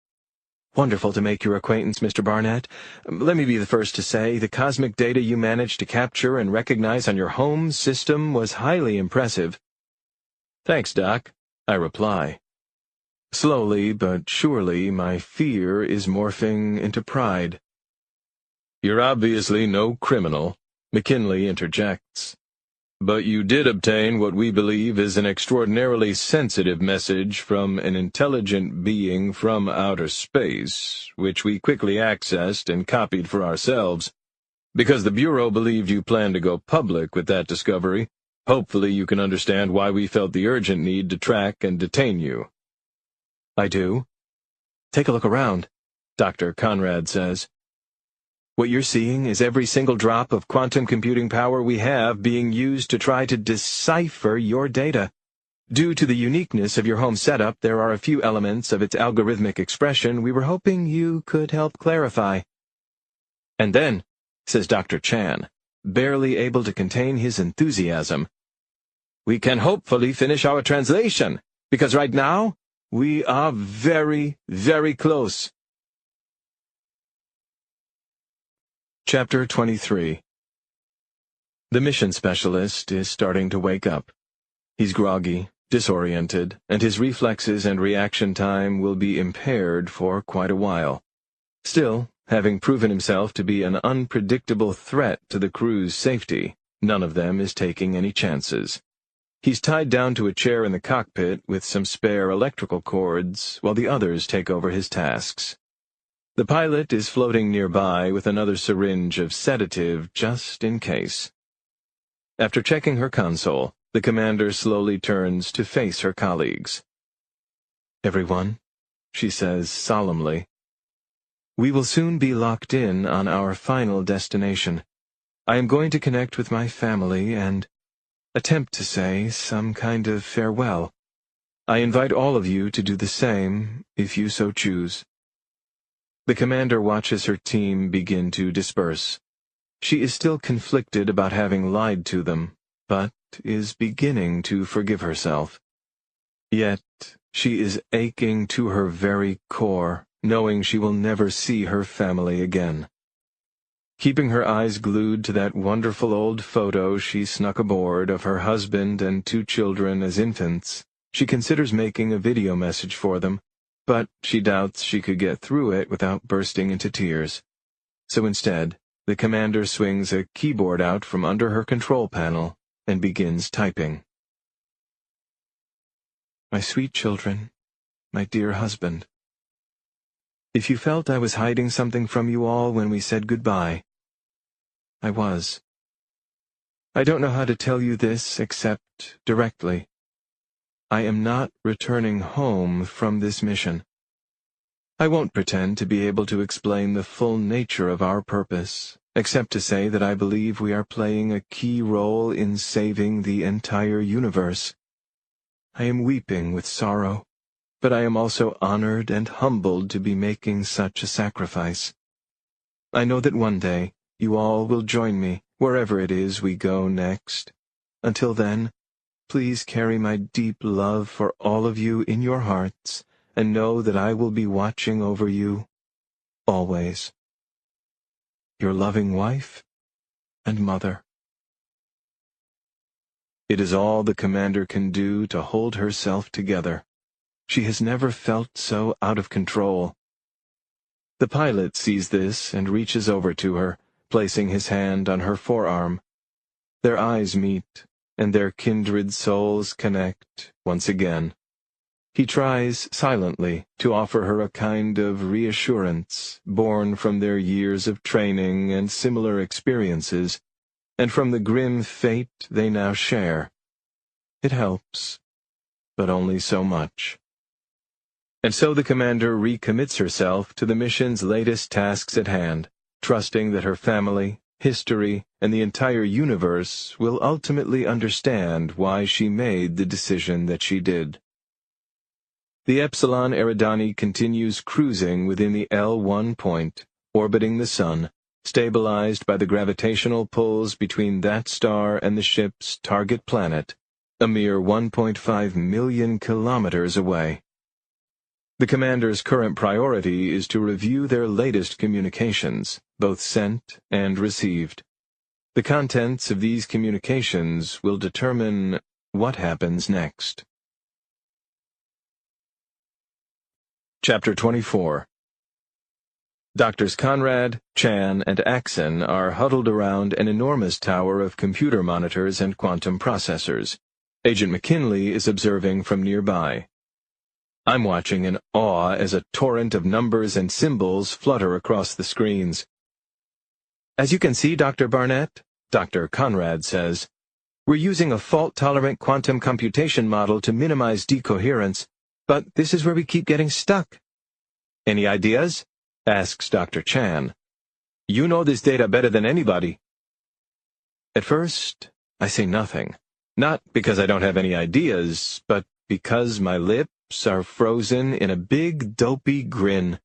Wonderful to make your acquaintance, Mr. Barnett. Let me be the first to say the cosmic data you managed to capture and recognize on your home system was highly impressive. Thanks, Doc, I reply. Slowly but surely, my fear is morphing into pride. You're obviously no criminal, McKinley interjects. But you did obtain what we believe is an extraordinarily sensitive message from an intelligent being from outer space, which we quickly accessed and copied for ourselves. Because the Bureau believed you planned to go public with that discovery, hopefully you can understand why we felt the urgent need to track and detain you. I do. Take a look around, Dr. Conrad says. What you're seeing is every single drop of quantum computing power we have being used to try to decipher your data. Due to the uniqueness of your home setup, there are a few elements of its algorithmic expression we were hoping you could help clarify. And then, says Dr. Chan, barely able to contain his enthusiasm, we can hopefully finish our translation, because right now, we are very, very close. Chapter 23. The mission specialist is starting to wake up. He's groggy, disoriented, and his reflexes and reaction time will be impaired for quite a while. Still, having proven himself to be an unpredictable threat to the crew's safety, none of them is taking any chances. He's tied down to a chair in the cockpit with some spare electrical cords while the others take over his tasks. The pilot is floating nearby with another syringe of sedative just in case. After checking her console, the commander slowly turns to face her colleagues. Everyone, she says solemnly, we will soon be locked in on our final destination. I am going to connect with my family and attempt to say some kind of farewell. I invite all of you to do the same, if you so choose. The commander watches her team begin to disperse. She is still conflicted about having lied to them, but is beginning to forgive herself. Yet, she is aching to her very core, knowing she will never see her family again. Keeping her eyes glued to that wonderful old photo she snuck aboard of her husband and 2 children as infants, she considers making a video message for them, but she doubts she could get through it without bursting into tears. So instead, the commander swings a keyboard out from under her control panel and begins typing. My sweet children, my dear husband. If you felt I was hiding something from you all when we said goodbye, I was. I don't know how to tell you this except directly. I am not returning home from this mission. I won't pretend to be able to explain the full nature of our purpose, except to say that I believe we are playing a key role in saving the entire universe. I am weeping with sorrow, but I am also honored and humbled to be making such a sacrifice. I know that one day you all will join me, wherever it is we go next. Until then, please carry my deep love for all of you in your hearts, and know that I will be watching over you, always. Your loving wife and mother. It is all the commander can do to hold herself together. She has never felt so out of control. The pilot sees this and reaches over to her, placing his hand on her forearm. Their eyes meet, and their kindred souls connect once again. He tries, silently, to offer her a kind of reassurance born from their years of training and similar experiences, and from the grim fate they now share. It helps, but only so much. And so the commander recommits herself to the mission's latest tasks at hand, trusting that her family, history, and the entire universe will ultimately understand why she made the decision that she did. The Epsilon Eridani continues cruising within the L1 point, orbiting the Sun, stabilized by the gravitational pulls between that star and the ship's target planet, a mere 1.5 million kilometers away. The commander's current priority is to review their latest communications, both sent and received. The contents of these communications will determine what happens next. Chapter 24. Doctors Conrad, Chan, and Axon are huddled around an enormous tower of computer monitors and quantum processors. Agent McKinley is observing from nearby. I'm watching in awe as a torrent of numbers and symbols flutter across the screens. As you can see, Dr. Barnett, Dr. Conrad says, we're using a fault-tolerant quantum computation model to minimize decoherence, but this is where we keep getting stuck. Any ideas? Asks Dr. Chan. You know this data better than anybody. At first, I say nothing. Not because I don't have any ideas, but because my lips are frozen in a big, dopey grin.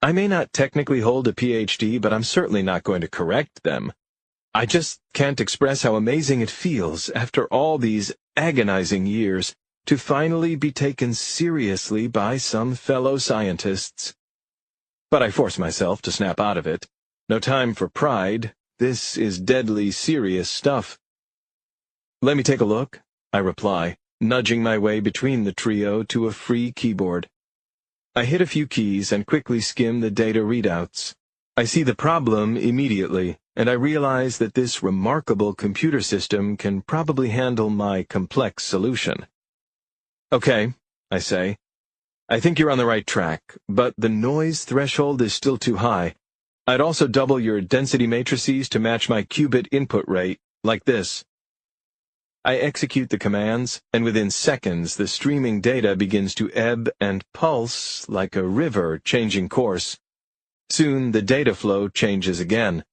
I may not technically hold a PhD, but I'm certainly not going to correct them. I just can't express how amazing it feels, after all these agonizing years, to finally be taken seriously by some fellow scientists. But I force myself to snap out of it. No time for pride. This is deadly serious stuff. Let me take a look, I reply, nudging my way between the trio to a free keyboard. I hit a few keys and quickly skim the data readouts. I see the problem immediately, and I realize that this remarkable computer system can probably handle my complex solution. Okay, I say. I think you're on the right track, but the noise threshold is still too high. I'd also double your density matrices to match my qubit input rate, like this. I execute the commands, and within seconds the streaming data begins to ebb and pulse like a river changing course. Soon the data flow changes again.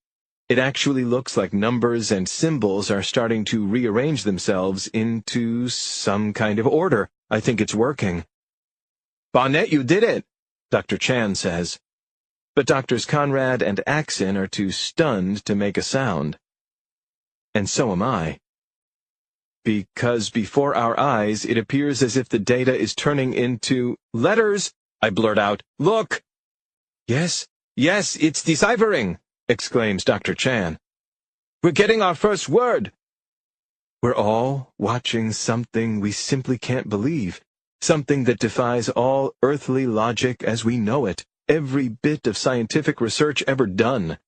It actually looks like numbers and symbols are starting to rearrange themselves into some kind of order. I think it's working. Barnett, you did it, Dr. Chan says. But Doctors Conrad and Axon are too stunned to make a sound. And so am I. Because before our eyes it appears as if the data is turning into letters, I blurt out. Look! Yes, it's deciphering, exclaims Dr. Chan. We're getting our first word. We're all watching something we simply can't believe. Something that defies all earthly logic as we know it, every bit of scientific research ever done.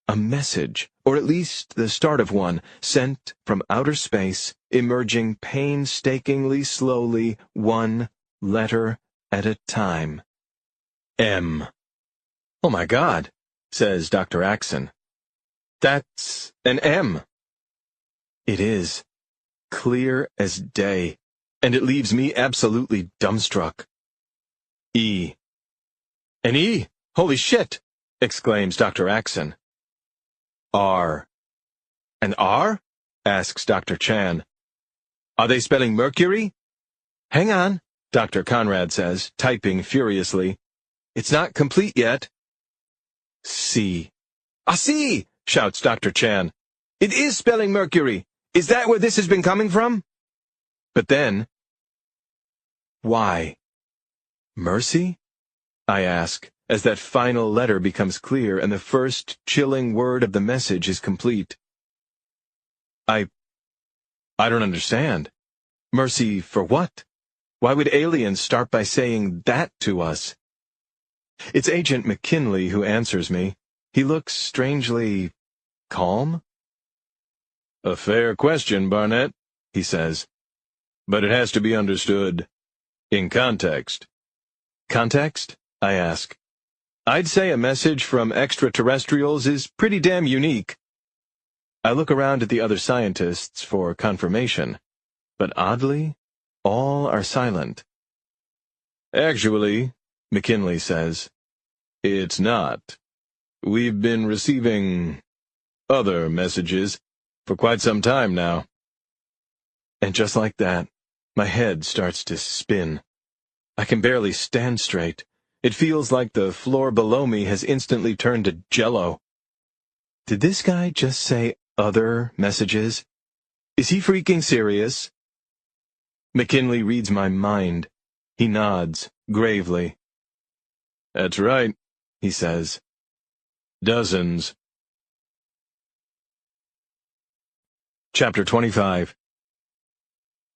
A message, or at least the start of one, sent from outer space, emerging painstakingly slowly, one letter at a time. M. Oh my God, says Dr. Axon. That's an M. It is, clear as day. And it leaves me absolutely dumbstruck. E. An E? Holy shit! Exclaims Dr. Axon. R. An R? Asks Dr. Chan. Are they spelling Mercury? Hang on, Dr. Conrad says, typing furiously. It's not complete yet. C. Ah, C! Shouts Dr. Chan. It is spelling Mercury. Is that where this has been coming from? But then, why? Mercy? I ask, as that final letter becomes clear and the first chilling word of the message is complete. I don't understand. Mercy for what? Why would aliens start by saying that to us? It's Agent McKinley who answers me. He looks strangely calm. A fair question, Barnett, he says. But it has to be understood in context. Context? I ask. I'd say a message from extraterrestrials is pretty damn unique. I look around at the other scientists for confirmation, but oddly, all are silent. Actually, McKinley says, it's not. We've been receiving other messages for quite some time now. And just like that, my head starts to spin. I can barely stand straight. It feels like the floor below me has instantly turned to jello. Did this guy just say other messages? Is he freaking serious? McKinley reads my mind. He nods, gravely. That's right, he says. Dozens. Chapter 25.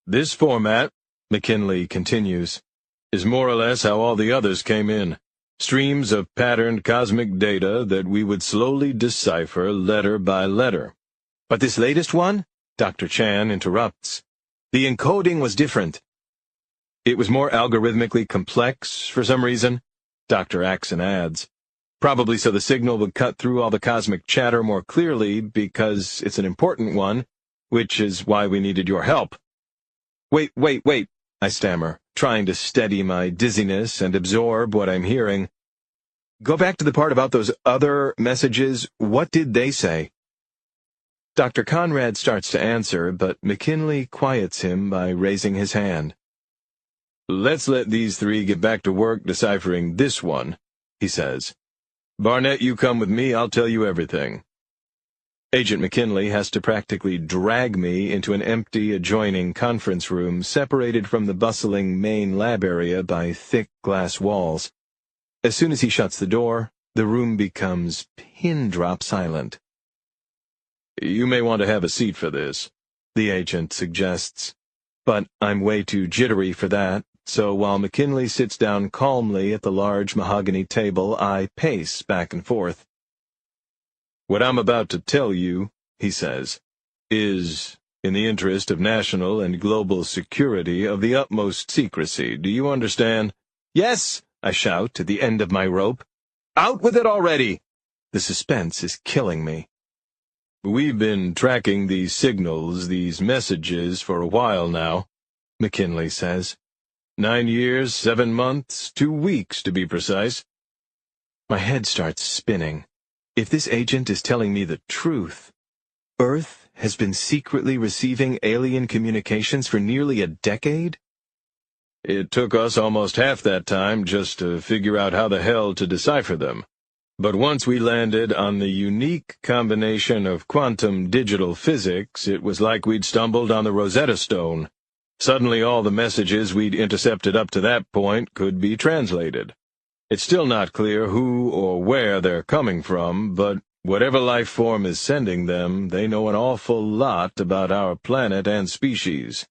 This format, McKinley continues, is more or less how all the others came in. Streams of patterned cosmic data that we would slowly decipher letter by letter. But this latest one? Dr. Chan interrupts. The encoding was different. It was more algorithmically complex for some reason, Dr. Axon adds. Probably so the signal would cut through all the cosmic chatter more clearly because it's an important one, which is why we needed your help. Wait, I stammer, trying to steady my dizziness and absorb what I'm hearing. Go back to the part about those other messages. What did they say? Dr. Conrad starts to answer, but McKinley quiets him by raising his hand. Let's let these three get back to work deciphering this one, he says. Barnett, you come with me, I'll tell you everything. Agent McKinley has to practically drag me into an empty adjoining conference room separated from the bustling main lab area by thick glass walls. As soon as he shuts the door, the room becomes pin-drop silent. You may want to have a seat for this, the agent suggests, but I'm way too jittery for that, so while McKinley sits down calmly at the large mahogany table, I pace back and forth. What I'm about to tell you, he says, is, in the interest of national and global security, of the utmost secrecy. Do you understand? Yes, I shout at the end of my rope. Out with it already! The suspense is killing me. We've been tracking these signals, these messages, for a while now, McKinley says. 9 years, 7 months, 2 weeks to be precise. My head starts spinning. If this agent is telling me the truth, Earth has been secretly receiving alien communications for nearly a decade? It took us almost half that time just to figure out how the hell to decipher them. But once we landed on the unique combination of quantum digital physics, it was like we'd stumbled on the Rosetta Stone. Suddenly all the messages we'd intercepted up to that point could be translated. It's still not clear who or where they're coming from, but whatever life form is sending them, they know an awful lot about our planet and species.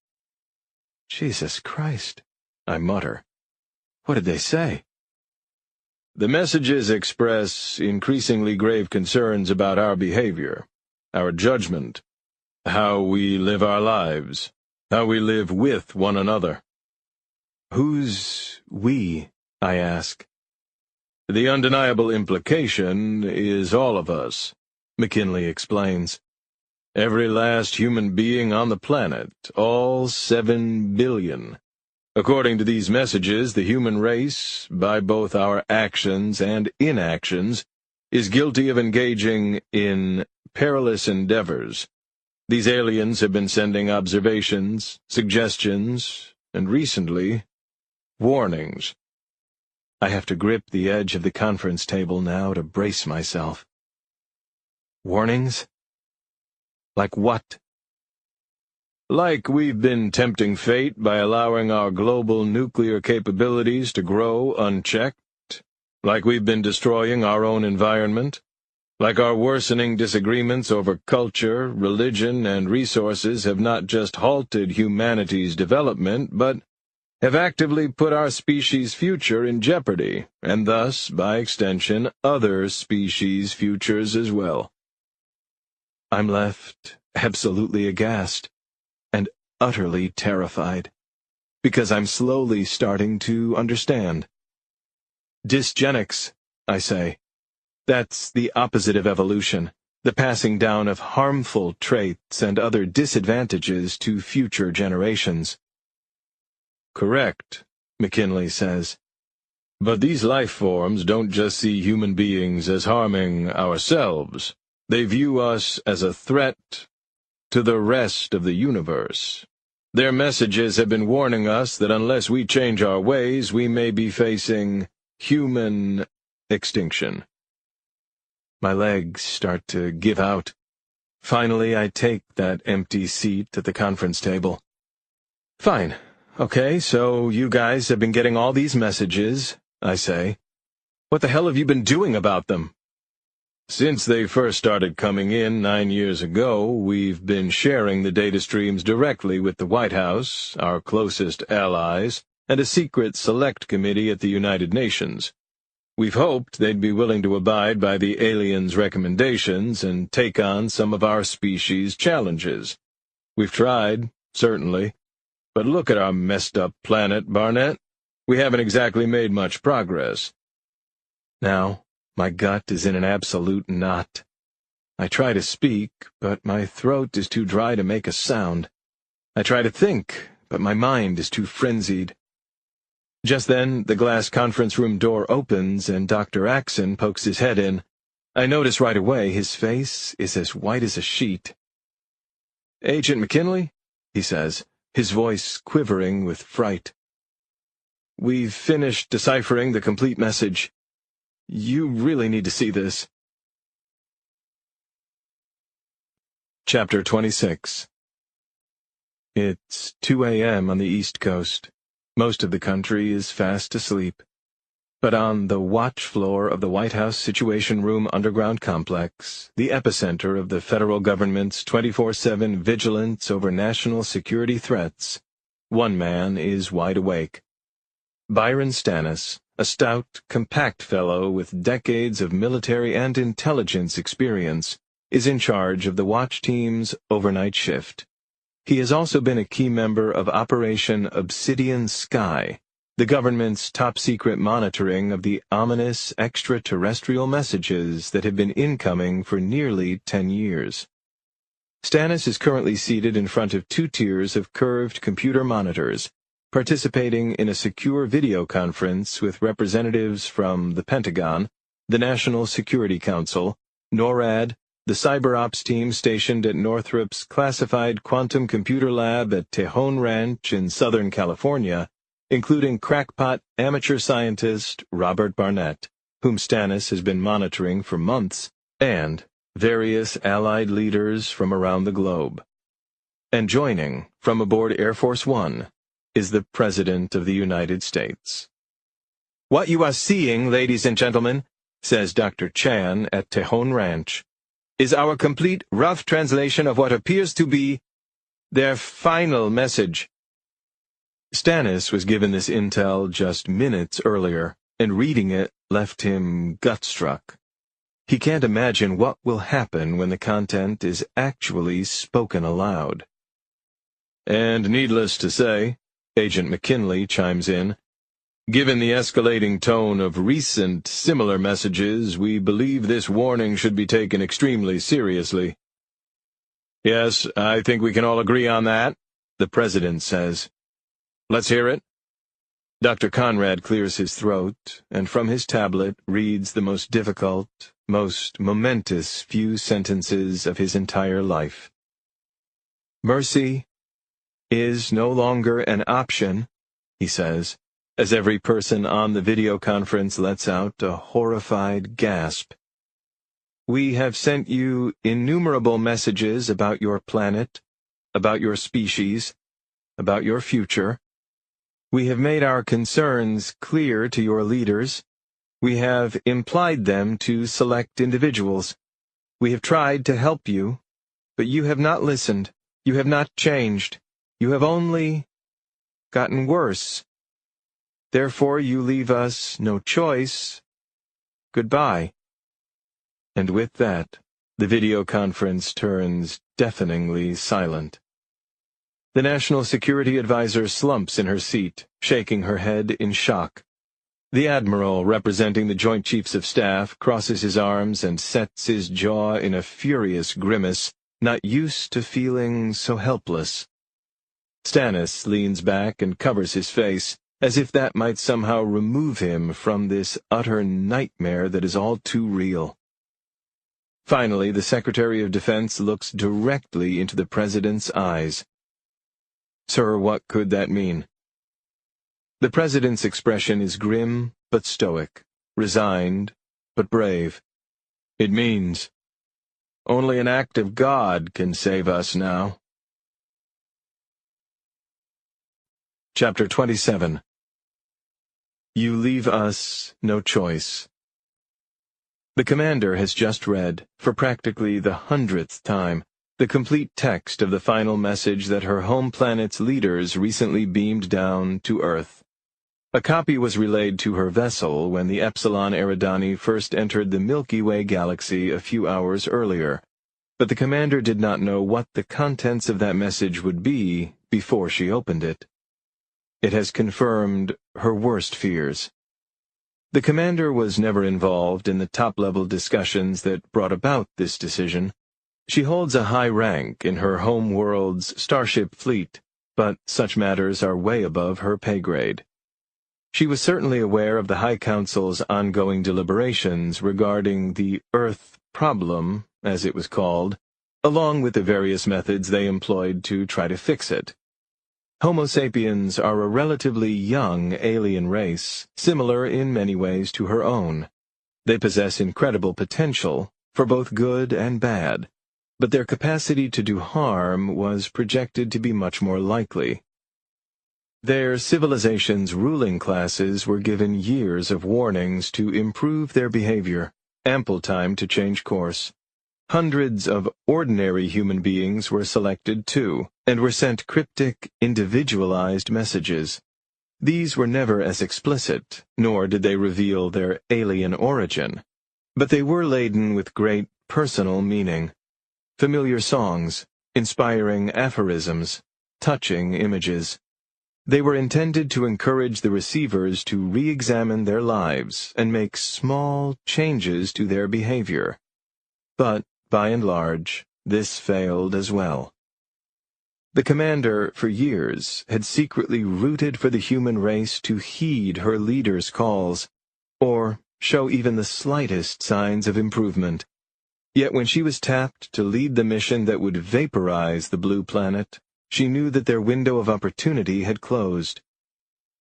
Jesus Christ, I mutter. What did they say? The messages express increasingly grave concerns about our behavior, our judgment, how we live our lives, how we live with one another. Who's we? I ask. The undeniable implication is all of us, McKinley explains. Every last human being on the planet, all 7 billion. According to these messages, the human race, by both our actions and inactions, is guilty of engaging in perilous endeavors. These aliens have been sending observations, suggestions, and recently, warnings. I have to grip the edge of the conference table now to brace myself. Warnings? Like what? Like we've been tempting fate by allowing our global nuclear capabilities to grow unchecked. Like we've been destroying our own environment. Like our worsening disagreements over culture, religion, and resources have not just halted humanity's development, but have actively put our species' future in jeopardy, and thus, by extension, other species' futures as well. I'm left absolutely aghast, and utterly terrified, because I'm slowly starting to understand. Dysgenics, I say. That's the opposite of evolution, the passing down of harmful traits and other disadvantages to future generations. Correct, McKinley says. But these life forms don't just see human beings as harming ourselves. They view us as a threat to the rest of the universe. Their messages have been warning us that unless we change our ways, we may be facing human extinction. My legs start to give out. Finally, I take that empty seat at the conference table. Fine. Okay, so you guys have been getting all these messages, I say. What the hell have you been doing about them? Since they first started coming in 9 years ago, we've been sharing the data streams directly with the White House, our closest allies, and a secret select committee at the United Nations. We've hoped they'd be willing to abide by the aliens' recommendations and take on some of our species' challenges. We've tried, certainly. But look at our messed-up planet, Barnett. We haven't exactly made much progress. Now, my gut is in an absolute knot. I try to speak, but my throat is too dry to make a sound. I try to think, but my mind is too frenzied. Just then, the glass conference room door opens and Dr. Axon pokes his head in. I notice right away his face is as white as a sheet. "Agent McKinley?" he says, his voice quivering with fright. "We've finished deciphering the complete message. You really need to see this." Chapter 26. It's 2 a.m. on the East Coast. Most of the country is fast asleep. But on the watch floor of the White House Situation Room underground complex, the epicenter of the federal government's 24/7 vigilance over national security threats, one man is wide awake. Byron Stannis, a stout, compact fellow with decades of military and intelligence experience, is in charge of the watch team's overnight shift. He has also been a key member of Operation Obsidian Sky, the government's top-secret monitoring of the ominous extraterrestrial messages that have been incoming for nearly 10 years. Stannis is currently seated in front of 2 tiers of curved computer monitors, participating in a secure video conference with representatives from the Pentagon, the National Security Council, NORAD, the cyber ops team stationed at Northrop's classified quantum computer lab at Tejon Ranch in Southern California, including crackpot amateur scientist Robert Barnett, whom Stannis has been monitoring for months, and various Allied leaders from around the globe. And joining, from aboard Air Force One, is the President of the United States. "What you are seeing, ladies and gentlemen," says Dr. Chan at Tejon Ranch, "is our complete rough translation of what appears to be their final message." Stannis was given this intel just minutes earlier, and reading it left him gut-struck. He can't imagine what will happen when the content is actually spoken aloud. "And needless to say," Agent McKinley chimes in, "given the escalating tone of recent similar messages, we believe this warning should be taken extremely seriously." "Yes, I think we can all agree on that," the President says. "Let's hear it." Dr. Conrad clears his throat, and from his tablet reads the most difficult, most momentous few sentences of his entire life. "Mercy is no longer an option," he says, as every person on the video conference lets out a horrified gasp. "We have sent you innumerable messages about your planet, about your species, about your future. We have made our concerns clear to your leaders. We have implied them to select individuals. We have tried to help you, but you have not listened. You have not changed. You have only gotten worse. Therefore you leave us no choice. Goodbye." And with that, the video conference turns deafeningly silent. The National Security Advisor slumps in her seat, shaking her head in shock. The Admiral, representing the Joint Chiefs of Staff, crosses his arms and sets his jaw in a furious grimace, not used to feeling so helpless. Stannis leans back and covers his face, as if that might somehow remove him from this utter nightmare that is all too real. Finally, the Secretary of Defense looks directly into the President's eyes. "Sir, what could that mean?" The President's expression is grim but stoic, resigned but brave. "It means only an act of God can save us now." Chapter 27. You leave us no choice. The commander has just read, for practically the 100th time, the complete text of the final message that her home planet's leaders recently beamed down to Earth. A copy was relayed to her vessel when the Epsilon Eridani first entered the Milky Way galaxy a few hours earlier, but the commander did not know what the contents of that message would be before she opened it. It has confirmed her worst fears. The commander was never involved in the top-level discussions that brought about this decision. She holds a high rank in her home world's starship fleet, but such matters are way above her pay grade. She was certainly aware of the High Council's ongoing deliberations regarding the Earth problem, as it was called, along with the various methods they employed to try to fix it. Homo sapiens are a relatively young alien race, similar in many ways to her own. They possess incredible potential, for both good and bad, but their capacity to do harm was projected to be much more likely. Their civilization's ruling classes were given years of warnings to improve their behavior, ample time to change course. Hundreds of ordinary human beings were selected too, and were sent cryptic, individualized messages. These were never as explicit, nor did they reveal their alien origin, but they were laden with great personal meaning. Familiar songs, inspiring aphorisms, touching images. They were intended to encourage the receivers to re-examine their lives and make small changes to their behavior. But, by and large, this failed as well. The commander, for years, had secretly rooted for the human race to heed her leader's calls, or show even the slightest signs of improvement. Yet when she was tapped to lead the mission that would vaporize the blue planet, she knew that their window of opportunity had closed.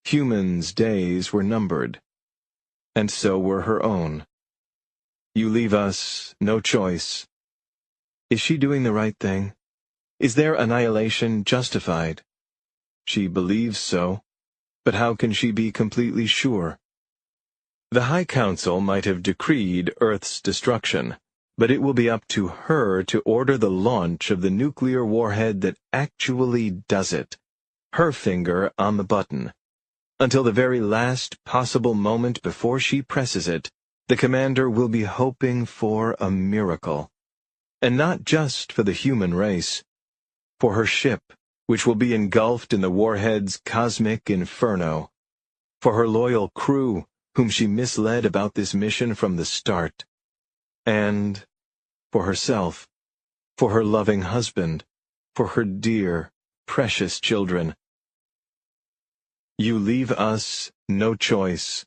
Humans' days were numbered, and so were her own. You leave us no choice. Is she doing the right thing? Is their annihilation justified? She believes so, but how can she be completely sure? The High Council might have decreed Earth's destruction, but it will be up to her to order the launch of the nuclear warhead that actually does it. Her finger on the button. Until the very last possible moment before she presses it, the commander will be hoping for a miracle. And not just for the human race. For her ship, which will be engulfed in the warhead's cosmic inferno. For her loyal crew, whom she misled about this mission from the start. And for herself, for her loving husband, for her dear, precious children. You leave us no choice.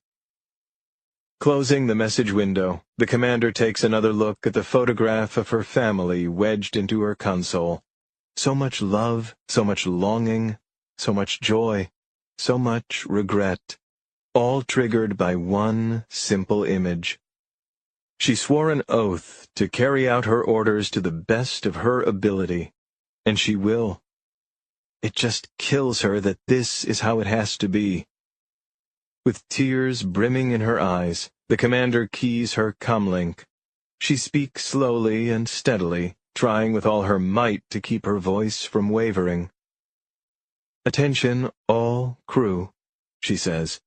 Closing the message window, the commander takes another look at the photograph of her family wedged into her console. So much love, so much longing, so much joy, so much regret, all triggered by one simple image. She swore an oath to carry out her orders to the best of her ability, and she will. It just kills her that this is how it has to be. With tears brimming in her eyes, the commander keys her comlink. She speaks slowly and steadily, trying with all her might to keep her voice from wavering. "Attention, all crew," she says.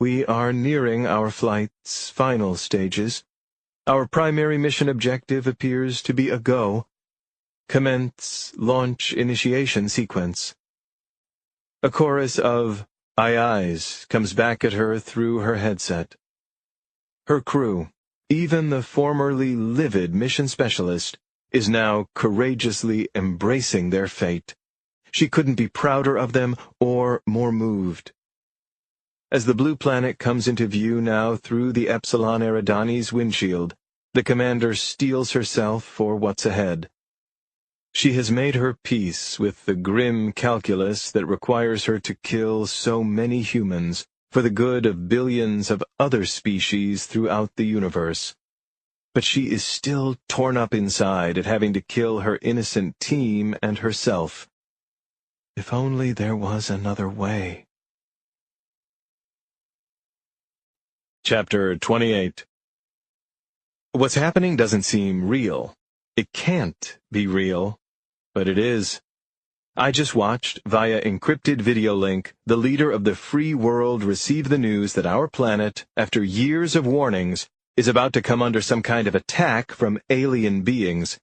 "We are nearing our flight's final stages. Our primary mission objective appears to be a go. Commence launch initiation sequence." A chorus of "aye ayes" comes back at her through her headset. Her crew, even the formerly livid mission specialist, is now courageously embracing their fate. She couldn't be prouder of them or more moved. As the blue planet comes into view now through the Epsilon Eridani's windshield, the commander steels herself for what's ahead. She has made her peace with the grim calculus that requires her to kill so many humans for the good of billions of other species throughout the universe. But she is still torn up inside at having to kill her innocent team and herself. If only there was another way. Chapter 28. What's happening doesn't seem real. It can't be real, but it is. I just watched, via encrypted video link, the leader of the free world receive the news that our planet, after years of warnings, is about to come under some kind of attack from alien beings.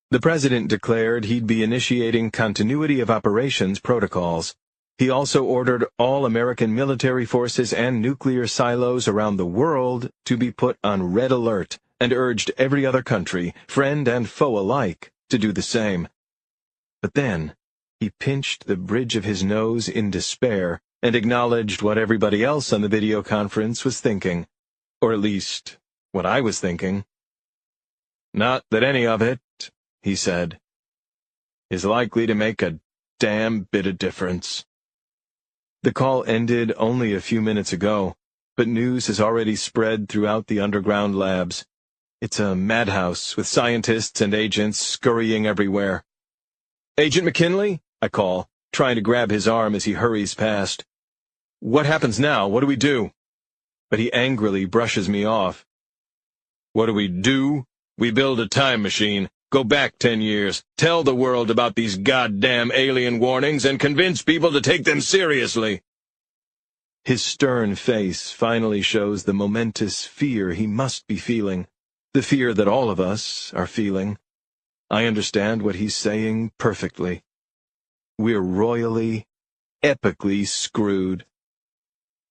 The president declared he'd be initiating continuity of operations protocols. He also ordered all American military forces and nuclear silos around the world to be put on red alert, and urged every other country, friend and foe alike, to do the same. But then, he pinched the bridge of his nose in despair and acknowledged what everybody else on the video conference was thinking. Or at least, what I was thinking. "Not that any of it," he said, "is likely to make a damn bit of difference." The call ended only a few minutes ago, but news has already spread throughout the underground labs. It's a madhouse with scientists and agents scurrying everywhere. "Agent McKinley?" I call, trying to grab his arm as he hurries past. "What happens now? What do we do?" But he angrily brushes me off. "What do we do? We build a time machine, go back 10 years, tell the world about these goddamn alien warnings, and convince people to take them seriously." His stern face finally shows the momentous fear he must be feeling, the fear that all of us are feeling. I understand what he's saying perfectly. We're royally, epically screwed.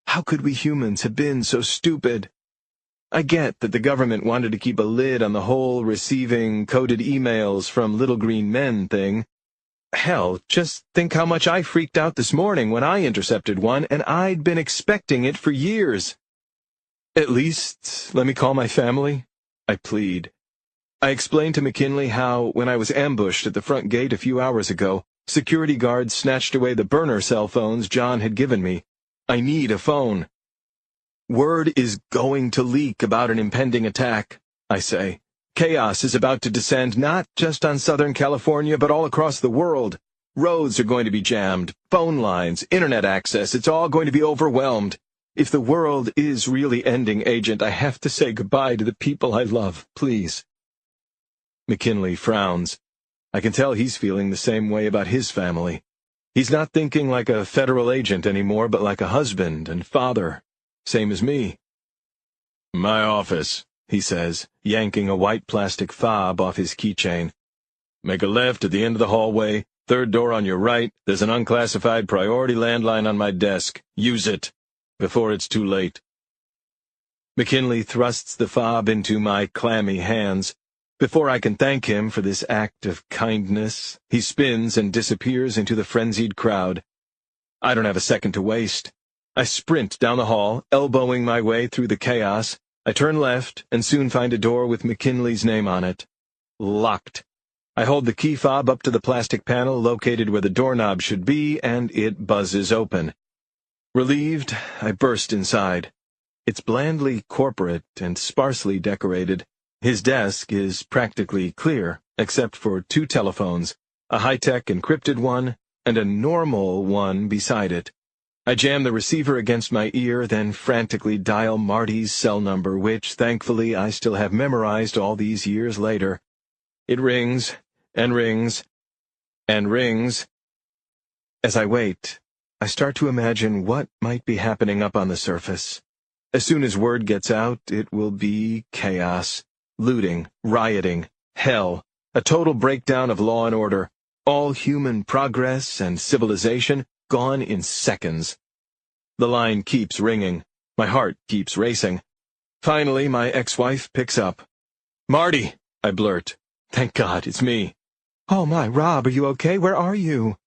How could we humans have been so stupid? I get that the government wanted to keep a lid on the whole receiving coded emails from little green men thing. Hell, just think how much I freaked out this morning when I intercepted one, and I'd been expecting it for years. "At least, let me call my family," I plead. I explained to McKinley how, when I was ambushed at the front gate a few hours ago, security guards snatched away the burner cell phones John had given me. I need a phone. "Word is going to leak about an impending attack," I say. "Chaos is about to descend not just on Southern California, but all across the world. Roads are going to be jammed, phone lines, internet access, it's all going to be overwhelmed. If the world is really ending, Agent, I have to say goodbye to the people I love, please." McKinley frowns. I can tell he's feeling the same way about his family. He's not thinking like a federal agent anymore, but like a husband and father, same as me. "My office," he says, yanking a white plastic fob off his keychain. "Make a left at the end of the hallway, third door on your right, there's an unclassified priority landline on my desk. Use it, before it's too late." McKinley thrusts the fob into my clammy hands. Before I can thank him for this act of kindness, he spins and disappears into the frenzied crowd. I don't have a second to waste. I sprint down the hall, elbowing my way through the chaos. I turn left and soon find a door with McKinley's name on it. Locked. I hold the key fob up to the plastic panel located where the doorknob should be, and it buzzes open. Relieved, I burst inside. It's blandly corporate and sparsely decorated. His desk is practically clear, except for 2 telephones, a high-tech encrypted one and a normal one beside it. I jam the receiver against my ear, then frantically dial Marty's cell number, which, thankfully, I still have memorized all these years later. It rings, and rings, and rings. As I wait, I start to imagine what might be happening up on the surface. As soon as word gets out, it will be chaos. Looting, rioting, hell, a total breakdown of law and order, all human progress and civilization gone in seconds. The line keeps ringing. My heart keeps racing. Finally, my ex-wife picks up. "Marty," I blurt. "Thank God, it's me." "Oh my, Rob, are you okay? Where are you?"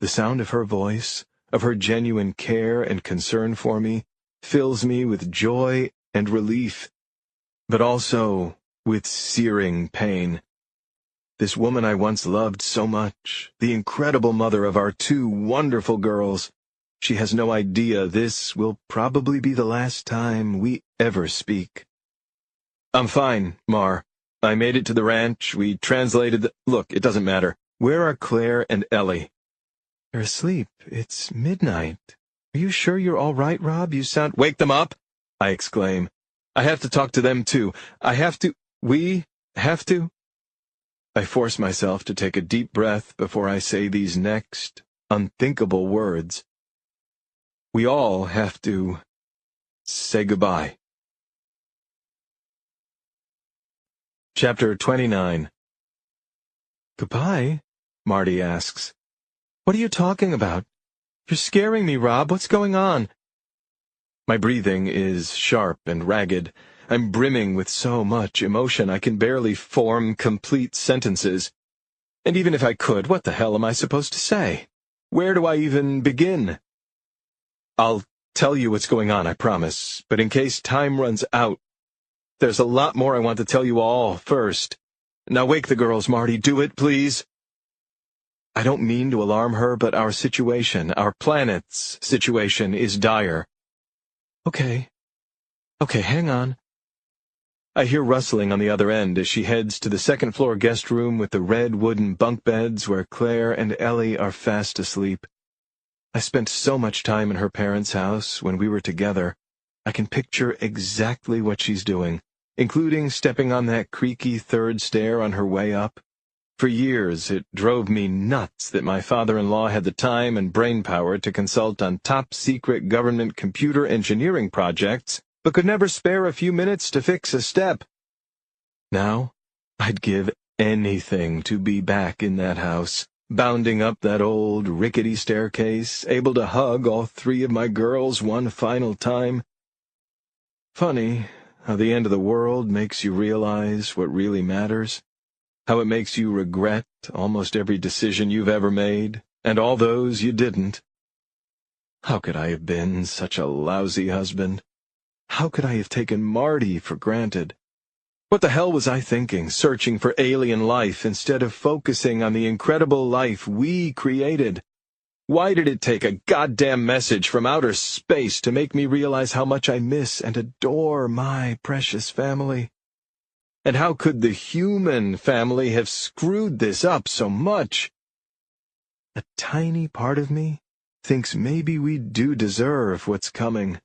The sound of her voice, of her genuine care and concern for me, fills me with joy and relief, but also with searing pain. This woman I once loved so much, the incredible mother of our 2 wonderful girls, she has no idea this will probably be the last time we ever speak. "I'm fine, Mar. I made it to the ranch, we translated the— Look, it doesn't matter. Where are Claire and Ellie?" "They're asleep. It's midnight. Are you sure you're all right, Rob? You sound—" "Wake them up!" I exclaim. "I have to talk to them too. We have to." I force myself to take a deep breath before I say these next unthinkable words. We all have to say goodbye. Chapter 29. Goodbye? Marty asks. What are you talking about? You're scaring me, Rob. What's going on? My breathing is sharp and ragged. I'm brimming with so much emotion I can barely form complete sentences. And even if I could, what the hell am I supposed to say? Where do I even begin? I'll tell you what's going on, I promise, but in case time runs out, there's a lot more I want to tell you all first. Now wake the girls, Marty. Do it, please. I don't mean to alarm her, but our situation, our planet's situation, is dire. Okay, hang on. I hear rustling on the other end as she heads to the second-floor guest room with the red wooden bunk beds where Claire and Ellie are fast asleep. I spent so much time in her parents' house when we were together. I can picture exactly what she's doing, including stepping on that creaky third stair on her way up. For years, it drove me nuts that my father-in-law had the time and brainpower to consult on top-secret government computer engineering projects, but could never spare a few minutes to fix a step. Now, I'd give anything to be back in that house, bounding up that old rickety staircase, able to hug all three of my girls one final time. Funny how the end of the world makes you realize what really matters. How it makes you regret almost every decision you've ever made, and all those you didn't. How could I have been such a lousy husband? How could I have taken Marty for granted? What the hell was I thinking, searching for alien life instead of focusing on the incredible life we created? Why did it take a goddamn message from outer space to make me realize how much I miss and adore my precious family? And how could the human family have screwed this up so much? A tiny part of me thinks maybe we do deserve what's coming.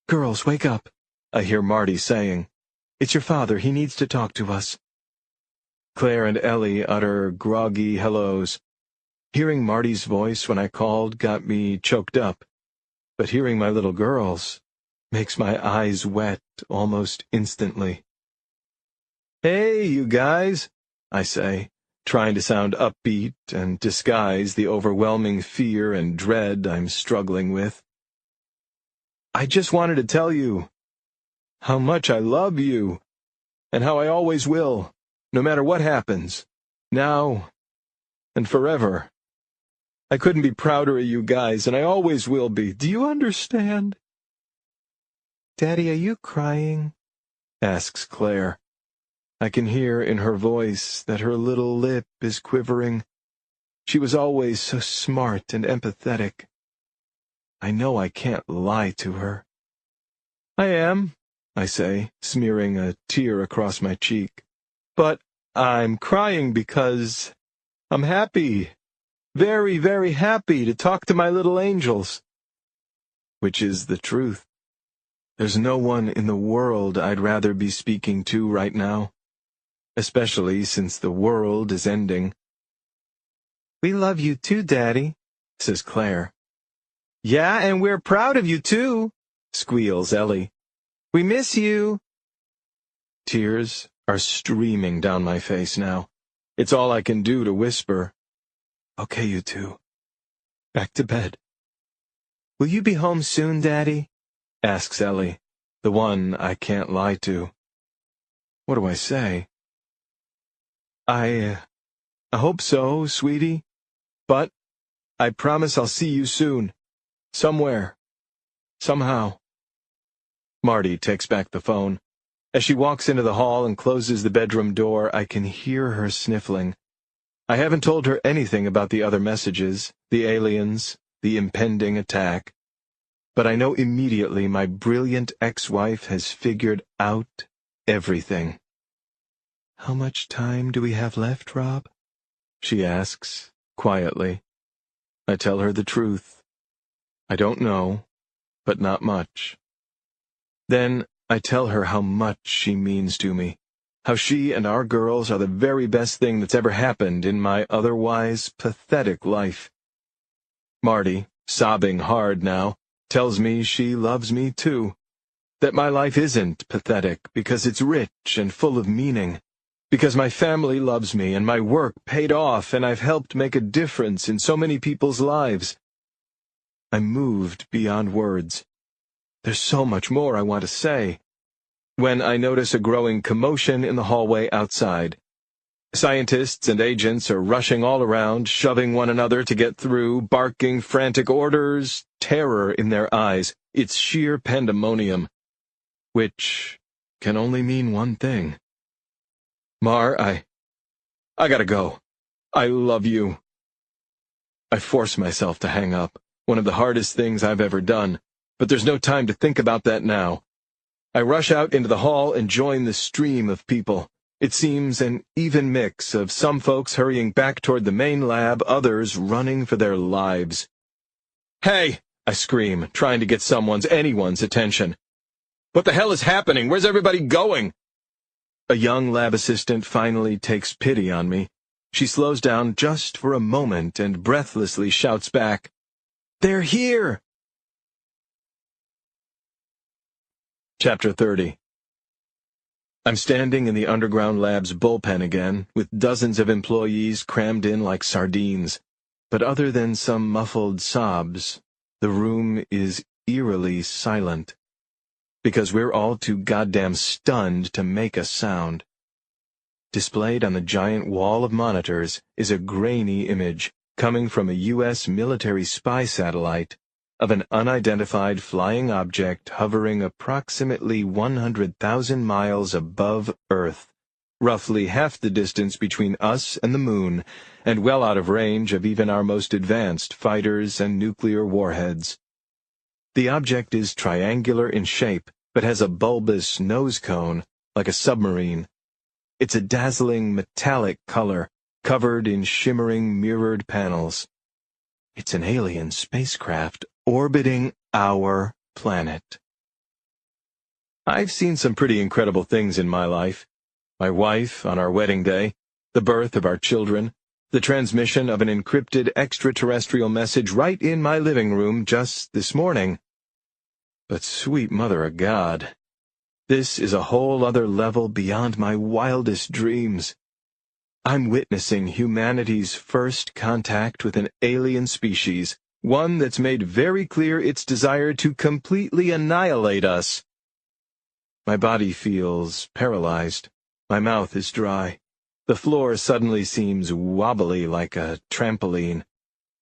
Girls, wake up, I hear Marty saying. It's your father. He needs to talk to us. Claire and Ellie utter groggy hellos. Hearing Marty's voice when I called got me choked up, but hearing my little girls makes my eyes wet almost instantly. Hey, you guys, I say, trying to sound upbeat and disguise the overwhelming fear and dread I'm struggling with. I just wanted to tell you how much I love you, and how I always will, no matter what happens, now and forever. I couldn't be prouder of you guys, and I always will be. Do you understand? Daddy, are you crying? Asks Claire. I can hear in her voice that her little lip is quivering. She was always so smart and empathetic. I know I can't lie to her. I am, I say, smearing a tear across my cheek. But I'm crying because I'm happy. Very, very happy to talk to my little angels. Which is the truth. There's no one in the world I'd rather be speaking to right now. Especially since the world is ending. We love you too, Daddy, says Claire. Yeah, and we're proud of you too, squeals Ellie. We miss you. Tears are streaming down my face now. It's all I can do to whisper. Okay, you two. Back to bed. Will you be home soon, Daddy? Asks Ellie, the one I can't lie to. What do I say? I hope so, sweetie. But I promise I'll see you soon. Somewhere. Somehow. Marty takes back the phone. As she walks into the hall and closes the bedroom door, I can hear her sniffling. I haven't told her anything about the other messages, the aliens, the impending attack. But I know immediately my brilliant ex-wife has figured out everything. How much time do we have left, Rob? She asks, quietly. I tell her the truth. I don't know, but not much. Then I tell her how much she means to me, how she and our girls are the very best thing that's ever happened in my otherwise pathetic life. Marty, sobbing hard now, tells me she loves me too, that my life isn't pathetic because it's rich and full of meaning, because my family loves me and my work paid off and I've helped make a difference in so many people's lives. I'm moved beyond words. There's so much more I want to say, when I notice a growing commotion in the hallway outside. Scientists and agents are rushing all around, shoving one another to get through, barking frantic orders, terror in their eyes. It's sheer pandemonium, which can only mean one thing. Mar, I gotta go. I love you. I force myself to hang up, one of the hardest things I've ever done, but there's no time to think about that now. I rush out into the hall and join the stream of people. It seems an even mix of some folks hurrying back toward the main lab, others running for their lives. "Hey!" I scream, trying to get anyone's attention. "What the hell is happening? Where's everybody going?" A young lab assistant finally takes pity on me. She slows down just for a moment and breathlessly shouts back, "They're here!" Chapter 30. I'm standing in the underground lab's bullpen again, with dozens of employees crammed in like sardines. But other than some muffled sobs, the room is eerily silent. Because we're all too goddamn stunned to make a sound. Displayed on the giant wall of monitors is a grainy image, coming from a U.S. military spy satellite, of an unidentified flying object hovering approximately 100,000 miles above Earth, roughly half the distance between us and the moon, and well out of range of even our most advanced fighters and nuclear warheads. The object is triangular in shape, but has a bulbous nose cone, like a submarine. It's a dazzling metallic color, covered in shimmering mirrored panels. It's an alien spacecraft orbiting our planet. I've seen some pretty incredible things in my life. My wife on our wedding day, the birth of our children, the transmission of an encrypted extraterrestrial message right in my living room just this morning. But sweet Mother of God, this is a whole other level beyond my wildest dreams. I'm witnessing humanity's first contact with an alien species, one that's made very clear its desire to completely annihilate us. My body feels paralyzed. My mouth is dry. The floor suddenly seems wobbly like a trampoline,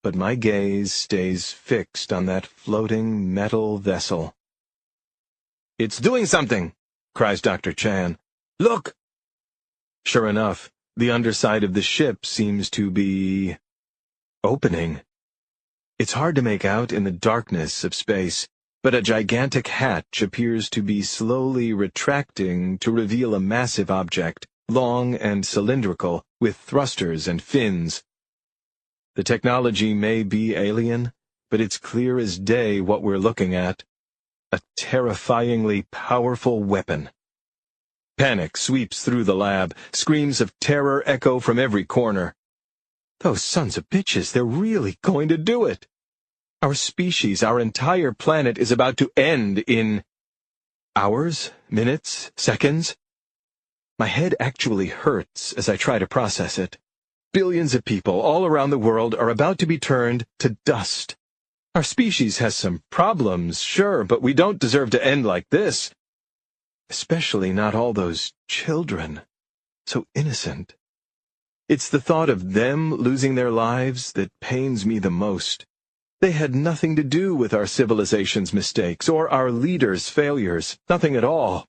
but my gaze stays fixed on that floating metal vessel. "It's doing something!" cries Dr. Chan. "Look!" Sure enough, the underside of the ship seems to be opening. It's hard to make out in the darkness of space, but a gigantic hatch appears to be slowly retracting to reveal a massive object, long and cylindrical, with thrusters and fins. The technology may be alien, but it's clear as day what we're looking at. A terrifyingly powerful weapon. Panic sweeps through the lab. Screams of terror echo from every corner. Those sons of bitches, they're really going to do it. Our species, our entire planet is about to end in hours, minutes, seconds. My head actually hurts as I try to process it. Billions of people all around the world are about to be turned to dust. Our species has some problems, sure, but we don't deserve to end like this. Especially not all those children. So innocent. It's the thought of them losing their lives that pains me the most. They had nothing to do with our civilization's mistakes or our leaders' failures. Nothing at all.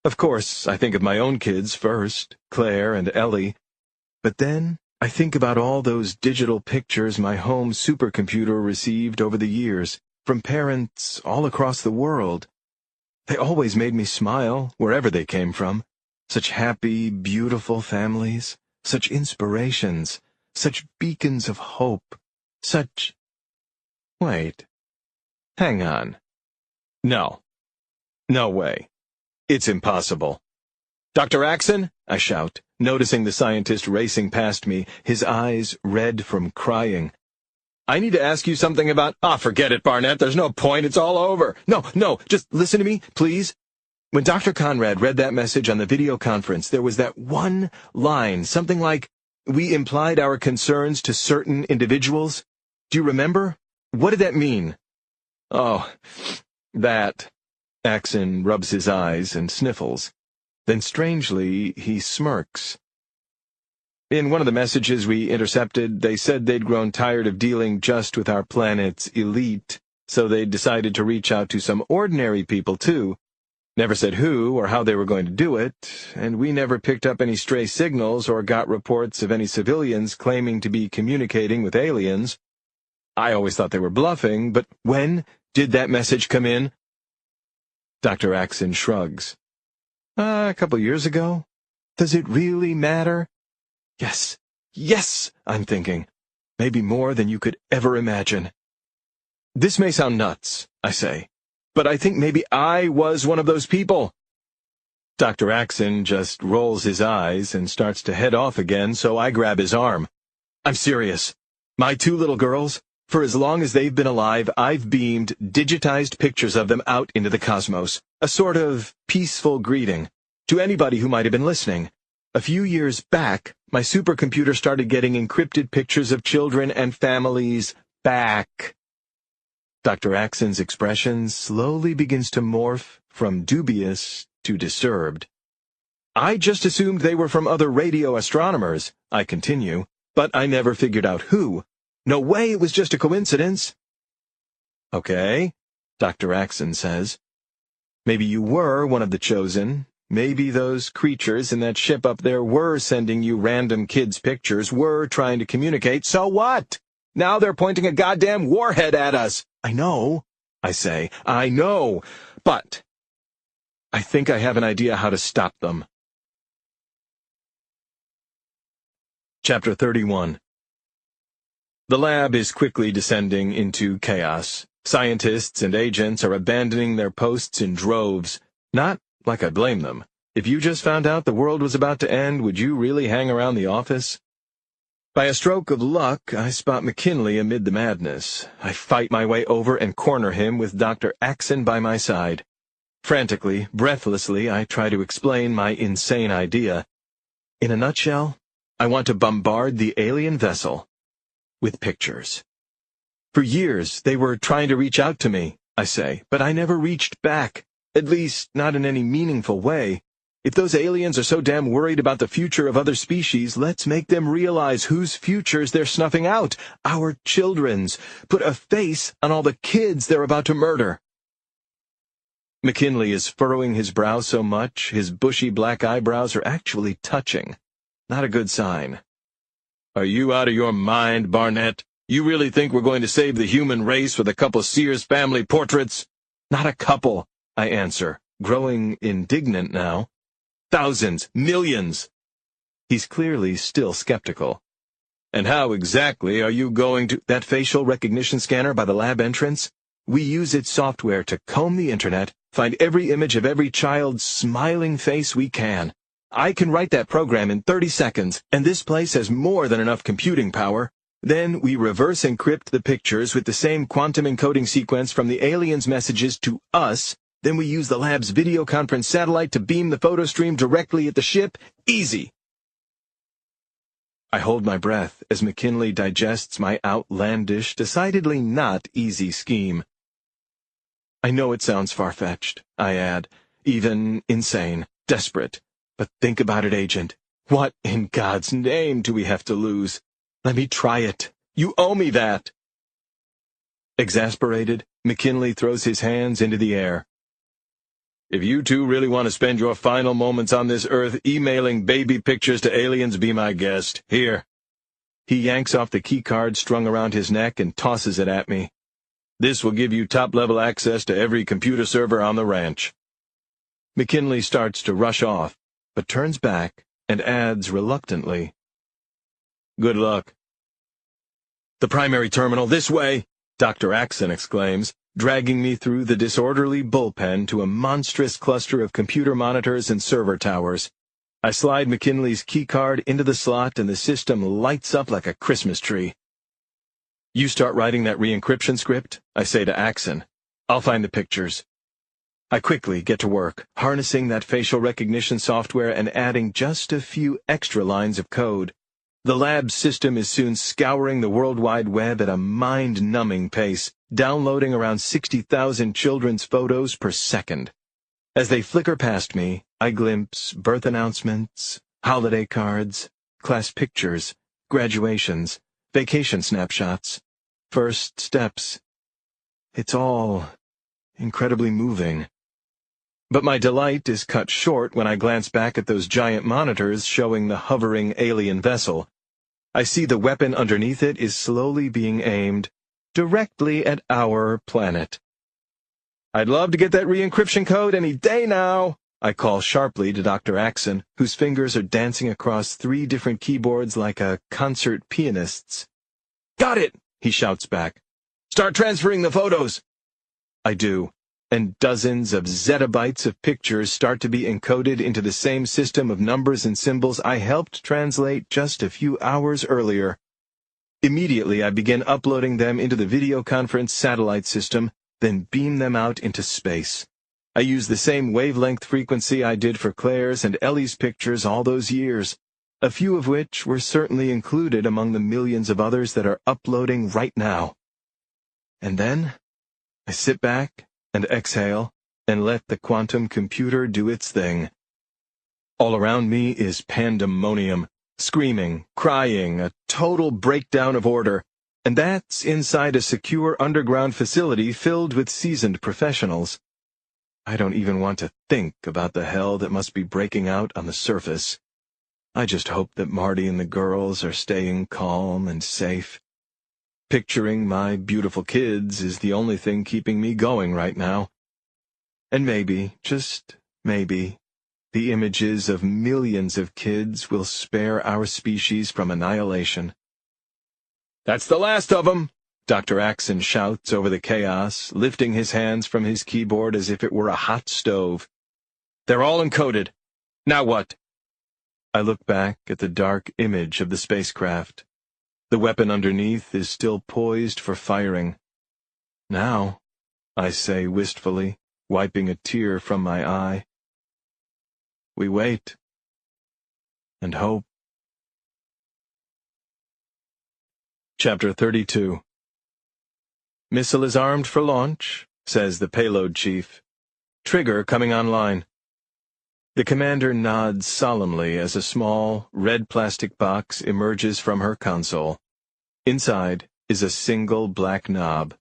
Of course, I think of my own kids first, Claire and Ellie. But then I think about all those digital pictures my home supercomputer received over the years, from parents all across the world. They always made me smile, wherever they came from. Such happy, beautiful families. Such inspirations, such beacons of hope, such— Wait. Hang on. No. No way. It's impossible. "Dr. Axon?" I shout, noticing the scientist racing past me, his eyes red from crying. "I need to ask you something about—" Forget it, Barnett. There's no point. It's all over. No, just listen to me, please. When Dr. Conrad read that message on the video conference, there was that one line, something like, "We implied our concerns to certain individuals." Do you remember? What did that mean? "Oh, that." Axon rubs his eyes and sniffles. Then strangely, he smirks. "In one of the messages we intercepted, they said they'd grown tired of dealing just with our planet's elite, so they decided to reach out to some ordinary people, too. Never said who or how they were going to do it, and we never picked up any stray signals or got reports of any civilians claiming to be communicating with aliens. I always thought they were bluffing, but when did that message come in?" Dr. Axon shrugs. "A couple years ago. Does it really matter?" Yes, I'm thinking. Maybe more than you could ever imagine. "This may sound nuts," I say, "but I think maybe I was one of those people." Dr. Axon just rolls his eyes and starts to head off again, so I grab his arm. "I'm serious. My 2 little girls, for as long as they've been alive, I've beamed digitized pictures of them out into the cosmos, a sort of peaceful greeting, to anybody who might have been listening. A few years back, my supercomputer started getting encrypted pictures of children and families back." Dr. Axon's expression slowly begins to morph from dubious to disturbed. "I just assumed they were from other radio astronomers," I continue, "but I never figured out who. No way it was just a coincidence." "Okay," Dr. Axon says. "Maybe you were one of the chosen. Maybe those creatures in that ship up there were sending you random kids' pictures, were trying to communicate. So what? Now they're pointing a goddamn warhead at us." "I know," I say. "I know. But I think I have an idea how to stop them." Chapter 31. The lab is quickly descending into chaos. Scientists and agents are abandoning their posts in droves. Not like I blame them. If you just found out the world was about to end, would you really hang around the office? By a stroke of luck, I spot McKinley amid the madness. I fight my way over and corner him with Dr. Axon by my side. Frantically, breathlessly, I try to explain my insane idea. In a nutshell, I want to bombard the alien vessel with pictures. For years, they were trying to reach out to me, I say, but I never reached back. At least, not in any meaningful way. If those aliens are so damn worried about the future of other species, let's make them realize whose futures they're snuffing out. Our children's. Put a face on all the kids they're about to murder. McKinley is furrowing his brow so much, his bushy black eyebrows are actually touching. Not a good sign. "Are you out of your mind, Barnett? You really think we're going to save the human race with a couple Sears family portraits?" "Not a couple," I answer, growing indignant now. "Thousands, millions." He's clearly still skeptical. "And how exactly are you going to—" "That facial recognition scanner by the lab entrance? We use its software to comb the internet, find every image of every child's smiling face we can. I can write that program in 30 seconds, and this place has more than enough computing power. Then we reverse encrypt the pictures with the same quantum encoding sequence from the aliens' messages to us. Then we use the lab's video conference satellite to beam the photo stream directly at the ship. Easy." I hold my breath as McKinley digests my outlandish, decidedly not easy scheme. "I know it sounds far-fetched," I add, "even insane, desperate. But think about it, Agent. What in God's name do we have to lose? Let me try it. You owe me that." Exasperated, McKinley throws his hands into the air. "If you two really want to spend your final moments on this Earth emailing baby pictures to aliens, be my guest. Here." He yanks off the keycard strung around his neck and tosses it at me. "This will give you top-level access to every computer server on the ranch." McKinley starts to rush off, but turns back and adds reluctantly, "Good luck." "The primary terminal, this way!" Dr. Axon exclaims, dragging me through the disorderly bullpen to a monstrous cluster of computer monitors and server towers. I slide McKinley's keycard into the slot and the system lights up like a Christmas tree. You start writing that re-encryption script, I say to Axon. I'll find the pictures. I quickly get to work, harnessing that facial recognition software and adding just a few extra lines of code. The lab system is soon scouring the World Wide Web at a mind-numbing pace, downloading around 60,000 children's photos per second. As they flicker past me, I glimpse birth announcements, holiday cards, class pictures, graduations, vacation snapshots, first steps. It's all incredibly moving. But my delight is cut short when I glance back at those giant monitors showing the hovering alien vessel. I see the weapon underneath it is slowly being aimed directly at our planet. I'd love to get that re-encryption code any day now, I call sharply to Dr. Axon, whose fingers are dancing across 3 different keyboards like a concert pianist's. Got it, he shouts back. Start transferring the photos. I do, and dozens of zettabytes of pictures start to be encoded into the same system of numbers and symbols I helped translate just a few hours earlier. Immediately, I begin uploading them into the video conference satellite system, then beam them out into space. I use the same wavelength frequency I did for Claire's and Ellie's pictures all those years, a few of which were certainly included among the millions of others that are uploading right now. And then, I sit back and exhale, and let the quantum computer do its thing. All around me is pandemonium, screaming, crying, a total breakdown of order, and that's inside a secure underground facility filled with seasoned professionals. I don't even want to think about the hell that must be breaking out on the surface. I just hope that Marty and the girls are staying calm and safe. Picturing my beautiful kids is the only thing keeping me going right now. And maybe, just maybe, the images of millions of kids will spare our species from annihilation. That's the last of them, Dr. Axon shouts over the chaos, lifting his hands from his keyboard as if it were a hot stove. They're all encoded. Now what? I look back at the dark image of the spacecraft. The weapon underneath is still poised for firing. Now, I say wistfully, wiping a tear from my eye, we wait and hope. Chapter 32. Missile is armed for launch, says the payload chief. Trigger coming online. The commander nods solemnly as a small, red plastic box emerges from her console. Inside is a single black knob.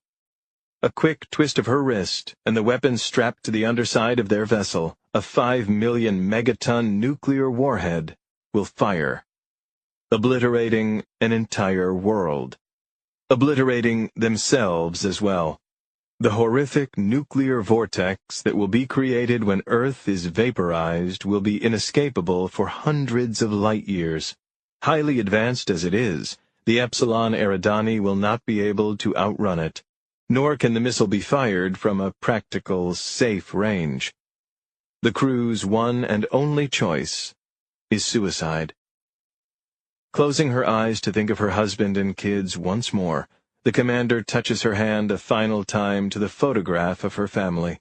A quick twist of her wrist, and the weapon strapped to the underside of their vessel, a 5 million megaton nuclear warhead, will fire, obliterating an entire world. Obliterating themselves as well. The horrific nuclear vortex that will be created when Earth is vaporized will be inescapable for hundreds of light years. Highly advanced as it is, the Epsilon Eridani will not be able to outrun it, nor can the missile be fired from a practical, safe range. The crew's one and only choice is suicide. Closing her eyes to think of her husband and kids once more, the commander touches her hand a final time to the photograph of her family.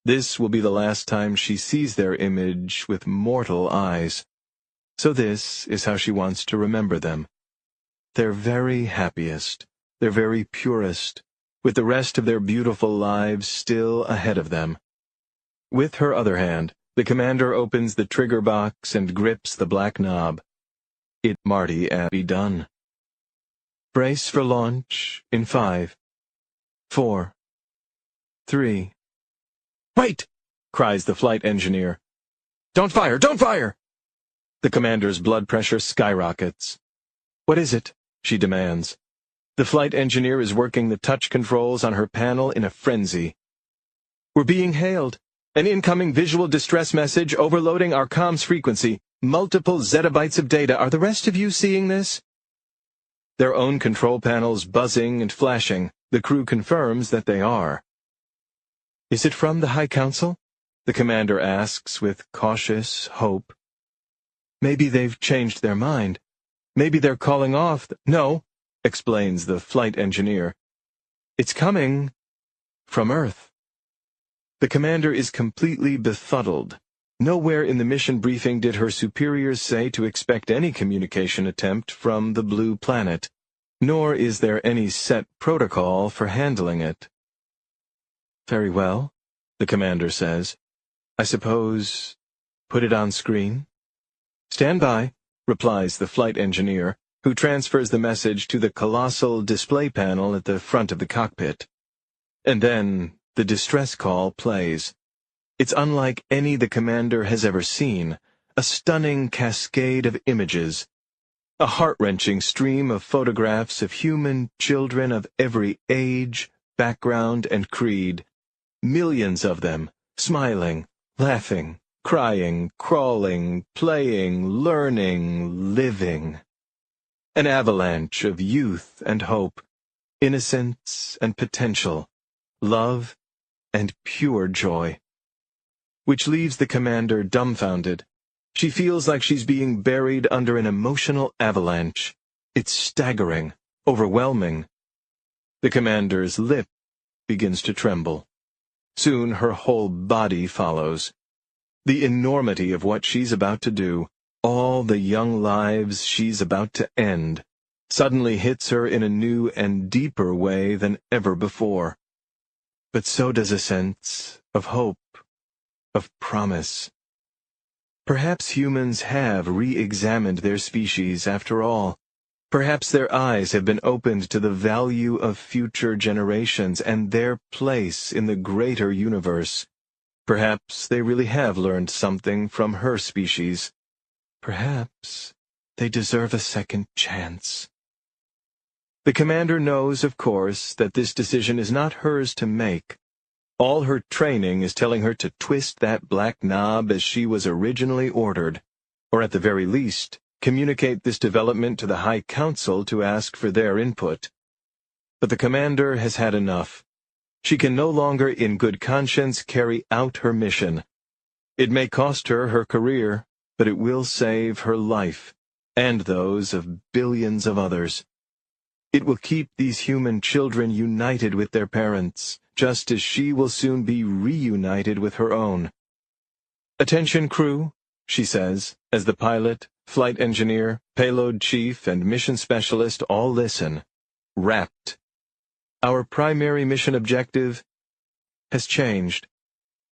This will be the last time she sees their image with mortal eyes. So this is how she wants to remember them. Their very happiest, their very purest, with the rest of their beautiful lives still ahead of them. With her other hand, the commander opens the trigger box and grips the black knob. It Marty be done. Brace for launch in 5, 4, 3. Wait! Cries the flight engineer. Don't fire! Don't fire! The commander's blood pressure skyrockets. What is it? She demands. The flight engineer is working the touch controls on her panel in a frenzy. We're being hailed. An incoming visual distress message overloading our comms frequency. Multiple zettabytes of data. Are the rest of you seeing this? Their own control panels buzzing and flashing, the crew confirms that they are. Is it from the High Council? The commander asks with cautious hope. Maybe they've changed their mind. Maybe they're calling off No, explains the flight engineer. It's coming from Earth. The commander is completely befuddled. Nowhere in the mission briefing did her superiors say to expect any communication attempt from the blue planet, nor is there any set protocol for handling it. Very well, the commander says. I suppose put it on screen? Stand by, replies the flight engineer, who transfers the message to the colossal display panel at the front of the cockpit. And then the distress call plays. It's unlike any the commander has ever seen, a stunning cascade of images, a heart-wrenching stream of photographs of human children of every age, background, and creed, millions of them, smiling, laughing, crying, crawling, playing, learning, living. An avalanche of youth and hope, innocence and potential, love and pure joy. Which leaves the commander dumbfounded. She feels like she's being buried under an emotional avalanche. It's staggering, overwhelming. The commander's lip begins to tremble. Soon her whole body follows. The enormity of what she's about to do, all the young lives she's about to end, suddenly hits her in a new and deeper way than ever before. But so does a sense of hope, of promise. Perhaps humans have re-examined their species after all. Perhaps their eyes have been opened to the value of future generations and their place in the greater universe. Perhaps they really have learned something from her species. Perhaps they deserve a second chance. The commander knows, of course, that this decision is not hers to make. All her training is telling her to twist that black knob as she was originally ordered, or at the very least, communicate this development to the High Council to ask for their input. But the commander has had enough. She can no longer in good conscience carry out her mission. It may cost her her career, but it will save her life, and those of billions of others. It will keep these human children united with their parents, just as she will soon be reunited with her own. Attention crew, she says, as the pilot, flight engineer, payload chief, and mission specialist all listen, rapt. Our primary mission objective has changed.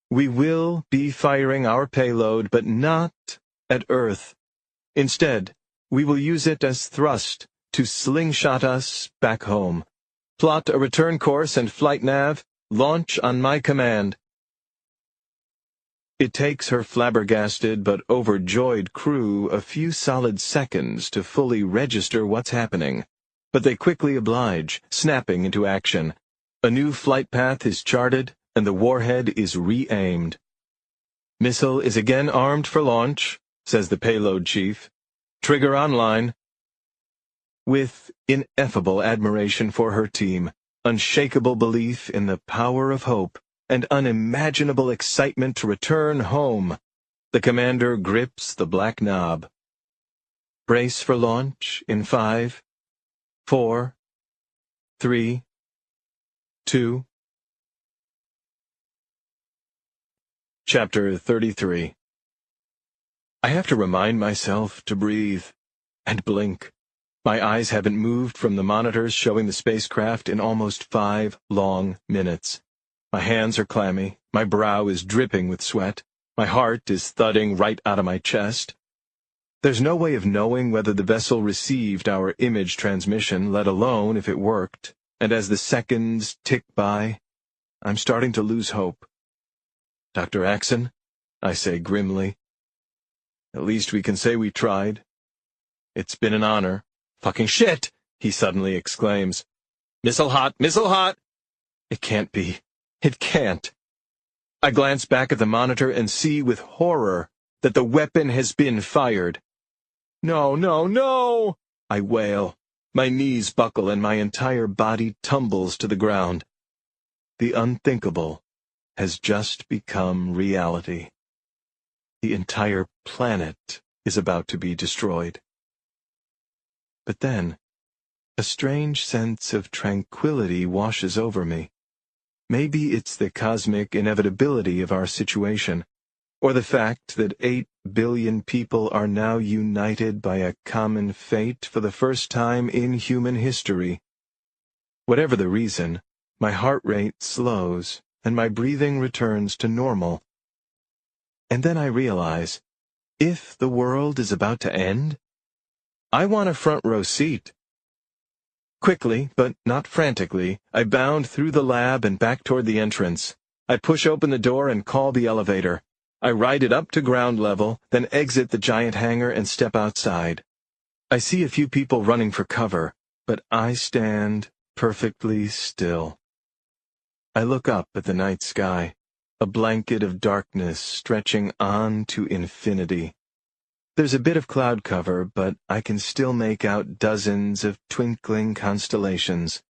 We will be firing our payload, but not at Earth. Instead, we will use it as thrust to slingshot us back home. Plot a return course and flight nav. Launch on my command. It takes her flabbergasted but overjoyed crew a few solid seconds to fully register what's happening, but they quickly oblige, snapping into action. A new flight path is charted, and the warhead is re-aimed. Missile is again armed for launch, says the payload chief. Trigger online. With ineffable admiration for her team, unshakable belief in the power of hope, and unimaginable excitement to return home, the commander grips the black knob. Brace for launch in 5, 4, 3, 2. Chapter 33. I have to remind myself to breathe and blink. My eyes haven't moved from the monitors showing the spacecraft in almost 5 long minutes. My hands are clammy, my brow is dripping with sweat, my heart is thudding right out of my chest. There's no way of knowing whether the vessel received our image transmission, let alone if it worked, and as the seconds tick by, I'm starting to lose hope. Dr. Axon, I say grimly. At least we can say we tried. It's been an honor. Fucking shit! He suddenly exclaims. Missile hot! Missile hot! It can't be. It can't. I glance back at the monitor and see with horror that the weapon has been fired. No, no, no! I wail. My knees buckle and my entire body tumbles to the ground. The unthinkable has just become reality. The entire planet is about to be destroyed. But then, a strange sense of tranquility washes over me. Maybe it's the cosmic inevitability of our situation, or the fact that 8 billion people are now united by a common fate for the first time in human history. Whatever the reason, my heart rate slows and my breathing returns to normal. And then I realize, if the world is about to end, I want a front row seat. Quickly, but not frantically, I bound through the lab and back toward the entrance. I push open the door and call the elevator. I ride it up to ground level, then exit the giant hangar and step outside. I see a few people running for cover, but I stand perfectly still. I look up at the night sky, a blanket of darkness stretching on to infinity. There's a bit of cloud cover, but I can still make out dozens of twinkling constellations.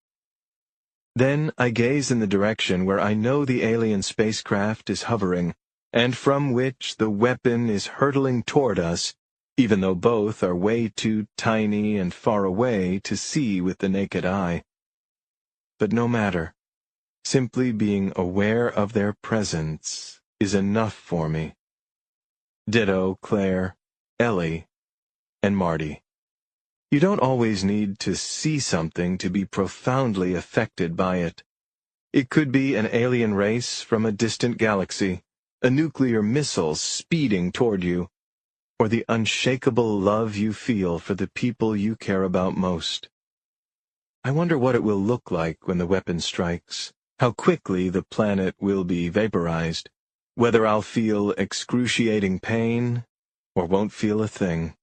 Then I gaze in the direction where I know the alien spacecraft is hovering, and from which the weapon is hurtling toward us, even though both are way too tiny and far away to see with the naked eye. But no matter. Simply being aware of their presence is enough for me. Ditto Claire, Ellie, and Marty. You don't always need to see something to be profoundly affected by it. It could be an alien race from a distant galaxy, a nuclear missile speeding toward you, or the unshakable love you feel for the people you care about most. I wonder what it will look like when the weapon strikes, how quickly the planet will be vaporized, whether I'll feel excruciating pain or won't feel a thing.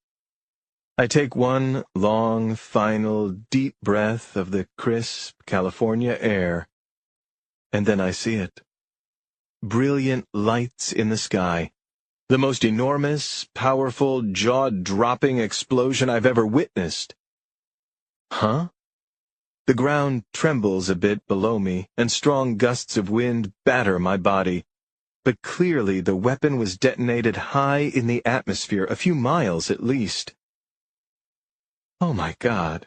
I take one long, final, deep breath of the crisp California air, and then I see it. Brilliant lights in the sky, the most enormous, powerful, jaw-dropping explosion I've ever witnessed. Huh? The ground trembles a bit below me, and strong gusts of wind batter my body. But clearly the weapon was detonated high in the atmosphere, a few miles at least. Oh my God.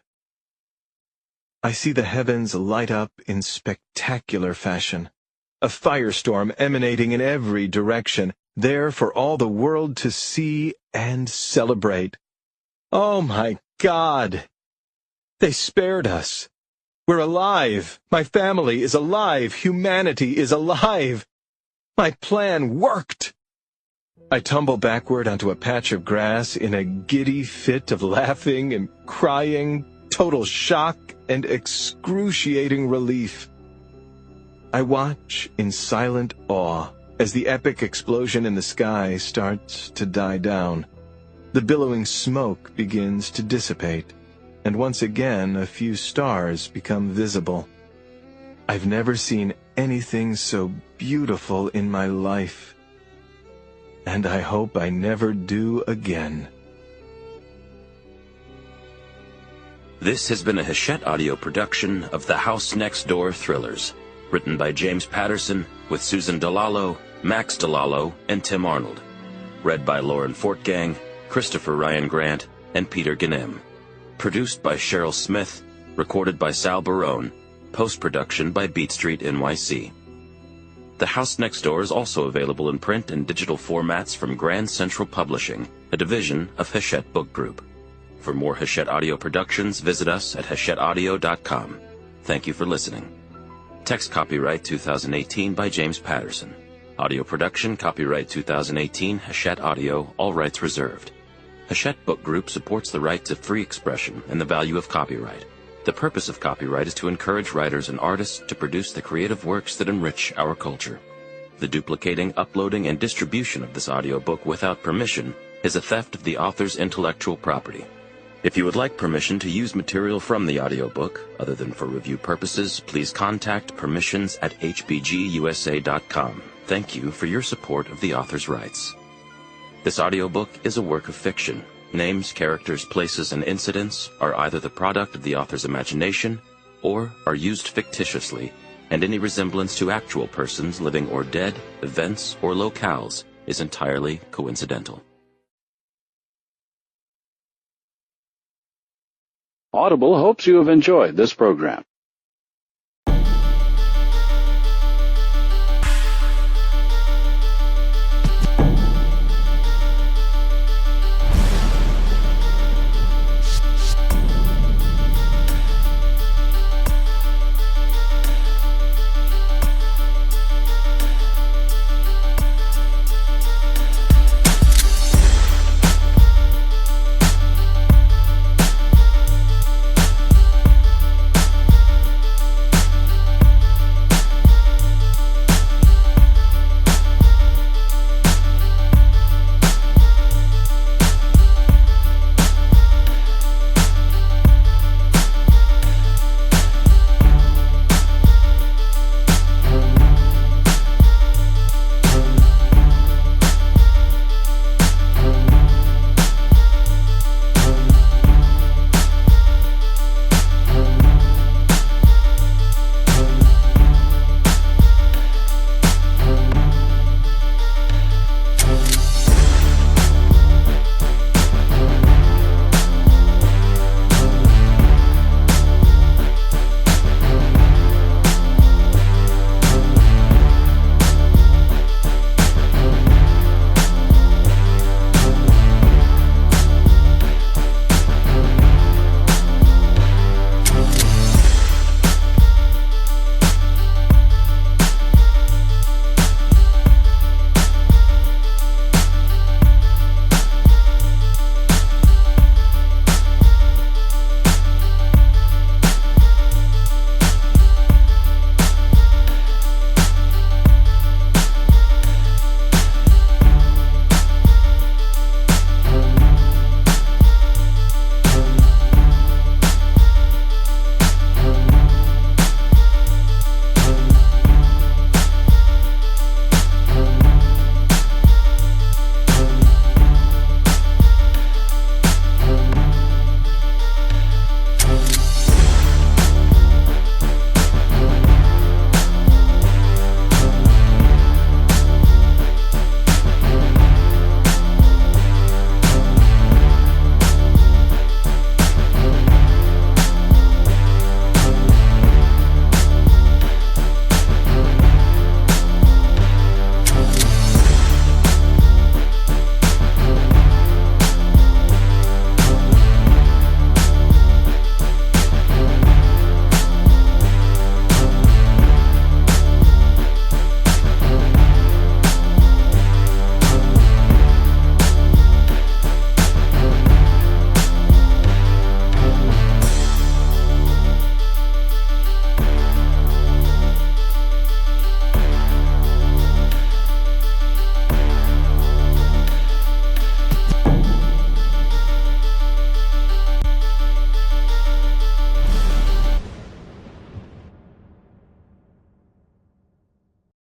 I see the heavens light up in spectacular fashion. A firestorm emanating in every direction, there for all the world to see and celebrate. Oh my God! They spared us. We're alive. My family is alive. Humanity is alive. My plan worked. I tumble backward onto a patch of grass in a giddy fit of laughing and crying, total shock and excruciating relief. I watch in silent awe as the epic explosion in the sky starts to die down. The billowing smoke begins to dissipate, and once again a few stars become visible. I've never seen anything so beautiful in my life, and I hope I never do again. This has been a Hachette audio production of The House Next Door Thrillers, written by James Patterson with Susan DeLallo, Max DeLallo, and Tim Arnold. Read by Lauren Fortgang, Christopher Ryan Grant, and Peter Ganem. Produced by Cheryl Smith, recorded by Sal Barone, post-production by Beat Street NYC. The House Next Door is also available in print and digital formats from Grand Central Publishing, a division of Hachette Book Group. For more Hachette audio productions, visit us at hachetteaudio.com. Thank you for listening. Text copyright 2018 by James Patterson. Audio production copyright 2018 Hachette Audio, all rights reserved. Hachette Book Group supports the right to free expression and the value of copyright. The purpose of copyright is to encourage writers and artists to produce the creative works that enrich our culture. The duplicating, uploading, and distribution of this audiobook without permission is a theft of the author's intellectual property. If you would like permission to use material from the audiobook, other than for review purposes, please contact permissions@hbgusa.com. Thank you for your support of the author's rights. This audiobook is a work of fiction. Names, characters, places, and incidents are either the product of the author's imagination or are used fictitiously, and any resemblance to actual persons, living or dead, events, or locales is entirely coincidental. Audible hopes you have enjoyed this program.